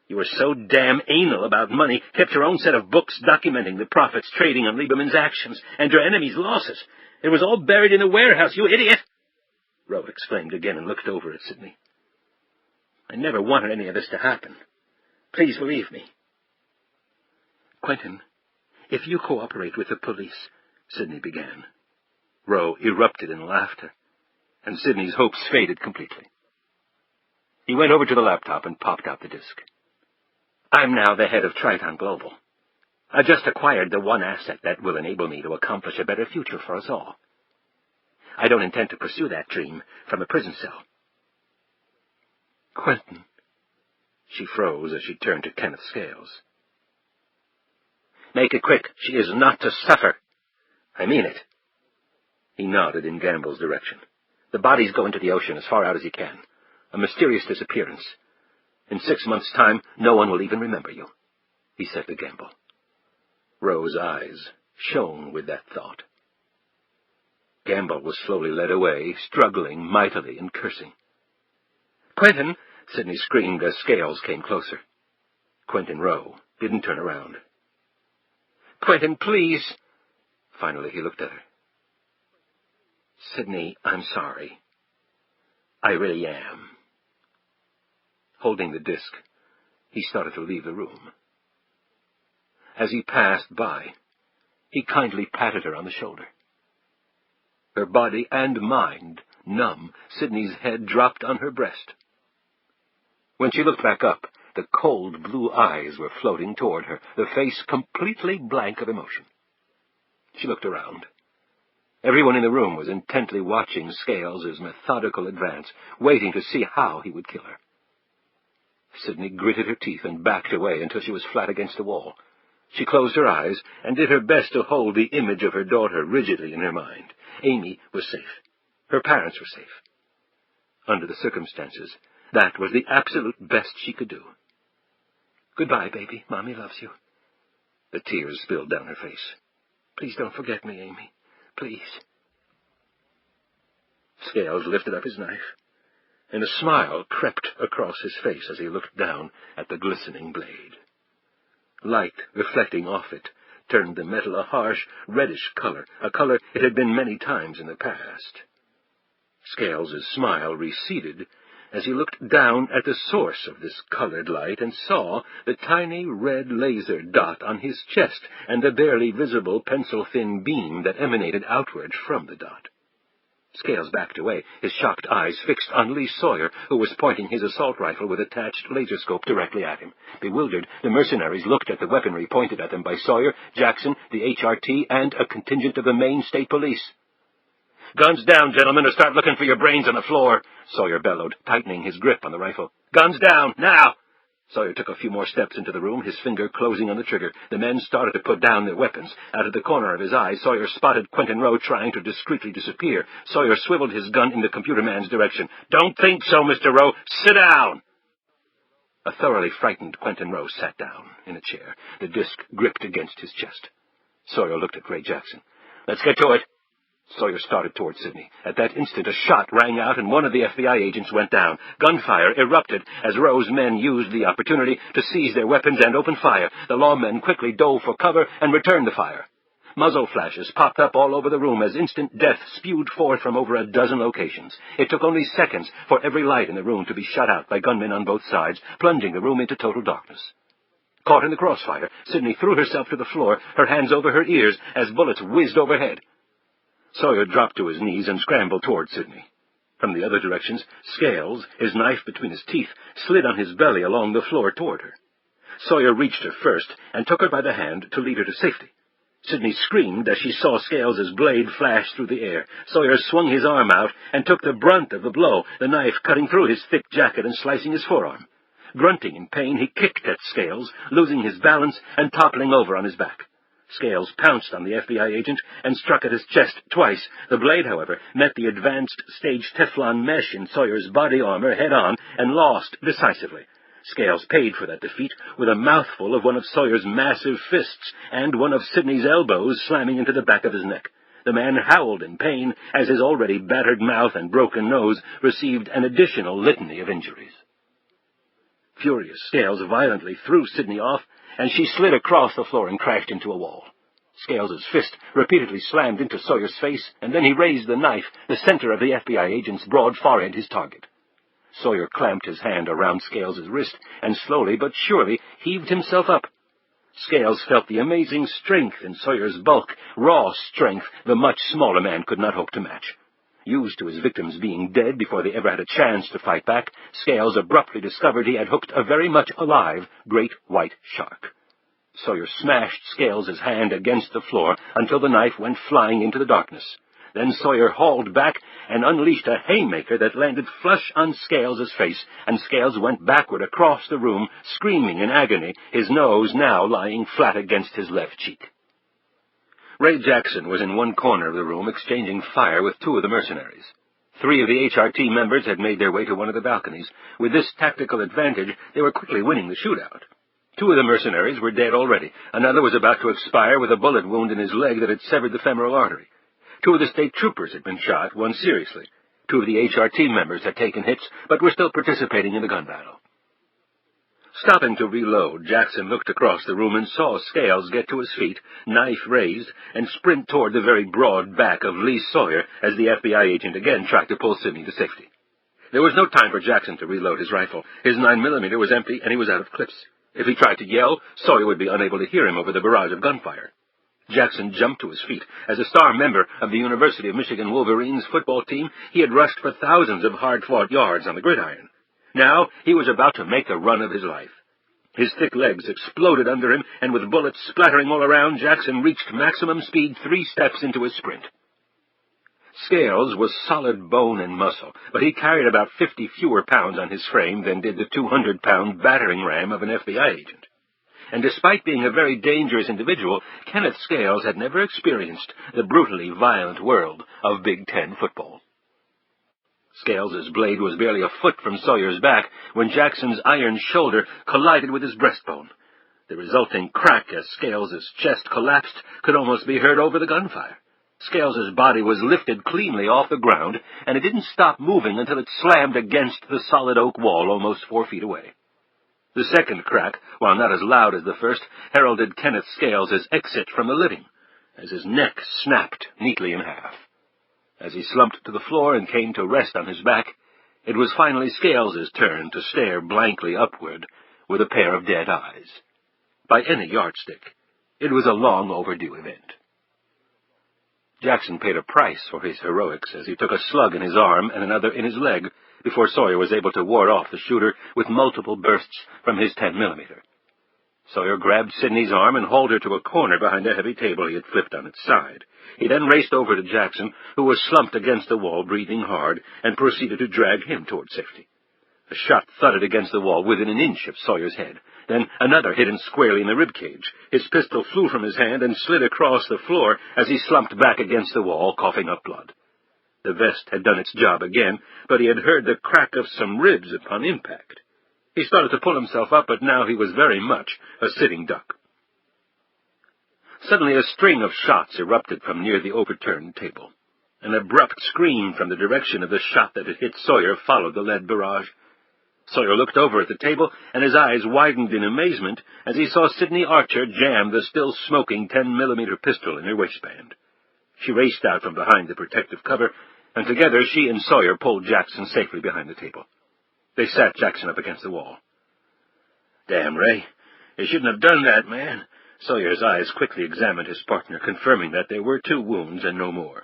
[SPEAKER 4] You were so damn anal about money, kept your own set of books documenting the profits trading on Lieberman's actions and your enemy's losses. It was all buried in the warehouse, you idiot!" Roe exclaimed again and looked over at Sidney. "I never wanted any of this to happen. Please believe me." "Quentin, if you cooperate with the police," Sidney began. Roe erupted in laughter, and Sidney's hopes faded completely. He went over to the laptop and popped out the disk. "I'm now the head of Triton Global. I just acquired the one asset that will enable me to accomplish a better future for us all. I don't intend to pursue that dream from a prison cell." "Quentin." She froze as she turned to Kenneth Scales. "Make it quick. She is not to suffer. I mean it." He nodded in Gamble's direction. "The bodies go into the ocean as far out as you can. A mysterious disappearance. In 6 months' time, no one will even remember you," he said to Gamble. Roe's eyes shone with that thought. Gamble was slowly led away, struggling mightily and cursing. "Quentin!" Sidney screamed as Scales came closer. Quentin Roe didn't turn around. "Quentin, please!" Finally he looked at her. "Sidney, I'm sorry. I really am." Holding the disk, he started to leave the room. As he passed by, he kindly patted her on the shoulder. Her body and mind numb, Sidney's head dropped on her breast. When she looked back up, the cold blue eyes were floating toward her, the face completely blank of emotion. She looked around. Everyone in the room was intently watching Scales' methodical advance, waiting to see how he would kill her. Sidney gritted her teeth and backed away until she was flat against the wall. She closed her eyes and did her best to hold the image of her daughter rigidly in her mind. Amy was safe. Her parents were safe. Under the circumstances, that was the absolute best she could do. "Goodbye, baby. Mommy loves you." The tears spilled down her face. "Please don't forget me, Amy. Please." Scales lifted up his knife, and a smile crept across his face as he looked down at the glistening blade. Light reflecting off it turned the metal a harsh, reddish color, a color it had been many times in the past. Scales' smile receded as he looked down at the source of this colored light and saw the tiny red laser dot on his chest and the barely visible pencil-thin beam that emanated outward from the dot. Scales backed away, his shocked eyes fixed on Lee Sawyer, who was pointing his assault rifle with attached laser scope directly at him. Bewildered, the mercenaries looked at the weaponry pointed at them by Sawyer, Jackson, the HRT, and a contingent of the Maine State Police. "Guns down, gentlemen, or start looking for your brains on the floor," Sawyer bellowed, tightening his grip on the rifle. "Guns down, now!" Sawyer took a few more steps into the room, his finger closing on the trigger. The men started to put down their weapons. Out of the corner of his eye, Sawyer spotted Quentin Roe trying to discreetly disappear. Sawyer swiveled his gun in the computer man's direction. "Don't think so, Mr. Roe. Sit down!" A thoroughly frightened Quentin Roe sat down in a chair, the disc gripped against his chest. Sawyer looked at Ray Jackson. "Let's get to it." Sawyer started toward Sidney. At that instant, a shot rang out and one of the FBI agents went down. Gunfire erupted as Roe's men used the opportunity to seize their weapons and open fire. The lawmen quickly dove for cover and returned the fire. Muzzle flashes popped up all over the room as instant death spewed forth from over a dozen locations. It took only seconds for every light in the room to be shut out by gunmen on both sides, plunging the room into total darkness. Caught in the crossfire, Sidney threw herself to the floor, her hands over her ears as bullets whizzed overhead. Sawyer dropped to his knees and scrambled toward Sidney. From the other directions, Scales, his knife between his teeth, slid on his belly along the floor toward her. Sawyer reached her first and took her by the hand to lead her to safety. Sidney screamed as she saw Scales' blade flash through the air. Sawyer swung his arm out and took the brunt of the blow, the knife cutting through his thick jacket and slicing his forearm. Grunting in pain, he kicked at Scales, losing his balance and toppling over on his back. Scales pounced on the FBI agent and struck at his chest twice. The blade, however, met the advanced stage Teflon mesh in Sawyer's body armor head-on and lost decisively. Scales paid for that defeat with a mouthful of one of Sawyer's massive fists and one of Sidney's elbows slamming into the back of his neck. The man howled in pain as his already battered mouth and broken nose received an additional litany of injuries. Furious, Scales violently threw Sidney off, and she slid across the floor and crashed into a wall. Scales's fist repeatedly slammed into Sawyer's face, and then he raised the knife, the center of the FBI agent's broad forehead, his target. Sawyer clamped his hand around Scales's wrist and slowly but surely heaved himself up. Scales felt the amazing strength in Sawyer's bulk, raw strength the much smaller man could not hope to match. Used to his victims being dead before they ever had a chance to fight back, Scales abruptly discovered he had hooked a very much alive great white shark. Sawyer smashed Scales's hand against the floor until the knife went flying into the darkness. Then Sawyer hauled back and unleashed a haymaker that landed flush on Scales's face, and Scales went backward across the room, screaming in agony, his nose now lying flat against his left cheek. Ray Jackson was in one corner of the room exchanging fire with two of the mercenaries. 3 of the HRT members had made their way to one of the balconies. With this tactical advantage, they were quickly winning the shootout. 2 of the mercenaries were dead already. Another was about to expire with a bullet wound in his leg that had severed the femoral artery. 2 of the state troopers had been shot, one seriously. 2 of the HRT members had taken hits, but were still participating in the gun battle. Stopping to reload, Jackson looked across the room and saw Scales get to his feet, knife raised, and sprint toward the very broad back of Lee Sawyer as the FBI agent again tried to pull Sidney to safety. There was no time for Jackson to reload his rifle. His 9mm was empty, and he was out of clips. If he tried to yell, Sawyer would be unable to hear him over the barrage of gunfire. Jackson jumped to his feet. As a star member of the University of Michigan Wolverines football team, he had rushed for thousands of hard-fought yards on the gridiron. Now he was about to make the run of his life. His thick legs exploded under him, and with bullets splattering all around, Jackson reached maximum speed 3 steps into his sprint. Scales was solid bone and muscle, but he carried about 50 fewer pounds on his frame than did the 200-pound battering ram of an FBI agent. And despite being a very dangerous individual, Kenneth Scales had never experienced the brutally violent world of Big Ten football. Scales's blade was barely a foot from Sawyer's back when Jackson's iron shoulder collided with his breastbone. The resulting crack as Scales's chest collapsed could almost be heard over the gunfire. Scales's body was lifted cleanly off the ground, and it didn't stop moving until it slammed against the solid oak wall almost 4 feet away. The second crack, while not as loud as the first, heralded Kenneth Scales's exit from the living, as his neck snapped neatly in half. As he slumped to the floor and came to rest on his back, it was finally Scales's turn to stare blankly upward with a pair of dead eyes. By any yardstick, it was a long overdue event. Jackson paid a price for his heroics as he took a slug in his arm and another in his leg before Sawyer was able to ward off the shooter with multiple bursts from his 10mm. Sawyer grabbed Sidney's arm and hauled her to a corner behind a heavy table he had flipped on its side. He then raced over to Jackson, who was slumped against the wall, breathing hard, and proceeded to drag him toward safety. A shot thudded against the wall within an inch of Sawyer's head. Then another hit him squarely in the ribcage. His pistol flew from his hand and slid across the floor as he slumped back against the wall, coughing up blood. The vest had done its job again, but he had heard the crack of some ribs upon impact. He started to pull himself up, but now he was very much a sitting duck. Suddenly a string of shots erupted from near the overturned table. An abrupt scream from the direction of the shot that had hit Sawyer followed the lead barrage. Sawyer looked over at the table, and his eyes widened in amazement as he saw Sidney Archer jam the still-smoking 10mm pistol in her waistband. She raced out from behind the protective cover, and together she and Sawyer pulled Jackson safely behind the table. They sat Jackson up against the wall. "Damn, Ray, you shouldn't have done that, man." Sawyer's eyes quickly examined his partner, confirming that there were 2 wounds and no more.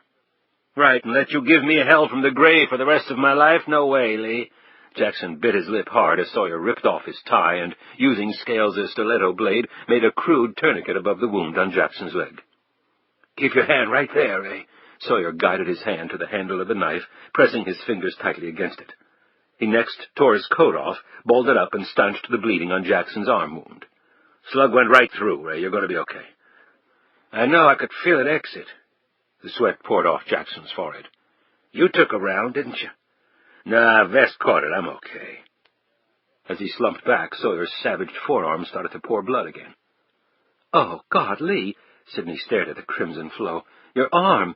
[SPEAKER 4] "Right, and let you give me hell from the grave for the rest of my life? No way, Lee." Jackson bit his lip hard as Sawyer ripped off his tie and, using Scales's stiletto blade, made a crude tourniquet above the wound on Jackson's leg. "Keep your hand right there, Ray." Sawyer guided his hand to the handle of the knife, pressing his fingers tightly against it. He next tore his coat off, balled it up, and stanched the bleeding on Jackson's arm wound.
[SPEAKER 3] Slug went right through, Ray. You're going to be okay.
[SPEAKER 1] I know, I could feel it exit.
[SPEAKER 4] The sweat poured off Jackson's forehead.
[SPEAKER 1] You took a round, didn't you?
[SPEAKER 3] Nah, vest caught it. I'm okay.
[SPEAKER 4] As he slumped back, Sawyer's savaged forearm started to pour blood again.
[SPEAKER 1] Oh, God, Lee!
[SPEAKER 4] Sidney stared at the crimson flow. Your arm!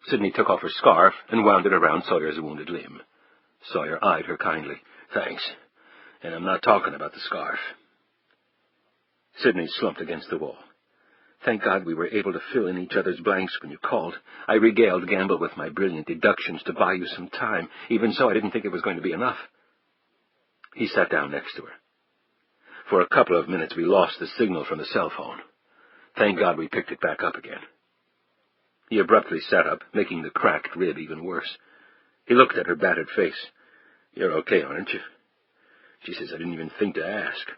[SPEAKER 4] Sidney took off her scarf and wound it around Sawyer's wounded limb. Sawyer eyed her kindly.
[SPEAKER 3] Thanks. And I'm not talking about the scarf.
[SPEAKER 4] Sidney slumped against the wall. Thank God we were able to fill in each other's blanks when you called. I regaled Gamble with my brilliant deductions to buy you some time. Even so, I didn't think it was going to be enough. He sat down next to her. For a couple of minutes we lost the signal from the cell phone. Thank God we picked it back up again. He abruptly sat up, making the cracked rib even worse. He looked at her battered face.
[SPEAKER 3] You're okay, aren't you?
[SPEAKER 4] She says I didn't even think to ask.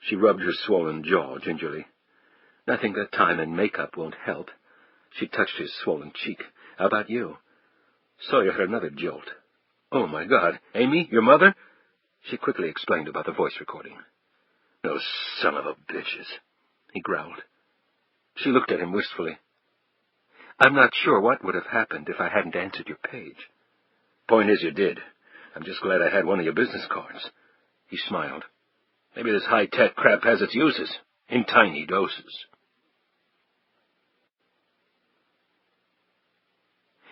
[SPEAKER 4] She rubbed her swollen jaw gingerly. Nothing that time and makeup won't help. She touched his swollen cheek. How about you? Sawyer had another jolt. Oh, my God. Amy, your mother? She quickly explained about the voice recording.
[SPEAKER 3] Those son of a bitches,
[SPEAKER 4] he growled. She looked at him wistfully. I'm not sure what would have happened if I hadn't answered your page.
[SPEAKER 3] Point is, you did. I'm just glad I had one of your business cards.
[SPEAKER 4] He smiled.
[SPEAKER 3] Maybe this high-tech crap has its uses, in tiny doses.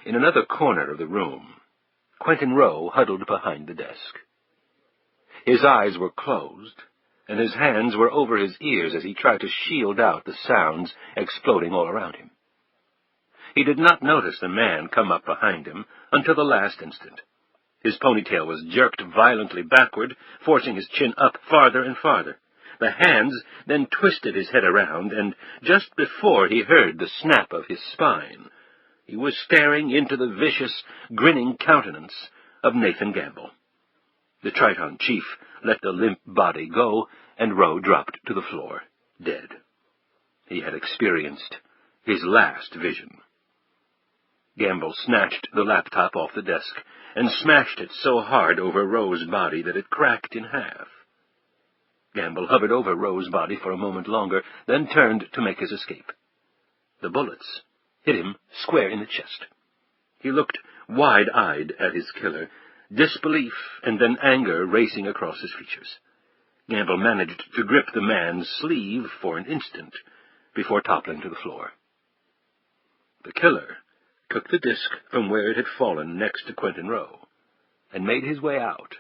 [SPEAKER 4] In another corner of the room, Quentin Rowe huddled behind the desk. His eyes were closed, and his hands were over his ears as he tried to shield out the sounds exploding all around him. He did not notice the man come up behind him until the last instant. His ponytail was jerked violently backward, forcing his chin up farther and farther. The hands then twisted his head around, and just before he heard the snap of his spine, he was staring into the vicious, grinning countenance of Nathan Gamble. The Triton chief let the limp body go, and Rowe dropped to the floor, dead. He had experienced his last vision. Gamble snatched the laptop off the desk and smashed it so hard over Rowe's body that it cracked in half. Gamble hovered over Rowe's body for a moment longer, then turned to make his escape. The bullets hit him square in the chest. He looked wide-eyed at his killer, disbelief and then anger racing across his features. Gamble managed to grip the man's sleeve for an instant before toppling to the floor. The killer took the disc from where it had fallen next to Quentin Rowe and made his way out.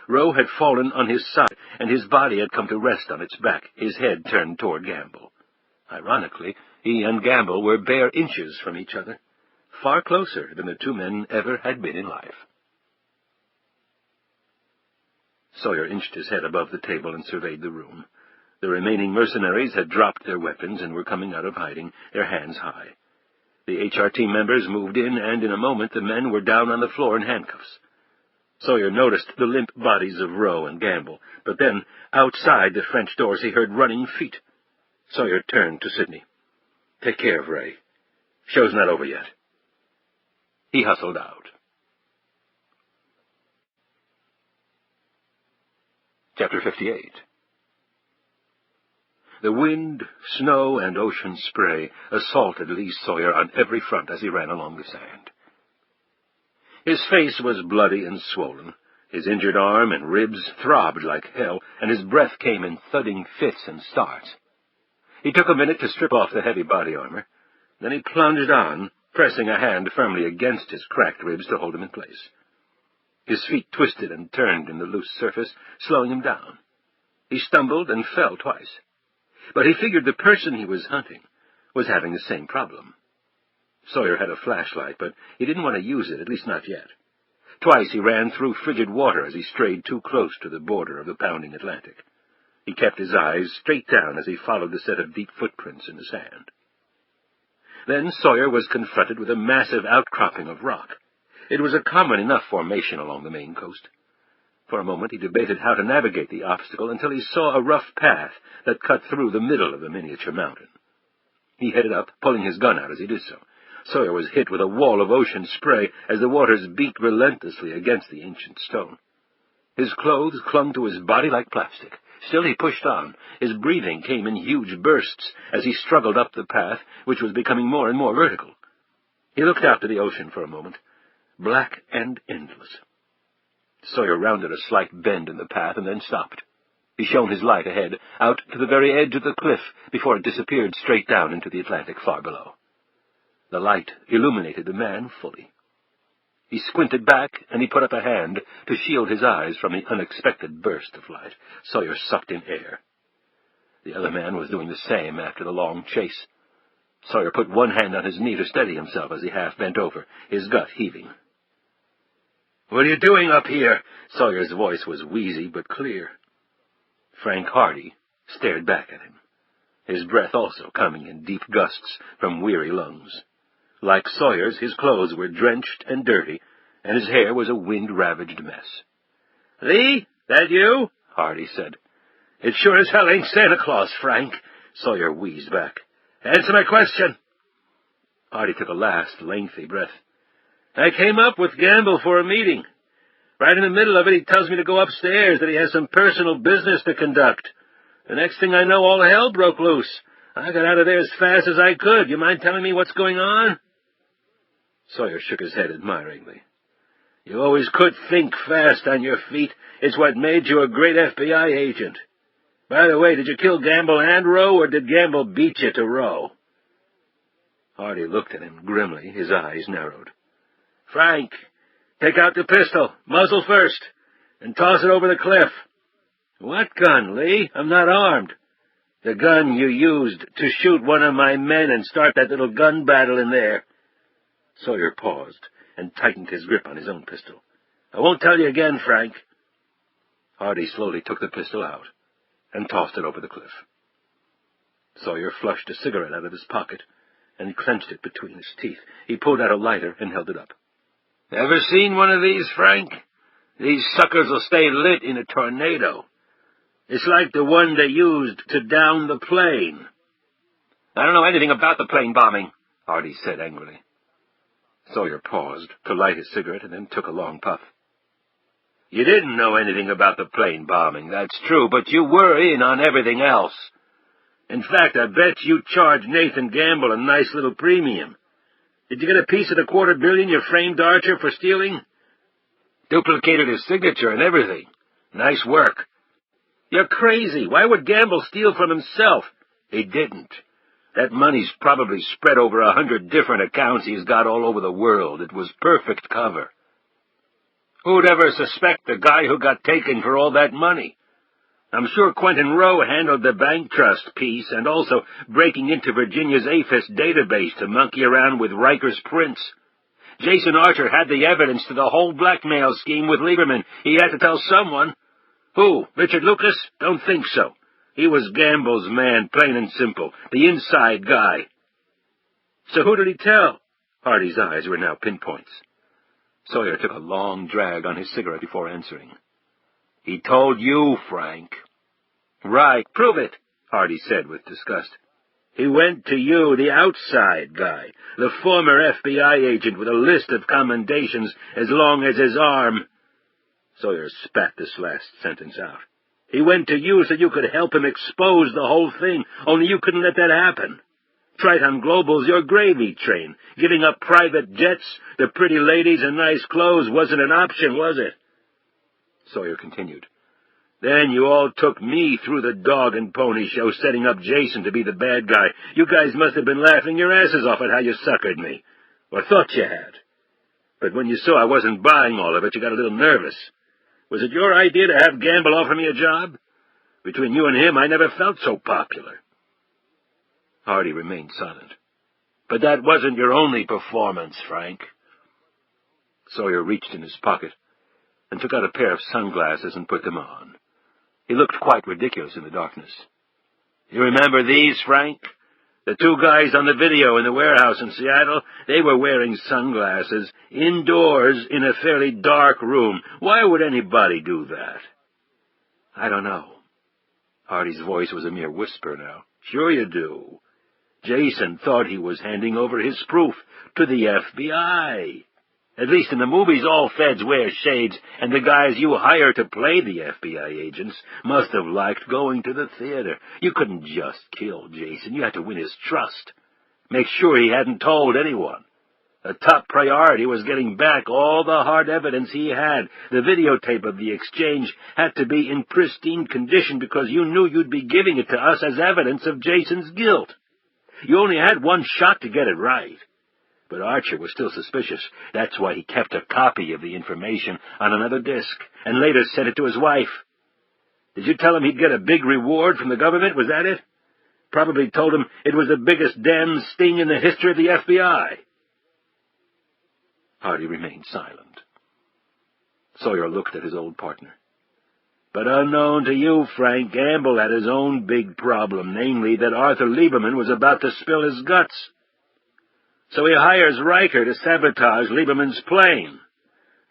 [SPEAKER 4] Rowe had fallen on his side, and his body had come to rest on its back, his head turned toward Gamble. Ironically, he and Gamble were bare inches from each other, far closer than the two men ever had been in life. Sawyer inched his head above the table and surveyed the room. The remaining mercenaries had dropped their weapons and were coming out of hiding, their hands high. The HRT members moved in, and in a moment the men were down on the floor in handcuffs. Sawyer noticed the limp bodies of Rowe and Gamble, but then, outside the French doors, he heard running feet. Sawyer turned to Sidney. "Take care of Ray. Show's not over yet." He hustled out. Chapter 58. The wind, snow, and ocean spray assaulted Lee Sawyer on every front as he ran along the sand. His face was bloody and swollen. His injured arm and ribs throbbed like hell, and his breath came in thudding fits and starts. He took a minute to strip off the heavy body armor. Then he plunged on, pressing a hand firmly against his cracked ribs to hold him in place. His feet twisted and turned in the loose surface, slowing him down. He stumbled and fell twice. But he figured the person he was hunting was having the same problem. Sawyer had a flashlight, but he didn't want to use it, at least not yet. Twice he ran through frigid water as he strayed too close to the border of the pounding Atlantic. He kept his eyes straight down as he followed the set of deep footprints in the sand. Then Sawyer was confronted with a massive outcropping of rock. It was a common enough formation along the Maine coast. For a moment he debated how to navigate the obstacle until he saw a rough path that cut through the middle of the miniature mountain. He headed up, pulling his gun out as he did so.
[SPEAKER 3] Sawyer was hit with a wall of ocean spray as the waters beat relentlessly against the ancient stone. His clothes clung to his body like plastic. Still he pushed on. His breathing came in huge bursts as he struggled up the path, which was becoming more and more vertical. He looked out to the ocean for a moment, black and endless. Sawyer rounded a slight bend in the path and then stopped. He shone his light ahead, out to the very edge of the cliff, before it disappeared straight down into the Atlantic far below. The light illuminated the man fully. He squinted back, and he put up a hand to shield his eyes from the unexpected burst of light. Sawyer sucked in air. The other man was doing the same after the long chase. Sawyer put one hand on his knee to steady himself as he half bent over, his gut heaving. "What are you doing up here?" Sawyer's voice was wheezy but clear. Frank Hardy stared back at him, his breath also coming in deep gusts from weary lungs. Like Sawyer's, his clothes were drenched and dirty, and his hair was a wind-ravaged mess. "Lee, that you?" Hardy said. "It sure as hell ain't Santa Claus, Frank," Sawyer wheezed back. "Answer my question." Hardy took a last, lengthy breath. "I came up with Gamble for a meeting. Right in the middle of it, he tells me to go upstairs, that he has some personal business to conduct. The next thing I know, all hell broke loose. I got out of there as fast as I could. You mind telling me what's going on?" Sawyer shook his head admiringly. "You always could think fast on your feet. It's what made you a great FBI agent. By the way, did you kill Gamble and Rowe, or did Gamble beat you to Rowe?" Hardy looked at him grimly, his eyes narrowed. "Frank, take out the pistol, muzzle first, and toss it over the cliff." "What gun, Lee? I'm not armed." "The gun you used to shoot one of my men and start that little gun battle in there." Sawyer paused and tightened his grip on his own pistol. "I won't tell you again, Frank." Hardy slowly took the pistol out and tossed it over the cliff. Sawyer flushed a cigarette out of his pocket and clenched it between his teeth. He pulled out a lighter and held it up. "Ever seen one of these, Frank? These suckers will stay lit in a tornado. It's like the one they used to down the plane." "I don't know anything about the plane bombing," Hardy said angrily. Sawyer paused to light his cigarette and then took a long puff. "You didn't know anything about the plane bombing, that's true, but you were in on everything else. In fact, I bet you charged Nathan Gamble a nice little premium. Did you get a piece of the $250 million you framed Archer for stealing?" "Duplicated his signature and everything. Nice work." "You're crazy. Why would Gamble steal from himself?" "He didn't. That money's probably spread over 100 different accounts he's got all over the world. It was perfect cover. Who'd ever suspect the guy who got taken for all that money? I'm sure Quentin Rowe handled the bank trust piece and also breaking into Virginia's AFIS database to monkey around with Riker's prints. Jason Archer had the evidence to the whole blackmail scheme with Lieberman. He had to tell someone. Who? Richard Lucas? Don't think so. He was Gamble's man, plain and simple, the inside guy." "So who did he tell?" Hardy's eyes were now pinpoints. Sawyer took a long drag on his cigarette before answering. "He told you, Frank." "Right. Prove it," Hardy said with disgust. "He went to you, the outside guy, the former FBI agent with a list of commendations as long as his arm." Sawyer spat this last sentence out. "He went to you so you could help him expose the whole thing, only you couldn't let that happen. Triton Global's your gravy train. Giving up private jets, the pretty ladies and nice clothes wasn't an option, was it?" Sawyer continued. "Then you all took me through the dog and pony show, setting up Jason to be the bad guy. You guys must have been laughing your asses off at how you suckered me. Or thought you had. But when you saw I wasn't buying all of it, you got a little nervous. Was it your idea to have Gamble offer me a job? Between you and him, I never felt so popular." Hardy remained silent. "But that wasn't your only performance, Frank." Sawyer reached in his pocket and took out a pair of sunglasses and put them on. He looked quite ridiculous in the darkness. "You remember these, Frank? The two guys on the video in the warehouse in Seattle, they were wearing sunglasses, indoors in a fairly dark room. Why would anybody do that?" "I don't know." Hardy's voice was a mere whisper now. "Sure you do. Jason thought he was handing over his proof to the FBI. At least in the movies, all feds wear shades, and the guys you hire to play the FBI agents must have liked going to the theater. You couldn't just kill Jason. You had to win his trust. Make sure he hadn't told anyone. A top priority was getting back all the hard evidence he had. The videotape of the exchange had to be in pristine condition because you knew you'd be giving it to us as evidence of Jason's guilt. You only had one shot to get it right. But Archer was still suspicious. That's why he kept a copy of the information on another disk and later sent it to his wife. Did you tell him he'd get a big reward from the government? Was that it? Probably told him it was the biggest damn sting in the history of the FBI. Hardy remained silent. Sawyer looked at his old partner. But unknown to you, Frank, Gamble had his own big problem, namely that Arthur Lieberman was about to spill his guts. So he hires Riker to sabotage Lieberman's plane.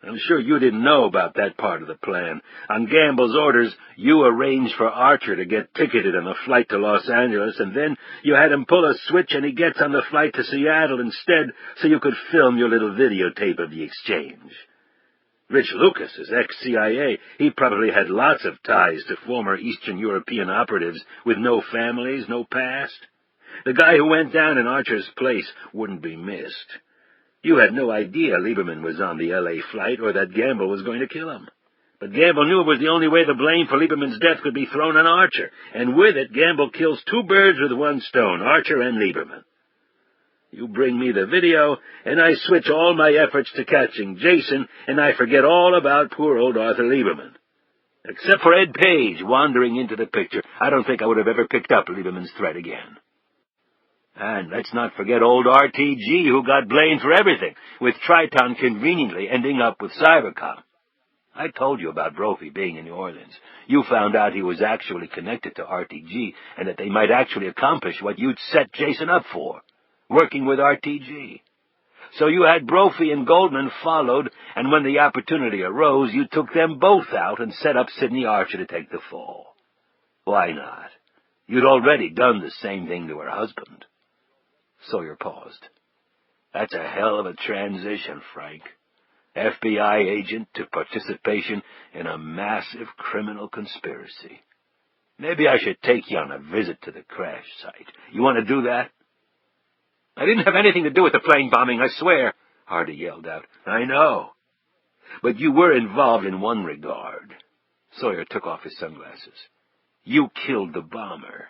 [SPEAKER 3] I'm sure you didn't know about that part of the plan. On Gamble's orders, you arranged for Archer to get ticketed on the flight to Los Angeles, and then you had him pull a switch and he gets on the flight to Seattle instead so you could film your little videotape of the exchange. Rich Lucas is ex-CIA. He probably had lots of ties to former Eastern European operatives with no families, no past. The guy who went down in Archer's place wouldn't be missed. You had no idea Lieberman was on the L.A. flight or that Gamble was going to kill him. But Gamble knew it was the only way the blame for Lieberman's death could be thrown on Archer, and with it, Gamble kills two birds with one stone, Archer and Lieberman. You bring me the video, and I switch all my efforts to catching Jason, and I forget all about poor old Arthur Lieberman. Except for Ed Page wandering into the picture, I don't think I would have ever picked up Lieberman's threat again. And let's not forget old RTG, who got blamed for everything, with Triton conveniently ending up with Cybercom. I told you about Brophy being in New Orleans. You found out he was actually connected to RTG, and that they might actually accomplish what you'd set Jason up for, working with RTG. So you had Brophy and Goldman followed, and when the opportunity arose, you took them both out and set up Sidney Archer to take the fall. Why not? You'd already done the same thing to her husband. Sawyer paused. That's a hell of a transition, Frank. FBI agent to participation in a massive criminal conspiracy. Maybe I should take you on a visit to the crash site. You want to do that? I didn't have anything to do with the plane bombing, I swear, Hardy yelled out. I know. But you were involved in one regard. Sawyer took off his sunglasses. You killed the bomber.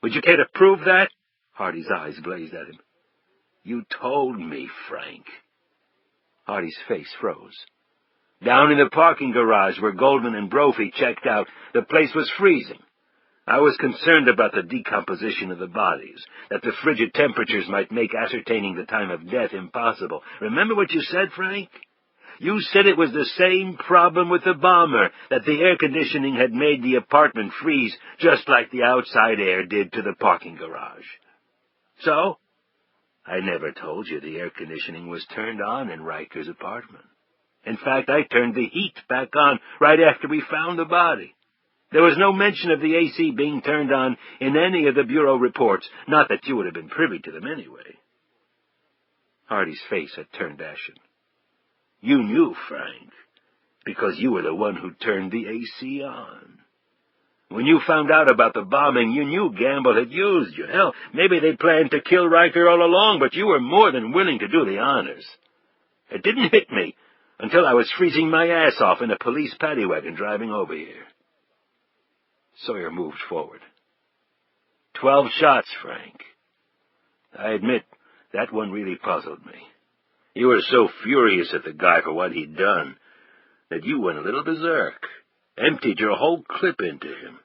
[SPEAKER 3] Would you care to prove that? Hardy's eyes blazed at him. You told me, Frank. Hardy's face froze. Down in the parking garage where Goldman and Brophy checked out, the place was freezing. I was concerned about the decomposition of the bodies, that the frigid temperatures might make ascertaining the time of death impossible. Remember what you said, Frank? You said it was the same problem with the bomber, that the air conditioning had made the apartment freeze just like the outside air did to the parking garage. So, I never told you the air conditioning was turned on in Riker's apartment. In fact, I turned the heat back on right after we found the body. There was no mention of the AC being turned on in any of the Bureau reports, not that you would have been privy to them anyway. Hardy's face had turned ashen. You knew, Frank, because you were the one who turned the AC on. When you found out about the bombing, you knew Gamble had used you. Hell, maybe they planned to kill Riker all along, but you were more than willing to do the honors. It didn't hit me until I was freezing my ass off in a police paddy wagon driving over here. Sawyer moved forward. 12 shots, Frank. I admit, that one really puzzled me. You were so furious at the guy for what he'd done that you went a little berserk. Emptied your whole clip into him.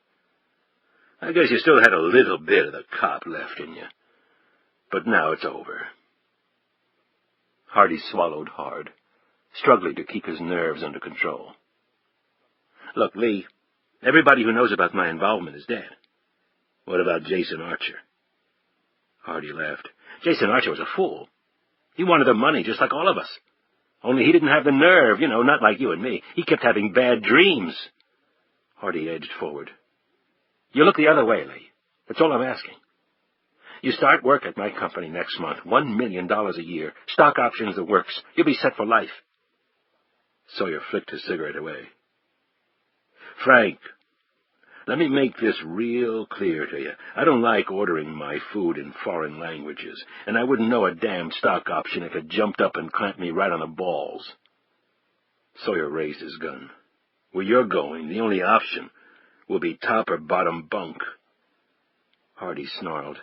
[SPEAKER 3] I guess you still had a little bit of the cop left in you. But now it's over. Hardy swallowed hard, struggling to keep his nerves under control. Look, Lee, everybody who knows about my involvement is dead. What about Jason Archer? Hardy laughed. Jason Archer was a fool. He wanted the money just like all of us. Only he didn't have the nerve, not like you and me. He kept having bad dreams. Hardy edged forward. You look the other way, Lee. That's all I'm asking.
[SPEAKER 4] You start work at my company next month. $1 million a year. Stock options, the works. You'll be set for life.
[SPEAKER 3] Sawyer flicked his cigarette away. Frank, let me make this real clear to you. I don't like ordering my food in foreign languages, and I wouldn't know a damn stock option if it jumped up and clamped me right on the balls. Sawyer raised his gun. Where you're going, the only option will be top or bottom bunk.
[SPEAKER 4] Hardy snarled.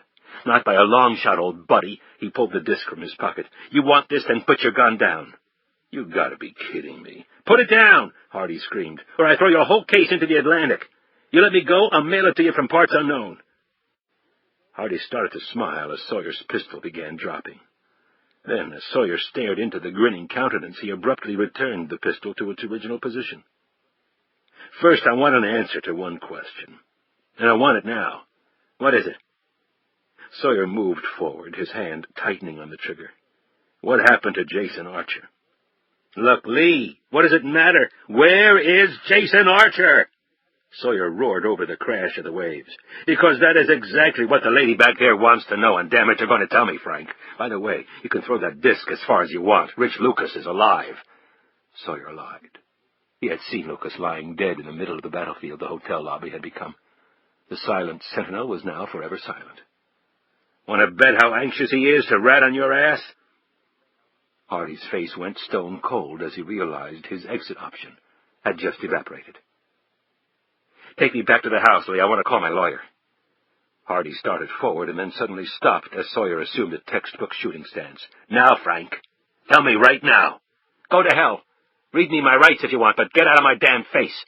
[SPEAKER 4] Not by a long shot, old buddy. He pulled the disc from his pocket. You want this, then put your gun down.
[SPEAKER 3] You gotta be kidding me.
[SPEAKER 4] Put it down, Hardy screamed, or I throw your whole case into the Atlantic. You let me go, I'll mail it to you from parts unknown.
[SPEAKER 3] Hardy started to smile as Sawyer's pistol began dropping. Then, as Sawyer stared into the grinning countenance, he abruptly returned the pistol to its original position. First, I want an answer to one question, and I want it now.
[SPEAKER 4] What is it?
[SPEAKER 3] Sawyer moved forward, his hand tightening on the trigger. What happened to Jason Archer?
[SPEAKER 4] Look, Lee, what does it matter? Where is Jason Archer? Sawyer roared over the crash of the waves. Because that is exactly what the lady back there wants to know, and damn it, you're going to tell me, Frank. By the way, you can throw that disc as far as you want. Rich Lucas is alive.
[SPEAKER 3] Sawyer lied.
[SPEAKER 4] He had seen Lucas lying dead in the middle of the battlefield the hotel lobby had become. The silent sentinel was now forever silent.
[SPEAKER 3] Want to bet how anxious he is to rat on your ass?
[SPEAKER 4] Hardy's face went stone cold as he realized his exit option had just evaporated. Take me back to the house, Lee. I want to call my lawyer. Hardy started forward and then suddenly stopped as Sawyer assumed a textbook shooting stance. Now, Frank. Tell me right now. Go to hell. Read me my rights if you want, but get out of my damn face.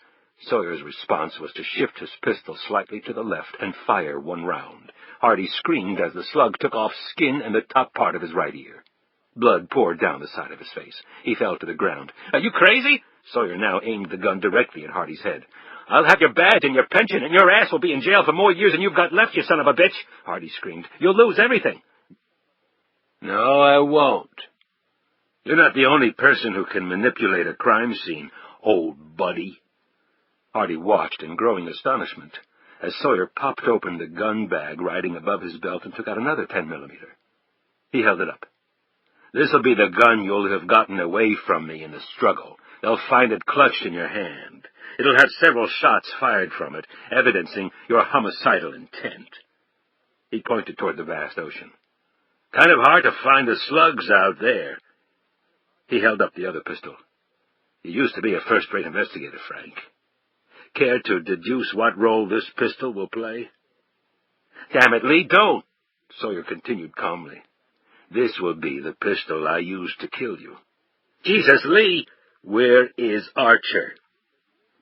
[SPEAKER 4] Sawyer's response was to shift his pistol slightly to the left and fire one round. Hardy screamed as the slug took off skin and the top part of his right ear. Blood poured down the side of his face. He fell to the ground. Are you crazy? Sawyer now aimed the gun directly at Hardy's head. I'll have your badge and your pension, and your ass will be in jail for more years than you've got left, you son of a bitch, Hardy screamed. You'll lose everything.
[SPEAKER 3] No, I won't. You're not the only person who can manipulate a crime scene, old buddy.
[SPEAKER 4] Hardy watched in growing astonishment as Sawyer popped open the gun bag riding above his belt and took out another 10mm. He held it up.
[SPEAKER 3] This'll be the gun you'll have gotten away from me in the struggle. They'll find it clutched in your hand. It'll have several shots fired from it, evidencing your homicidal intent.
[SPEAKER 4] He pointed toward the vast ocean.
[SPEAKER 3] Kind of hard to find the slugs out there.
[SPEAKER 4] He held up the other pistol.
[SPEAKER 3] You used to be a first-rate investigator, Frank. Care to deduce what role this pistol will play?
[SPEAKER 4] Damn it, Lee, don't!
[SPEAKER 3] Sawyer continued calmly. This will be the pistol I used to kill you.
[SPEAKER 4] Jesus, Lee!
[SPEAKER 3] Where is Archer?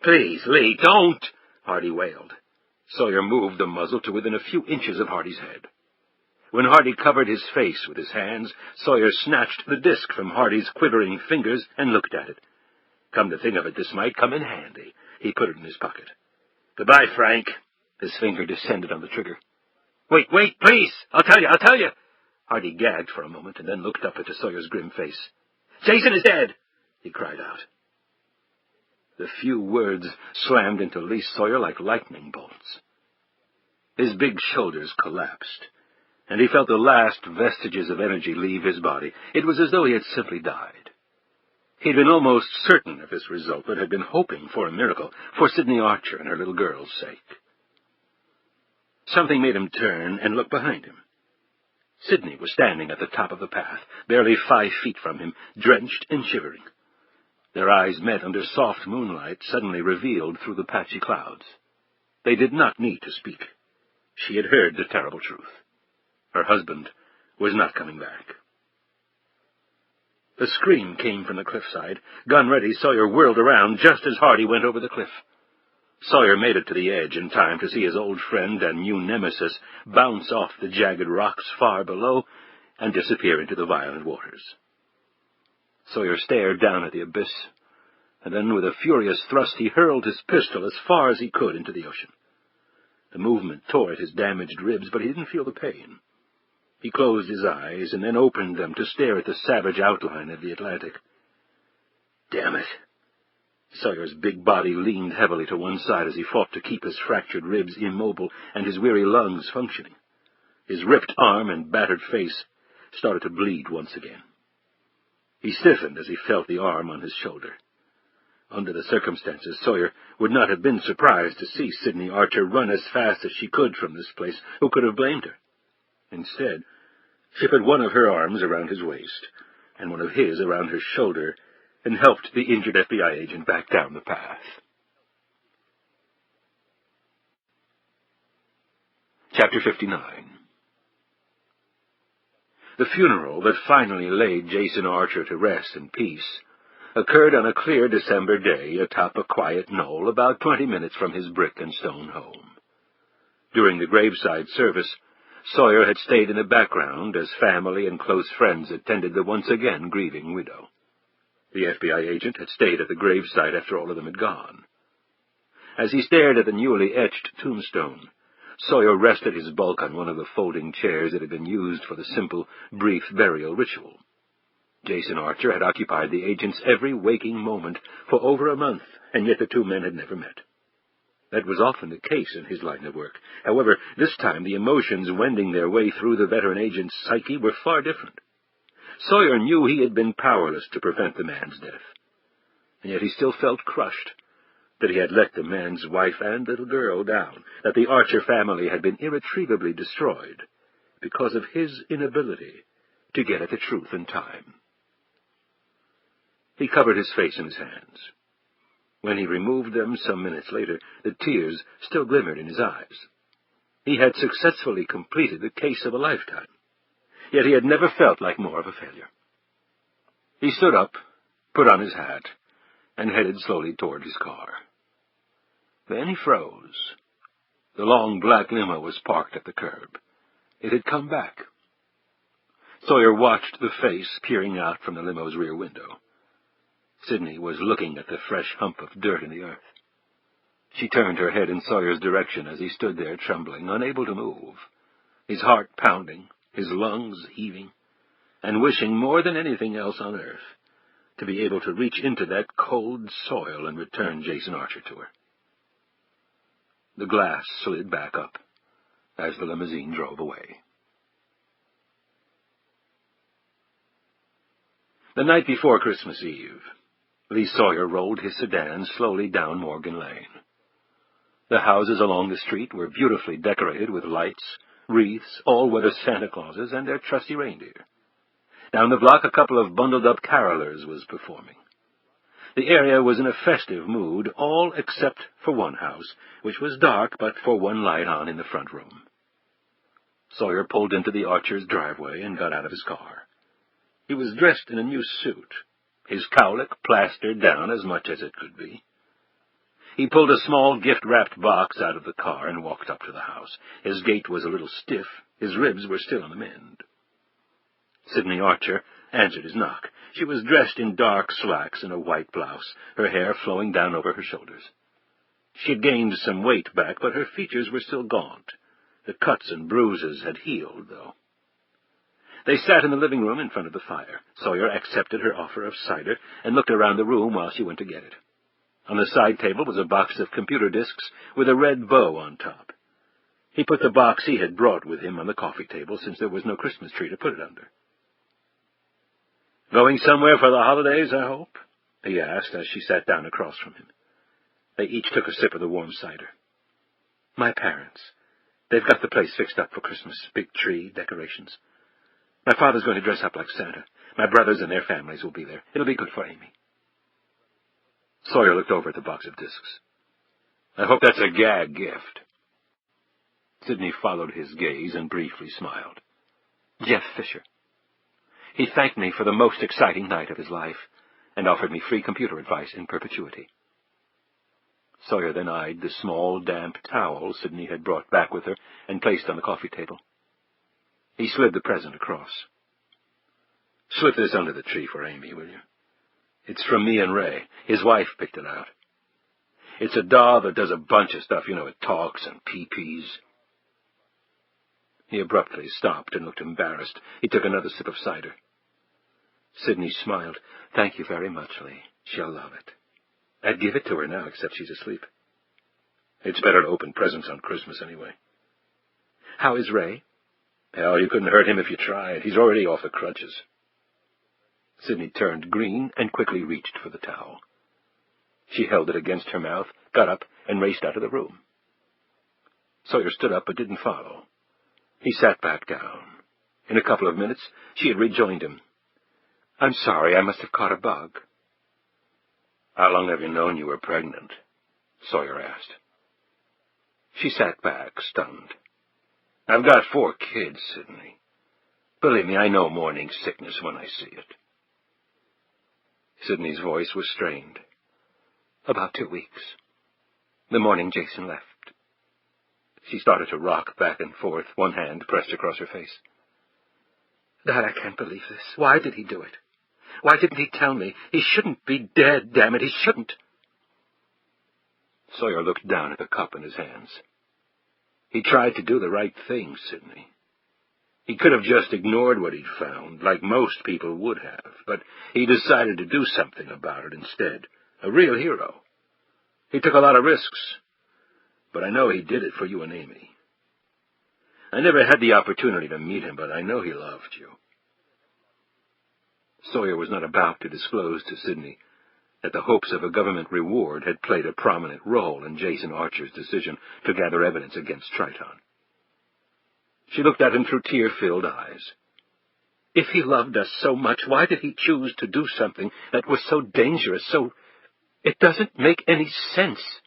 [SPEAKER 4] Please, Lee, don't! Hardy wailed. Sawyer moved the muzzle to within a few inches of Hardy's head. When Hardy covered his face with his hands, Sawyer snatched the disc from Hardy's quivering fingers and looked at it. Come to think of it, this might come in handy. He put it in his pocket.
[SPEAKER 3] Goodbye, Frank.
[SPEAKER 4] His finger descended on the trigger. Wait, please! I'll tell you! Hardy gagged for a moment and then looked up into Sawyer's grim face. Jason is dead! He cried out. The few words slammed into Lee Sawyer like lightning bolts. His big shoulders collapsed, and he felt the last vestiges of energy leave his body. It was as though he had simply died. He'd been almost certain of his result, but had been hoping for a miracle, for Sidney Archer and her little girl's sake. Something made him turn and look behind him. Sidney was standing at the top of the path, barely 5 feet from him, drenched and shivering. Their eyes met under soft moonlight, suddenly revealed through the patchy clouds. They did not need to speak. She had heard the terrible truth. Her husband was not coming back. The scream came from the cliffside. Gun ready, Sawyer whirled around just as Hardy went over the cliff. Sawyer made it to the edge in time to see his old friend and new nemesis bounce off the jagged rocks far below and disappear into the violent waters. Sawyer stared down at the abyss, and then with a furious thrust he hurled his pistol as far as he could into the ocean. The movement tore at his damaged ribs, but he didn't feel the pain. He closed his eyes and then opened them to stare at the savage outline of the Atlantic. Damn it! Sawyer's big body leaned heavily to one side as he fought to keep his fractured ribs immobile and his weary lungs functioning.
[SPEAKER 3] His ripped arm and battered face started to bleed once again. He stiffened as he felt the arm on his shoulder. Under the circumstances, Sawyer would not have been surprised to see Sidney Archer run as fast as she could from this place. Who could have blamed her? Instead, she put one of her arms around his waist and one of his around her shoulder and helped the injured FBI agent back down the path. Chapter 59. The funeral that finally laid Jason Archer to rest in peace occurred on a clear December day atop a quiet knoll about 20 minutes from his brick and stone home. During the graveside service, Sawyer had stayed in the background as family and close friends attended the once again grieving widow. The FBI agent had stayed at the gravesite after all of them had gone. As he stared at the newly etched tombstone, Sawyer rested his bulk on one of the folding chairs that had been used for the simple, brief burial ritual. Jason Archer had occupied the agent's every waking moment for over a month, and yet the two men had never met. That was often the case in his line of work. However, this time the emotions wending their way through the veteran agent's psyche were far different. Sawyer knew he had been powerless to prevent the man's death, and yet he still felt crushed that he had let the man's wife and little girl down, that the Archer family had been irretrievably destroyed because of his inability to get at the truth in time. He covered his face in his hands. When he removed them some minutes later, the tears still glimmered in his eyes. He had successfully completed the case of a lifetime, yet he had never felt like more of a failure. He stood up, put on his hat, and headed slowly toward his car. Then he froze. The long black limo was parked at the curb. It had come back. Sawyer watched the face peering out from the limo's rear window. Sidney was looking at the fresh hump of dirt in the earth. She turned her head in Sawyer's direction as he stood there trembling, unable to move, his heart pounding, his lungs heaving, and wishing more than anything else on earth to be able to reach into that cold soil and return Jason Archer to her. The glass slid back up as the limousine drove away. The night before Christmas Eve, Lee Sawyer rolled his sedan slowly down Morgan Lane. The houses along the street were beautifully decorated with lights, wreaths, all-weather Santa Clauses, and their trusty reindeer. Down the block, a couple of bundled-up carolers was performing. The area was in a festive mood, all except for one house, which was dark but for one light on in the front room. Sawyer pulled into the Archer's driveway and got out of his car. He was dressed in a new suit, his cowlick plastered down as much as it could be. He pulled a small gift-wrapped box out of the car and walked up to the house. His gait was a little stiff. His ribs were still on the mend. Sidney Archer answered his knock. She was dressed in dark slacks and a white blouse, her hair flowing down over her shoulders. She had gained some weight back, but her features were still gaunt. The cuts and bruises had healed, though. They sat in the living room in front of the fire. Sawyer accepted her offer of cider and looked around the room while she went to get it. On the side table was a box of computer disks with a red bow on top. He put the box he had brought with him on the coffee table, since there was no Christmas tree to put it under. "Going somewhere for the holidays, I hope?" he asked as she sat down across from him. They each took a sip of the warm cider. "My parents. They've got the place fixed up for Christmas. Big tree, decorations. My father's going to dress up like Santa. My brothers and their families will be there. It'll be good for Amy." Sawyer looked over at the box of discs. "I hope that's a gag gift." Sidney followed his gaze and briefly smiled. "Jeff Fisher. He thanked me for the most exciting night of his life and offered me free computer advice in perpetuity." Sawyer then eyed the small, damp towel Sidney had brought back with her and placed on the coffee table. He slid the present across. "Slip this under the tree for Amy, will you? It's from me and Ray. His wife picked it out. It's a doll that does a bunch of stuff, it talks and pee-pees." He abruptly stopped and looked embarrassed. He took another sip of cider. Sidney smiled. "Thank you very much, Lee. She'll love it. I'd give it to her now, except she's asleep. It's better to open presents on Christmas anyway." "How is Ray?" Hell, you couldn't hurt him if you tried. He's already off the crutches.
[SPEAKER 4] Sidney turned green and quickly reached for the towel. She held it against her mouth, got up, and raced out of the room. Sawyer stood up but didn't follow. He sat back down. In a couple of minutes, she had rejoined him. "I'm sorry, I must have caught a bug."
[SPEAKER 3] "How long have you known you were pregnant?" Sawyer asked.
[SPEAKER 4] She sat back, stunned.
[SPEAKER 3] "I've got 4 kids, Sidney. Believe me, I know morning sickness when I see it."
[SPEAKER 4] Sidney's voice was strained. "About 2 weeks. The morning Jason left." She started to rock back and forth, one hand pressed across her face. "Dad, I can't believe this. Why did he do it? Why didn't he tell me? He shouldn't be dead, damn it, he shouldn't." Sawyer looked down at the cup in his hands.
[SPEAKER 3] "He tried to do the right thing, Sidney. He could have just ignored what he'd found, like most people would have, but he decided to do something about it instead. A real hero. He took a lot of risks, but I know he did it for you and Amy. I never had the opportunity to meet him, but I know he loved you."
[SPEAKER 4] Sawyer was not about to disclose to Sidney that the hopes of a government reward had played a prominent role in Jason Archer's decision to gather evidence against Triton. She looked at him through tear-filled eyes. If he loved us so much, why did he choose to do something that was so dangerous, so... It doesn't make any sense.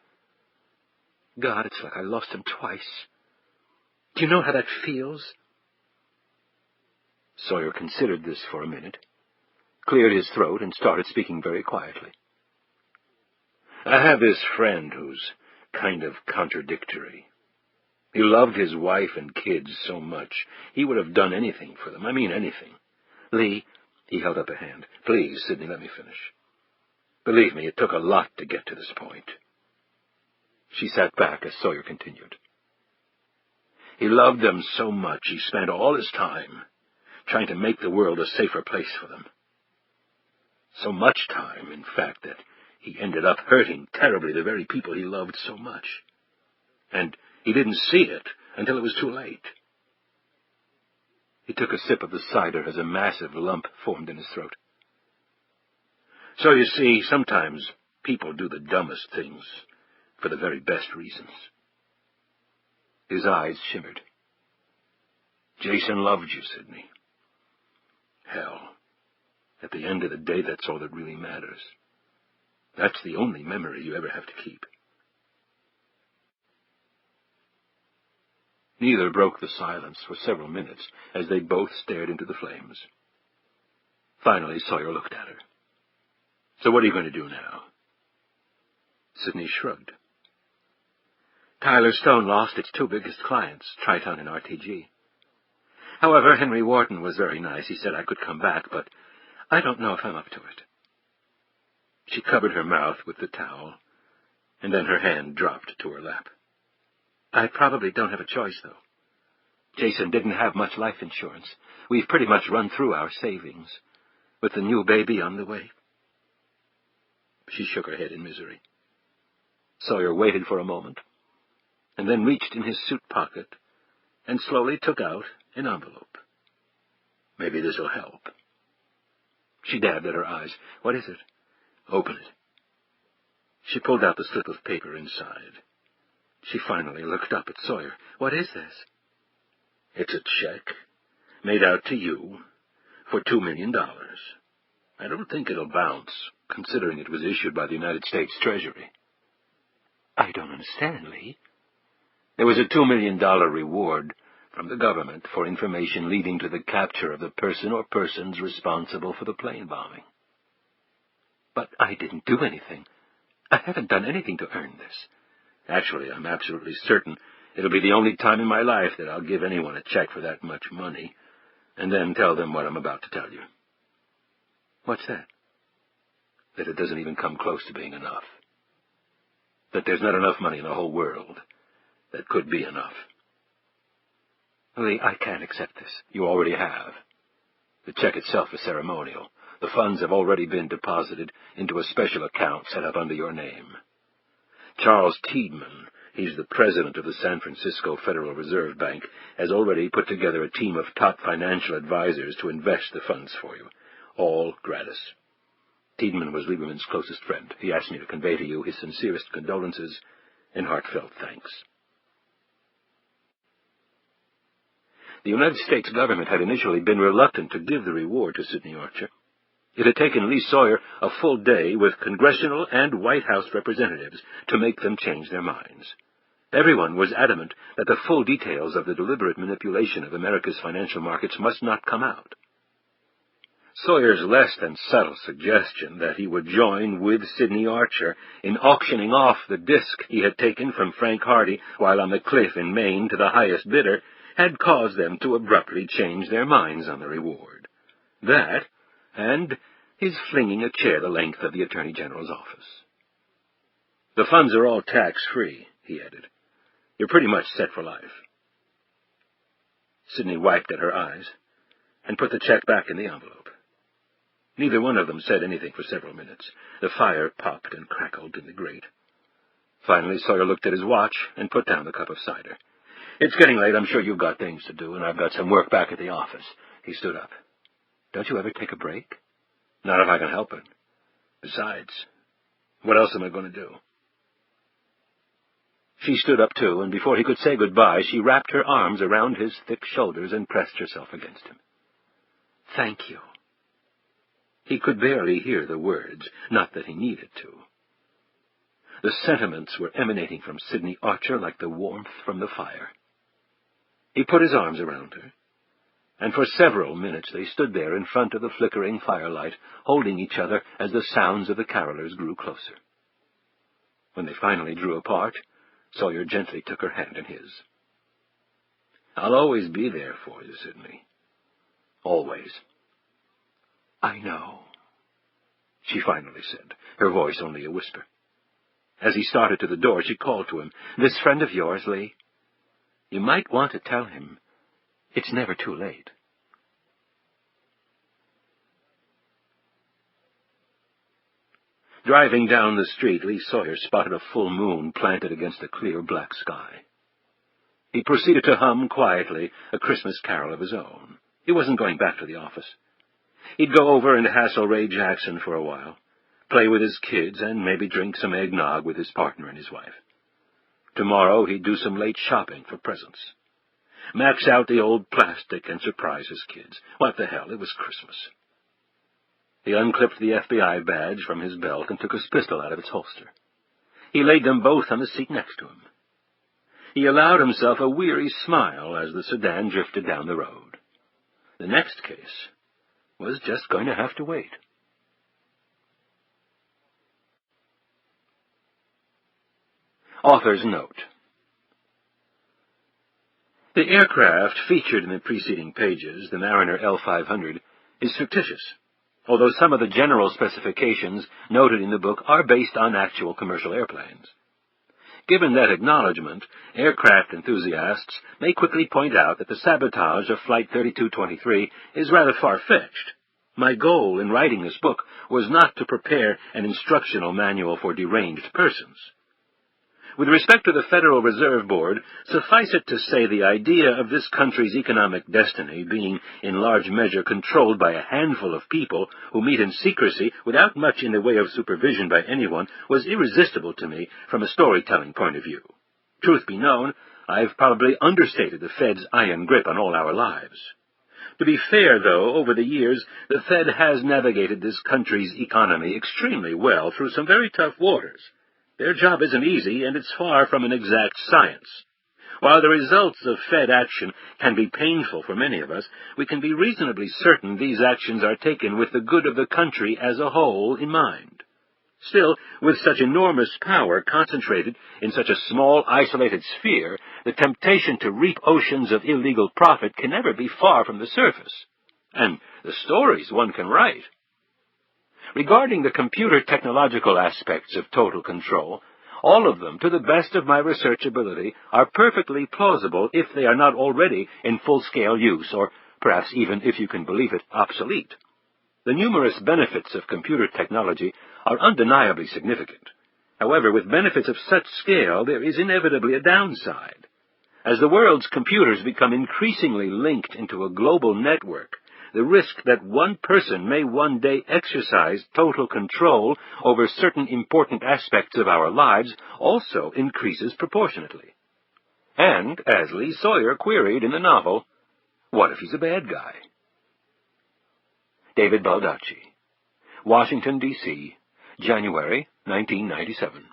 [SPEAKER 4] God, it's like I lost him twice. Do you know how that feels? Sawyer considered this for a minute, cleared his throat, and started speaking very quietly.
[SPEAKER 3] "I have this friend who's kind of contradictory. He loved his wife and kids so much, he would have done anything for them. I mean anything."
[SPEAKER 4] "Lee," he held up a hand.
[SPEAKER 3] "Please, Sidney, let me finish. Believe me, it took a lot to get to this point."
[SPEAKER 4] She sat back as Sawyer continued.
[SPEAKER 3] "He loved them so much, he spent all his time trying to make the world a safer place for them. So much time, in fact, that he ended up hurting terribly the very people he loved so much. And he didn't see it until it was too late."
[SPEAKER 4] He took a sip of the cider as a massive lump formed in his throat.
[SPEAKER 3] "So you see, sometimes people do the dumbest things for the very best reasons."
[SPEAKER 4] His eyes shimmered.
[SPEAKER 3] "Jason loved you, Sidney. Hell, at the end of the day, that's all that really matters. That's the only memory you ever have to keep."
[SPEAKER 4] Neither broke the silence for several minutes as they both stared into the flames. Finally, Sawyer looked at her. "So what are you going to do now?" Sidney shrugged. "Tyler Stone lost its 2 biggest clients, Triton and RTG. However, Henry Wharton was very nice. He said I could come back, but I don't know if I'm up to it." She covered her mouth with the towel, and then her hand dropped to her lap. "I probably don't have a choice, though. Jason didn't have much life insurance. We've pretty much run through our savings, with the new baby on the way." She shook her head in misery. Sawyer waited for a moment, and then reached in his suit pocket and slowly took out an envelope. "Maybe this'll help." She dabbed at her eyes. "What is it?" "Open it." She pulled out the slip of paper inside. She finally looked up at Sawyer. "What is this?" "It's a check, made out to you, for $2 million. I don't think it'll bounce, considering it was issued by the United States Treasury." "I don't understand, Lee." "There was a $2 million reward from the government for information leading to the capture of the person or persons responsible for the plane bombing." "But I didn't do anything. I haven't done anything to earn this. Actually, I'm absolutely certain it'll be the only time in my life that I'll give anyone a check for that much money, and then tell them what I'm about to tell you." "What's that?" "That it doesn't even come close to being enough. That there's not enough money in the whole world that could be enough." "Lee, I can't accept this." "You already have. The check itself is ceremonial. The funds have already been deposited into a special account set up under your name. Charles Tiedemann
[SPEAKER 3] he's the president of the San Francisco Federal Reserve Bank, has already put together a team of top financial advisors to invest the funds for you, all gratis. Tiedemann was Lieberman's closest friend. He asked me to convey to you his sincerest condolences and heartfelt thanks. The United States government had initially been reluctant to give the reward to Sidney Archer. It had taken Lee Sawyer a full day with congressional and White House representatives to make them change their minds. Everyone was adamant that the full details of the deliberate manipulation of America's financial markets must not come out. Sawyer's less than subtle suggestion that he would join with Sidney Archer in auctioning off the disc he had taken from Frank Hardy while on the cliff in Maine to the highest bidder had caused them to abruptly change their minds on the reward. That, and his flinging a chair the length of the Attorney General's office. "The funds are all tax-free," he added. "You're pretty much set for life." Sidney wiped at her eyes and put the check back in the envelope. Neither one of them said anything for several minutes. The fire popped and crackled in the grate. Finally, Sawyer looked at his watch and put down the cup of cider. "It's getting late. I'm sure you've got things to do, and I've got some work back at the office." He stood up. "Don't you ever take a break?" "Not if I can help it. Besides, what else am I going to do?" She stood up, too, and before he could say goodbye, she wrapped her arms around his thick shoulders and pressed herself against him. "Thank you." He could barely hear the words, not that he needed to. The sentiments were emanating from Sidney Archer like the warmth from the fire. He put his arms around her, and for several minutes they stood there in front of the flickering firelight, holding each other as the sounds of the carolers grew closer. When they finally drew apart, Sawyer gently took her hand in his. "I'll always be there for you, Sidney. Always." "I know," she finally said, her voice only a whisper. As he started to the door, she called to him, "This friend of yours, Lee, you might want to tell him it's never too late." Driving down the street, Lee Sawyer spotted a full moon planted against a clear black sky. He proceeded to hum quietly a Christmas carol of his own. He wasn't going back to the office. He'd go over and hassle Ray Jackson for a while, play with his kids, and maybe drink some eggnog with his partner and his wife. Tomorrow he'd do some late shopping for presents. Max out the old plastic and surprise his kids. What the hell, it was Christmas. He unclipped the FBI badge from his belt and took his pistol out of its holster. He laid them both on the seat next to him. He allowed himself a weary smile as the sedan drifted down the road. The next case was just going to have to wait. Author's note. The aircraft featured in the preceding pages, the Mariner L-500, is fictitious, although some of the general specifications noted in the book are based on actual commercial airplanes. Given that acknowledgement, aircraft enthusiasts may quickly point out that the sabotage of Flight 3223 is rather far-fetched. My goal in writing this book was not to prepare an instructional manual for deranged persons. With respect to the Federal Reserve Board, suffice it to say the idea of this country's economic destiny being in large measure controlled by a handful of people who meet in secrecy without much in the way of supervision by anyone was irresistible to me from a storytelling point of view. Truth be known, I've probably understated the Fed's iron grip on all our lives. To be fair, though, over the years, the Fed has navigated this country's economy extremely well through some very tough waters. Their job isn't easy, and it's far from an exact science. While the results of Fed action can be painful for many of us, we can be reasonably certain these actions are taken with the good of the country as a whole in mind. Still, with such enormous power concentrated in such a small, isolated sphere, the temptation to reap oceans of illegal profit can never be far from the surface. And the stories one can write. Regarding the computer technological aspects of total control, all of them, to the best of my research ability, are perfectly plausible if they are not already in full-scale use, or perhaps even, if you can believe it, obsolete. The numerous benefits of computer technology are undeniably significant,
[SPEAKER 4] However, with benefits of such scale, there is inevitably a downside. As the world's computers become increasingly linked into a global network, the risk that one person may one day exercise total control over certain important aspects of our lives also increases proportionately. And, as Lee Sawyer queried in the novel, what if he's a bad guy? David Baldacci, Washington, D.C., January 1997.